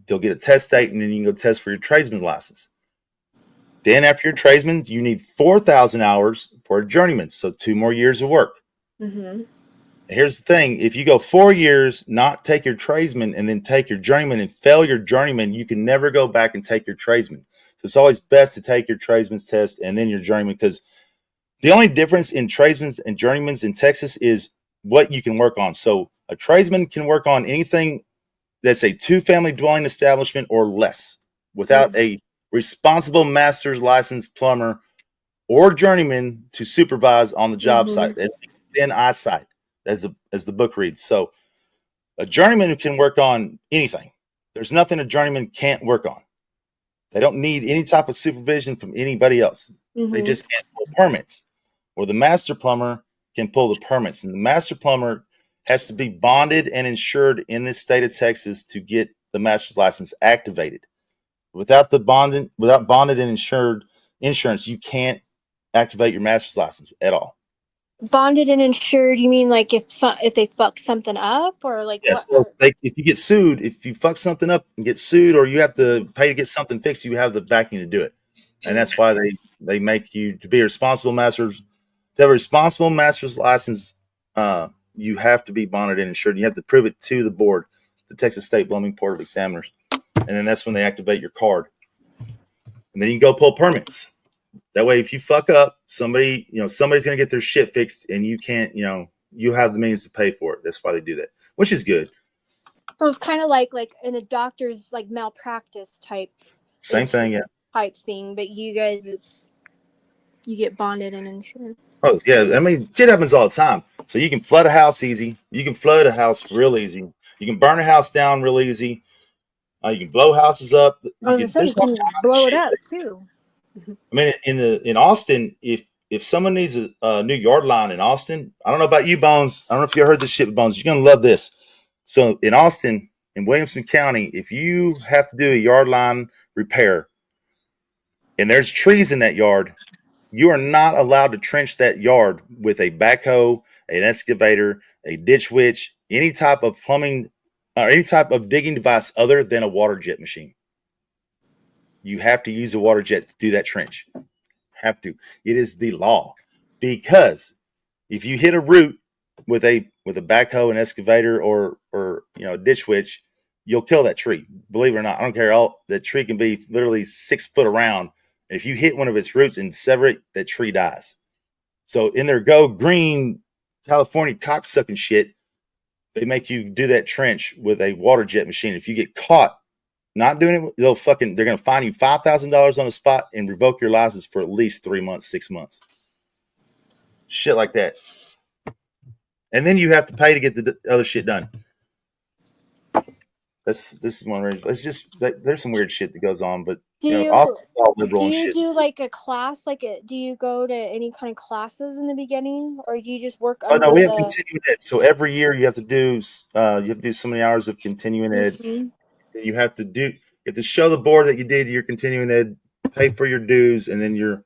They'll get a test date, and then you can go test for your tradesman license. Then after your tradesman, you need 4,000 hours for a journeyman, so 2 more years of work. Mm-hmm. Here's the thing. If you go 4 years, not take your tradesman, and then take your journeyman and fail your journeyman, you can never go back and take your tradesman. So it's always best to take your tradesman's test and then your journeyman, because The only difference in tradesmen and journeymen in Texas is what you can work on. So a tradesman can work on anything that's a 2-family dwelling establishment or less without a responsible master's licensed plumber or journeyman to supervise on the job site, then eyesight, as the book reads. So a journeyman can work on anything. There's nothing a journeyman can't work on. They don't need any type of supervision from anybody else. They just can't pull permits. Or the master plumber can pull the permits. And the master plumber has to be bonded and insured in the state of Texas to get the master's license activated. Without bonded and insured insurance, you can't activate your master's license at all.
Bonded and insured, you mean like if they fuck something up, or like
yes,
what?
So if you get sued, if you fuck something up and get sued, or you have to pay to get something fixed, you have the backing to do it. And that's why they make you to be a responsible master's. To have a responsible master's license, you have to be bonded and insured. You have to prove it to the board, the Texas State Plumbing Board of Examiners, and then that's when they activate your card. And then you can go pull permits. That way, if you fuck up, somebody's gonna get their shit fixed, and you can't, you have the means to pay for it. That's why they do that, which is good.
So it's kind of like in a doctor's like malpractice type.
Same thing, yeah.
Type thing, but you guys, you get bonded and insured.
Oh yeah, I mean, shit happens all the time. So you can flood a house easy. You can flood a house real easy. You can burn a house down real easy. You can blow houses up.
You can blow it up too.
I mean, in Austin, if someone needs a new yard line in Austin, I don't know about you, Bones. I don't know if you heard this shit, Bones. You're gonna love this. So in Austin, in Williamson County, if you have to do a yard line repair, and there's trees in that yard, you are not allowed to trench that yard with a backhoe, an excavator, a ditch witch, any type of plumbing, or any type of digging device other than a water jet machine. You have to use a water jet to do that trench. Have to. It is the law. Because if you hit a root with a backhoe, an excavator, or ditch witch, you'll kill that tree. Believe it or not, I don't care. That tree can be literally 6 foot around. And if you hit one of its roots and sever it, that tree dies. So in their go green California cocksucking shit, they make you do that trench with a water jet machine. If you get caught not doing it, they're gonna fine you $5,000 on the spot and revoke your license for at least 3 months, 6 months. Shit like that. And then you have to pay to get the other shit done. This is one range. It's just there's some weird shit that goes on, but it's all liberal and shit.
Do you do like a class? Do you go to any kind of classes in the beginning, or do you just work?
No, we have continuing ed. So every year you have to do so many hours of continuing ed. You have to show the board that you did your continuing ed, pay for your dues, and then you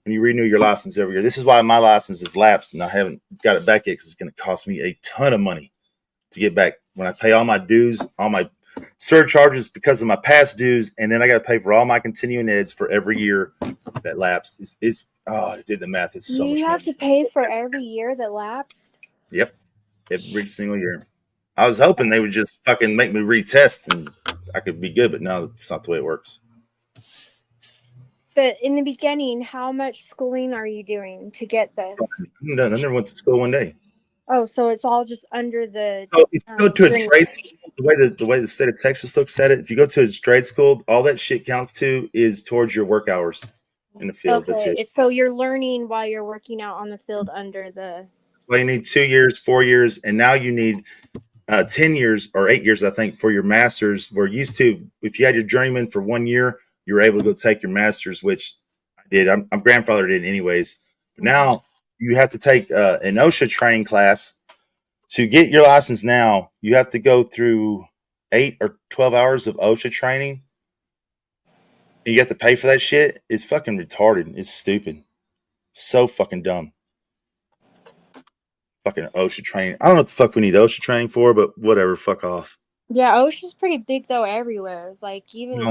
renew your license every year. This is why my license is lapsed and I haven't got it back yet, because it's going to cost me a ton of money to get back when I pay all my dues, all my surcharges because of my past dues, and then I got to pay for all my continuing eds for every year that lapsed. I did the math. It's so much money.
You have to pay for every year that lapsed?
Yep. Every single year. I was hoping they would just fucking make me retest and I could be good, but no, it's not the way it works.
But in the beginning, how much schooling are you doing to get this?
I never went to school one day.
Oh, so it's all just under the.
So if you go to a trade school, the way the state of Texas looks at it, if you go to a trade school, all that shit counts to is towards your work hours in the field.
Okay. That's it. So you're learning while you're working out on the field under the.
That's why you need 2 years, 4 years, and now you need 10 years or 8 years, I think, for your master's. Where used to, if you had your journeyman for 1 year, you were able to go take your master's, which I did. I'm grandfathered in anyways. But now you have to take an OSHA training class. To get your license now, you have to go through 8 or 12 hours of OSHA training. And you have to pay for that shit. It's fucking retarded. It's stupid. So fucking dumb. Fucking OSHA training. I don't know what the fuck we need OSHA training for, but whatever. Fuck off.
Yeah, OSHA's pretty big though everywhere. Like even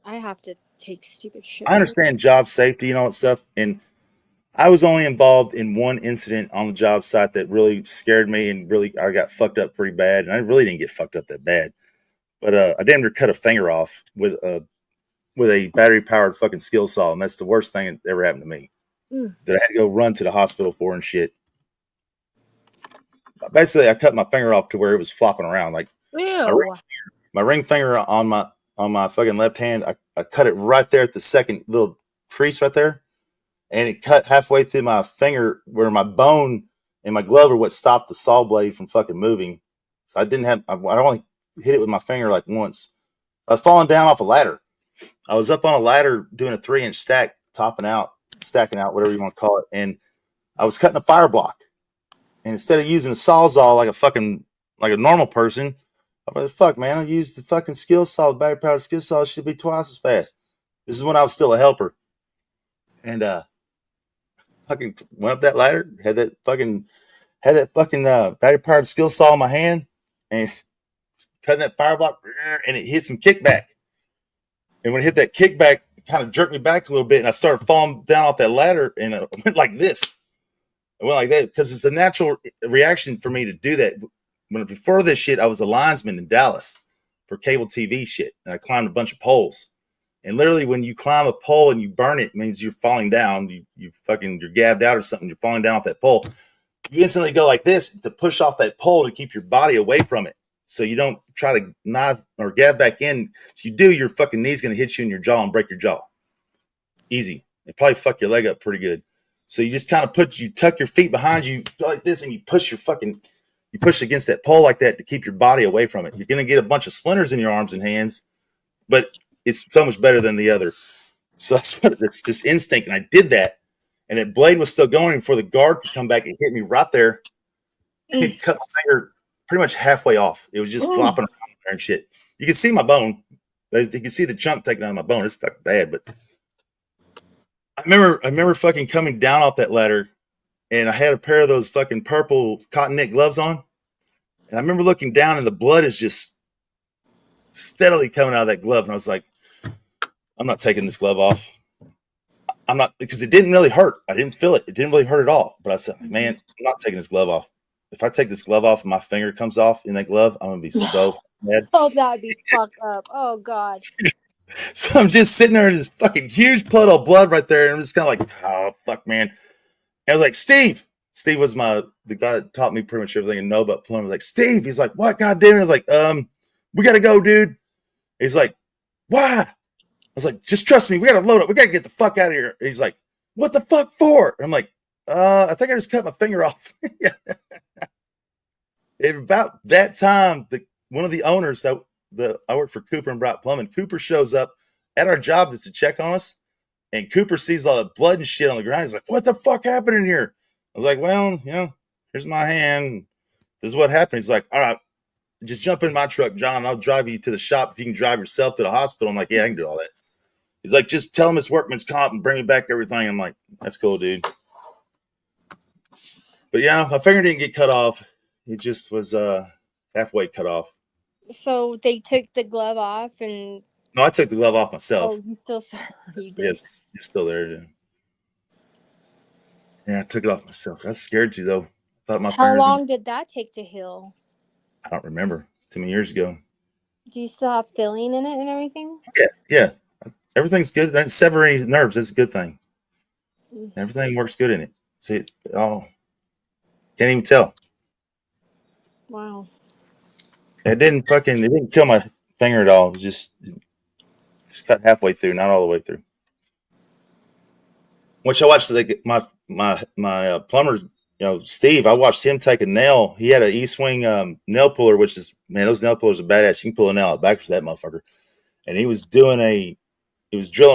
I have to take stupid shit.
I understand job safety and all that stuff, and I was only involved in one incident on the job site that really scared me, and really I got fucked up pretty bad. And I really didn't get fucked up that bad, but I damn near cut a finger off with a battery powered fucking skill saw, and that's the worst thing that ever happened to me. that I had to go run to the hospital for and shit. Basically, I cut my finger off to where it was flopping around. Like my ring finger on my fucking left hand, I cut it right there at the second little crease right there. And it cut halfway through my finger where my bone and my glove are what stopped the saw blade from fucking moving. So I only hit it with my finger like once. I was falling down off a ladder. I was up on a ladder doing a 3-inch stack, stacking out, whatever you want to call it. And I was cutting a fire block. And instead of using a sawzall like a normal person, I was fuck, man, I used the fucking skill saw, the battery powered skill saw. It should be twice as fast. This is when I was still a helper. And fucking went up that ladder, had that fucking battery powered skill saw in my hand, and cutting that fire block, and it hit some kickback. And when it hit that kickback, it kind of jerked me back a little bit, and I started falling down off that ladder, and it went like this. It went like that because it's a natural reaction for me to do that. Before this shit, I was a linesman in Dallas for cable TV shit, and I climbed a bunch of poles. And literally, when you climb a pole and you burn it, means you're falling down. You're gabbed out or something. You're falling down off that pole. You instantly go like this to push off that pole to keep your body away from it, so you don't try to nod or gab back in. So you do, your fucking knee's going to hit you in your jaw and break your jaw. Easy. It probably fuck your leg up pretty good. So you just kind of tuck your feet behind you like this, and you push against that pole like that to keep your body away from it. You're going to get a bunch of splinters in your arms and hands, but it's so much better than the other. So it's this instinct. And I did that, and that blade was still going before the guard could come back and hit me right there. It cut my finger pretty much halfway off. It was just flopping around there and shit. You can see my bone. You can see the chunk taken out of my bone. It's fucking bad, but I remember fucking coming down off that ladder, and I had a pair of those fucking purple cotton knit gloves on. And I remember looking down, and the blood is just steadily coming out of that glove. And I was like, I'm not taking this glove off. I'm not, because it didn't really hurt. I didn't feel it. It didn't really hurt at all. But I said, man, I'm not taking this glove off. If I take this glove off and my finger comes off in that glove, I'm going to be so mad.
Oh, that would be fucked up. Oh, God.
So I'm just sitting there in this fucking huge puddle of blood right there. And I'm just kind of like, oh, fuck, man. And I was like, Steve. Steve was the guy that taught me pretty much everything I know about plumbing. I was like, Steve. He's like, what? God damn it. I was like, we got to go, dude. He's like, why? I was like, just trust me. We got to load up. We got to get the fuck out of here. And he's like, what the fuck for? And I'm like, I think I just cut my finger off. And about that time, one of the owners, I worked for Cooper and Bright Plumbing. Cooper shows up at our job just to check on us. And Cooper sees all the blood and shit on the ground. He's like, what the fuck happened in here? I was like, well, here's my hand. This is what happened. He's like, all right, just jump in my truck, John. I'll drive you to the shop. If you can drive yourself to the hospital. I'm like, yeah, I can do all that. He's like, just tell him it's workman's comp and bring me back everything. I'm like, that's cool, dude. But yeah, my finger didn't get cut off. It just was halfway cut off.
So they took the glove off and...
No, I took the glove off myself.
Oh, you did?
Yes, it's still there. Yeah, I took it off myself. I was scared to, though.
How long did that take to heal?
I don't remember. It's too many years ago.
Do you still have feeling in it and everything?
Yeah. Everything's good. Don't sever any nerves. That's a good thing. Everything works good in it. See it all. Can't even tell.
Wow.
It didn't kill my finger at all. It was just cut halfway through, not all the way through. Once I watched my plumber, Steve, I watched him take a nail. He had an E-swing nail puller, which is, man, those nail pullers are badass. You can pull a nail out backwards with that motherfucker. And he was drilling a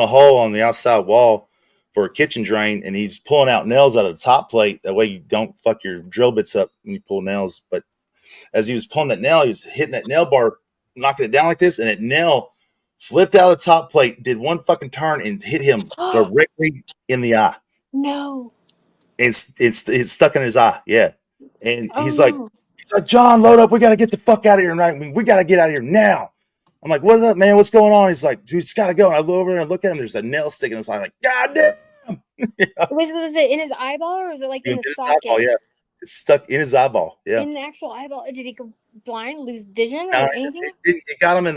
hole on the outside wall for a kitchen drain, and he's pulling out nails out of the top plate. That way you don't fuck your drill bits up when you pull nails. But as he was pulling that nail, he was hitting that nail bar, knocking it down like this, and that nail flipped out of the top plate, did one fucking turn, and hit him directly in the eye.
No.
It's stuck in his eye, yeah. And he's like, John, load up. We got to get the fuck out of here tonight. We got to get out of here now. I'm like, what's up, man? What's going on? He's like, dude, it's got to go. And I look over there and look at him. There's a nail sticking in his eye. I'm like, God damn.
Was it in his eyeball, or was it like in the socket?
Eyeball, yeah. It's stuck in his eyeball. Yeah.
In the actual eyeball. Did he go blind, lose vision, or anything?
It got him in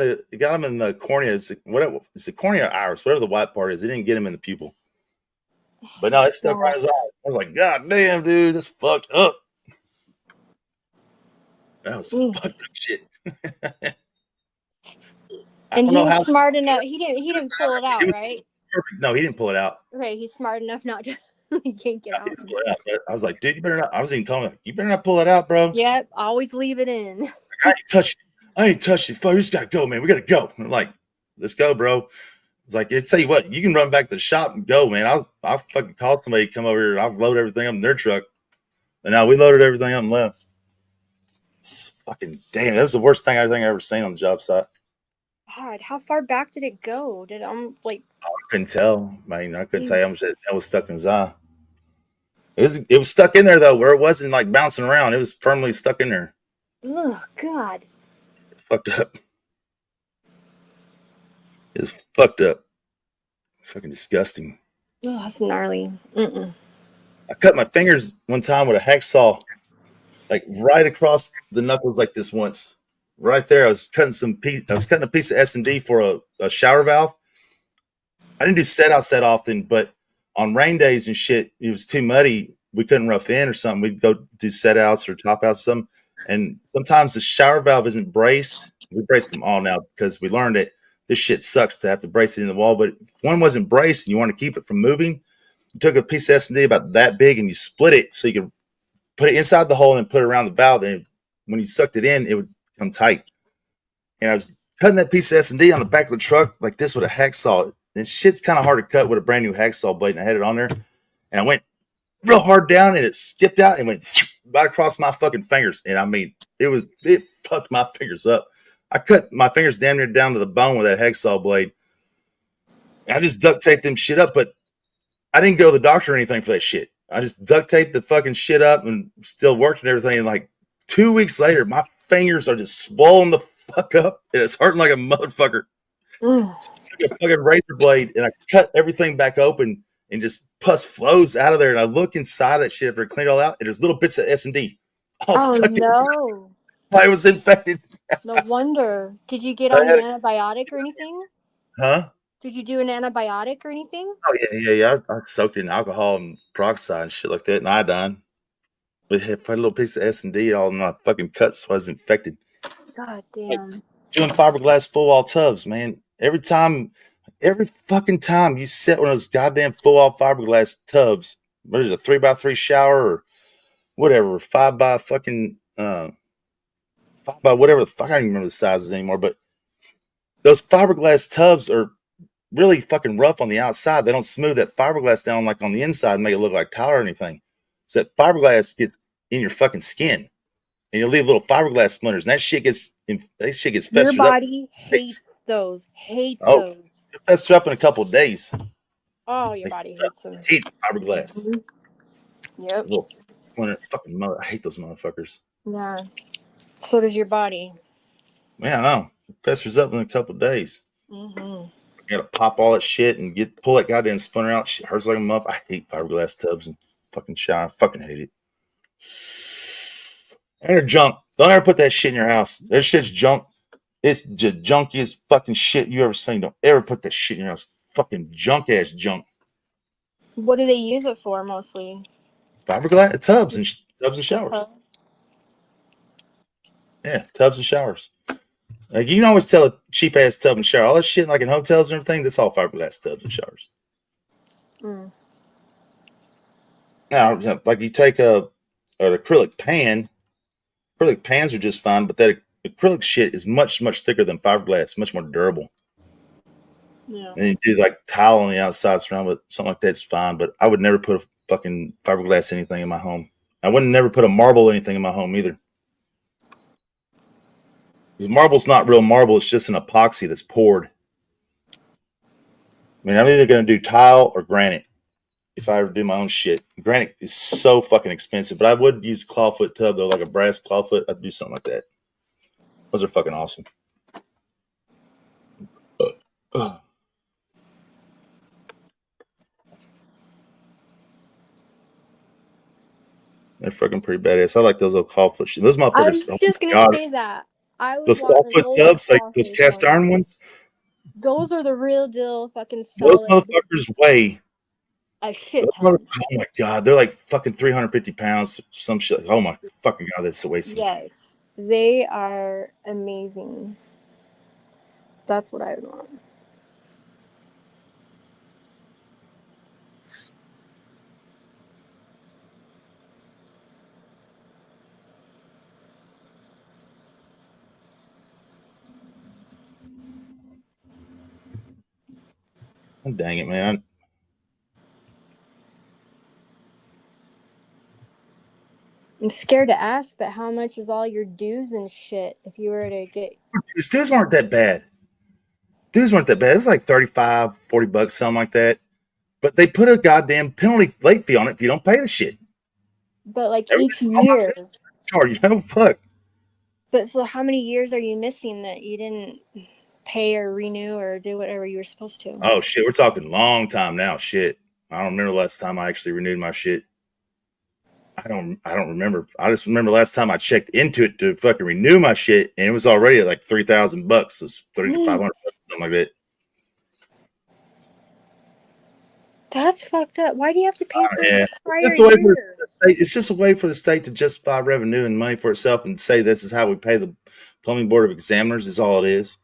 the cornea. It's the cornea or iris, whatever the white part is. It didn't get him in the pupil. But no, it stuck right in his eye. I was like, God damn, dude, this fucked up. That was fucked up shit.
And he was smart enough. He didn't pull it out, right?
Perfect. No, he didn't pull it out.
Okay, he's smart enough not to yank it out.
But I was like, dude, you better not. I was even telling him, you better not pull it out, bro.
Yep, always leave it in.
I ain't touched it. I ain't touched it. Fuck, we just gotta go, man. We gotta go. I'm like, let's go, bro. I was like, tell you what, you can run back to the shop and go, man. I'll fucking call somebody to come over here and I'll load everything up in their truck. And now we loaded everything up and left. It's fucking damn, that was the worst thing I think I ever seen on the job site.
God, how far back did it go? Did like?
I couldn't tell. I mean, I couldn't tell you how much that was stuck in his eye. It was stuck in there though, where it wasn't like bouncing around. It was firmly stuck in there.
Oh God.
It fucked up. It was fucked up. Fucking disgusting.
Oh, that's gnarly.
I cut my fingers one time with a hacksaw, like right across the knuckles like this once. Right there, I was cutting a piece of S&D for a shower valve. I didn't do set outs that often, but on rain days and shit, it was too muddy. We couldn't rough in or something. We'd go do set outs or top outs or something. And sometimes the shower valve isn't braced. We brace them all now because we learned it. This shit sucks to have to brace it in the wall. But if one wasn't braced and you want to keep it from moving, you took a piece of S&D about that big and you split it so you could put it inside the hole and put it around the valve. And when you sucked it in, it would come tight. And I was cutting that piece of S&D on the back of the truck like this with a hacksaw. And shit's kind of hard to cut with a brand new hacksaw blade. And I had it on there. And I went real hard down and it skipped out and went right across my fucking fingers. And I mean, it fucked my fingers up. I cut my fingers damn near down to the bone with that hacksaw blade. And I just duct taped them shit up, but I didn't go to the doctor or anything for that shit. I just duct taped the fucking shit up and still worked and everything. And like 2 weeks later, my fingers are just swollen the fuck up and it's hurting like a motherfucker. So I took a fucking razor blade and I cut everything back open and just pus flows out of there. And I look inside that shit after I cleaned it all out, and there's little bits of S&D all stuck in there. I was infected.
No wonder. Did you get on an antibiotic or anything?
Huh?
Did you do an antibiotic or anything?
Oh yeah. I soaked it in alcohol and peroxide and shit like that, and iodine. But I put a little piece of S&D all in my fucking cuts, so I was infected.
God damn.
Like, doing fiberglass full wall tubs, man. Every fucking time you set one of those goddamn full wall fiberglass tubs, what is it, a 3x3 shower or whatever, 5 by fucking 5 by whatever the fuck, I don't even remember the sizes anymore, but those fiberglass tubs are really fucking rough on the outside. They don't smooth that fiberglass down like on the inside and make it look like tile or anything. So that fiberglass gets in your fucking skin. And you'll leave little fiberglass splinters, and that shit gets festered up.
Your body hates those. Those.
It festered up in a couple of days.
Oh, your body hates them.
I hate fiberglass.
Yep.
Little splinter, fucking mother. I hate those motherfuckers.
Yeah. So does your body.
Man, I know. It festers up in a couple of days.
Mm-hmm.
You gotta pop all that shit and pull that goddamn splinter out. Shit hurts like a muff. I hate fiberglass tubs and fucking shower. I fucking hate it. And they're junk. Don't ever put that shit in your house. That shit's junk. It's the junkiest fucking shit you ever seen. Don't ever put that shit in your house. Fucking junk ass junk.
What do they use it for mostly?
Fiberglass tubs and showers. Yeah, tubs and showers. Like you can always tell a cheap ass tub and shower. All that shit like in hotels and everything, that's all fiberglass tubs and showers. Now, like you take an acrylic pan. Acrylic pans are just fine, but that acrylic shit is much, much thicker than fiberglass, much more durable. Yeah. And you do like tile on the outside surround with something like that's fine, but I would never put a fucking fiberglass anything in my home. I wouldn't never put a marble anything in my home either. Because marble's not real marble, it's just an epoxy that's poured. I mean, I'm either going to do tile or granite if I ever do my own shit. Granite is so fucking expensive, but I would use a clawfoot tub though, like a brass clawfoot. I'd do something like that. Those are fucking awesome. They're fucking pretty badass. I like those old clawfoot shit. Those motherfuckers.
I was just gonna say that.
Those clawfoot tubs, like those cast iron ones.
Those are the real deal fucking solid.
Those motherfuckers weigh
A shit ton.
Oh my god, they're like fucking 350 pounds, some shit. Oh my fucking god, that's a waste.
Yes, they are amazing. That's what I would want.
Oh, dang it, man.
I'm scared to ask, but how much is all your dues and shit if you were to get...
These dues weren't that bad. Dues weren't that bad. It was like 35, 40 bucks, something like that. But they put a goddamn penalty late fee on it if you don't pay the shit.
But like each year.
Charge, you know, fuck.
But so how many years are you missing that you didn't pay or renew or do whatever you were supposed to?
Oh shit, we're talking long time now. Shit. I don't remember the last time I actually renewed my shit. I don't remember. I just remember last time I checked into it to fucking renew my shit, and it was already at like $3,000. It's $3,500, something like that.
That's fucked up. Why do you have to pay for
Yeah.
prior
years? It's just a way for the state to justify revenue and money for itself and say this is how we pay the Plumbing Board of Examiners is all it is.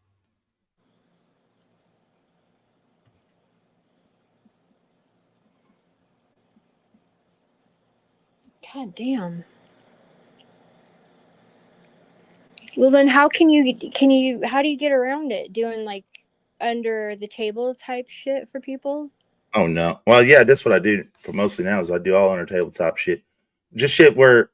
God damn. Well, then how do you get around it? Doing like under the table type shit for people?
Oh no. Well, yeah, that's what I do for mostly now is I do all under tabletop shit. Just shit where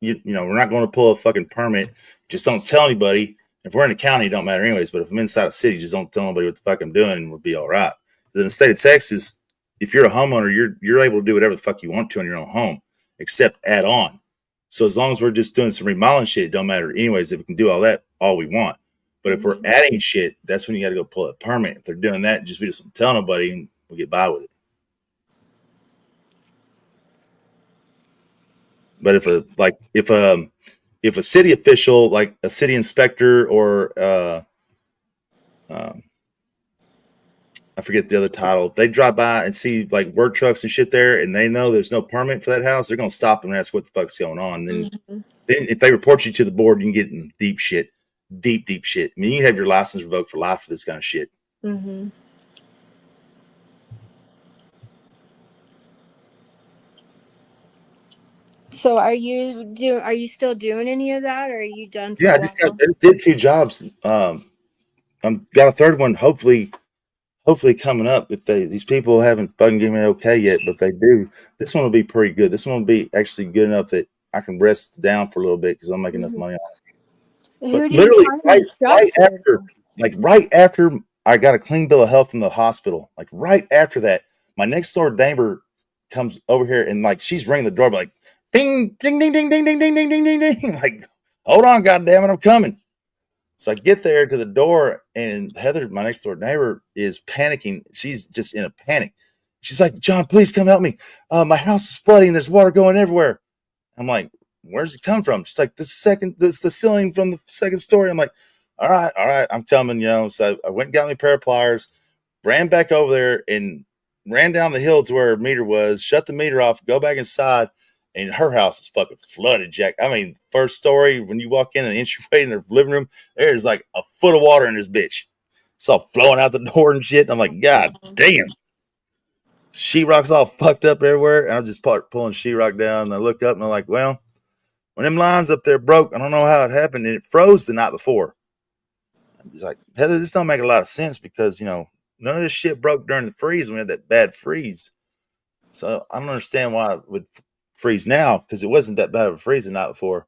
you know, we're not going to pull a fucking permit. Just don't tell anybody. If we're in the county, it don't matter anyways. But if I'm inside the city, just don't tell nobody what the fuck I'm doing and we'll be all right. In the state of Texas, if you're a homeowner, you're able to do whatever the fuck you want to in your own home, except add on. So as long as we're just doing some remodeling shit, it don't matter anyways. If we can do all that, all we want. But if we're adding shit, that's when you got to go pull a permit. If they're doing that, just we just don't tell nobody and we'll get by with it. But if a city official, like a city inspector or I forget the other title, if they drive by and see like work trucks and shit there and they know there's no permit for that house, they're gonna stop them and ask what the fuck's going on. And then if they report you to the board, you can get in deep shit. Deep shit. I mean, you can have your license revoked for life for this kind of shit.
Mm-hmm. So are you still doing any of that, or are you done for
Yeah,
a
I
while?
just did 2 jobs. I'm got a third one hopefully coming up. If these people haven't fucking given me an okay yet, but if they do, this one will be pretty good. This one will be actually good enough that I can rest down for a little bit because I'm making enough money on it. But literally right after I got a clean bill of health from the hospital, like right after that, my next door neighbor comes over here and like she's ringing the doorbell like ding ding ding ding ding ding ding ding ding ding ding. Like, hold on, goddammit, I'm coming. So I get there to the door and Heather, my next door neighbor, is panicking. She's just in a panic. She's like, John, please come help me. My house is flooding. There's water going everywhere. I'm like, where's it come from? She's like, the ceiling from the second story. I'm like, all right, I'm coming, you know. So I went and got me a pair of pliers, ran back over there and ran down the hill to where her meter was, shut the meter off, go back inside, and her house is fucking flooded, Jack. I mean, first story, when you walk in an entryway in their living room, there's like a foot of water in this bitch. It's all flowing out the door and shit. And I'm like, God damn. Sheetrock's all fucked up everywhere. And I'm just pulling sheetrock down. And I look up and I'm like, well, when them lines up there broke, I don't know how it happened. And it froze the night before. I'm just like, Heather, this don't make a lot of sense because, you know, none of this shit broke during the freeze when we had that bad freeze. So I don't understand why it would freeze now because it wasn't that bad of a freeze the night before.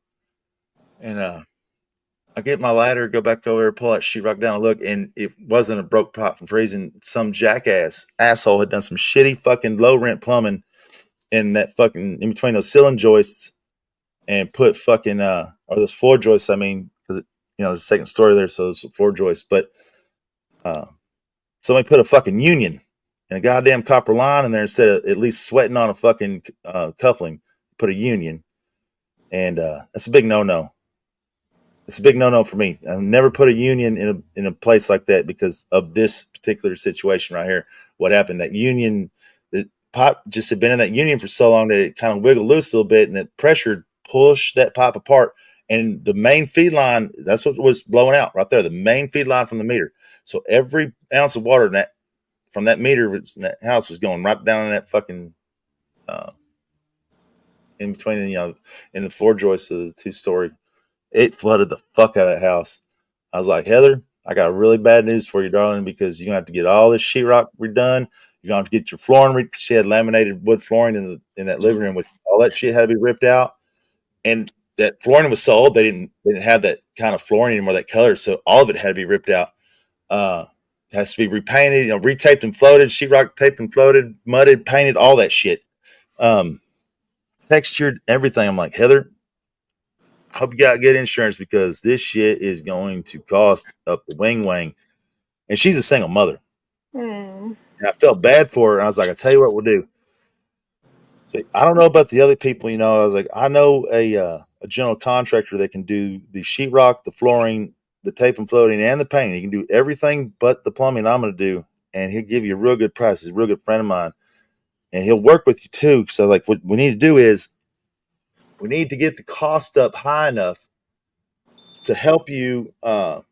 And I get my ladder, go back over there, pull that sheetrock down and look, and it wasn't a broke pot from freezing. Some asshole had done some shitty fucking low rent plumbing in that fucking in between those ceiling joists and put fucking or those floor joists. I mean, because you know the second story there, so those floor joists. But somebody put a fucking union and a goddamn copper line in there instead of at least sweating on a fucking coupling. Put a union, and that's a big no. It's a big no for me. I've never put a union in a place like that because of this particular situation right here. What happened? That union, the pipe just had been in that union for so long that it kind of wiggled loose a little bit, and that pressure pushed that pipe apart. And the main feed line, that's what was blowing out right there, the main feed line from the meter. So every ounce of water from that meter in that house was going right down in that fucking in between, in the floor joists of the 2-story. It flooded the fuck out of that house. I was like, Heather, I got really bad news for you, darling, because you're gonna have to get all this sheetrock redone. You're gonna have to get your flooring. She had laminated wood flooring in that living room, which all that shit had to be ripped out. And that flooring was so old they didn't have that kind of flooring anymore, that color. So all of it had to be ripped out. It has to be repainted, retaped and floated, sheetrock taped and floated, mudded, painted, all that shit. Textured, everything. I'm like, Heather, I hope you got good insurance because this shit is going to cost up the wing. And she's a single mother. And I felt bad for her. And I was like, I tell you what we'll do. So I don't know about the other people, I was like, I know a general contractor that can do the sheetrock, the flooring, the tape and floating, and the painting. He can do everything but the plumbing I'm going to do. And he'll give you a real good price. He's a real good friend of mine. And he'll work with you too. So like what we need to do is we need to get the cost up high enough to help you have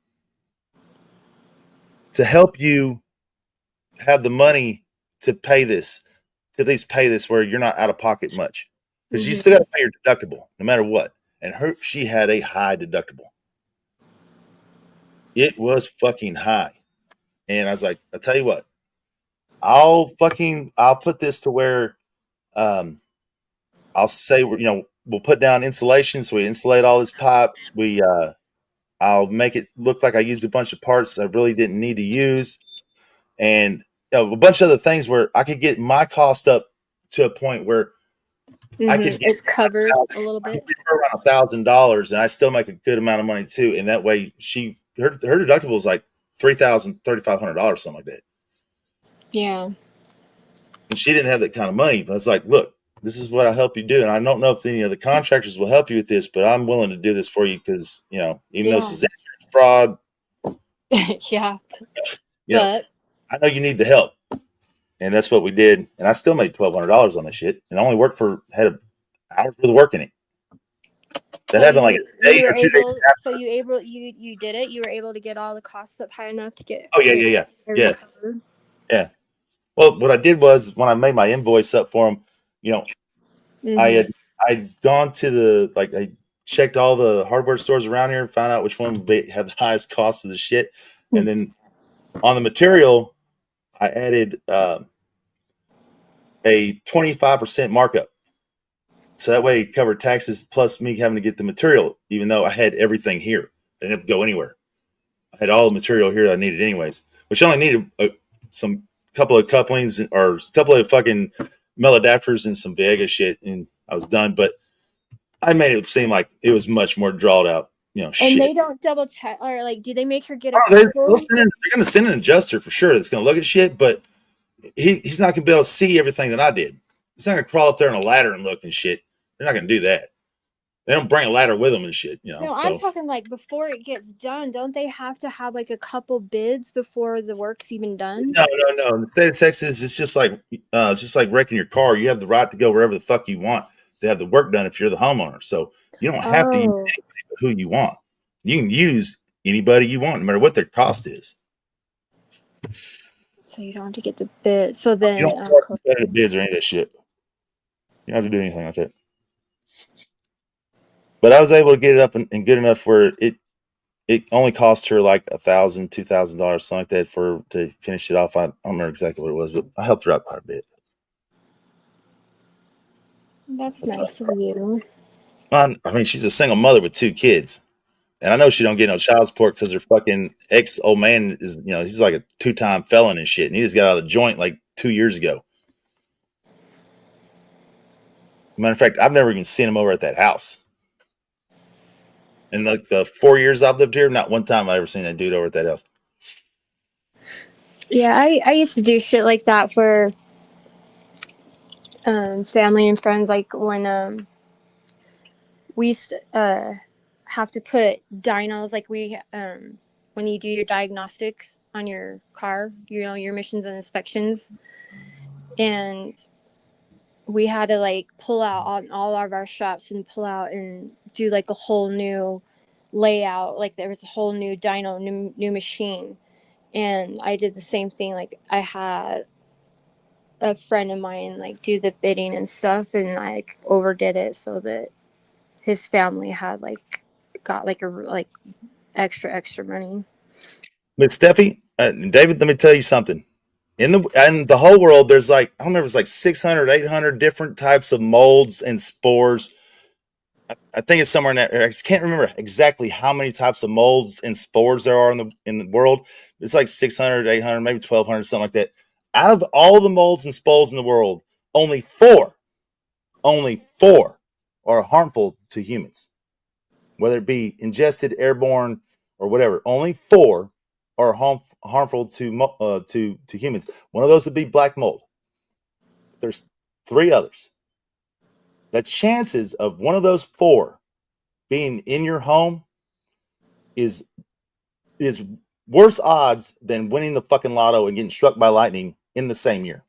the money to pay this, to at least pay this where you're not out of pocket much. Because you still got to pay your deductible no matter what. And she had a high deductible. It was fucking high. And I was like, I'll tell you what, I'll put this to where I'll say, we'll put down insulation. So we insulate all this pipe. I'll make it look like I used a bunch of parts I really didn't need to use. And a bunch of other things where I could get my cost up to a point where I could get
it's covered a little bit.
Around $1,000, and I still make a good amount of money too. And that way, her deductible is like $3,000, $3,500, something like that.
Yeah. And
she didn't have that kind of money. But I was like, look, this is what I'll help you do. And I don't know if any of the contractors will help you with this, but I'm willing to do this for you because, even though this is insurance fraud.
Yeah.
But I know you need the help. And that's what we did. And I still made $1,200 on this shit. And I only had an hour's worth of work in it. That happened like a day or 2 days after.
So you did it? You were able to get all the costs up high enough to get.
Oh, yeah. Yeah. Well, what I did was when I made my invoice up for them, I'd gone to I checked all the hardware stores around here and found out which one would have the highest cost of the shit. And then on the material, I added a 25% markup. So that way it covered taxes plus me having to get the material, even though I had everything here. I didn't have to go anywhere. I had all the material here that I needed anyways, which I only needed some couple of couplings or a couple of fucking Mel adapters and some Vega shit, and I was done. But I made it seem like it was much more drawn out,
and
shit.
They don't double check, or do they make her get a
they're going to send an adjuster for sure that's going to look at shit, but he's not going to be able to see everything that I did. He's not going to crawl up there on a ladder and look and shit. They're not going to do that. They don't bring a ladder with them and shit,
No, I'm talking before it gets done. Don't they have to have a couple bids before the work's even done?
No. In the state of Texas, it's just like wrecking your car. You have the right to go wherever the fuck you want to have the work done if you're the homeowner. So you don't have to use anybody who you want. You can use anybody you want, no matter what their cost is.
So you don't have to get the bid. So then
you don't have competitive bids or any of that shit. You don't have to do anything like that. But I was able to get it up and good enough where it only cost her like $1,000, $2,000, something like that to finish it off. I don't remember exactly what it was, but I helped her out quite a bit.
That's nice of you.
I mean, she's a single mother with 2 kids. And I know she don't get no child support because her fucking old man is, he's like a 2-time felon and shit. And he just got out of the joint like 2 years ago. Matter of fact, I've never even seen him over at that house. In the 4 years I've lived here, not one time I've ever seen that dude over at that house.
Yeah, I used to do shit like that for family and friends. Like when we used to have to put dynos, when you do your diagnostics on your car, your emissions and inspections, and we had to like pull out on all of our straps and pull out and do like a whole new layout. Like there was a whole new dyno, new machine. And I did the same thing. Like I had a friend of mine like do the bidding and stuff, and I like overdid it so that his family had like got like extra money.
But Steffi, David, let me tell you something. In the whole world, there's like, I don't remember, it's like 600, 800 different types of molds and spores. I think it's somewhere in that. I just can't remember exactly how many types of molds and spores there are in the world. It's like 600, 800, maybe 1,200, something like that. Out of all the molds and spores in the world, only four are harmful to humans, whether it be ingested, airborne, or whatever. Only four are harmful to humans. One of those would be black mold. There's three others. The chances of one of those four being in your home is worse odds than winning the fucking lotto and getting struck by lightning in the same year.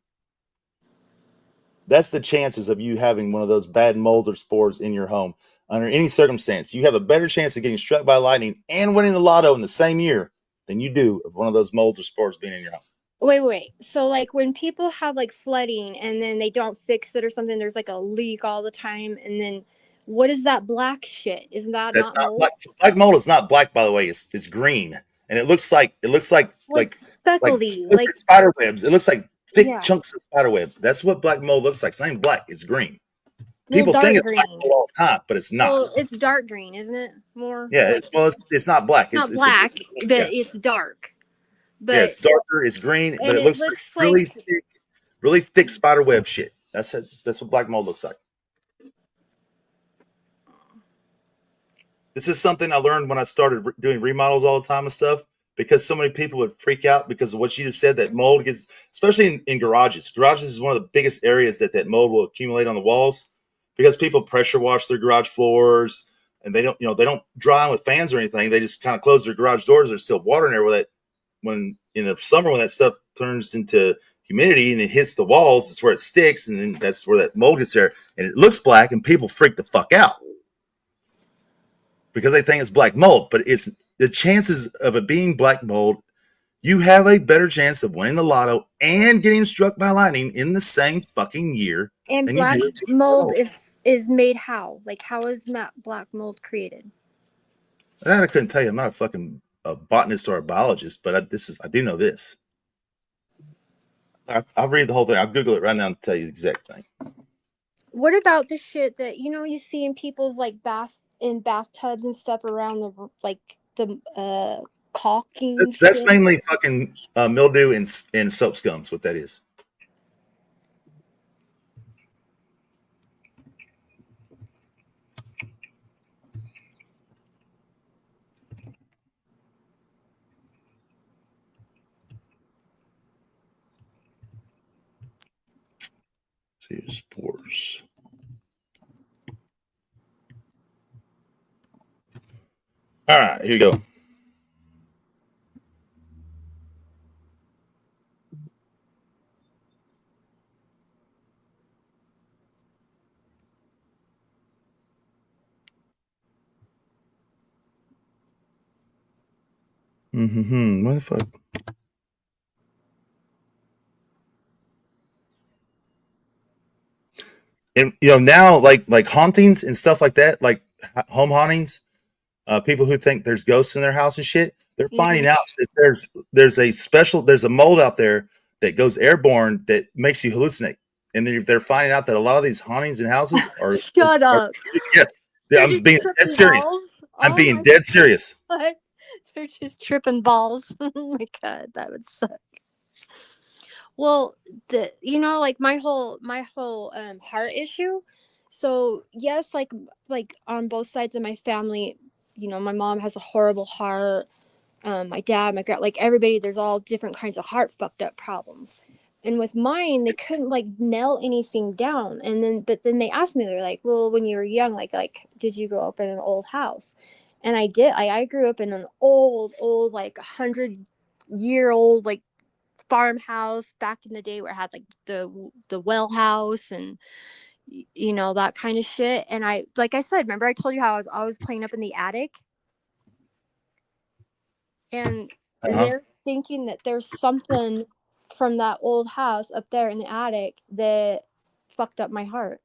That's the chances of you having one of those bad molds or spores in your home under any circumstance. You have a better chance of getting struck by lightning and winning the lotto in the same year than you do of one of those molds or spores being in your home.
Wait. So like when people have like flooding and then they don't fix it or something, there's like a leak all the time, and then what is that black shit? Isn't that
That's
not
not
mold?
black. So black mold is not black, by the way. It's green, and it looks like
speckly,
like spider webs. It looks like thick
yeah.
chunks of spider web. That's what black mold looks like. It's not even black. It's green.
Well,
People
dark
think it's
green.
black mold all the time, but it's not.
Well, it's dark green, isn't it? More.
Yeah, it's not black.
It's not black, but
yeah.
it's dark. But
Yeah, it's darker. It's green, but
and
it looks like really thick spider web shit. That's it. That's what black mold looks like. This is something I learned when I started doing remodels all the time and stuff, because so many people would freak out because of what you just said, that mold gets, especially in garages. Garages is one of the biggest areas that mold will accumulate on the walls, because people pressure wash their garage floors, and they don't dry them with fans or anything. They just kind of close their garage doors. There's still water in there. When in the summer, when that stuff turns into humidity and it hits the walls, that's where it sticks, and then that's where that mold gets there, and it looks black, and people freak the fuck out because they think it's black mold. But it's the chances of it being black mold. You have a better chance of winning the lotto and getting struck by lightning in the same fucking year.
And
than
black
you do.
mold is made how? Like, how is black mold created?
That I couldn't tell you. I'm not a fucking botanist or a biologist, but I do know this. I'll read the whole thing. I'll Google it right now and tell you the exact thing.
What about the shit that you see in people's like bathtubs and stuff around the caulking?
That's mainly fucking mildew and soap scums. What that is. See your spores. All right, here you go. Mm-hmm. What the fuck? And now like hauntings and stuff like that, like home hauntings, people who think there's ghosts in their house and shit, they're finding out that there's a mold out there that goes airborne that makes you hallucinate, and they're finding out that a lot of these hauntings in houses are
Shut up.
Yes, I'm being dead serious. I'm being dead serious.
God. They're just tripping balls. Oh my god, that would suck. Well, like my whole heart issue. So yes, like on both sides of my family, my mom has a horrible heart. My dad, my grand, like everybody, there's all different kinds of heart fucked up problems. And with mine, they couldn't like nail anything down. But then they asked me, they're like, well, when you were young, like did you grow up in an old house? And I did. I grew up in an old, like 100-year-old, like farmhouse back in the day where it had like the well house and that kind of shit. And I, like I said, remember I told you how I was always playing up in the attic, and they're thinking that there's something from that old house up there in the attic that fucked up my heart.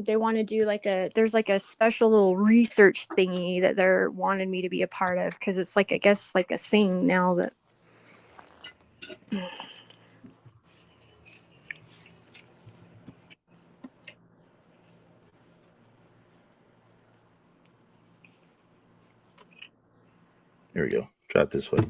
They want to do there's like a special little research thingy that they're wanting me to be a part of, because it's like, I guess, like a thing now that
Here we go. Try it this way.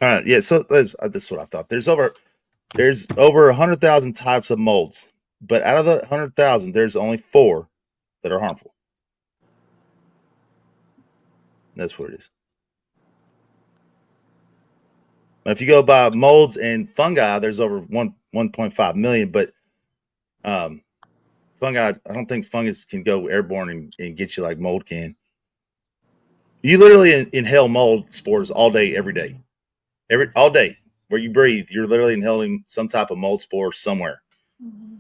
All right. Yeah. So this is what I thought. There's over 100,000 types of molds, but out of the 100,000, there's only 4 that are harmful. That's what it is. If you go by molds and fungi, there's over 1.5 million, but fungi, I don't think fungus can go airborne and get you like mold can. You literally inhale mold spores all day, every day. All day. Where you breathe, you're literally inhaling some type of mold spore somewhere.
Mm-hmm.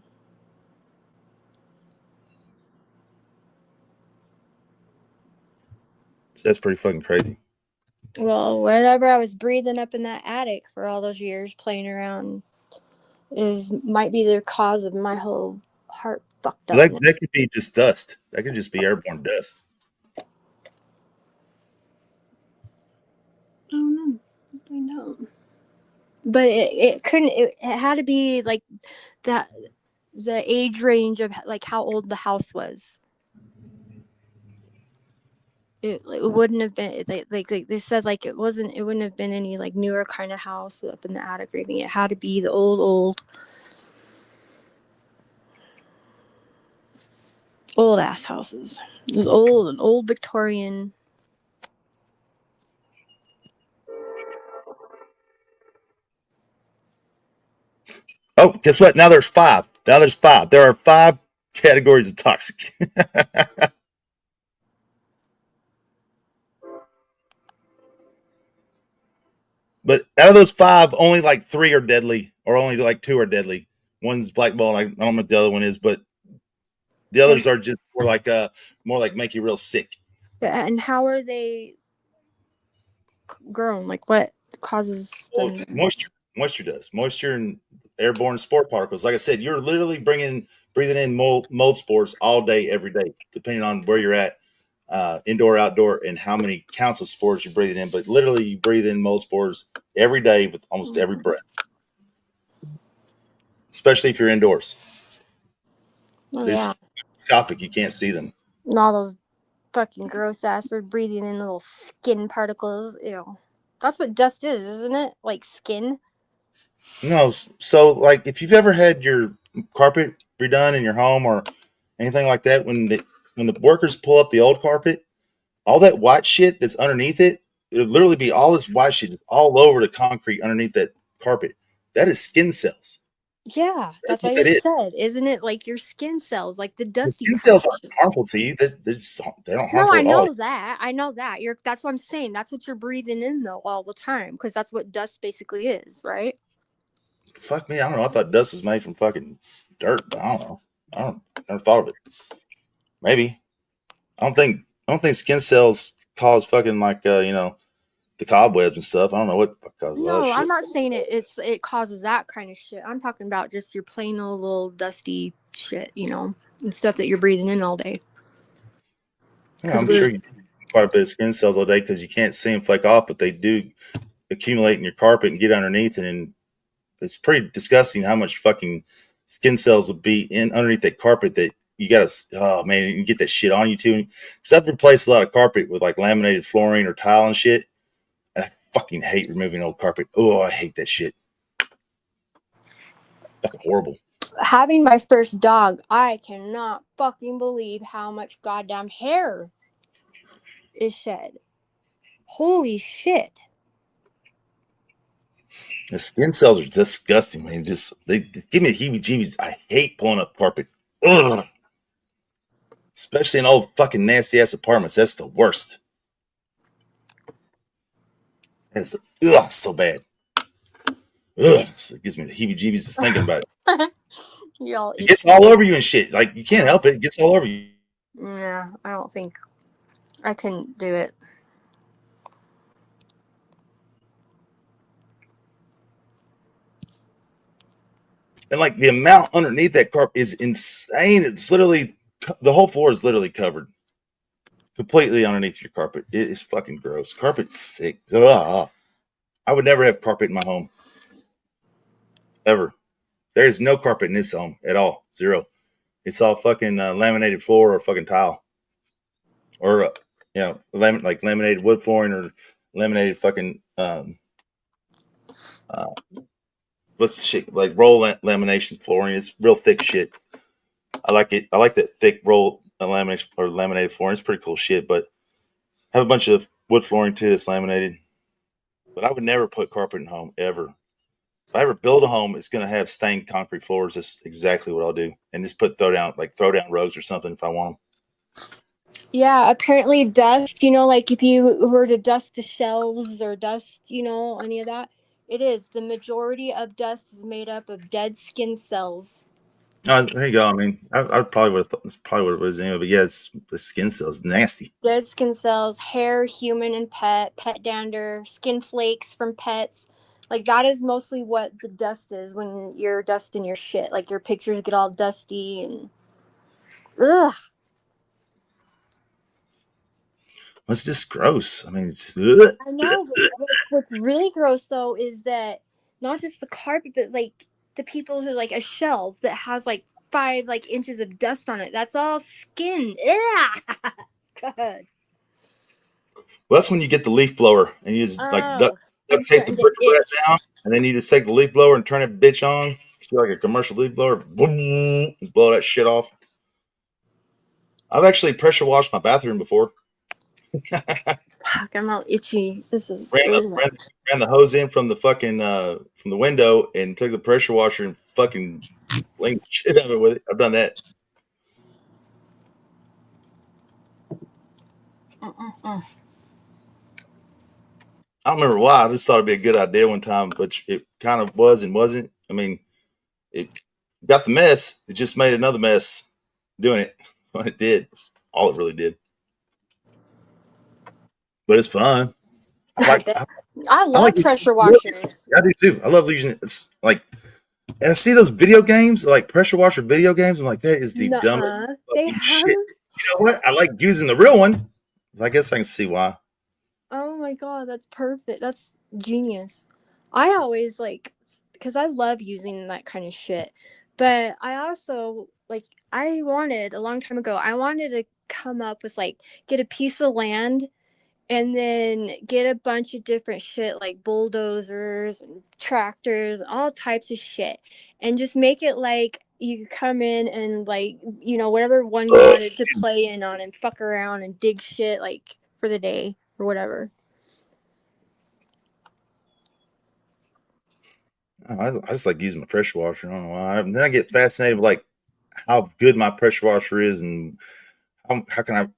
So that's pretty fucking crazy.
Well, whatever I was breathing up in that attic for all those years playing around might be the cause of my whole heart fucked up.
That could be just dust. That could just be airborne dust.
I don't know. But it couldn't. It had to be like that. The age range of like how old the house was. It wouldn't have been like they said, like it wouldn't have been any like newer kind of house up in the attic or anything. It had to be the old ass houses. It was old Victorian.
Oh, guess what? Now there's 5. There are 5 categories of toxic. But out of those 5, only like 3 are deadly, or only like 2 are deadly. One's blackball. I don't know what the other one is, but the others are just more like make you real sick.
And how are they grown? Like what causes them?
Moisture does. Moisture and airborne spore particles. Like I said, you're literally breathing in mold spores all day, every day, depending on where you're at, indoor, outdoor, and how many counts of spores you're breathing in. But literally, you breathe in mold spores every day with almost every breath, especially if you're indoors.
Oh,
They're
yeah.
microscopic. You can't see them.
And all those fucking gross ass, we're breathing in little skin particles. Ew. That's what dust is, isn't it? Like skin.
No, so like if you've ever had your carpet redone in your home or anything like that, when the workers pull up the old carpet, all that white shit that's underneath it, it'll literally be all this white shit just all over the concrete underneath that carpet. That is skin cells.
Yeah, that's what I just said. Isn't it like your skin cells, like the dusty
skin cells aren't harmful to you. They don't harmful
I
at
know
all.
that. I know that. That's what I'm saying. That's what you're breathing in though all the time, because that's what dust basically is, right?
Fuck me, I don't know. I thought dust was made from fucking dirt, but I don't know. Never thought of it. Maybe. I don't think skin cells cause fucking like the cobwebs and stuff. I don't know what causes that shit.
I'm not saying it causes that kind of shit. I'm talking about just your plain old little dusty shit, and stuff that you're breathing in all day.
Yeah, I'm sure you get quite a bit of skin cells all day because you can't see them flake off, but they do accumulate in your carpet and get underneath it, and it's pretty disgusting how much fucking skin cells will be underneath that carpet that you gotta, oh man, you get that shit on you too. Because I've replaced a lot of carpet with like laminated flooring or tile and shit. And I fucking hate removing old carpet. Oh, I hate that shit. Fucking horrible.
Having my first dog, I cannot fucking believe how much goddamn hair is shed. Holy shit.
The skin cells are disgusting, man. They give me the heebie-jeebies. I hate pulling up carpet. Ugh. Especially in old fucking nasty ass apartments. That's the worst. That's so bad. It gives me the heebie-jeebies just thinking about it. It gets all over you and shit. Like, you can't help it. It gets all over you.
Yeah, I don't think I couldn't do it.
And like the amount underneath that carpet is insane. It's literally the whole floor is literally covered completely underneath your carpet. It is fucking gross. Carpet's sick. Ugh. I would never have carpet in my home ever. There is no carpet in this home at all. Zero. It's all fucking laminated floor or fucking tile, or like laminated wood flooring or laminated fucking what's the shit, like roll lamination flooring. It's real thick shit. I like it. I like that thick roll lamination or laminated flooring. It's pretty cool shit. But I have a bunch of wood flooring too that's laminated. But I would never put carpet in home ever. If I ever build a home, it's going to have stained concrete floors. That's exactly what I'll do, and just throw down rugs or something if I want them.
Yeah, apparently dust, like if you were to dust the shelves or dust, any of that, it is. The majority of dust is made up of dead skin cells.
There you go. I mean, I probably would have thought that's probably what it was anyway, but yeah, it's the skin cells, nasty.
Dead skin cells, hair, human and pet dander, skin flakes from pets. Like, that is mostly what the dust is when you're dusting your shit. Like, your pictures get all dusty and ugh.
It's just gross. I mean, it's.
I know. But what's really gross though is that not just the carpet, but like the people who like a shelf that has like 5 inches of dust on it. That's all skin. Yeah. God.
Well, that's when you get the leaf blower and you just duct tape the brick down, and then you just take the leaf blower and turn that bitch on. It's like a commercial leaf blower. Boom, blow that shit off. I've actually pressure washed my bathroom before.
Fuck, I'm all itchy. This is
ran the hose in from the fucking from the window and took the pressure washer and fucking blanked the shit out of it with it. I've done that. I don't remember why. I just thought it'd be a good idea one time, but it kind of was and wasn't. I mean, it got the mess. It just made another mess doing it. What it did. That's all it really did. But it's fun.
I love pressure washers.
I do too. I love using it. It's like, and I see those video games, like pressure washer video games. I'm like, that is the dumbest fucking shit. You know what? I like using the real one. I guess I can see why.
Oh my god, that's perfect. That's genius. I always because I love using that kind of shit. But I also I wanted a long time ago, I wanted to come up with get a piece of land and then get a bunch of different shit like bulldozers and tractors, all types of shit, and just make it like you could come in and whatever one you wanted to play in on and fuck around and dig shit for the day or whatever.
I just like using my pressure washer. I don't know why. And then I get fascinated with how good my pressure washer is and how can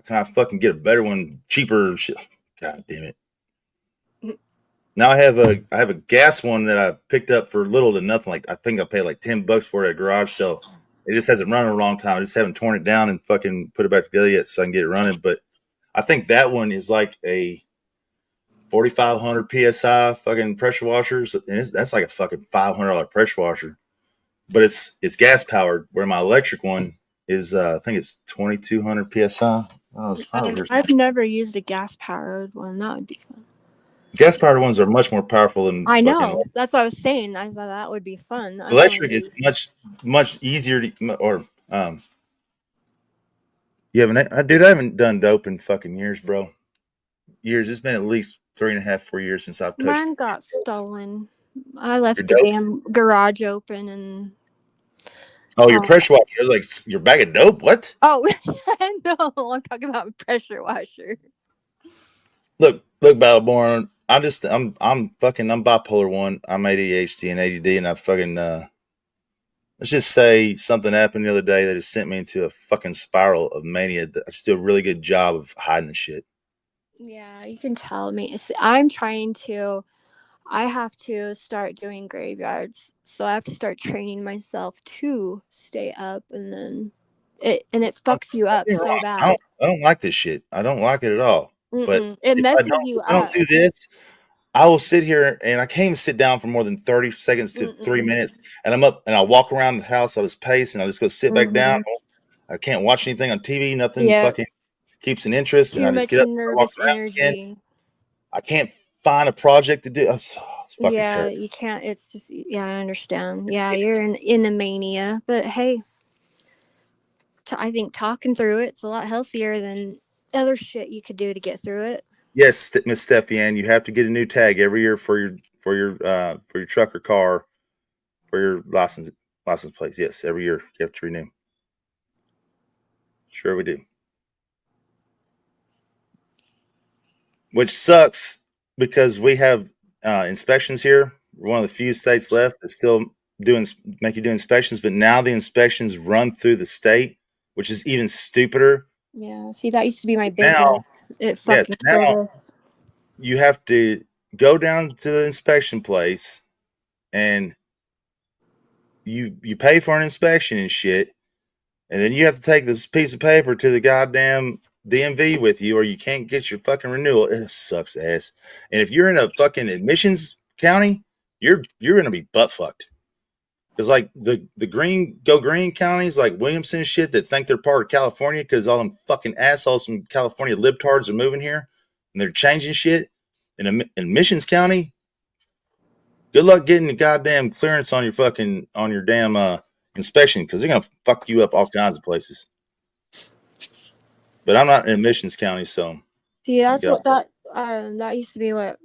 I fucking get a better one cheaper? Shit. God damn it. Now I have a gas one that I picked up for little to nothing. Like I think I paid like $10 for it at a garage sale. It just hasn't run in a long time. I just haven't torn it down and fucking put it back together yet so I can get it running. But I think that one is like a 4,500 psi fucking pressure washers, and that's like a fucking $500 pressure washer. But it's gas powered. Where my electric one is, I think it's 2,200 psi. Oh,
I've never used a gas powered one. That would be fun.
Gas powered ones are much more powerful than
I know. That's what I was saying. I thought that would be fun.
Electric is much easier to, or you haven't, I haven't done dope in fucking years, bro. Years. It's been at least 3.5-4 years since I've touched.
Mine got stolen. I left the damn garage open and.
Oh, your pressure washer is like your bag of dope. What?
Oh no, I'm talking about a pressure washer.
Look, Battleborn. I'm bipolar 1. I'm ADHD and ADD, and I fucking let's just say something happened the other day that has sent me into a fucking spiral of mania. I just do a really good job of hiding the shit.
Yeah, you can tell me. I'm trying to. I have to start doing graveyards, so I have to start training myself to stay up, and then it fucks you up so bad.
I don't like this shit. I don't like it at all. But
It messes you
if I don't
up.
do this, I will sit here and I can't even sit down for more than 30 seconds to 3 minutes. And I'm up and I'll walk around the house. I'll just pace and I'll just go sit back down. I can't watch anything on TV. Nothing fucking keeps an interest. And
Too
I just
much
get up and walk
nervous
around again.
energy.
I can't find a project to do. It's fucking
Yeah,
terrible.
you can't. It's just, yeah, I understand. Yeah, you're in a mania, but hey, I think talking through it's a lot healthier than other shit you could do to get through it.
Yes, Miss Steffian, you have to get a new tag every year for your truck or car for your license plates. Yes, every year you have to renew. Sure, we do. Which sucks because we have inspections here. We're one of the few states left that still make you do inspections, but now the inspections run through the state, which is even stupider.
Yeah, see, that used to be my
Now,
business. It fucking killed us.
You have to go down to the inspection place and you pay for an inspection and shit, and then you have to take this piece of paper to the goddamn DMV with you, or you can't get your fucking renewal. It sucks ass. And if you're in a fucking admissions county, you're gonna be butt fucked. Because like the green counties like Williamson and shit that think they're part of California because all them fucking assholes from California libtards are moving here and they're changing shit. In Missions County, good luck getting the goddamn clearance on your damn inspection because they're gonna fuck you up all kinds of places. But I'm not in Missions County, so
see, that's what that used to be what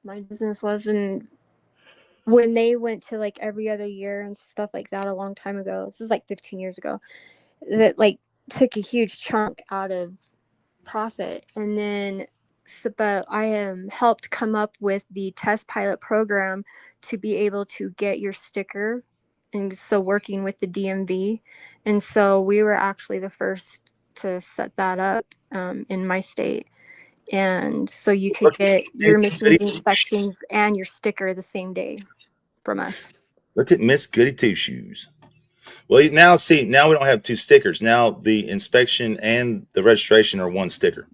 my business was, and when they went to like every other year and stuff like that a long time ago. This is like 15 years ago. That like took a huge chunk out of profit, and then but I helped come up with the test pilot program to be able to get your sticker, and so working with the DMV, and so we were actually the first to set that up in my state, and so you could get your emissions inspections and your sticker the same day from us.
Look at Miss Goody Two Shoes. Well, now we don't have two stickers. Now the inspection and the registration are one sticker.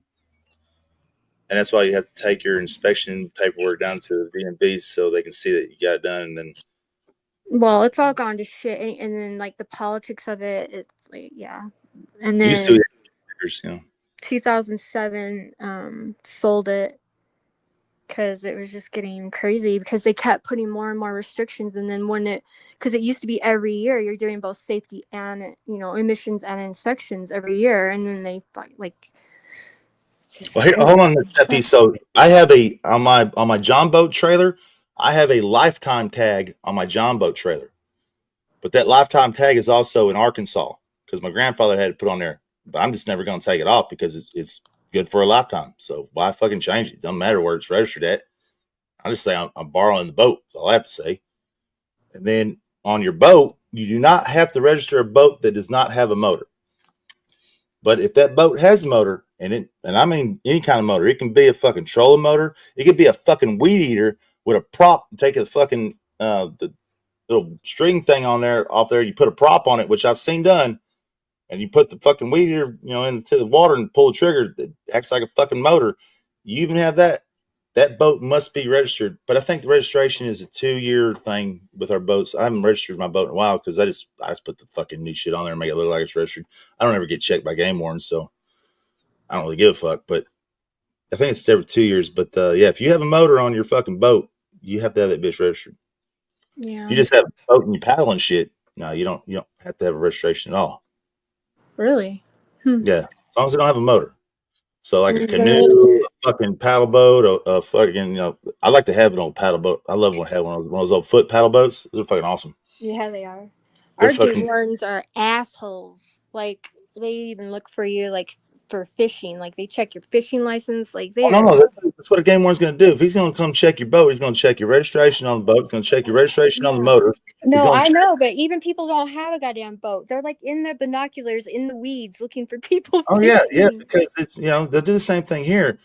And that's why you have to take your inspection paperwork down to the DMV so they can see that you got it done. And then,
well, it's all gone to shit. And then like the politics of it, it's like, yeah. And then
used to stickers,
2007 sold it because it was just getting crazy because they kept putting more and more restrictions. And then because it used to be every year you're doing both safety and emissions and inspections every year, and then they like.
Well, here, hold on, Steffi. So I have on my John boat trailer, I have a lifetime tag on my John boat trailer, but that lifetime tag is also in Arkansas because my grandfather had to put on there. But I'm just never going to take it off because it's good for a lifetime. So why fucking change it? Doesn't matter where it's registered at. I just say I'm borrowing the boat. That's all I have to say. And then on your boat, you do not have to register a boat that does not have a motor. But if that boat has a motor, and I mean any kind of motor, it can be a fucking trolling motor, it could be a fucking weed eater with a prop. Take a fucking the little string thing off there. You put a prop on it, which I've seen done, and you put the fucking weed eater, into the water and pull the trigger. It acts like a fucking motor. You even have that. That boat must be registered, but I think the registration is a 2-year thing with our boats. I haven't registered my boat in a while because I just put the fucking new shit on there and make it look like it's registered. I don't ever get checked by game wardens, so I don't really give a fuck. But I think it's every 2 years. But yeah, if you have a motor on your fucking boat, you have to have that bitch registered.
Yeah.
If you just have a boat and you paddle and shit, no, you don't have to have a registration at all.
Really?
Yeah, as long as they don't have a motor. So like a canoe, a fucking paddle boat, a fucking, I like to have an old paddle boat. I love when I have one of those old foot paddle boats. Those are fucking awesome.
Yeah, they are.
They're
Our game wardens are assholes. Like they even look for you like for fishing. Like they check your fishing license. Like they
no, that's what a game warden's going to do. If he's going to come check your boat, he's going to check your registration on the boat. He's going to check your registration on the motor.
No, I know, but even people don't have a goddamn boat. They're like in their binoculars in the weeds looking for people.
Oh yeah, because it's, they'll do the same thing here.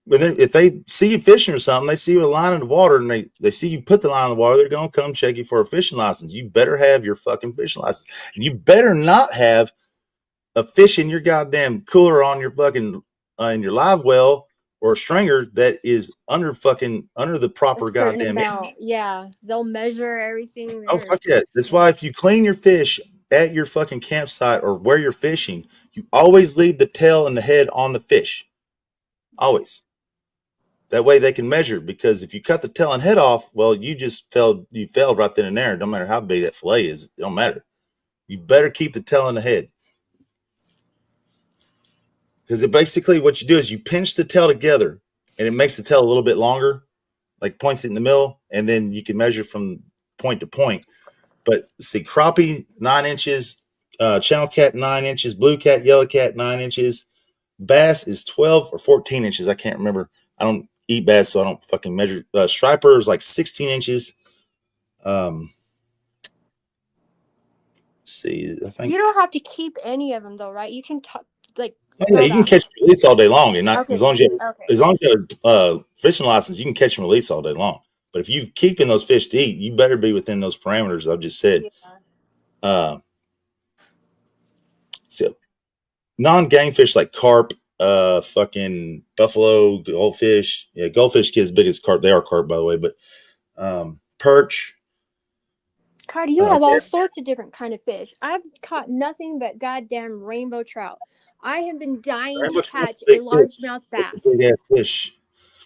But then if they see you fishing or something, they see you with a line in the water, and they see you put the line in the water, they're gonna come check you for a fishing license. You better have your fucking fishing license, and you better not have a fish in your goddamn cooler on your fucking in your live well or a stringer that is under the proper
a certain
goddamn.
amount. Yeah, they'll measure everything
Oh
there.
fuck yeah! That's why if you clean your fish at your fucking campsite or where you're fishing, you always leave the tail and the head on the fish. Always. That way they can measure, because if you cut the tail and head off, well, you failed right then and there. No matter how big that fillet is, it don't matter. You better keep the tail and the head. Because basically what you do is you pinch the tail together and it makes the tail a little bit longer, like points it in the middle, and then you can measure from point to point. But see, crappie 9 inches, channel cat 9 inches, blue cat, yellow cat 9 inches, bass is 12 or 14 inches. I can't remember. I don't eat bass, so I don't fucking measure. Striper is like 16 inches. See, I think
You don't have to keep any of them though, right? You can like.
Oh, yeah, you can catch and release all day long, and not
Okay.
as long as you have fishing license, you can catch and release all day long. But if you're keeping those fish to eat, you better be within those parameters I've just said.
Yeah.
So non-game fish like carp, fucking buffalo, goldfish. Yeah, goldfish get as big as carp. They are carp, by the way, but perch.
God, you have all sorts of different kind of fish. I've caught nothing but goddamn rainbow trout. I have been dying to catch a largemouth bass.
Big ass fish.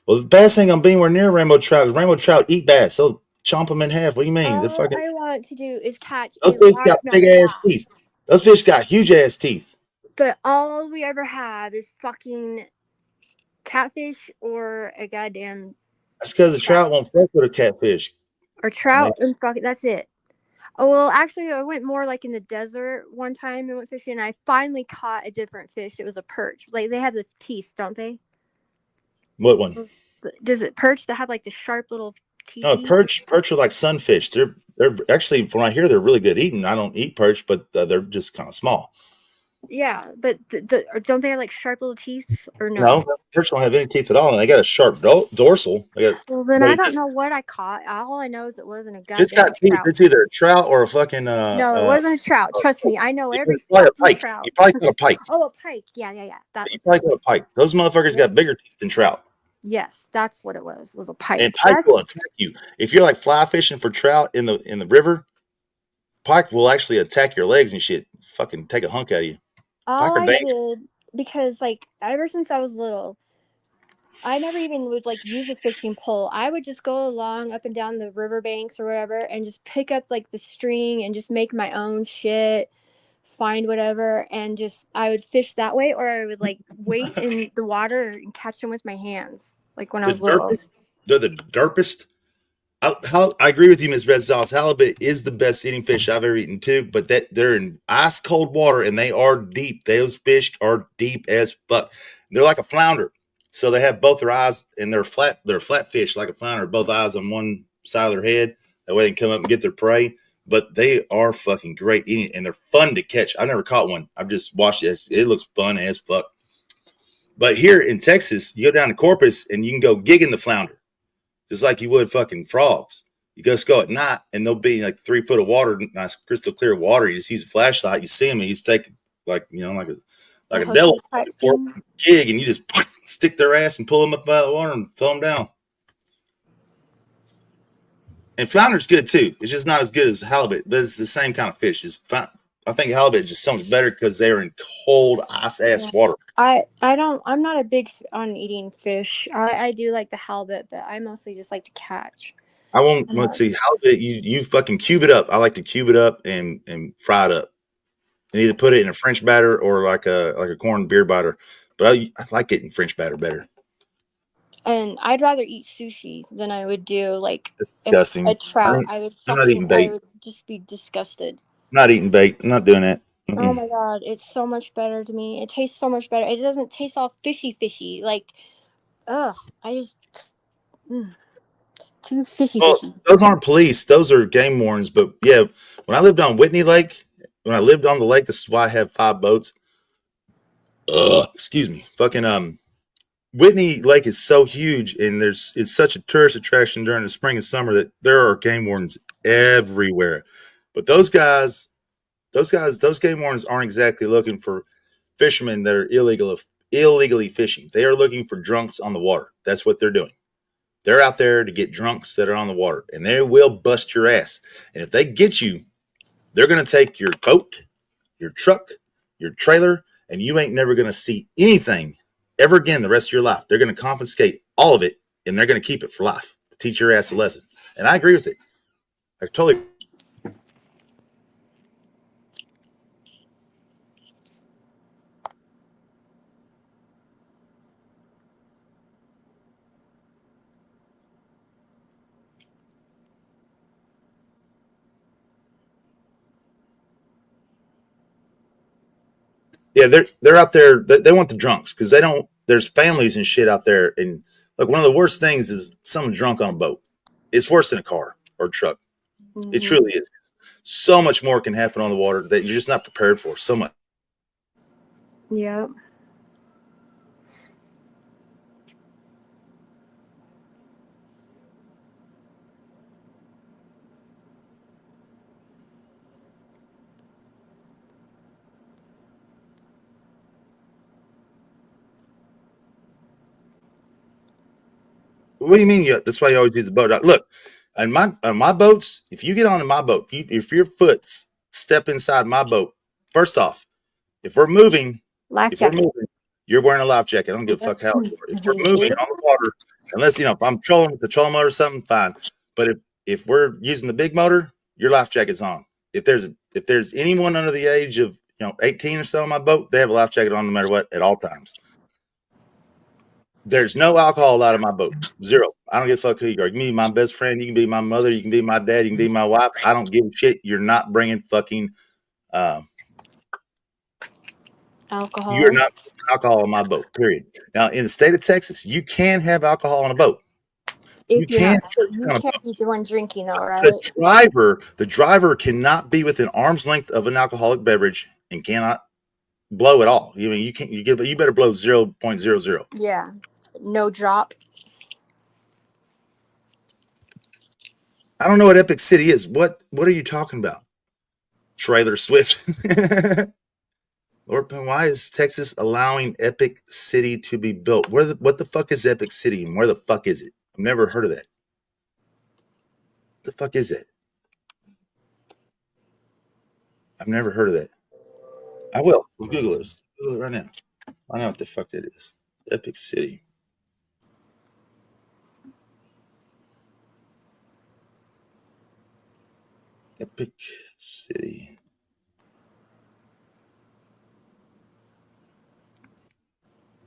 Well, the bass ain't gonna be anywhere near rainbow trout. Rainbow trout eat bass. They'll chomp them in half. What do you mean?
All I want to do is catch
Those
a
fish got
largemouth
big ass
bass.
teeth. Those fish got huge ass teeth.
But all we ever have is fucking catfish or a goddamn.
That's because the trout won't fuck with a catfish.
Or trout and fucking. That's it. Oh, well, actually, I went more like in the desert one time and went fishing, and I finally caught a different fish. It was a perch. Like, they have the teeth, don't they?
What one?
Does it perch that have like the sharp little teeth?
No, perch are like sunfish. They're actually, from what I hear, they're really good eating. I don't eat perch, but they're just kind of small.
Yeah, but don't they have like sharp little teeth or no?
No, perch don't have any teeth at all, and they got a sharp dorsal.
Well, then I don't know what I caught. All I know is it wasn't a goddamn
it's got teeth.
trout.
It's either a trout or a fucking.
No, it wasn't a trout. Trust me, I know every
probably
fucking
a pike.
trout.
You probably caught a pike.
Oh, a pike. Yeah. That
You
was.
probably caught a pike. Those motherfuckers got bigger teeth than trout.
Yes, that's what it was. Was a pike.
And pike will attack you if you're like fly fishing for trout in the river. Pike will actually attack your legs and shit. Fucking take a hunk out of you.
All I did, because like ever since I was little, I never even would like use a fishing pole. I would just go along up and down the riverbanks or whatever and just pick up like the string and just make my own shit, find whatever, and just I would fish that way, or I would like wait in the water and catch them with my hands, like when I was little.
They're the derpest. I agree with you, Ms. Red Sauce. Halibut is the best eating fish I've ever eaten too, but they're in ice cold water and they are deep. Those fish are deep as fuck. They're like a flounder. So they have both their eyes, and they're flat fish like a flounder, both eyes on one side of their head. That way they can come up and get their prey. But they are fucking great eating, and they're fun to catch. I've never caught one. I've just watched it. It looks fun as fuck. But here in Texas, you go down to Corpus and you can go gigging the flounder, just like you would fucking frogs. You just go at night, and they'll be like 3 foot of water, nice crystal clear water. You just use a flashlight, you see them, and you just take like a devil jig, and you just stick their ass and pull them up by the water and throw them down. And flounder's good too. It's just not as good as halibut, but it's the same kind of fish. I think halibut is just so much better because they're in cold ice ass water.
I'm not a big on eating fish. I do like the halibut, but I mostly just like to catch.
I won't. Let's see, halibut. You fucking cube it up. I like to cube it up and fry it up, and either put it in a French batter or like a corned beer batter. But I like it in French batter better.
And I'd rather eat sushi than I would do like
disgusting.
A trout.
I'm not eating bait.
I would just be disgusted.
I'm not eating bait. I'm not doing that.
Oh my god, it's so much better to me. It tastes so much better. It doesn't taste all fishy. Like, it's too fishy.
Those aren't police. Those are game wardens. But yeah, when I lived on Whitney Lake, when I lived on the lake, this is why I have 5 boats. Excuse me. Fucking Whitney Lake is so huge, and it's such a tourist attraction during the spring and summer that there are game wardens everywhere. But those game wardens aren't exactly looking for fishermen that are illegally fishing. They are looking for drunks on the water. That's what they're doing. They're out there to get drunks that are on the water, and they will bust your ass. And if they get you, they're going to take your boat, your truck, your trailer, and you ain't never going to see anything ever again the rest of your life. They're going to confiscate all of it, and they're going to keep it for life to teach your ass a lesson. And I agree with it. I totally. Yeah, they're out there. They want the drunks because they don't. There's families and shit out there, and like one of the worst things is someone drunk on a boat. It's worse than a car or a truck. Mm-hmm. It truly is. So much more can happen on the water that you're just not prepared for. So much.
Yeah.
What do you mean? That's why you always use the boat. Look, on my boats, if you get on my boat, if your foot step inside my boat, first off, if we're moving, you're wearing a life jacket. I don't give a fuck how. If we're moving on the water, unless if I'm trolling with the trolling motor or something, fine. But if we're using the big motor, your life jacket's on. If there's anyone under the age of 18 or so on my boat, they have a life jacket on no matter what at all times. There's no alcohol allowed in my boat. Zero. I don't give a fuck who you are. You can be my best friend. You can be my mother. You can be my dad. You can be my wife. I don't give a shit. You're not bringing fucking
alcohol.
You're not putting alcohol on my boat. Period. Now, in the state of Texas, you can have alcohol on a boat.
You can't be the one drinking, though, right?
The driver cannot be within arm's length of an alcoholic beverage and cannot blow at all. You mean you can't? You better blow 0.00.
Yeah, no drop.
I don't know what Epic City is. What are you talking about? Trailer Swift. Lord, why is Texas allowing Epic City to be built? What the fuck is Epic City and where the fuck is it? I've never heard of that. What the fuck is it? I've never heard of that. I will. We'll Google it. Google it right now. I know what the fuck that is. Epic City. Epic City.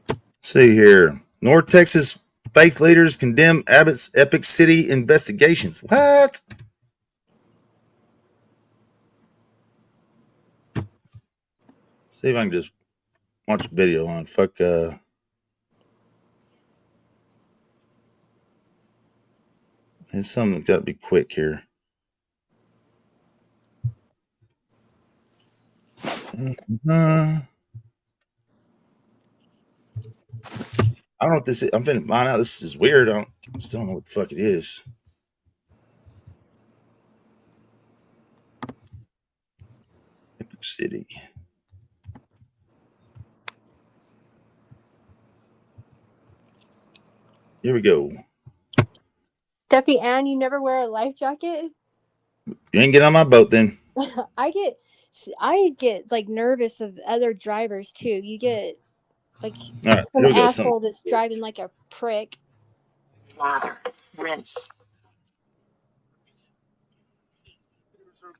Let's see here. North Texas faith leaders condemn Abbott's Epic City investigations. What? See if I can just watch a video on fuck. And something's got to be quick here. I don't know what this is. I'm finna find out. This is weird. I still don't know what the fuck it is. Epic City. Here we go.
Steffi Ann, you never wear a life jacket?
You ain't get on my boat then.
I get like nervous of other drivers too. You get like some asshole that's driving like a prick.
Lather, rinse.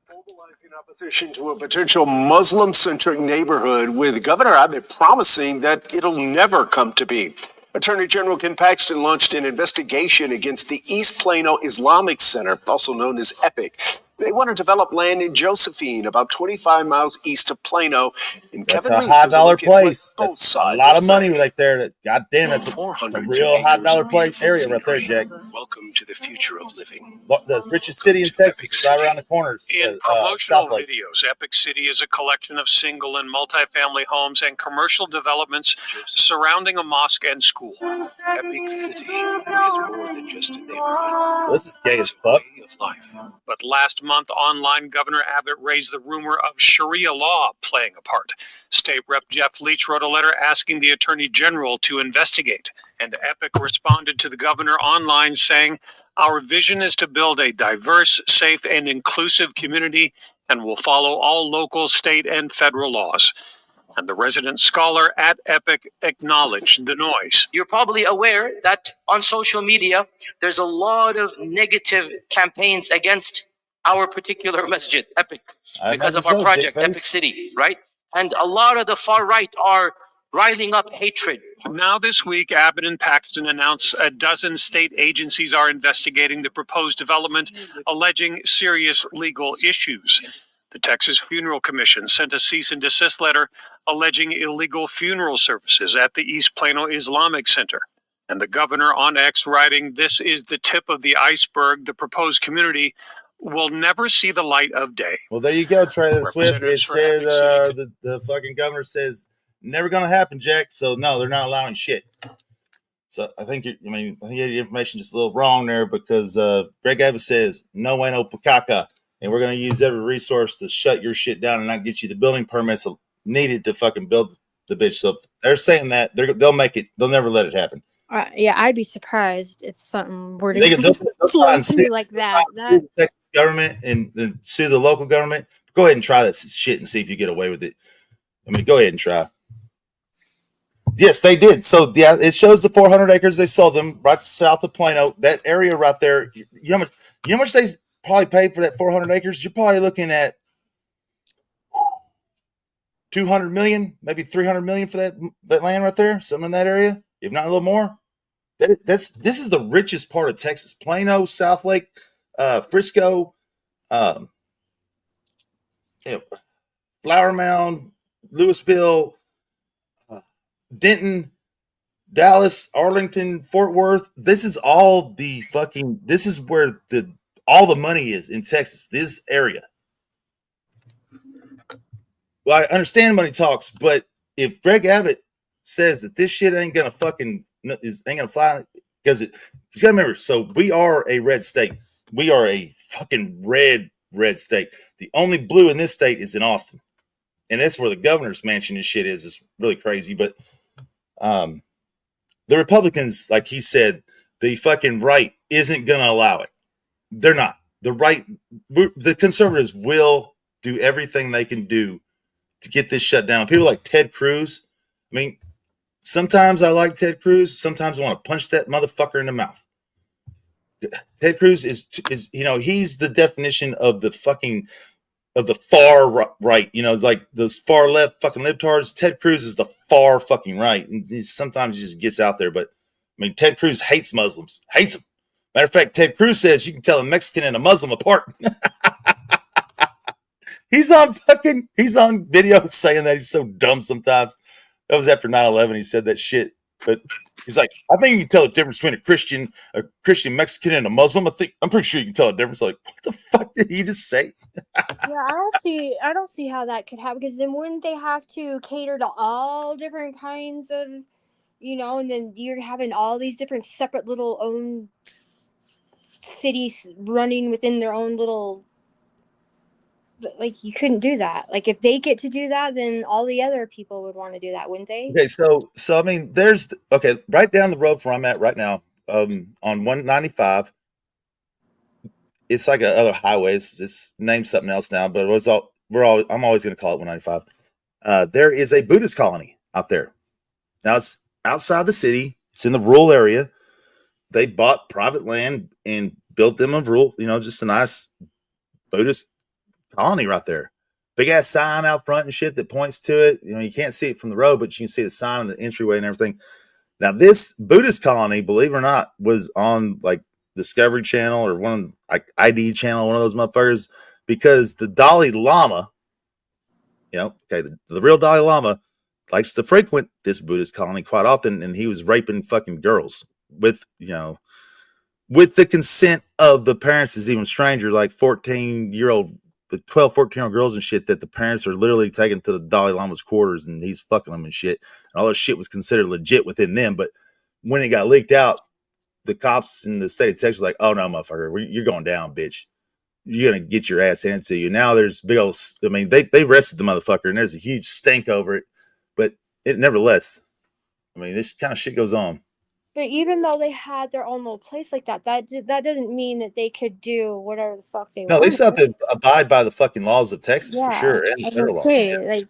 Mobilizing opposition to a potential Muslim-centric neighborhood, with Governor Abbott promising that it'll never come to be. Attorney General Ken Paxton launched an investigation against the East Plano Islamic Center, also known as EPIC. They want to develop land in Josephine, about 25 miles east of Plano. And
That's
Kevin
a
Lee
high
has a
dollar
look at what
place.
both
That's a
sides
lot
are
of money
saying.
right there. God damn, that's a real high dollar place area right there, Jack.
Welcome to the future of living.
The richest city in Texas is right around the corners.
In promotional
South Lake.
videos, Epic City is a collection of single and multifamily homes and commercial developments surrounding a mosque and school. Epic City is more than just a neighborhood.
This is gay as fuck.
Of life. But last month, online, Governor Abbott raised the rumor of Sharia law playing a part. State Rep Jeff Leach wrote a letter asking the Attorney General to investigate. And Epic responded to the governor online saying, "Our vision is to build a diverse, safe, and inclusive community and will follow all local, state, and federal laws." And the resident scholar at Epic acknowledged the noise.
You're probably aware that on social media, there's a lot of negative campaigns against our particular masjid, Epic, because of our project, Epic City, right? And a lot of the far right are riling up hatred.
Now this week, Abbott and Paxton announced a dozen state agencies are investigating the proposed development, alleging serious legal issues. The Texas Funeral Commission sent a cease and desist letter alleging illegal funeral services at the East Plano Islamic Center. And the governor on X writing, "This is the tip of the iceberg. The proposed community will never see the light of day."
Well, there you go, Taylor Swift. It said the fucking governor says never going to happen, Jack. So no, they're not allowing shit. So I think I think you had your information just a little wrong there because Greg Abbott says no way no pakaka, and we're going to use every resource to shut your shit down and not get you the building permits needed to fucking build the bitch. So if they're saying that they'll make it. They'll never let it happen.
Yeah, I'd be surprised if something were to
They'll
flow through like that.
Sue the Texas government and sue the local government. Go ahead and try that shit and see if you get away with it. I mean, go ahead and try. Yes, they did. So yeah, it shows the 400 acres they sold them right south of Plano. That area right there. You know how much they probably paid for that 400 acres? You're probably looking at 200 million, maybe 300 million for that land right there. Something in that area, if not a little more. This is the richest part of Texas. Plano, South Lake, Frisco, Flower Mound, Louisville, Denton, Dallas, Arlington, Fort Worth. This is all this is where all the money is in Texas, this area. Well, I understand money talks, but if Greg Abbott says that this shit ain't gonna fly, because you gotta remember, so we are a red state. We are a fucking red state. The only blue in this state is in Austin. And that's where the governor's mansion and shit is. It's really crazy. But the Republicans, like he said, the fucking right isn't going to allow it. They're not. The conservatives will do everything they can do to get this shut down. People like Ted Cruz. I mean, sometimes I like Ted Cruz. Sometimes I want to punch that motherfucker in the mouth. Ted Cruz is he's the definition of the far right, like those far left fucking libtards. Ted Cruz is the far fucking right. And sometimes he just gets out there, but I mean, Ted Cruz hates Muslims, hates them. Matter of fact, Ted Cruz says you can tell a Mexican and a Muslim apart. He's on video saying that. He's so dumb sometimes. That was after 9/11. He said that shit, but he's like, I think you can tell the difference between a Christian Mexican and a Muslim. I'm pretty sure you can tell the difference. Like, what the fuck did he just say?
Yeah, I don't see how that could happen, because then wouldn't they have to cater to all different kinds of, and then you're having all these different separate little own cities running within their own little, like, you couldn't do that. Like, if they get to do that, then all the other people would want to do that, wouldn't they?
Okay, so I mean, right down the road from where I'm at right now, on 195. It's like other highways. It's named something else now, but I'm always going to call it 195. There is a Buddhist colony out there. Now it's outside the city. It's in the rural area. They bought private land and built them a rural, just a nice Buddhist colony right there. Big ass sign out front and shit that points to it. You can't see it from the road, but you can see the sign and the entryway and everything. Now this Buddhist colony, believe it or not, was on like Discovery Channel or one like ID channel, one of those motherfuckers. because the Dalai Lama, the real Dalai Lama likes to frequent this Buddhist colony quite often, and he was raping fucking girls with the consent of the parents is even stranger, like 14-year-old, the 12, 14-year-old girls and shit that the parents are literally taken to the Dalai Lama's quarters and he's fucking them and shit. And all this shit was considered legit within them. But when it got leaked out, the cops in the state of Texas were like, oh no, motherfucker, you're going down, bitch. You're going to get your ass handed to you. Now there's big old, I mean, they arrested the motherfucker and there's a huge stink over it. But nevertheless, I mean, this kind of shit goes on.
But even though they had their own little place like that, that doesn't mean that they could do whatever the fuck they want.
No, they still have to abide by the fucking laws of Texas for sure. And
I was gonna say, like,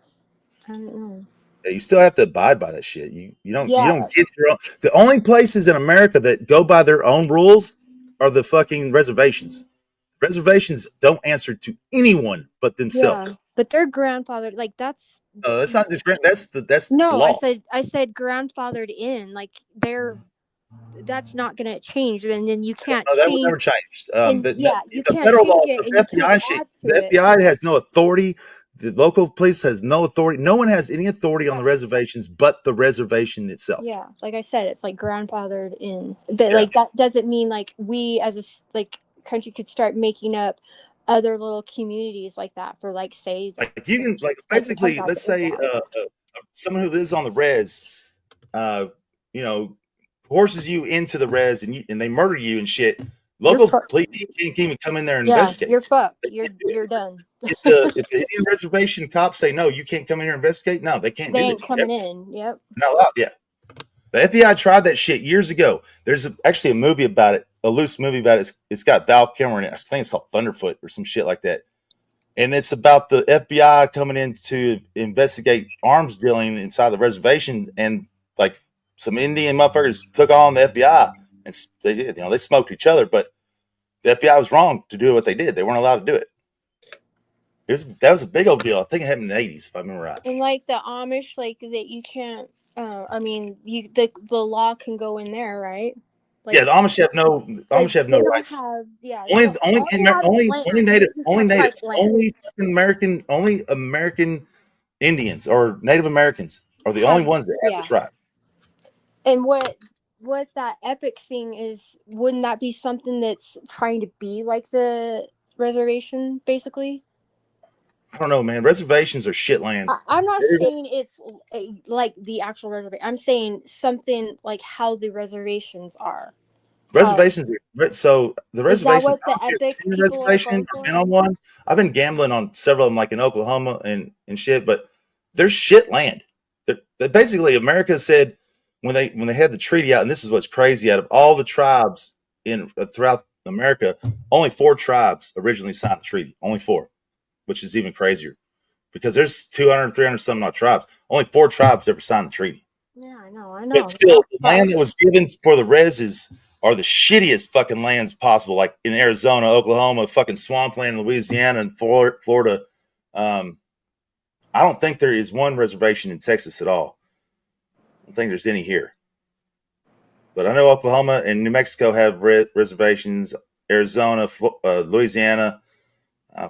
I don't know.
Yeah, you still have to abide by that shit. You don't get your own. The only places in America that go by their own rules are the fucking reservations. Reservations don't answer to anyone but themselves.
Yeah, but they're grandfathered. Like that's
not just that's the
law. I said grandfathered in. Like that's not going to change, and then you can't.
No, that would never change.
You
the
can't
federal
change
law,
it,
the FBI shit. The FBI has no authority. The local police has no authority. No one has any authority on the reservations but the reservation itself.
Yeah, like I said, it's like grandfathered in. But like that doesn't mean like we as a country could start making up other little communities like that for like say
like you can like basically let's say someone who lives on the res, horses you into the res and they murder you and shit. Local police can't even come in there and investigate.
You're fucked. You're done.
If the Indian reservation cops say no, you can't come in here and investigate. No, they can't.
They ain't coming in. Yep.
Not allowed. Yeah. The FBI tried that shit years ago. There's actually a movie about it, a loose movie about it. It's got Val Kilmer in it. I think it's called Thunderfoot or some shit like that. And it's about the FBI coming in to investigate arms dealing inside the reservation, and like some Indian motherfuckers took on the FBI, and they did. They smoked each other, but the FBI was wrong to do what they did. They weren't allowed to do it. That was a big old deal. I think it happened in the 80s, if I remember right.
And like the Amish, like that you can't. I mean, the law can go in there, right? Like,
yeah, the Amish have no rights. Only American Indians or Native Americans are the only ones that have this right.
And what that epic thing is, wouldn't that be something that's trying to be like the reservation, basically?
I don't know, man. Reservations are shit land.
I'm not saying it's like the actual reservation. I'm saying something like how the reservations are.
Reservations. So the reservation.
Is that what the epic people
reservation. I've been on one. I've been gambling on several of them, like in Oklahoma and shit. But there's shit land. That basically America said when they had the treaty out, and this is what's crazy. Out of all the tribes throughout America, only 4 tribes originally signed the treaty. Only 4. Which is even crazier because there's 200, 300 some odd tribes. Only 4 tribes ever signed the treaty.
Yeah, I know.
But still, the land that was given for the reses are the shittiest fucking lands possible, like in Arizona, Oklahoma, fucking swampland, Louisiana, and Florida. I don't think there is one reservation in Texas at all. I don't think there's any here. But I know Oklahoma and New Mexico have reservations. Arizona, Louisiana,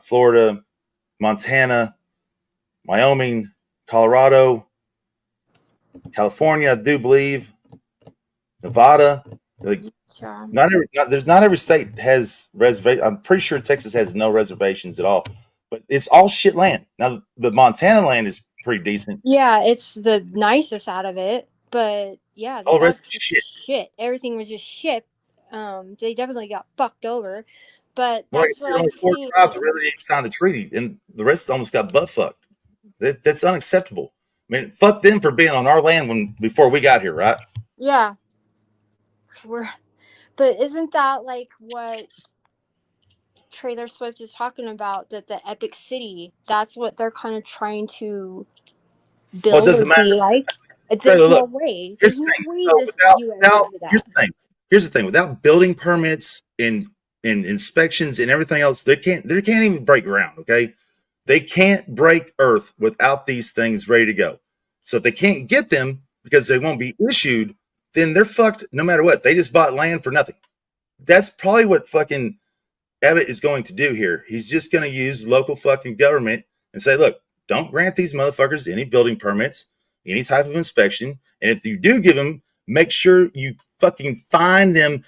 Florida, Montana, Wyoming, Colorado, California, I do believe, Nevada. Like, there's not every state has reservation. I'm pretty sure Texas has no reservations at all, but it's all shit land. Now the Montana land is pretty decent.
Yeah, it's the nicest out of it, but yeah,
all the rest is shit.
Everything was just shit. They definitely got fucked over. But that's what
only 4 tribes really signed the treaty, and the rest almost got butt fucked. That's unacceptable. I mean, fuck them for being on our land before we got here, right?
Yeah. But isn't that like what Taylor Swift is talking about? That the epic city, that's what they're kind of trying to build.
Well, it doesn't matter.
Like, there's no way. Here's the
thing. Here's the thing. Without building permits and inspections and everything else, they can't even break ground. Okay, they can't break earth without these things ready to go. So if they can't get them because they won't be issued, then they're fucked no matter what. They just bought land for nothing. That's probably what fucking Abbott is going to do here. He's just going to use local fucking government and say, look, don't grant these motherfuckers any building permits, any type of inspection. And if you do give them, make sure you fucking fine them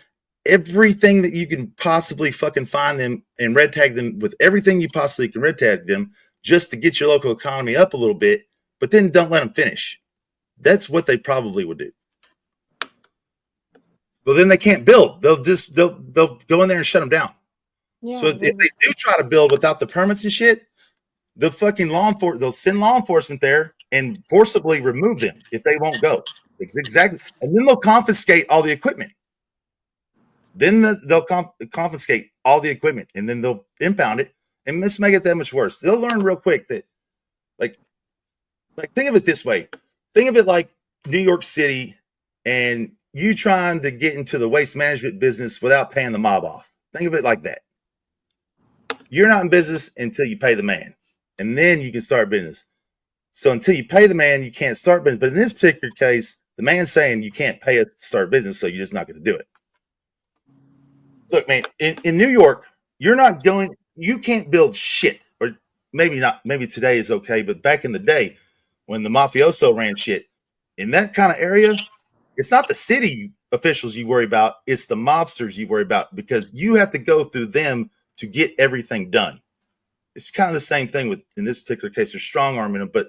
everything that you can possibly fucking fine them and red tag them with everything you possibly can red tag them just to get your local economy up a little bit, but then don't let them finish. That's what they probably would do. Well, then they can't build. They'll go in there and shut them down. Yeah, so if they do try to build without the permits and shit, the fucking they'll send law enforcement there and forcibly remove them if they won't go. Exactly. And then they'll confiscate all the equipment. Then they'll confiscate all the equipment and then they'll impound it and just make it that much worse. They'll learn real quick that, like think of it this way. Think of it like New York City and you trying to get into the waste management business without paying the mob off. Think of it like that. You're not in business until you pay the man, and then you can start business. So until you pay the man, you can't start business. But in this particular case, the man's saying you can't pay us to start business, so you're just not going to do it. Look, man, in New York, you can't build shit. Or maybe not, maybe today is okay, but back in the day when the mafioso ran shit, in that kind of area, it's not the city officials you worry about, it's the mobsters you worry about because you have to go through them to get everything done. It's kind of the same thing with, in this particular case, there's strong arm in them, but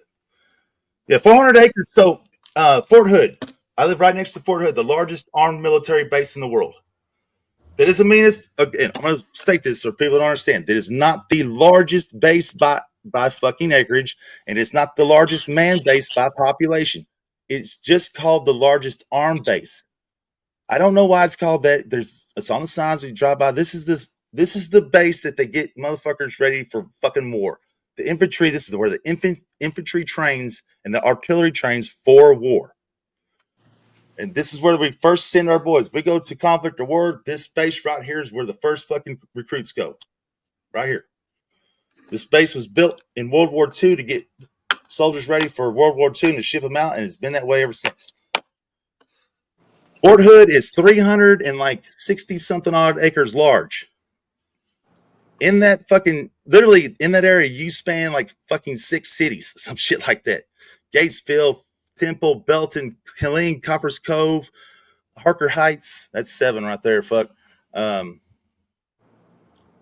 yeah, 400 acres. So Fort Hood, I live right next to Fort Hood, the largest armed military base in the world. That is the meanest, again, I'm going to state this so people don't understand. That is not the largest base by fucking acreage, and it's not the largest man base by population. It's just called the largest armed base. I don't know why it's called that. It's on the signs when you drive by. This is the base that they get motherfuckers ready for fucking war. The infantry, this is where the infantry trains and the artillery trains for war. And this is where we first send our boys. If we go to conflict or war, this base right here is where the first fucking recruits go. Right here. This base was built in World War II to get soldiers ready for World War II and to ship them out, and it's been that way ever since. Fort Hood is 360 something odd acres large. In that fucking, literally in that area, you span like fucking 6 cities, some shit like that. Gatesville, Temple, Belton, Killeen, Coppers Cove, Harker Heights. That's 7 right there. Fuck. And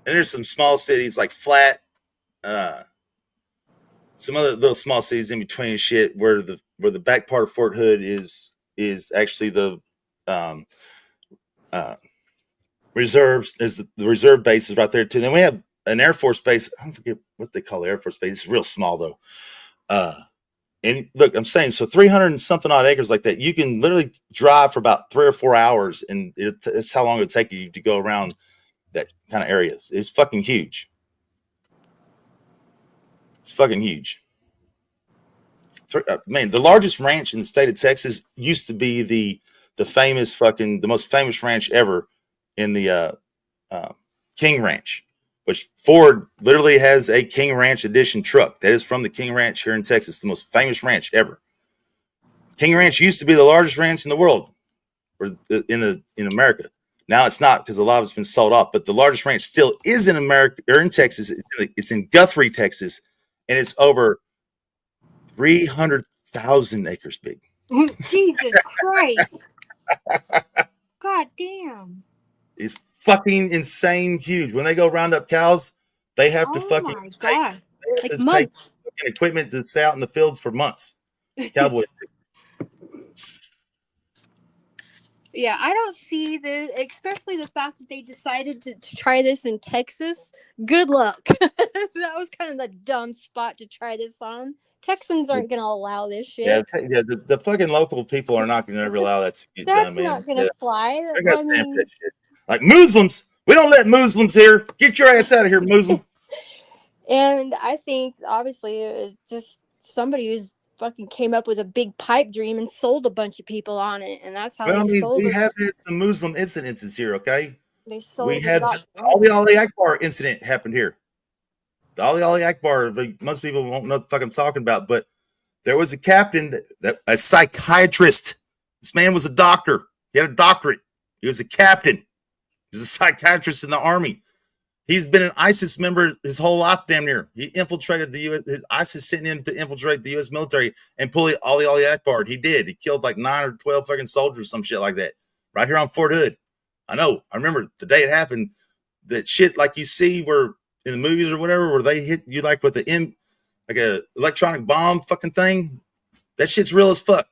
there's some small cities like Flat, some other little small cities in between shit where the back part of Fort Hood is actually the reserves. There's the reserve bases right there too. Then we have an Air Force base. I don't forget what they call the Air Force base. It's real small though. And look, I'm saying, so 300 and something odd acres like that, you can literally drive for about 3 or 4 hours, and it's how long it would take you to go around that kind of areas. It's fucking huge. It's fucking huge. Man, the largest ranch in the state of Texas used to be the famous the most famous ranch ever in the King Ranch, which Ford literally has a King Ranch edition truck that is from the King Ranch here in Texas, the most famous ranch ever. King Ranch used to be the largest ranch in the world, or in America. Now it's not because a lot of it's been sold off, but the largest ranch still is in America or in Texas. It's in Guthrie, Texas, and it's over 300,000 acres big.
Jesus Christ! God damn!
It's fucking insane huge. When they go round up cows, they have to fucking take equipment to stay out in the fields for months. Cowboys.
Yeah, I don't see this, especially the fact that they decided to try this in Texas. Good luck. That was kind of the dumb spot to try this on. Texans aren't going to allow this shit.
Yeah, the fucking local people are not going to ever allow that to get
done,
man.
That's not going to fly.
I mean, that shit. Like Muslims, we don't let Muslims here. Get your ass out of here, Muslim.
And I think obviously it was just somebody who's fucking came up with a big pipe dream and sold a bunch of people on it, and that's how sold
we
it.
have had some Muslim incidences here, okay?
They sold
we had the Ali Akbar incident happened here. The Ali Akbar, most people won't know what the fuck I'm talking about, but there was a captain, a psychiatrist. This man was a doctor. He had a doctorate. He was a captain. He was a psychiatrist in the army. He's been an ISIS member his whole life, damn near. He infiltrated the U.S. ISIS sent him to infiltrate the U.S. military and pull Ali Akbar. He did. He killed like 9 or 12 fucking soldiers, some shit like that, right here on Fort Hood. I know. I remember the day it happened. That shit like you see where in the movies or whatever, where they hit you like with like a electronic bomb fucking thing. That shit's real as fuck.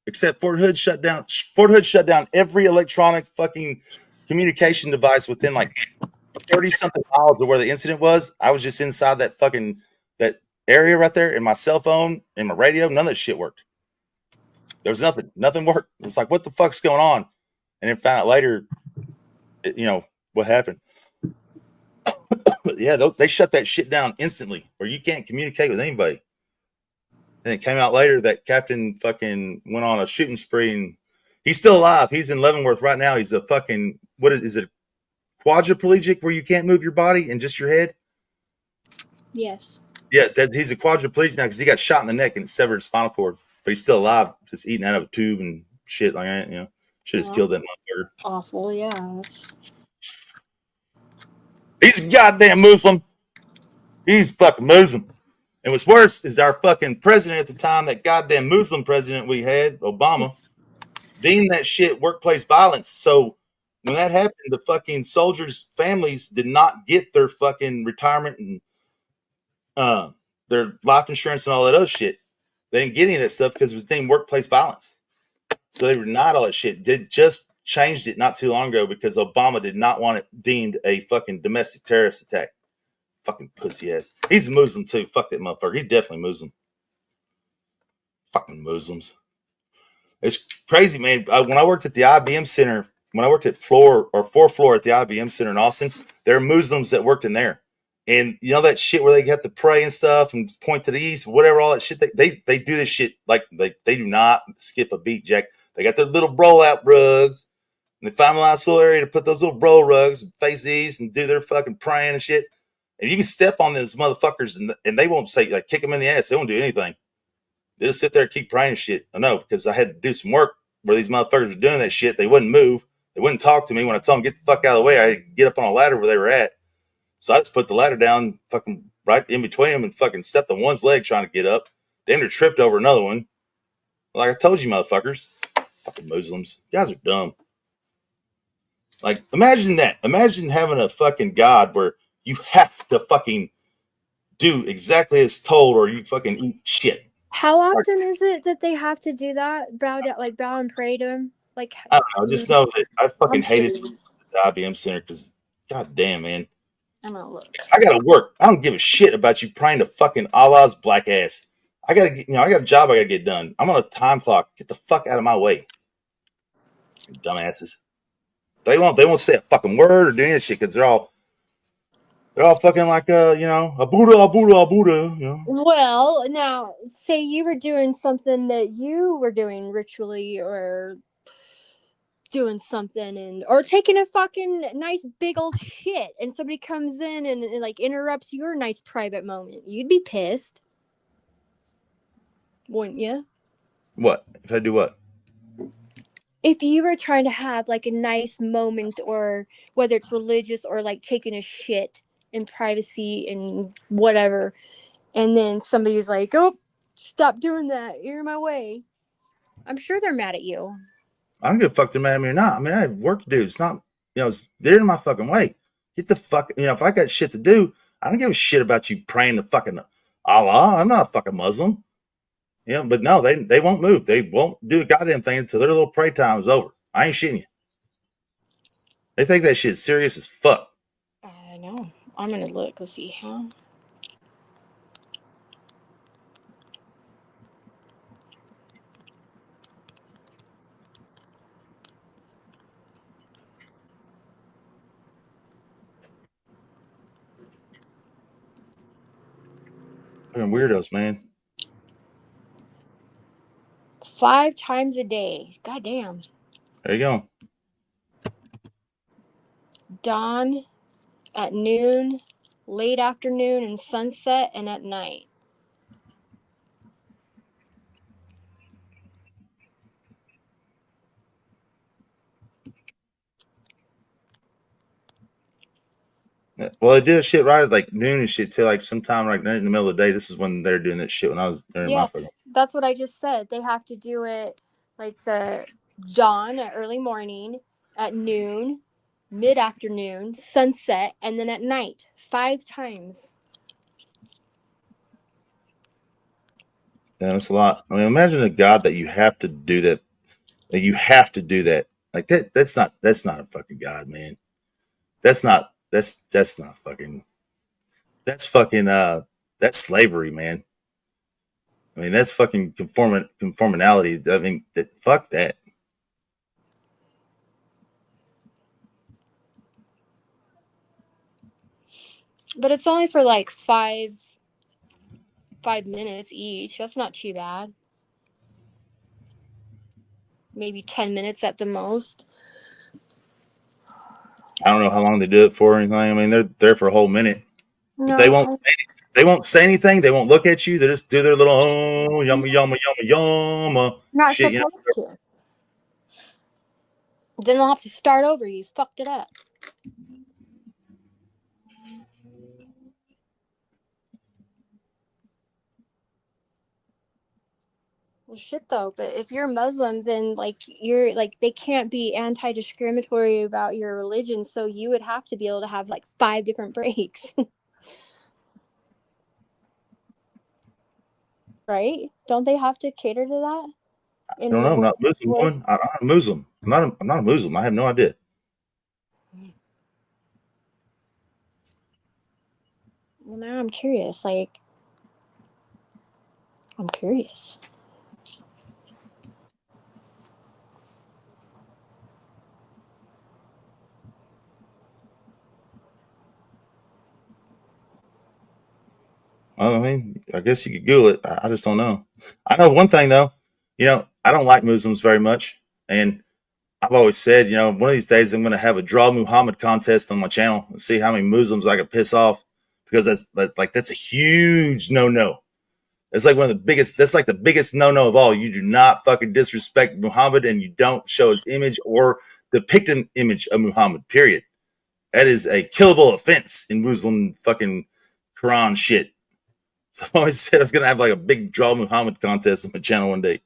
Except Fort Hood shut down. Fort Hood shut down every electronic fucking communication device within like 30 something miles of where the incident was. I was just inside that area right there, and my cell phone and my radio, none of that shit worked. There was nothing worked. It was like, what the fuck's going on? And then found out later, what happened. But yeah, they shut that shit down instantly where you can't communicate with anybody. And it came out later that Captain fucking went on a shooting spree, and he's still alive. He's in Leavenworth right now. He's a fucking, what is it, quadriplegic where you can't move your body and just your head?
Yes.
Yeah, he's a quadriplegic now because he got shot in the neck and it severed his spinal cord. But he's still alive, just eating out of a tube and shit like that, Should have killed that motherfucker.
Awful, yeah.
He's a goddamn Muslim. He's fucking Muslim. And what's worse is our fucking president at the time, that goddamn Muslim president we had, Obama, deemed that shit workplace violence. So when that happened, the fucking soldiers' families did not get their fucking retirement and their life insurance and all that other shit. They didn't get any of that stuff because it was deemed workplace violence. So they were not all that shit. They just changed it not too long ago because Obama did not want it deemed a fucking domestic terrorist attack. Fucking pussy ass. He's a Muslim too. Fuck that motherfucker. He's definitely Muslim. Fucking Muslims. It's crazy, man. When I worked at the IBM Center, when I worked at fourth floor at the IBM Center in Austin, there are Muslims that worked in there. And you know that shit where they have to pray and stuff and point to the east, whatever, all that shit. They do this shit like they do not skip a beat, Jack. They got their little roll-out rugs. And they find a nice little area to put those little roll rugs and face east and do their fucking praying and shit. And you can step on those motherfuckers and they won't say, like, kick them in the ass. They won't do anything. They just sit there and keep praying and shit. I know, because I had to do some work where these motherfuckers were doing that shit. They wouldn't move. They wouldn't talk to me. When I told them, get the fuck out of the way, I had to get up on a ladder where they were at. So I just put the ladder down fucking right in between them and fucking stepped on one's leg trying to get up. Then they tripped over another one. Like I told you, motherfuckers. Fucking Muslims. You guys are dumb. Like, imagine that. Imagine having a fucking God where you have to fucking do exactly as told or you fucking eat shit.
How often is it that they have to do that? Bow and pray to him? Like,
I don't know. Just know that I fucking hated the IBM Center because, god damn, man.
I'm gonna look.
I gotta work. I don't give a shit about you praying to fucking Allah's black ass. I got a job I gotta get done. I'm on a time clock. Get the fuck out of my way. Dumbasses. They won't say a fucking word or do any shit because they're all fucking like a Buddha.
Well, now say you were doing something that you were doing ritually or doing something or taking a fucking nice big old shit and somebody comes in and like interrupts your nice private moment. You'd be pissed. Wouldn't you?
What? If I do what?
If you were trying to have like a nice moment, or whether it's religious or like taking a shit in privacy and whatever, and then somebody's like, oh, stop doing that, you're in my way, I'm sure they're mad at you.
I don't give a fuck if they're mad at me or not. I mean, I have work to do. It's not, they're in my fucking way. Get the fuck, if I got shit to do, I don't give a shit about you praying to fucking Allah. I'm not a fucking Muslim. But no, they won't move. They won't do a goddamn thing until their little pray time is over. I ain't shitting you. They think that shit's serious as fuck.
I know. I'm gonna look. Let's see how.
Fucking weirdos, man.
5 times a day. Goddamn.
There you go.
Dawn, at noon, late afternoon, and sunset, and at night.
Well, they do that shit right at like noon and shit till like sometime like in the middle of the day. This is when they're doing that shit when I was during my fucking.
That's what I just said. They have to do it like the dawn, at early morning, at noon, mid-afternoon, sunset, and then at night. 5 times.
Yeah, that's a lot. I mean, imagine a god that you have to do that. Like you have to do that. Like that. That's not a fucking god, man. That's not fucking. That's fucking. That's slavery, man. I mean, that's fucking conformality. I mean, fuck that.
But it's only for like 5 minutes each. That's not too bad. Maybe 10 minutes at the most.
I don't know how long they do it for or anything. I mean, they're there for a whole minute.
No,
But they won't say anything. They won't look at you. They just do their little yumma yumma yumma yumma
not
shit.
supposed to. Then they'll have to start over. You fucked it up. Well, shit though. But if you're Muslim, then like you're like they can't be anti-discriminatory about your religion. So you would have to be able to have like 5 different breaks. Right? Don't they have to cater to that?
I don't know. I'm not Muslim. One. I'm not a Muslim. I'm not a Muslim. I have no idea.
Well, now I'm curious. Like, I'm curious.
Well, I mean, I guess you could Google it. I just don't know. I know one thing though. You know, I don't like Muslims very much, and I've always said, you know, one of these days I'm going to have a Draw Muhammad contest on my channel and see how many Muslims I can piss off, because that's a huge no. It's like one of the biggest. That's like the biggest no of all. You do not fucking disrespect Muhammad, and you don't show his image or depict an image of Muhammad. Period. That is a killable offense in Muslim fucking Quran shit. So I always said I was gonna have like a big Draw Muhammad contest on my channel one day.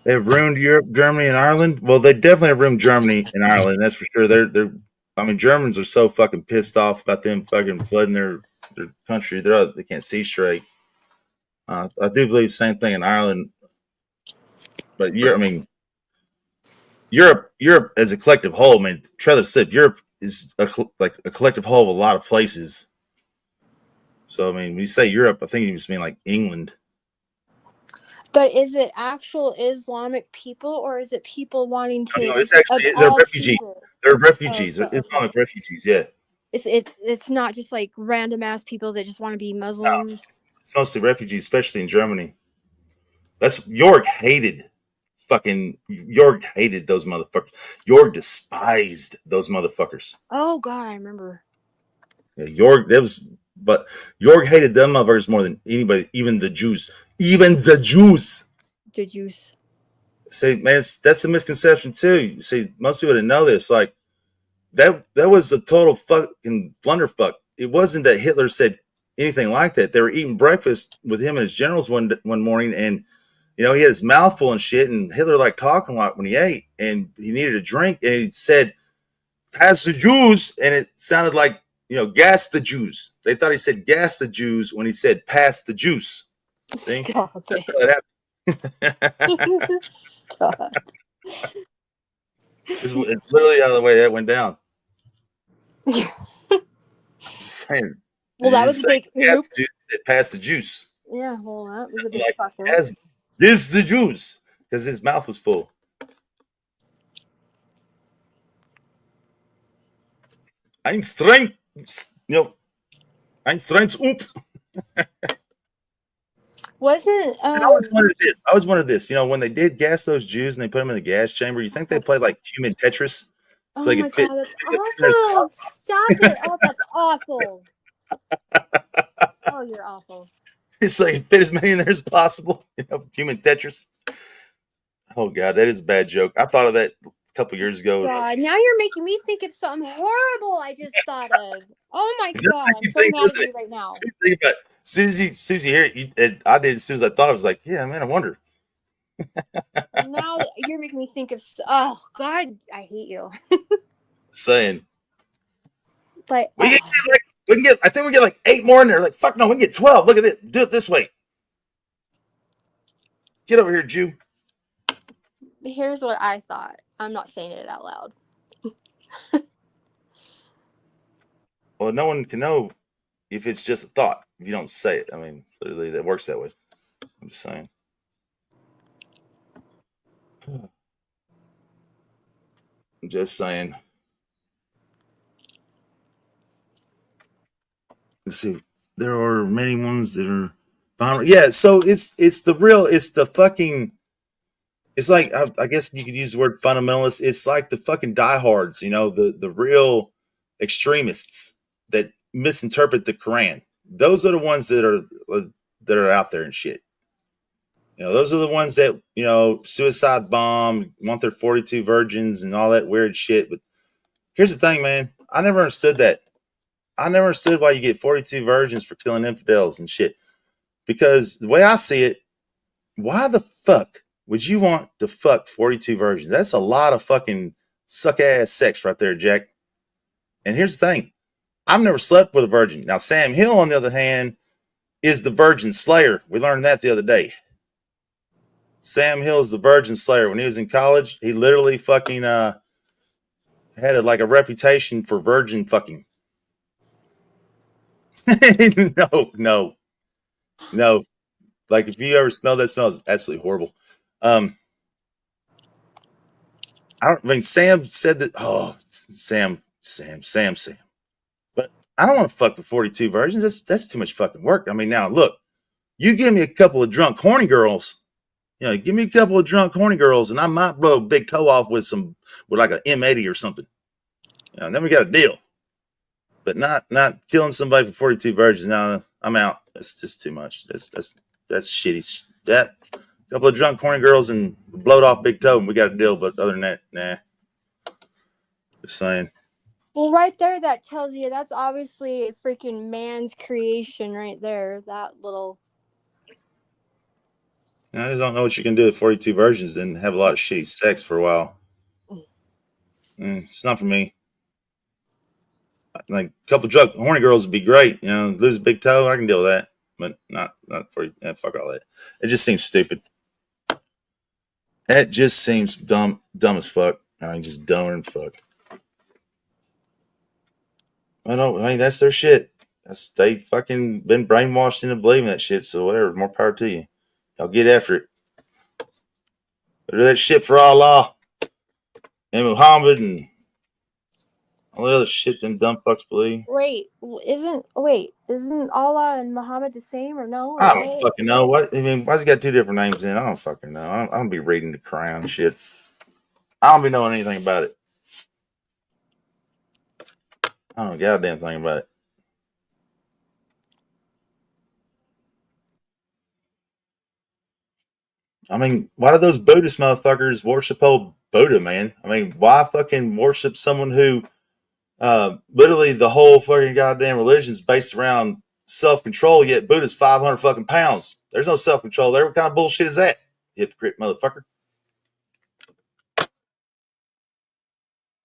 They've ruined Europe, Germany, and Ireland. Well, they definitely have ruined Germany and Ireland. That's for sure. They're. I mean, Germans are so fucking pissed off about them fucking flooding their country. They can't see straight. I do believe the same thing in Ireland, but Europe as a collective whole. I mean, Trailer said Europe is like a collective whole of a lot of places. So I mean, when you say Europe, I think you just mean like England.
But is it actual Islamic people, or is it people wanting to?
No, it's actually they're refugees.
People?
They're refugees.
Oh,
They're Islamic refugees. Yeah.
It's not just like random ass people that just want to be Muslim.
No, it's mostly refugees, especially in Germany. That's York hated those motherfuckers. York despised those motherfuckers.
Oh God, I remember.
Yeah, York hated them motherfuckers more than anybody, even the Jews. Even the Jews.
The Jews.
Say, man, that's a misconception too. You see, most people didn't know this. Like that was a total fucking blunderfuck. It wasn't that Hitler said anything like that. They were eating breakfast with him and his generals one morning, and he had his mouth full and shit. And Hitler liked talking a lot when he ate, and he needed a drink, and he said, "Pass the Jews," and it sounded like gas the Jews. They thought he said gas the Jews when he said pass the juice. See,
stop it. Stop.
It's literally out of the way that went down. Just saying.
Well, that was a big oop.
Pass the juice.
Yeah, well, that was a big fucker.
This the juice, because his mouth was full. Ein strength, ein strength oop.
Wasn't
I always wondered this. When they did gas those Jews and they put them in the gas chamber, you think they played like human Tetris? So they could fit.
God, that's awful! Stop it! Oh, that's awful. Oh, you're awful.
It's like fit as many in there as possible. Human Tetris. Oh God, that is a bad joke. I thought of that a couple years ago.
God, now you're making me think of something horrible I just thought of. Oh my God, I'm so mad at you right now.
Susie, hear it. I did as soon as I thought. I was like, yeah, man, I wonder.
Now you're making me think of. Oh God, I hate you.
Saying.
But
we can get. I think we get like 8 more in there. Like fuck no, we can get 12. Look at it. Do it this way. Get over here, Jew.
Here's what I thought. I'm not saying it out loud.
Well, no one can know if it's just a thought if you don't say it. I mean, literally, that works that way. I'm just saying. I'm just saying. Let's see. There are many ones that are final. Yeah, so it's the fucking. It's like I guess you could use the word fundamentalist. It's like the fucking diehards, the real extremists that misinterpret the Quran. Those are the ones that are out there and shit. Those are the ones that suicide bomb, want their 42 virgins and all that weird shit. But here's the thing, man. I never understood that. I never understood why you get 42 virgins for killing infidels and shit. Because the way I see it, why the fuck would you want to fuck 42 virgins? That's a lot of fucking suck-ass sex right there, Jack. And here's the thing. I've never slept with a virgin. Now, Sam Hill, on the other hand, is the virgin slayer. We learned that the other day. Sam Hill is the virgin slayer. When he was in college, he literally fucking had a reputation for virgin fucking. No. Like, if you ever smell that smell, it's absolutely horrible. Sam said that. Oh, Sam. But I don't want to fuck with 42 virgins. That's too much fucking work. I mean, now look, you give me a couple of drunk horny girls. Give me a couple of drunk horny girls, and I might blow a big toe off with like an M80 or something. And then we got a deal. But not killing somebody for 42 virgins. No, I'm out. That's just too much. That's shitty. That couple of drunk horny girls and blowed off big toe, and we got a deal. But other than that, nah. Just saying.
Well, right there, that tells you that's obviously a freaking man's creation right there. That little.
I just don't know what you can do with 42 virgins and have a lot of shitty sex for a while. It's not for me. Like a couple of drunk horny girls would be great. Lose a big toe, I can deal with that. But not for fuck all that. It just seems stupid. That just seems dumb as fuck. I mean, just dumber than fuck. I mean, that's their shit. They fucking been brainwashed into believing that shit. So whatever, more power to you. Y'all get after it. Do that shit for Allah and Muhammad and all the other shit them dumb fucks believe.
Wait, isn't Allah and Muhammad the same or no?
I don't fucking know. What I mean, why's he got 2 different names in? I don't fucking know. I don't be reading the Quran shit. I don't be knowing anything about it. I don't know a goddamn thing about it. I mean, why do those Buddhist motherfuckers worship old Buddha, man? I mean, why fucking worship someone who literally the whole fucking goddamn religion is based around self-control, yet Buddha's 500 fucking pounds. There's no self-control there. What kind of bullshit is that? Hypocrite motherfucker.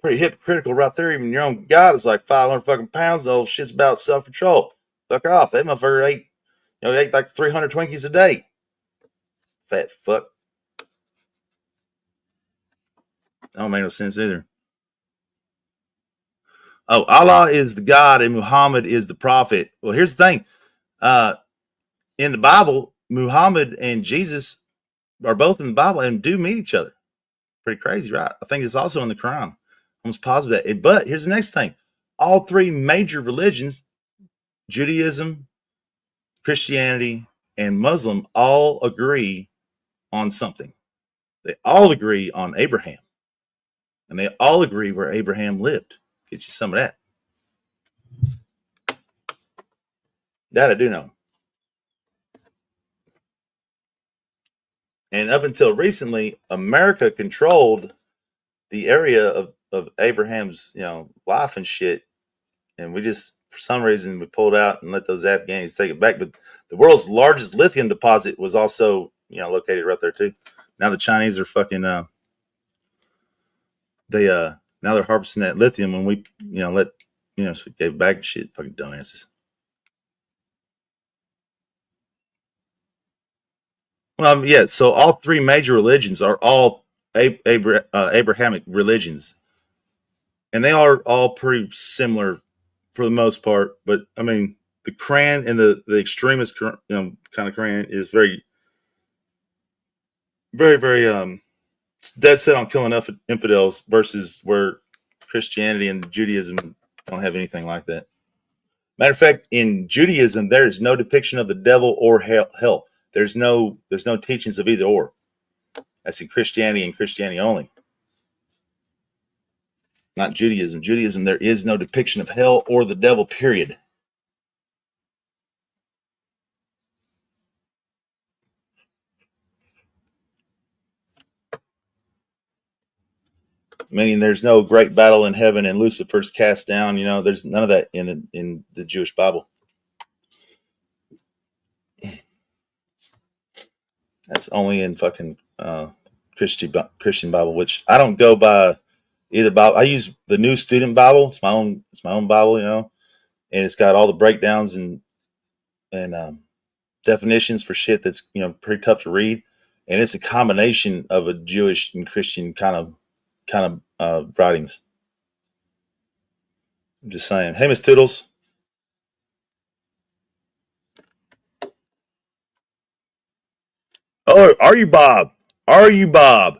Pretty hypocritical right there. Even your own God is like 500 fucking pounds. The whole shit's about self-control. Fuck off. That motherfucker ate like 300 Twinkies a day. Fat fuck. That don't make no sense either. Oh, Allah is the God and Muhammad is the prophet. Well, here's the thing. In the Bible, Muhammad and Jesus are both in the Bible and do meet each other. Pretty crazy, right? I think it's also in the Quran. I'm almost positive that. But here's the next thing. All three major religions, Judaism, Christianity, and Muslim, all agree on something. They all agree on Abraham. And they all agree where Abraham lived. Get you some of that. That I do know. And up until recently, America controlled the area of Abraham's, life and shit. And we just, for some reason, we pulled out and let those Afghans take it back. But the world's largest lithium deposit was also, located right there too. Now the Chinese are fucking, now they're harvesting that lithium when we, so we gave it back and shit. Fucking dumbasses. Well, yeah. So all three major religions are all Abrahamic religions, and they are all pretty similar for the most part. But I mean, the Quran and the extremist, kind of Quran is very, very, very dead set on killing infidels versus where Christianity and Judaism don't have anything like that. Matter of fact, in Judaism, there is no depiction of the devil or hell. There's no teachings of either or. That's in Christianity and Christianity only. Not Judaism. Judaism, there is no depiction of hell or the devil, period. Meaning there's no great battle in heaven and Lucifer's cast down. There's none of that in the Jewish Bible. That's only in fucking Christian Bible, which I don't go by either Bible. I use the New Student Bible. It's my own Bible, and it's got all the breakdowns and definitions for shit that's pretty tough to read, and it's a combination of a Jewish and Christian kind of writings. I'm just saying. Hey, Miss Toodles. Oh, are you Bob? Are you Bob?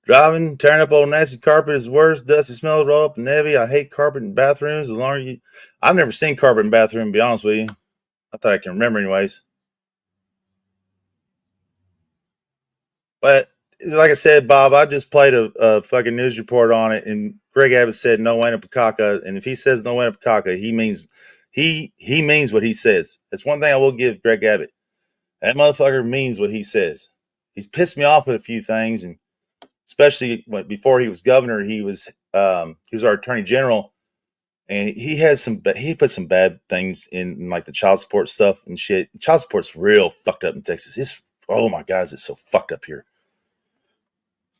Driving, tearing up old nasty carpet is worse. Dusty smells roll up and heavy. I hate carpet in bathrooms. I've never seen carpet in bathroom, to be honest with you. I thought I can remember anyways. But like I said, Bob, I just played a fucking news report on it, and Greg Abbott said no Wayne Pakaka, and if he says no Wayne Pakaka, he means what he says. That's one thing I will give Greg Abbott. That motherfucker means what he says. He's pissed me off with a few things, and especially before he was governor, he was our attorney general, and he put some bad things in like the child support stuff and shit. Child support's real fucked up in Texas. Oh my God, it's so fucked up here.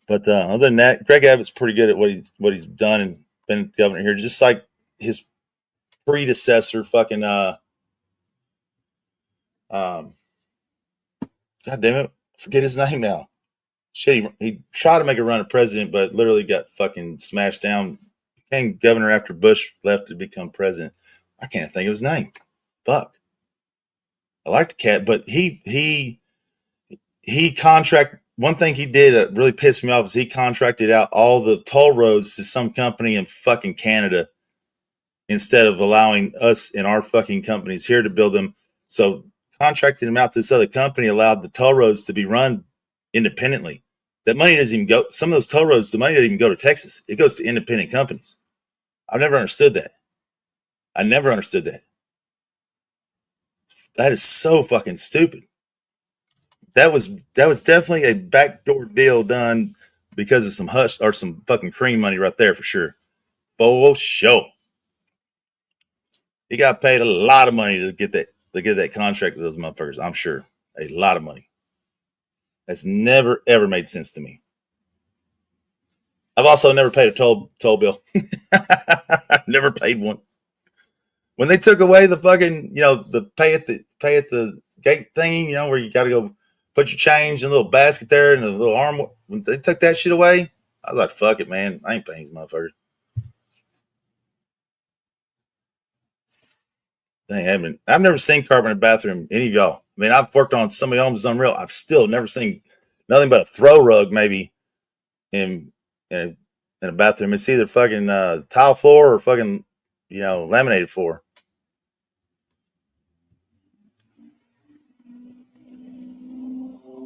But other than that, Greg Abbott's pretty good at what he's done and been governor here, just like his predecessor, fucking God damn it, forget his name now. Shit, he tried to make a run at president, but literally got fucking smashed down. Became governor after Bush left to become president. I can't think of his name. Fuck. I like the cat, but he one thing he did that really pissed me off is he contracted out all the toll roads to some company in fucking Canada instead of allowing us and our fucking companies here to build them. So contracting them out to this other company allowed the toll roads to be run independently. That money doesn't even go. Some of those toll roads, the money doesn't even go to Texas. It goes to independent companies. I've never understood that. I never understood that. That is so fucking stupid. That was definitely a backdoor deal done because of some hush or some fucking cream money right there for sure. For sure. He got paid a lot of money to get that contract with those motherfuckers. I'm sure a lot of money. That's never ever made sense to me. I've also never paid a toll bill. I've never paid one. When they took away the fucking, the pay at the gate thing, where you got to go put your change in a little basket there and a little arm. When they took that shit away, I was like, fuck it, man. I ain't paying these motherfuckers. I've never seen carpet in a bathroom. Any of y'all? I mean, I've worked on some of y'all's unreal. I've still never seen nothing but a throw rug, maybe in a bathroom. It's either fucking tile floor or fucking laminated floor.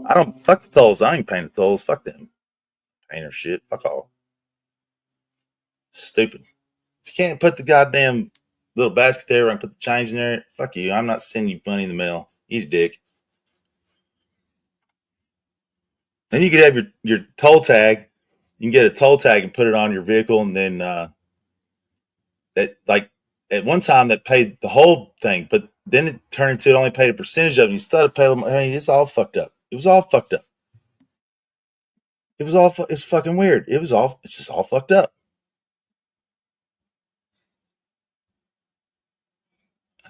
I don't fuck the tolls. I ain't paying the tolls. Fuck them. Paying their shit. Fuck all. Stupid. If you can't put the goddamn little basket there and put the change in there, fuck you. I'm not sending you money in the mail. Eat a dick. Then you could have your toll tag. You can get a toll tag and put it on your vehicle, and then at one time that paid the whole thing, but then it turned into it only paid a percentage of it. You still had to pay them. I mean, it's all fucked up. It was all fucked up. It's fucking weird. It's just all fucked up.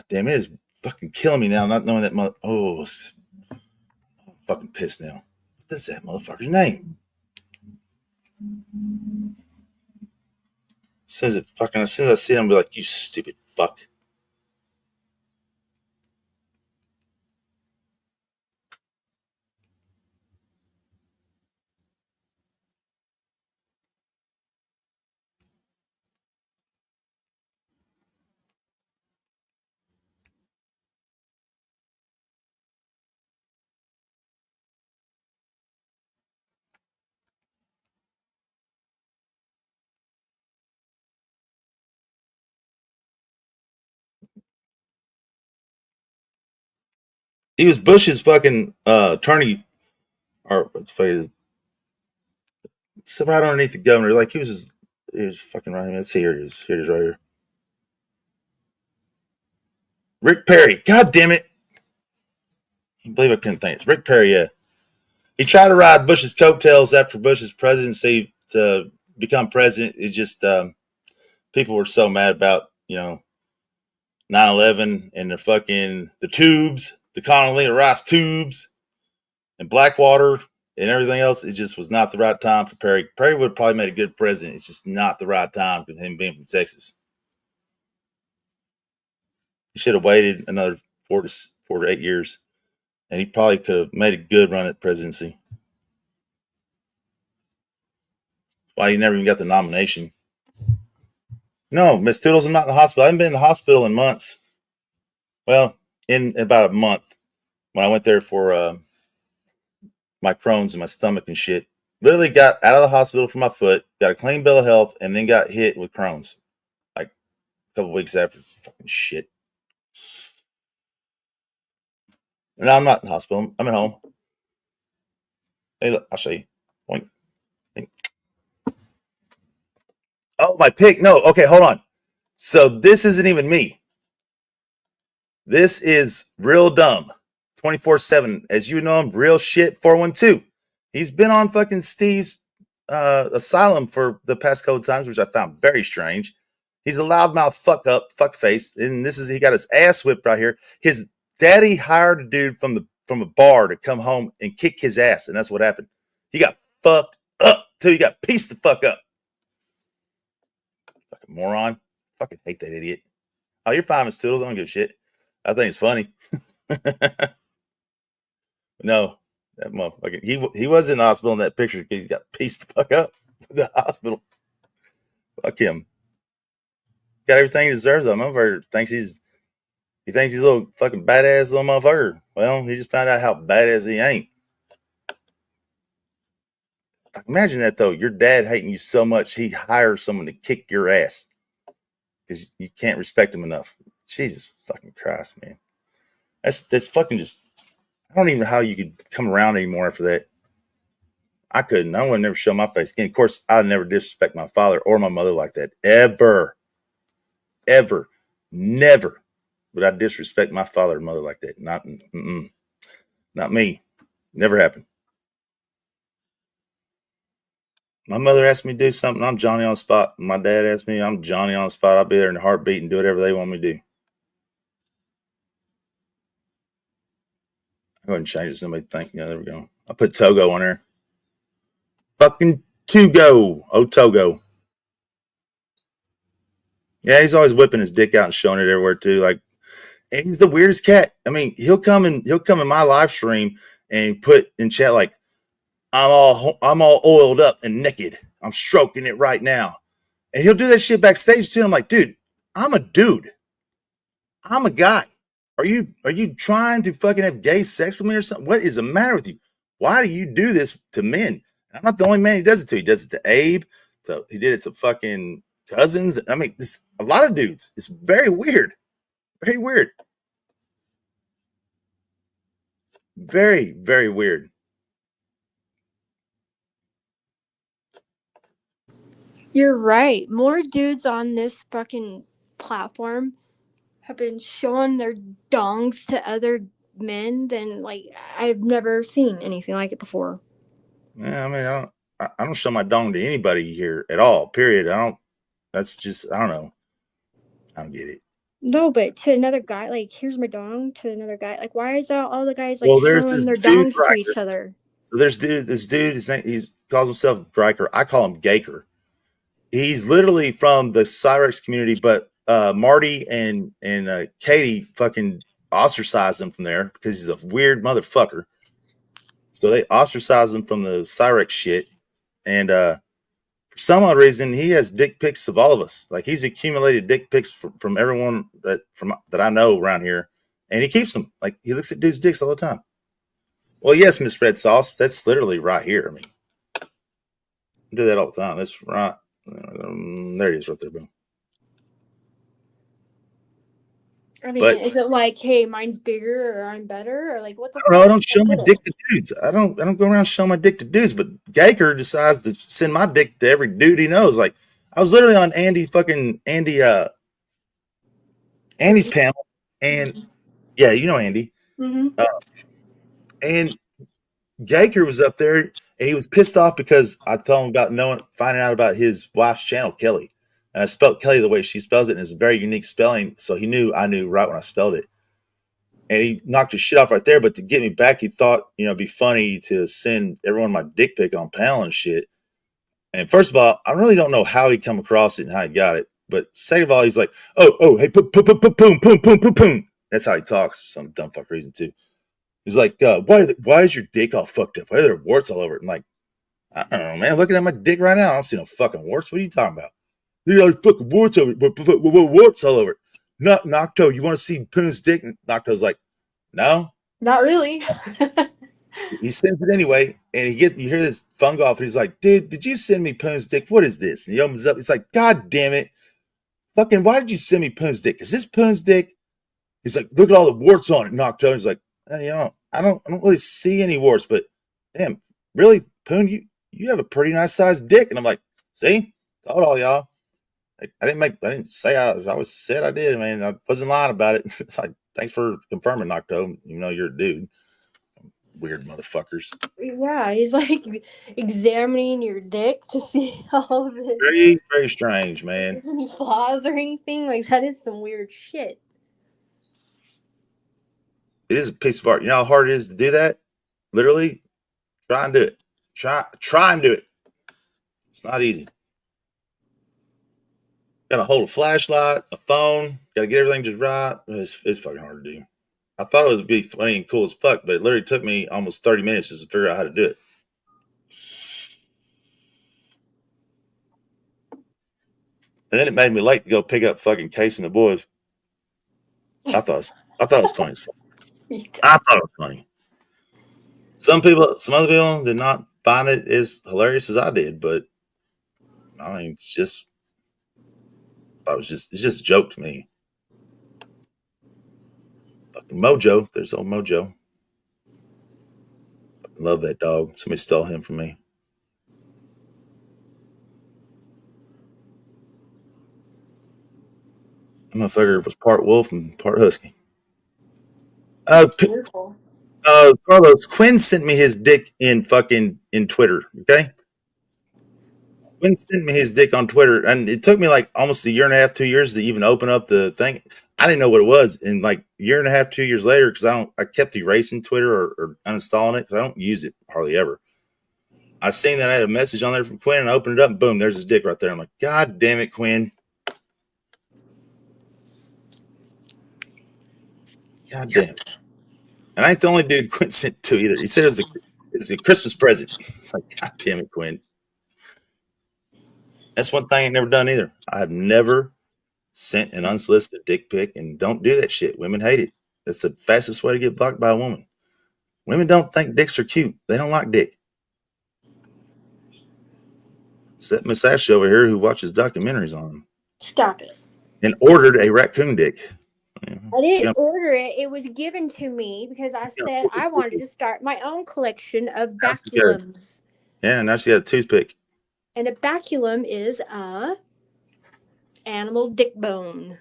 Damn, it is fucking killing me now, not knowing that I'm fucking pissed now. What is that motherfucker's name? Says it fucking, as soon as I see him, I'll be like, you stupid fuck. He was Bush's fucking attorney, or what's funny, right underneath the governor. Like he was fucking right. Let's see, here it is. Here it is right here. Rick Perry. God damn it. I can't believe I couldn't think. It's Rick Perry, yeah. He tried to ride Bush's coattails after Bush's presidency to become president. It's just people were so mad about, 9/11 and the tubes, the Condoleezza Rice tubes and Blackwater and everything else. It just was not the right time for Perry. Perry would have probably made a good president. It's just not the right time with him being from Texas. He should have waited another 4 to 8 years, and he probably could have made a good run at presidency. Why he never even got the nomination. No, Miss Toodles, I'm not in the hospital. I haven't been in the hospital in months. Well, in about a month when I went there for my Crohn's and my stomach and shit. Literally got out of the hospital for my foot, got a clean bill of health, and then got hit with Crohn's. Like a couple weeks after. Fucking shit. No, I'm not in the hospital. I'm at home. Hey, look, I'll show you. Point. Oh, my pick. No, okay, hold on. So this isn't even me. This is Real Dumb. 24/7. As you know him, Real Shit 412. He's been on fucking Steve's asylum for the past couple of times, which I found very strange. He's a loudmouth fuck face, and he got his ass whipped right here. His daddy hired a dude from a bar to come home and kick his ass, and that's what happened. He got fucked up till he got pieced the fuck up. Fucking moron. Fucking hate that idiot. Oh, you're fine, Miss Toodles. I don't give a shit. I think it's funny. No, that motherfucker. He was in the hospital in that picture because he got pieced the fuck up in the hospital. Fuck him. Got everything he deserves. That motherfucker thinks he's a little fucking badass little motherfucker. Well, he just found out how badass he ain't. Imagine that though. Your dad hating you so much he hires someone to kick your ass because you can't respect him enough. Jesus fucking Christ, man. That's fucking just. I don't even know how you could come around anymore after that. I couldn't. I would never show my face again. Of course, I'd never disrespect my father or my mother like that. Ever. Ever. Never. would I disrespect my father and mother like that? Not me. Never happened. My mother asked me to do something, I'm Johnny on the spot. My dad asked me, I'm Johnny on the spot. I'll be there in a heartbeat and do whatever they want me to do. I'll go ahead and change it. Somebody think, there we go. I put Togo on there. Fucking Togo. Oh, Togo. Yeah, he's always whipping his dick out and showing it everywhere too. Like, and he's the weirdest cat. I mean, he'll come in my live stream and put in chat like, I'm all oiled up and naked. I'm stroking it right now. And he'll do that shit backstage too. I'm like, dude, I'm a dude. I'm a guy. Are you trying to fucking have gay sex with me or something? What is the matter with you? Why do you do this to men? I'm not the only man he does it to. He does it to Abe. He did it to fucking cousins. I mean, a lot of dudes. It's very weird. Very weird. Very, very weird.
You're right. More dudes on this fucking platform have been showing their dongs to other men than like I've never seen anything like it before.
Yeah, I mean, I don't show my dong to anybody here at all. Period. That's just, I don't know. I don't get it.
No, but to another guy, like, here's my dong to another guy. Like, why is that all the guys like
There's
showing
this
their
dude
dongs to each other?
So there's this dude, his name, he calls himself Guyker. I call him Guyker. He's literally from the Cyrex community, but Marty and Katie fucking ostracized him from there because he's a weird motherfucker. So they ostracized him from the Cyrex shit. And for some odd reason, he has dick pics of all of us. Like, he's accumulated dick pics from everyone that I know around here, and he keeps them. Like, he looks at dudes' dicks all the time. Well, yes, Miss Red Sauce. That's literally right here. I mean, I do that all the time. That's right. There it is right there, boom.
I mean, is it like, hey, mine's bigger or I'm better, or like what the fuck?
I don't show my dick to dudes. I don't go around showing my dick to dudes, but Guyker decides to send my dick to every dude he knows. Like, I was literally on Andy's panel, and yeah, you know Andy.
Mm-hmm.
And Guyker was up there, and he was pissed off because I told him about finding out about his wife's channel, Kelly. And I spelled Kelly the way she spells it, and it's a very unique spelling. So I knew right when I spelled it. And he knocked his shit off right there. But to get me back, he thought, it'd be funny to send everyone my dick pic on panel and shit. And first of all, I really don't know how he come across it and how he got it. But second of all, he's like, oh, hey, boom. That's how he talks for some dumb fuck reason too. He's like, why is your dick all fucked up? Why are there warts all over it? I'm like, I don't know, man. Looking at my dick right now, I don't see no fucking warts. What are you talking about? There's fucking warts over it. Warts all over it. Nocto, you want to see Poon's dick? And Nocto's like, no.
Not really.
He sends it anyway, and you hear this phone go off, and he's like, dude, did you send me Poon's dick? What is this? And he opens up. He's like, God damn it. Fucking, why did you send me Poon's dick? Is this Poon's dick? He's like, look at all the warts on it, Nocto. He's like, I don't really see any warts, but damn, really, Poon, you have a pretty nice sized dick. And I'm like, see, told all y'all. I didn't say I always said I did. I mean, I wasn't lying about it. It's like, thanks for confirming, Nocto. You're a dude. Weird motherfuckers.
Yeah, he's like examining your dick to see all of it.
Very, very strange, man.
There's any flaws or anything. Like, that is some weird shit.
It is a piece of art. You know how hard it is to do that? Literally, try and do it. Try and do it. It's not easy. Got to hold a flashlight, a phone. Got to get everything just right. It's fucking hard to do. I thought it would be funny and cool as fuck, but it literally took me almost 30 minutes just to figure out how to do it. And then it made me late to go pick up fucking Case and the boys. I thought it was funny as fuck. I thought it was funny. Some other people did not find it as hilarious as I did, but I mean, it's just a joke to me. Fucking Mojo, there's old Mojo. Fucking love that dog. Somebody stole him from me. motherfucker was part wolf and part husky.
Beautiful.
Carlos, Quinn sent me his dick in Twitter. Okay. Quinn sent me his dick on Twitter, and it took me like almost a year and a half, 2 years to even open up the thing. I didn't know what it was, and like a year and a half, 2 years later, because I kept erasing Twitter or uninstalling it because I don't use it hardly ever. I seen that I had a message on there from Quinn, and I opened it up, and boom, there's his dick right there. I'm like, God damn it, Quinn! God damn it! And I ain't the only dude Quinn sent it to either. He said it's a Christmas present. It's like, God damn it, Quinn! That's one thing I ain't never done either. I have never sent an unsolicited dick pic, and don't do that shit. Women hate it. That's the fastest way to get blocked by a woman. Women don't think dicks are cute. They don't like dick. It's that Miss Ashley over here who watches documentaries on them.
Stop it.
And ordered a raccoon dick.
I didn't order it. It was given to me because I said I wanted to start my own collection of baculums.
Yeah, now she got a toothpick.
And a baculum is a animal dick bone.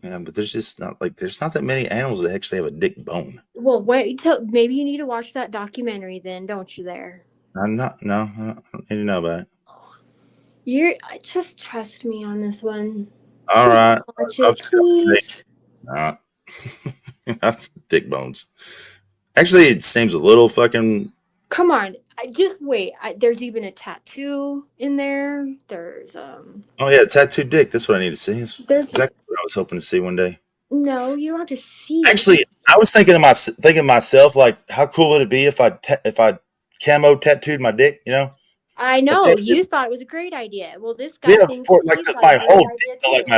Yeah, but there's not that many animals that actually have a dick bone.
Well, wait till maybe you need to watch that documentary then, don't you? There.
I don't need to know about it.
Just trust me on this one.
All right.
Watch it, please.
All right. That's dick bones. Actually, it seems a little fucking.
Come on, just wait. There's even a tattoo in there. There's
Oh yeah, tattooed dick. That's what I need to see. That's exactly what I was hoping to see one day.
No, you don't have to see.
Actually, I was thinking myself, like, how cool would it be if I camo tattooed my dick? You know.
I know you thought it was a great idea. Well, this guy thinks
my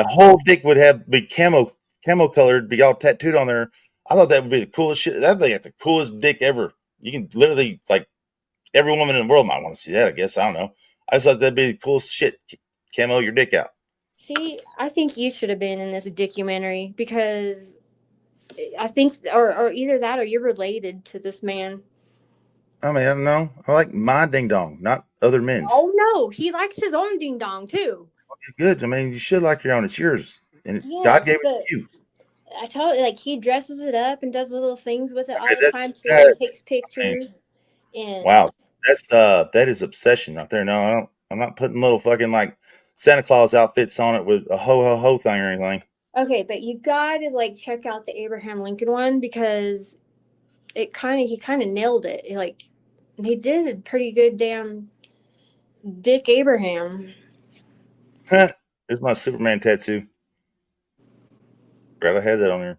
whole dick would be camo colored, be all tattooed on there. I thought that would be the coolest shit. That'd be like the coolest dick ever. You can literally, like, every woman in the world might want to see that. I guess I don't know. I just thought that'd be the coolest shit. Camo your dick out.
See, I think you should have been in this documentary because I think, or either that or you're related to this man.
I mean, I don't know. I like my ding dong, not other men's.
Oh no, he likes his own ding dong too.
Good. I mean, you should like your own. It's yours, and God gave it to you.
I told you, like, he dresses it up and does little things with it all the time too. He takes pictures. And
wow, that is obsession right there. No, I'm not putting little fucking like Santa Claus outfits on it with a ho ho ho thing or anything.
Okay, but you gotta like check out the Abraham Lincoln one because he kind of nailed it. Like, he did a pretty good damn Dick Abraham.
There's my Superman tattoo. Glad I had that on there.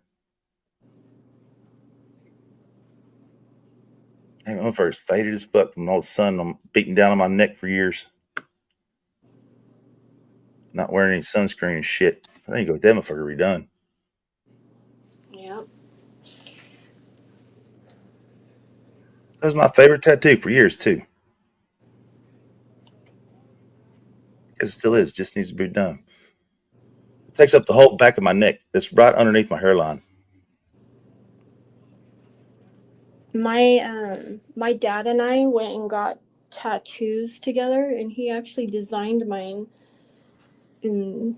That motherfucker's faded as fuck from all the sun. I'm beating down on my neck for years. Not wearing any sunscreen and shit. I need to go get that motherfucker redone.
Yep.
That was my favorite tattoo for years too. It still is. Just needs to be done. It takes up the whole back of my neck. It's right underneath my hairline.
My dad and I went and got tattoos together, and he actually designed mine. And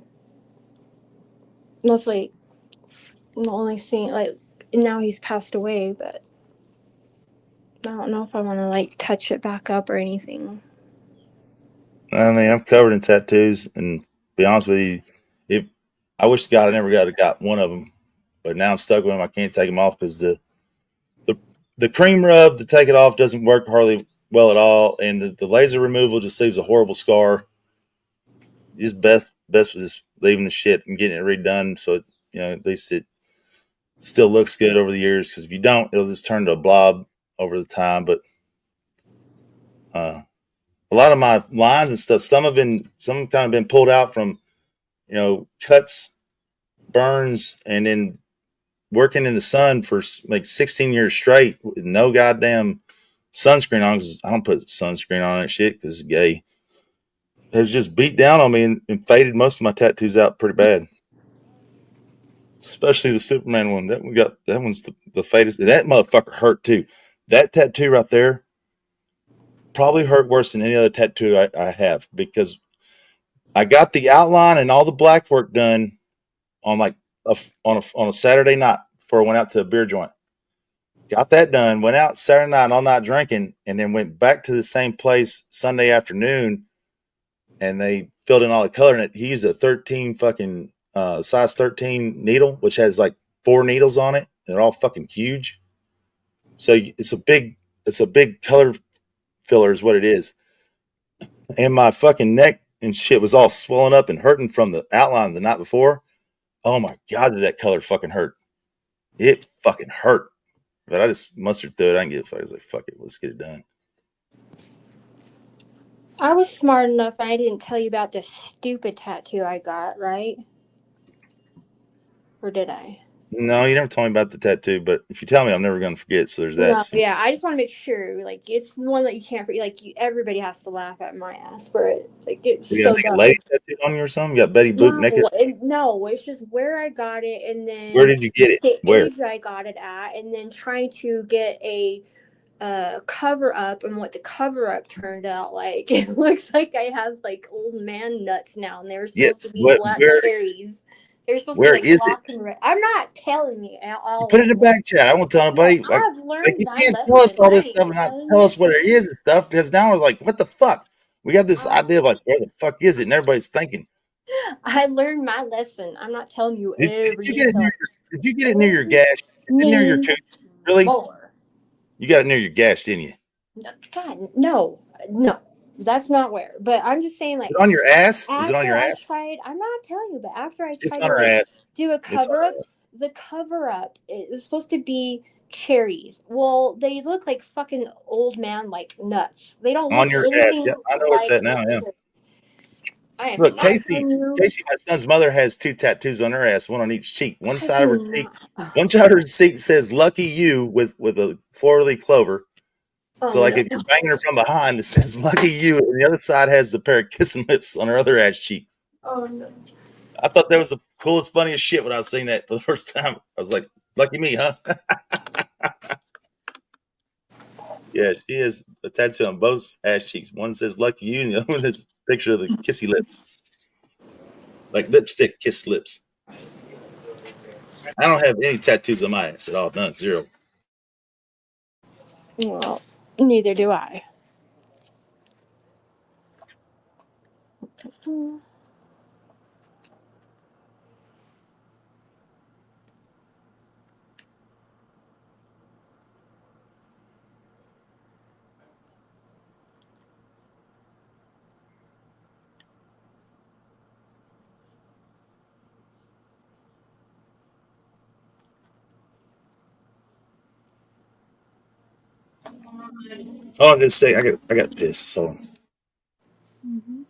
that's like the only thing. Like, now he's passed away, but I don't know if I want to like touch it back up or anything.
I mean, I'm covered in tattoos, and to be honest with you, I wish to God I never got one of them, but now I'm stuck with them. I can't take them off because the cream rub to take it off doesn't work hardly well at all, and the laser removal just leaves a horrible scar. Just best was just leaving the shit and getting it redone, so at least it still looks good over the years. Because if you don't, it'll just turn to a blob over the time. But a lot of my lines and stuff, some have kind of been pulled out from cuts, burns, and then working in the sun for like 16 years straight with no goddamn sunscreen on. Cause I don't put sunscreen on that shit because it's gay. It was just beat down on me and faded most of my tattoos out pretty bad. Especially the Superman one. That one's the fattest. That motherfucker hurt too. That tattoo right there probably hurt worse than any other tattoo I have, because I got the outline and all the black work done on like on a Saturday night before I went out to a beer joint. Got that done. Went out Saturday night all night drinking, and then went back to the same place Sunday afternoon, and they filled in all the color in it. He used a 13 fucking size 13 needle, which has like 4 needles on it. And they're all fucking huge. So it's a big color filler is what it is. And my fucking neck and shit was all swollen up and hurting from the outline the night before. Oh my God, did that color fucking hurt. It fucking hurt. But I just mustered through it. I didn't give a fuck. I was like, fuck it, let's get it done.
I was smart enough I didn't tell you about this stupid tattoo I got, right? Or did I?
No, you never told me about the tattoo, but if you tell me, I'm never going to forget. So there's that.
No, yeah, I just want to make sure. Like, it's the one that you can't forget. Like, everybody has to laugh at my ass for it. Like, it's so dumb.
A lady tattoo on you or something? You got Betty Boop naked?
No, it's just where I got it, and then
where did you get it?
The
Where?
age I got it at, and then trying to get a cover up, and what the cover up turned out like. It looks like I have like old man nuts now, and they were supposed to be black cherries. They're supposed to be like black and red. I'm not telling you all.
You put it in the back chat. I won't tell anybody.
I've learned
you can't tell us all this stuff and not tell us what it is and stuff, because now I was like, what the fuck? We got this idea of like, where the fuck is it? And everybody's thinking.
I learned my lesson. I'm not telling you
did you get it near your gash? Is it near your cooch? Really?
More.
You got it near your gash, didn't you?
God, no. That's not where. But I'm just saying, like,
is it on your ass? Is it on your ass?
I'm not telling you, but after I
It's
tried
on
to
her ass.
do a cover up, the cover up, it was supposed to be cherries. Well, they look like fucking old man like nuts. They don't
on
look
your
anything
ass. Yeah, I know where it's at now. Yeah. Look, Casey, my son's mother has 2 tattoos on her ass, one on each cheek. One side of her cheek, one side of her cheek says "Lucky You" with a 4-leaf clover. So, like, if you're banging her from behind, it says "Lucky You," and the other side has the pair of kissing lips on her other ass cheek.
Oh no!
I thought that was the coolest, funniest shit when I was seeing that for the first time. I was like, "Lucky me, huh?" Yeah, she has a tattoo on both ass cheeks. One says "Lucky You," and the other one is a picture of the kissy lips, like lipstick kiss lips. I don't have any tattoos on my ass at all. None, 0.
Well, neither do I.
Oh, I'm just saying, I got pissed. So.
Mm-hmm.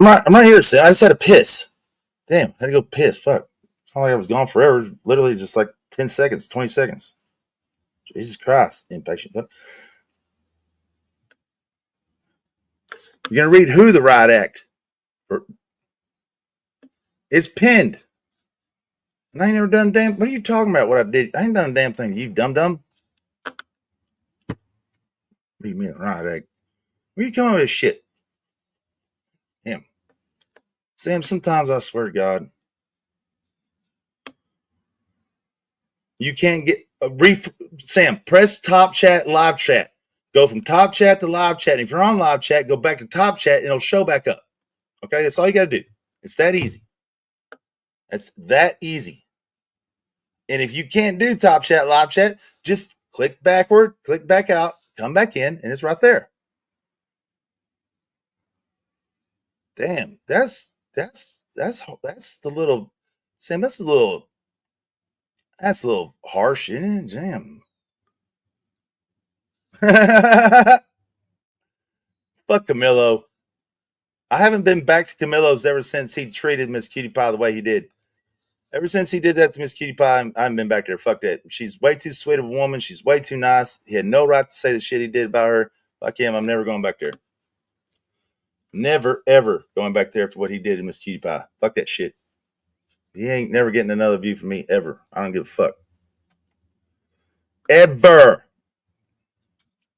I'm right here. I just had a piss. Damn, I had to go piss. Fuck. It's not like I was gone forever. Literally just like 10 seconds, 20 seconds. Jesus Christ, impatient. Fuck. You're gonna read Who the Riot Act. It's pinned. And I ain't never done damn. What are you talking about? What I did? I ain't done a damn thing. You dumb. Read me a riot act. Where you coming with this shit? Damn. Sam, sometimes I swear to God, you can't get Sam, press top chat, live chat. Go from top chat to live chat. And if you're on live chat, go back to top chat and it'll show back up. Okay, that's all you got to do. It's that easy. That's that easy. And if you can't do top chat, live chat, just click backward, click back out, come back in, and it's right there. Damn, that's the little Sam. That's a little harsh, isn't it? Damn. Fuck Camilo. I haven't been back to Camilo's ever since he treated Miss Cutie Pie the way he did. Ever since he did that to Miss Cutie Pie, I haven't been back there. Fuck that. She's way too sweet of a woman. She's way too nice. He had no right to say the shit he did about her. Fuck him. I'm never going back there. Never, ever going back there for what he did to Miss Cutie Pie. Fuck that shit. He ain't never getting another view from me, ever. I don't give a fuck. Ever.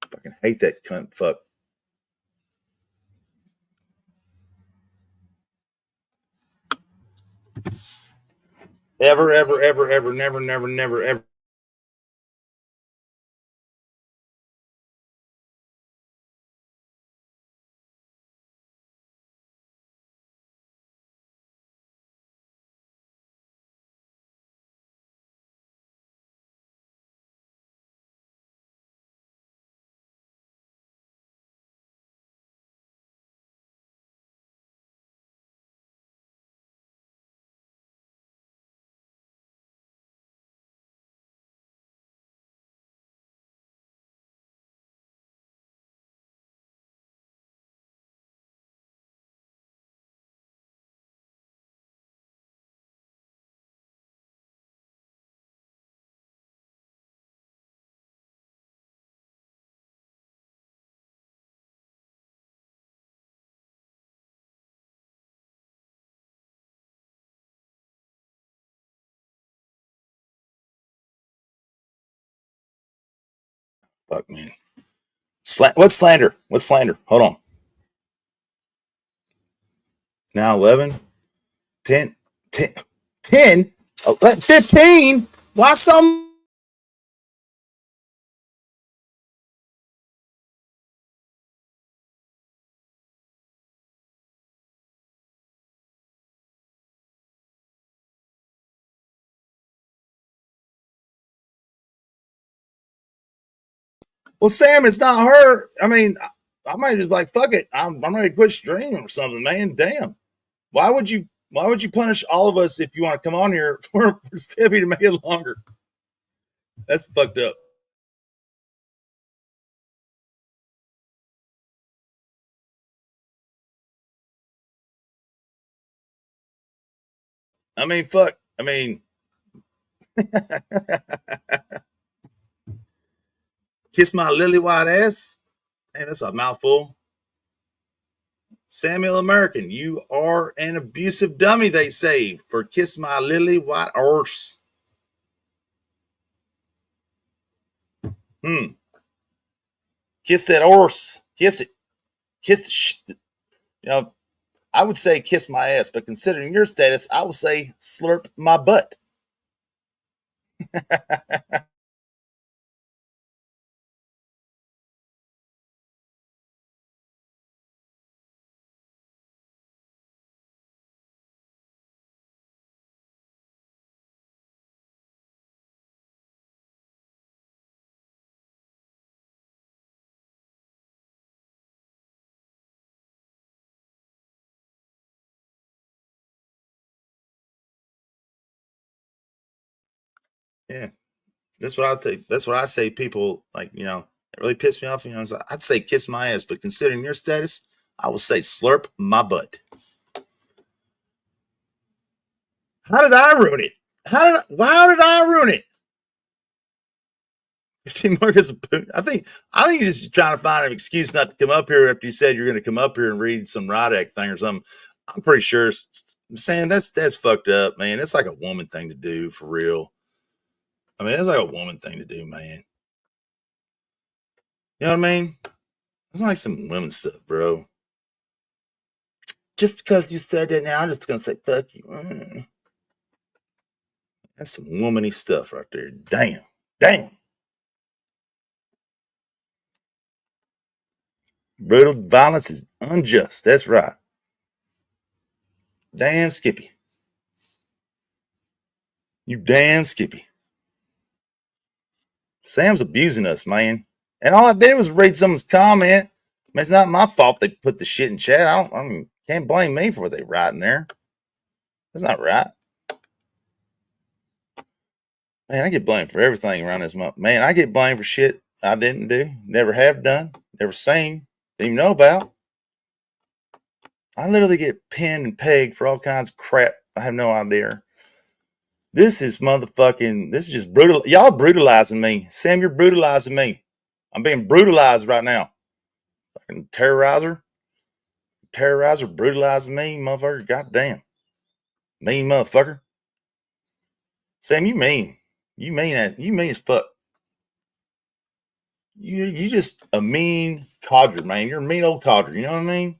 Fucking hate that cunt fuck. Ever, ever, ever, ever, never, never, never, ever. Fuck, man. What's slander? What's slander? Hold on. Now 11, 10, 10, 15. Why some? Well, Sam, it's not her. I mean, I might just be like, fuck it. I'm ready to quit streaming or something, man. Damn. Why would you punish all of us if you want to come on here for Stevie to make it longer? That's fucked up. I mean, fuck. I mean, kiss my lily white ass. Man, that's a mouthful. Samuel American, you are an abusive dummy, they say, for kiss my lily white arse. Kiss that arse. Kiss it. Kiss the shit. You know, I would say kiss my ass, but considering your status, I will say slurp my butt. Yeah. That's what I think. That's what I say. People like, it really piss me off. I'd say kiss my ass, but considering your status, I will say slurp my butt. How did I ruin it? How did I ruin it? 15 Marcus, I think you're just trying to find an excuse not to come up here after you said you're going to come up here and read some Rydek thing or something. I'm pretty sure, Sam, that's fucked up, man. It's like a woman thing to do, for real. I mean, it's like a woman thing to do, man. You know what I mean? It's like some women stuff, bro. Just because you said that now, I'm just going to say fuck you. That's some womany stuff right there. Damn. Brutal violence is unjust. That's right. Damn Skippy. You damn Skippy. Sam's abusing us, man. And all I did was read someone's comment. I mean, it's not my fault they put the shit in chat. I mean, can't blame me for what they write in there. That's not right. Man, I get blamed for everything around this month. Man, I get blamed for shit I didn't do, never have done, never seen, didn't even know about. I literally get pinned and pegged for all kinds of crap. I have no idea. This is motherfucking. This is just brutal. Y'all brutalizing me, Sam. You're brutalizing me. I'm being brutalized right now. Fucking terrorizer, brutalizing me, motherfucker. Goddamn, mean motherfucker. Sam, you mean as fuck. You just a mean codger, man. You're a mean old codger. You know what I mean?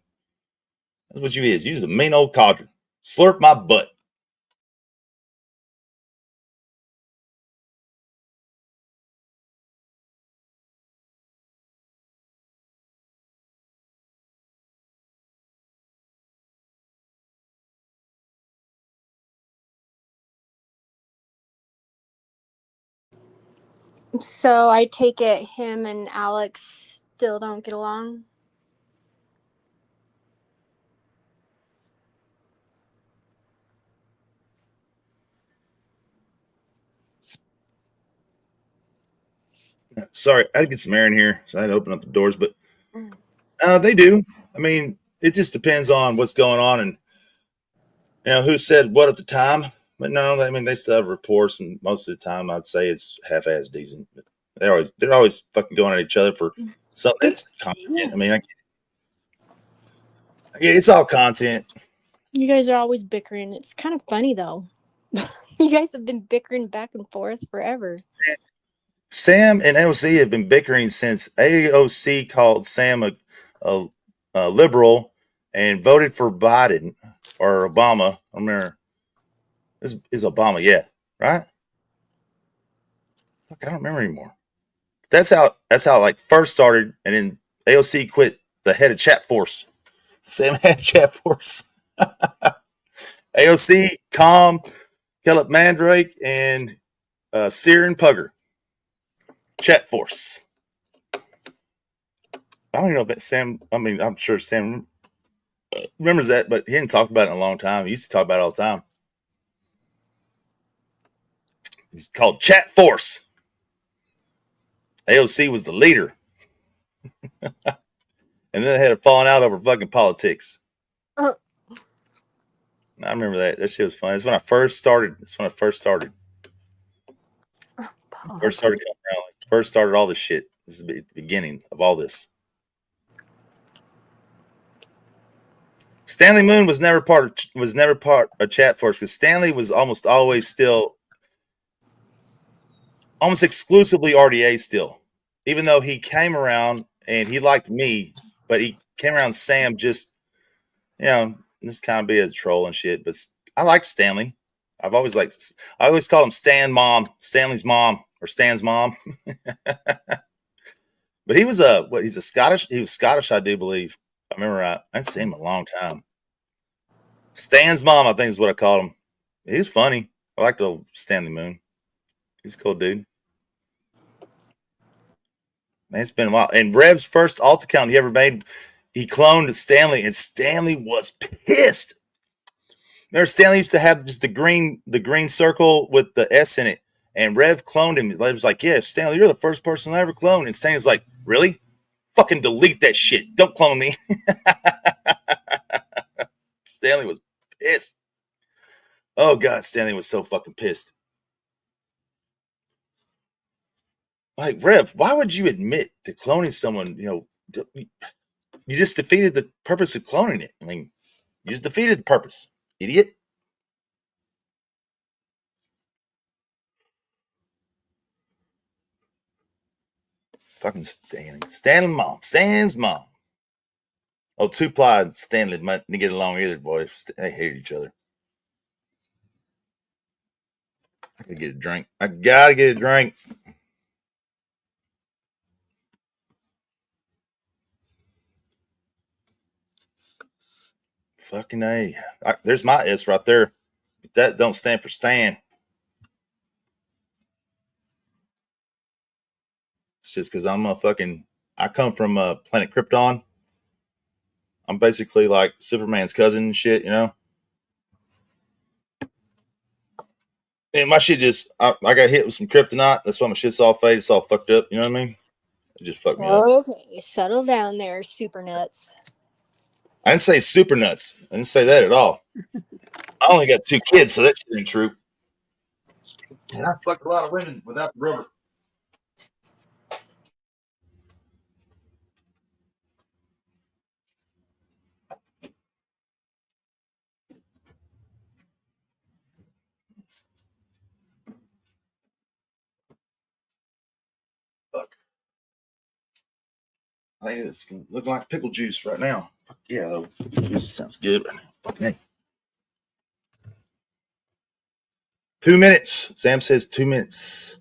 That's what you is. You're just a mean old codger. Slurp my butt.
So I take it him and Alex still don't get along?
Sorry, I had to get some air in here, so I had to open up the doors, but they do. I mean, it just depends on what's going on and who said what at the time. But no, I mean they still have reports, and most of the time I'd say it's half-ass decent. But they're always fucking going at each other for something that's content. Yeah. I mean, it's all content.
You guys are always bickering. It's kind of funny though. You guys have been bickering back and forth forever.
Sam and AOC have been bickering since AOC called Sam a liberal and voted for Biden or Obama. I remember is Obama, yeah, right? Fuck, I don't remember anymore. That's how it like first started, and then AOC quit the head of Chat Force. Sam had Chat Force. AOC, Tom, Caleb Mandrake, and Siren Pugger. Chat Force. I don't even know if Sam. I mean, I'm sure Sam remembers that, but he hadn't talked about it in a long time. He used to talk about it all the time. It's called Chat Force. AOC was the leader. And then they had a falling out over fucking politics. I remember that. That shit was fun. It's when I first started. First started coming around. First started all this shit. This is the beginning of all this. Stanley Moon was never part of Chat Force because Stanley was almost always still almost exclusively RDA still. Even though he came around and he liked me, but he came around Sam just just kind of be a troll and shit. But I liked Stanley. I always called him Stanley's mom, or Stan's mom. But he was he was Scottish, I do believe. I remember right. I hadn't seen him in a long time. Stan's mom, I think is what I called him. He's funny. I liked old Stanley Moon. He's a cool dude. Man, it's been a while. And Rev's first alt account he ever made, he cloned Stanley, and Stanley was pissed. Remember, Stanley used to have just the green circle with the S in it, and Rev cloned him. He was like, "Yeah, Stanley, you're the first person I ever cloned." And Stanley's like, "Really? Fucking delete that shit. Don't clone me." Stanley was pissed. Oh God, Stanley was so fucking pissed. Like, Rev, why would you admit to cloning someone? You just defeated the purpose of cloning it. I mean, you just defeated the purpose, idiot. Fucking Stan's mom. Oh, Two-Ply and Stanley might get along either, boy. They hated each other. I gotta get a drink. I gotta get a drink. Fucking A. There's my S right there. But that don't stand for Stan. It's just because I come from planet Krypton. I'm basically like Superman's cousin and shit, And my shit I got hit with some kryptonite. That's why my shit's all faded. It's all fucked up. You know what I mean? It just fucked me up.
Okay, settle down there, super nuts.
I didn't say super nuts. I didn't say that at all. I only got 2 kids, so that shit ain't true. Yeah, I fucked a lot of women without the rubber. Fuck. I think it's gonna look like pickle juice right now. Fuck yeah, though. Pickle juice sounds good right now. Fucking hey. 2 minutes. Sam says 2 minutes.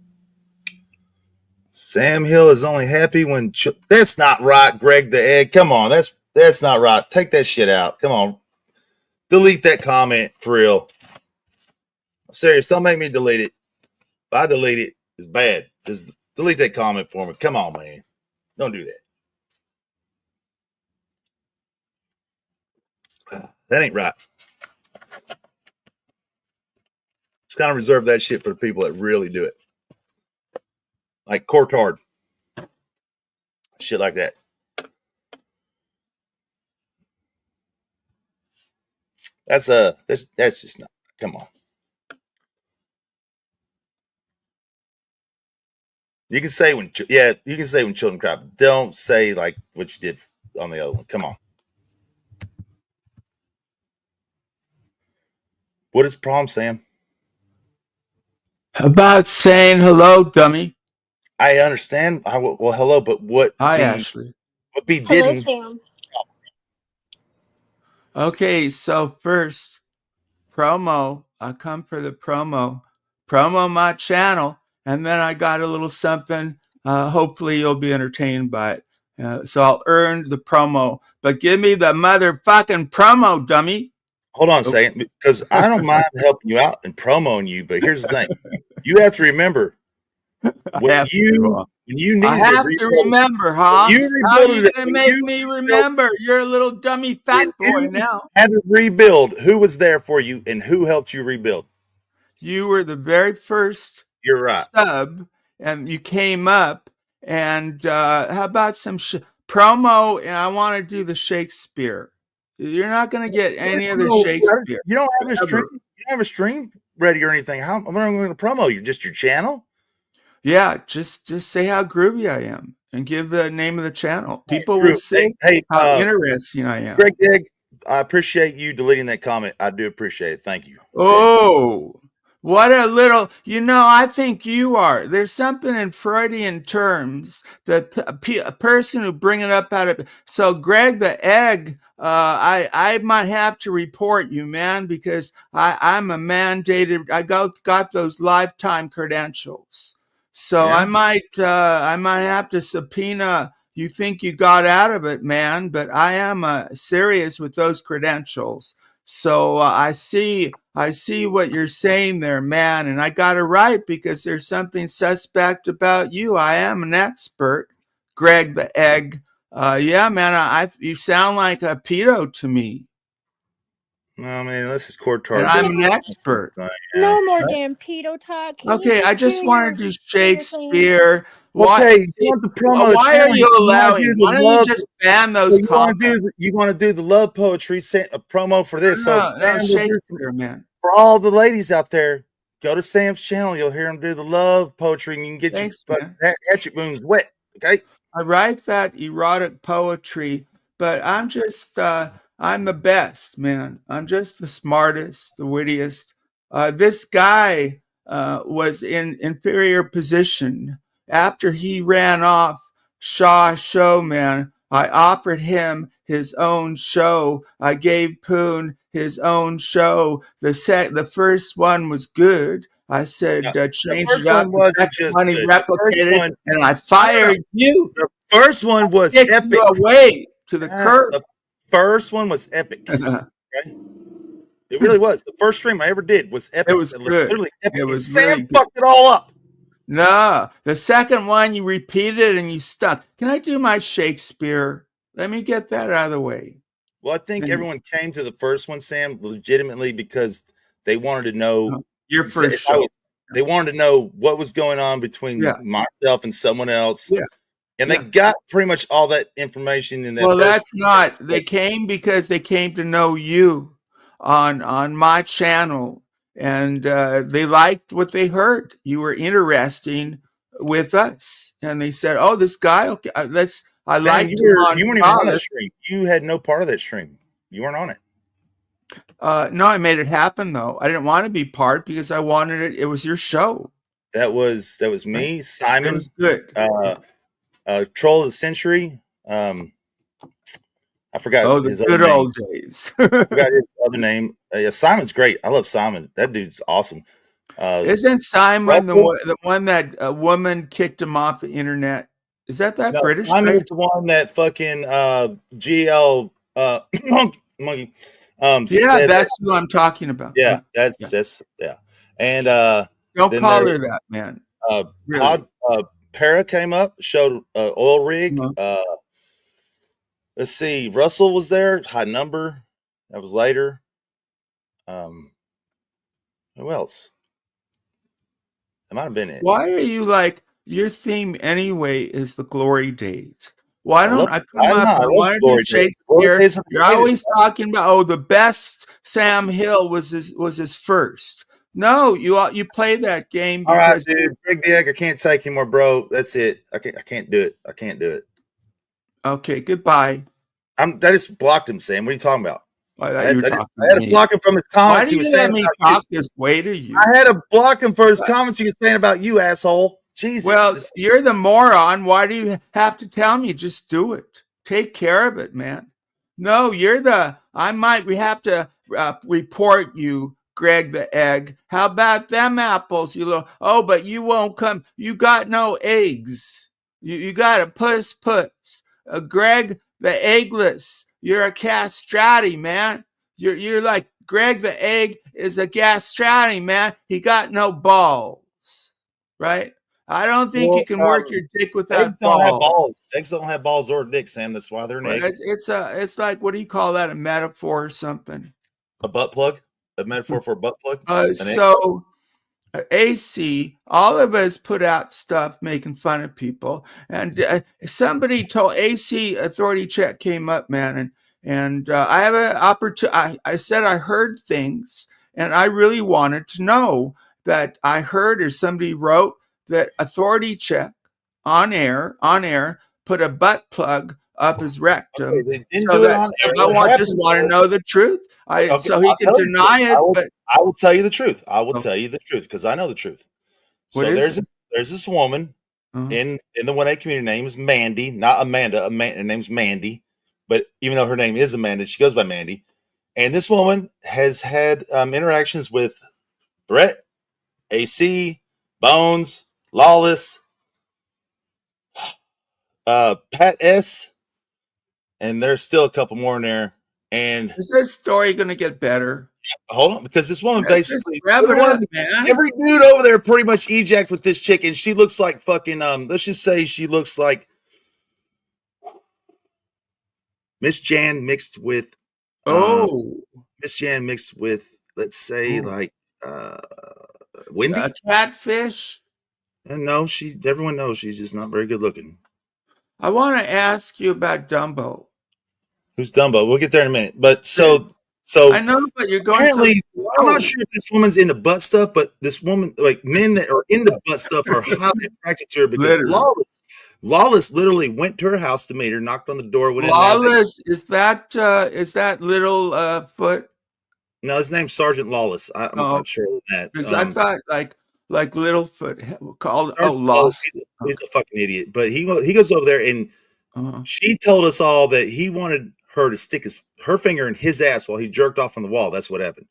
Sam Hill is only happy when that's not right, Greg the Egg. Come on, that's not right. Take that shit out. Come on. Delete that comment for real. I'm serious, don't make me delete it. If I delete it, it's bad. Just delete that comment for me. Come on, man. Don't do that. That ain't right. It's kind of reserve that shit for the people that really do it. Like Cortard. Shit like that. That's just not. Come on. You can say when children cry, but don't say like what you did on the other one. Come on. What is the problem, Sam?
About saying hello, dummy.
I understand. Well, hello, but what?
Hi, Ashley.
What B
Hello,
didn't?
Sam.
Okay, so first promo. I come for the promo. Promo my channel, and then I got a little something. Hopefully, you'll be entertained by it. So I'll earn the promo, but give me the motherfucking promo, dummy.
Hold on a second, because I don't mind helping you out and promoting you, but here's the thing: you have to remember when you needed
I have to remember, huh? How are you gonna make me remember? You're a little dummy fat boy now.
Had to rebuild. Who was there for you, and who helped you rebuild?
You were the very first
You're right.
sub, and you came up. And how about some promo? And I want to do the Shakespeare. You're not going to get any other Shakespeare.
You don't have a stream. You don't have a stream ready or anything. How am I going to promo you? Just your channel?
Yeah, just say how groovy I am and give the name of the channel. People will see how interesting I am.
Greg Egg, I appreciate you deleting that comment. I do appreciate it. Thank you.
Oh, what a little, I think you are. There's something in Freudian terms that a person who bring it up out of. So Greg the Egg, I might have to report you, man, because I'm a mandated. I got those lifetime credentials. So yeah. I might have to subpoena. You think you got out of it, man, but I am serious with those credentials. So I see what you're saying there, man, and I got it right because there's something suspect about you. I am an expert, Greg the Egg. Yeah, man, you sound like a pedo to me.
No, man, this is Cortard.
And I'm an expert.
No more damn pedo talk.
Okay, I just want to do Shakespeare.
Okay, you want the promo?
Why are you allowing? Why don't you just ban those comments?
You want to do the love poetry a promo for this?
No, Shakespeare, man.
For all the ladies out there, go to Sam's channel. You'll hear him do the love poetry, and you can get your hatchet wounds wet. Okay.
I write that erotic poetry, but I'm just I'm the best, man. I'm just the smartest, the wittiest. This guy was in inferior position. After he ran off Shaw show, man, I offered him his own show. I gave Poon his own show. The first one was good. I said, change it up. The second one he replicated it, and I fired you.
The first one was epic.
Away to the curb.
The first one was epic. Okay? It really was. The first stream I ever did was epic.
It was good.
Literally epic.
It was
Sam
really
fucked it all up.
No, the second one you repeated and you stuck. Can I do my Shakespeare? Let me get that out of the way.
Well, I think everyone came to the first one, Sam, legitimately because they wanted to know
your first show.
They wanted to know what was going on between myself and someone else.
Yeah.
And they got pretty much all that information in that.
Well, that's not. They came because they came to know you on my channel. they liked what they heard. You were interesting with us, and they said, "Oh, this guy, okay, let's." I
Sam,
liked
you
him
weren't
on
even on that stream. You had no part of that stream. You weren't on it.
No, I made it happen though. I didn't want to be part because I wanted it. It was your show.
That was me,
Right.
Simon.
It was good.
Troll of the Century. I forgot his
good
other name.
old days.
I forgot his other name. Yeah, Simon's great. I love Simon. That dude's awesome.
Isn't Simon
Russell,
the one that a woman kicked him off the internet? Is that
no,
British?
Simon
Right?
is the one that fucking GL monkey
Yeah,
said
that's who I'm talking about.
Yeah, that's And
Don't
then
call
there
her that, man.
Pod Para came up, showed oil rig. Let's see, Russell was there, high number. That was later. Who else? That might have been it.
Why are you like your theme anyway is the glory days? Why don't I come up and want to do Shakespeare? You're always talking about the best Sam Hill was his first. No, you play that game because
all right, dude. Greg the Egg, I can't take anymore, bro. That's it. I can't do it. I can't do it.
Okay, goodbye.
I just blocked him, Sam. What are you talking about?
I had to
block him from his comments.
Why do you let me talk this way to you?
I had to block him for his comments he was saying about you, asshole. Jesus.
Well, you're the moron. Why do you have to tell me? Just do it. Take care of it, man. No, we have to report you, Greg the Egg. How about them apples? But you won't come. You got no eggs. You got a puss. Greg the Eggless. You're a castrati, man. You're like Greg the Egg is a castrati, man. He got no balls, right? I don't think you can work your dick without
eggs don't have balls. Eggs don't have balls or dick, Sam. That's why they're an egg.
It's like, what do you call that? A metaphor or something?
A butt plug? A metaphor for a butt plug?
So AC, all of us put out stuff making fun of people, and somebody told AC Authority Check came up, man, and I have an opportunity. I said I heard things, and I really wanted to know that I heard or somebody wrote that Authority Check on air put a butt plug up his rectum.
Okay, just want
to know the truth. So he can deny it.
I will tell you the truth. I will tell you the truth because I know the truth. So there's this woman in the 1A community. Name is Mandy, not Amanda. Her name's Mandy, but even though her name is Amanda, she goes by Mandy. And this woman has had interactions with Brett, AC, Bones, Lawless, Pat S, and there's still a couple more in there. And
is this story going to get better?
Hold on, because this woman basically
man.
Every dude over there pretty much eject with this chick, and she looks like fucking let's just say she looks like Miss Jan mixed with Miss Jan mixed with, let's say, like Wendy.
A catfish?
And no, everyone knows she's just not very good looking.
I want to ask you about Dumbo.
Who's Dumbo? We'll get there in a minute. But so
I know, but you're going
apparently, I'm not sure if this woman's into butt stuff, but this woman, like men that are into butt stuff, are highly attracted to her because Lawless literally went to her house to meet her, knocked on the door.
Lawless, is that little foot?
No, his name's Sergeant Lawless. I'm not sure of that.
Because I thought like Littlefoot called
Lost. He's a fucking idiot. But he goes over there and she told us all that he wanted her to stick her finger in his ass while he jerked off on the wall. That's what happened.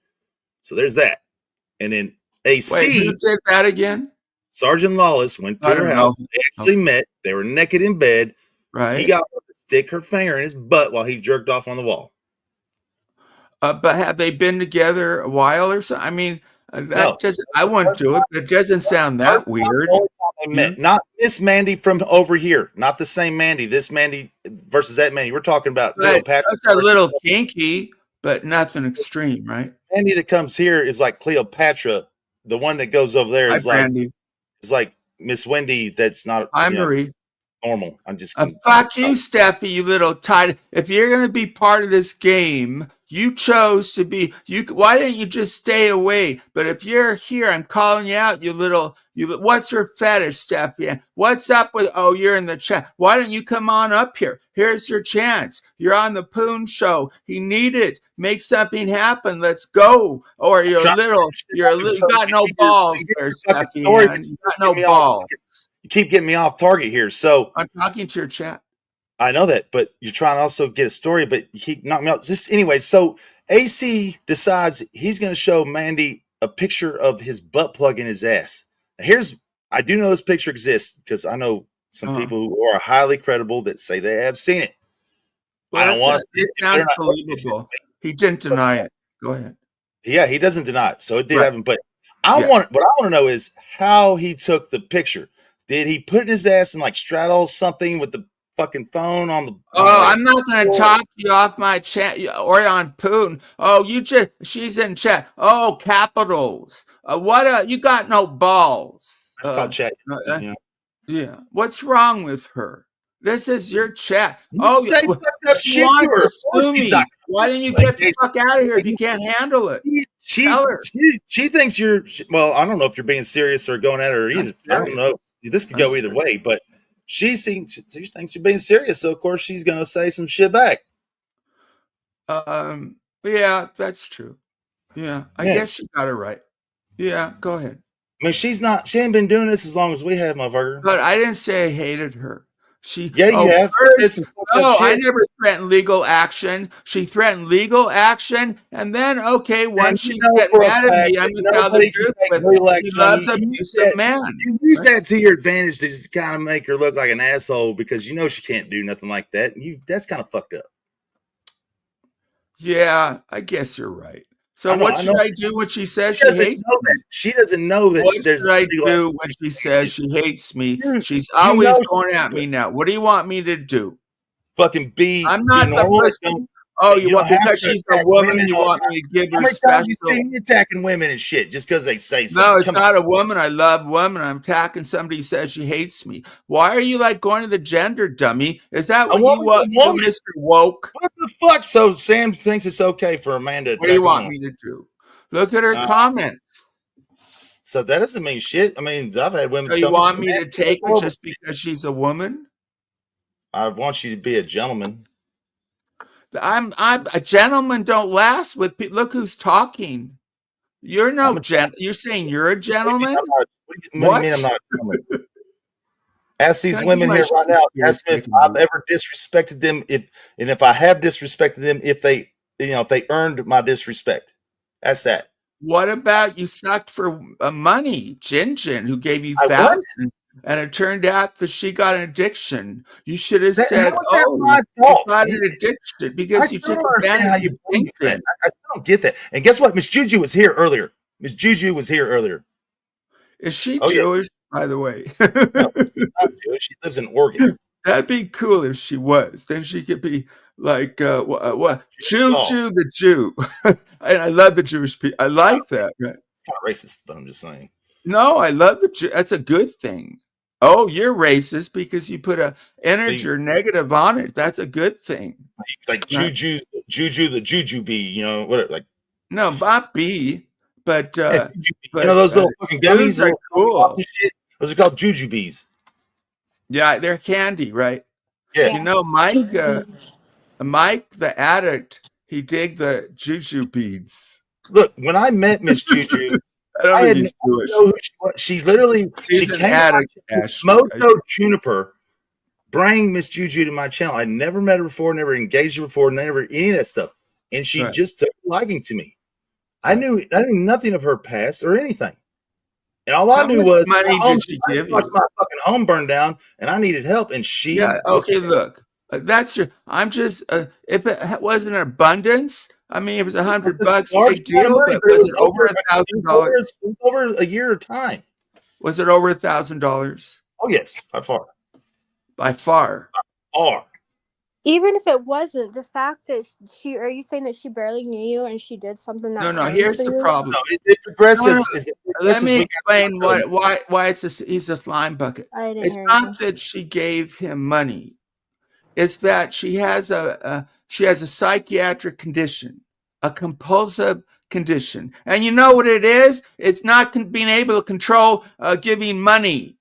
So there's that. And then AC.
Wait, who said that again?
Sergeant Lawless went to her house. They actually met. They were naked in bed.
Right.
He got her to stick her finger in his butt while he jerked off on the wall.
But have they been together a while or so? I mean, I wouldn't do it. It doesn't sound that weird.
Not Miss Mandy from over here. Not the same Mandy. This Mandy versus that Mandy. We're talking about Cleopatra.
That's a little kinky, but nothing extreme, right?
Mandy that comes here is like Cleopatra. The one that goes over there is like Miss Wendy. That's not.
I'm Marie.
Normal. I'm just.
Fuck you, Steffi. You little tight. If you're gonna be part of this game, You chose to be. Why didn't you just stay away? But if you're here, I'm calling you out. What's your fetish, Steffi? What's up with? Oh, you're in the chat. Why don't you come on up here? Here's your chance. You're on the Poon Show. He needed. Make something happen. Let's go. Or you got no balls there, Steffi. You got no balls.
You keep getting me off target here. So
I'm talking to your chat.
I know that, but you're trying to also get a story, but you keep knocking me out. Anyway, so AC decides he's going to show Mandy a picture of his butt plug in his ass. Now I do know this picture exists because I know some people who are highly credible that say they have seen it.
Well, I don't want to. It sounds believable. He didn't deny it. Go ahead.
Yeah, he doesn't deny it. So it did happen. But what I want to know is how he took the picture. Did he put in his ass and like straddle something with the fucking phone on the?
I'm not going to talk you off my chat or on Poon. She's in chat. Oh, capitals. You got no balls.
That's called chat.
Yeah. What's wrong with her? This is your chat.
She wants
to sue me. Why didn't you get the fuck out of here if you can't handle it?
She thinks you're. Well, I don't know if you're being serious or going at her either. I don't know. This could go either way, but she thinks you're being serious, so of course she's gonna say some shit back.
Yeah, that's true. Yeah, I guess she got it right. Yeah, go ahead.
I mean, she ain't been doing this as long as we have, motherfucker.
But I didn't say I hated her.
You have.
I never threatened legal action. She threatened legal action, and then once she gets mad at me, I'm gonna tell the truth. But she loves abusive men.
You use that to your advantage to just kind of make her look like an asshole because you know she can't do nothing like that. That's kind of fucked up.
Yeah, I guess you're right. So what should I do when she says she hates me?
She doesn't know that.
What should I do when she says she hates me? She's always going at me now. What do you want me to do?
Fucking be.
I'm not supposed to. Oh, you want because she's a woman? You want me to give her special? How many times
you see me attacking women and shit just because they say something?
No, it's not a woman. I love women. I'm attacking somebody who says she hates me. Why are you like going to the gender, dummy? Is that what you want, Mr. Woke?
What the fuck? So Sam thinks it's okay for Amanda.
What do you want me to do? Look at her comments.
So that doesn't mean shit. I mean, I've had women.
So you want me to take her just because she's a woman?
I want you to be a gentleman.
I'm a gentleman. Don't last with people. Look who's talking. You're no You're saying you're a gentleman.
What do you mean I'm not a gentleman? Ask these women here right now. Ask them if I've ever disrespected them. If I have disrespected them, if they earned my disrespect. That's that.
What about you sucked for money, Jin, who gave you thousands, and it turned out that she got an addiction? You should have said,
my fault.
You got an addiction because you took advantage of addiction.
I still don't get that. And guess what? Miss Juju was here earlier. Is
she Jewish, by the way?
No, she's not Jewish. She lives in Oregon.
That'd be cool if she was. Then she could be like Juju the Jew. And I love the Jewish people. I like that. Right?
It's not racist, but I'm just saying.
No, I love the Jew. That's a good thing. Oh, you're racist because you put a integer negative on it. That's a good thing.
Like Juju the Juju bee, what like
no, not bee, but
those little fucking gummies
are cool.
Those are called Juju bees.
Yeah, they're candy, right?
Yeah.
Mike the addict, he dig the Juju beads.
Look, when I met Miss Juju, I had no idea who she was. She literally came out Moto Juniper, bring Miss Juju to my channel. I never met her before, never engaged her before, never any of that stuff. And she just took a liking to me. I knew nothing of her past or anything. And all I knew was
money did she give you?
My fucking home burned down and I needed help. And she
look. That's your. I'm just. If it wasn't an abundance, I mean, it was $100. Big deal. But was it over $1,000?
It was over a year of time.
Was it over $1,000?
Oh yes, by far.
By far.
Even if it wasn't, the fact that are you saying that she barely knew you and she did something that?
No. Here's the problem.
No, it progresses.
Let me explain why it's he's a slime bucket. It's not that she gave him money. It's that she has a psychiatric condition a compulsive condition. And you know what it is? It's not being able to control giving money.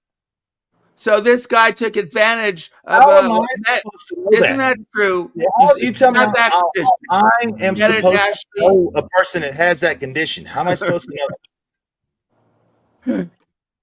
So this guy took advantage of
how am I supposed to know
isn't that true?
How you tell me how I am
Get it,
supposed to
Ashley?
know a person that has that condition? How am I supposed to know that?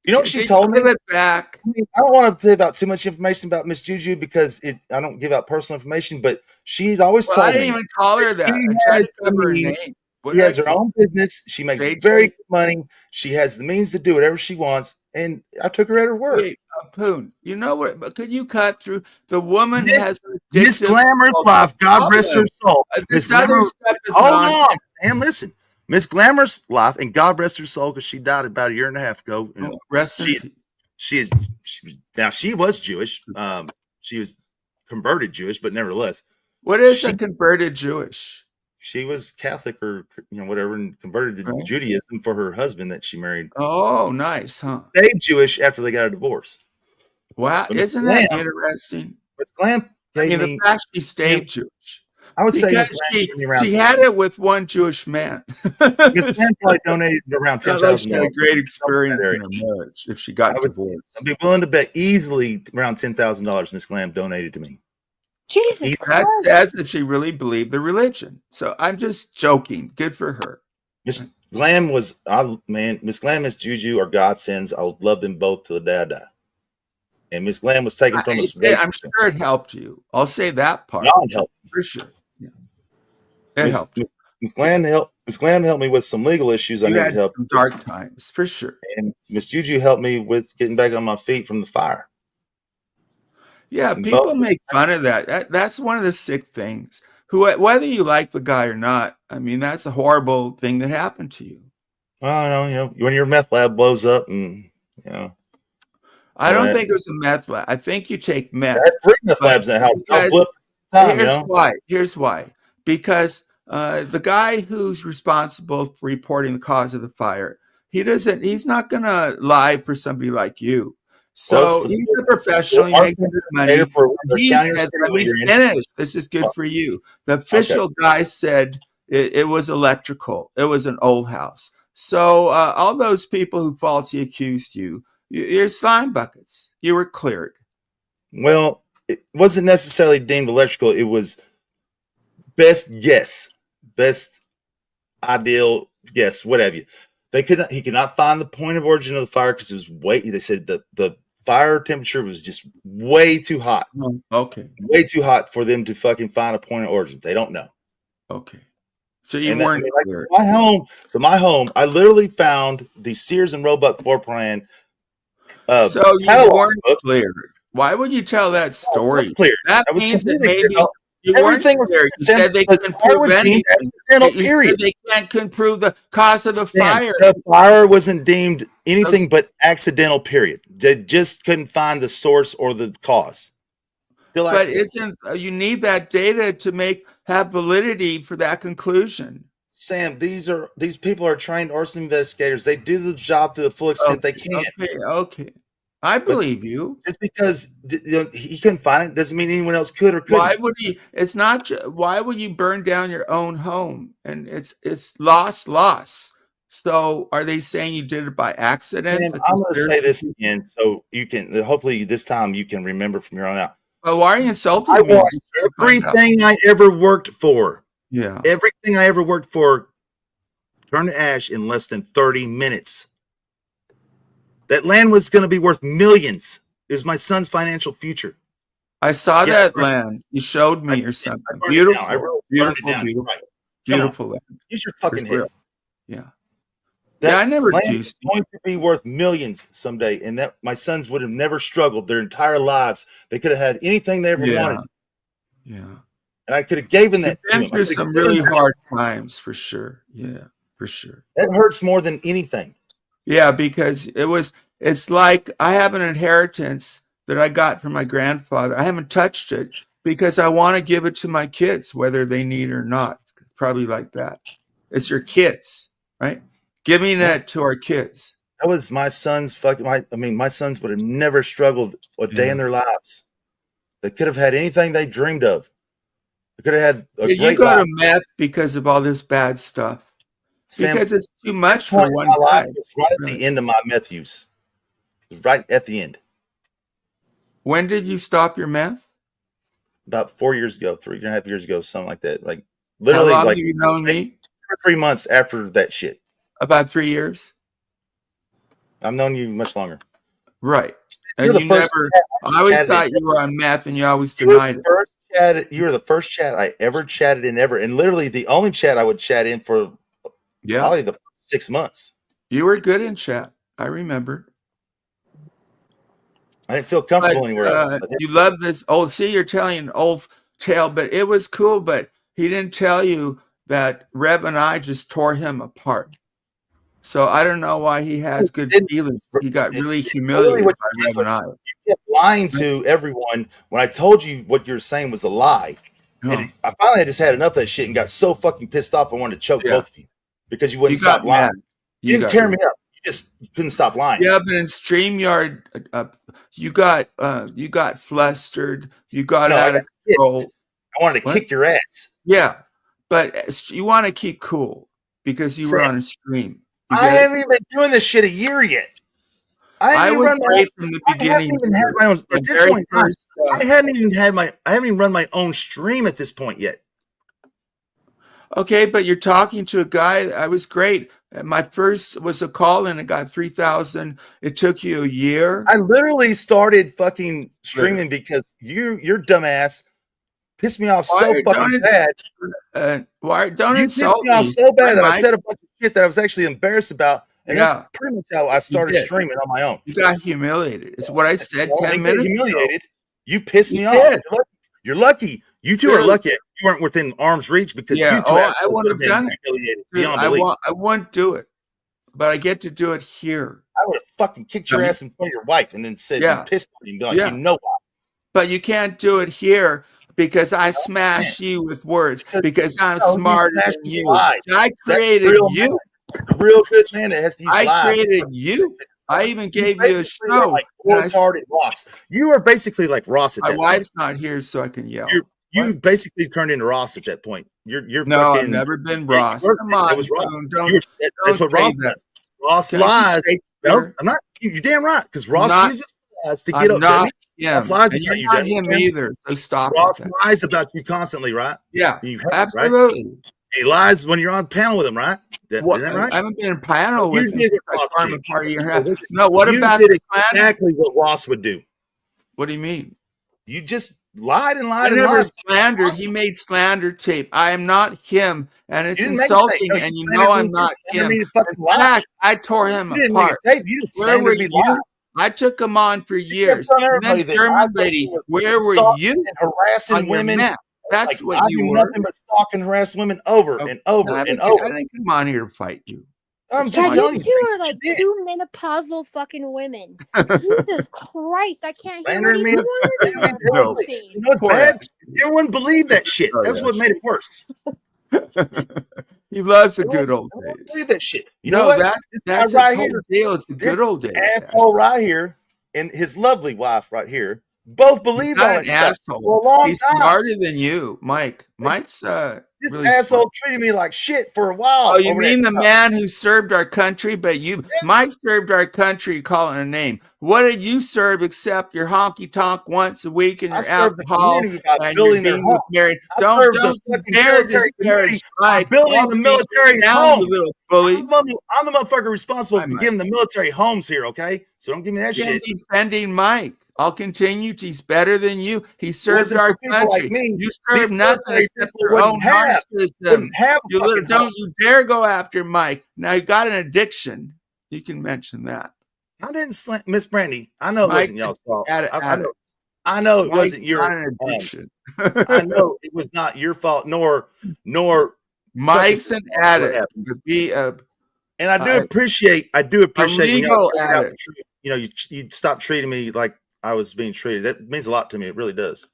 You know what she told me?
Give it back.
I don't want to give out too much information about Miss Juju because I don't give out personal information, but she'd always told me.
I didn't even call her that. I tried to cover her name.
She has her own business. She makes very good money. She has the means to do whatever she wants, and I took her at her word.
Wait, Poon, you know what? But could you cut through? The woman has
Miss Glamorous Life. God rest her soul. Miss Glamorous. Hold on, Sam. Listen, Miss Glamorous Life, and God rest her soul because she died about 1.5 years ago. You know, she was Jewish. She was converted Jewish, but nevertheless,
what is a converted Jewish?
She was Catholic or whatever, and converted to Judaism for her husband that she married.
Oh, nice, huh?
Stayed Jewish after they got a divorce.
Wow, isn't that interesting?
Miss Glam gave
the fact she stayed Jewish.
I would say
she had it with one Jewish man.
Miss Glam probably donated around $10,000.
She had a great experience in her marriage if she got divorced.
I'd be willing to bet easily around $10,000 Miss Glam donated to me.
Jesus Christ.
That's if she really believed the religion. So I'm just joking. Good for her.
Miss Glam was, Miss Glam, Miss Juju are godsends. I love them both till the day I die. And Miss Glam was taken from us.
I'm sure it helped you. I'll say that part.
God helped
for sure. Yeah. It helped.
Miss Glam helped me with some legal issues. I needed help.
Some dark times for sure.
And Miss Juju helped me with getting back on my feet from the fire.
Yeah, people make fun of that. That's one of the sick things. Whether you like the guy or not, I mean, that's a horrible thing that happened to you.
Well, when your meth lab blows up, and
I don't think it was a meth lab. I think you take meth.
I have 3 meth labs in the house.
Here's why. Because the guy who's responsible for reporting the cause of the fire, he's not going to lie for somebody like you. So he's a professional. He makes good money. He said, "Let me finish. This is good for you." The official guy said it was electrical. It was an old house. So all those people who falsely accused you're slime buckets. You were cleared.
Well, it wasn't necessarily deemed electrical. It was best guess, best ideal guess, whatever. He could not find the point of origin of the fire because it was they said the fire temperature was just way too hot.
Okay.
Way too hot for them to fucking find a point of origin. They don't know.
Okay. So you weren't clear.
My home, I literally found the Sears and Roebuck floor plan.
So you weren't cleared. Why would you tell that story? That means that maybe you weren't clear. You said they couldn't prove anything. They couldn't prove the cause of the fire.
The fire wasn't deemed anything but accidental, period. They just couldn't find the source or the cause.
But you need that data to have validity for that conclusion.
Sam, these people are trained arson investigators. They do the job to the full extent they can.
Okay. I believe you.
Just because he couldn't find it doesn't mean anyone else could or couldn't.
Why would he? It's not. Why would you burn down your own home? And it's loss. So are they saying you did it by accident?
Sam, I'm going to say this again, so you can hopefully this time you can remember from here on out.
Well, why are you insulting me?
I watched everything I ever worked for.
Yeah,
everything I ever worked for turned to ash in less than 30 minutes. That land was going to be worth millions. It was my son's financial future.
I saw that land. You showed me or something. Beautiful. Beautiful land.
Use your fucking head.
Yeah.
I never land is going to be worth millions someday, and that my sons would have never struggled their entire lives. They could have had anything they ever wanted.
Yeah.
And I could have given that to them.
There's some really hard times for sure. Yeah, for sure.
That hurts more than anything.
Yeah, because it's like I have an inheritance that I got from my grandfather. I haven't touched it because I want to give it to my kids, whether they need it or not. It's probably like that. It's your kids, right? Giving that to our kids.
That was my son's my sons would have never struggled a day in their lives. They could have had anything they dreamed of. I could have had a
Yeah,
great
you go
life.
to meth because of all this bad stuff.
Sam,
Because it's too much
this point
for one
in my
guy.
life was right at the end of my meth use. It was right at the end.
When did you stop your meth?
About 4 years ago, 3.5 years ago, something like that. Like literally,
How long
like
have you known me?
2 or 3 months after that shit.
About 3 years.
I've known you much longer.
Right.
You're
And
the
you
first
never.
chat
I always
chatted
thought
in.
you were on meth, and you always
You were
denied
the
it.
first chat. You were the first chat I ever chatted in ever, and literally the only chat I would chat in for probably the 6 months.
You were good in chat. I remember.
I didn't feel comfortable
But
anywhere else.
you love this old. See, you're telling an old tale, but it was cool. But he didn't tell you that Reb and I just tore him apart. So I don't know why he has good feelings. He got really humiliated by Reb and I.
You kept lying to everyone when I told you what you're saying was a lie. And I finally just had enough of that shit and got so fucking pissed off I wanted to choke both of you because you wouldn't stop lying. You didn't tear me up. You couldn't stop lying.
Yeah, but in StreamYard, you got flustered. You got out of control.
I wanted to kick your ass.
Yeah, but you want to keep cool because you were on a stream.
I haven't even been doing this shit a year yet. I
was great from the beginning.
I haven't even had my own at this point in time. I haven't even run my own stream at this point yet.
Okay, but you're talking to a guy. I was great. My first was a call and it got 3,000. It took you a year.
I literally started fucking streaming because your dumbass pissed me off so fucking bad.
Why don't
you
insult
pissed me off
me?
so bad that I said a bunch of shit that I was actually embarrassed about, and that's
Yeah.
pretty much how I started streaming on my own.
You got humiliated. It's what I said 10 minutes
humiliated.
ago.
You pissed me off. You're lucky. You two are lucky you weren't within arm's reach because you two
I would have done it. Dude,
beyond belief.
I wouldn't do it, but I get to do it here.
I would have fucking kicked your ass in front of your wife and then said you pissed me and be like, you know why?
But you can't do it here because I smash you with words because I'm smarter than you. I created you.
A real good man that has to use lies.
I created you. I even gave you a show.
Like Ross. You are basically like Ross at that point.
My wife's not here, so I can yell.
You basically turned into Ross at that point. You're
no,
fucking,
I've never been Ross. Come on,
it was Ross.
Don't
that's what Ross does. Ross lies. No, I'm not. You're damn right because Ross uses lies to get up.
Not him.
Ross lies
and
about
you're not him either. So stop.
Ross lies about you constantly, right?
Yeah,
absolutely. Right? He lies when you're on panel with him, right? Isn't that right?
I haven't been in panel with him.
Part of your
no, what about
exactly what Ross would do?
What do you mean?
You just lied and lied
I
and
never
lied.
Slandered. He made slander tape. I am not him, and it's insulting. And you know I'm not him. In fact, I tore him apart. Where were you? I took him on for years. Then German lady, where were you?
Harassing women.
That's what you were.
Nothing but stalk and harass women over and over and over.
I didn't come on here to fight you.
I'm just telling
you two are like two menopausal fucking women. Jesus Christ, I can't hear what he's
no. You know what's bad? Everyone believed that shit. That's what made it worse.
He loves the good old days.
Believe that shit. You know what?
That's right here. Deal. It's the good old days.
Asshole right here and his lovely wife right here both believed all that stuff for a long
He's
time.
smarter than you, Mike. Mike's
this
really
asshole
smart.
treated me like shit for a while.
Oh, you mean the man who served our country? But Mike served our country, calling a name. What did you serve except your honky tonk once a week and your alcohol and your being married? Don't you dare disparage Mike.
Building the military home,
little bully.
I'm the motherfucker responsible for giving the military homes here. Okay, so don't give me that shit.
Defending Mike. I'll continue to. He's better than you. He served our country.
Like
you serve nothing except your own narcissism. Don't you dare go after Mike. Now you got an addiction. You can mention that.
I didn't Miss Brandy. I know it wasn't y'all's fault. I know it wasn't your
addiction.
I know it was not your fault, nor
Mike's an addict. To be
and I do appreciate when y'all out the truth. You know, you stop treating me like I was being treated. That means a lot to me. It really does.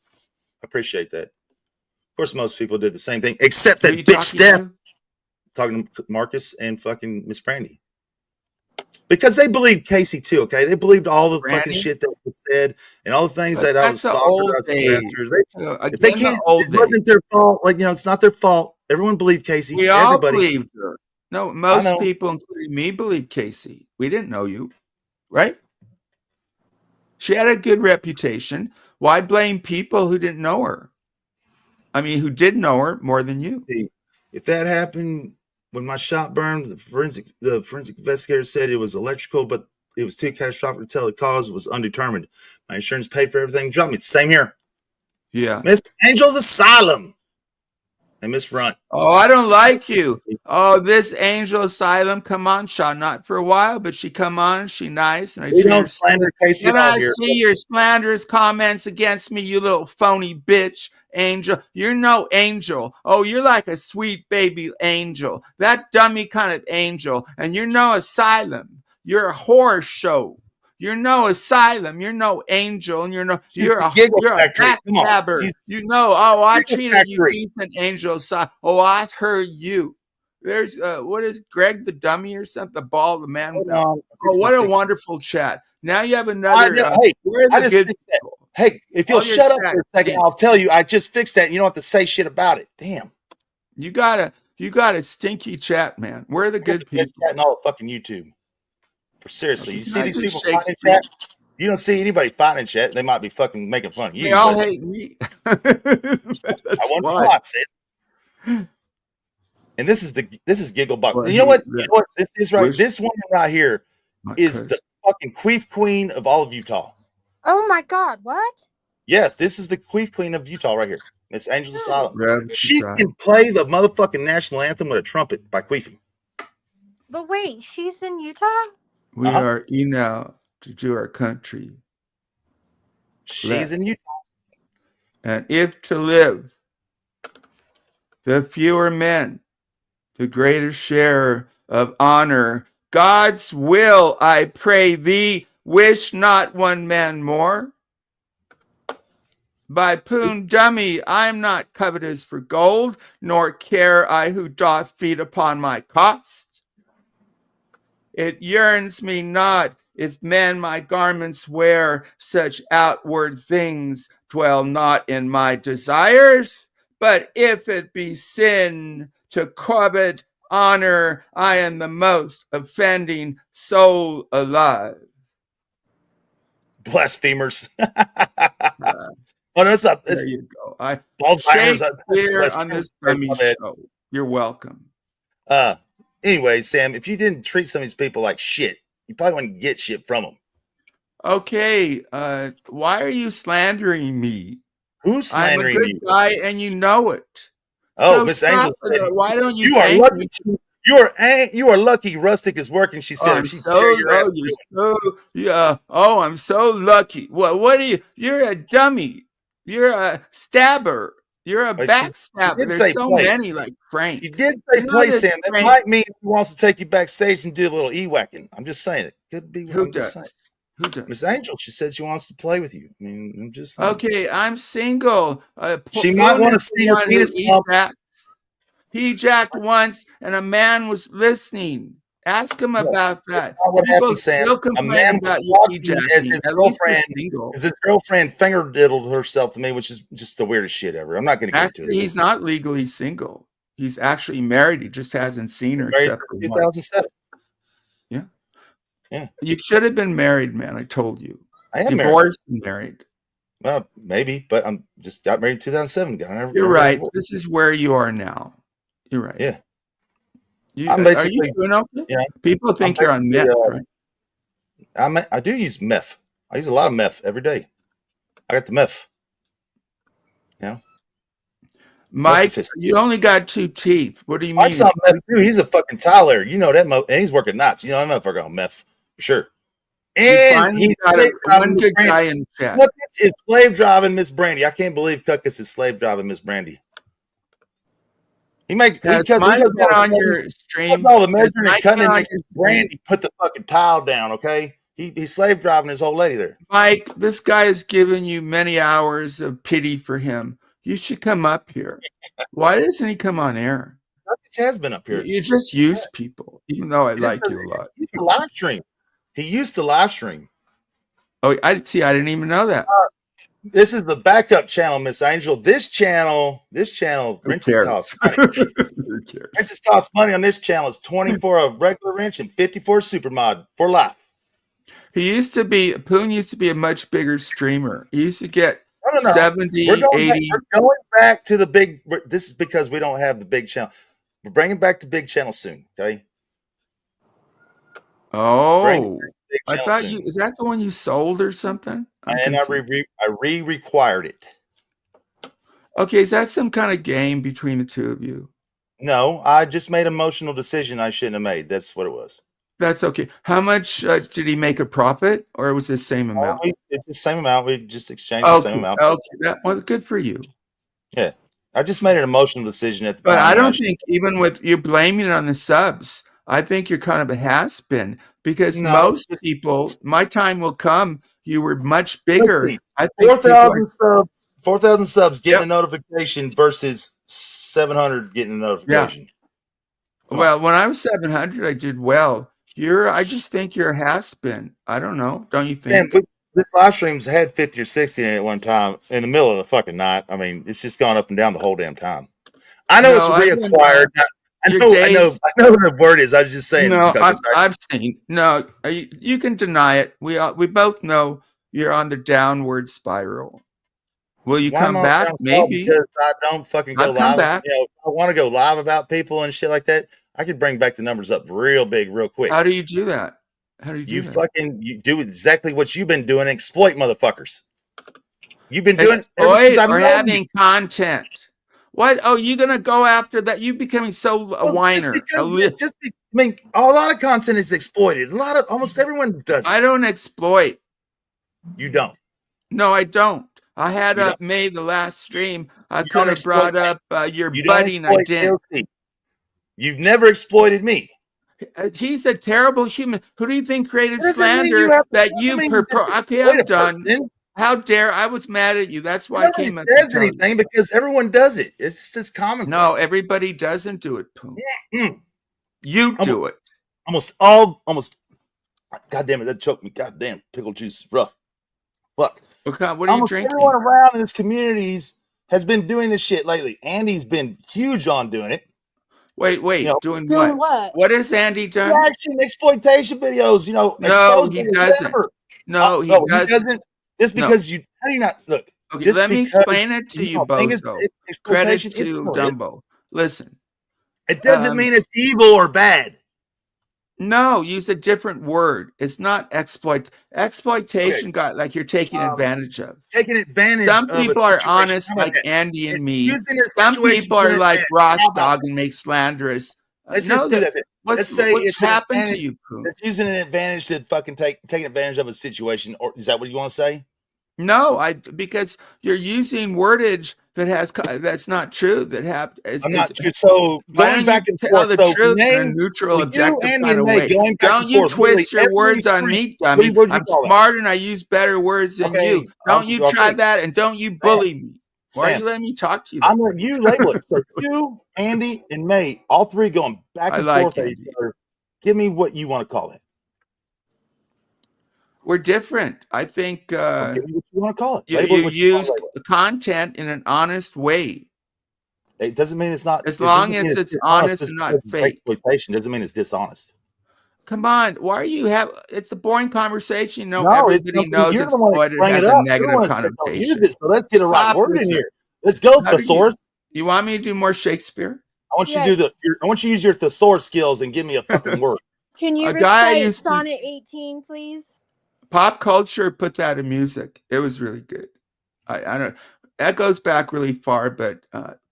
I appreciate that. Of course, most people did the same thing, except that bitch Steph. Talking to Marcus and fucking Miss Brandy. Because they believed Casey too, okay? They believed all the fucking shit that was said and all the things that I was stalked or I was harassed. If they can't, it wasn't their fault. Like, it's not their fault. Everyone believed Casey.
We all
Everybody
believed her. No, most people, including me, believed Casey. We didn't know you, right? She had a good reputation. Why blame people who didn't know her? I mean, who did know her more than you?
See, if that happened when my shop burned, the forensic investigator said it was electrical, but it was too catastrophic to tell the cause. It was undetermined. My insurance paid for everything. Dropped me. Same here.
Yeah.
Miss Angel's Asylum. And Miss Front.
Oh, I don't like you. Oh, this Angel Asylum. Come on, Shaw. Not for a while, but she come on. She nice. And
we don't slander Casey
at all
I
here. See your slanderous comments against me, you little phony bitch. Angel, you're no angel. Oh, you're like a sweet baby angel. That dummy kind of angel. And you're no asylum. You're a horror show. You're no asylum. You're no angel, and you're a backstabber. You know. Oh, I treated you decent, Angel. Oh, I heard you. There's what is Greg the dummy or something? The ball, the man. Oh, what a wonderful chat. Now you have another.
Hey, I just fixed that. Hey, if you'll shut up for a second, I'll tell you. I just fixed that. And you don't have to say shit about it. Damn.
You got a stinky chat, man. We're the good people.
Chatting all fucking YouTube. For seriously, you see these people fighting in chat? You don't see anybody fighting in chat. They might be fucking making fun of you.
They all hate me.
I wonder why, Sid. And this is Gigglebox. Well, you know what? This is right. This woman right here is the fucking queef queen of all of Utah.
Oh my God! What?
Yes, this is the queef queen of Utah right here. Miss Angel's Asylum. She can play the motherfucking national anthem with a trumpet by queefing.
But wait, she's in Utah?
We are enough to do our country.
She's in Utah.
And if to live, the fewer men, the greater share of honor. God's will, I pray thee, wish not one man more. By Poon dummy, I'm not covetous for gold, nor care I who doth feed upon my cost. It yearns me not if men my garments wear, such outward things dwell not in my desires. But if it be sin to covet honor, I am the most offending soul alive.
Blasphemers. Oh, no, it's up.
There you go. Shakespeare on this dummy show. You're welcome.
Anyway, Sam, if you didn't treat some of these people like shit, you probably wouldn't get shit from them.
Okay, why are you slandering me?
Who's slandering you?
I'm a good guy, and you know it.
Oh, so Miss Angel said,
why don't you?
You are lucky. You are lucky. Rustic is working. She said,
I'm so lucky. What are you? You're a dummy. You're a stabber. You're a backstabber. There's so many like Frank.
You did say play, Sam. That might mean he wants to take you backstage and do a little e-whacking. I'm just saying it. Could be.
Who does? Who does?
Miss Angel, she says she wants to play with you. I mean, I'm just saying.
Okay, I'm single.
She might want to see your penis.
He jacked once, and a man was listening. Ask him about that.
That's not what happened, Sam. A man was watching as his girlfriend, finger diddled herself to me, which is just the weirdest shit ever. I'm not going to get into it.
He's not legally single. He's actually married. He just hasn't seen her except for
2007.
Yeah.
Yeah.
You should have been married, man. I told you.
I am
divorced and married.
Well, maybe, but I'm just got married in 2007.
You're right. This is where you are now. You're right.
Yeah.
I'm basically, are you doing okay?
Yeah.
People think you're on meth, right?
I do use meth. I use a lot of meth every day. I got the meth. Yeah.
Mike, you only got 2 teeth. What do you mean?
I saw meth too. He's a fucking Tyler. You know that, and he's working nuts. You know that motherfucker on meth for sure. And he's one good guy in chat. Cuckus is slave driving Miss Brandy. I can't believe Cuckus is slave driving Miss Brandy. He makes
on your stream.
All the measuring and cutting and Brandy put the fucking tile down. Okay, he's slave driving his old lady there.
Mike, this guy has given you many hours of pity for him. You should come up here. Why doesn't he come on air?
Marcus has been up here.
You just use people, even though I like you a lot.
He used to live stream. He used to live stream.
Oh, I see. I didn't even know that.
This is the backup channel, Miss Angel. This channel, wrenches cost money. Wrenches cost money on this channel. It's 24 a regular wrench and 54 super mod for life.
Poon used to be a much bigger streamer. He used to get 70,
we're
80.
We're going back to the big. This is because we don't have the big channel. We're bringing back the big channel soon. Okay.
Oh, I thought is that the one you sold or something?
And I re-required it.
Okay, is that some kind of game between the two of you?
No, I just made an emotional decision I shouldn't have made. That's what it was.
That's okay. How much did he make a profit, or was it the same amount?
It's the same amount. We just exchanged the same amount.
Okay, good for you.
Yeah, I just made an emotional decision at the time.
But I don't think even with you blaming it on the subs, I think you're kind of a has-been because most people, my time will come. You were much bigger. I think
4,000 subs getting a notification versus 700 getting a notification.
Yeah. Well, when I was 700, I did well. I just think you're a has-been. I don't know. Don't you think?
Sam, this live stream's had 50 or 60 in it at one time in the middle of the fucking night. I mean, it's just gone up and down the whole damn time. I know it's reacquired. I know what the word is. I was just saying.
No, I've seen. No, you can deny it. We both know you're on the downward spiral. Will you come back? Maybe.
Because I don't fucking go live. Back. You know, I want to go live about people and shit like that. I could bring back the numbers up real big, real quick.
How do you do that? How do you do that?
You do exactly what you've been doing. Exploit motherfuckers. You've been doing
or having content. What? Oh, you gonna go after that? You becoming so a whiner?
I mean, a lot of content is exploited. Almost everyone does.
I don't exploit.
You don't.
No, I don't. I had made the last stream. I could have brought up your buddy, and I didn't.
You've never exploited me.
He's a terrible human. Who do you think created slander that you? Okay, I'm done. How dare I was mad at you. That's why I came at
says anything because everyone does it. It's just common.
No, everybody doesn't do it, Poon. You do it.
Almost God damn it, that choked me. God damn, pickle juice is rough. Fuck.
Okay, what are you drinking?
Everyone around in this communities has been doing this shit lately. Andy's been huge on doing it.
Wait, doing what? What has Andy done?
Reaction exploitation videos,
No, he doesn't. No, he doesn't.
Just because how do you not look?
Okay, let me explain it to you, Bozo. Credit to Dumbo. Listen.
It doesn't mean it's evil or bad.
No, use a different word. It's not exploitation. Got like you're taking advantage of.
Taking advantage.
Some people are honest, like Andy and me. Some people are like Ross Dog and make slanderous.
Let's just do that.
Let's say what's happened to you, Poon?
It's using an advantage to fucking taking advantage of a situation. Or is that what you want to say?
No, because you're using wordage that's not true.
I'm not true. So going back and forth,
the truth in a neutral, objective kind of way. Don't you twist your words on me, dummy. I'm smart and I use better words than you. Don't you try that and don't you bully me. Why are you letting me talk to you?
I'm letting you label it. So you, Andy, and May, all three going back and forth at each other. Give me what you want to call it.
We're different. I think
give me what you want to call it.
You use the content in an honest way.
It doesn't mean it's not.
As long as it's honest and not fake.
Exploitation doesn't mean it's dishonest.
Come on, why are you it's a boring conversation. Everybody knows exploited has a negative connotation.
So let's get a right word in here. Let's go, thesaurus.
You want me to do more Shakespeare?
I want you to do I want you to use your thesaurus skills and give me a fucking word.
Can you recite Sonnet 18, please?
Pop culture put that in music. It was really good. I don't. That goes back really far, but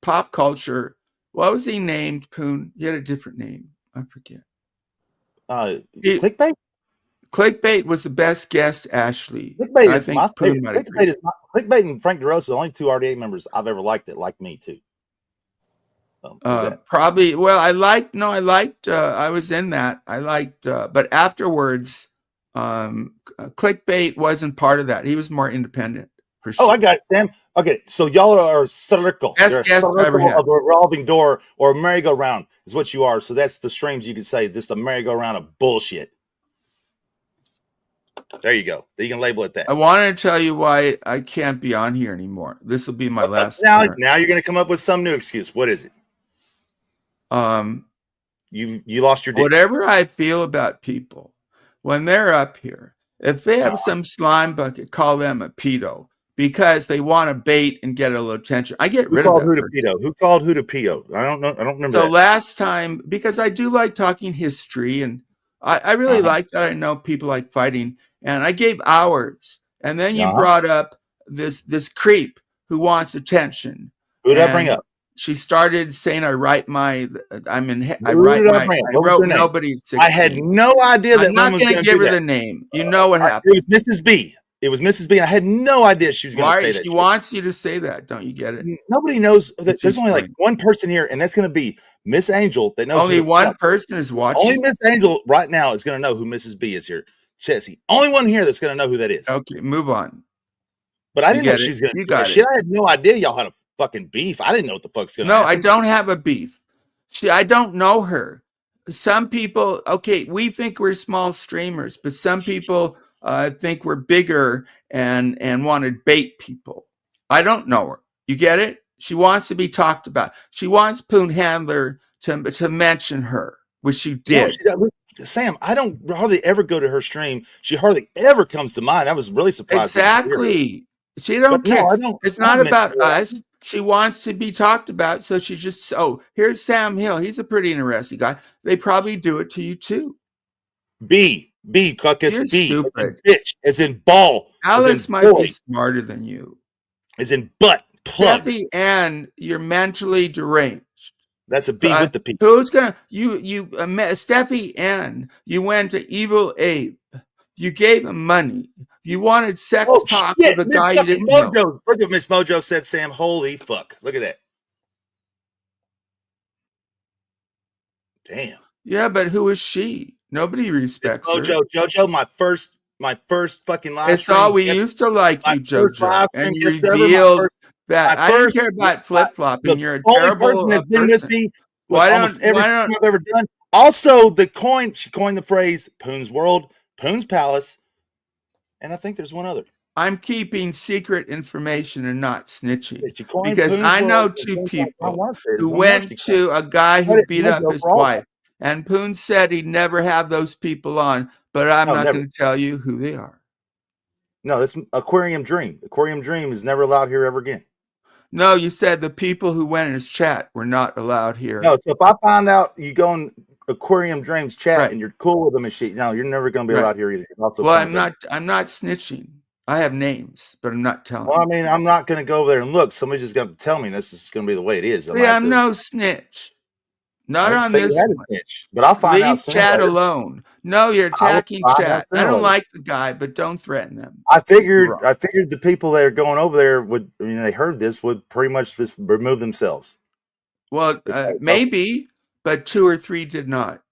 pop culture. What was he named? Poon. He had a different name. I forget.
Clickbait.
Clickbait was the best guest. Ashley.
Clickbait is my favorite. Clickbait and Frank DeRosa, the only two RDA members I've ever liked that like me too.
Probably. Well, I liked. I was in that. I liked. But afterwards. Clickbait wasn't part of that. He was more independent. For sure.
Oh, I got it, Sam. Okay, so y'all are a circle.
Best
You're a
guest I ever
circle
had.
of a revolving door or a merry-go-round is what you are. So that's the streams you could say, just a merry-go-round of bullshit. There you go. You can label it that.
I wanted to tell you why I can't be on here anymore. This will be my last
now
turn.
Now you're going to come up with some new excuse. What is it? You lost your dick.
Whatever I feel about people, when they're up here, if they have some slime bucket, call them a pedo because they want to bait and get a little attention. I get rid of that person.
Who called who to pedo? I don't know. I don't remember
So
that.
last time, because I do like talking history, and I really like that. I know people like fighting, and I gave hours, and then you brought up this creep who wants attention.
Who did I bring up?
She started saying, "I write my, I'm in, I
Who
write
did
my,
I bring up?
I
What was
wrote
her name?
nobody's 16."
I had no idea that
I'm not
was
going to
do
give her
that.
the name. You know what happened?
It was Mrs. B. It was Mrs. B. I had no idea she was going to say that.
She wants you to say that. Don't you get it?
Nobody knows. There's only like one person here, and that's going to be Miss Angel that knows.
Only one person is watching.
Only Miss Angel right now is going to know who Mrs. B is here. Chessie. Only one here that's going to know who that is.
Okay, move on.
But I didn't know she was going to do that shit. I had no idea y'all had a fucking beef. I didn't know what the fuck's going to happen.
No, I don't have a beef. See, I don't know her. Some people, okay, we think we're small streamers, but some people think we're bigger and want to bait people. I don't know her. You get it? She wants to be talked about. She wants Poon Handler to mention her, which she did.
No, Sam, I don't hardly ever go to her stream. She hardly ever comes to mine. I was really surprised.
Exactly. She don't care.
No,
it's not about us. She wants to be talked about. So she just, here's Sam Hill. He's a pretty interesting guy. They probably do it to you too.
B, cuckus,
You're
B,
stupid.
as in bitch, as in ball.
Alex might be smarter than you.
As in butt, plug.
Steffi Ann, you're mentally deranged.
That's a B with the P.
Who's gonna, Steffi Ann, you went to Evil Ape. You gave him money. You wanted sex talk with a guy you didn't know.
Look at Miss Mojo said, Sam. Holy fuck. Look at that. Damn.
Yeah, but who is she? Nobody respects her.
Jojo, my first fucking live stream.
It's all we used to like you, Jojo. And you revealed that I didn't care about flip-flopping. You're a terrible person.
Been with me almost every stream I've ever done. Also, she coined the phrase Poon's World, Poon's Palace, and I think there's one other.
I'm keeping secret information and not snitching because I know two people who went to a guy who beat up his wife, and Poon said he'd never have those people on, but I'm not going to tell you who they are.
No, that's Aquarium Dream. Aquarium Dream is never allowed here ever again.
No, you said the people who went in his chat were not allowed here.
No, so if I find out you go in Aquarium Dream's chat and you're cool with them and shit, no, you're never going to be allowed here either.
Well, I'm not snitching. I have names, but I'm not telling.
Well, I mean, I'm not going to go over there and look. Somebody's just going to tell me this is going to be the way it is.
I'm no snitch. Not on this one.
Snitch, but I'll find out.
Leave chat alone. No, you're attacking chat. I don't like the guy, but don't threaten them.
I figured the people that are going over there would, they heard this, would pretty much just remove themselves.
Well, maybe, but 2 or 3 did not.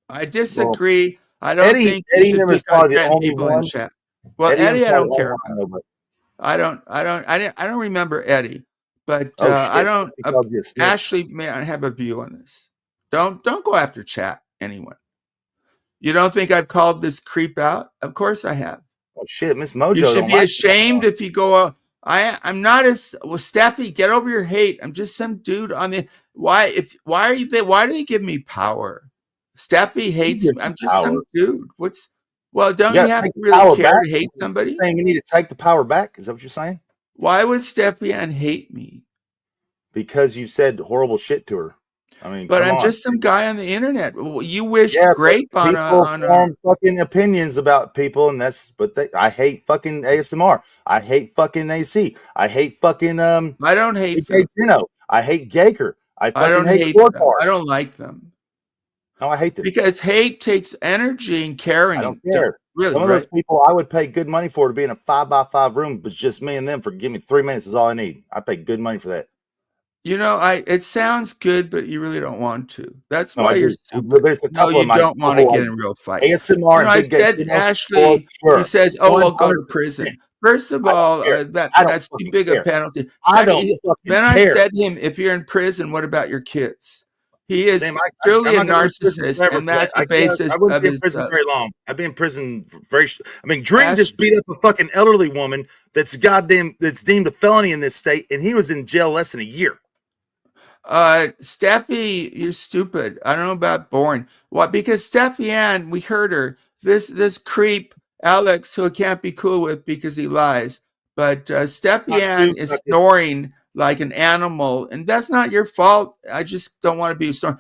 I disagree. I don't think
Eddie was probably the only one.
In chat. Well, Eddie, I don't care about. I don't remember Eddie, but I don't. Ashley may have a view on this. Don't go after chat, anyone. You don't think I've called this creep out? Of course I have.
Oh shit, Miss Mojo.
You should be ashamed if you go. I'm not as Steffi. Get over your hate. I'm just some dude on the. Why do they give me power? Steffi hates me. I'm just some dude. Don't you have to really care to hate somebody?
You're saying you need to take the power back? Is that what you're saying?
Why would Steffi Ann hate me?
Because you said horrible shit to her. I mean,
but I'm just some guy on the internet. You wish grape on
form fucking opinions about people, and I hate fucking ASMR. I hate fucking AC. I hate fucking
I don't hate
I hate Guyker. I
don't hate them. I don't like them.
No, I hate them.
Because hate takes energy and caring.
I don't care.
Really,
some of those people I would pay good money for to be in a 5x5 room, but just me and them for give me 3 minutes is all I need. I pay good money for that.
It sounds good, but you really don't want to. That's
No,
why
I
you're
do.
stupid.
There's a
No,
couple of
you
my
don't want to get in real fights.
ASMR and
I
Big Gay
said,
Females for
Ashley, he
sure.
says, I'll go to
100%.
prison. First of
I don't
all,
care. I don't
that's too
fucking
big a
care.
penalty.
I don't fucking
Then I
care.
said to him, if you're in prison, what about your kids? He is
Sam,
truly
I'm
a
not going to be in prison
narcissist,
forever
and
for that.
that's the basis
I wouldn't
of
be in
his.
prison very long. I'd be in prison Dream just beat up a fucking elderly woman that's deemed a felony in this state, and he was in jail less than a year.
Steffi, you're stupid. I don't know about Bourne. What? Because Steffi Ann, we heard her. This creep Alex, who I can't be cool with because he lies. But Steffi Ann is snoring like an animal, and that's not your fault. I just don't want to be snoring.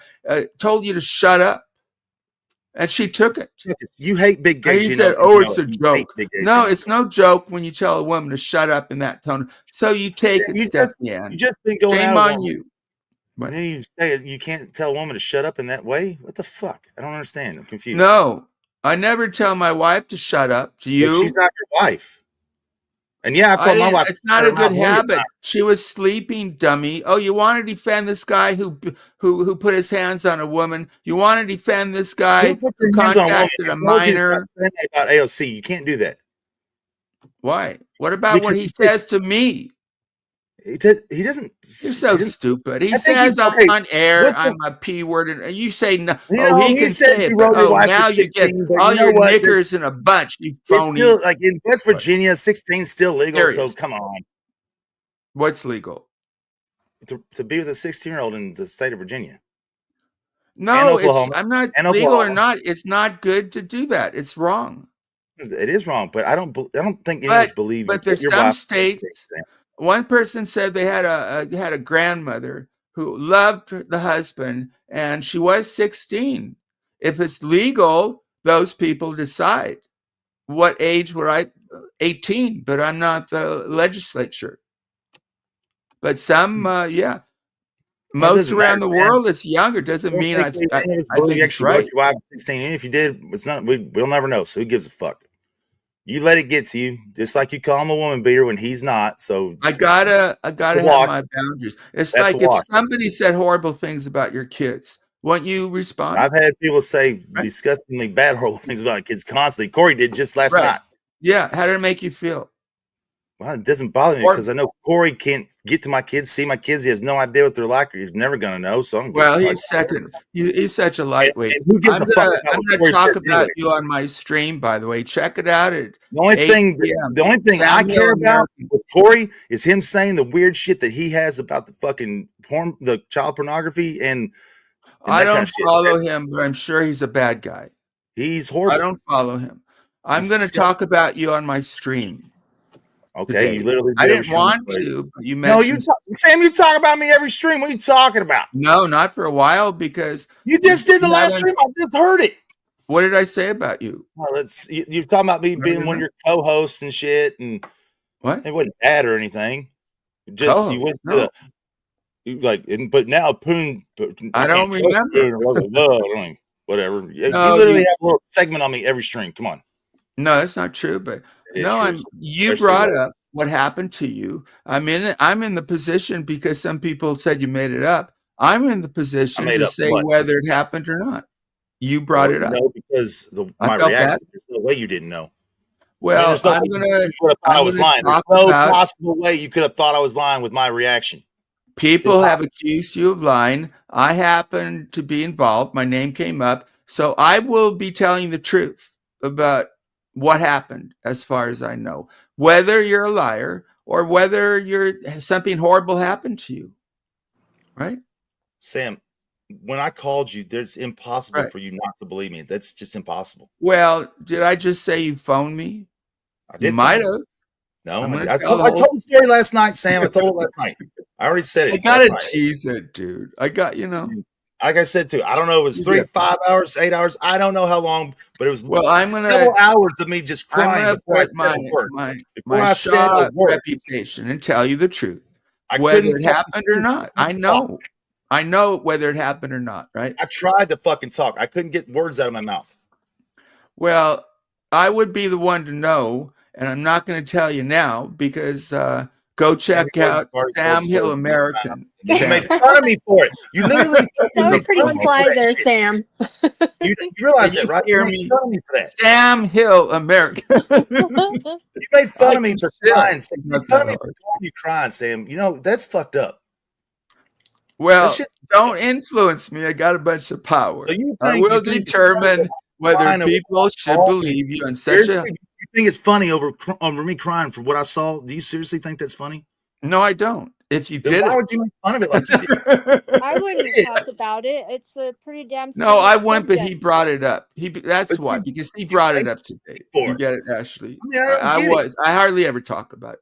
Told you to shut up, and she took it.
You hate Big Gay.
And he said, "Oh, it's a joke." No, it's no joke when you tell a woman to shut up in that tone. So you take it, Steffi Ann.
You just been going
Shame
out
on you.
And then you say you can't tell a woman to shut up in that way? What the fuck? I don't understand. I'm confused.
No, I never tell my wife to shut up. Do you?
But she's not your wife. And yeah, I've told my wife.
It's not a good habit. She was sleeping, dummy. Oh, you want to defend this guy who put his hands on a woman? You want to defend this guy who contacted a minor?
That about AOC, you can't do that.
Why? What about what he says to me?
He doesn't.
You're so stupid. He says on air, I'm a P word, and you say no. He can say it. But, now you get all your knickers in a bunch. You phony.
Still, like in West Virginia, 16 is still legal. So come on.
What's legal?
To be with a 16-year-old in the state of Virginia.
No, I'm not legal or not. It's not good to do that. It's wrong.
It is wrong, but I don't think any of us believe.
But there's some states. One person said they had a grandmother who loved the husband, and she was 16. If it's legal, those people decide. What age were I? 18, but I'm not the legislature. But some, most around the world, it's younger. Doesn't mean I think it's right.
Your wife 16. And if you did, it's not. We'll never know. So who gives a fuck? You let it get to you, just like you call him a woman beater when he's not. So
I gotta have my boundaries. It's like if somebody said horrible things about your kids, won't you respond?
I've had people say disgustingly bad, horrible things about kids constantly. Corey did just last night.
Yeah, how did it make you feel?
Well, it doesn't bother me because I know Corey can't get to my kids, see my kids. He has no idea what they're like. He's never gonna know. So
he's second. He's such a lightweight. I'm gonna talk about you on my stream. By the way, check it out. The
only thing I care about with Corey is him saying the weird shit that he has about the fucking porn, the child pornography, and
I don't follow him, but I'm sure he's a bad guy.
He's horrible.
I don't follow him. I'm going to talk about you on my stream.
Okay,
today.
you literally.
I didn't want to, but you mentioned.
No, Sam, you talk about me every stream. What are you talking about?
No, not for a while because
you just did the last stream. I just heard it.
What did I say about you?
Well, you're talking about me being one of your co-hosts and shit, and
what?
It wasn't bad or anything. Just you went to but now Poon.
I don't remember.
Whatever. You literally have a little segment on me every stream. Come on.
No, that's not true. But you brought up what happened to you. I'm in the position because some people said you made it up. I'm in the position to say whether it happened or not. You brought it up.
No, because my reaction. There's no way you didn't know.
Well,
I was lying. There's no possible way you could have thought I was lying with my reaction.
People have accused you of lying. I happen to be involved. My name came up. So I will be telling the truth about what happened as far as I know. Whether you're a liar or whether something horrible happened to you. Right?
Sam, when I called you, it's impossible for you not to believe me. That's just impossible.
Well, did I just say you phoned me? You might have.
No, I told the story last night, Sam. I told it last night. I already said it.
I gotta tease it, dude. I got,
Like I said too, I don't know if it was 3, 5 hours, 8 hours. I don't know how long, but it was several hours of me just crying before
I said a word. Reputation and tell you the truth. Whether it happened or not. I know whether it happened or not, right?
I tried to fucking talk. I couldn't get words out of my mouth.
Well, I would be the one to know, and I'm not going to tell you now because Go check out Sam Hill American.
You made fun of me for it. You literally
That was
made
pretty
fun of me for
sly
that
there,
shit.
Sam.
You realize
Can
that,
you
right?
hear
You made
me?
fun of me for that.
Sam Hill American.
You made fun of me for crying.
It's
You
not
made fun
that
of me for
hard.
you crying, Sam. You know, that's fucked up.
Well,
shit's
don't influence me. I got a bunch of power.
So you
I
think
will determine whether
crying over
people
what I
should
saw?
believe you in such
Seriously?
a.
You think it's funny over me crying for what I saw? Do you seriously think that's funny?
No, I don't. If you
Then
did
why
it,
would you make fun of it like you did?
I wouldn't talk about it. It's a pretty damn
no, I
serious
wouldn't. But he
subject.
brought it up. That's
But
why, because he brought it up today.
for
You
it.
get it, Ashley.
I mean, I don't get it.
I hardly ever talk about it.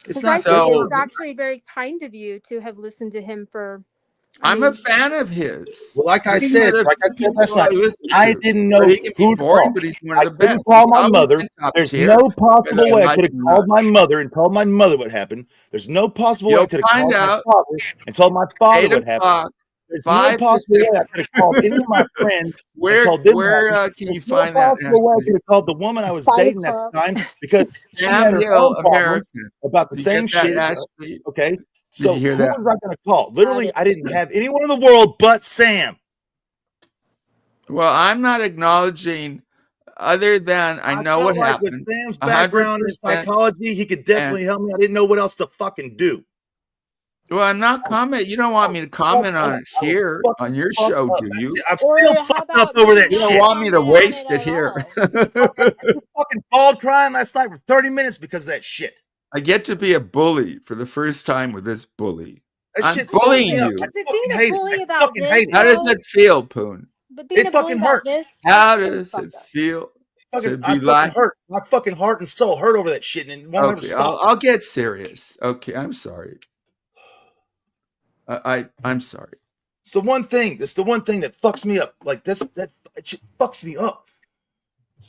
It's
I
not
think
so.
it's actually very kind of you to have listened to him for.
I'm a fan of his.
Well, like I
He's
said
one of the
last night,
people listen
I
to.
didn't know
He can be
who to
boring,
call.
but he's one of
I
the
couldn't
best.
call
He's
my
always
mother.
been top
There's
tier,
no
whether
possible
I
way I
like
could have
him or
called
not.
my mother and told my mother what happened. There's no possible way I
You'll
could have
find
called my
out.
father and told my father
8
what happened.
o'clock,
There's no
5 to
possible
6.
way I could have called any of my friends and told them what happened.
Can you
There's no
find that,
possible way I
Ashley?
could have called the woman I was
5
dating at
o'clock.
the time because she
Sam
had her
Hill
own problems
American.
about the
Did you
same
get that,
shit.
Ashley?
Okay.
Did
So
you hear
who
that?
was I going to call? Literally, I didn't have anyone in the world but Sam.
Well, I'm not acknowledging other than I know
felt
what
like with
happened.
Sam's background in
100%.
psychology, he could definitely help me. I didn't know what else to fucking do.
Well, I'm not commenting. You don't want me to comment on it here on your show, do you?
I'm still fucked up over that
You
shit.
don't want me to waste it here.
I fucking bawled crying last night for 30 minutes because of that shit.
I get to be a bully for the first time with this bully.
That
I'm
shit
bullying
fucks me up.
you.
I
But being
fucking
a
hate
bully
it. I
about
fucking
this,
hate it.
How does it feel, Poon?
But being
It
a bully
fucking
about
hurts.
this,
How
that's
does
fucked
it
up.
feel to
I
be
fucking
like?
hurt. My fucking heart and soul hurt over that shit, and it won't ever
Okay,
stop.
I'll get serious. Okay, I'm sorry. I'm sorry.
It's the one thing. That's the one thing that fucks me up. Like that shit fucks me up.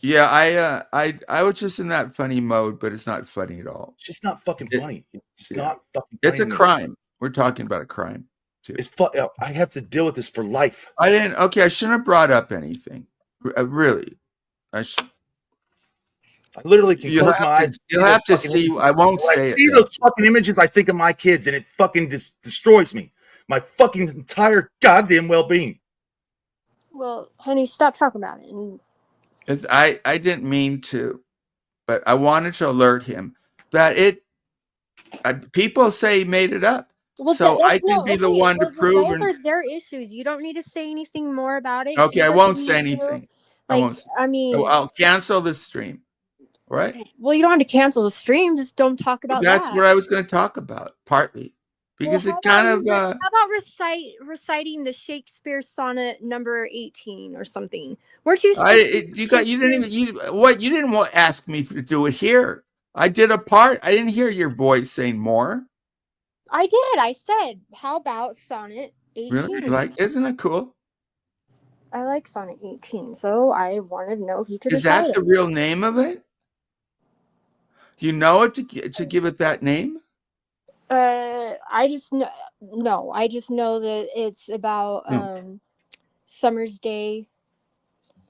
Yeah, I was just in that funny mode, but it's not funny at all.
It's just not fucking funny. It's just not fucking funny.
It's a
to me.
crime. We're talking about a crime too.
It's I have to deal with this for life.
I didn't. Okay, I shouldn't have brought up anything. Really, I
literally can close my eyes.
You'll have to see. I won't
when
say
I see
it.
those fucking images, I think of my kids, and it fucking destroys me. My fucking entire goddamn well-being.
Well, honey, stop talking about it. And
I didn't mean to, but I wanted to alert him that people say he made it up.
well,
So I can be the one to prove.
Those are their issues. You don't need to say anything more about it.
Okay,
He
I
doesn't
won't
need
say
to.
anything.
Like, I mean,
I'll cancel the stream. All right.
Well, you don't have to cancel the stream. Just don't talk about
That's
that.
what I was going to talk about, partly because it kind of.
How about reciting the Shakespeare sonnet number 18 or something? Weren't you?
You didn't ask me to do it here. I did a part. I didn't hear your voice saying more.
I did. I said, "How about sonnet 18?"
Really? Isn't it cool?
I like sonnet 18, so I wanted to know if you could.
Is that the real name of it? Do you know it to give it that name?
I just know. No, I just know that it's about summer's day.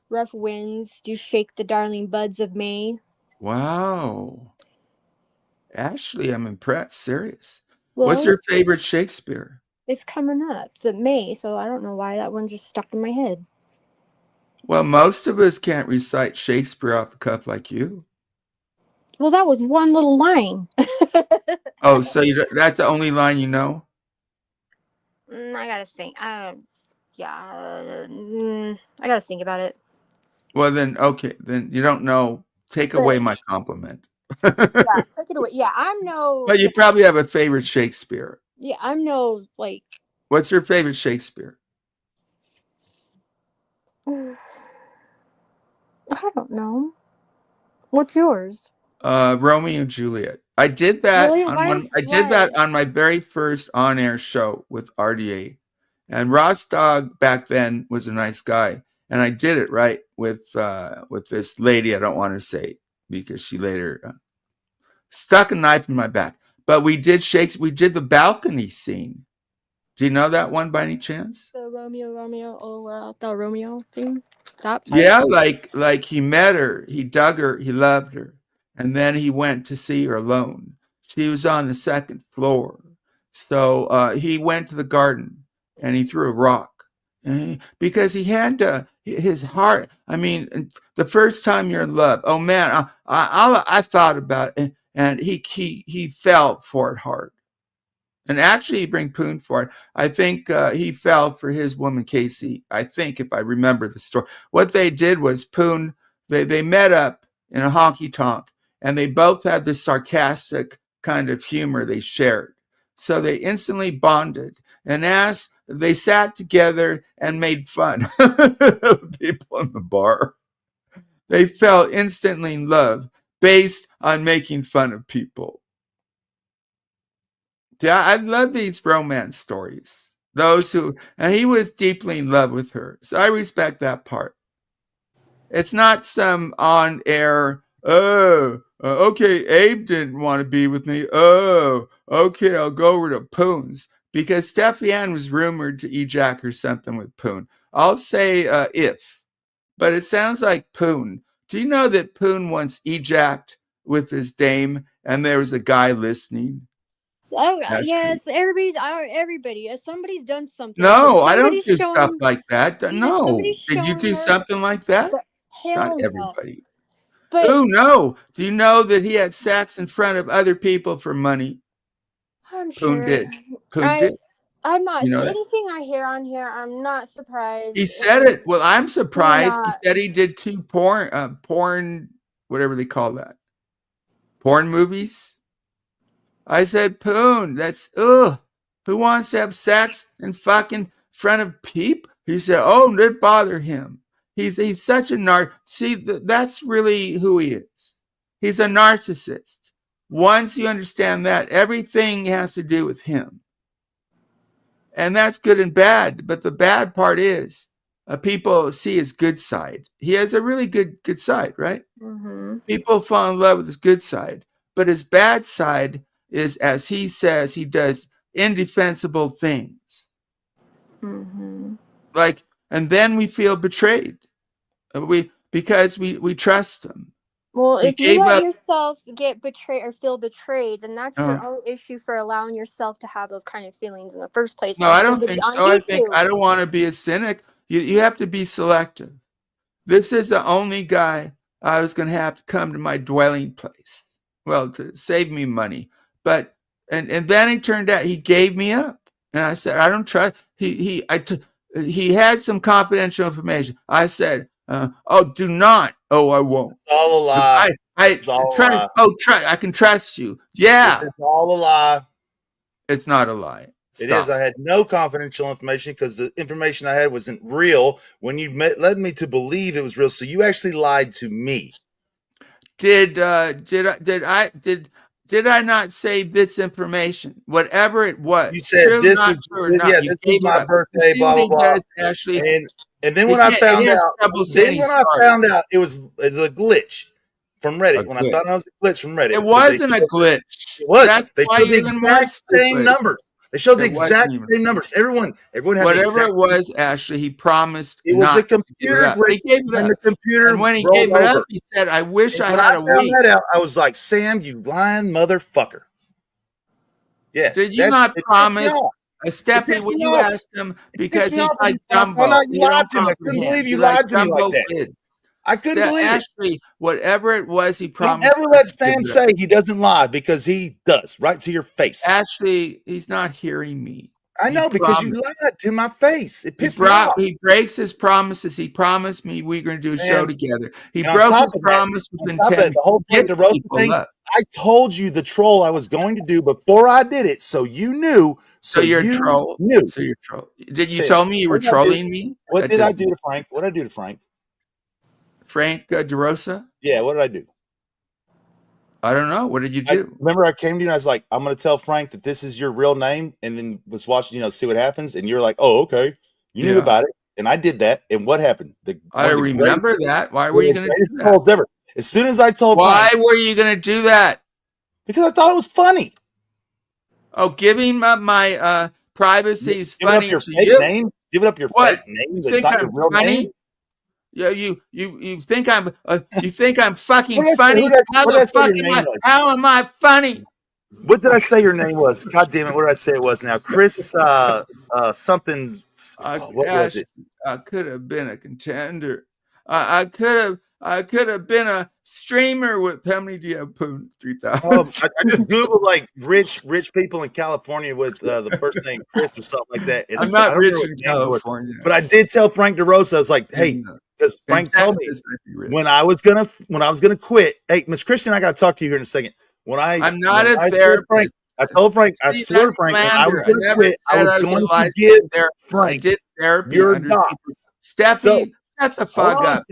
Rough winds do shake the darling buds of May.
Wow. Ashley, I'm impressed. Serious.
Well,
what's your favorite Shakespeare?
It's coming up. It's May, so I don't know why that one just stuck in my head.
Well, most of us can't recite Shakespeare off the cuff like you.
Well, that was one little line.
Oh, so that's the only line you know?
I gotta think. Yeah, I gotta think about it.
Well, then, okay, then you don't know. Take away my compliment.
Yeah, take it away. Yeah, I'm no.
But you probably have a favorite Shakespeare.
Yeah, I'm no like.
What's your favorite Shakespeare?
I don't know. What's yours?
Romeo and Juliet. I did that.
Really?
I did that on my very first on-air show with RDA, and Ross Dog back then was a nice guy, and I did it right with this lady. I don't want to say because she later stuck a knife in my back. But we did Shakespeare. We did the balcony scene. Do you know that one by any chance?
The the Romeo thing. That part?
Yeah, like he met her, he dug her, he loved her, and then he went to see her alone. She was on the second floor. So he went to the garden and he threw a rock because he had his heart. I mean, the first time you're in love, oh man, I thought about it, and he fell for it hard. And actually, he bring Poon for it. I think he fell for his woman, Casey. I think, if I remember the story. What they did was Poon, they met up in a honky tonk, and they both had this sarcastic kind of humor they shared. So they instantly bonded. And as they sat together and made fun of people in the bar, they fell instantly in love based on making fun of people. Yeah, I love these romance stories. And he was deeply in love with her. So I respect that part. It's not some on air, okay, Abe didn't want to be with me. Oh, okay, I'll go over to Poon's. Because Steffi Ann was rumored to ejac or something with Poon. I'll say if, but it sounds like Poon. Do you know that Poon once ejacked with his dame and there was a guy listening?
Oh yes, everybody. Somebody's done something.
No, I don't do stuff like that. No, did you do
her,
something like that? Not
hell
everybody.
But
oh no! Do you know that he had sex in front of other people for money?
I'm
Poon
sure.
did. Poon did.
I'm not.
You know
anything I hear on here, I'm not surprised.
He said it. Well, I'm surprised. He said he did 2 porn, whatever they call that, porn movies. I said, Poon, that's who wants to have sex in fucking front of people? He said, oh, didn't bother him. He's such a narc. See, that's really who he is. He's a narcissist. Once you understand that, everything has to do with him. And that's good and bad. But the bad part is people see his good side. He has a really good side, right?
Mm-hmm.
People fall in love with his good side. But his bad side is, as he says, he does indefensible things.
Mm-hmm.
And then we feel betrayed. Because we trust him.
Well, if you let yourself get betrayed or feel betrayed, then that's your own issue for allowing yourself to have those kind of feelings in the first place.
No, I don't think so. I think I don't want to be a cynic. You have to be selective. This is the only guy I was going to have to come to my dwelling place. Well, to save me money. But and then it turned out he gave me up. And I said, I don't trust. He had some confidential information. I said, do not. Oh, I won't.
It's all a lie.
I can trust you. Yeah.
It's all a lie.
It's not a lie.
It is. I had no confidential information because the information I had wasn't real when you led me to believe it was real. So you actually lied to me.
Did I not say this information? Whatever it was.
You said this is my birthday, blah blah blah.
Ashley,
and then when I found out, it was a glitch from Reddit. When I found out it was a glitch from Reddit,
it wasn't a glitch.
It was. They showed the exact same numbers. They showed the exact same numbers. Everyone had
whatever it was. Ashley, he promised.
It was a computer glitch.
He gave it up. And when he gave it up, he said, "I wish I had a week."
I was like, "Sam, you lying motherfucker." Yeah.
Did you not promise? Stephanie, when you asked him, because he's like Dumbo.
You lied to me. I couldn't believe you lied to me like that. I couldn't believe it.
Ashley, whatever it was, he promised.
Don't ever let Sam say he doesn't lie, because he does, right to your face.
Ashley, he's not hearing me.
I know, because you lied to my face. It pissed me off.
He breaks his promises. He promised me we're going to do a show together. He broke his promise within 10 minutes.
The whole point, the roast thing, I told you the troll I was going to do before I did it, so you knew.
So you're a troll. So you're a troll. Did you tell me you were trolling me?
What did I do to Frank? What did I do to Frank?
Frank DeRosa?
Yeah, what did I do?
I don't know. What did you do?
Remember, I came to you and I was like, I'm going to tell Frank that this is your real name, and then was watching, see what happens. And you're like, oh, okay. You knew about it. And I did that. And what happened?
I remember that. Why were you going to do that?
Ever. As soon as I told
Frank, were you going to do that?
Because I thought it was funny.
Oh, giving up my privacy is funny
to
you?
Name? Give it up your fake name. That's not your real name?
Yeah, you think I'm fucking funny? How am I funny?
What did I say your name was? God damn it! What did I say it was now? Chris something. What was it?
I could have been a contender. I could have been a streamer with how many do you have, Poon? 3,000.
I just googled like rich people in California with the first name Chris or something like that. And
I'm not
I don't
rich
remember
in
what name it was,
California,
but I did tell Frank DeRosa, I was like, hey, because Frank told me when I was gonna quit. Hey, Miss Christian, I got to talk to you here in a second.
I'm not a therapist.
I told Frank, I swore to Frank, when I was going to quit, I was going to give Frank
I did therapy
your
under
docs.
Steffi, shut the fuck up.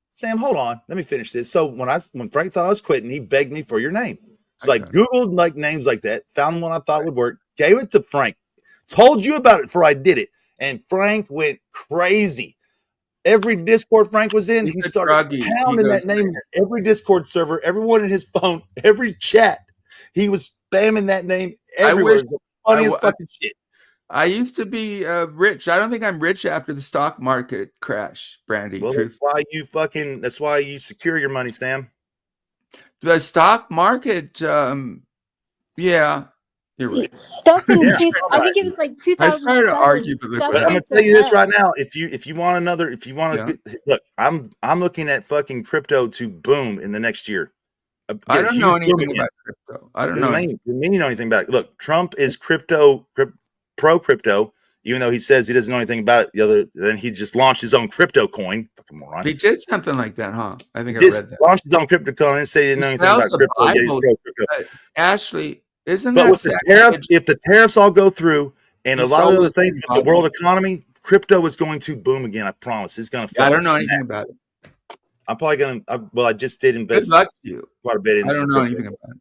Sam, hold on. Let me finish this. So when Frank thought I was quitting, he begged me for your name. So I Googled like names like that, found one I thought would work, gave it to Frank, told you about it before I did it. And Frank went crazy. Every Discord Frank was in, he started pounding that name in every Discord server, everyone in his phone, every chat. He was spamming that name everywhere. The funniest fucking shit.
I used to be rich. I don't think I'm rich after the stock market crash, Brandy.
Well, that's why you secure your money, Sam.
The stock market, yeah, you're right.
Stuff in I think it was like 2007.
I started to argue,
but I'm gonna tell you this right now. If you want to look, I'm looking at fucking crypto to boom in the next year.
I don't know anything about crypto. I don't know.
Doesn't mean you know anything about it. Look, Trump is pro crypto, even though he says he doesn't know anything about it. Then he just launched his own crypto coin. Fucking moron.
He did something like that, huh? I think
he
I read that.
Launched his own crypto coin and said he didn't know anything about crypto. Yet he's pro crypto.
Ashley, isn't
but
that
with if the tariffs all go through and a lot of other things with the world economy, crypto is going to boom again. I promise. It's going to.
I don't know anything about it.
I'm probably going to. Well, I just did invest.
Good luck to you.
Quite a bit in.
I don't know anything about it.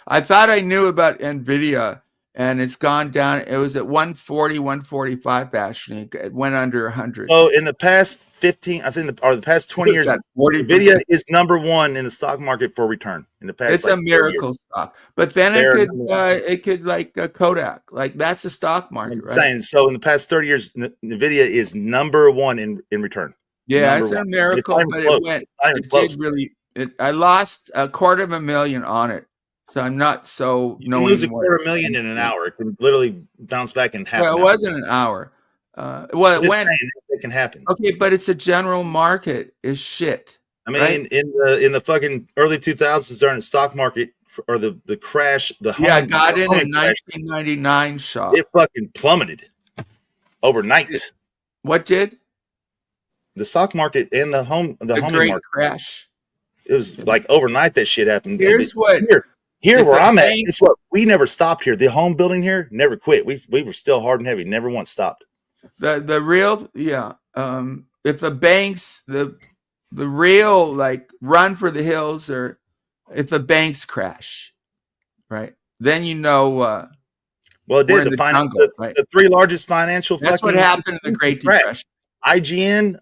I thought I knew about Nvidia, and it's gone down. It was at 140, 145. Actually, it went under 100.
So in the past 15, I think, or the past 20 years, Nvidia is #1 in the stock market for return. In the past,
it's a miracle stock. But then it could like Kodak, like that's the stock market, right?
Saying so in the past 30 years, Nvidia is #1 in return.
Yeah, it's a miracle, but it went. It did really. I lost $250,000 on it. So I'm not so
knowing. You lose $250,000 in an hour. It can literally bounce back in half.
Well, it wasn't an hour. Well, it went.
It can happen.
Okay, but it's a general market is shit.
I mean, in the fucking early 2000s, during the stock market or the crash,
I got in 1999 shock.
It fucking plummeted overnight.
What did?
The stock market and the home
great
market
crash.
It was like overnight that shit happened.
Here's what.
Here where I'm at, guess what? We never stopped here. The home building here never quit. We were still hard and heavy. Never once stopped.
The real, if the banks, the real like run for the hills, or if the banks crash, right? Then
well, it did. The three largest financial.
That's what happened in the Great Depression.
IGN.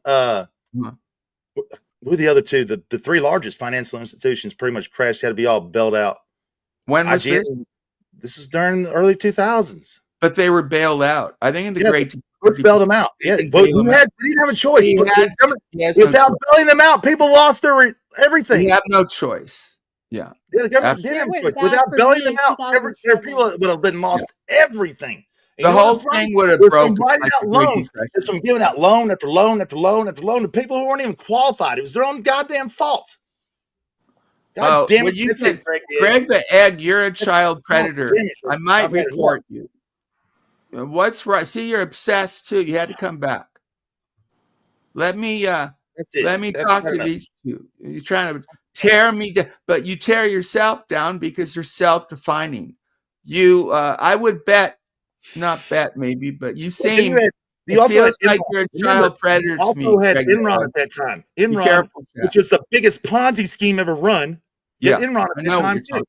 Who are the other two? The three largest financial institutions pretty much crashed. Had to be all bailed out.
When was this?
This is during the early 2000s.
But they were bailed out. I think in the Great
Depression, bailed them out. Yeah, but we didn't have a choice. Without bailing them out, people lost their everything.
We have no choice. Yeah.
The government didn't have a choice. Without bailing them out, their people would have been lost everything.
The whole thing would have broken.
Loans. It's from giving out loan after loan after loan after loan to people who weren't even qualified. It was their own goddamn fault. God damn it.
You said, Greg the Egg, you're a child predator. I might report you. What's right? See, you're obsessed too. You had to come back. Let me talk to these two. You're trying to tear me down, but you tear yourself down because you're self-defining. You, I would bet, not bet maybe, but you seem.
You also had
like you're a child predator to me.
Also had Enron at that time. Enron, which was the biggest Ponzi scheme ever run.
Yeah,
Enron at that time too.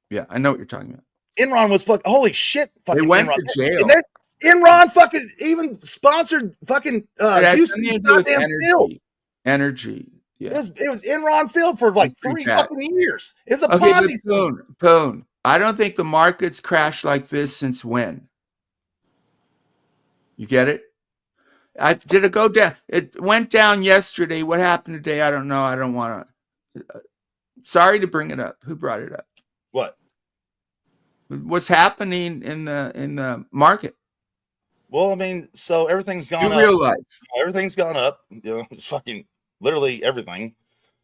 Yeah, I know what you're talking about.
Enron was fucking holy shit. Fucking
they went
Enron.
to jail.
And Enron fucking even sponsored fucking Houston goddamn Field.
Energy. Yeah.
It was Enron Field for like 3 fucking years. It was a Ponzi scheme.
Poon. I don't think the market's crashed like this since when? You get it? Did it go down? It went down yesterday. What happened today? I don't know. I don't want to. Sorry to bring it up. Who brought it up?
What?
What's happening in the market?
Well, I mean, so everything's gone
In
up.
real life.
Everything's gone up. It's fucking literally everything.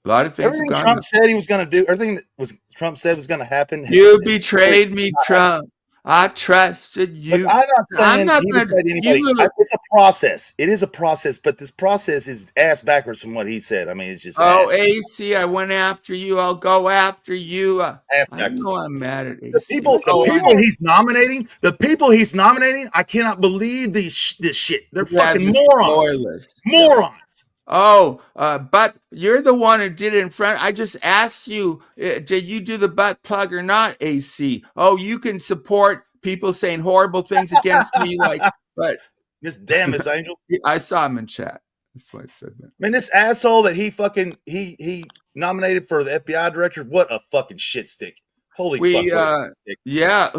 A lot of things
Everything
have gone
Trump
up.
said he was going to do, everything that was Trump said was going to happen.
You betrayed me, Trump. I trusted you.
Look, I'm not saying
not
he
gonna.
betrayed anybody. It's a process. It is a process, but this process is ass backwards from what he said. I mean, it's just ass.
AC, I went after you. I'll go after you.
Ass
I
backwards.
know I'm mad at AC.
The people he's nominating, I cannot believe this shit. They're fucking morons. Morons.
Oh, but you're the one who did it in front. I just asked you, did you do the butt plug or not, AC? Oh, you can support people saying horrible things against me, but
Miss Dammit, Angel.
I saw him in chat. That's why I said that.
I mean, this asshole that he nominated for the FBI director, what a fucking shit stick. Holy fuck.
Yeah.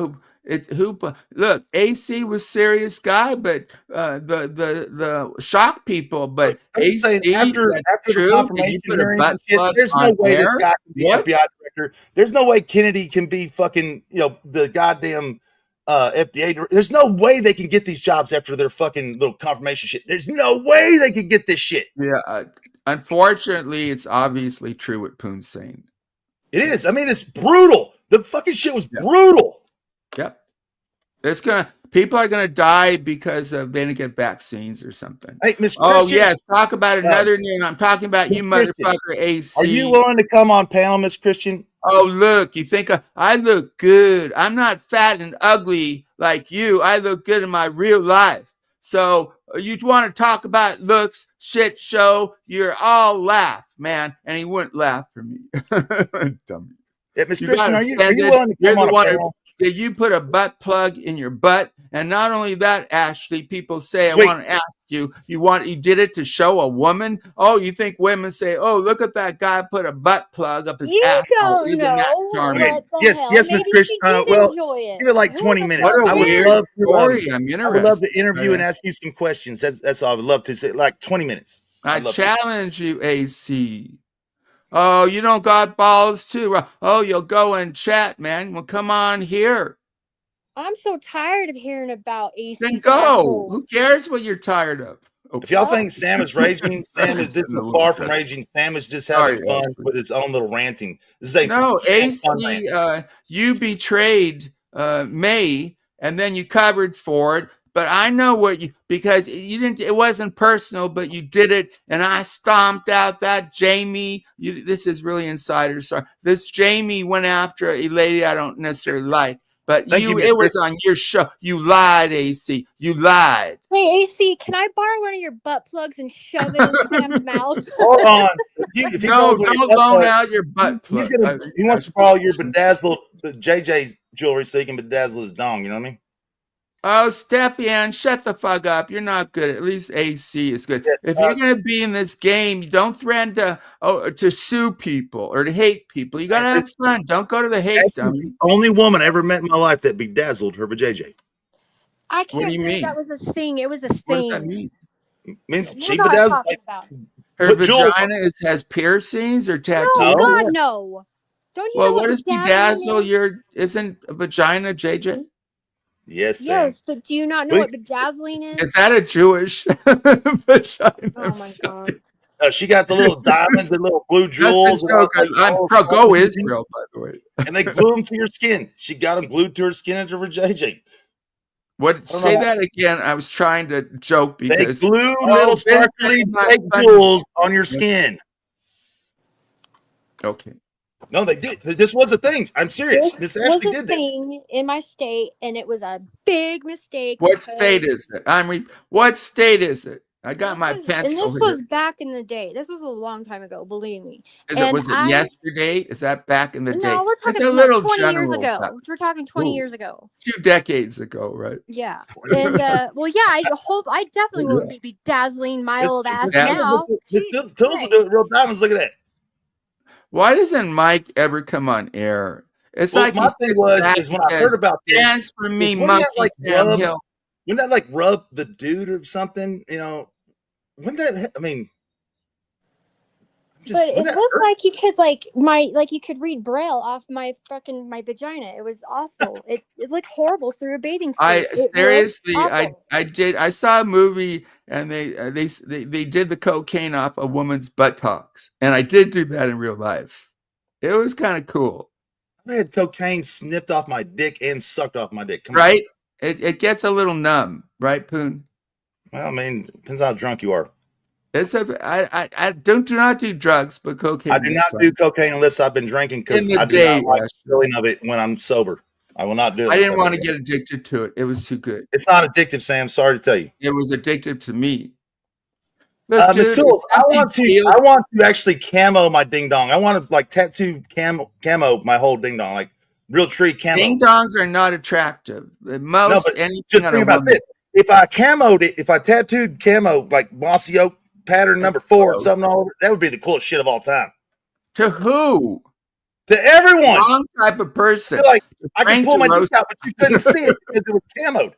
Look, AC was serious guy, but the shock people, but AC
after the confirmation hearings and shit, there's no way this guy can be FBI director. There's no way Kennedy can be fucking, the goddamn FDA director. There's no way they can get these jobs after their fucking little confirmation shit. There's no way they can get this shit.
Yeah. Unfortunately, it's obviously true what Poon's saying.
It is. I mean, it's brutal. The fucking shit was brutal.
Yep. People are gonna die because they didn't get vaccines or something.
Hey, Miss
Oh
Christian,
yes, talk about another name. I'm talking about you, motherfucker. AC.
Are you willing to come on panel, Miss Christian?
Oh look, you think I look good? I'm not fat and ugly like you. I look good in my real life. So you want to talk about looks, shit show? You're all laugh, man. And he wouldn't laugh for me. Dummy.
Yeah, Miss Christian, are you willing to come on a panel?
Did you put a butt plug in your butt? And not only that, Ashley, people say,
Sweet.
I want to ask you, you did it to show a woman? Oh, you think women say, oh, look at that guy put a butt plug up his ass.
Don't know what the
yes,
hell.
Miss
Maybe
Christian.
she did
Well,
enjoy it.
give it like 20 minutes.
What a
I would
weird
love to,
story. I'm interested.
I would love to interview and ask you some questions. That's all I would love to say. Like 20 minutes.
I challenge you, AC. Oh, you don't got balls too. Oh, you'll go and chat, man. Well, come on here.
I'm so tired of hearing about AC.
Then go. Who cares what you're tired of?
If y'all think Sam is raging, this is far from raging. Sam is just having fun with his own little ranting. This is
AC, you betrayed May, and then you covered for it. But I know because you didn't. It wasn't personal, but you did it, and I stomped out that Jamie. This is really insider. Sorry, this Jamie went after a lady I don't necessarily like. But it was on your show. You lied, AC. You lied.
Hey, AC, can I borrow one of your butt plugs and shove it in Sam's mouth?
Hold on.
No, don't loan out your butt plug.
He wants to borrow your bedazzled JJ's jewelry so he can bedazzle his dong. You know what I mean?
Oh, Steffian, shut the fuck up. You're not good. At least AC is good. If you're going to be in this game, don't threaten to sue people or to hate people. You got to have fun. Don't go to the hate dummy.
The only woman I ever met in my life that bedazzled her vajayjay.
I can't
What do you mean?
That was a thing. It was a thing.
What does that mean?
It means she bedazzled.
Her vagina has piercings or tattoos?
No, God, no. Don't you know
what does bedazzle? Isn't a vagina, JJ?
Yes,
yes, but do you not know what bedazzling is?
Is that a Jewish vagina?
Oh my God.
She got the little diamonds and little blue jewels.
Go Israel, by the way.
And they glue them to your skin. She got them glued to her skin and to her JJ.
Say that again. I was trying to joke because
they glue little sparkly fake jewels on your skin.
Okay.
No, they did. This was a thing. I'm serious. Miss Ashley did this
thing in my state, and it was a big mistake.
What state is it? What state is it? I got my pencil.
And this was back in the day. This was a long time ago. Believe me.
Was it yesterday? Is that back in the day?
No, we're talking about 20 years ago. We're talking 20 years ago.
2 decades ago, right?
Yeah. And I definitely won't be bedazzling my old ass now.
Those are real diamonds. Look at that.
Why doesn't Mike ever come on air? It's like
my thing is when I heard about this,
dance for me, monkey Sam Hill.
Wouldn't that rub the dude or something? Wouldn't that? I mean, Just,
but it looked like you could you could read braille off my vagina. It was awful. It looked horrible through a bathing suit.
I saw a movie and they did the cocaine off a woman's buttocks, and I did do that in real life. It was kind of cool.
I had cocaine sniffed off my dick and sucked off my dick. Come
on. It gets a little numb, right, Poon?
Well, I mean, depends how drunk you are.
I do not do drugs, but cocaine.
I do not do cocaine unless I've been drinking, because I do not like the feeling of it when I'm sober. I will not do it.
I didn't want to get addicted to it. It was too good.
It's not addictive, Sam. Sorry to tell you.
It was addictive to me.
Miss Tools, I want to actually camo my ding dong. I want to tattoo camo my whole ding dong, like real tree camo.
Ding dongs are not attractive. Most anything
just think about this. If I camoed it, if I tattooed camo like Mossy Oak pattern number 4 or something all over, that would be the coolest shit of all time.
To who?
To everyone.
Wrong type of person.
I can pull my dick out, but you couldn't see it because it was camoed.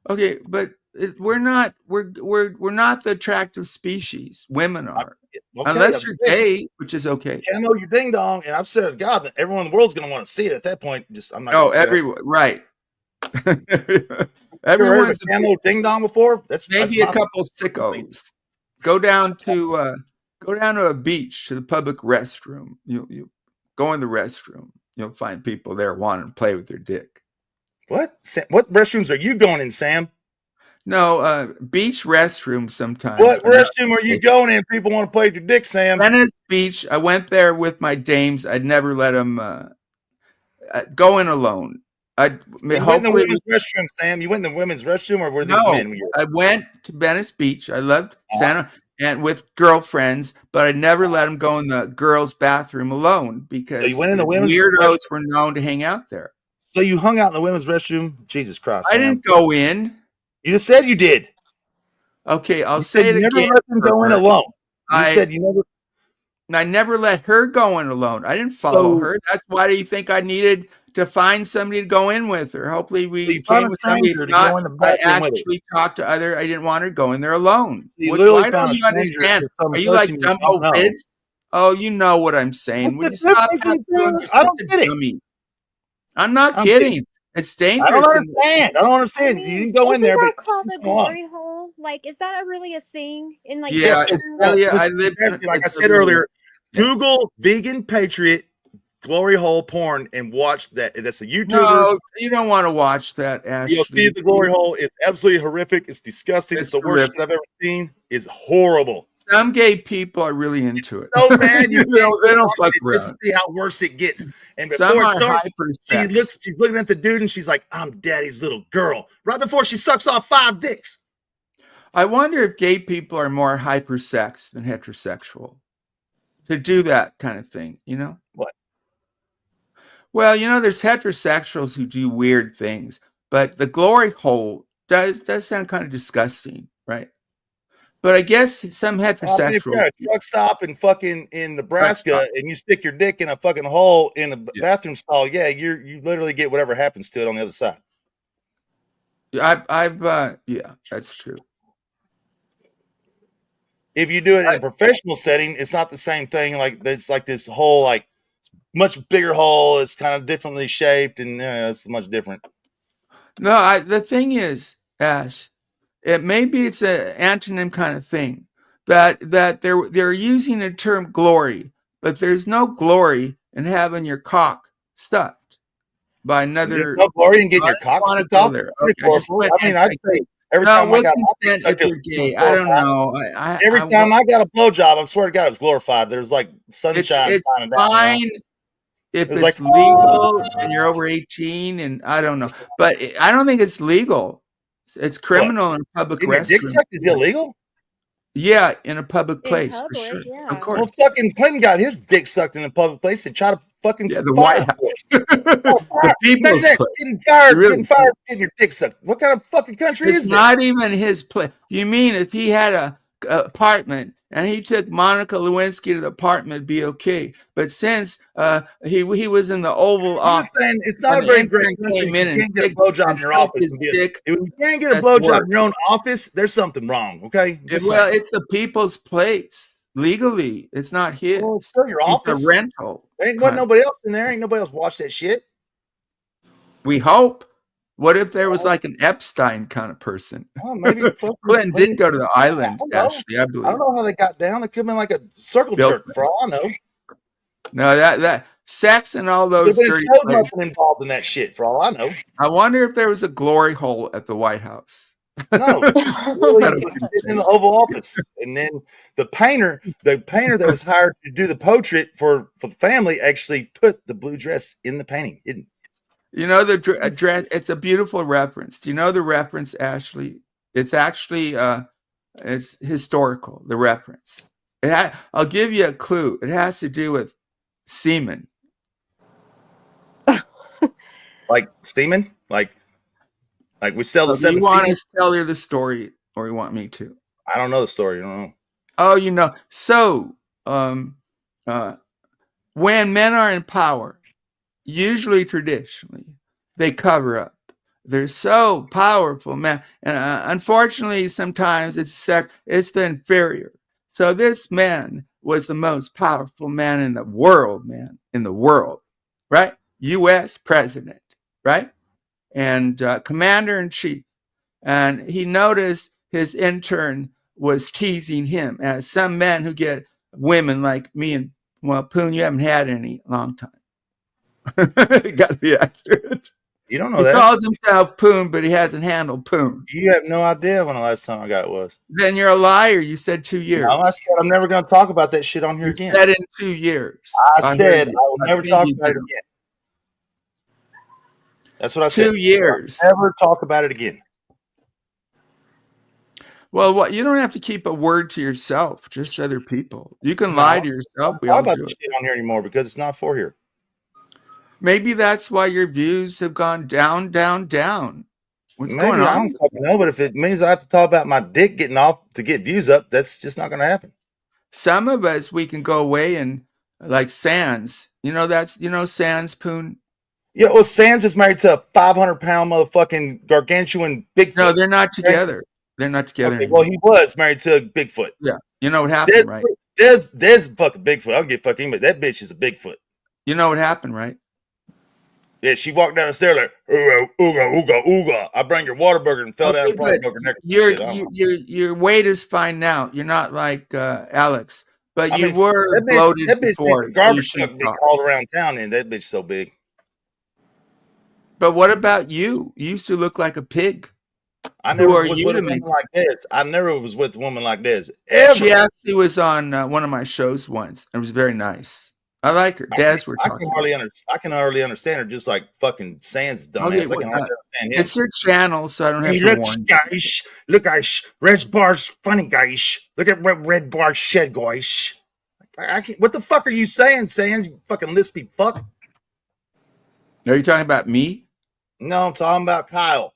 Okay, but we're not the attractive species. Women are, unless you're gay, which is okay.
Camo your ding dong, and I've said, God, that everyone in the world's going to want to see it at that point. I'm not.
Oh, everyone, right?
Everyone's heard of a camo ding dong before.
Maybe a couple sickos. Go down to a beach, to the public restroom. You go in the restroom. You'll find people there wanting to play with their dick.
What restrooms are you going in, Sam?
No, beach restroom sometimes.
What restroom are you going in? People want to play with your dick, Sam.
Venice Beach. I went there with my dames. I'd never let them go in alone.
You went in the women's restroom, Sam. You went in the women's restroom, or were these men?
I went to Venice Beach. I loved Santa, and with girlfriends, but I never let them go in the girls' bathroom alone because
so you went in the women's
weirdos were known to hang out there.
So you hung out in the women's restroom? Jesus Christ!
Sam. I didn't go in.
You just said you did.
Okay, I'll say it again.
You never let them go in alone. You said you never.
I never let her go in alone. I didn't follow her. That's why do you think I needed to find somebody to go in with her? Hopefully we came with somebody. I actually talked to other. I didn't want her to go in there alone. Why don't you understand? Are you like dumb old kids? Oh, you know what I'm saying. Would you stop?
I don't get it.
I'm not kidding. It's dangerous.
I don't understand. You didn't go in there, but
called a glory hole. Like, is that really a thing? In like,
yeah,
I live like I said earlier. Google vegan patriot glory hole porn and watch that. That's a YouTuber.
No, you don't want to watch that, Ashley.
You'll see the glory hole. It's absolutely horrific. It's disgusting. It's the worst shit I've ever seen. It's horrible.
Some gay people are really into it.
So bad you
they don't fuck around.
Just see how worse it gets. And before it starts, she's looking at the dude and she's like, "I'm daddy's little girl." Right before she sucks off 5 dicks.
I wonder if gay people are more hypersex than heterosexual to do that kind of thing. You know
what?
Well, there's heterosexuals who do weird things, but the glory hole does sound kind of disgusting, right? But I guess some heterosexual.
If you're at a truck stop in Nebraska and you stick your dick in a fucking hole in a bathroom stall, you literally get whatever happens to it on the other side.
Yeah, that's true.
If you do it in a professional setting, it's not the same thing. Like it's like this whole like much bigger hole. It's kind of differently shaped, and it's much different.
No, the thing is, Ash. Maybe it's an antonym kind of thing that they're using the term glory, but there's no glory in having your cock stuffed by another.
There's no glory in getting your cock stuffed off. I mean, I'd say every time I got
I don't know.
Every time I got a blowjob, I swear to God, it was glorified. There's like sunshine shining down.
Fine. If it's like legal and you're over 18, and I don't know, but I don't think it's legal. It's criminal in a public restroom.
Dick suck is illegal?
Yeah, in a public place, for sure.
Yeah.
Of course.
Well, fucking Clinton got his dick sucked in a public place and tried to fucking
the White House. The people's
getting fired, getting your dick sucked. What kind of fucking country is this?
It's not even his place. You mean if he had a apartment and he took Monica Lewinsky to the apartment, it'd be okay. But since he was in the Oval Office,
saying it's not a very great country. You can't get a blowjob in your office. If you can't get a blowjob in your own office, there's something wrong. Okay,
it's the people's place. legally. It's not his.
Well, it's still your
He's
office.
a rental.
There ain't nobody else in there. Ain't nobody else watch that shit.
We hope. What if there was like an Epstein kind of person?
Well, maybe
Clinton did go to the island, Ashley, I
I
believe.
don't know how they got down. They could have been like a circle
Bill
jerk for all I know.
No, that sex and all those
There's
dirty
been
places.
nothing involved in that shit for all I know.
I wonder if there was a glory hole at the White House.
No, really sitting in the Oval Office, and then the painter that was hired to do the portrait for the family actually put the blue dress in the painting.
You know the dress. It's a beautiful reference. Do you know the reference, Ashley? It's actually it's historical. The reference. I'll give you a clue. It has to do with semen.
Like steaming, like we sell the
Do
seven.
You want to tell her the story, or you want me to?
I don't know the story. I don't know.
Oh, you know. So, when men are in power, usually traditionally, they cover up. They're so powerful, man. And unfortunately, sometimes it's the inferior. So this man was the most powerful man in the world, right? U.S. president, right? And commander-in-chief. And he noticed his intern was teasing him, as some men who get women like me and, well, Poon, you haven't had any long time. Got to be accurate.
You don't know
he
that.
He calls himself Poon, but he hasn't handled Poon.
You have no idea when the last time I got it was.
Then you're a liar. You said 2 years.
No, I'm never going to talk about that shit on here again.
Said in 2 years.
I said I will never talk about it again. That's what I said.
2 years.
I'll never talk about it again.
Well, you don't have to keep a word to yourself, just other people. You can lie to yourself.
We all do this shit on here anymore because it's not for here.
Maybe that's why your views have gone down, down, down. What's going on?
I don't fucking know, but if it means I have to talk about my dick getting off to get views up, that's just not going to happen.
Some of us, we can go away and like Sands. Sands, Poon?
Yeah, well, Sands is married to a 500-pound motherfucking gargantuan Bigfoot.
No, they're not together. They're not together.
Okay, well, he was married to a Bigfoot.
Yeah. You know what happened, right?
There's fucking Bigfoot. I'll get fucking, but that bitch is a Bigfoot.
You know what happened, right?
Yeah, she walked down the stairs like, ooga, ooga, ooga, ooga. I bring your Whataburger and fell down and probably broke her neck.
Your weight is fine now. You're not like Alex, but you were bloated before.
That garbage truck be called around town, and that bitch so big.
But what about you? You used to look like a pig.
I never was with a woman like this. I never was with a woman like this. Ever.
She actually was on one of my shows once. It was very nice. I like her. Des, we're talking.
I can hardly understand her, just like fucking Sans dumbass. I can hardly understand him.
It's her channel, so I don't have to
look,
warn
guys. Look, guys. Red bar's funny, guys. Look at what red bar shed, guys. What the fuck are you saying, Sans? You fucking lispy fuck.
Are you talking about me?
No, I'm talking about Kyle.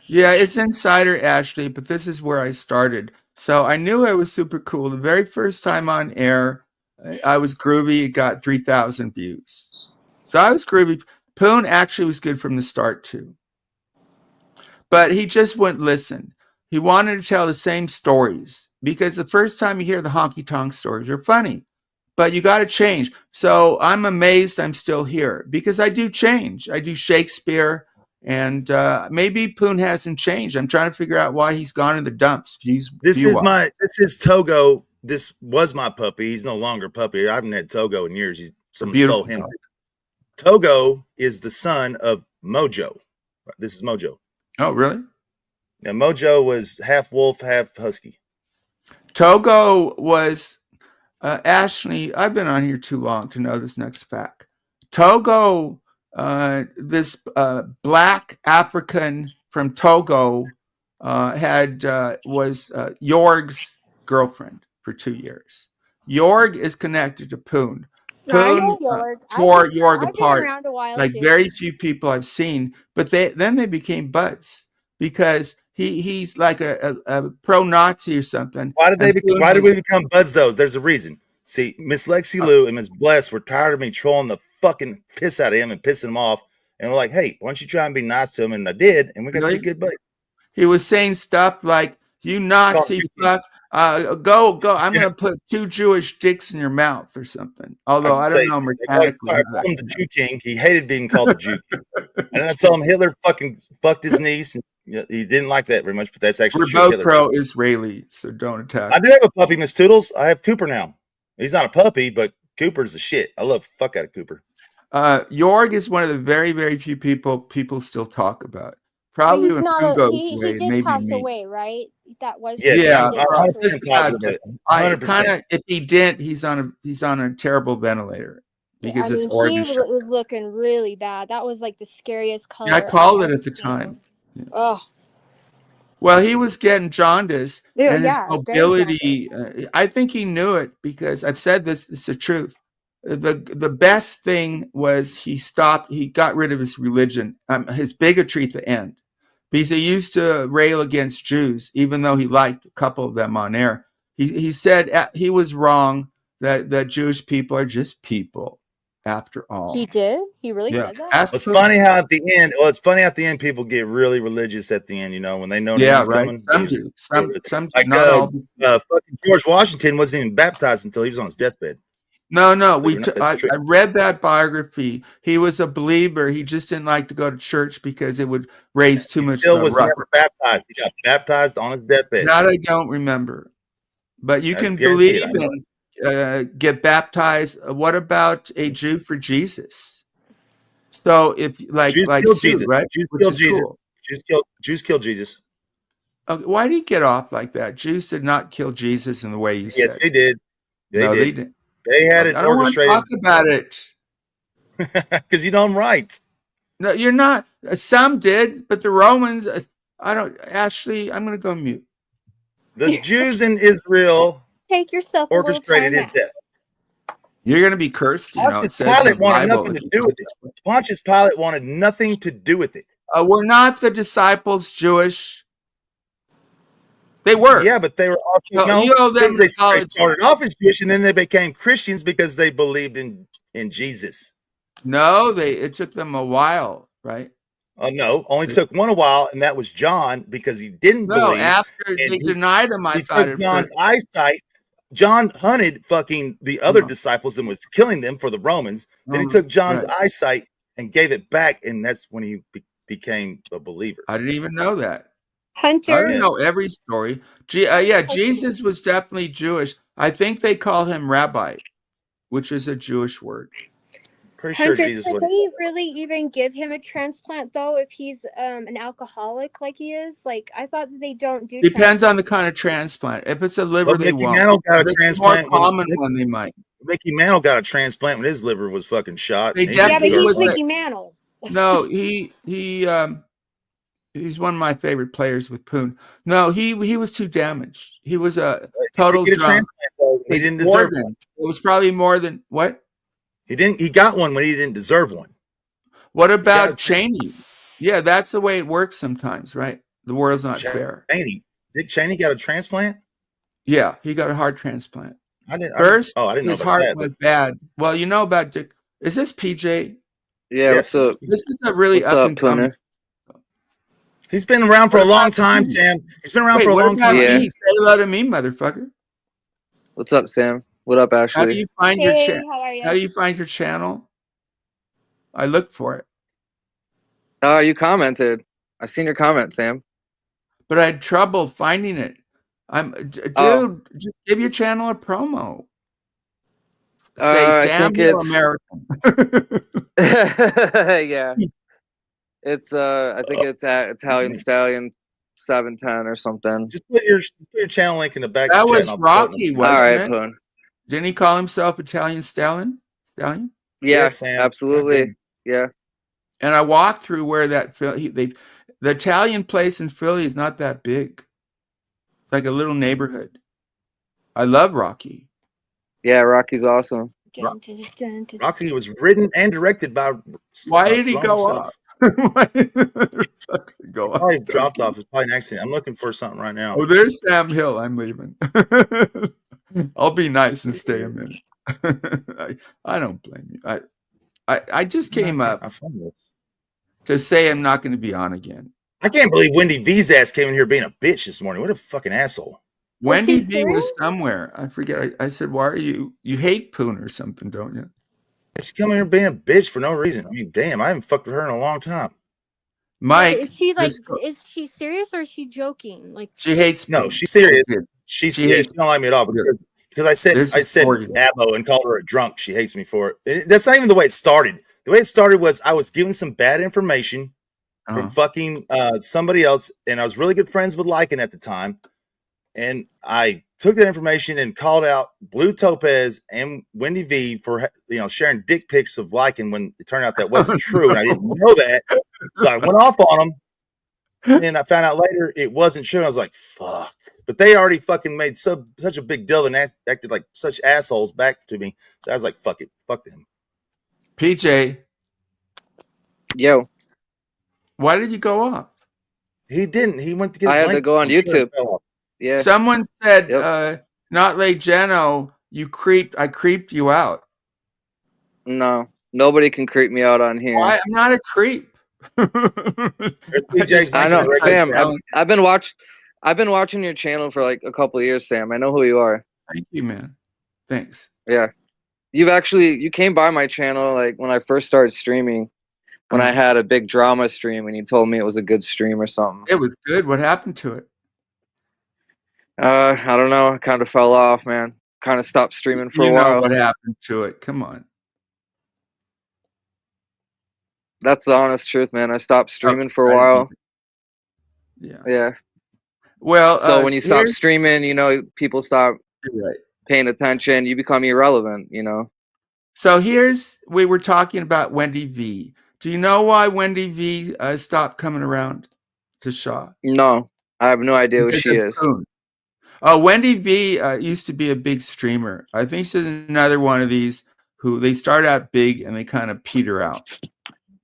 Yeah, it's Insider Ashley, but this is where I started. So I knew I was super cool. The very first time on air, I was groovy. It got 3,000 views. So I was groovy. Poon actually was good from the start too. But he just wouldn't listen. He wanted to tell the same stories because the first time you hear the honky-tonk stories are funny. But you got to change. So I'm amazed I'm still here because I do change. I do Shakespeare. And maybe Poon hasn't changed. I'm trying to figure out why he's gone in the dumps.
This is Togo. This was my puppy. He's no longer a puppy. I haven't had Togo in years. Someone stole him. Togo is the son of Mojo. This is Mojo.
Oh, really?
And Mojo was half wolf, half husky.
Togo was Ashley. I've been on here too long to know this next fact. Togo. This black African from Togo was Jorg's girlfriend for 2 years. Jorg is connected to Poon. Poon tore Jorg apart. Like very few people I've seen, but then they became buds because he's like a pro-Nazi or something.
Why did we become buds though? There's a reason. See, Miss Lexi Lou and Miss Bless were tired of me trolling the fucking piss out of him and pissing him off. And we're like, hey, why don't you try and be nice to him? And I did. And we got to be good buddies.
He was saying stuff like, you Nazi fuck, Go. I'm going to put 2 Jewish dicks in your mouth or something. Although I don't know mechanically.
I called him the Jew King. He hated being called the Jew King. And then I told him Hitler fucking fucked his niece. And, he didn't like that very much, but that's actually
We're
true.
both pro-Israeli, so don't attack.
I do have a puppy, Miss Toodles. I have Cooper now. He's not a puppy, but Cooper's the shit. I love the fuck out of Cooper.
Jorg is one of the very, very few people still talk about. Probably when Pooh goes away,
he did
maybe
pass
me.
away, right? That was
I'm
positive.
100%.
If he didn't, he's on a terrible ventilator because
he was looking really bad. That was like the scariest color.
Yeah, I called it at the time. Yeah.
Oh.
Well, he was getting jaundice, and his mobility. I think he knew it because I've said this. It's the truth. The best thing was he got rid of his religion, his bigotry at the end, because he used to rail against Jews, even though he liked a couple of them on air. He said he was wrong, that Jewish people are just people after all.
He did? He really said that?
It's funny how at the end, people get really religious at the end, when they know Neil's coming.
Some
like fucking George Washington wasn't even baptized until he was on his deathbed.
No, I read that biography. He was a believer. He just didn't like to go to church because it would raise too much.
Still was never baptized. He got baptized on his deathbed.
That I don't remember, but you can believe and get baptized. What about a Jew for Jesus? So if
Jews
Sue,
Jesus,
right?
Jews kill Jesus. Cool. Jews kill Jesus.
Why do you get off like that? Jews did not kill Jesus in the way you said.
Yes, they did.
They didn't.
They had it orchestrated.
I don't want to talk about it
because you know I'm right.
No, you're not. Some did, but the Romans. I don't. Ashley, I'm going to go mute.
The Jews in Israel
take yourself
orchestrated his death.
You're going to be cursed.
Pontius Pilate wanted nothing to do with it. Pontius Pilate wanted nothing to do with it.
Were not the disciples Jewish? They were.
Yeah, but they were also they started off as Jewish and then they became Christians because they believed in Jesus.
No, it took them a while, right?
No, only took one a while, and that was John because he didn't believe.
After they denied him, I thought
took John's eyesight. John hunted fucking the other disciples and was killing them for the Romans. Then he took John's eyesight and gave it back, and that's when he became a believer.
I didn't even know that.
Hunter.
I didn't know every story. Jesus was definitely Jewish. I think they call him rabbi, which is a Jewish word.
Pretty sure Jesus
would. Did they really even give him a transplant though? If he's an alcoholic like he is, like I thought that they don't do.
Depends on the kind of transplant. If it's a liver, they won't.
Mantle got a transplant.
More common one they might.
Mickey Mantle got a transplant when his liver was fucking shot.
But he's Mickey Mantle.
No, he's one of my favorite players with Poon. No, he was too damaged. He was a total drunk.
He didn't deserve one.
It was probably more than what?
He didn't. He got one when he didn't deserve one.
What about Cheney? Yeah, that's the way it works sometimes, right? The world's not fair.
Did Cheney got a transplant?
Yeah, he got a heart transplant.
I didn't
know his
about
heart
that,
went bad. Well, you know about Dick. Is this PJ?
Yeah,
yes.
What's up?
This is a really up and coming.
He's been around for a long time, Sam. He's been around for a long time.
Yeah. Say hello to me, motherfucker.
What's up, Sam? What up, Ashley?
How do you find your
How
do you find your channel? I looked for it.
Oh, you commented. I seen your comment, Sam.
But I had trouble finding it. Dude, just give your channel a promo. Say Samuel American.
Yeah. It's I think it's at Italian Stallion 710 or something.
Just put your channel link in the back.
That was Rocky, wasn't
all right,
it?
Poon.
Didn't he call himself Italian Stallion?
Yeah,
yes,
absolutely. Yeah.
And I walked through where the Italian place in Philly is not that big. It's like a little neighborhood. I love Rocky.
Yeah, Rocky's awesome.
Rocky was written and directed by.
Why did he go off?
Probably dropped off. It's probably an accident. I'm looking for something right now.
Oh, there's Sam Hill. I'm leaving. I'll be nice and stay a minute. I don't blame you. I just came up to say I'm not going to be on again.
I can't believe Wendy V's ass came in here being a bitch this morning. What a fucking asshole.
Wendy V was somewhere. I forget. I said, "Why are you hate Poon or something, don't you?"
She's coming here being a bitch for no reason. I mean, damn, I haven't fucked with her in a long time.
Mike,
is she like? Is she serious or is she joking? Like
she hates.
No, she's serious.
She
She don't like me at all because I said Abo and called her a drunk. She hates me for it. That's not even the way it started. The way it started was I was giving some bad information from fucking somebody else, and I was really good friends with Lycan at the time. And I took that information and called out Blue Topaz and Wendy V for sharing dick pics of Lycan when it turned out that wasn't true, and I didn't know that. So I went off on them, and I found out later it wasn't true. And I was like, "Fuck!" But they already fucking made such a big deal and acted like such assholes back to me. That I was like, "Fuck it, fuck them."
PJ,
yo,
why did you go off?
He didn't. He went to get his
I had
link.
to go on YouTube. Yeah.
Someone said, "Not Legeno, you creeped. I creeped you out."
No, nobody can creep me out on here.
I'm not a creep.
I know, Sam. I've been watching your channel for like a couple of years, Sam. I know who you are.
Thank you, man. Thanks.
Yeah, you came by my channel like when I first started streaming, when I had a big drama stream, and you told me it was a good stream or something.
It was good. What happened to it?
I don't know. I kind of fell off, man. Kind of stopped streaming for a while.
You know what happened to it? Come on.
That's the honest truth, man. I stopped streaming for a while. Yeah.
Well,
so when you stop streaming, people stop paying attention. You become irrelevant,
So we were talking about Wendy V. Do you know why Wendy V stopped coming around to Shaw?
No, I have no idea who she is.
Oh, Wendy V used to be a big streamer. I think she's another one of these who they start out big and they kind of peter out.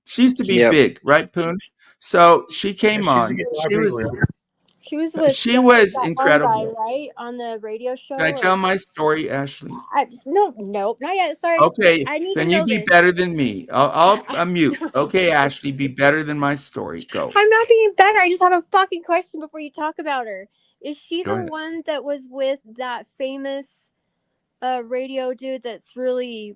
She used to be big, right, Poon? So she came on.
she was with
she was
that
incredible,
guy, right, on the radio show.
Can I tell my story, Ashley?
No, not yet. Sorry.
Okay,
I need
then
to
you
know
be
this.
better than me. I'll mute. Okay, Ashley, be better than my story. Go.
I'm not being better. I just have a fucking question before you talk about her. Is she
Go
the
ahead.
one that was with that famous radio dude that's really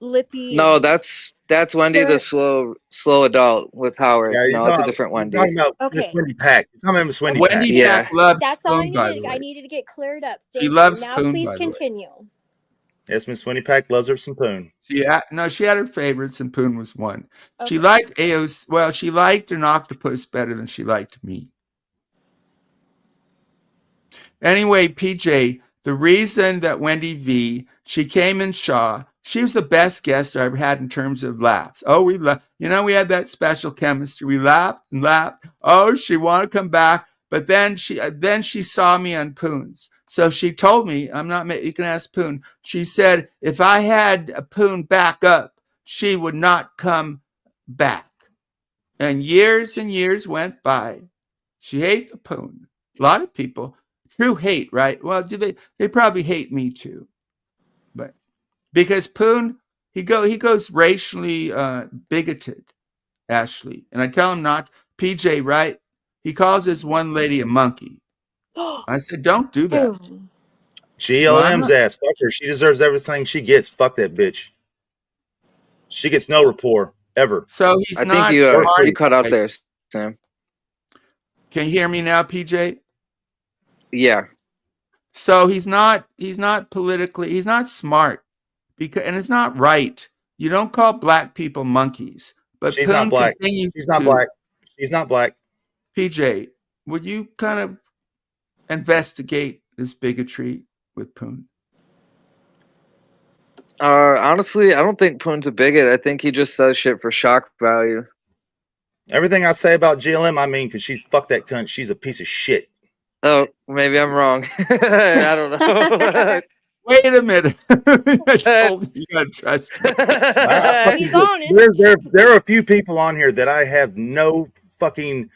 lippy?
No, that's Wendy, the slow adult with Howard.
Yeah,
no, it's a different Wendy.
You're talking about Miss Wendy Pack. You're talking about Miss Wendy Pack.
Wendy Pack loves
That's all I
Poon, by
needed.
the way.
I needed to get cleared up.
She
Thank
loves
you. Now
Poon,
please
by the way.
continue.
Yes, Miss Wendy Pack loves her some Poon.
She had her favorites, and Poon was one. She liked AOC. Well, she liked an octopus better than she liked me. Anyway, PJ, the reason that Wendy V, she came in Shaw, she was the best guest I ever had in terms of laughs. Oh, we laughed. We had that special chemistry. We laughed and laughed. Oh, she wanted to come back. But then she saw me on Poon's. So she told me, you can ask Poon. She said, if I had a Poon back up, she would not come back. And years went by. She hated the Poon. A lot of people. True hate, right? Well, they probably hate me too. But because Poon, he goes racially bigoted, Ashley. And I tell him not. PJ, right? He calls this one lady a monkey. I said, don't do that.
GLM's ass. Fuck her. She deserves everything she gets. Fuck that bitch. She gets no rapport ever.
So he's
I
not.
think you cut out there, Sam.
Can you hear me now, PJ?
Yeah.
So he's not politically, he's not smart, and it's not right. You don't call black people monkeys. But
she's not black. She's not black. She's not black.
PJ, would you kind of investigate this bigotry with Poon?
Honestly, I don't think Poon's a bigot. I think he just says shit for shock value.
Everything I say about GLM, I mean, because fuck that cunt. She's a piece of shit.
Oh, maybe I'm wrong. I don't know.
Wait a minute. I told you gotta trust me.
He's honest.
There are a few people on here that I have no fucking,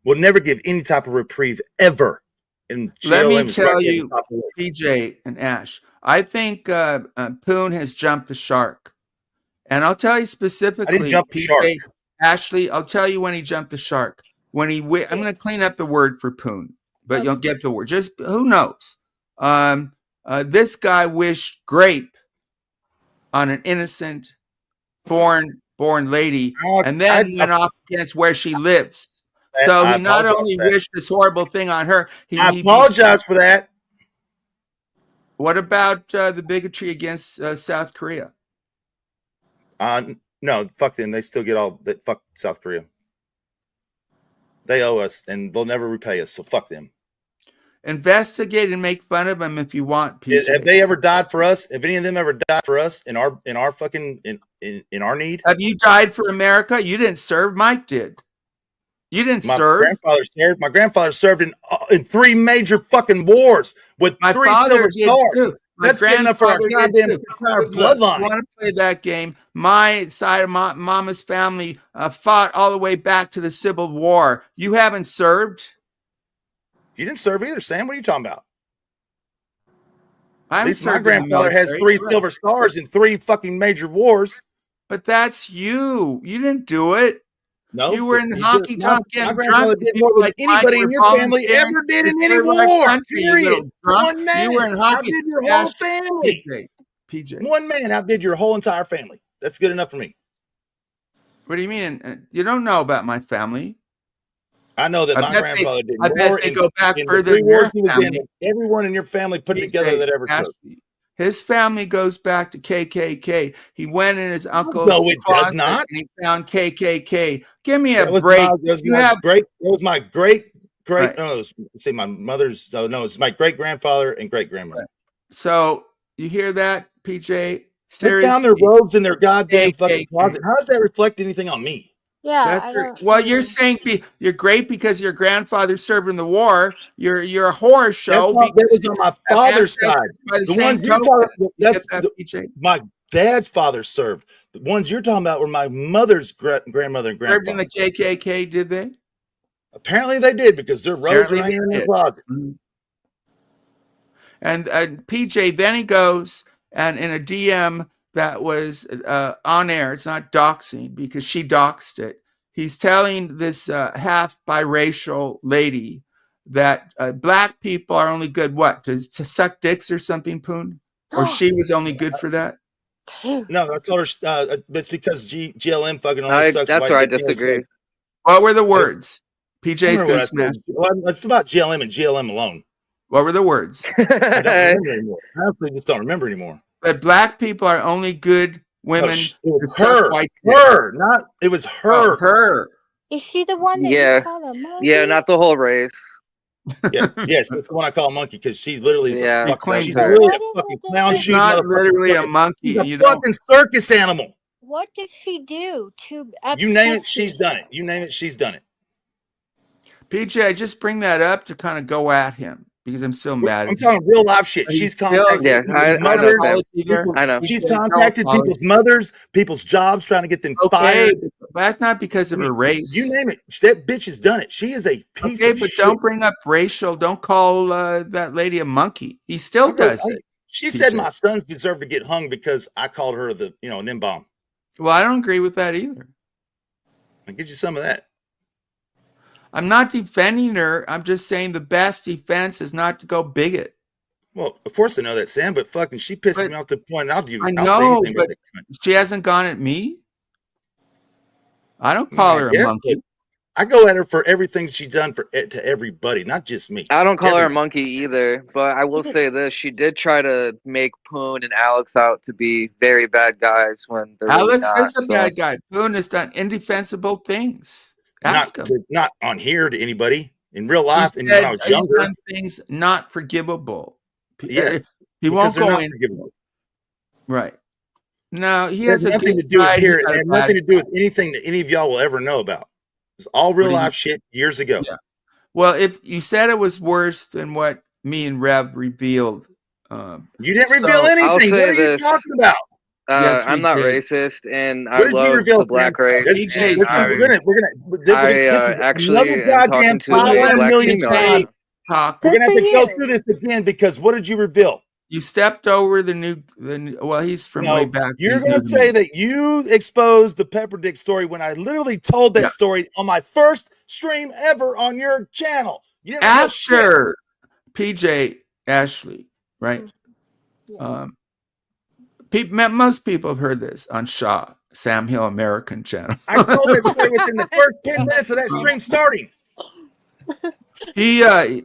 will never give any type of reprieve ever. And
let me tell you, PJ and Ash, I think Poon has jumped the shark. And I'll tell you specifically,
I didn't jump the shark.
Ashley, I'll tell you when he jumped the shark. I'm going to clean up the word for Poon. but you'll get the word. Just who knows? This guy wished grape on an innocent foreign-born lady, and then went off against where she lives. So he not only wished this horrible thing on her,
I apologize for that.
What about the bigotry against South Korea?
No, fuck them. They still get all that. Fuck South Korea. They owe us, and they'll never repay us. So fuck them.
Investigate and make fun of them if you want. PJ.
Have they ever died for us? Have any of them ever died for us in our fucking in our need?
Have you died for America? You didn't serve. Mike did. You didn't serve.
My grandfather served in 3 major fucking wars with 3 silver stars. That's good enough for our goddamn entire bloodline.
You want to play that game? My side of my mama's family fought all the way back to the Civil War. You haven't served.
You didn't serve either, Sam. What are you talking about?
At
least my grandfather has 3 silver stars in 3 fucking major wars.
But that's you. You didn't do it.
No,
you were in the honky tonk getting
drunk. Did more than anybody in your family ever did in any war. Period. One man.
You were in honky.
Outdid your whole family.
PJ.
One man outdid your whole entire family. That's good enough for me.
What do you mean? You don't know about my family.
I know that my grandfather did
more. I bet they go back further than your family.
Everyone in your family put together that ever served.
His family goes back to KKK. He went in his uncle's
does not.
And he found KKK. Give me a break.
That was my great. No, let's say my mother's. No, it's my great grandfather and great grandmother.
So you hear that, PJ?
They found their robes in their goddamn fucking closet. How does that reflect anything on me?
Yeah.
Well, you're saying you're great because your grandfather served in the war. You're a horror show.
That was on my father's side. My dad's father served. The ones you're talking about were my mother's grandmother and grandfather.
Served in the KKK, did they?
Apparently they did because their robes are hanging in the closet.
And PJ, then he goes and in a DM that was on air. It's not doxing because she doxed it. He's telling this half biracial lady that black people are only good, to suck dicks or something, Poon? Or she was only good for that?
No, I told her it's because GLM fucking only sucks.
That's where I disagree.
What were the words? PJ's going to smash.
It's about GLM and GLM alone.
What were the words?
I don't remember anymore. I honestly just don't remember anymore.
That black people are only good women.
It was it was her.
Oh, her.
Is she the one that you call a monkey?
Yeah, not the whole race.
Yes, that's the one I call a monkey because she literally is she's
really
a fucking clown.
She's not literally a monkey.
She's a fucking circus animal.
What did she do to
you name it? She's done it. You name it? She's done it.
PJ, I just bring that up to kind of go at him because I'm still mad.
I'm talking real life shit. She's contacted
I know.
She's contacted people's mothers, people's jobs, trying to get them fired.
That's not because of her race.
You name it. That bitch has done it. She is a piece of shit.
Don't bring up racial. Don't call that lady a monkey. He still does it.
She said my sons deserve to get hung because I called her an N-bomb.
Well, I don't agree with that either.
I'll get you some of that.
I'm not defending her. I'm just saying the best defense is not to go bigot.
Well, of course I know that, Sam, but fucking she pisses me off to the point
I know, but she hasn't gone at me. I don't call her a monkey.
I go at her for everything she's done to everybody, not just me.
I don't call her a monkey either, but I will say this: she did try to make Poon and Alex out to be very bad guys when they're
Alex
really not,
is a bad guy. Poon has done indefensible things. Ask him.
Not on here to anybody in real life. And when I was younger,
done things not forgivable.
Yeah,
he won't go in. Right. No, he has
nothing to do with here. It has nothing to do with anything that any of y'all will ever know about. It's all real life shit years ago.
Yeah. Well, if you said it was worse than what me and Rev revealed,
you didn't reveal anything. What are you talking about?
Yes, I'm not racist, and I love the black race.
We're gonna
actually talking to a black female.
We're gonna have to go through this again because what did you reveal?
You stepped over the new. Well, he's from way back.
You're going to say that you exposed the Pepper Dick story when I literally told that story on my first stream ever on your channel. You didn't
After PJ Ashley, right?
Yes.
Most people have heard this on Shaw, Sam Hill American channel.
I told that story within the first 10 minutes of that stream starting.
I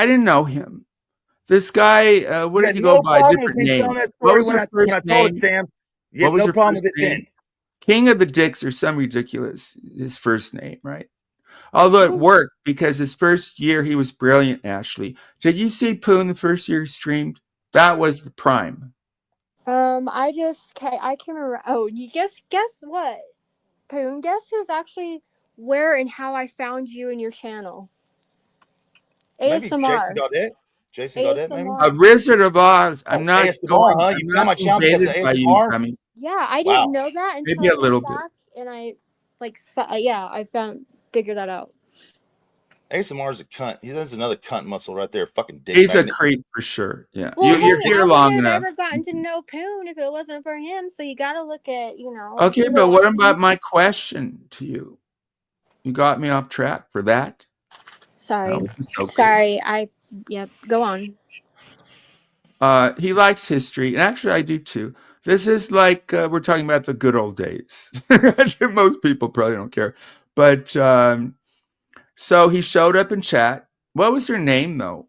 didn't know him. This guy, what did he go by? Different name. What was her first name?
Told it, Sam. You had no problem with it then.
King of the Dicks or some ridiculous, his first name, right? Although it worked because his first year he was brilliant, Ashley. Did you see Poon the first year he streamed? That was the prime.
I can't remember. Oh, you guess what? Poon, guess who's actually where and how I found you and your channel?
Maybe
ASMR.
Jason Gaudette, maybe?
A Wizard of Oz. I'm not
ASMR,
going.
huh?
I'm
You
not
found my channel because of
invaded by you,
ASMR?
Tommy.
Yeah, I didn't know that until
Maybe a little
I
bit.
back and I figured that out.
ASMR is a cunt. There's another cunt muscle right there. Fucking dick
He's
magnet.
a creep for sure. Yeah.
Well,
You're here long enough.
I would have never gotten to know Poon if it wasn't for him. So you got to look at,
Okay, but what about my question to you? You got me off track for that.
Sorry.
Okay.
Sorry. Go on.
He likes history, and actually I do too. This is like we're talking about the good old days. Most people probably don't care. But so he showed up in chat. What was her name, though?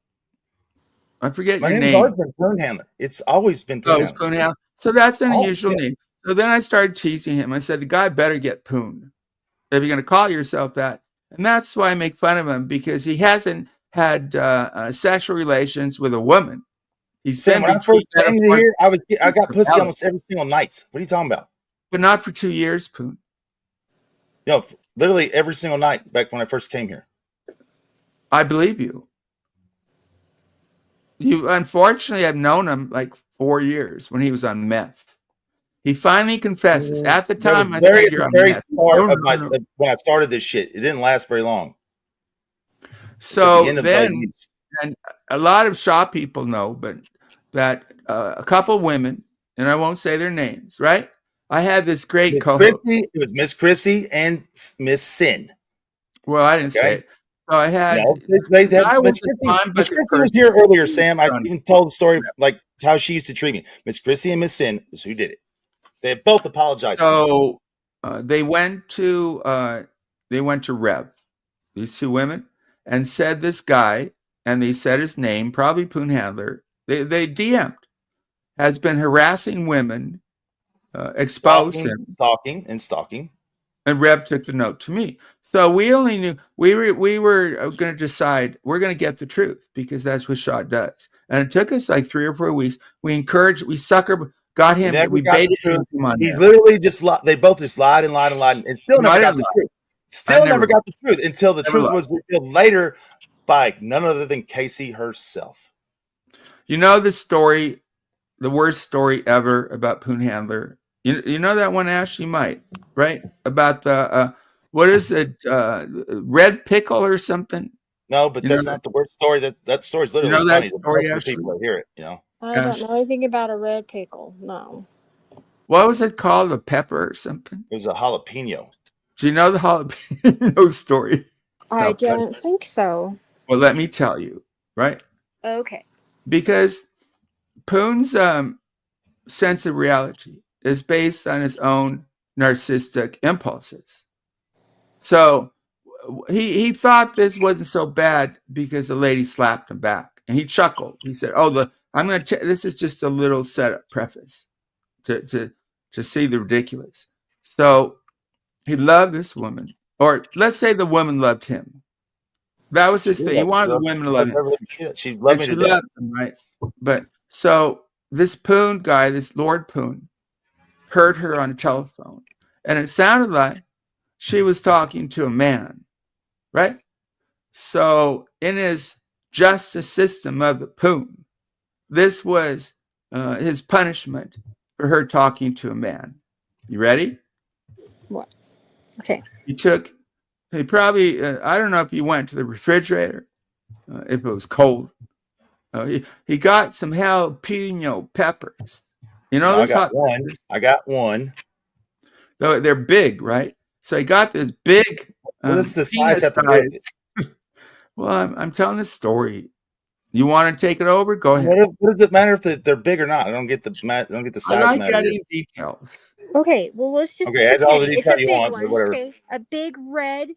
I forget your name.
My name's always been Poon Handler. It's always been Poon Handler.
Poon Handler. So that's an unusual name. So then I started teasing him. I said, the guy better get Poon if you're going to call yourself that. And that's why I make fun of him, because he hasn't had sexual relations with a woman. He's
when I first came here, I got pussy almost every single night. What are you talking about?
But not for 2 years, Poon.
Literally every single night back when I first came here.
I believe you. You unfortunately have known him like 4 years when he was on meth. He finally confesses. At the time, I said you're on meth.
When I started this shit, it didn't last very long.
So then, and a lot of shop people know, but that a couple women, and I won't say their names, right? I had this great co-host.
It was Miss Chrissy and Miss Sin.
Well, I didn't say it. So I had.
No, Miss Chrissy was here earlier, Sam. I even told the story like how she used to treat me. Miss Chrissy and Miss Sin is who did it. They both apologized.
So they went to Rev, these two women, and said this guy, and they said his name, probably Poon Handler. They DM'd, has been harassing women, exposed him,
stalking.
And Rev took the note to me. So we only knew we were going to decide we're going to get the truth, because that's what Shaw does. And it took us like 3 or 4 weeks. We got him. We baited him.
He literally they both just lied and still never got the truth. Still never got the truth until the truth was revealed later by none other than Casey herself.
You know the story, the worst story ever about Poon Handler. You know that one, Ash? You might, right? About the what is it? Red pickle or something?
No, but that's not the worst story. That story's literally funny.
Story,
people that hear it,
I don't know anything about a red pickle. No.
What was it called? A pepper or something?
It was a jalapeno.
Do you know the jalapeno story?
I don't think so.
Well, let me tell you, right?
Okay.
Because Poon's sense of reality is based on his own narcissistic impulses. So he thought this wasn't so bad because the lady slapped him back, and he chuckled. He said, this is just a little setup preface to see the ridiculous. So he loved this woman, or let's say the woman loved him. That was his thing. He wanted the women to love him.
She loved me to death.
Him, right? But so this Poon guy, this Lord Poon, heard her on a telephone, and it sounded like she was talking to a man, right? So in his justice system of the Poon, this was his punishment for her talking to a man. You ready?
What? Okay.
He probably, I don't know if he went to the refrigerator, if it was cold. He got some jalapeno peppers. You know,
I got one.
They're big, right? So he got this big
What is the size have to do?
Well, I'm telling a story. You want to take it over? Go ahead.
What does it matter if they're big or not? I don't get the size.
I like
matter
adding details.
Okay, well let's just
add all the
pretend it's
detail
a
you
big
want,
one.
whatever.
Okay, a big red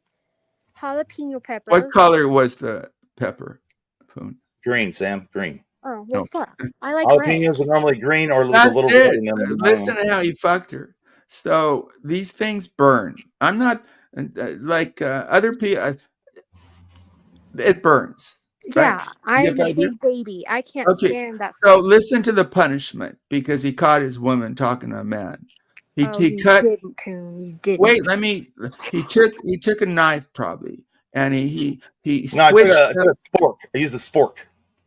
jalapeno pepper.
What color was the pepper? Poon?
Green, Sam. Green.
Oh well, fuck. I like
jalapenos
red.
are normally green or with a
That's
little
it.
red in them.
Listen to how you fucked her. So these things burn. I'm not like other people. It burns.
Yeah,
Right?
I'm a big baby. I can't stand that
So
stuff.
listen to the punishment because he caught his woman talking to a man. He cut.
Didn't, Coon. You didn't.
Wait, let me. He took a knife probably, and he
No, I
swished.
took a spork. I used a spork.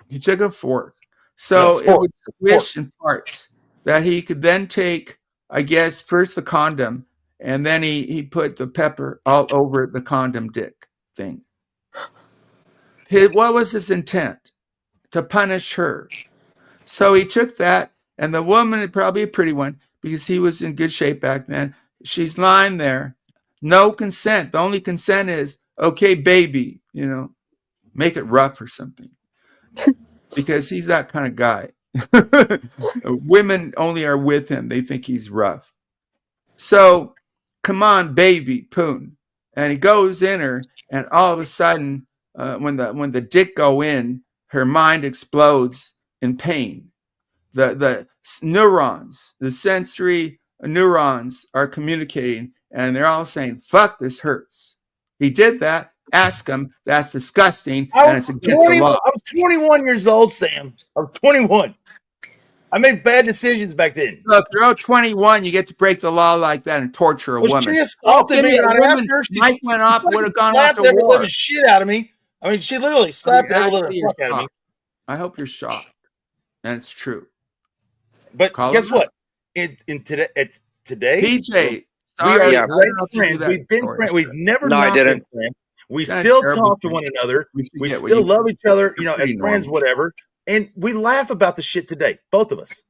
He took a fork, so
spork,
it would swish in parts that he could then take. I guess first the condom, and then he put the pepper all over the condom dick thing. What was his intent? To punish her. So he took that, and the woman, probably a pretty one, because he was in good shape back then. She's lying there, no consent. The only consent is, okay, baby, make it rough or something. Because he's that kind of guy. Women only are with him. They think he's rough. So, come on, baby, Poon. And he goes in her, and all of a sudden, when the dick go in, her mind explodes in pain. The neurons, the sensory neurons are communicating, and they're all saying, fuck, this hurts. He did that. Ask him. That's disgusting, and it's against the law.
I was 21 years old, Sam. I was 21. I made bad decisions back then.
Look, you're 21, you get to break the law like that and torture a woman.
She assaulted me.
Mike went off, would have gone off to
war.
war.
The shit out of me. I mean, she literally slapped the fuck out of me.
I hope you're shocked, and it's true.
But guess what? Today,
PJ,
we are great friends. We've been friends. We've never not been friends. We still talk to one another. We still love each other, as friends, whatever. And we laugh about the shit today, both of us.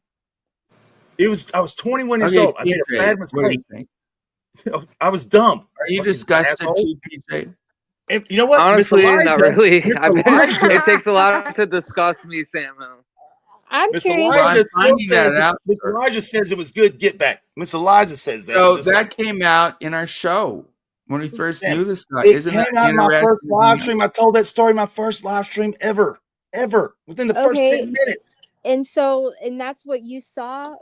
I was 21 years old. I made a bad mistake. I was dumb.
Are you disgusted too, PJ?
And you know what?
Honestly, not really.
It
takes a lot to disgust me, Samuel.
I'm
curious. Miss Elijah says it was good. Get back. Miss Elijah says that.
So that came out in our show when we first knew this guy.
Isn't that out in my first live stream? I told that story my first live stream ever within the first 10 minutes.
And that's what you saw.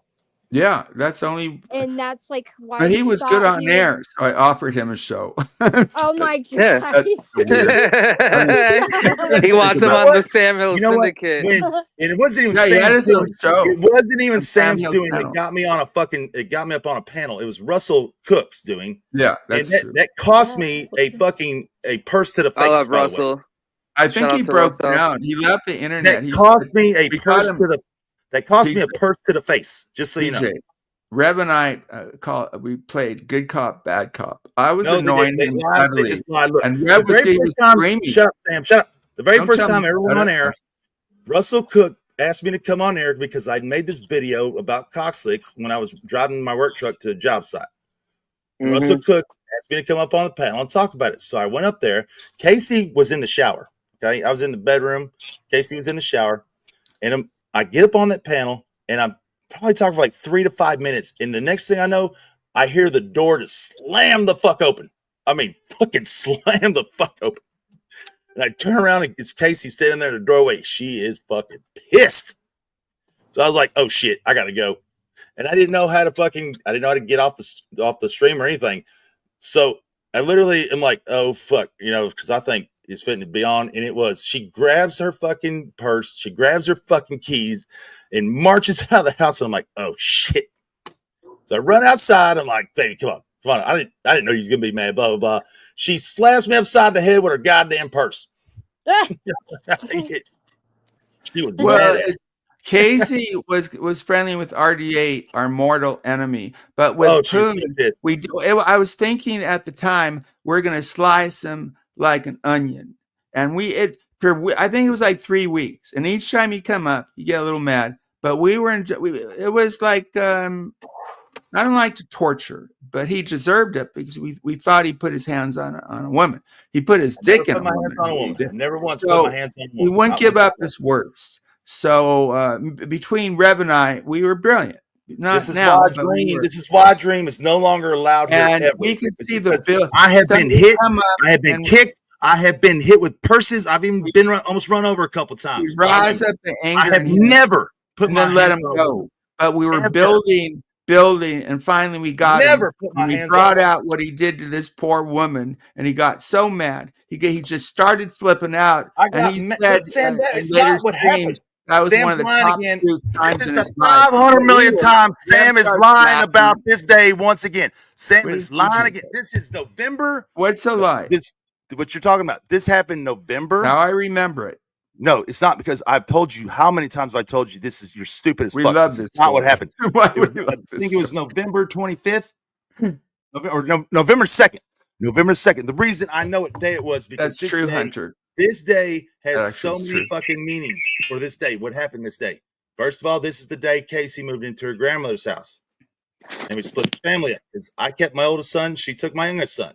Yeah, that's only.
And that's like why.
But he was good on air, so I offered him a show.
Oh my god!
That's
he wants him on the Sam Hill Syndicate.
And it wasn't even Sam's doing. It wasn't even Sam's doing that got me on it got me up on a panel. It was Russell Cook's doing.
Yeah, that's true.
That cost me a purse to the face.
I love Russell.
I think he broke down. He left the internet.
That cost me a purse to the. That cost me a purse to the face, just so you know.
Rev and I we played good cop, bad cop. I was annoying him.
They just lied. Look,
and Rev was screaming.
Shut up, Sam. Shut up. The very first time I ever went on air, Russell Cook asked me to come on air because I'd made this video about cockslicks when I was driving my work truck to a job site. Mm-hmm. Russell Cook asked me to come up on the panel and talk about it. So I went up there. Casey was in the shower. Okay, I was in the bedroom. Casey was in the shower, and I get up on that panel, and I'm probably talking for like 3 to 5 minutes. And the next thing I know, I hear the door just slam the fuck open. I mean, fucking slam the fuck open. And I turn around, and it's Casey standing there in the doorway. She is fucking pissed. So I was like, oh shit, I gotta go. And I didn't know how to get off the stream or anything. So I literally am like, oh fuck, because I think it's fitting to be on, and it was. She grabs her fucking purse, she grabs her fucking keys, and marches out of the house. And I'm like, oh shit. So I run outside. I'm like, baby, come on. I didn't know you was gonna be mad. Blah blah blah. She slaps me upside the head with her goddamn purse. She was mad.
Casey was friendly with RDA, our mortal enemy, but with Poon, I was thinking at the time we're gonna slice him like an onion, and I think it was like 3 weeks, and each time you come up, you get a little mad. But it was like I don't like to torture, but he deserved it because we thought he put his hands on a woman. He put his dick in a woman.
I never once put my hands on a woman.
He wouldn't give up his worst. So between Rev and I, we were brilliant.
This is why I dream is no longer allowed here
and
ever.
We can see the bill.
I have been hit. I have been kicked. I have been hit with purses. I've even been almost run over a couple times.
Rise up the anger.
I have never put my hands
let him go. But we were building, and finally we got him.
Put my hands
brought out what he did to this poor woman, and he got so mad. He just started flipping out.
And he said, Sam, that's not what happened.
That was
Sam's
one of the
lying
top
again.
times
This
in
is
his
the
life.
500 million times Sam is lying about this day once again. Sam is lying again. This is November.
What's a lie?
What you're talking about. This happened November.
Now I remember it.
No, it's not, because I've told you how many times I told you this is you're stupid as fuck.
We love
this.
This
is not what happened.
I
think it was November 25th or November 2nd. November 2nd. The reason I know what day it was because
that's true, Hunter.
This day has so many fucking meanings for this day. What happened this day? First of all, this is the day Casey moved into her grandmother's house. And we split the family up because I kept my oldest son. She took my youngest son.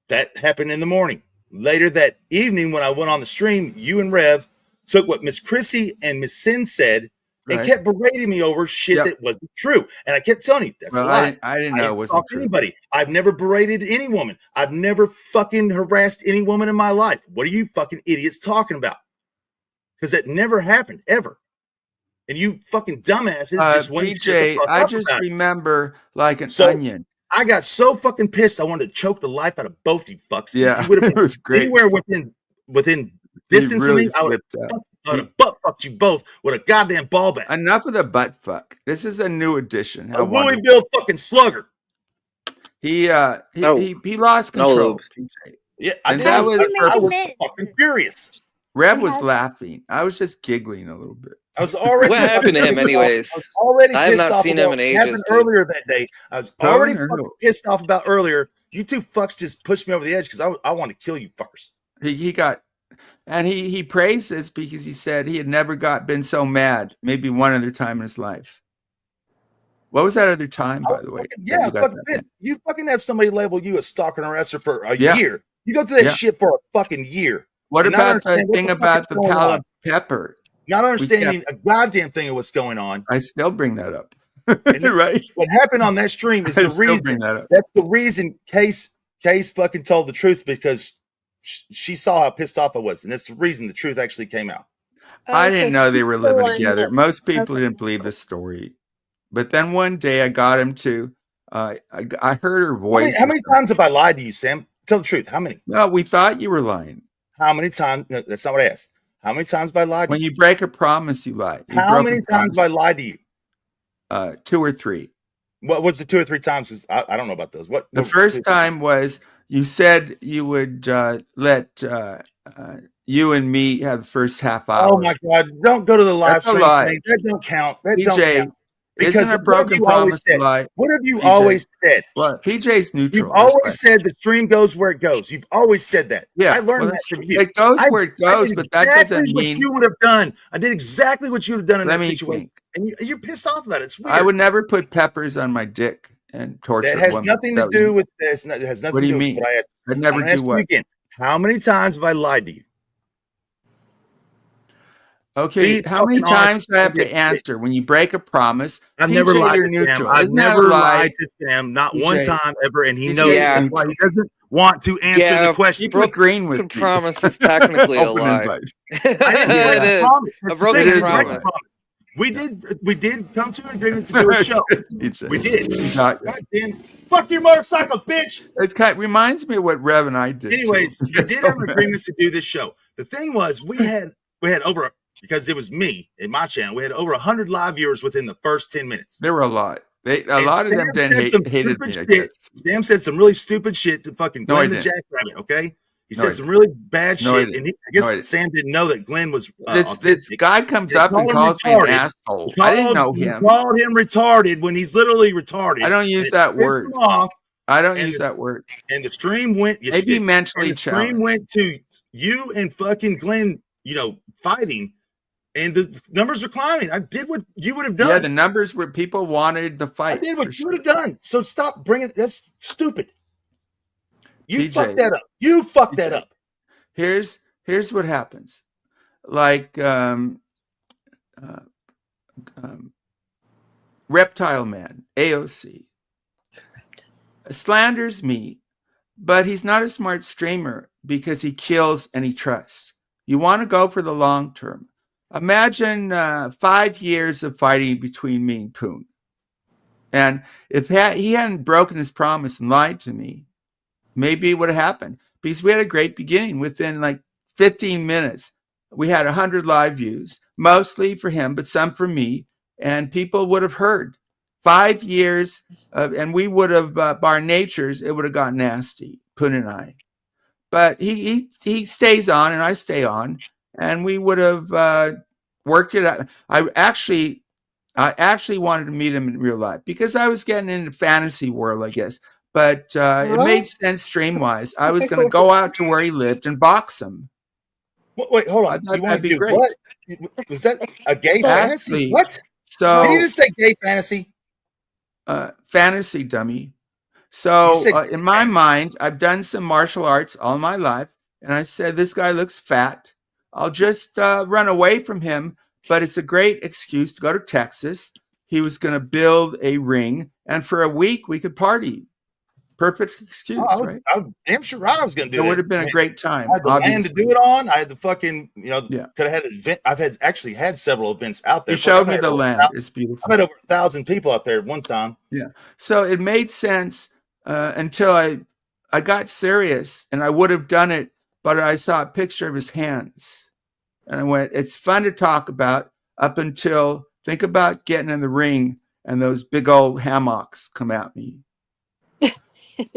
That happened in the morning. Later that evening, when I went on the stream, you and Rev took what Miss Chrissy and Miss Sin said and kept berating me over shit that wasn't true. And I kept telling you, that's a lie.
I didn't know it wasn't true.
Anybody. I've never berated any woman. I've never fucking harassed any woman in my life. What are you fucking idiots talking about? Because that never happened, ever. And you fucking dumbasses just went
PJ, I just remember like an onion.
I got so fucking pissed I wanted to choke the life out of both you fucks.
Yeah,
if you would have
it was great.
Anywhere within distance of me, I would have butt fucked you both with a goddamn ball bat.
Enough of the butt fuck. This is a new edition.
A Louisville fucking slugger.
He lost control. PJ.
Yeah,
I was
fucking furious.
Rev was laughing. I was just giggling a little bit.
I was already.
What happened to him, anyways? I have not seen him in ages.
Happened earlier that day. I was already fucking pissed off about earlier. You two fucks just pushed me over the edge because I want to kill you fuckers.
He praised this because he said he had never been so mad. Maybe one other time in his life. What was that other time, by the way?
Yeah, fucking pissed. You fucking have somebody label you a stalker and harasser for a year. You go through that shit for a fucking year.
What about the thing about the pallet pepper?
Not understanding a goddamn thing of what's going on.
I still bring that up.
Right. What happened on that stream is the reason. That's the reason Case fucking told the truth, because she saw how pissed off I was, and that's the reason the truth actually came out.
I didn't know they were living together. Most people didn't believe the story, but then one day I got him to. I heard her voice.
How many times have I lied to you, Sam? Tell the truth. How many?
No, we thought you were lying.
How many times? No, that's not what I asked. How many times have I lied to you?
When you break a promise, you lie.
How many times have I lied to you?
2 or 3.
What was the 2 or 3 times? I don't know about those.
The first time was you said you would let you and me have the first half hour.
Oh my God! Don't go to the live stream thing. That don't count. That don't count.
Because a broken promise to lie.
What have you always said?
What? PJ's neutral.
You've always said the stream goes where it goes. You've always said that.
Yeah,
I learned that from you.
It goes where it goes, but that doesn't mean
what you would have done. I did exactly what you would have done in that situation, and you're pissed off about it. It's weird.
I would never put peppers on my dick and torture.
That has nothing to do with this. It has nothing to do with what I asked.
I'd never do what.
Again, how many times have I lied to you?
Okay, how many times do I have to answer when you break a promise?
I've never lied to Sam. I've never lied to Sam, not one time ever, and he knows that's why he doesn't want to answer the question.
Agreeing with
me. Promise is technically a lie.
I promise.
A broken promise.
We did come to an agreement to do a show. We did. God damn. Fuck your motorcycle, bitch.
It reminds me of what Rev and I did.
Anyways, we did have an agreement to do this show. The thing was, we had over. Because it was me in my channel, we had over 100 live viewers within the first 10 minutes.
There were a lot. A lot of them hated me. I guess.
Sam said some really stupid shit to fucking Glenn the Jackrabbit. Okay, he said some really bad shit, and I guess Sam didn't know that Glenn was.
This guy comes up and calls me an asshole. I didn't know him.
He called him retarded when he's literally retarded.
I don't use that word. I don't use that word.
And the stream went.
Maybe mentally
challenged. The stream went to you and fucking Glenn. Fighting. And the numbers are climbing. I did what you would have done.
Yeah, the numbers were people wanted the fight.
I did what you would have done. So stop bringing. That's stupid. You
PJ,
fucked that up. You fucked that up.
Here's what happens. Like Reptile Man, AOC, slanders me, but he's not a smart streamer because he kills and he trusts. You want to go for the long term. Imagine 5 years of fighting between me and Poon. And if he hadn't broken his promise and lied to me, maybe it would have happened. Because we had a great beginning. Within like 15 minutes, we had 100 live views, mostly for him, but some for me. And people would have heard. 5 years, and we would have, bar natures, it would have gotten nasty, Poon and I. But he stays on, and I stay on, and we would have worked it out. I actually wanted to meet him in real life because I was getting into fantasy world, I guess. But it made sense stream-wise. I was going to go out to where he lived and box him.
Wait, hold on. You want to do great. What? Was that a gay fantasy? What?
So,
did you just say gay fantasy?
Fantasy, dummy. So in my mind, I've done some martial arts all my life. And I said, this guy looks fat. I'll just run away from him. But it's a great excuse to go to Texas. He was going to build a ring. And for a week, we could party. Perfect excuse, right?
I was damn sure right I was going to do
it. It would have been a great time.
I had the land to do it on. I had the fucking, could have had an event. I've actually had several events out there.
You showed me the land. It's beautiful.
I've had over 1,000 people out there at one time.
Yeah. So it made sense until I got serious, and I would have done it, but I saw a picture of his hands. And I went, it's fun to talk about up until think about getting in the ring and those big old hammocks come at me.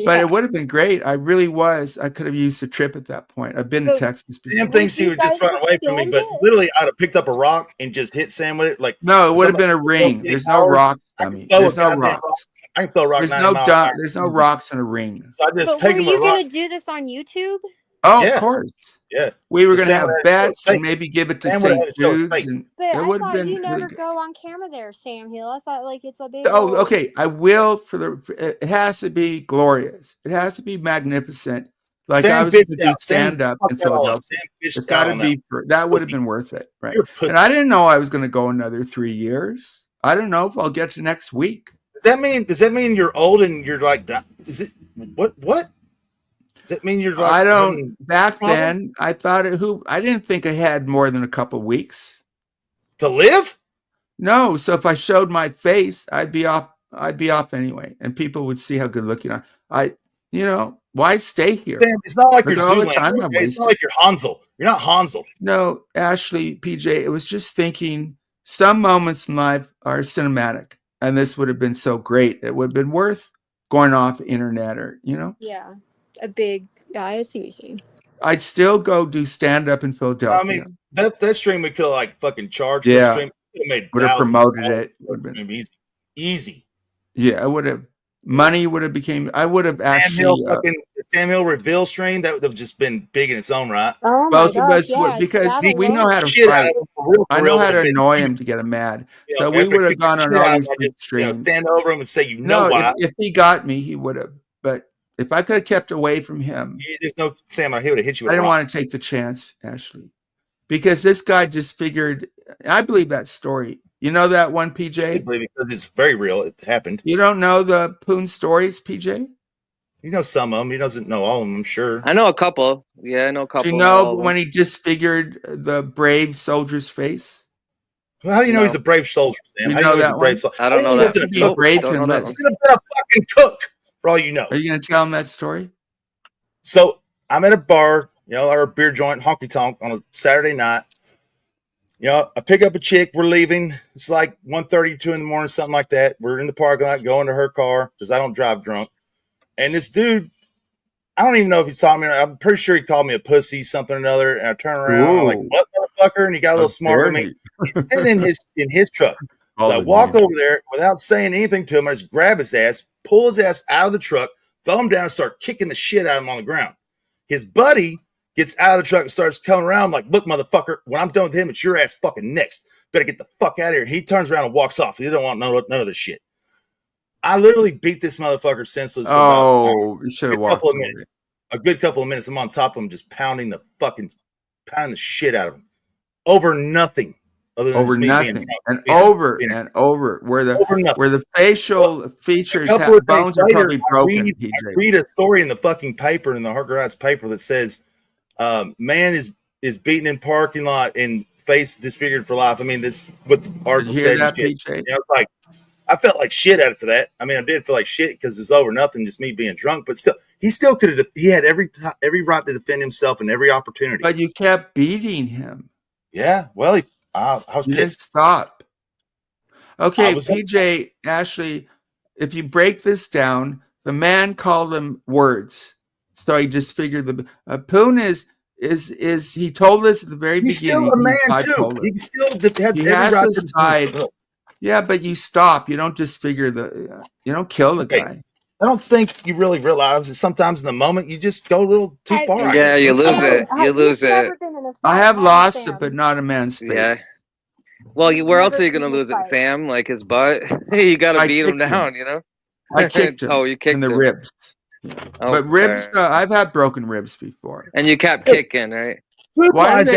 But it would have been great. I really was. I could have used a trip at that point. I've been to Texas before.
Sam thinks he would just run away from me, but literally I'd have picked up a rock and just hit Sam with it. Like
no, it would have been a ring. There's no rocks, dummy. There's no rocks.
I can throw rocks.
There's no rocks in a ring.
So I just
peg him with a rock. Were you going to do this on YouTube?
Oh, of course.
Yeah.
We were going to have bets and maybe give it to St. Jude's. And
but
it would
I
have
thought
been
you never
really
go on camera there, Sam Hill. I thought like it's a big.
Oh, okay. I will it has to be glorious. It has to be magnificent. Like
Sam
I was going to do stand up in Philadelphia. It's got to be. That would have been worth it, right? And I didn't know I was going to go another 3 years. I don't know if I'll get to next week.
Does that mean you're old and you're like? Is it what? Does that mean you're like?
I don't. Back then, I thought I didn't think I had more than a couple weeks
to live.
No, so if I showed my face, I'd be off anyway, and people would see how good looking why stay here?
Sam, it's not like you're Zoolander. Okay? It's not like you're Hansel. You're not Hansel.
No, Ashley, PJ, it was just thinking some moments in life are cinematic, and this would have been so great. It would have been worth going off the internet or.
Yeah. I see what you're saying.
I'd still go do stand up in Philadelphia.
I mean, that stream we could have like fucking charged for the stream.
Would have promoted it. Would have
been easy.
Yeah, I would have. Money would have became. I would have
the Sam Hill reveal stream that would have just been big in its own right.
Oh
both of us would because we know how to fight. I know how to annoy him to get him mad. So we would have gone on all these streams.
Stand over him and say, why.
If he got me, he would have. But if I could have kept away from him,
there's no Sam. He would have hit you.
I didn't want to take the chance, Ashley, because this guy just figured. I believe that story. You know that one, PJ?
I believe it because it's very real. It happened.
You don't know the Poon stories, PJ?
He knows some of them. He doesn't know all of them, I'm sure.
I know a couple. Yeah, I know a couple.
Do you know when he disfigured the brave soldier's face?
Well, how do you know he's a brave soldier, Sam?
You know that one?
I don't know that.
He
Be brave
could have been a fucking cook, for all you know.
Are you going to tell him that story?
So I'm at a bar, our beer joint, honky tonk, on a Saturday night. I pick up a chick. We're leaving. It's like 1:32 in the morning, something like that. We're in the parking lot going to her car because I don't drive drunk. And this dude, I don't even know if he's talking to me. I'm pretty sure he called me a pussy, something or another. And I turn around, I'm like, "What, motherfucker?" And he got a little smarter than me. He's sitting in his truck. So I walk over there without saying anything to him. I just grab his ass, pull his ass out of the truck, throw him down, and start kicking the shit out of him on the ground. His buddy Gets out of the truck and starts coming around. I'm like, look, motherfucker, when I'm done with him, it's your ass fucking next. Better get the fuck out of here. He turns around and walks off. He don't want none of this shit. I literally beat this motherfucker senseless for about
you should have walked
couple of minutes. A good couple of minutes. I'm on top of him, just pounding the shit out of him over nothing. Other than
over
me
nothing
being
and over and over, where the facial features bones are probably broken.
I read a story in the fucking paper, in the Harker Heights paper, that says man is beaten in parking lot and face disfigured for life. I mean, that's what the article said.
That,
shit. You know, it's like, I felt like shit at it for that. I mean, I did feel like shit because it's over nothing, just me being drunk. But still, he still could have. He had every right to defend himself and every opportunity.
But you kept beating him.
Yeah, well, I was
you
pissed.
Didn't stop. Okay, PJ, Ashley, if you break this down, the man called him words, so he disfigured the Poon is he told us at the very beginning.
He's still a man too. He still had every right to
side. Yeah, but you stop. You don't disfigure you don't kill the guy.
I don't think you really realize that sometimes in the moment you just go a little too far.
Yeah, you lose it. You lose it.
I have lost it, but not a man's face.
Yeah. Well, where else are you gonna lose it, Sam? Like his butt? You gotta beat him down, you know?
I kicked him.
You kicked
in the
him.
ribs. Yeah. But ribs, I've had broken ribs before.
And you kept kicking, right?
Why do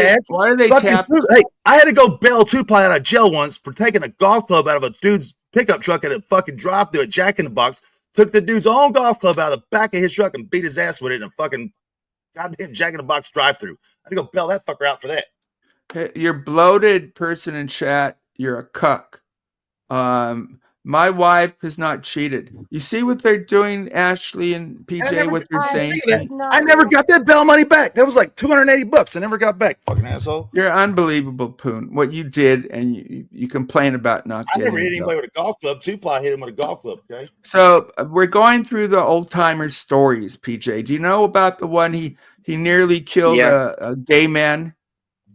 they tap?
Hey, I had to go bail Two-Ply out of jail once for taking a golf club out of a dude's pickup truck at a fucking drive-thru at Jack in the Box. Took the dude's own golf club out of the back of his truck and beat his ass with it in a fucking goddamn Jack in the Box drive-thru. I had to go bail that fucker out for that.
Hey, you're bloated person in chat. You're a cuck. My wife has not cheated. You see what they're doing, Ashley and PJ, what they're saying?
I never got that bail money back. That was like $280. I never got back, fucking asshole.
You're unbelievable, Poon. What you did, and you complain about not getting.
I never hit anybody with a golf club. Two-Ply hit him with a golf club, okay?
So we're going through the old-timer stories, PJ. Do you know about the one he nearly killed a gay man?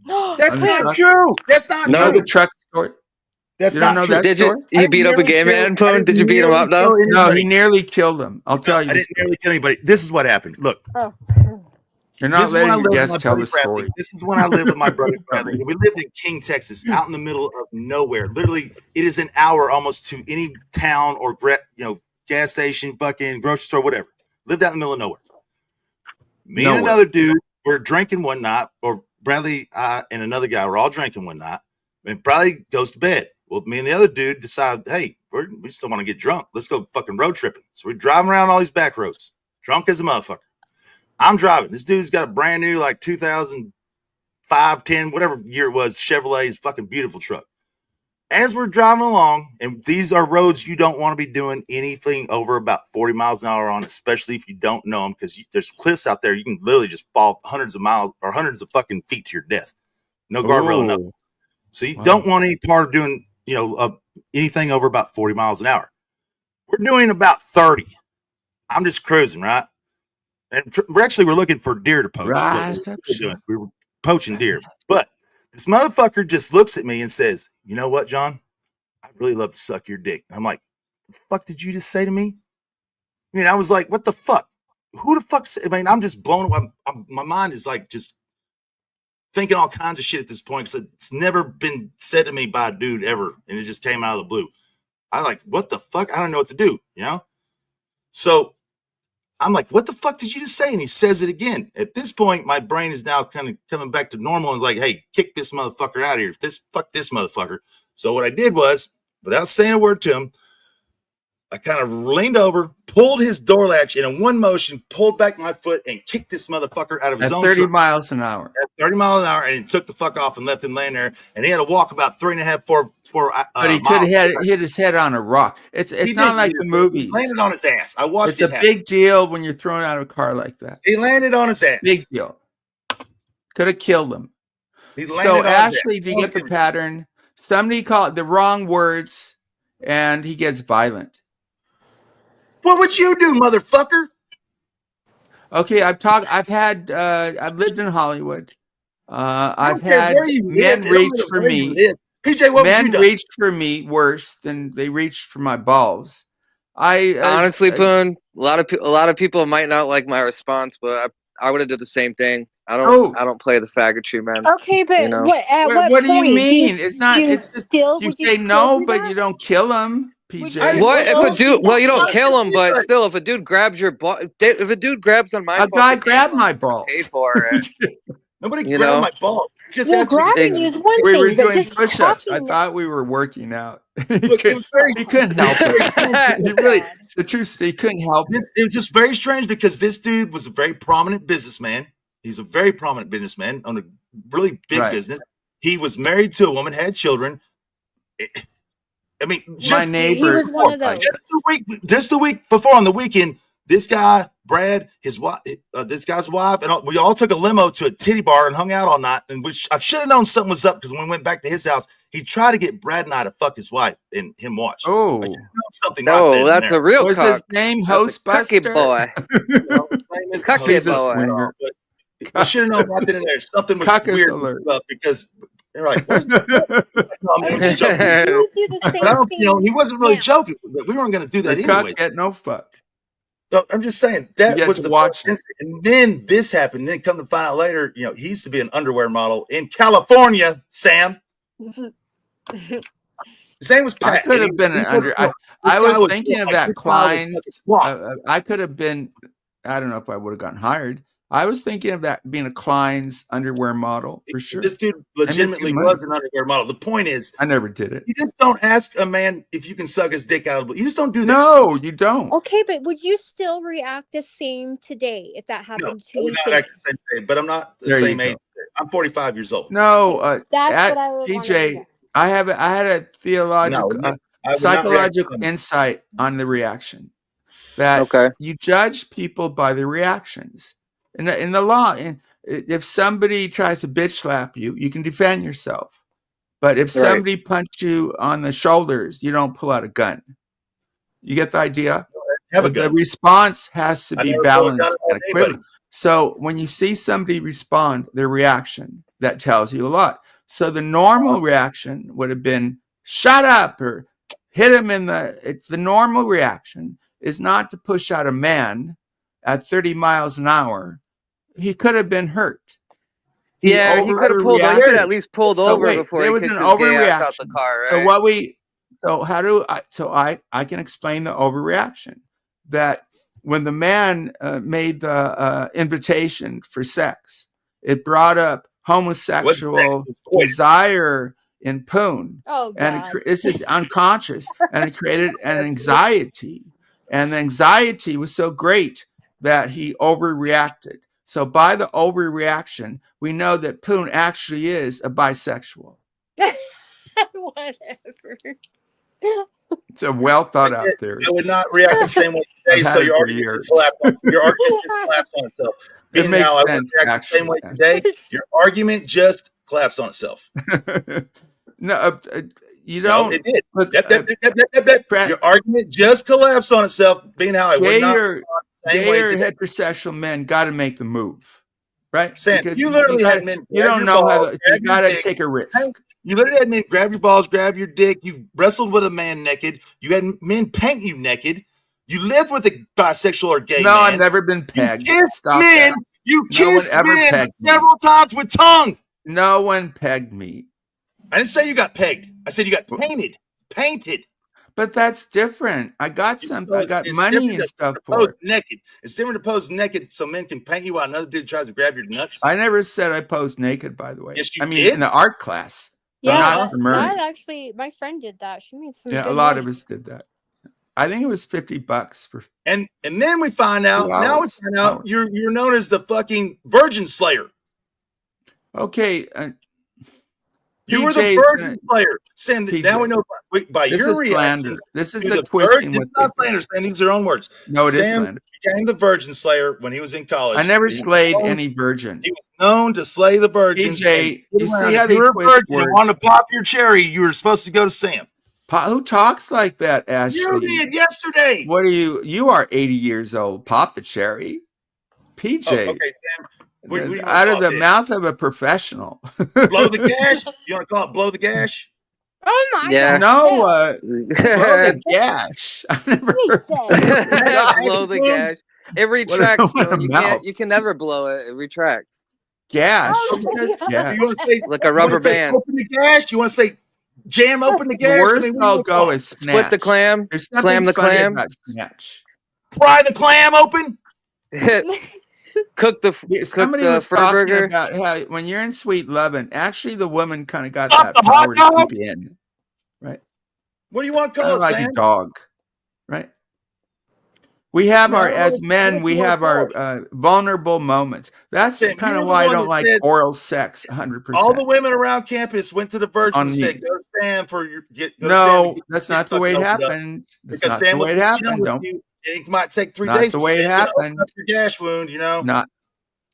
That's not true. That's not true.
The truck story.
That's not true.
Did you beat up a gay man, Poon? Did you beat him up, though?
No, he nearly killed him. I'll tell you.
I didn't nearly kill anybody. This is what happened. Look.
You're not letting your guests tell the story.
This is when I lived with my brother Bradley. We lived in King, Texas, out in the middle of nowhere. Literally, it is an hour almost to any town or gas station, fucking grocery store, whatever. Lived out in the middle of nowhere. Me and another dude were drinking one night, or Bradley, I, and another guy were all drinking one night. And Bradley goes to bed. Well, me and the other dude decide, hey, we still want to get drunk. Let's go fucking road tripping. So we're driving around all these back roads, drunk as a motherfucker. I'm driving. This dude's got a brand new, like 2005, 10, whatever year it was, Chevrolet's fucking beautiful truck. As we're driving along, and these are roads you don't want to be doing anything over about 40 miles an hour on, especially if you don't know them, because there's cliffs out there. You can literally just fall hundreds of miles or hundreds of fucking feet to your death. No guardrail, nothing. So you don't want any part of doing, anything over about 40 miles an hour. We're doing about 30. I'm just cruising, right? And we're looking for deer to poach. We were poaching deer. But this motherfucker just looks at me and says, you know what, John? I'd really love to suck your dick. I'm like, the fuck did you just say to me? I mean, I was like, what the fuck? Who the fuck? I mean, I'm just blown away. My mind is like just thinking all kinds of shit at this point, because it's never been said to me by a dude ever, and it just came out of the blue. I like, what the fuck? I don't know what to do, So I'm like, what the fuck did you just say? And he says it again. At this point, my brain is now kind of coming back to normal and is like, hey, kick this motherfucker out of here. Fuck this motherfucker. So what I did was, without saying a word to him, I kind of leaned over, pulled his door latch, and in one motion, pulled back my foot and kicked this motherfucker out of his own
30
truck.
miles an hour.
At 30 miles an hour, and he took the fuck off and left him laying there. And he had to walk about 3.5, 4
but he could have hit his head on a rock. It's not like the movies.
He landed on his ass. I watched it.
It's a big deal when you're thrown out of a car like that.
He landed on his ass.
Big deal. Could have killed him. So Ashley, do you get the pattern? Somebody called the wrong words, and he gets violent.
What would you do, motherfucker?
Okay, I've lived in Hollywood. I've had men reach for me.
PJ, what
men reached for me worse than they reached for my balls.
Honestly, Poon, a lot of people might not like my response, but I would have did the same thing. I don't play the faggotry, man.
Okay, but
you know?
What do you
point
mean? It's not.
you
It's just
still
you
would you
say
still
no,
do
but
that?
you don't kill him, PJ.
What if a dude? Well, you don't kill him, but
Right.
still, if a dude grabs your ball, if a dude grabs on my
A guy
fucking
grabbed
ankle,
my
I'm gonna pay
balls.
for it.
Nobody
You
grabbed
know?
my ball. You just
Well,
asked me to
grabbing
take
is one
We were
thing, but
doing
just
push-ups. I
talking.
thought we were working out.
Look, it was very.
He couldn't help it. He really, it's the truth. He couldn't help it.
It was just very strange because this dude was a very prominent businessman. He's a very prominent businessman on a really big
Right.
business. He was married to a woman, had children. I mean, just
My neighbor.
He was one of those.
Just the week before on the weekend, this guy, Brad, his wife, this guy's wife, and we all took a limo to a titty bar and hung out all night. And I should have known something was up because when we went back to his house, he tried to get Brad and I to fuck his wife and him watch.
Oh,
something.
No, that's a real
What's
cock.
his name?
That's a cocky
Hostbuster?
boy. Cocky
He's a
boy.
swinger.
I should have known right then and there. Something was
Caucus
weird
alert.
because they're like, what? No, I mean, just joking.
You do the same
But I don't,
thing.
he wasn't really
now.
joking. But we weren't going to do that
The cuck
anyway.
get no fuck.
So I'm just saying
You
that
get
was
to
the
watch
first incident. And then this happened. Then come to find out later, he used to be an underwear model in California, Sam. His name was Pat.
I could have been an under. I was thinking of that Klein's. I could have been. I don't know if I would have gotten hired. I was thinking of that being a Klein's underwear model for sure.
This dude legitimately was an underwear model. The point is,
I never did it.
You just don't ask a man if you can suck his dick out of the. You just don't do that.
No, you don't.
Okay, but would you still react the same today if that happened to
I
you
would not
today?
act the same day, but I'm not the
There you
same
go.
age. I'm 45 years old.
No,
That's what I would want to
PJ,
know.
I had a theological,
No, I would not react
psychological
to them.
insight on the reaction. That you judge people by the reactions. In the law, if somebody tries to bitch slap you, you can defend yourself. But if somebody punched you on the shoulders, you don't pull out a gun. You get the idea? The response has to be balanced and equivalent. So when you see somebody respond, their reaction, that tells you a lot. So the normal reaction would have been shut up or hit him in the normal reaction is not to push out a man at 30 miles an hour. He could have been hurt.
He could have pulled. He could at least pulled over before he
was
kicked
an
his gay ass out
overreaction.
the car. Right?
I can explain the overreaction that when the man made the invitation for sex, it brought up homosexual desire in Poon.
Oh,
and this is unconscious, and it created an anxiety, and the anxiety was so great that he overreacted. So by the overreaction, we know that Poon actually is a bisexual.
Whatever.
It's a well thought out theory.
I would not react the same way today. So your argument just collapsed on itself. Being
makes
how I would
sense,
react the same way today, your argument just collapsed on itself.
No, you don't.
No, it did. Your argument just collapsed on itself. Being how I would not.
Gay or heterosexual men got to make the move, right?
Sam,
Because
you literally had men.
You don't know how you got to take a risk.
You literally had men grab your balls, grab your dick. You wrestled with a man naked. You had men paint you naked. You lived with a bisexual or gay man.
No, I've never been pegged.
You kissed men. You kissed men several times with tongue.
No one pegged me.
I didn't say you got pegged. I said you got painted. Painted.
But that's different. I got I got money and stuff for it.
Naked. It's different to pose naked so men can paint you while another dude tries to grab your nuts.
I never said I posed naked, by the way.
Yes, you
did.
did.
In the art class.
Yeah, that actually, my friend did that. She made some.
Yeah,
good
a lot
money.
of us did that. I think it was $50 for.
And then we find out. Now we find out you're known as the fucking Virgin Slayer.
Okay.
You were the Virgin Slayer. Sam, now we know by your reaction.
This is the twisting.
It's not slander, Sam. These are own words.
No, it is
Sam
slander.
became the Virgin Slayer when he was in college.
I never slayed any virgin.
He was known to slay the virgins.
PJ, you see how
if
they
you were a
twist
virgin
words.
and wanted to pop your cherry, you were supposed to go to Sam.
Who talks like that, Ashley?
You did yesterday.
What are you? You are 80 years old. Pop the cherry. PJ.
Oh, okay, Sam.
Out of the mouth of a professional.
Blow the gash? You want to call it blow the gash?
Oh my
God. No, blow the gash. I never heard
blow the gash. It retracts. You can never blow it. It retracts.
Gas.
Oh,
Who says gas?
You want to say
Like a rubber band.
Open the gas? You want to say jam open the
The
gas?
worst
what do you
I'll
wanna
go
call it?
is snatch.
Split the clam.
There's
Slam
something
the
funny
clam.
about snatch.
Pry the clam open.
Cook the
Somebody was
fur
talking
burger.
about how when you're in sweet loving, actually the woman kind of got
Stop
that
the hot
power to
dog.
keep in, right?
What do you want to
Kind
call
of
it,
like
Sam?
a dog, right? We have
I
our,
don't know
as
what
men,
you
we
wanna
have
call
our vulnerable moments. That's
Sam,
kind
you're
of
the
why I
one
don't
that
like
said
oral sex 100%.
all the women around campus went to the Virgin
On
and
me.
said, "Go to Sam for your go to Sam and
No,
get
that's
your
not the way it
fucking opened up."
happened. That's
Because
not the
Sam
way
was
it
chilling
happened.
with
Don't.
you, and it might take 3
Not
days.
the
But
way it
Sam's gonna open up
happened.
your gash wound, you know.
Not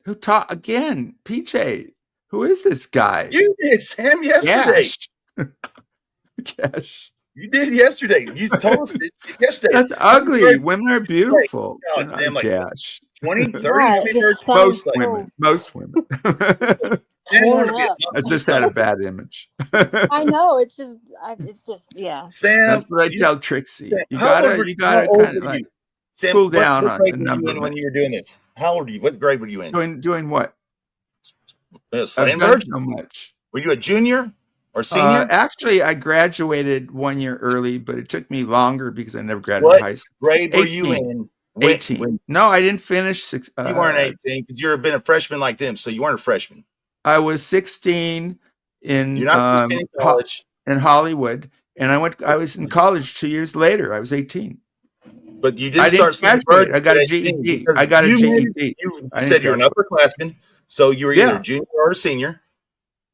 who taught again? PJ. Who is this guy?
You did, Sam, yesterday.
Gash. Gash.
You did yesterday. You told us this yesterday.
That's ugly. Women are beautiful.
God,
They're
Sam,
not
like
gash.
20, 30,
Yeah,
how
it
many
just
virgins?
sounds
Most
so
women. Most women.
Sam wanted
torn
to be a
up.
I just had a bad image.
I know. It's just, yeah.
Sam,
That's what I tell Trixie.
Sam,
You
how
gotta
old
kind
were
of like
you? Sam,
cool
what
down on
grade
the
were you
number
in
of
when you were doing this? How old were you? What grade were you in?
doing what? I've
Slaying
done
virgins.
so much.
Were you a junior or senior?
Actually, I graduated 1 year early, but it took me longer because I never graduated high school.
What grade were you
18.
in?
18. No, I didn't finish.
You weren't 18 because you've been a freshman like them, so you weren't a freshman.
I was 16 in
You're not 16 in college.
in Hollywood, and I was in college 2 years later. I was 18.
But you didn't start slaying
graduate.
virgins
I got
at
a
18
GED.
because
I got a
you
GED.
You
I
said
didn't
you're an upperclassman, so you were either
Yeah.
a junior or a senior.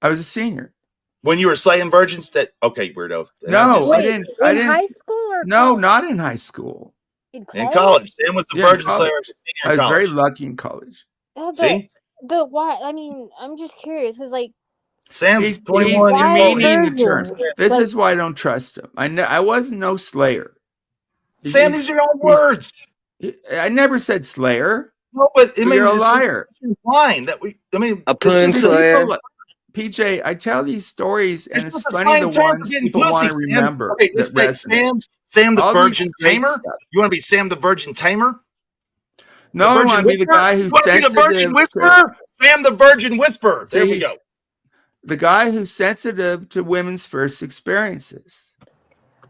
I was a senior.
When you were slaying virgins, okay, weirdo. And
No,
just-
I didn't. I didn't.
High school or
No,
college?
not in high school.
In
college. Sam was the
Yeah, in
virgin slayer
college.
as a senior
I
in
was very
college.
lucky in college.
Yeah,
See?
but why? I mean, I'm just curious because, like,
Sam's
He's
21 years old.
demeaning the terms.
virgins?
This
Like-
is why I don't trust him. I was no slayer.
Sam, these are your own words.
I never said slayer.
No, but I mean,
you're a
this is
liar.
implying that we. I mean,
A
it's
poon
just
slayer.
PJ, I tell these stories, and it's
just a
funny
slang
the
term for
ones
getting
people
pussy,
want to
Sam.
remember.
Okay, let's
that
say
resonate.
Sam the
All these
Virgin
great
Tamer.
stuff.
You want to be Sam the Virgin Tamer?
No, I want to be the guy who's
You want to be the Virgin
sensitive.
Whisperer? Sam the Virgin Whisperer. There we go.
The guy who's sensitive to women's first experiences.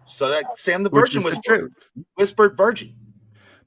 So that Sam the
Which
Virgin
is the
Whisperer.
truth.
Whispered virgin.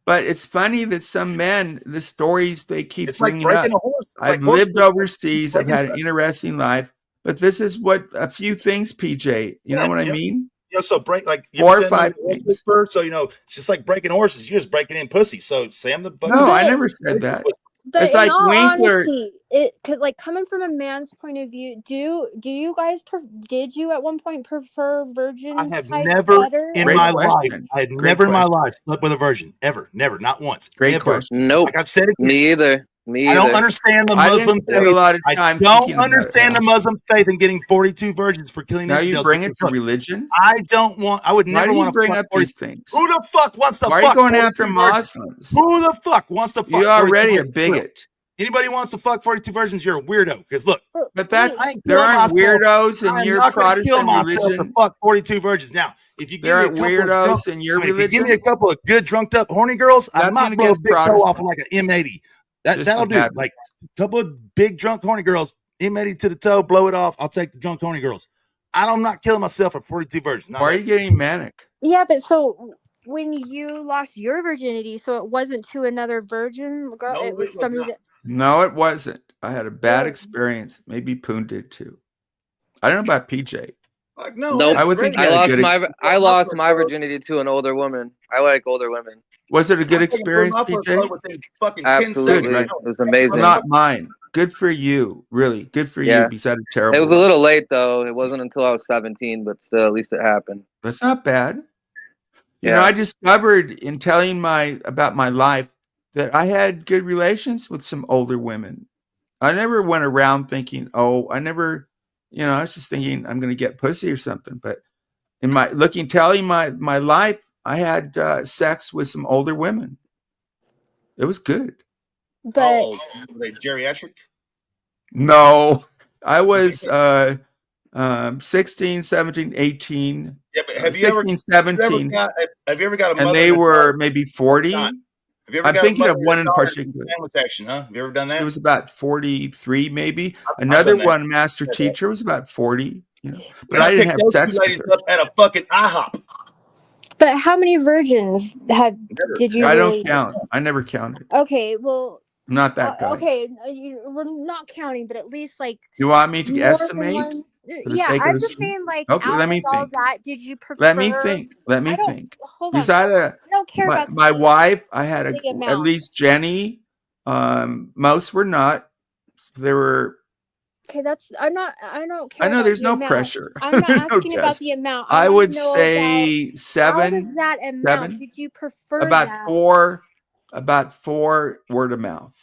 But it's funny that some men, the stories they keep
It's like
bringing up.
breaking a horse. It's
I've
like horse
lived overseas. I've
breaking
had an
trust.
interesting life. But this is what a few things, PJ. You know what I mean?
You know, so break like you
4
ever
or
said
5
horse
things.
whisperer? So you know, it's just like breaking horses. You're just breaking in pussy. So Sam the
No, I never said that.
But
It's
in
like
all
Winkler.
honesty, it could, like, coming from a man's point of view, do you guys did you at one point prefer virgin?
I have
type
never
better?
in
Great
my
question.
life. I had
Great
never in my
question.
life slept with a virgin. Ever. Never. Not once.
Great
Ever.
question.
Nope.
Like I've said it.
Me either. Me
I don't
either.
understand the
I
Muslim
didn't spend a
faith.
lot of
I
time
don't
thinking about it,
understand the
actually.
Muslim faith in getting 42 virgins for killing
Now you
infidels.
bring it
Because,
to
look,
religion?
I don't want. I would
Why
never
do you
want to
bring
fuck
up
40.
these things?
Who the fuck wants to
Why are you
fuck
going
42
after
virgins?
Muslims?
Who the fuck wants to fuck
You're
42
already a
virgins?
bigot.
Anybody wants to fuck 42 virgins, you're a weirdo. Because look,
But that's
I ain't
there
killing
aren't
myself.
weirdos in
I'm
your
not going to kill
Protestant
myself to
religion.
fuck 42 virgins. Now, if you give
There
me a
aren't
couple of drunk,
weirdos in your
if you give me a
religion.
couple of good, drunked up, horny girls, I
Nothing
might blow a
against
big toe off
Protestants.
of like an M80.
Just
That'll
the
do.
bad
Like a couple of big, drunk, horny girls, M80 to the toe, blow it off. I'll take the drunk, horny girls. I'm not killing myself for 42 virgins. Not
Why are you
ever.
getting manic?
Yeah, but so when you lost your virginity, so it wasn't to another virgin girl.
No,
It was
it was
somebody
not.
that.
No, it wasn't. I had a bad
Well-
experience. Maybe Poon did too. I don't know about PJ.
Like, no,
Nope.
I would think you
I
had a
lost
good
my
experience.
I lost my virginity to an older woman. I like older women.
Was it a good
I fucking blew
experience,
my first
PJ?
load within fucking 10 seconds.
Absolutely.
right?
It was amazing.
Not mine. Good for you. Really. Good for
Yeah.
you because I had a terrible
It was a
one.
little late though. It wasn't until I was 17, but still, at least it happened.
That's not bad. You
Yeah.
know, I discovered in telling about my life that I had good relations with some older women. I never went around thinking, oh, I was just thinking I'm going to get pussy or something. But in telling my life, I had sex with some older women. It was good.
But
Were they geriatric?
No, I was 16, 17, 18.
Yeah, but have you ever
16, 17.
have you ever got a mother
And they
and a
were
daughter?
maybe 40.
Have Have you ever
I'm
got
thinking of
a
one in
daughter
particular.
sandwich action, huh? Have you ever done that?
She was about 43, maybe.
I've
Another
done that.
one, master teacher, was about 40. But
And
I didn't have
those
sex
two
with
ladies
her.
up at a fucking IHOP.
But how many virgins did you?
I
really...
don't count. I never counted.
Okay, well,
I'm not that guy.
okay, we're not counting, but at least like.
You want me to
more
estimate?
than one.
For the
Yeah,
sake of
I'm
the
just
stream?
saying, like,
Okay,
out
let
of
me
all
think.
that, did you prefer?
Let me think. Let me think.
Hold
Because
on.
I
don't care about
my wife. I had
the amount.
at least Jenny. Most were not. There were.
Okay, I don't care.
I know
about
there's
the
no
amount.
pressure.
I'm not
There's no
asking about
test.
the amount.
I
want
would
to know
say
about,
7.
Out of that amount,
7.
did you prefer
About
that?
4. About 4 word of mouth.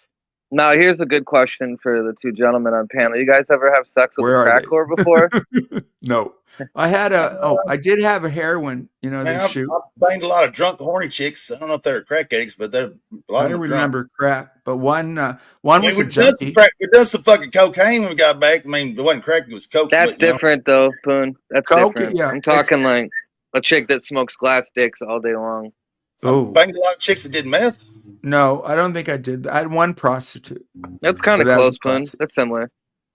Now, here's a good question for the two gentlemen on panel. You guys ever have sex with
Where
a
are
crack
they?
whore before?
No. I had I did have a heroin,
Man,
they
I've
shoot.
banged a lot of drunk, horny chicks. I don't know if they're crack addicts, but a lot
I
of
don't
them are drunk.
remember crack, but one was a junkie.
We done some fucking cocaine when we got back. I mean, it wasn't crack; it was coke.
That's
but,
different, though, Poon. That's
Coke,
different.
yeah,
I'm talking like a chick that smokes glass dicks all day long.
Oh,
banged a lot of chicks that did meth.
No, I don't think I did. I had one prostitute.
That's kind of close, Poon. That's similar.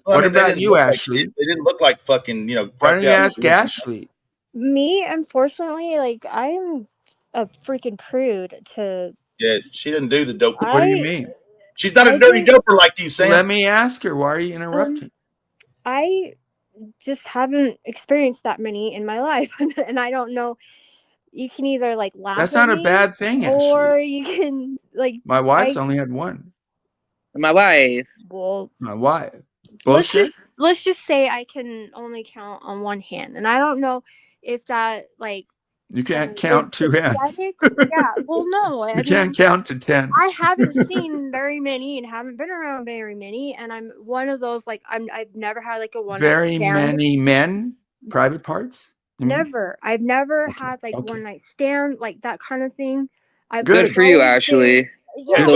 Well,
What about you, Ashley?
They didn't look like fucking,
Why don't you ask Ashley?
Me, unfortunately, like, I'm a freaking prude to.
Yeah, she didn't do the dope.
What do you mean?
She's not a dirty doper like you, Sam.
Let me ask her. Why are you interrupting?
I just haven't experienced that many in my life, and I don't know. You can either like laugh.
That's
at
not a
me,
bad thing,
or you can like.
My wife's only had one.
My wife.
Well,
my wife. Bullshit.
Let's just say I can only count on one hand, and I don't know if that like.
You can't count 2 hands.
Yeah, well, no.
You can't count to 10.
I haven't seen very many and haven't been around very many, and I'm one of those like I've never had like a one.
Very many men, private parts.
Never. I've never had like one night stand, like that kind of thing.
Good for you, Ashley.
Yeah,
the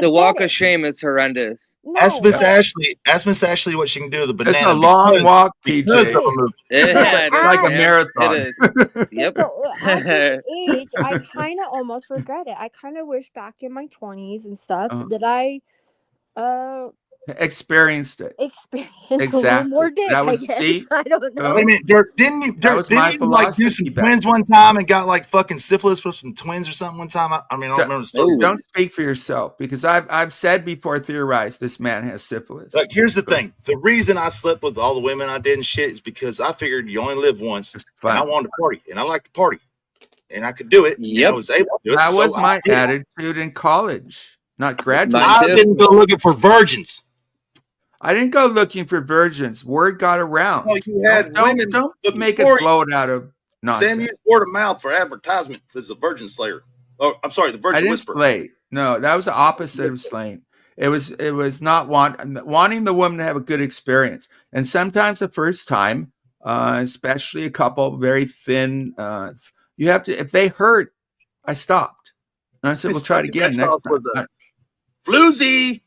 walk of shame is horrendous.
Ask Miss Ashley. Ask Miss Ashley what she can do with the banana.
It's a long walk, PJ.
Because of a movie.
Yeah,
it's like a marathon.
It is. Yep.
At this age, I kind of almost regret it. I kind of wish back in my 20s and stuff that I
experienced it.
A little more dick,
that was,
I guess.
see?
I don't know.
Wait a minute, Dirk, didn't you like do some twins one time and got like fucking syphilis with some twins or something one time? I mean, I don't remember the story.
Don't speak for yourself, because I've said before, theorized this man has syphilis.
Like, here's the thing: the reason I slept with all the women I did and shit is because I figured you only live once, and I wanted to party, and I like to party, and I could do it. And I was able to do it.
That was my attitude in college, not graduate.
I didn't go looking for virgins.
I didn't go looking for virgins. Word got around.
Oh, you had women.
Don't make it float out of nonsense.
Sam used word of mouth for advertisement as a virgin slayer. Oh, I'm sorry, the virgin whisperer.
Slay. No, that was the opposite of slaying. It was not wanting the woman to have a good experience. And sometimes the first time, especially a couple very thin, you have to. If they hurt, I stopped. And I said, "We'll try it again next time."
Floozy.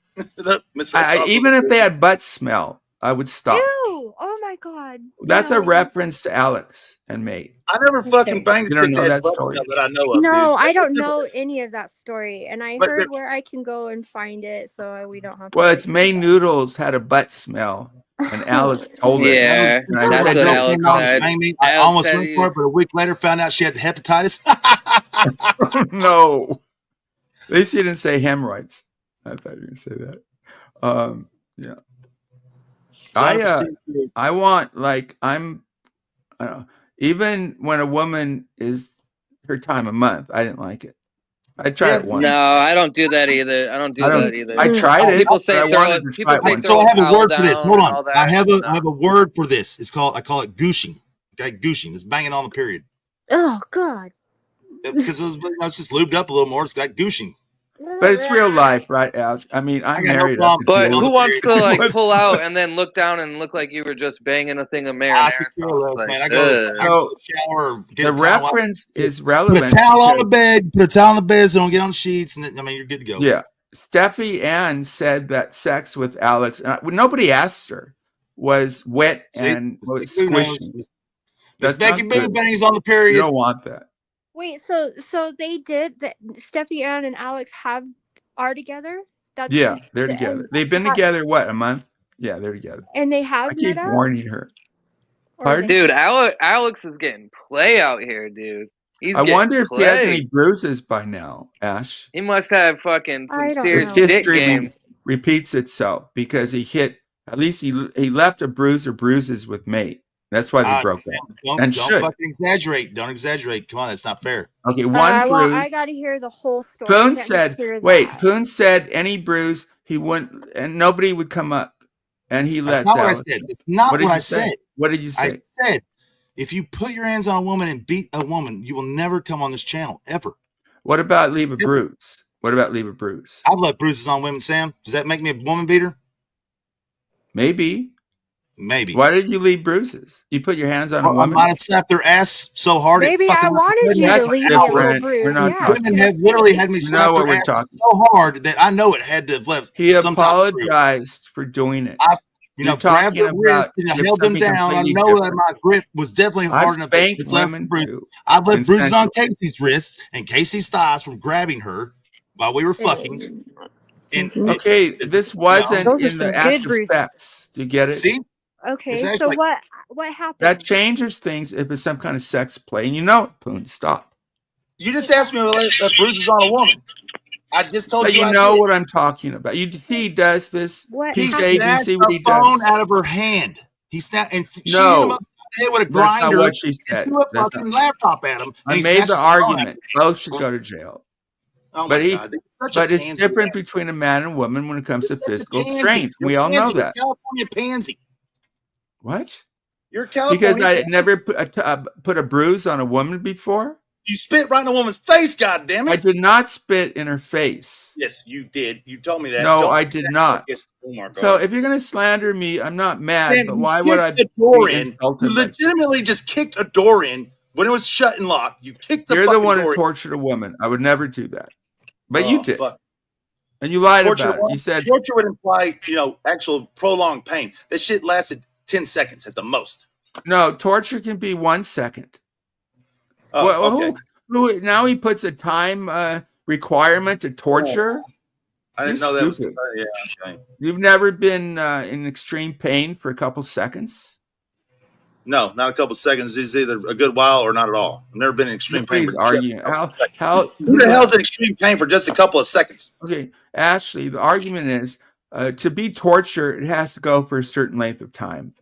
Even if they had butt smell, I would stop.
Ew! Oh my god.
That's a reference to Alex and Mate.
I never fucking banged a chick that
story
that I know of.
No,
dude.
I don't know any of that story, and I heard where I can go and find it, so we don't have to.
Well, it's May Noodles had a butt smell, and Alex told us.
Yeah,
and I
that's
said,
what
"Don't
Alex
come
said.
out."
I almost went for it, but a week later found out she had hepatitis.
No, at least you didn't say hemorrhoids. I thought you were going to say that. Yeah. I want, like, I don't know, even when a woman is her time of month, I didn't like it. I tried it once.
No, I don't do that either. I don't do that either.
I tried it.
People say
I wanted to try it once.
So I have a word for this. Hold on. I have a word for this. I call it gooshing. Okay, gooshing. It's banging on the period.
Oh god.
Because it's just lubed up a little more. It's got gooshing.
But it's real life, right, Al? I mean, I'm married.
But who wants to like pull out and then look down and look like you were just banging a thing of marinara sauce?
Man, I go to the shower.
The reference is relevant.
Put a towel on the bed. Put a towel on the bed so don't get on the sheets. And I mean, you're good to go.
Yeah. Steffi Ann said that sex with Alex, and nobody asked her, was wet and squishy.
Miss Becky Boo Benny's on the period.
You don't want that.
Wait, so they did that? Steffi Ann and Alex are together? That's
Yeah, they're together. They've been together, what, a month? Yeah, they're together.
And they have
I keep
met up?
warning her. Pardon?
Dude, Alex is getting play out here, dude.
I wonder if he has any bruises by now, Ash.
He must have fucking some serious
If
dick
history
game.
repeats itself because he hit, at least he left a bruise or bruises with mate. That's why they broke up.
Don't fucking exaggerate. Don't exaggerate. Come on, that's not fair.
Okay, one bruise.
I got to hear the whole story.
Poon said, Poon said any bruise, he wouldn't, and nobody would come up. And he lets
That's not what I
Alex.
said. It's not what I said.
What did you say?
I said, if you put your hands on a woman and beat a woman, you will never come on this channel, ever.
What about leave a bruise? What about leave a bruise?
I've left bruises on women, Sam. Does that make me a woman beater?
Maybe.
Maybe.
Why did you leave bruises? You put your hands on a woman?
I might have slapped their ass so hard.
Maybe I wanted you to leave a little bruise.
We're not talking.
Women have literally had me slap their ass so hard that I know it had to have left.
He apologized for doing it.
I grabbed their wrist and I held them down. I know that my grip was definitely hard enough. I've left bruises on Casey's wrists and Casey's thighs from grabbing her while we were fucking.
Okay, this wasn't in the act of sex. Do you get it?
See?
Okay, so what happened?
That changes things if it's some kind of sex play. And you know it, Poon. Stop.
You just asked me to bruises on a woman. I just told you.
You know what I'm talking about. He does this.
He snatched the phone out of her hand. He snapped and she hit him upside the head with a grinder.
That's not what she said.
Threw a fucking laptop at him.
I made the argument. Both should go to jail.
Oh
but
God,
it's different between a man and woman when it comes to physical strength. We all know that.
California pansy.
What?
You're California.
Because I had never put a bruise on a woman before.
You spit right in a woman's face, goddammit.
I did not spit in her face.
Yes, you did. You told me that.
No, I did not. So if you're going to slander me, I'm not mad,
Sam,
but why would I
be insulted? You legitimately just kicked a door in when it was shut and locked. You kicked the
You're
fucking
the one
door
who
in.
tortured a woman. I would never do that. But you did.
Fuck.
And you lied
Torture
about it. You said
torture would imply, actual prolonged pain. That shit lasted 10 seconds at the most.
No, torture can be 1 second.
Okay.
Who now he puts a time requirement to torture?
I didn't know that was. Yeah, okay.
You've never been in extreme pain for a couple seconds?
No, not a couple seconds. It's either a good while or not at all. I've never been in extreme pain.
Please argue.
Who the hell's in extreme pain for just a couple of seconds?
Okay, Ashley, the argument is to be tortured, it has to go for a certain length of time.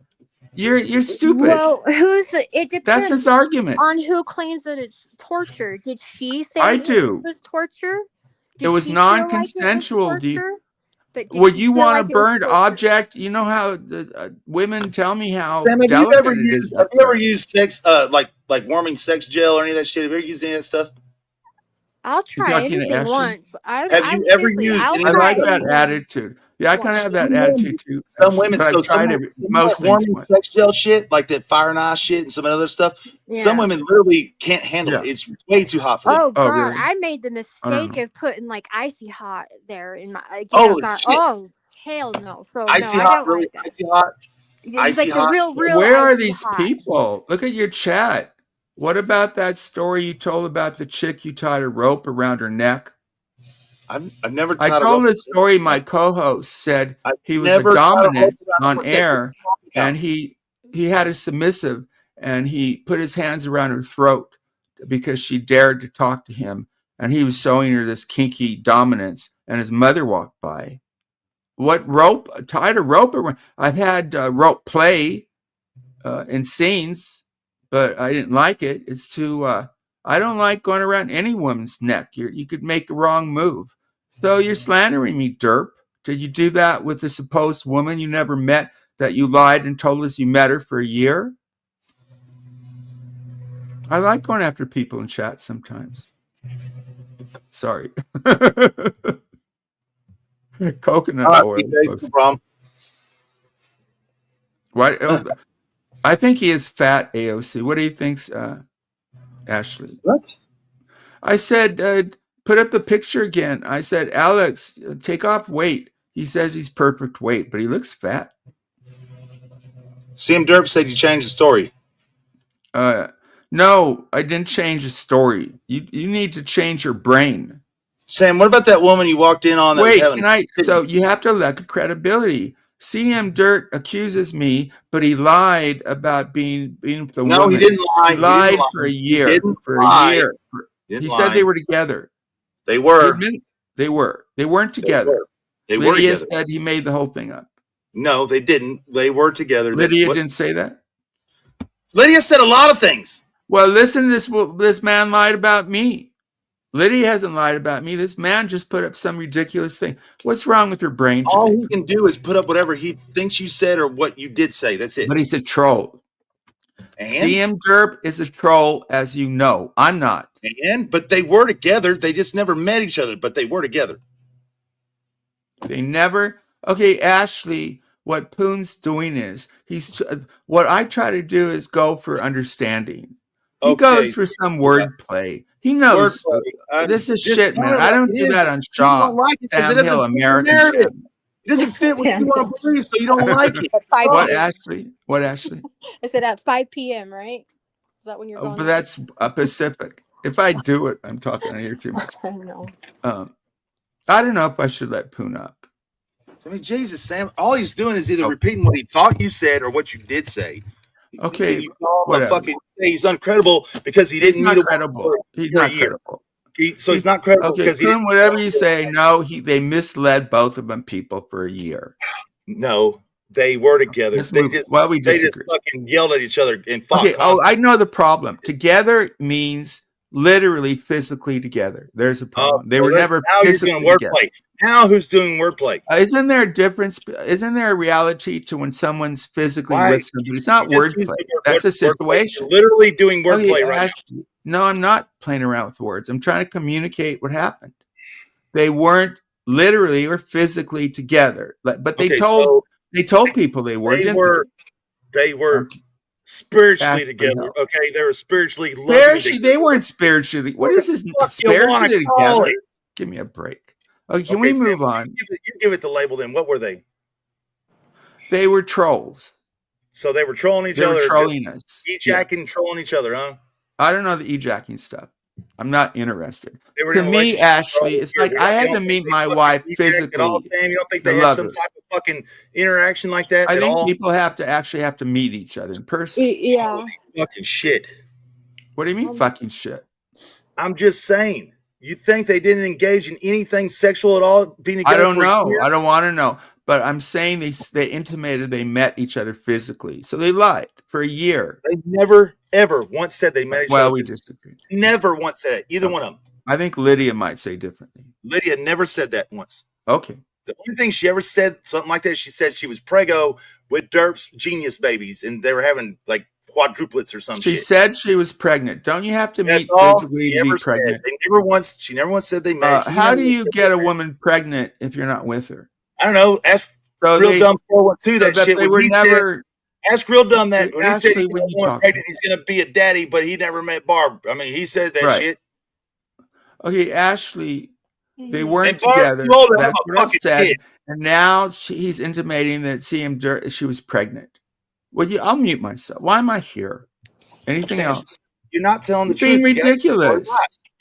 You're stupid.
Well, it depends.
That's his argument.
On who claims that it's torture. Did she say
it
was torture?
It was non-consensual.
Like
would you want a burned object? You know how women tell me how.
Sam, have you ever used sex like warming sex gel or any of that shit? Have you ever used any of that stuff?
I'll try anything once.
Have you ever used?
I like that attitude. Yeah, I kind of have that attitude too.
Some women, most warming sex gel shit, like that fire and ice shit and some other stuff. Yeah. Some women literally can't handle it. It's way too hot for them.
Oh God, really? I made the mistake of putting like icy hot there in my. Oh hell no! So
icy hot, really icy hot.
It's like the real.
Where are these people? Look at your chat. What about that story you told about the chick you tied a rope around her neck?
I've never.
I told this story. My co-host said he was a dominant on air, and he had a submissive, and he put his hands around her throat because she dared to talk to him, and he was showing her this kinky dominance. And his mother walked by. What rope? Tied a rope around. I've had rope play in scenes, but I didn't like it. It's too. I don't like going around any woman's neck. You could make a wrong move. So you're slandering me, derp. Did you do that with a supposed woman you never met that you lied and told us you met her for a year? I like going after people in chat sometimes. Sorry. Coconut oil. What? I think he is fat, AOC. What do you think, Ashley?
What?
I said, put up the picture again. I said, Alex, take off weight. He says he's perfect weight, but he looks fat.
CM Derp said you changed the story.
No, I didn't change the story. You need to change your brain.
Sam, what about that woman you walked in on that was
Wait,
having...
so you have to lack credibility. CM Dirt accuses me, but he lied about being the woman.
No, he didn't lie.
He lied for a year.
He didn't lie.
He said they were together.
They were.
They were. They weren't together.
They were
Lydia
together.
said he made the whole thing up.
No, they didn't. They were together.
Lydia didn't say that?
Lydia said a lot of things.
Well, listen to this man lied about me. Lydia hasn't lied about me. This man just put up some ridiculous thing. What's wrong with your brain today?
All he can do is put up whatever he thinks you said or what you did say. That's it.
But he's a troll. And? CM Derp is a troll, as you know. I'm not.
But they were together. They just never met each other, but they were together.
They never. Okay, Ashley, what Poon's doing is what I try to do is go for understanding. He goes for some wordplay. He knows this is shit, man. I don't do that on Shaw. Downhill American.
It doesn't fit what you want to believe, so you don't like it.
What, Ashley? What, Ashley?
I said at 5 p.m., right? Is that when you're going?
But that's Pacific. If I do it, I'm talking on here too much.
I know.
I don't know if I should let Poon up.
I mean, Jesus, Sam, all he's doing is either repeating what he thought you said or what you did say.
Okay,
you call him fucking say he's uncredible because he didn't meet
credible. He's not credible.
He's not credible because
Poon, whatever you say, no, they misled both of them people for a year.
No, they were together.
We
just fucking yelled at each other and fought.
Okay, I know the problem. Together means literally physically together. There's a problem. They were never physically together.
Now who's doing wordplay?
Isn't there a difference? Isn't there a reality to when someone's physically with somebody? It's not wordplay. That's a situation.
You're literally doing wordplay right now.
No, I'm not playing around with words. I'm trying to communicate what happened. They weren't literally or physically together, but they told people they were.
They were spiritually together. Okay, they were spiritually loving.
Spiritually, they weren't spiritually. What is this? Spiritually together? Give me a break. Okay, can we move on?
You give it the label then. What were they?
They were trolls.
So they were trolling each other.
They were trolling us.
E-jacking, trolling each other, huh?
I don't know the e-jacking stuff. I'm not interested. To me, Ashley, it's like I had to meet my wife physically.
At all, Sam? You don't think they had some type of fucking interaction like that?
I think people have to meet each other in person.
Yeah.
Fucking shit.
What do you mean, fucking shit?
I'm just saying. You think they didn't engage in anything sexual at all? Being together?
I don't know. I don't want to know. But I'm saying they intimated they met each other physically. So they lied for a year.
They never, ever once said they met each other.
Well, we disagree.
Never once said it. Either one of them.
I think Lydia might say differently.
Lydia never said that once.
Okay.
The only thing she ever said, something like that, she said she was preggo with Derp's genius babies, and they were having like quadruplets or something.
She said she was pregnant. Don't you have to meet physically to be pregnant?
She never once said they met.
How do you get a woman pregnant if you're not with her?
I don't know. Ask Real Dumb 412 that shit.
They were never.
Ask Real Dumb that when he said he was pregnant, he's going to be a daddy, but he never met Barb. I mean, he said that shit.
Okay, Ashley, they weren't together. That's what I said. And now he's intimating that she was pregnant. Well, I'll mute myself. Why am I here? Anything else?
You're not telling the truth.
Being ridiculous.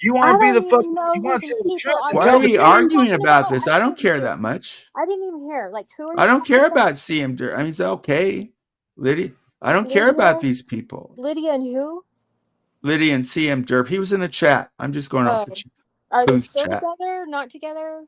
You want to be the fuck? You want to tell the truth?
Why are we arguing about this? I don't care that much.
I didn't even hear. Like, who are you?
I don't care about CM Dirt. I mean, it's okay, Lydia. I don't care about these people.
Lydia and who?
Lydia and CM Derp. He was in the chat. I'm just going off the chat.
Are they still together? Not together?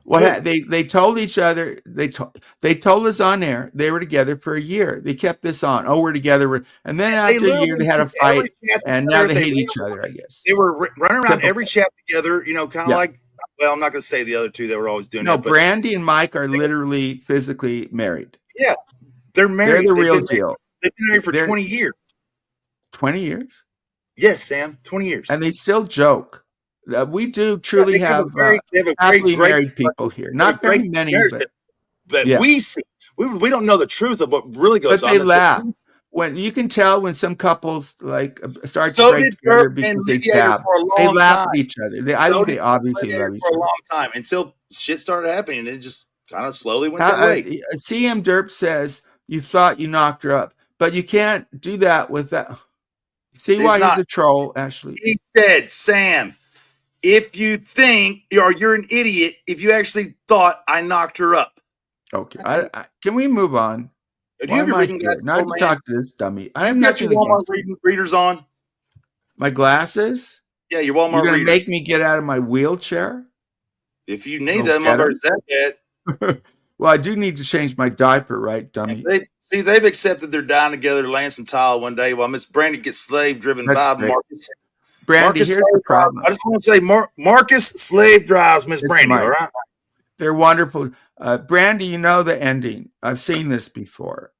What they told each other, they told us on air they were together for a year. They kept this on. Oh, we're together. And then after a year, they had a fight, and now they hate each other, I guess.
They were running around every chat together, kind of like, well, I'm not going to say the other two that were always doing
that. No, Brandy and Mike are literally physically married.
Yeah, they're married.
They're the real deal.
They've been married for 20 years.
20 years?
Yes, Sam, 20 years.
And they still joke. We do truly have happily married people here. Not very many,
but we see. We don't know the truth of what really goes on.
But they laugh. When you can tell when some couples start to together because they jab. They laugh at each other. I think they obviously love each other
for a long time until shit started happening, and it just kind of slowly went that way.
CM Derp says you thought you knocked her up, but you can't do that with that. See why he's a troll, Ashley.
He said, Sam, if you think you're an idiot, if you actually thought I knocked her up.
Okay. Can we move on?
Do you have your reading glasses
Not
on,
to talk to this dummy. I have
you got
nothing
your Walmart
against
readers on?
My glasses?
Yeah, your Walmart
You're gonna
readers.
make me get out of my wheelchair?
If you need them, I'm that bad.
Well, I do need to change my diaper, right, dummy?
They've accepted they're dying together, laying some tile one day while Miss Brandy gets slave driven by
great.
Marcus.
Brandy, here's the problem.
I just want to say Marcus slave drives Miss Brandy, all right?
They're wonderful. Brandy, you know the ending. I've seen this before.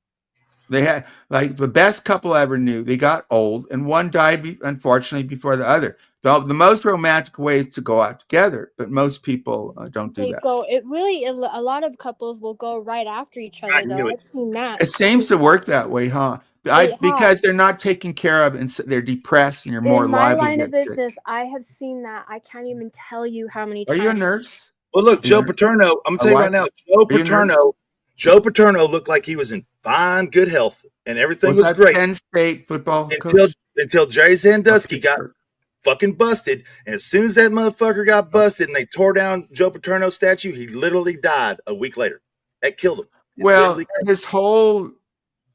They had like the best couple I ever knew. They got old, and one died, unfortunately, before the other. The most romantic way is to go out together, but most people don't do that.
A lot of couples will go right after each other, though. I've seen that.
It seems to work that way, huh? Because they're not taken care of, and they're depressed, and you're more liable.
In my line of business, I have seen that. I can't even tell you how many times.
Are you a nurse?
Well, look, Joe Paterno. I'm gonna tell you right now, Joe Paterno looked like he was in fine, good health, and everything was great.
Penn State football coach?
Until Jay Sandusky got fucking busted, and as soon as that motherfucker got busted and they tore down Joe Paterno's statue, he literally died a week later. That killed him.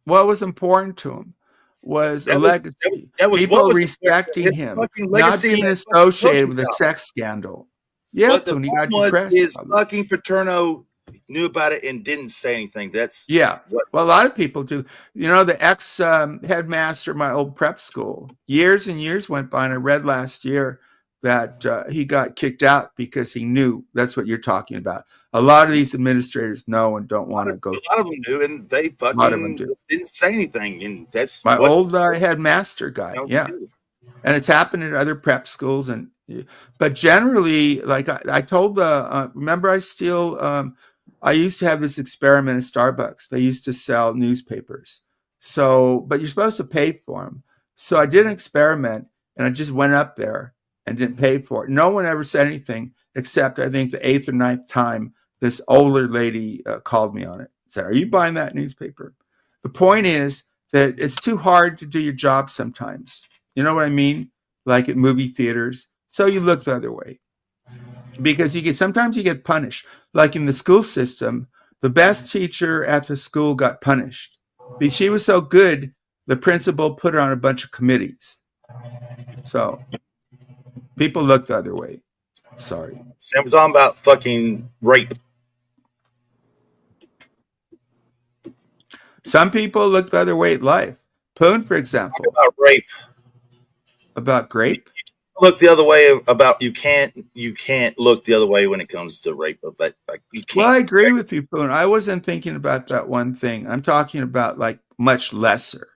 What was important to him was a legacy. People respecting him, not being associated with a sex scandal. Yeah,
but the problem is fucking Paterno knew about it and didn't say anything.
Well, a lot of people do. You know, the ex headmaster of my old prep school, years and years went by, and I read last year that he got kicked out because he knew. That's what you're talking about. A lot of these administrators know and don't want to go.
A lot of them do, and they fucking didn't say anything. And that's
my old headmaster guy. Yeah, and it's happened at other prep schools. But generally, like I told remember I used to have this experiment at Starbucks. They used to sell newspapers. But you're supposed to pay for them. So I did an experiment, and I just went up there and didn't pay for it. No one ever said anything, except I think the 8th or 9th time this older lady called me on it. Said, "Are you buying that newspaper?" The point is that it's too hard to do your job sometimes. You know what I mean? Like at movie theaters. So you look the other way. Because sometimes you get punished. Like in the school system, the best teacher at the school got punished. Because she was so good, the principal put her on a bunch of committees. So people look the other way. Sorry.
Sam was talking about fucking rape.
Some people look the other way at life. Poon, for example.
Talk about rape.
About grape?
Look the other way about you can't look the other way when it comes to rape. Like you can't.
Well, I agree with you, Poon. I wasn't thinking about that one thing. I'm talking about like much lesser.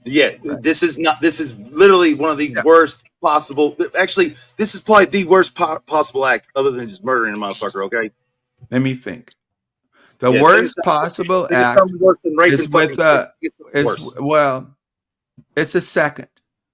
Yeah, right. This is literally one of the worst possible. Actually, this is probably the worst possible act other than just murdering a motherfucker. Okay.
Let me think. The worst possible act is with it's a second.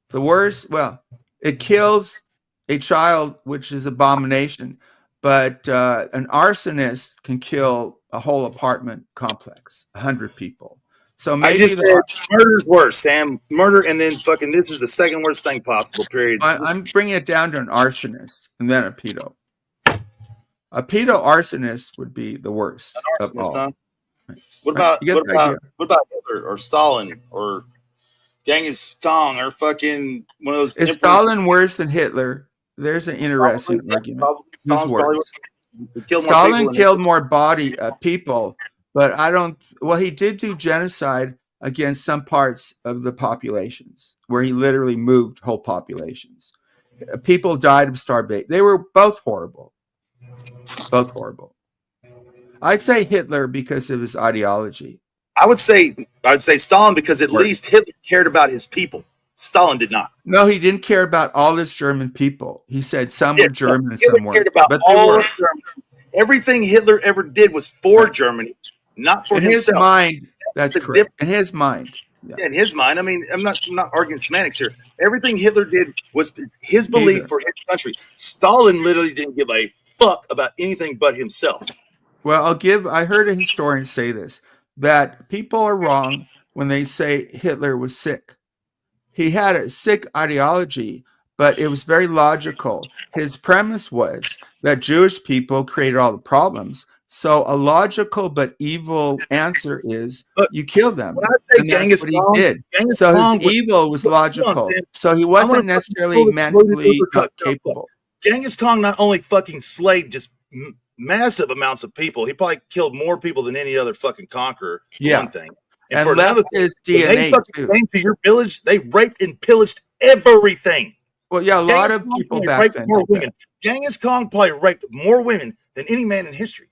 The worst. Well, it kills a child, which is abomination. But an arsonist can kill a whole apartment complex, 100 people. So maybe
I just said murder's worse, Sam. Murder, and then fucking this is the second worst thing possible. Period.
I'm bringing it down to an arsonist and then a pedo. A pedo arsonist would be the worst of all.
Huh? What about Hitler or Stalin or Genghis Khan or fucking one of those?
Is Stalin worse than Hitler? There's an interesting argument. Who's worse? Stalin killed more people, but I don't. Well, he did do genocide against some parts of the populations where he literally moved whole populations. People died of starvation. They were both horrible. Both horrible. I'd say Hitler because of his ideology.
I'd say Stalin because at least Hitler cared about his people. Stalin did not.
No, he didn't care about all his German people. He said some were German and some weren't.
But all of Germany. Everything Hitler ever did was for Germany, not for himself.
In his mind, that's correct. In his mind.
Yeah, in his mind. I mean, I'm not arguing semantics here. Everything Hitler did was his belief for his country. Stalin literally didn't give a fuck about anything but himself.
Well, I heard a historian say this, that people are wrong when they say Hitler was sick. he had a sick ideology, but it was very logical. His premise was that Jewish people created all the problems. So a logical but evil answer is you kill them.
When I say
And that's
Genghis
what he
Khan,
did.
Genghis
So his
Khan was,
evil was
hold on,
logical.
Sam.
So he
I want
wasn't
to
necessarily mentally capable.
Genghis Khan not only fucking slayed just massive amounts of people, he probably killed more people than any other fucking conqueror, for one thing. And for
left
another thing,
his
when they
DNA
fucking
too.
came to your village, they raped and pillaged everything.
Well, yeah, a lot of people back then did
women. Genghis Khan probably raped more women than any man in history.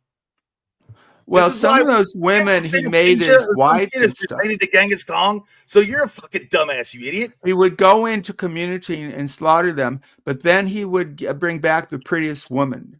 Well, some of those women he made his wife and stuff.
Related to Genghis Khan, so you're a fucking dumbass, you idiot.
He would go into community and slaughter them, but then he would bring back the prettiest woman.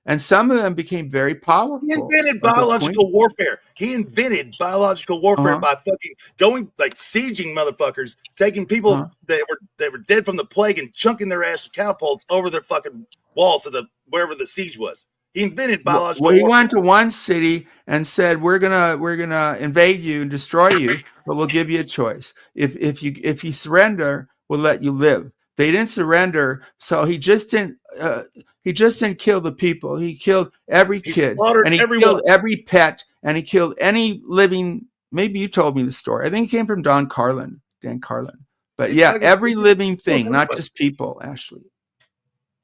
And some of them became very powerful.
He invented biological warfare. He invented biological warfare by fucking going, like, sieging motherfuckers, taking people that were dead from the plague and chunking their ass with catapults over their fucking walls of wherever the siege was. He invented biological warfare.
He went to one city and said, "We're gonna invade you and destroy you, but we'll give you a choice. If you surrender, we'll let you live." They didn't surrender, so he just didn't kill the people. He killed every kid, and he killed every pet, and he killed any living. Maybe you told me the story. I think it came from Dan Carlin. But yeah, every living thing, not just people. Ashley,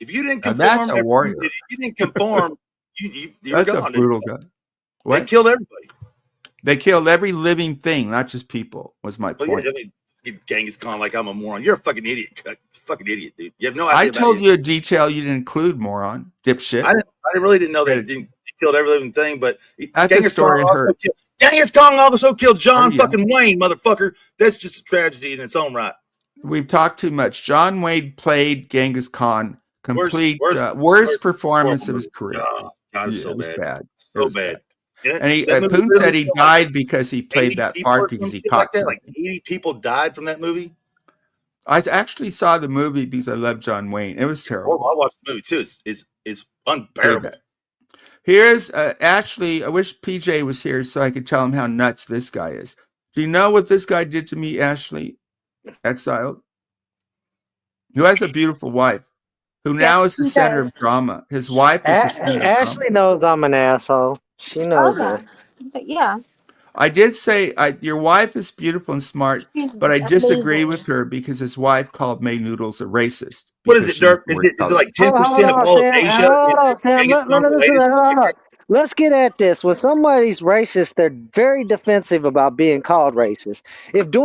if you didn't conform,
that's a warrior.
If you didn't conform, you're
that's
gone.
a brutal guy. What?
They killed everybody.
They killed every living thing, not just people. Was my point.
Yeah, I mean, Genghis Khan, like I'm a moron. You're a fucking idiot. Fucking idiot, dude. You have no idea.
I told you a detail you didn't include, moron, dipshit.
I really didn't know that he killed every living thing, but
Genghis
Khan also killed John fucking Wayne, motherfucker. That's just a tragedy in its own right.
We've talked too much. John Wayne played Genghis Khan. Worst performance of his career.
God, it's so bad.
So bad. And Poon said he died because he played that part because he caught something.
Like 80 people died from that movie.
I actually saw the movie because I love John Wayne. It was terrible.
I watched the movie too. It's unbearable.
Here's Ashley. I wish PJ was here so I could tell him how nuts this guy is. Do you know what this guy did to me, Ashley? Exiled. Who has a beautiful wife. Who now is the center of drama. His wife is the center of drama.
Ashley knows I'm an asshole. She knows it.
But yeah.
I did say your wife is beautiful and smart, but I disagree with her because his wife called May Noodles a racist.
What is it, Dirk? Is it like 10% of all of Asia?
Let's get at this. When somebody's racist, they're very defensive about being called racist. If doing